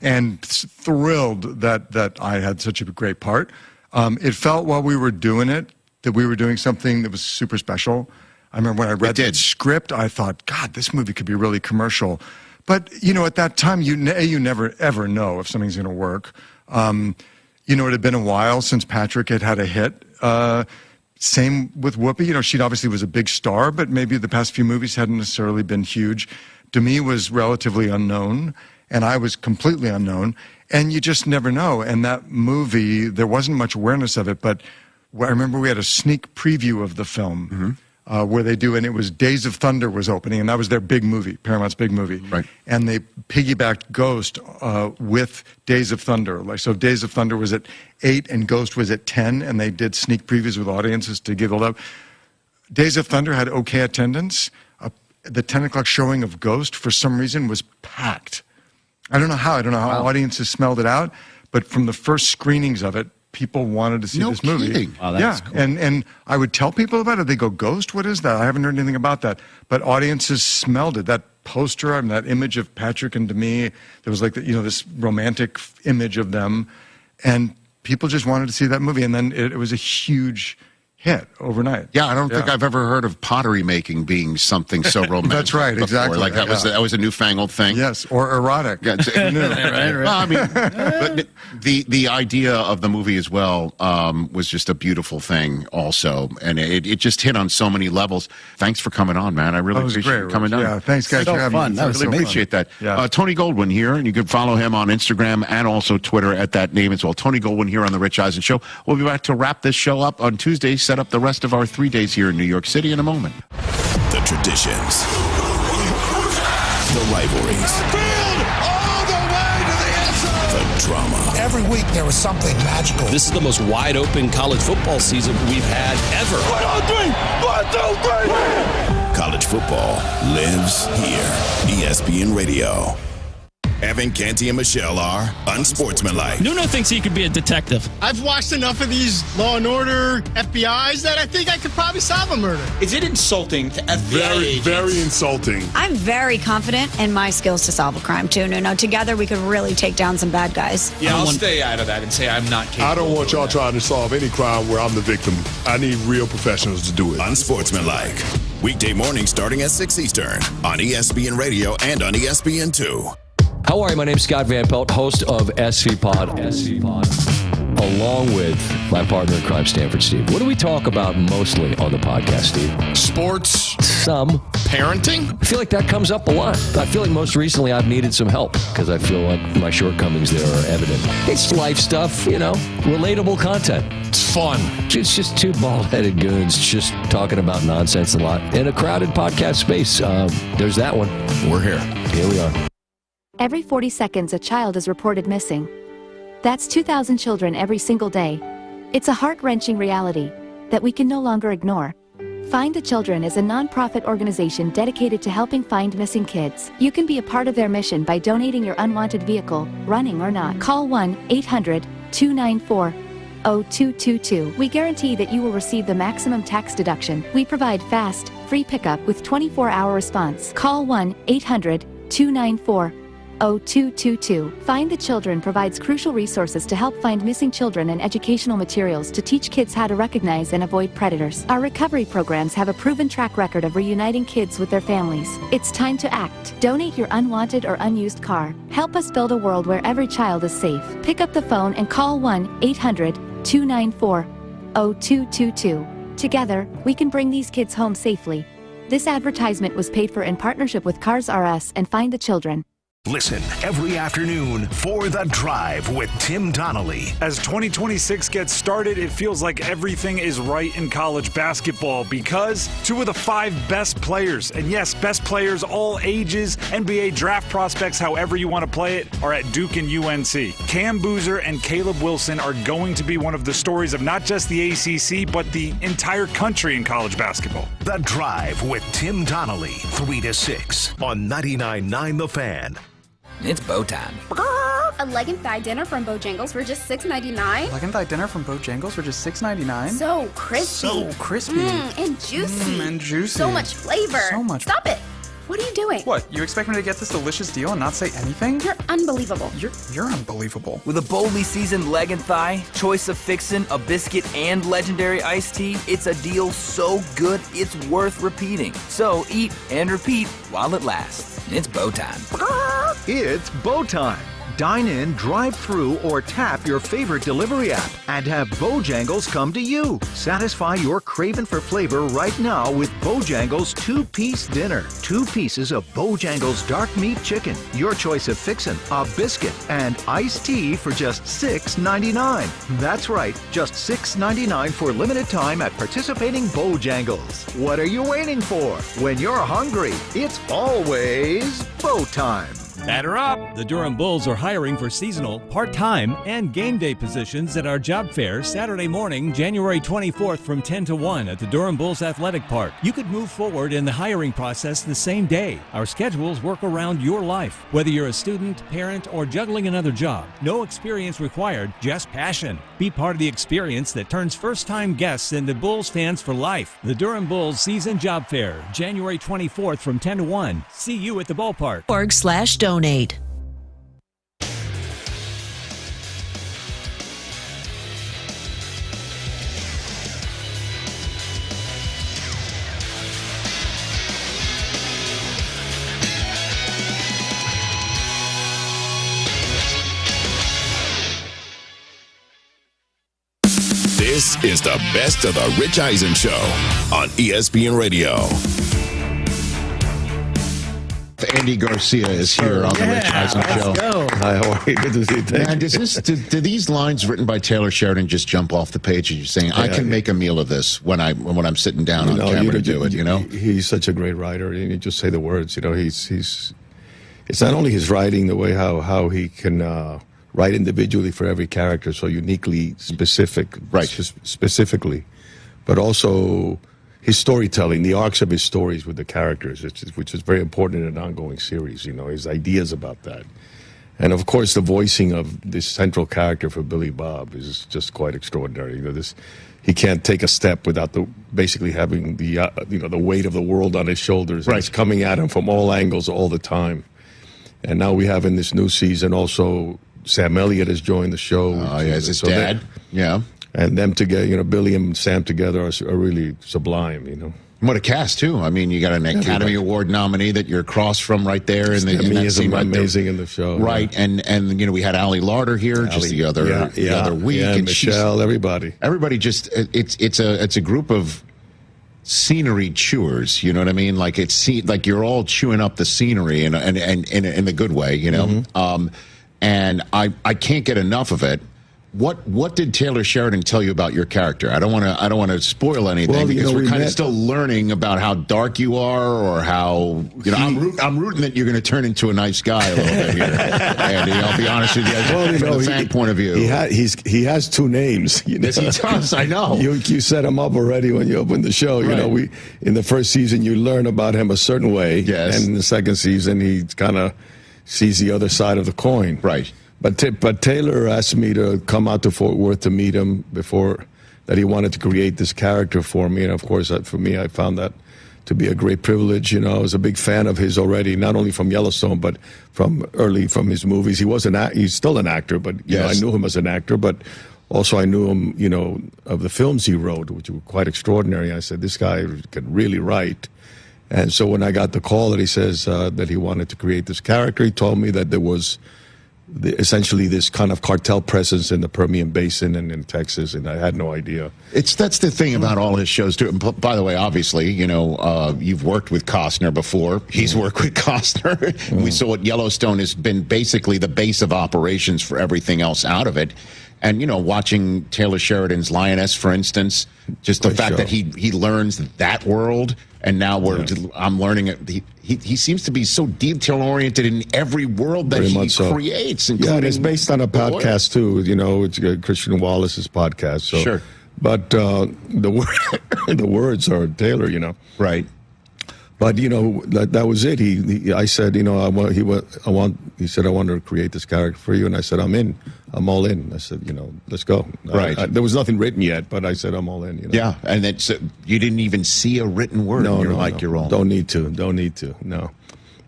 And thrilled that I had such a great part. It felt while we were doing it that we were doing something that was super special. I remember when I read that script, I thought, God, this movie could be really commercial. But, at that time, you never, ever know if something's going to work. It had been a while since Patrick had a hit. Same with Whoopi. She obviously was a big star, but maybe the past few movies hadn't necessarily been huge. Demi was relatively unknown, and I was completely unknown. And you just never know. And that movie, there wasn't much awareness of it, but I remember we had a sneak preview of the film where they do, and it was Days of Thunder was opening, and that was their big movie, Paramount's big movie. Right. And they piggybacked Ghost with Days of Thunder. So Days of Thunder was at 8 and Ghost was at 10, and they did sneak previews with audiences to give it up. Days of Thunder had okay attendance. The 10 o'clock showing of Ghost, for some reason, was packed. I don't know how. Audiences smelled it out, but from the first screenings of it, people wanted to see this movie. Kidding. Wow, that's cool. And I would tell people about it. They go, Ghost? What is that? I haven't heard anything about that. But audiences smelled it. That poster, that image of Patrick and Demi, there was this romantic image of them. And people just wanted to see that movie. And then it was a huge, hit overnight. Yeah, I don't think I've ever heard of pottery making being something so romantic. That's right, before. exactly. Like that was a newfangled thing. Yes, or erotic. Yeah, well, I mean, but the idea of the movie as well was just a beautiful thing also, and it just hit on so many levels. Thanks for coming on, man. I really appreciate you coming down. Yeah, thanks guys for having me. I really appreciate that. Yeah. Tony Goldwyn here, and you can follow him on Instagram and also Twitter at that name as well. Tony Goldwyn here on the Rich Eisen Show. We'll be back to wrap this show up on Tuesday. Set up the rest of our 3 days here in New York City in a moment. The traditions, the rivalries, all the way to the end zone. the drama. Every week there was something magical. This is the most wide open college football season we've had ever. 1, 2, 3. College football lives here. ESPN Radio. Evan, Canty, and Michelle are unsportsmanlike. Nuno thinks he could be a detective. I've watched enough of these Law and Order FBIs that I think I could probably solve a murder. Is it insulting to FBI agents? Very insulting. I'm very confident in my skills to solve a crime, too, Nuno. Together, we could really take down some bad guys. Yeah, I'll stay out of that and say I'm not capable. I don't want y'all trying to solve any crime where I'm the victim. I need real professionals to do it. Unsportsmanlike. Weekday mornings starting at 6 Eastern on ESPN Radio and on ESPN2. How are you? My name's Scott Van Pelt, host of SV Pod, along with my partner in crime, Stanford Steve. What do we talk about mostly on the podcast, Steve? Sports. Some. Parenting. I feel like that comes up a lot. I feel like most recently I've needed some help because I feel like my shortcomings there are evident. It's life stuff, relatable content. It's fun. It's just two bald-headed goons just talking about nonsense a lot in a crowded podcast space. There's that one. We're here. Here we are. Every 40 seconds, a child is reported missing. That's 2,000 children every single day. It's a heart-wrenching reality that we can no longer ignore. Find the Children is a non-profit organization dedicated to helping find missing kids. You can be a part of their mission by donating your unwanted vehicle, running or not. Call 1-800-294-0222. We guarantee that you will receive the maximum tax deduction. We provide fast, free pickup with 24-hour response. Call 1-800-294-0222. Find the Children provides crucial resources to help find missing children and educational materials to teach kids how to recognize and avoid predators. Our recovery programs have a proven track record of reuniting kids with their families. It's time to act. Donate your unwanted or unused car. Help us build a world where every child is safe. Pick up the phone and call 1-800-294-0222. Together, we can bring these kids home safely. This advertisement was paid for in partnership with Cars R Us and Find the Children. Listen every afternoon for The Drive with Tim Donnelly. As 2026 gets started, it feels like everything is right in college basketball because 2 of the 5 best players, and yes, best players all ages, NBA draft prospects, however you want to play it, are at Duke and UNC. Cam Boozer and Caleb Wilson are going to be one of the stories of not just the ACC, but the entire country in college basketball. The Drive with Tim Donnelly, 3 to 6 on 99.9 The Fan. It's bow time. A leg and thigh dinner from Bojangles for just $6.99. Leg and thigh dinner from Bojangles for just $6.99. So crispy. And juicy. And juicy. So much flavor. So much. Stop it. What are you doing? What? You expect me to get this delicious deal and not say anything? You're unbelievable. You're unbelievable. With a boldly seasoned leg and thigh, choice of fixin', a biscuit, and legendary iced tea, it's a deal so good it's worth repeating. So eat and repeat while it lasts. It's bow time. It's bow time. Dine in, drive through, or tap your favorite delivery app and have Bojangles come to you. Satisfy your craving for flavor right now with Bojangles 2-piece dinner. 2 pieces of Bojangles dark meat chicken, your choice of fixin', a biscuit, and iced tea for just $6.99. That's right, just $6.99 for limited time at participating Bojangles. What are you waiting for? When you're hungry, it's always bow time. Batter up! The Durham Bulls are hiring for seasonal, part-time, and game day positions at our job fair Saturday morning, January 24th from 10 to 1 at the Durham Bulls Athletic Park. You could move forward in the hiring process the same day. Our schedules work around your life. Whether you're a student, parent, or juggling another job, no experience required, just passion. Be part of the experience that turns first-time guests into Bulls fans for life. The Durham Bulls Season Job Fair, January 24th from 10 to 1. See you at the ballpark. .org/donate. This is the best of the Rich Eisen Show on ESPN Radio. Andy Garcia is here on the Rich Eisen Show. Go. Hi, how are you? Good to see you. Man, do these lines written by Taylor Sheridan just jump off the page? You're saying I can make a meal of this when I'm sitting down on camera to do it. You know, he's such a great writer. You just say the words. You know, he's. It's not only his writing, the way how he can write individually for every character, so uniquely specific, specifically, but also his storytelling, the arcs of his stories with the characters, which is very important in an ongoing series. You know, his ideas about that, and of course the voicing of this central character for Billy Bob is just quite extraordinary. You know, he can't take a step without basically having the the weight of the world on his shoulders. Right. It's coming at him from all angles all the time. And now we have in this new season also Sam Elliott has joined the show. Oh, yeah, as his dad. Yeah. And them together, you know, Billy and Sam together are really sublime, you know. What a cast, too. I mean, you got an Academy Award nominee that you're across from right there. In that scene right amazing in the show. Right. Yeah. And you know, we had Allie Larder here just the other week. Yeah, and Michelle, everybody. Everybody just, it's a group of scenery chewers, you know what I mean? Like like you're all chewing up the scenery and in a good way, you know. Mm-hmm. And I can't get enough of it. What did Taylor Sheridan tell you about your character? I don't want to spoil anything because we're kind of still learning about how dark you are or how I'm rooting that you're going to turn into a nice guy a little bit here, Andy. I'll be honest with you, from the fan point of view. He has two names. You know? Yes, he does. I know. You set him up already when you opened the show. Right. You know, in the first season you learn about him a certain way, yes, and in the second season he kind of sees the other side of the coin. Right. But Taylor asked me to come out to Fort Worth to meet him before that. He wanted to create this character for me, and of course, for me, I found that to be a great privilege. You know, I was a big fan of his already, not only from Yellowstone, but from his movies. He's still an actor, but you know, I knew him as an actor, but also I knew him, you know, of the films he wrote, which were quite extraordinary. I said, this guy could really write. And so when I got the call that he says that he wanted to create this character, he told me that there was essentially this kind of cartel presence in the Permian Basin and in Texas, and I had no idea. That's the thing about all his shows too. And by the way, obviously, you know, you've worked with Costner before. He's worked with Costner. We saw what Yellowstone has been basically the base of operations for everything else out of it. And, you know, watching Taylor Sheridan's Lioness, for instance, just the fact that he learns that world, and now I'm learning it. He seems to be so detail-oriented in every world that he creates. Yeah, and it's based on a podcast, too. You know, it's Christian Wallace's podcast. So. Sure. But the words are Taylor, you know. Right. But, you know, that was it. I said, you know, he said, I want to create this character for you. And I said, I'm in. I'm all in. I said, you know, let's go. Right. There was nothing written yet, but I said, I'm all in. You know? Yeah. And you didn't even see a written word. No, your own. Don't need to. No.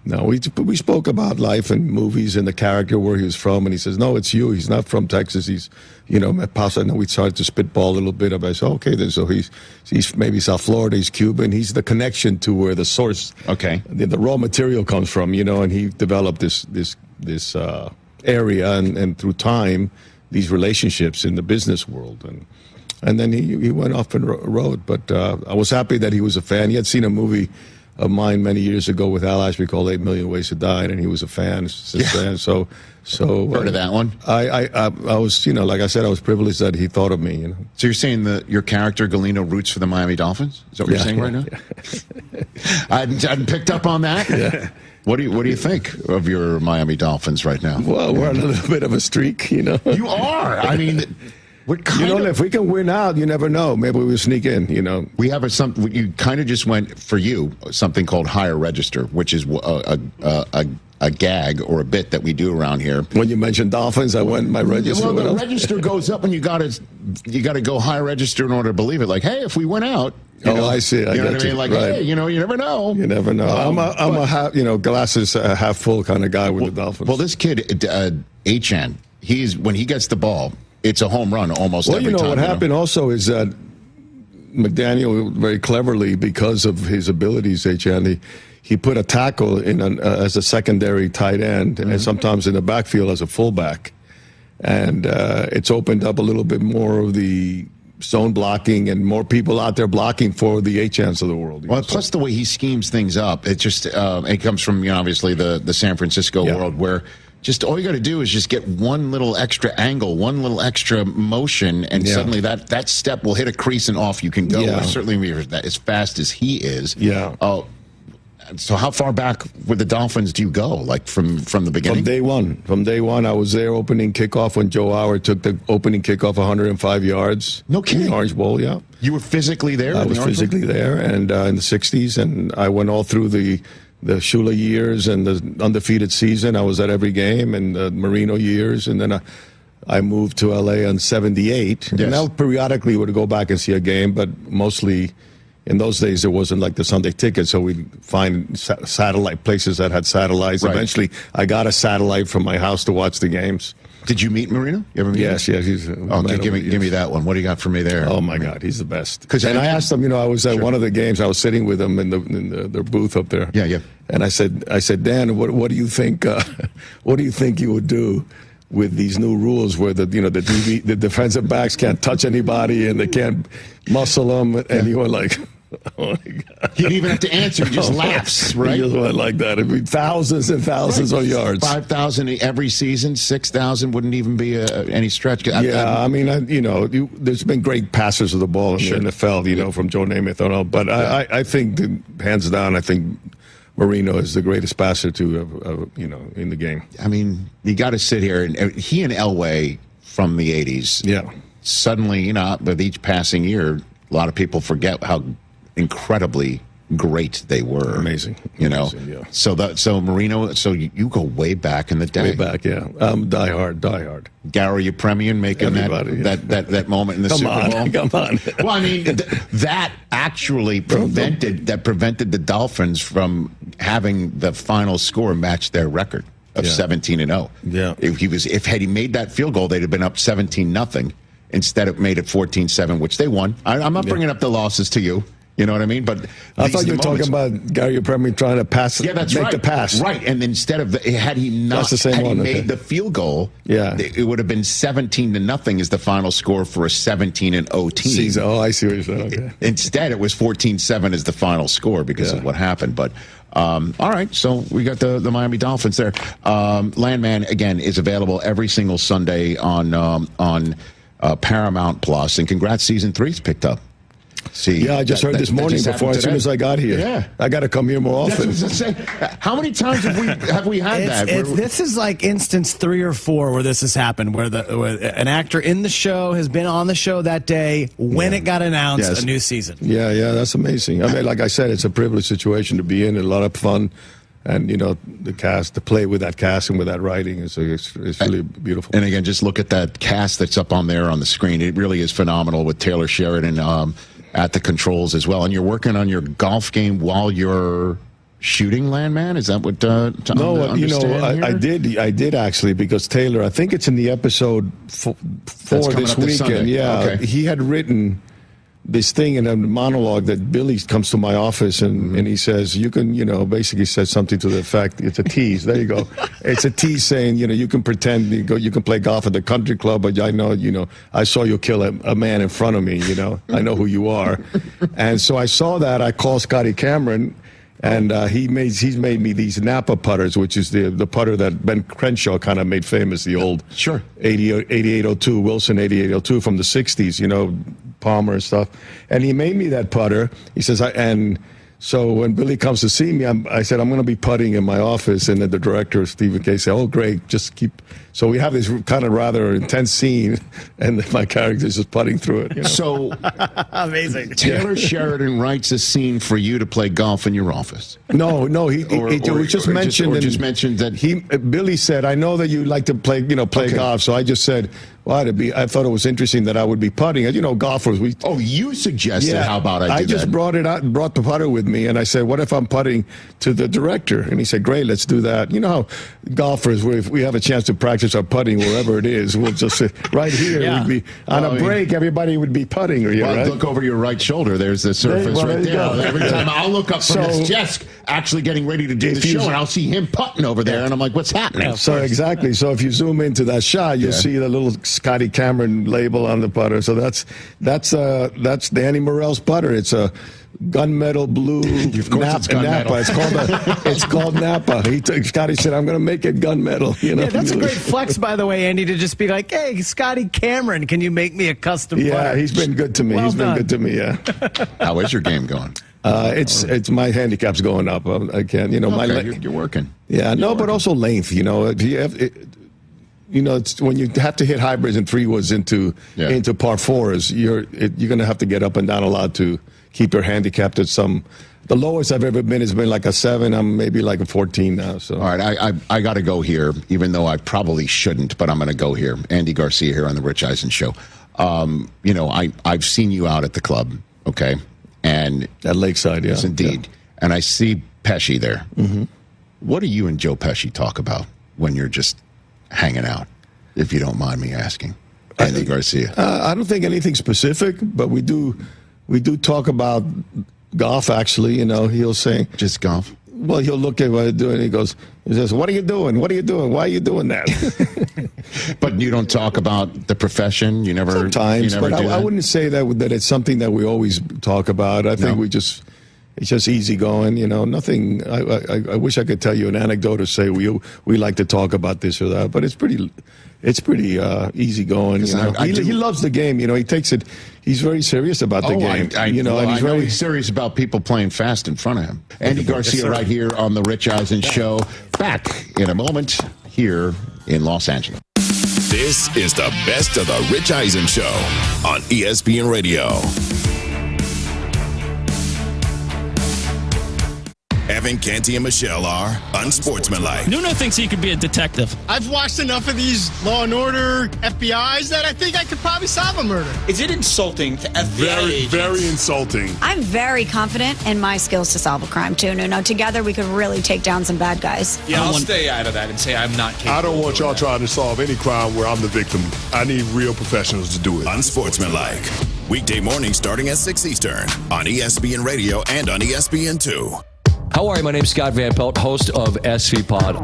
We spoke about life and movies and the character, where he was from, and he says, no, it's you. He's not from Texas. He's, you know, and we started to spitball a little bit about, I said, okay, then so he's maybe South Florida, he's Cuban. He's the connection to where the source, the raw material comes from, you know, and he developed this area and through time, these relationships in the business world. And then he went off and wrote. But I was happy that he was a fan. He had seen a movie of mine many years ago with Al Ashby called 8 Million Ways to Die, and he was a fan since then. So heard of that one? I was, you know, like I said, I was privileged that he thought of me, you know. So you're saying that your character Galeno roots for the Miami Dolphins? Is that what you're saying right now? I hadn't picked up on that. Yeah. What do you think of your Miami Dolphins right now? Well, we're on a little bit of a streak, you know. You are. I mean, if we can win out, you never know. Maybe we'll sneak in, you know. We have you kind of just went, for you, something called Higher Register, which is a gag or a bit that we do around here. When you mentioned Dolphins, I went my register. Well, the register goes up, and you got to go Higher Register in order to believe it. Like, hey, if we went out. I see. You know what I mean? Like, hey, you know, you never know. You never know. I'm a half, you know, glasses half full kind of guy with the Dolphins. Well, this kid, Achan, when he gets the ball, it's a home run almost every time. Well, you know, what happened also is that McDaniel, very cleverly, because of his abilities, Achan, he put a tackle in as a secondary tight end, and sometimes in the backfield as a fullback. And it's opened up a little bit more of the zone blocking and more people out there blocking for the A-chance of the world. Well, plus the way he schemes things up, it just it comes from obviously the San Francisco world where just all you got to do is just get one little extra angle, one little extra motion, and suddenly that step will hit a crease and off you can go. Yeah. Certainly as fast as he is. Yeah. So how far back with the Dolphins do you go? Like from the beginning? From day one, I was there opening kickoff when Joe Howard took the opening kickoff 105 yards. No kidding. In the Orange Bowl, yeah. You were physically there? I was physically there, and in the 60s, and I went all through the Shula years and the undefeated season. I was at every game, and the Marino years, and then I moved to L.A. in 78. Yes. And I periodically would go back and see a game, but mostly in those days there wasn't like the Sunday ticket, so we'd find satellite places that had satellites. Right. Eventually, I got a satellite from my house to watch the games. Did you meet Marino? You ever meet him? Yes. He's okay, give me that one. What do you got for me there? Oh my God, he's the best. And I asked him. I was at one of the games. I was sitting with him in their booth up there. Yeah. And I said, Dan, what do you think? What do you think you would do with these new rules where the defensive backs can't touch anybody and they can't muscle them? And he went like, oh my God. He didn't even have to answer. He just laughs, right? He just went like that. It'd be thousands and thousands of yards. 5,000 every season. 6,000 wouldn't even be any stretch. There's been great passers of the ball in the NFL, from Joe Namath and all. But I think, hands down, I think Marino is the greatest passer in the game. I mean, you got to sit here, and he and Elway from the 80s. Yeah. Suddenly, with each passing year, a lot of people forget how incredibly great they were. Amazing, yeah. So Marino. So you go way back in the day. Way back, yeah. Die hard. Gary Yepremian making that moment in the Super Bowl. Come on. Well, I mean, that actually prevented the Dolphins from having the final score match their record of 17-0. Yeah. If had he made that field goal, they'd have been up 17-0. Instead, it made it 14-7, which they won. I'm not bringing up the losses to you. You know what I mean? But I thought you were talking about Gary Yepremian trying to pass. Yeah, that's make the pass. Right, and instead of had he not made the field goal, it would have been 17-0 is the final score for a 17-0 team. Oh, I see what you're saying. Okay. Instead, it was 14-7 as the final score because of what happened. But all right, so we got the Miami Dolphins there. Landman again is available every single Sunday on Paramount Plus, and congrats, season 3's picked up. I just heard this morning as soon as I got here. Yeah. I got to come here more often. How many times have we had that? This is like instance 3 or 4 where this has happened, where an actor in the show has been on the show that day when it got announced a new season. Yeah, that's amazing. I mean, like I said, it's a privileged situation to be in, a lot of fun. And, the cast, to play with that cast and with that writing, it's really beautiful. And again, just look at that cast that's up on there on the screen. It really is phenomenal with Taylor Sheridan at the controls as well. And you're working on your golf game while you're shooting, Landman? Is that what I did actually, because Taylor, I think it's in the episode 4 this weekend. He had written this thing in a monologue that Billy comes to my office and he says, you can, basically says something to the effect, it's a tease. There you go. It's a tease saying, you can pretend you can play golf at the country club, but I know, I saw you kill a man in front of me, I know who you are. And so I saw that. I called Scotty Cameron, and he's made me these Napa putters, which is the putter that Ben Crenshaw kind of made famous, the old 8802, Wilson 8802 from the 60s, Palmer and stuff. And he made me that putter. He says, so when Billy comes to see me, I said, I'm going to be putting in my office. And then the director, Stephen Kay, said, oh, great, just keep. So we have this kind of rather intense scene, and my character's just putting through it. So amazing. Taylor Sheridan writes a scene for you to play golf in your office. No, he just mentioned that Billy said, I know that you like to play golf. So I just said, well, I thought it was interesting that I would be putting. Golfers. You suggested? How about I just brought it out and brought the putter with me, and I said, what if I'm putting to the director? And he said, great, let's do that. You know how golfers, if we have a chance to practice our putting wherever it is, we'll just sit right here. We'd be on a break. Everybody would be putting. Right? Look over your right shoulder. There's the surface right there. Every time I'll look up from his desk, actually getting ready to do the show, and I'll see him putting over there, and I'm like, what's happening? So exactly. So if you zoom into that shot, you'll see the little Scotty Cameron label on the putter. So that's Danny Morell's putter. It's a gunmetal blue Napa. It's called Napa. Scotty said, "I'm going to make it gunmetal." You know, yeah, that's a great flex, by the way, Andy, to just be like, "Hey, Scotty Cameron, can you make me a custom putter?" Yeah, he's been good to me. Well he's done. been good to me. Yeah. How is your game going? It's my handicap's going up. I can't, You're working. Yeah, but also length. You know, if you have, it's when you have to hit hybrids and 3-woods into par 4s, you're going to have to get up and down a lot to keep your handicap at some. The lowest I've ever been has been like a 7. I'm maybe like a 14 now. So all right, I got to go here, even though I probably shouldn't, but I'm going to go here. Andy Garcia here on the Rich Eisen Show. I've seen you out at the club, okay, and at Lakeside, yes, indeed, and I see Pesci there. Mm-hmm. What do you and Joe Pesci talk about when you're just hanging out, if you don't mind me asking? Andy Garcia. I don't think anything specific, but we do talk about golf, actually. You know, he'll say... Just golf? Well, he'll look at what I do, and he says, "What are you doing? What are you doing? Why are you doing that?" But you don't talk about the profession? You never... Sometimes, but I wouldn't say that it's something that we always talk about. I think it's just easygoing, you know, nothing. I wish I could tell you an anecdote or say we like to talk about this or that, but it's pretty easygoing. You know? He loves the game, you know, he takes it, he's very serious about the game. He's serious about people playing fast in front of him. Andy Garcia right here on the Rich Eisen Show. Back in a moment here in Los Angeles. This is the best of the Rich Eisen Show on ESPN Radio. Evan, Canty, and Michelle are unsportsmanlike. Nuno thinks he could be a detective. I've watched enough of these Law and Order FBIs that I think I could probably solve a murder. Is it insulting to FBI agents? Very insulting. I'm very confident in my skills to solve a crime, too. Nuno, together we could really take down some bad guys. Yeah, I'll stay out of that and say I'm not capable. I don't want y'all trying to solve any crime where I'm the victim. I need real professionals to do it. Unsportsmanlike. Weekday mornings starting at 6 Eastern on ESPN Radio and on ESPN2. How are you? My name's Scott Van Pelt, host of SV Pod,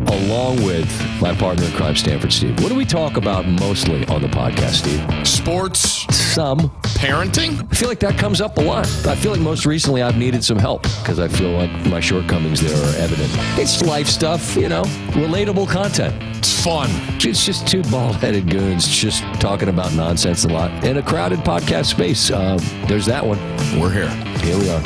along with my partner in crime, Stanford Steve. What do we talk about mostly on the podcast, Steve? Sports. Some. Parenting. I feel like that comes up a lot. I feel like most recently I've needed some help because I feel like my shortcomings there are evident. It's life stuff, you know, relatable content. It's fun. It's just two bald-headed goons just talking about nonsense a lot in a crowded podcast space. There's that one. We're here. Here we are.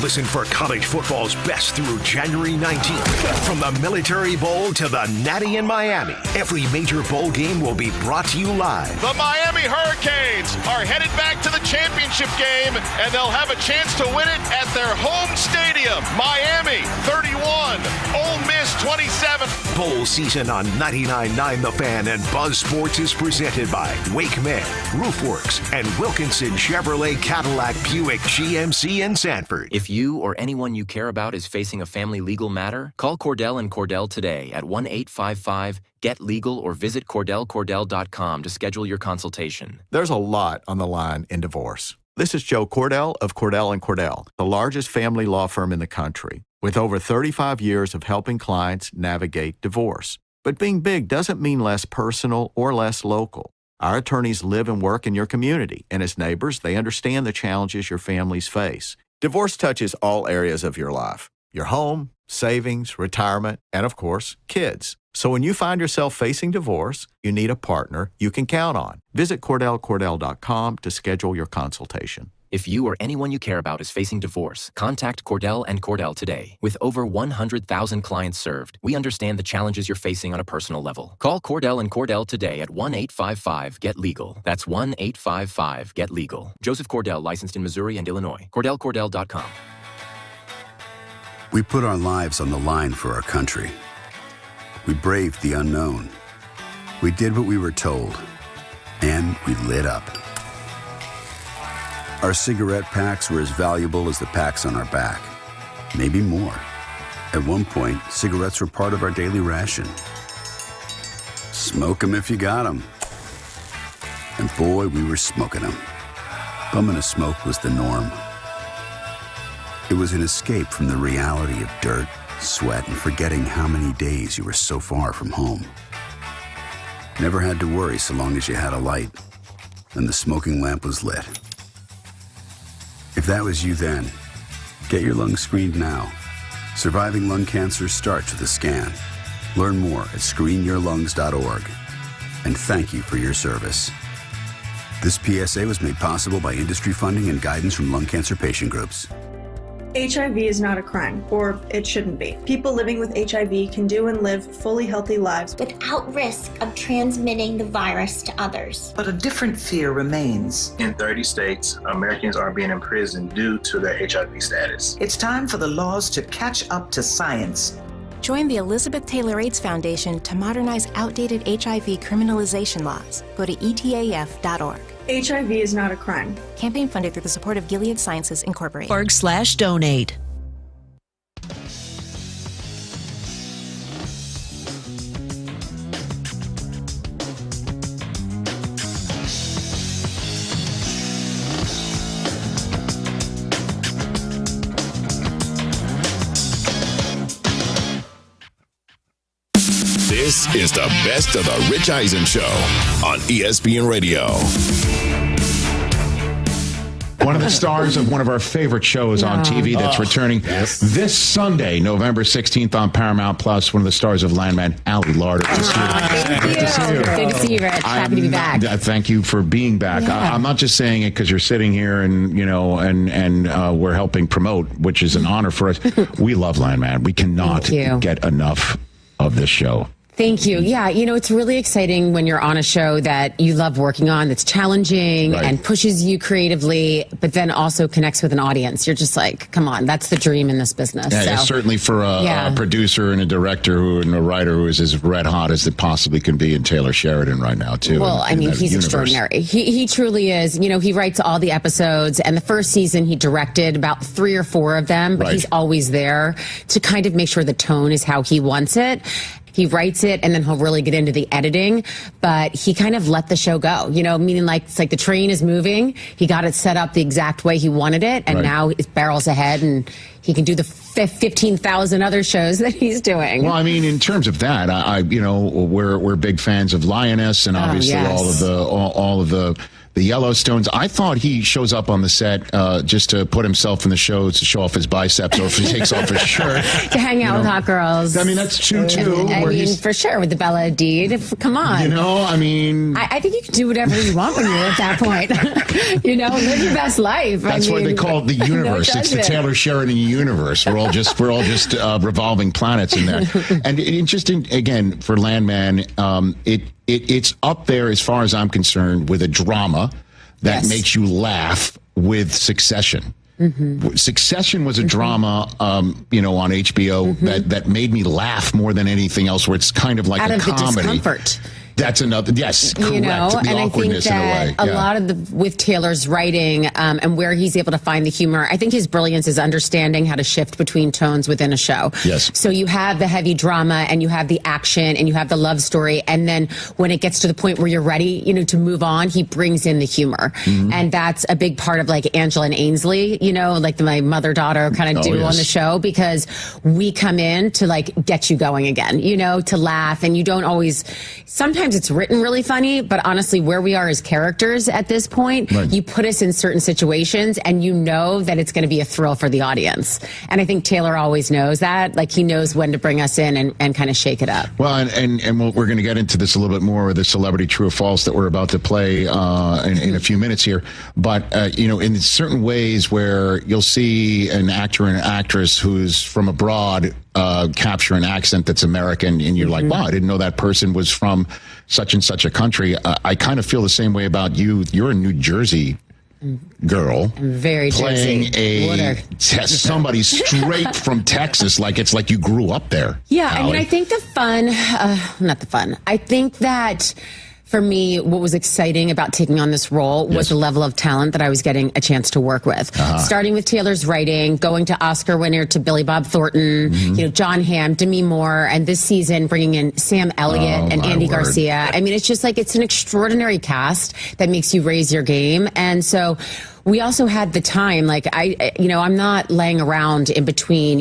Listen for college football's best through January 19th. From the Military Bowl to the Natty in Miami, every major bowl game will be brought to you live. The Miami Hurricanes are headed back to the championship game, and they'll have a chance to win it at their home stadium. Miami, 31. Ole Miss, 27. Bowl season on 99.9 The Fan and Buzz Sports is presented by Wakeman, Roofworks, and Wilkinson Chevrolet Cadillac Buick GMC in Sanford. If you or anyone you care about is facing a family legal matter, call Cordell & Cordell today at 1-855-GET-LEGAL or visit CordellCordell.com to schedule your consultation. There's a lot on the line in divorce. This is Joe Cordell of Cordell & Cordell, the largest family law firm in the country, with over 35 years of helping clients navigate divorce. But being big doesn't mean less personal or less local. Our attorneys live and work in your community, and as neighbors, they understand the challenges your families face. Divorce touches all areas of your life: your home, savings, retirement, and of course, kids. So when you find yourself facing divorce, you need a partner you can count on. Visit CordellCordell.com to schedule your consultation. If you or anyone you care about is facing divorce, contact Cordell & Cordell today. With over 100,000 clients served, we understand the challenges you're facing on a personal level. Call Cordell & Cordell today at 1-855-GET-LEGAL. That's 1-855-GET-LEGAL. Joseph Cordell, licensed in Missouri and Illinois. CordellCordell.com. We put our lives on the line for our country. We braved the unknown. We did what we were told. And we lit up. Our cigarette packs were as valuable as the packs on our back, maybe more. At one point, cigarettes were part of our daily ration. Smoke 'em if you got 'em. And boy, we were smoking 'em. Bumming a smoke was the norm. It was an escape from the reality of dirt, sweat, and forgetting how many days you were so far from home. Never had to worry so long as you had a light and the smoking lamp was lit. If that was you then, get your lungs screened now. Surviving lung cancer starts with a scan. Learn more at screenyourlungs.org. And thank you for your service. This PSA was made possible by industry funding and guidance from lung cancer patient groups. HIV is not a crime, or it shouldn't be. People living with HIV can do and live fully healthy lives without risk of transmitting the virus to others. But a different fear remains. In 30 states, Americans are being imprisoned due to their HIV status. It's time for the laws to catch up to science. Join the Elizabeth Taylor AIDS Foundation to modernize outdated HIV criminalization laws. Go to etaf.org. HIV is not a crime. Campaign funded through the support of Gilead Sciences Incorporated. /donate. This is the best of the Rich Eisen Show on ESPN Radio. One of the stars of one of our favorite shows on TV that's returning this Sunday, November 16th on Paramount Plus. One of the stars of Landman, Allie Larder. Thank you. Good to see you, Rich. Happy to be back. Thank you for being back. Yeah. I'm not just saying it because you're sitting here and we're helping promote, which is an honor for us. We love Landman. We cannot get enough of this show. Thank you. Yeah, it's really exciting when you're on a show that you love working on, that's challenging and pushes you creatively, but then also connects with an audience. You're just like, come on, that's the dream in this business. Yeah, certainly for a producer and a director and a writer who is as red hot as it possibly can be in Taylor Sheridan right now, too. Well, he's extraordinary. He truly is. He writes all the episodes, and the first season he directed about 3 or 4 of them, but he's always there to kind of make sure the tone is how he wants it. He writes it, and then he'll really get into the editing, but he kind of let the show go, meaning it's like the train is moving. He got it set up the exact way he wanted it, and now it barrels ahead, and he can do the 15,000 other shows that he's doing. Well, in terms of that, we're big fans of Lioness, and obviously all of the Yellowstones. I thought he shows up on the set just to put himself in the show to show off his biceps, or if he takes off his shirt to hang out with hot girls. That's true too. For sure, with the Bella Hadid. Come on. I think you can do whatever you want when you're at that point. Live your best life. That's why they call it the universe. It's the Taylor Sheridan universe. We're all just revolving planets in there. And interesting again for Landman. It's up there as far as I'm concerned with a drama that makes you laugh with Succession. Mm-hmm. Succession was a drama, on HBO that made me laugh more than anything else, where it's kind of like out a of comedy. The discomfort. That's another, yes, correct. And the awkwardness I think that in a way. a lot of with Taylor's writing and where he's able to find the humor, I think his brilliance is understanding how to shift between tones within a show. Yes. So you have the heavy drama, and you have the action, and you have the love story, and then when it gets to the point where you're ready, to move on, he brings in the humor. Mm-hmm. And that's a big part of Angela and Ainsley, like my mother-daughter kind of duo on the show, because we come in to get you going again, to laugh, and you don't always, sometimes it's written really funny, but honestly, where we are as characters at this point, you put us in certain situations, and that it's going to be a thrill for the audience. And I think Taylor always knows that. He knows when to bring us in and kind of shake it up. Well, and we're going to get into this a little bit more with the celebrity true or false that we're about to play in a few minutes here. But, in certain ways where you'll see an actor and an actress who's from abroad capture an accent that's American, and you're like, wow, I didn't know that person was from such and such a country. I kind of feel the same way about you. You're a New Jersey girl. Very playing somebody straight from Texas, it's like you grew up there. Yeah, Allie. I think I think that for me, what was exciting about taking on this role was the level of talent that I was getting a chance to work with. Starting with Taylor's writing, going to Oscar winner to Billy Bob Thornton, John Hamm, Demi Moore, and this season bringing in Sam Elliott and Andy Garcia. It's just it's an extraordinary cast that makes you raise your game. And so we also had the time, like I'm not laying around in between,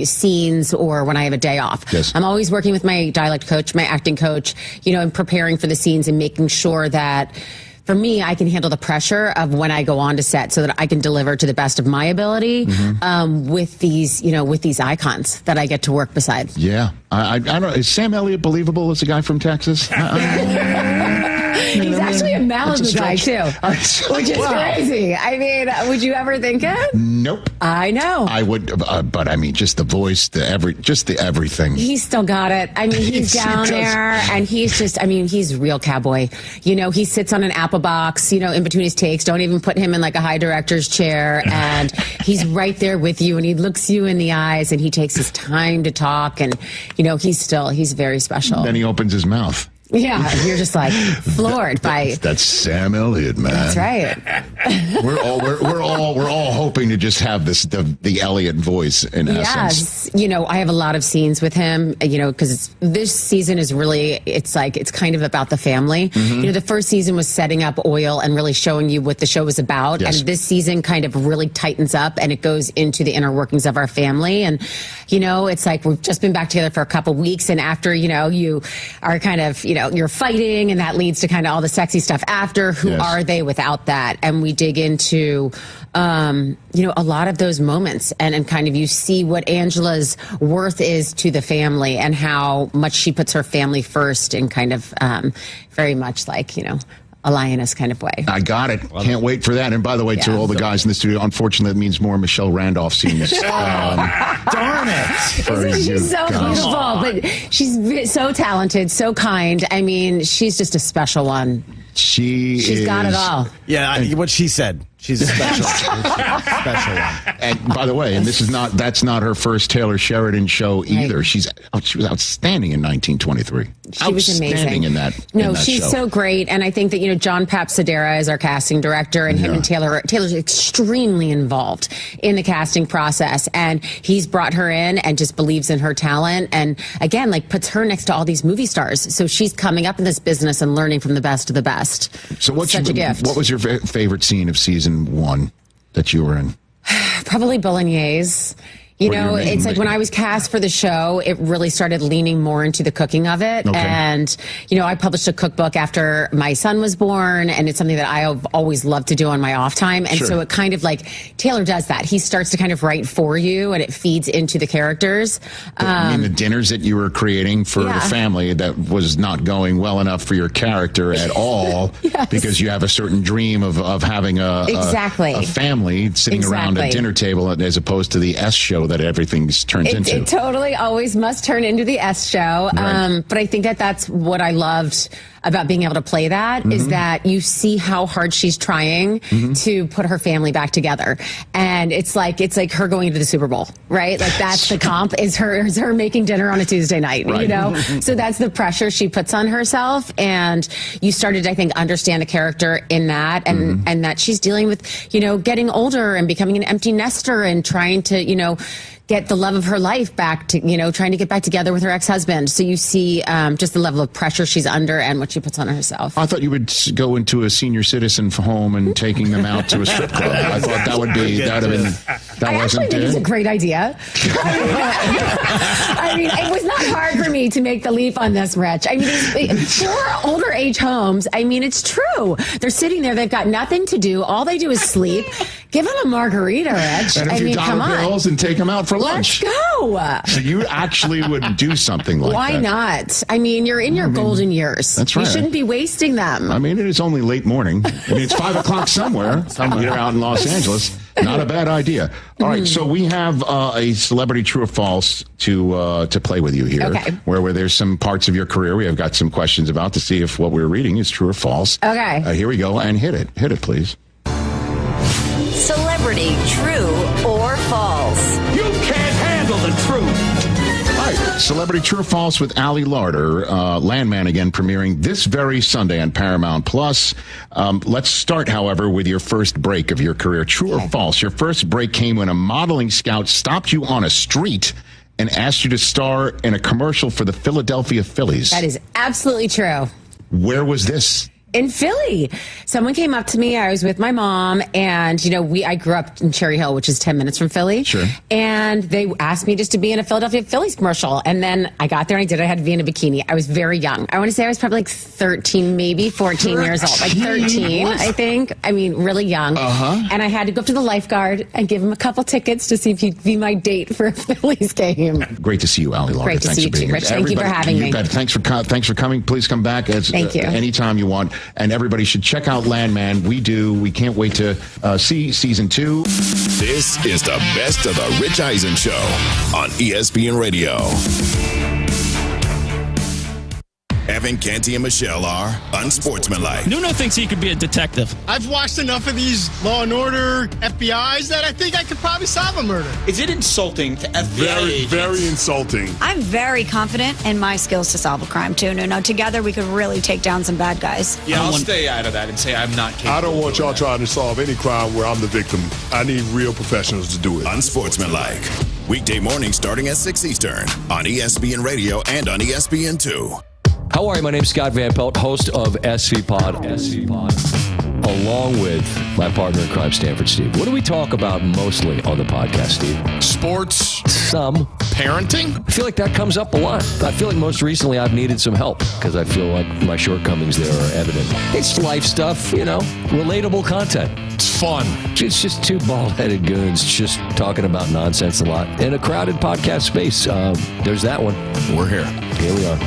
scenes or when I have a day off. Yes. I'm always working with my dialect coach, my acting coach, and preparing for the scenes and making sure that for me, I can handle the pressure of when I go on to set so that I can deliver to the best of my ability with these icons that I get to work beside. Yeah. I don't know. Is Sam Elliott believable as a guy from Texas? He's actually a Malibu guy, too, which is crazy. I mean, would you ever think it? Nope. I know. I would, but I mean, just the voice, the everything. He's still got it. I mean, he's down there, and he's he's real cowboy. He sits on an apple box, in between his takes. Don't even put him in like a high director's chair, and he's right there with you, and he looks you in the eyes, and he takes his time to talk, and, he's very special. Then he opens his mouth. Yeah, you're just like floored by. That's Sam Elliott, man. That's right. we're all hoping to just have the Elliott voice in essence. Yes, I have a lot of scenes with him. Because this season is really it's kind of about the family. Mm-hmm. The first season was setting up Oil and really showing you what the show was about, and this season kind of really tightens up and it goes into the inner workings of our family. And it's like we've just been back together for a couple weeks, and after you are kind of you're fighting, and that leads to kind of all the sexy stuff after. Who are they without that? And we dig into, a lot of those moments, and kind of you see what Angela's worth is to the family and how much she puts her family first in kind of very much like, a lioness kind of way. I got it. Can't wait for that. And by the way, to all the guys in the studio, unfortunately, that means more Michelle Randolph scenes. Darn it. Isn't she so beautiful? But she's so talented, so kind. I mean, she's just a special one. She's got it all. Yeah, what she said. She's a special one. And by the way, and that's not her first Taylor Sheridan show either. Right. She was outstanding in 1923. She was amazing in that. She's so great. And I think that, John Papsadera is our casting director, and him and Taylor's extremely involved in the casting process. And he's brought her in and just believes in her talent. And again, puts her next to all these movie stars. So she's coming up in this business and learning from the best of the best. So such a gift. What was your favorite scene of season 1 that you were in? Probably Bolognese. It's like when I was cast for the show, it really started leaning more into the cooking of it. Okay. And, I published a cookbook after my son was born, and it's something that I have always loved to do on my off time. And so it kind of Taylor does that. He starts to kind of write for you, and it feeds into the characters. I mean, the dinners that you were creating for the family that was not going well enough for your character at all because you have a certain dream of having a family sitting around a dinner table as opposed to the S show that everything's turned into. It totally always must turn into the S show. Right. But I think that's what I loved about being able to play that is that you see how hard she's trying to put her family back together. And it's like her going into the Super Bowl, right? Like that's the comp is her making dinner on a Tuesday night, So that's the pressure she puts on herself. And you started, I think, understand the character in that and that she's dealing with, getting older and becoming an empty nester and trying to, get the love of her life back to, trying to get back together with her ex-husband. So you see just the level of pressure she's under and what she puts on herself. I thought you would go into a senior citizen home and taking them out to a strip club. I thought that would be, that would have been, that I wasn't actually think it's a great idea. I mean, it was not hard for me to make the leap on this, Rich. I mean, for older age homes, I mean, it's true. They're sitting there, they've got nothing to do. All they do is sleep. Give them a margarita, Rich. And a few dollar bills and take them out for lunch. Let's go. So you actually would do something like that. Why not? I mean, you're in your golden years. That's right. You shouldn't be wasting them. I mean, it is only late morning. I mean, it's 5 o'clock somewhere. You're out in Los Angeles. Not a bad idea. All right, so we have a celebrity true or false to play with you here. Okay. Where there's some parts of your career we have got some questions about to see if what we're reading is true or false. Okay. Here we go, and hit it. Hit it, please. Celebrity true or false? You can't handle the truth. All right, celebrity true or false with Ali Larder, Landman again premiering this very Sunday on Paramount Plus. Let's start, however, with your first break of your career. True or false? Your first break came when a modeling scout stopped you on a street and asked you to star in a commercial for the Philadelphia Phillies. That is absolutely true. Where was this? In Philly, someone came up to me. I was with my mom, and I grew up in Cherry Hill, which is 10 minutes from Philly. Sure. And they asked me just to be in a Philadelphia Phillies commercial, and then I got there and I did. I had to be in a bikini. I was very young. I want to say I was probably like 13, maybe 14 years old, like 13, I think. I mean, really young. And I had to go up to the lifeguard and give him a couple tickets to see if he'd be my date for a Phillies game. Great to see you, Allie Lauder. Great to see you too, Rich. Thank you for having me. Thanks for coming. Please come back Thank you. Anytime you want. And everybody should check out Landman. We do. We can't wait to see season 2. This is the best of the Rich Eisen Show on ESPN Radio. Evan, Canty, and Michelle are unsportsmanlike. Nuno thinks he could be a detective. I've watched enough of these Law and Order FBIs that I think I could probably solve a murder. Is it insulting to FBI agents? Very insulting. I'm very confident in my skills to solve a crime, too. No, together we could really take down some bad guys. Yeah, I'll stay out of that and say I'm not capable. I don't want y'all trying to solve any crime where I'm the victim. I need real professionals to do it. Unsportsmanlike. Weekday mornings starting at 6 Eastern on ESPN Radio and on ESPN2. How are you? My name's Scott Van Pelt, host of SV Pod, along with my partner in crime, Stanford Steve. What do we talk about mostly on the podcast, Steve? Sports. Some. Parenting. I feel like that comes up a lot. I feel like most recently I've needed some help because I feel like my shortcomings there are evident. It's life stuff, relatable content. It's fun. It's just two bald-headed goons just talking about nonsense a lot in a crowded podcast space. There's that one. We're here. Here we are.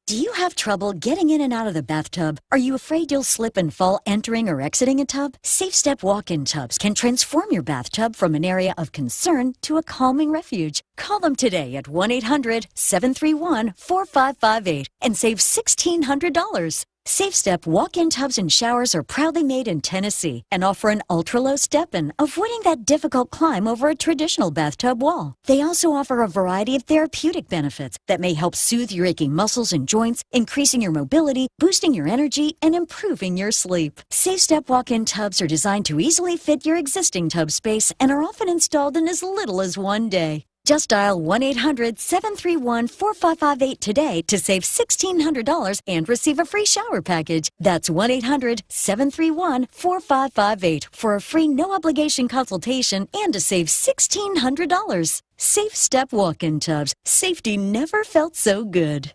Do you have trouble getting in and out of the bathtub? Are you afraid you'll slip and fall entering or exiting a tub? Safe Step walk-in tubs can transform your bathtub from an area of concern to a calming refuge. Call them today at 1-800-731-4558 and save $1,600. Safe Step walk-in tubs and showers are proudly made in Tennessee and offer an ultra-low step-in, avoiding that difficult climb over a traditional bathtub wall. They also offer a variety of therapeutic benefits that may help soothe your aching muscles and joints, increasing your mobility, boosting your energy, and improving your sleep. Safe Step walk-in tubs are designed to easily fit your existing tub space and are often installed in as little as one day. Just dial 1-800-731-4558 today to save $1,600 and receive a free shower package. That's 1-800-731-4558 for a free no-obligation consultation and to save $1,600. Safe Step walk-in tubs. Safety never felt so good.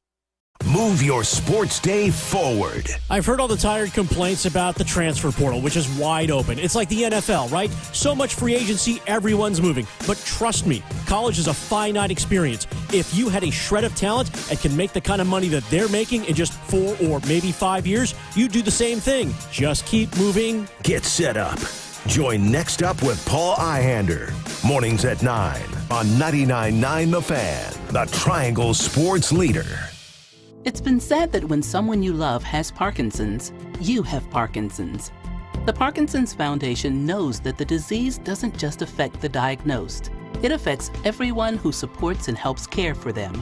Move your sports day forward. I've heard all the tired complaints about the transfer portal, which is wide open. It's like the NFL, right? So much free agency, everyone's moving. But trust me, college is a finite experience. If you had a shred of talent and can make the kind of money that they're making in just 4 or maybe 5 years, you'd do the same thing. Just keep moving. Get set up. Join Next Up with Paul Ihander. Mornings at 9 on 99.9 The Fan, the Triangle Sports Leader. It's been said that when someone you love has Parkinson's, you have Parkinson's. The Parkinson's Foundation knows that the disease doesn't just affect the diagnosed. It affects everyone who supports and helps care for them.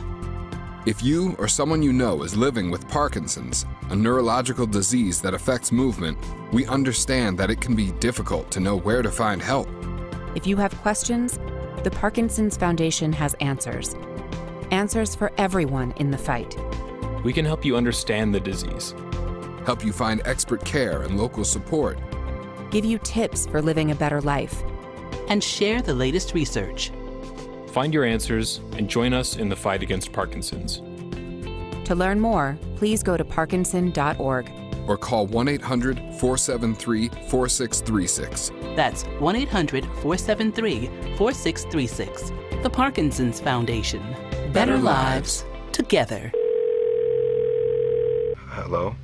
If you or someone you know is living with Parkinson's, a neurological disease that affects movement, we understand that it can be difficult to know where to find help. If you have questions, the Parkinson's Foundation has answers. Answers for everyone in the fight. We can help you understand the disease, help you find expert care and local support, give you tips for living a better life, and share the latest research. Find your answers and join us in the fight against Parkinson's. To learn more, please go to parkinson.org or call 1-800-473-4636. That's 1-800-473-4636. The Parkinson's Foundation. Better lives together. Hello?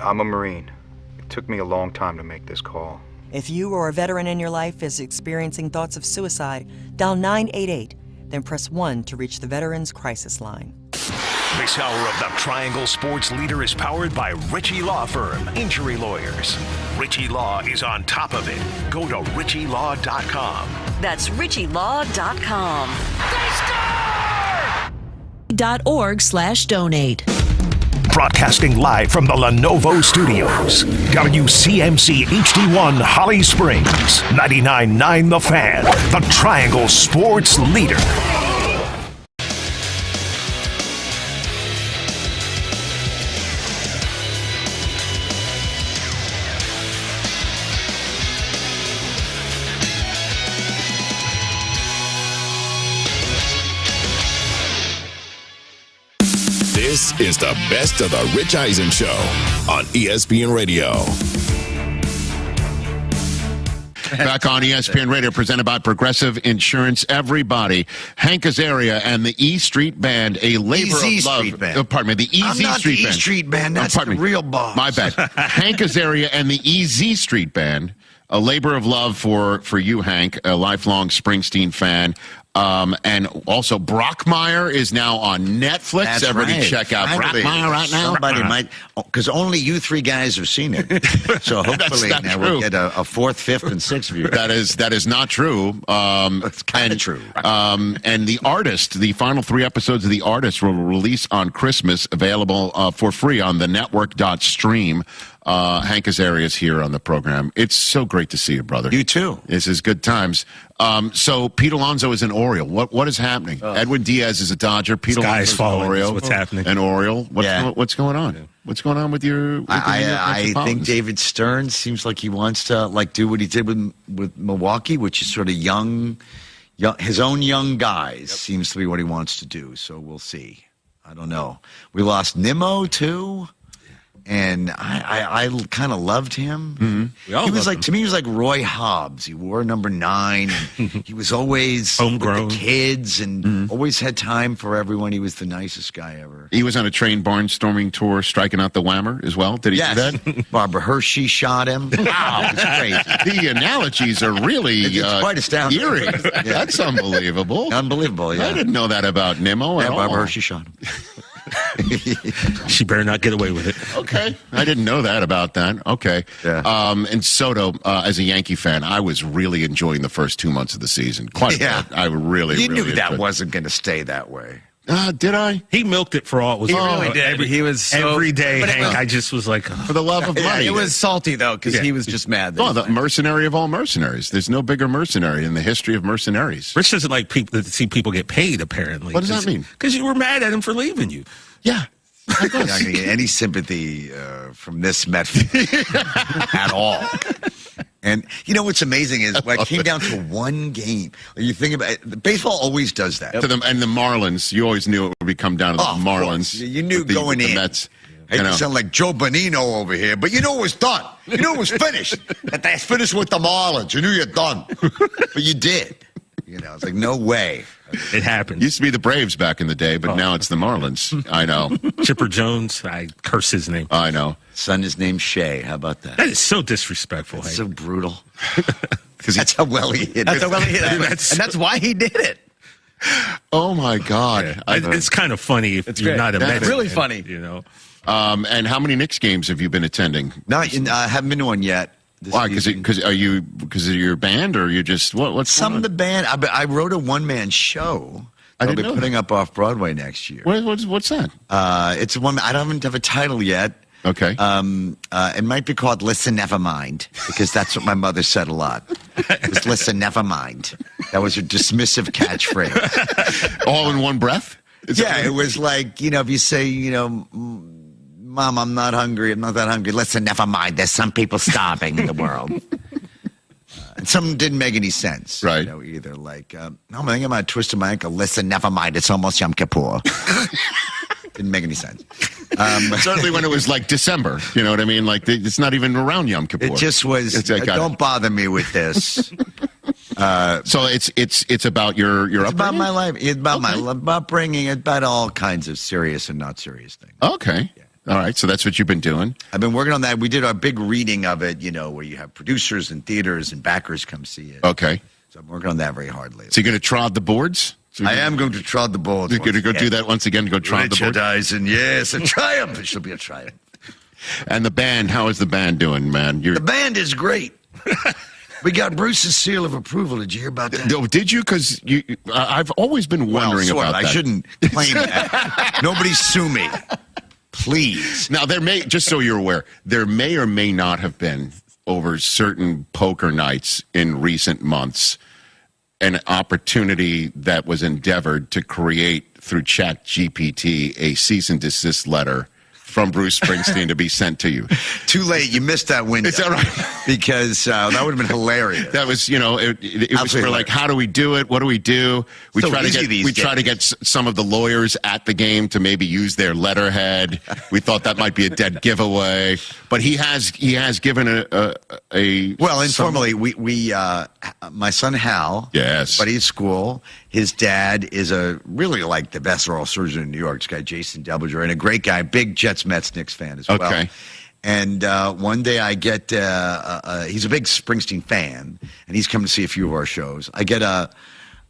I'm a Marine. It took me a long time to make this call. If you or a veteran in your life is experiencing thoughts of suicide, dial 988, then press 1 to reach the Veterans Crisis Line. This hour of the Triangle Sports Leader is powered by Ritchie Law Firm, injury lawyers. Ritchie Law is on top of it. Go to ritchielaw.com. That's ritchielaw.com. .org/donate. Broadcasting live from the Lenovo Studios. WCMC HD1 Holly Springs. 99.9 The Fan. The Triangle Sports Leader. This is the best of the Rich Eisen Show on ESPN Radio. Back on ESPN Radio, presented by Progressive Insurance. Everybody, Hank Azaria and the E Street Band, a labor of love. Street Band. Pardon me, the EZ I'm not Street the Band. E Street Band. That's the real boss. My bad. Hank Azaria and the EZ Street Band, a labor of love for you, Hank, a lifelong Springsteen fan. And also, Brockmire is now on Netflix. That's Everybody right. check out Finally, Brockmire right now. Somebody might, because only you three guys have seen it. So hopefully now we'll get a fourth, fifth, and sixth view. That is not true. It's kind of true. And The Artist, the final 3 episodes of The Artist will release on Christmas, available for free on the network.stream. Hank Azaria is here on the program. It's so great to see you, brother. You too. This is good times. So Pete Alonso is an Oriole. What is happening? Edwin Diaz is a Dodger. Pete Alonso is an Oriole. What's happening? An Oriole. What's going on? Yeah. What's going on with your? I think David Stern seems like he wants to do what he did with Milwaukee, which is sort of young, his own young guys. Seems to be what he wants to do. So we'll see. I don't know. We lost Nimmo too. And I kind of loved him. Mm-hmm. He was to me, he was like Roy Hobbs. He wore number 9. And he was always homegrown with the kids and always had time for everyone. He was the nicest guy ever. He was on a train barnstorming tour, striking out the whammer as well. Did he do that? Barbara Hershey shot him. Wow, it's crazy. The analogies are really it's quite astounding. Eerie. Yeah. That's unbelievable. Unbelievable, yeah. I didn't know that about Nimmo at all. Barbara Hershey shot him. She better not get away with it. Okay. I didn't know that about that. Okay. Yeah. And Soto, as a Yankee fan, I was really enjoying the first 2 months of the season. Quite a bit. I really, You really knew that enjoyed. wasn't going to stay that way. Did I? He milked it for all it was. He really did. He was so, every day, but Hank. I just was like, for the love of money. It was salty though, because he was just mad. Oh, the mercenary of all mercenaries. There's no bigger mercenary in the history of mercenaries. Rich doesn't like people to see people get paid. Apparently, what does that mean? Because you were mad at him for leaving you. Yeah. I'm not going to get any sympathy from this Met at all. And you know what's amazing is when it came down to one game. You think about it, baseball always does that. And the Marlins, you always knew it would come down to the Marlins. You knew going in. Mets, I hate to sound like Joe Bonino over here, but you know it was done. You knew it was finished. That they finished with the Marlins. You knew you're done. But you did. You know, it's like, no way. It happened. Used to be the Braves back in the day, but now it's the Marlins. I know. Chipper Jones, I curse his name. I know. Son is named Shea. How about that? That is so disrespectful. That's so brutal. Because that's how well he hit it. That's how well he hit it. And that's why he did it. Oh, my God. Yeah. It's kind of funny if you're not a Mets. It's really funny. You know. And how many Knicks games have you been attending? I haven't been to one yet. Why? Because of your band, or you just what's some of the band? I wrote a one-man show. I'll be putting up off Broadway next year. What's that? It's one. I don't have a title yet. Okay. It might be called "Listen, Never Mind," because that's what my mother said a lot. Was "Listen, never mind." That was her dismissive catchphrase. All in one breath. It was like, if you say, Mom, I'm not hungry. I'm not that hungry. Listen, never mind. There's some people starving in the world. And some didn't make any sense. Right. Either. Like, I'm thinking about twisting my ankle. Listen, never mind. It's almost Yom Kippur. Didn't make any sense. Certainly when it was like December. You know what I mean? Like, it's not even around Yom Kippur. It just was, don't bother me with this. So it's about your upbringing? It's about my life. It's about my upbringing. It's about all kinds of serious and not serious things. Okay. Yeah. All right, so that's what you've been doing. I've been working on that. We did our big reading of it, where you have producers and theaters and backers come see it. Okay. So I'm working on that very hard lately. So you're going to trod the boards? I am going to trod the boards. You're going to go do that once again, go trod the boards? Eisen, yes, a triumph. It shall be a triumph. And the band, how is the band doing, man? The band is great. We got Bruce's seal of approval. Did you hear about that? Did you? Because I've always been wondering about that. I shouldn't claim that. Nobody sue me. Please. Now, just so you're aware, there may or may not have been, over certain poker nights in recent months, an opportunity that was endeavored to create, through ChatGPT, a cease and desist letter from Bruce Springsteen to be sent to you. Too late. You missed that window. Is that right? Because that would have been hilarious. That was, it was for like, how do we do it? What do we do? We try to get some of the lawyers at the game to maybe use their letterhead. We thought that might be a dead giveaway, but he has given informally, we my son Hal, yes, buddy at school. His dad is really like the best oral surgeon in New York. This guy Jason Delbinger, and a great guy, big Jets, Mets, Knicks fan as well. Okay. And one day I get, he's a big Springsteen fan, and he's come to see a few of our shows. I get a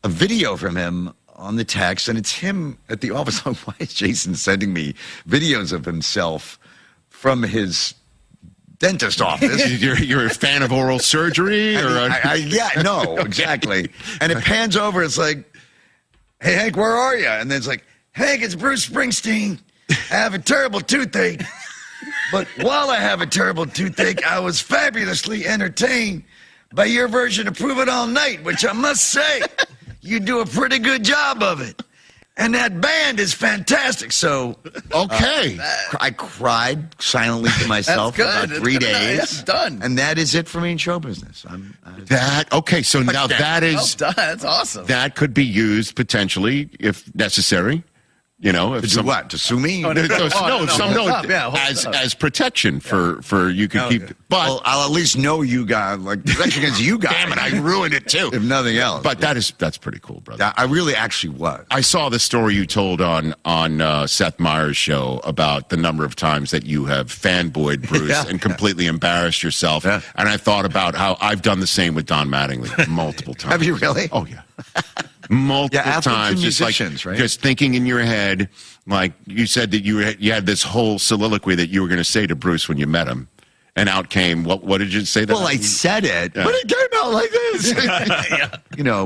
video from him on the text, and it's him at the office. Like, why is Jason sending me videos of himself from his dentist office? You're a fan of oral surgery? No, exactly. And it pans over, it's like, hey, Hank, where are you? And then it's like, Hank, it's Bruce Springsteen. I have a terrible toothache. But while I have a terrible toothache, I was fabulously entertained by your version of Prove It All Night, which I must say, you do a pretty good job of it. And that band is fantastic. So, okay. I cried silently to myself for about 3 days. That's done. And that is it for me in show business. So now that is... Done. That's awesome. That could be used potentially, if necessary. To do what? To sue me? As protection for you could keep. But I'll at least know you guys, protection against you guys. Damn it, I ruined it too. If nothing else. But that's pretty cool, brother. I really actually was. I saw the story you told on Seth Meyers' show about the number of times that you have fanboyed Bruce and completely embarrassed yourself. Yeah. And I thought about how I've done the same with Don Mattingly multiple times. Have you really? Oh yeah. Multiple times, just thinking in your head, like you said that you had this whole soliloquy that you were going to say to Bruce when you met him, and out came what did you say? Well, I said it, but it came out like this.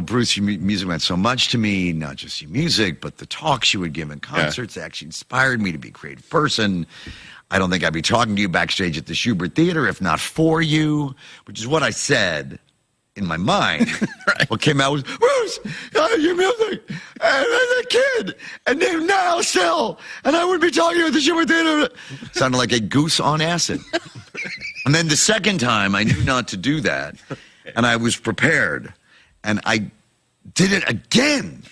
Bruce, your music meant so much to me. Not just your music, but the talks you would give in concerts actually inspired me to be a creative person. I don't think I'd be talking to you backstage at the Schubert Theater if not for you, which is what I said. In my mind, what came out was, Bruce, your music, and as a kid, and named Niall Still, and I would be talking at the Schubert Theater. Sounded like a goose on acid. And then the second time, I knew not to do that, and I was prepared, and I did it again.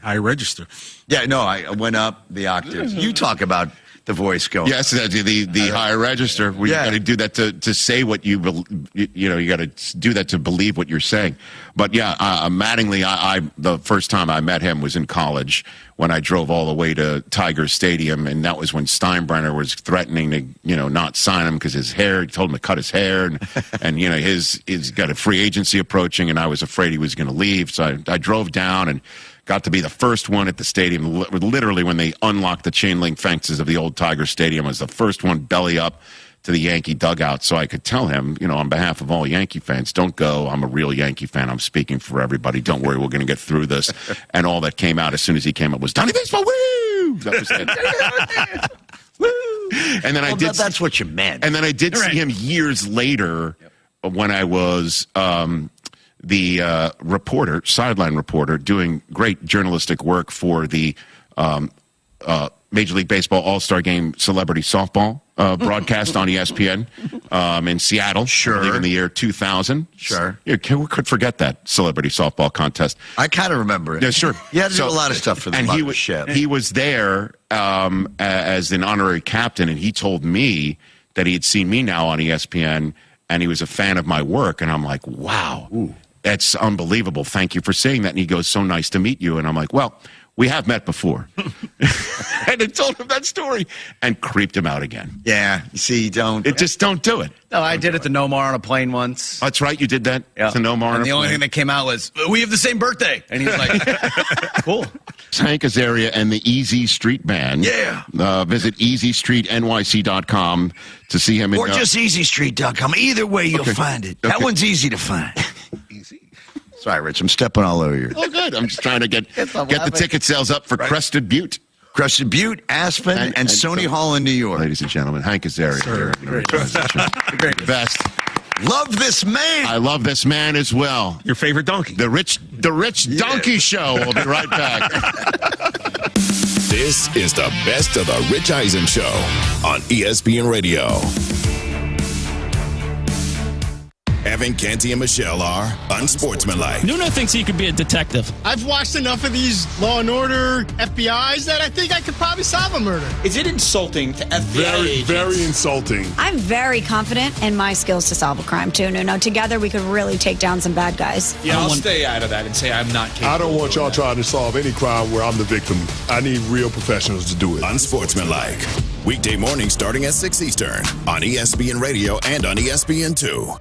High register. Yeah, no, I went up the octaves. You talk about the voice going. Yes, the higher register. You got to do that to say what you got to do that to believe what you're saying. But Mattingly, the first time I met him was in college when I drove all the way to Tiger Stadium, and that was when Steinbrenner was threatening to not sign him because he told him to cut his hair, and he's got a free agency approaching, and I was afraid he was going to leave, so I drove down and got to be the first one at the stadium. Literally, when they unlocked the chain link fences of the old Tiger Stadium, I was the first one belly up to the Yankee dugout, so I could tell him, on behalf of all Yankee fans, don't go. I'm a real Yankee fan. I'm speaking for everybody. Don't worry, we're going to get through this. And all that came out as soon as he came up was Donnie Baseball, woo! That was it. Woo! And then that's what you meant. And then I did see him years later when I was the reporter, sideline reporter, doing great journalistic work for the Major League Baseball All-Star Game celebrity softball broadcast on ESPN in Seattle. Sure. I believe in the year 2000. Sure. We could forget that celebrity softball contest. I kind of remember it. Yeah, sure. You had to do a lot of stuff for the mothership. He was there as an honorary captain, and he told me that he had seen me now on ESPN, and he was a fan of my work. And I'm like, wow. Ooh. That's unbelievable. Thank you for saying that. And he goes, so nice to meet you. And I'm like, well, we have met before. And I told him that story and creeped him out again. Yeah. You see, don't do it. No, I did it to Nomar on a plane once. That's right. You did that to Nomar on a plane. And the only thing that came out was, we have the same birthday. And he was like, cool. Hank Azaria and the Easy Street Band. Yeah. Visit easystreetnyc.com to see him. Or just easystreet.com. Either way, you'll find it. That one's easy to find. Easy. Sorry, Rich. I'm stepping all over you. Oh, good. I'm just trying to get the ticket sales up for Crested Butte. Crested Butte, Aspen, and Sony Hall in New York. Ladies and gentlemen, Hank Azaria here. Great. Best. Love this man. I love this man as well. Your favorite donkey. The Rich Donkey Show. We'll be right back. This is the best of the Rich Eisen Show on ESPN Radio. Evan, Canty, and Michelle are unsportsmanlike. Nuno thinks he could be a detective. I've watched enough of these Law and Order FBIs that I think I could probably solve a murder. Is it insulting to FBI agents? Very insulting. I'm very confident in my skills to solve a crime, too, Nuno. Together, we could really take down some bad guys. Yeah, I'll stay out of that and say I'm not capable. I don't want y'all trying to solve any crime where I'm the victim. I need real professionals to do it. Unsportsmanlike. Weekday mornings starting at 6 Eastern on ESPN Radio and on ESPN2.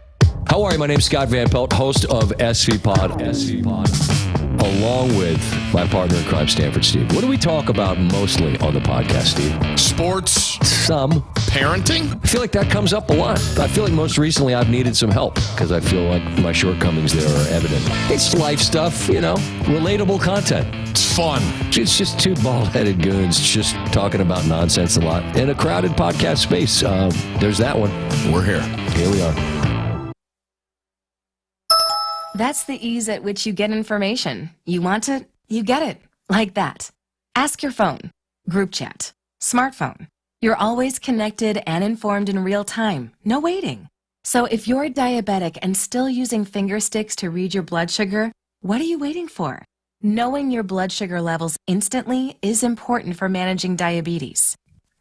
How are you? My name's Scott Van Pelt, host of SV Pod, along with my partner in crime, Stanford Steve. What do we talk about mostly on the podcast, Steve? Sports. Some. Parenting. I feel like that comes up a lot. I feel like most recently I've needed some help because I feel like my shortcomings there are evident. It's life stuff, relatable content. It's fun. It's just two bald-headed goons just talking about nonsense a lot in a crowded podcast space. There's that one. We're here. Here we are. That's the ease at which you get information. You want it, you get it. Like that. Ask your phone. Group chat. Smartphone. You're always connected and informed in real time. No waiting. So if you're diabetic and still using finger sticks to read your blood sugar, what are you waiting for? Knowing your blood sugar levels instantly is important for managing diabetes.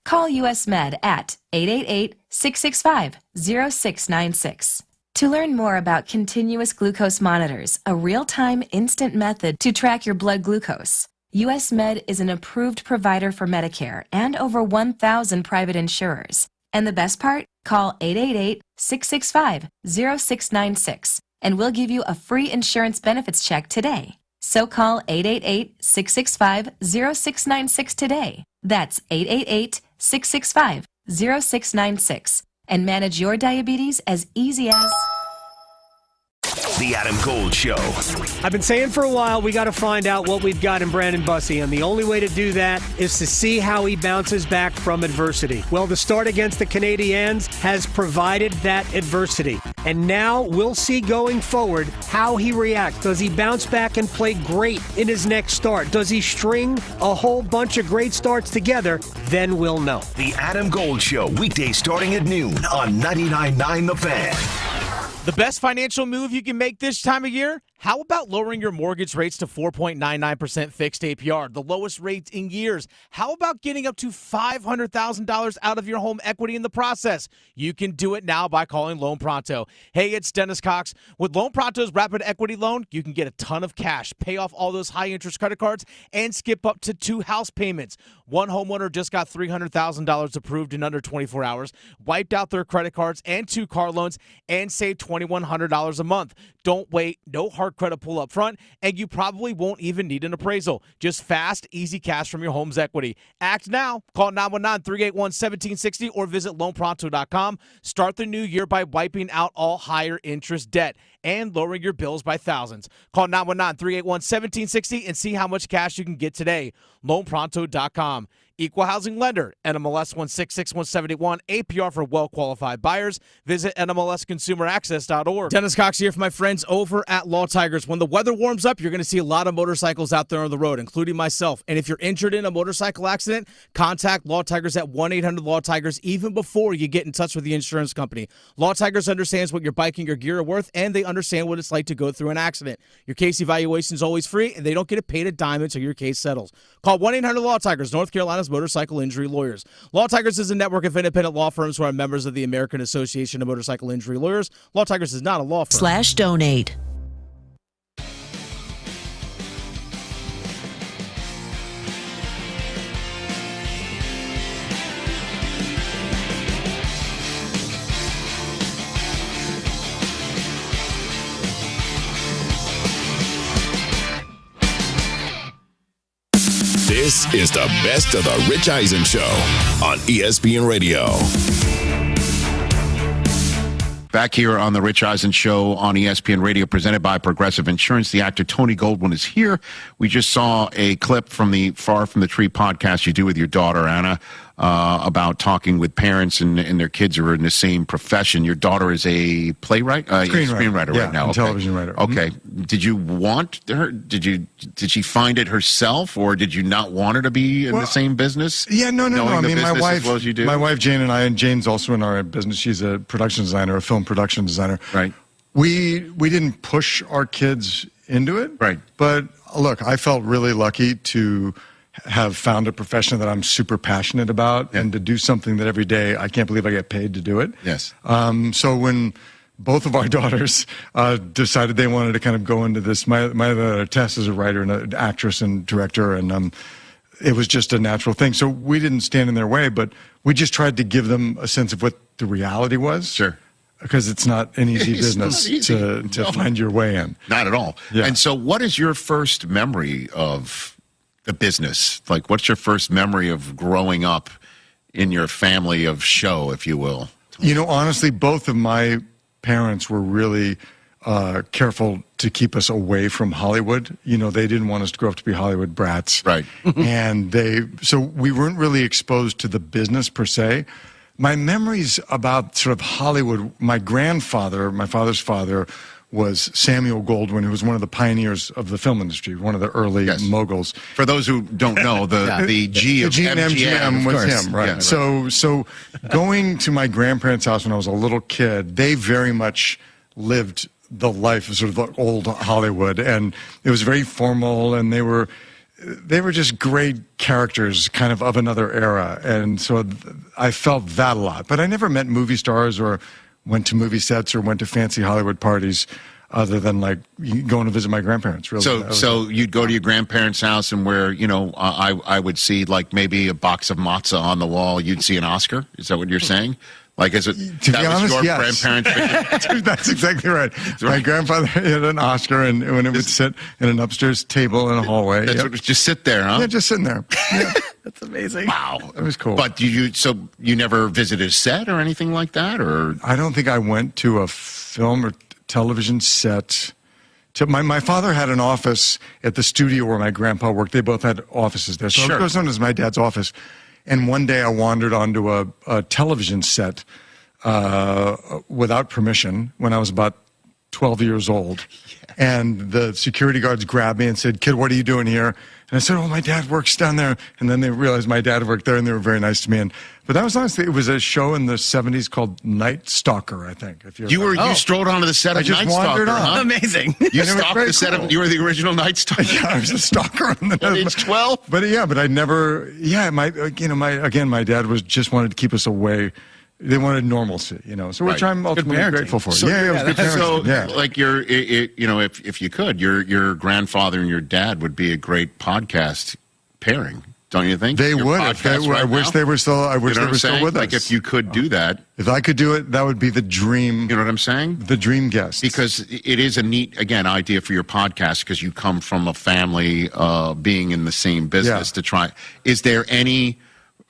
Call US Med at 888-665-0696. To learn more about continuous glucose monitors, a real-time instant method to track your blood glucose, US Med is an approved provider for Medicare and over 1,000 private insurers. And the best part? Call 888-665-0696 and we'll give you a free insurance benefits check today. So call 888-665-0696 today. That's 888-665-0696. And manage your diabetes as easy as... The Adam Gold Show. I've been saying for a while we got to find out what we've got in Brandon Bussey, and the only way to do that is to see how he bounces back from adversity. Well, the start against the Canadiens has provided that adversity, and now we'll see going forward how he reacts. Does he bounce back and play great in his next start? Does he string a whole bunch of great starts together? Then we'll know. The Adam Gold Show, weekdays starting at noon on 99.9 The Fan. The best financial move you can make this time of year? How about lowering your mortgage rates to 4.99% fixed APR, the lowest rate in years? How about getting up to $500,000 out of your home equity in the process? You can do it now by calling Loan Pronto. Hey, it's Dennis Cox. With Loan Pronto's Rapid Equity Loan, you can get a ton of cash, pay off all those high-interest credit cards, and skip up to 2 house payments. One homeowner just got $300,000 approved in under 24 hours, wiped out their credit cards and 2 car loans, and saved $2,100 a month. Don't wait. No hard credit pull up front, and you probably won't even need an appraisal. Just fast, easy cash from your home's equity. Act now. Call 919-381-1760 or visit loanpronto.com. Start the new year by wiping out all higher interest debt and lowering your bills by thousands. Call 919-381-1760 and see how much cash you can get today. Loanpronto.com. Equal housing lender, NMLS 166171, APR for well-qualified buyers. Visit NMLSconsumeraccess.org. Dennis Cox here for my friends over at Law Tigers. When the weather warms up, you're going to see a lot of motorcycles out there on the road, including myself. And if you're injured in a motorcycle accident, contact Law Tigers at 1-800-LAW-TIGERS even before you get in touch with the insurance company. Law Tigers understands what your bike and your gear are worth, and they understand what it's like to go through an accident. Your case evaluation is always free, and they don't get paid a dime until your case settles. Call 1-800-LAW-TIGERS, North Carolina's motorcycle injury lawyers. Law Tigers is a network of independent law firms who are members of the American Association of Motorcycle Injury Lawyers. Law Tigers is not a law firm. /donate. This is the best of the Rich Eisen Show on ESPN Radio. Back here on the Rich Eisen Show on ESPN Radio, presented by Progressive Insurance. The actor Tony Goldwyn is here. We just saw a clip from the Far From the Tree podcast you do with your daughter, Anna. about talking with parents and their kids who are in the same profession. Your daughter is a playwright, screenwriter right now, and television writer. Okay, did you want her? Did she find it herself, or did you not want her to be in the same business? Yeah, no. I mean, my wife, well as you do? My wife Jane and I, and Jane's also in our business. She's a production designer, a film production designer. Right. We didn't push our kids into it. Right. But look, I felt really lucky to have found a profession that I'm super passionate about, and to do something that every day I can't believe I get paid to do it. Yes. So when both of our daughters decided they wanted to kind of go into this, my other Tess is a writer and an actress and director, and it was just a natural thing. So we didn't stand in their way, but we just tried to give them a sense of what the reality was. Sure. Because it's not an easy business to find your way in. Not at all. Yeah. And so what is your first memory of the business? Like, what's your first memory of growing up in your family of show, if you will? You know, honestly, both of my parents were really careful to keep us away from Hollywood. You know, they didn't want us to grow up to be Hollywood brats. Right. And so we weren't really exposed to the business per se. My memories about sort of Hollywood, my grandfather, my father's father, was Samuel Goldwyn, who was one of the pioneers of the film industry, one of the early moguls. For those who don't know, the G of MGM was him, right? Yeah, So going to my grandparents' house when I was a little kid, they very much lived the life of sort of old Hollywood, and it was very formal, and they were just great characters, kind of another era, and so I felt that a lot. But I never met movie stars or went to movie sets or went to fancy Hollywood parties, other than like going to visit my grandparents. Really. So you'd go to your grandparents' house, and where, you know, I would see like maybe a box of matzah on the wall. You'd see an Oscar. Is that what you're saying? Like, is it? To be honest, was your yes. grandparents? That's exactly right. My grandfather had an Oscar, and when it would sit in an upstairs table in a hallway. That's what, just sit there, huh? Yeah, just sitting there. Yeah. That's amazing. Wow, that was cool. But you never visited a set or anything like that, or? I don't think I went to a film or television set. My father had an office at the studio where my grandpa worked. They both had offices there, so it goes known as my dad's office. And one day I wandered onto a television set without permission when I was about 12 years old. Yeah. And the security guards grabbed me and said, "Kid, what are you doing here?" And I said, "Oh, my dad works down there." And then they realized my dad worked there, and they were very nice to me. But that was honestly, it was a show in the 70s called Night Stalker, I think. If you strolled onto the set of Night Stalker, huh? Amazing. You stalked the set of, you were the original Night Stalker. Yeah, I was a stalker on the at age 12. But I never. Yeah, my dad just wanted to keep us away. They wanted normalcy, you know. So which I'm ultimately grateful for. So, it was good parenting. So, like if you could, your grandfather and your dad would be a great podcast pairing, don't you think? They would. I wish they were still. I wish they were still with us. Like, if you could do that, if I could do it, that would be the dream. You know what I'm saying? The dream guest. Because it is a neat, again, idea for your podcast, because you come from a family being in the same business to try. Is there any,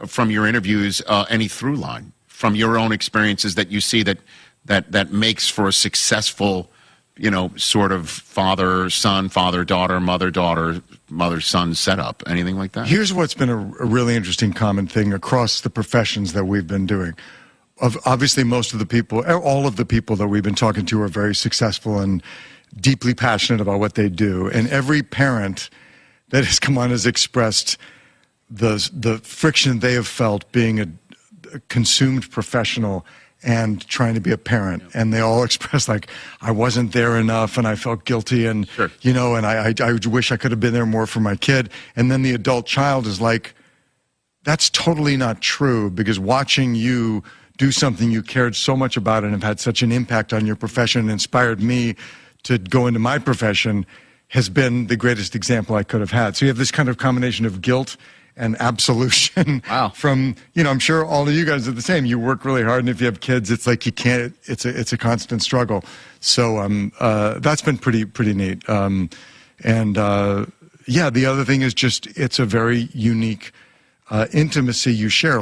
from your interviews, any through line from your own experiences that you see that makes for a successful, you know, sort of father-son, father-daughter, mother-daughter, mother-son setup? Anything like that? Here's what's been a really interesting common thing across the professions that we've been doing. Obviously, most of the people, all of the people that we've been talking to are very successful and deeply passionate about what they do. And every parent that has come on has expressed the friction they have felt being a consumed professional and trying to be a parent. And they all expressed, like, I wasn't there enough, and I felt guilty, and you know, and I wish I could have been there more for my kid. And then the adult child is like, that's totally not true, because watching you do something you cared so much about and have had such an impact on your profession and inspired me to go into my profession has been the greatest example I could have had. So you have this kind of combination of guilt and absolution from, you know, I'm sure all of you guys are the same. You work really hard, and if you have kids, it's like you can't, it's a constant struggle. So that's been pretty neat. Yeah, the other thing is just, it's a very unique intimacy you share.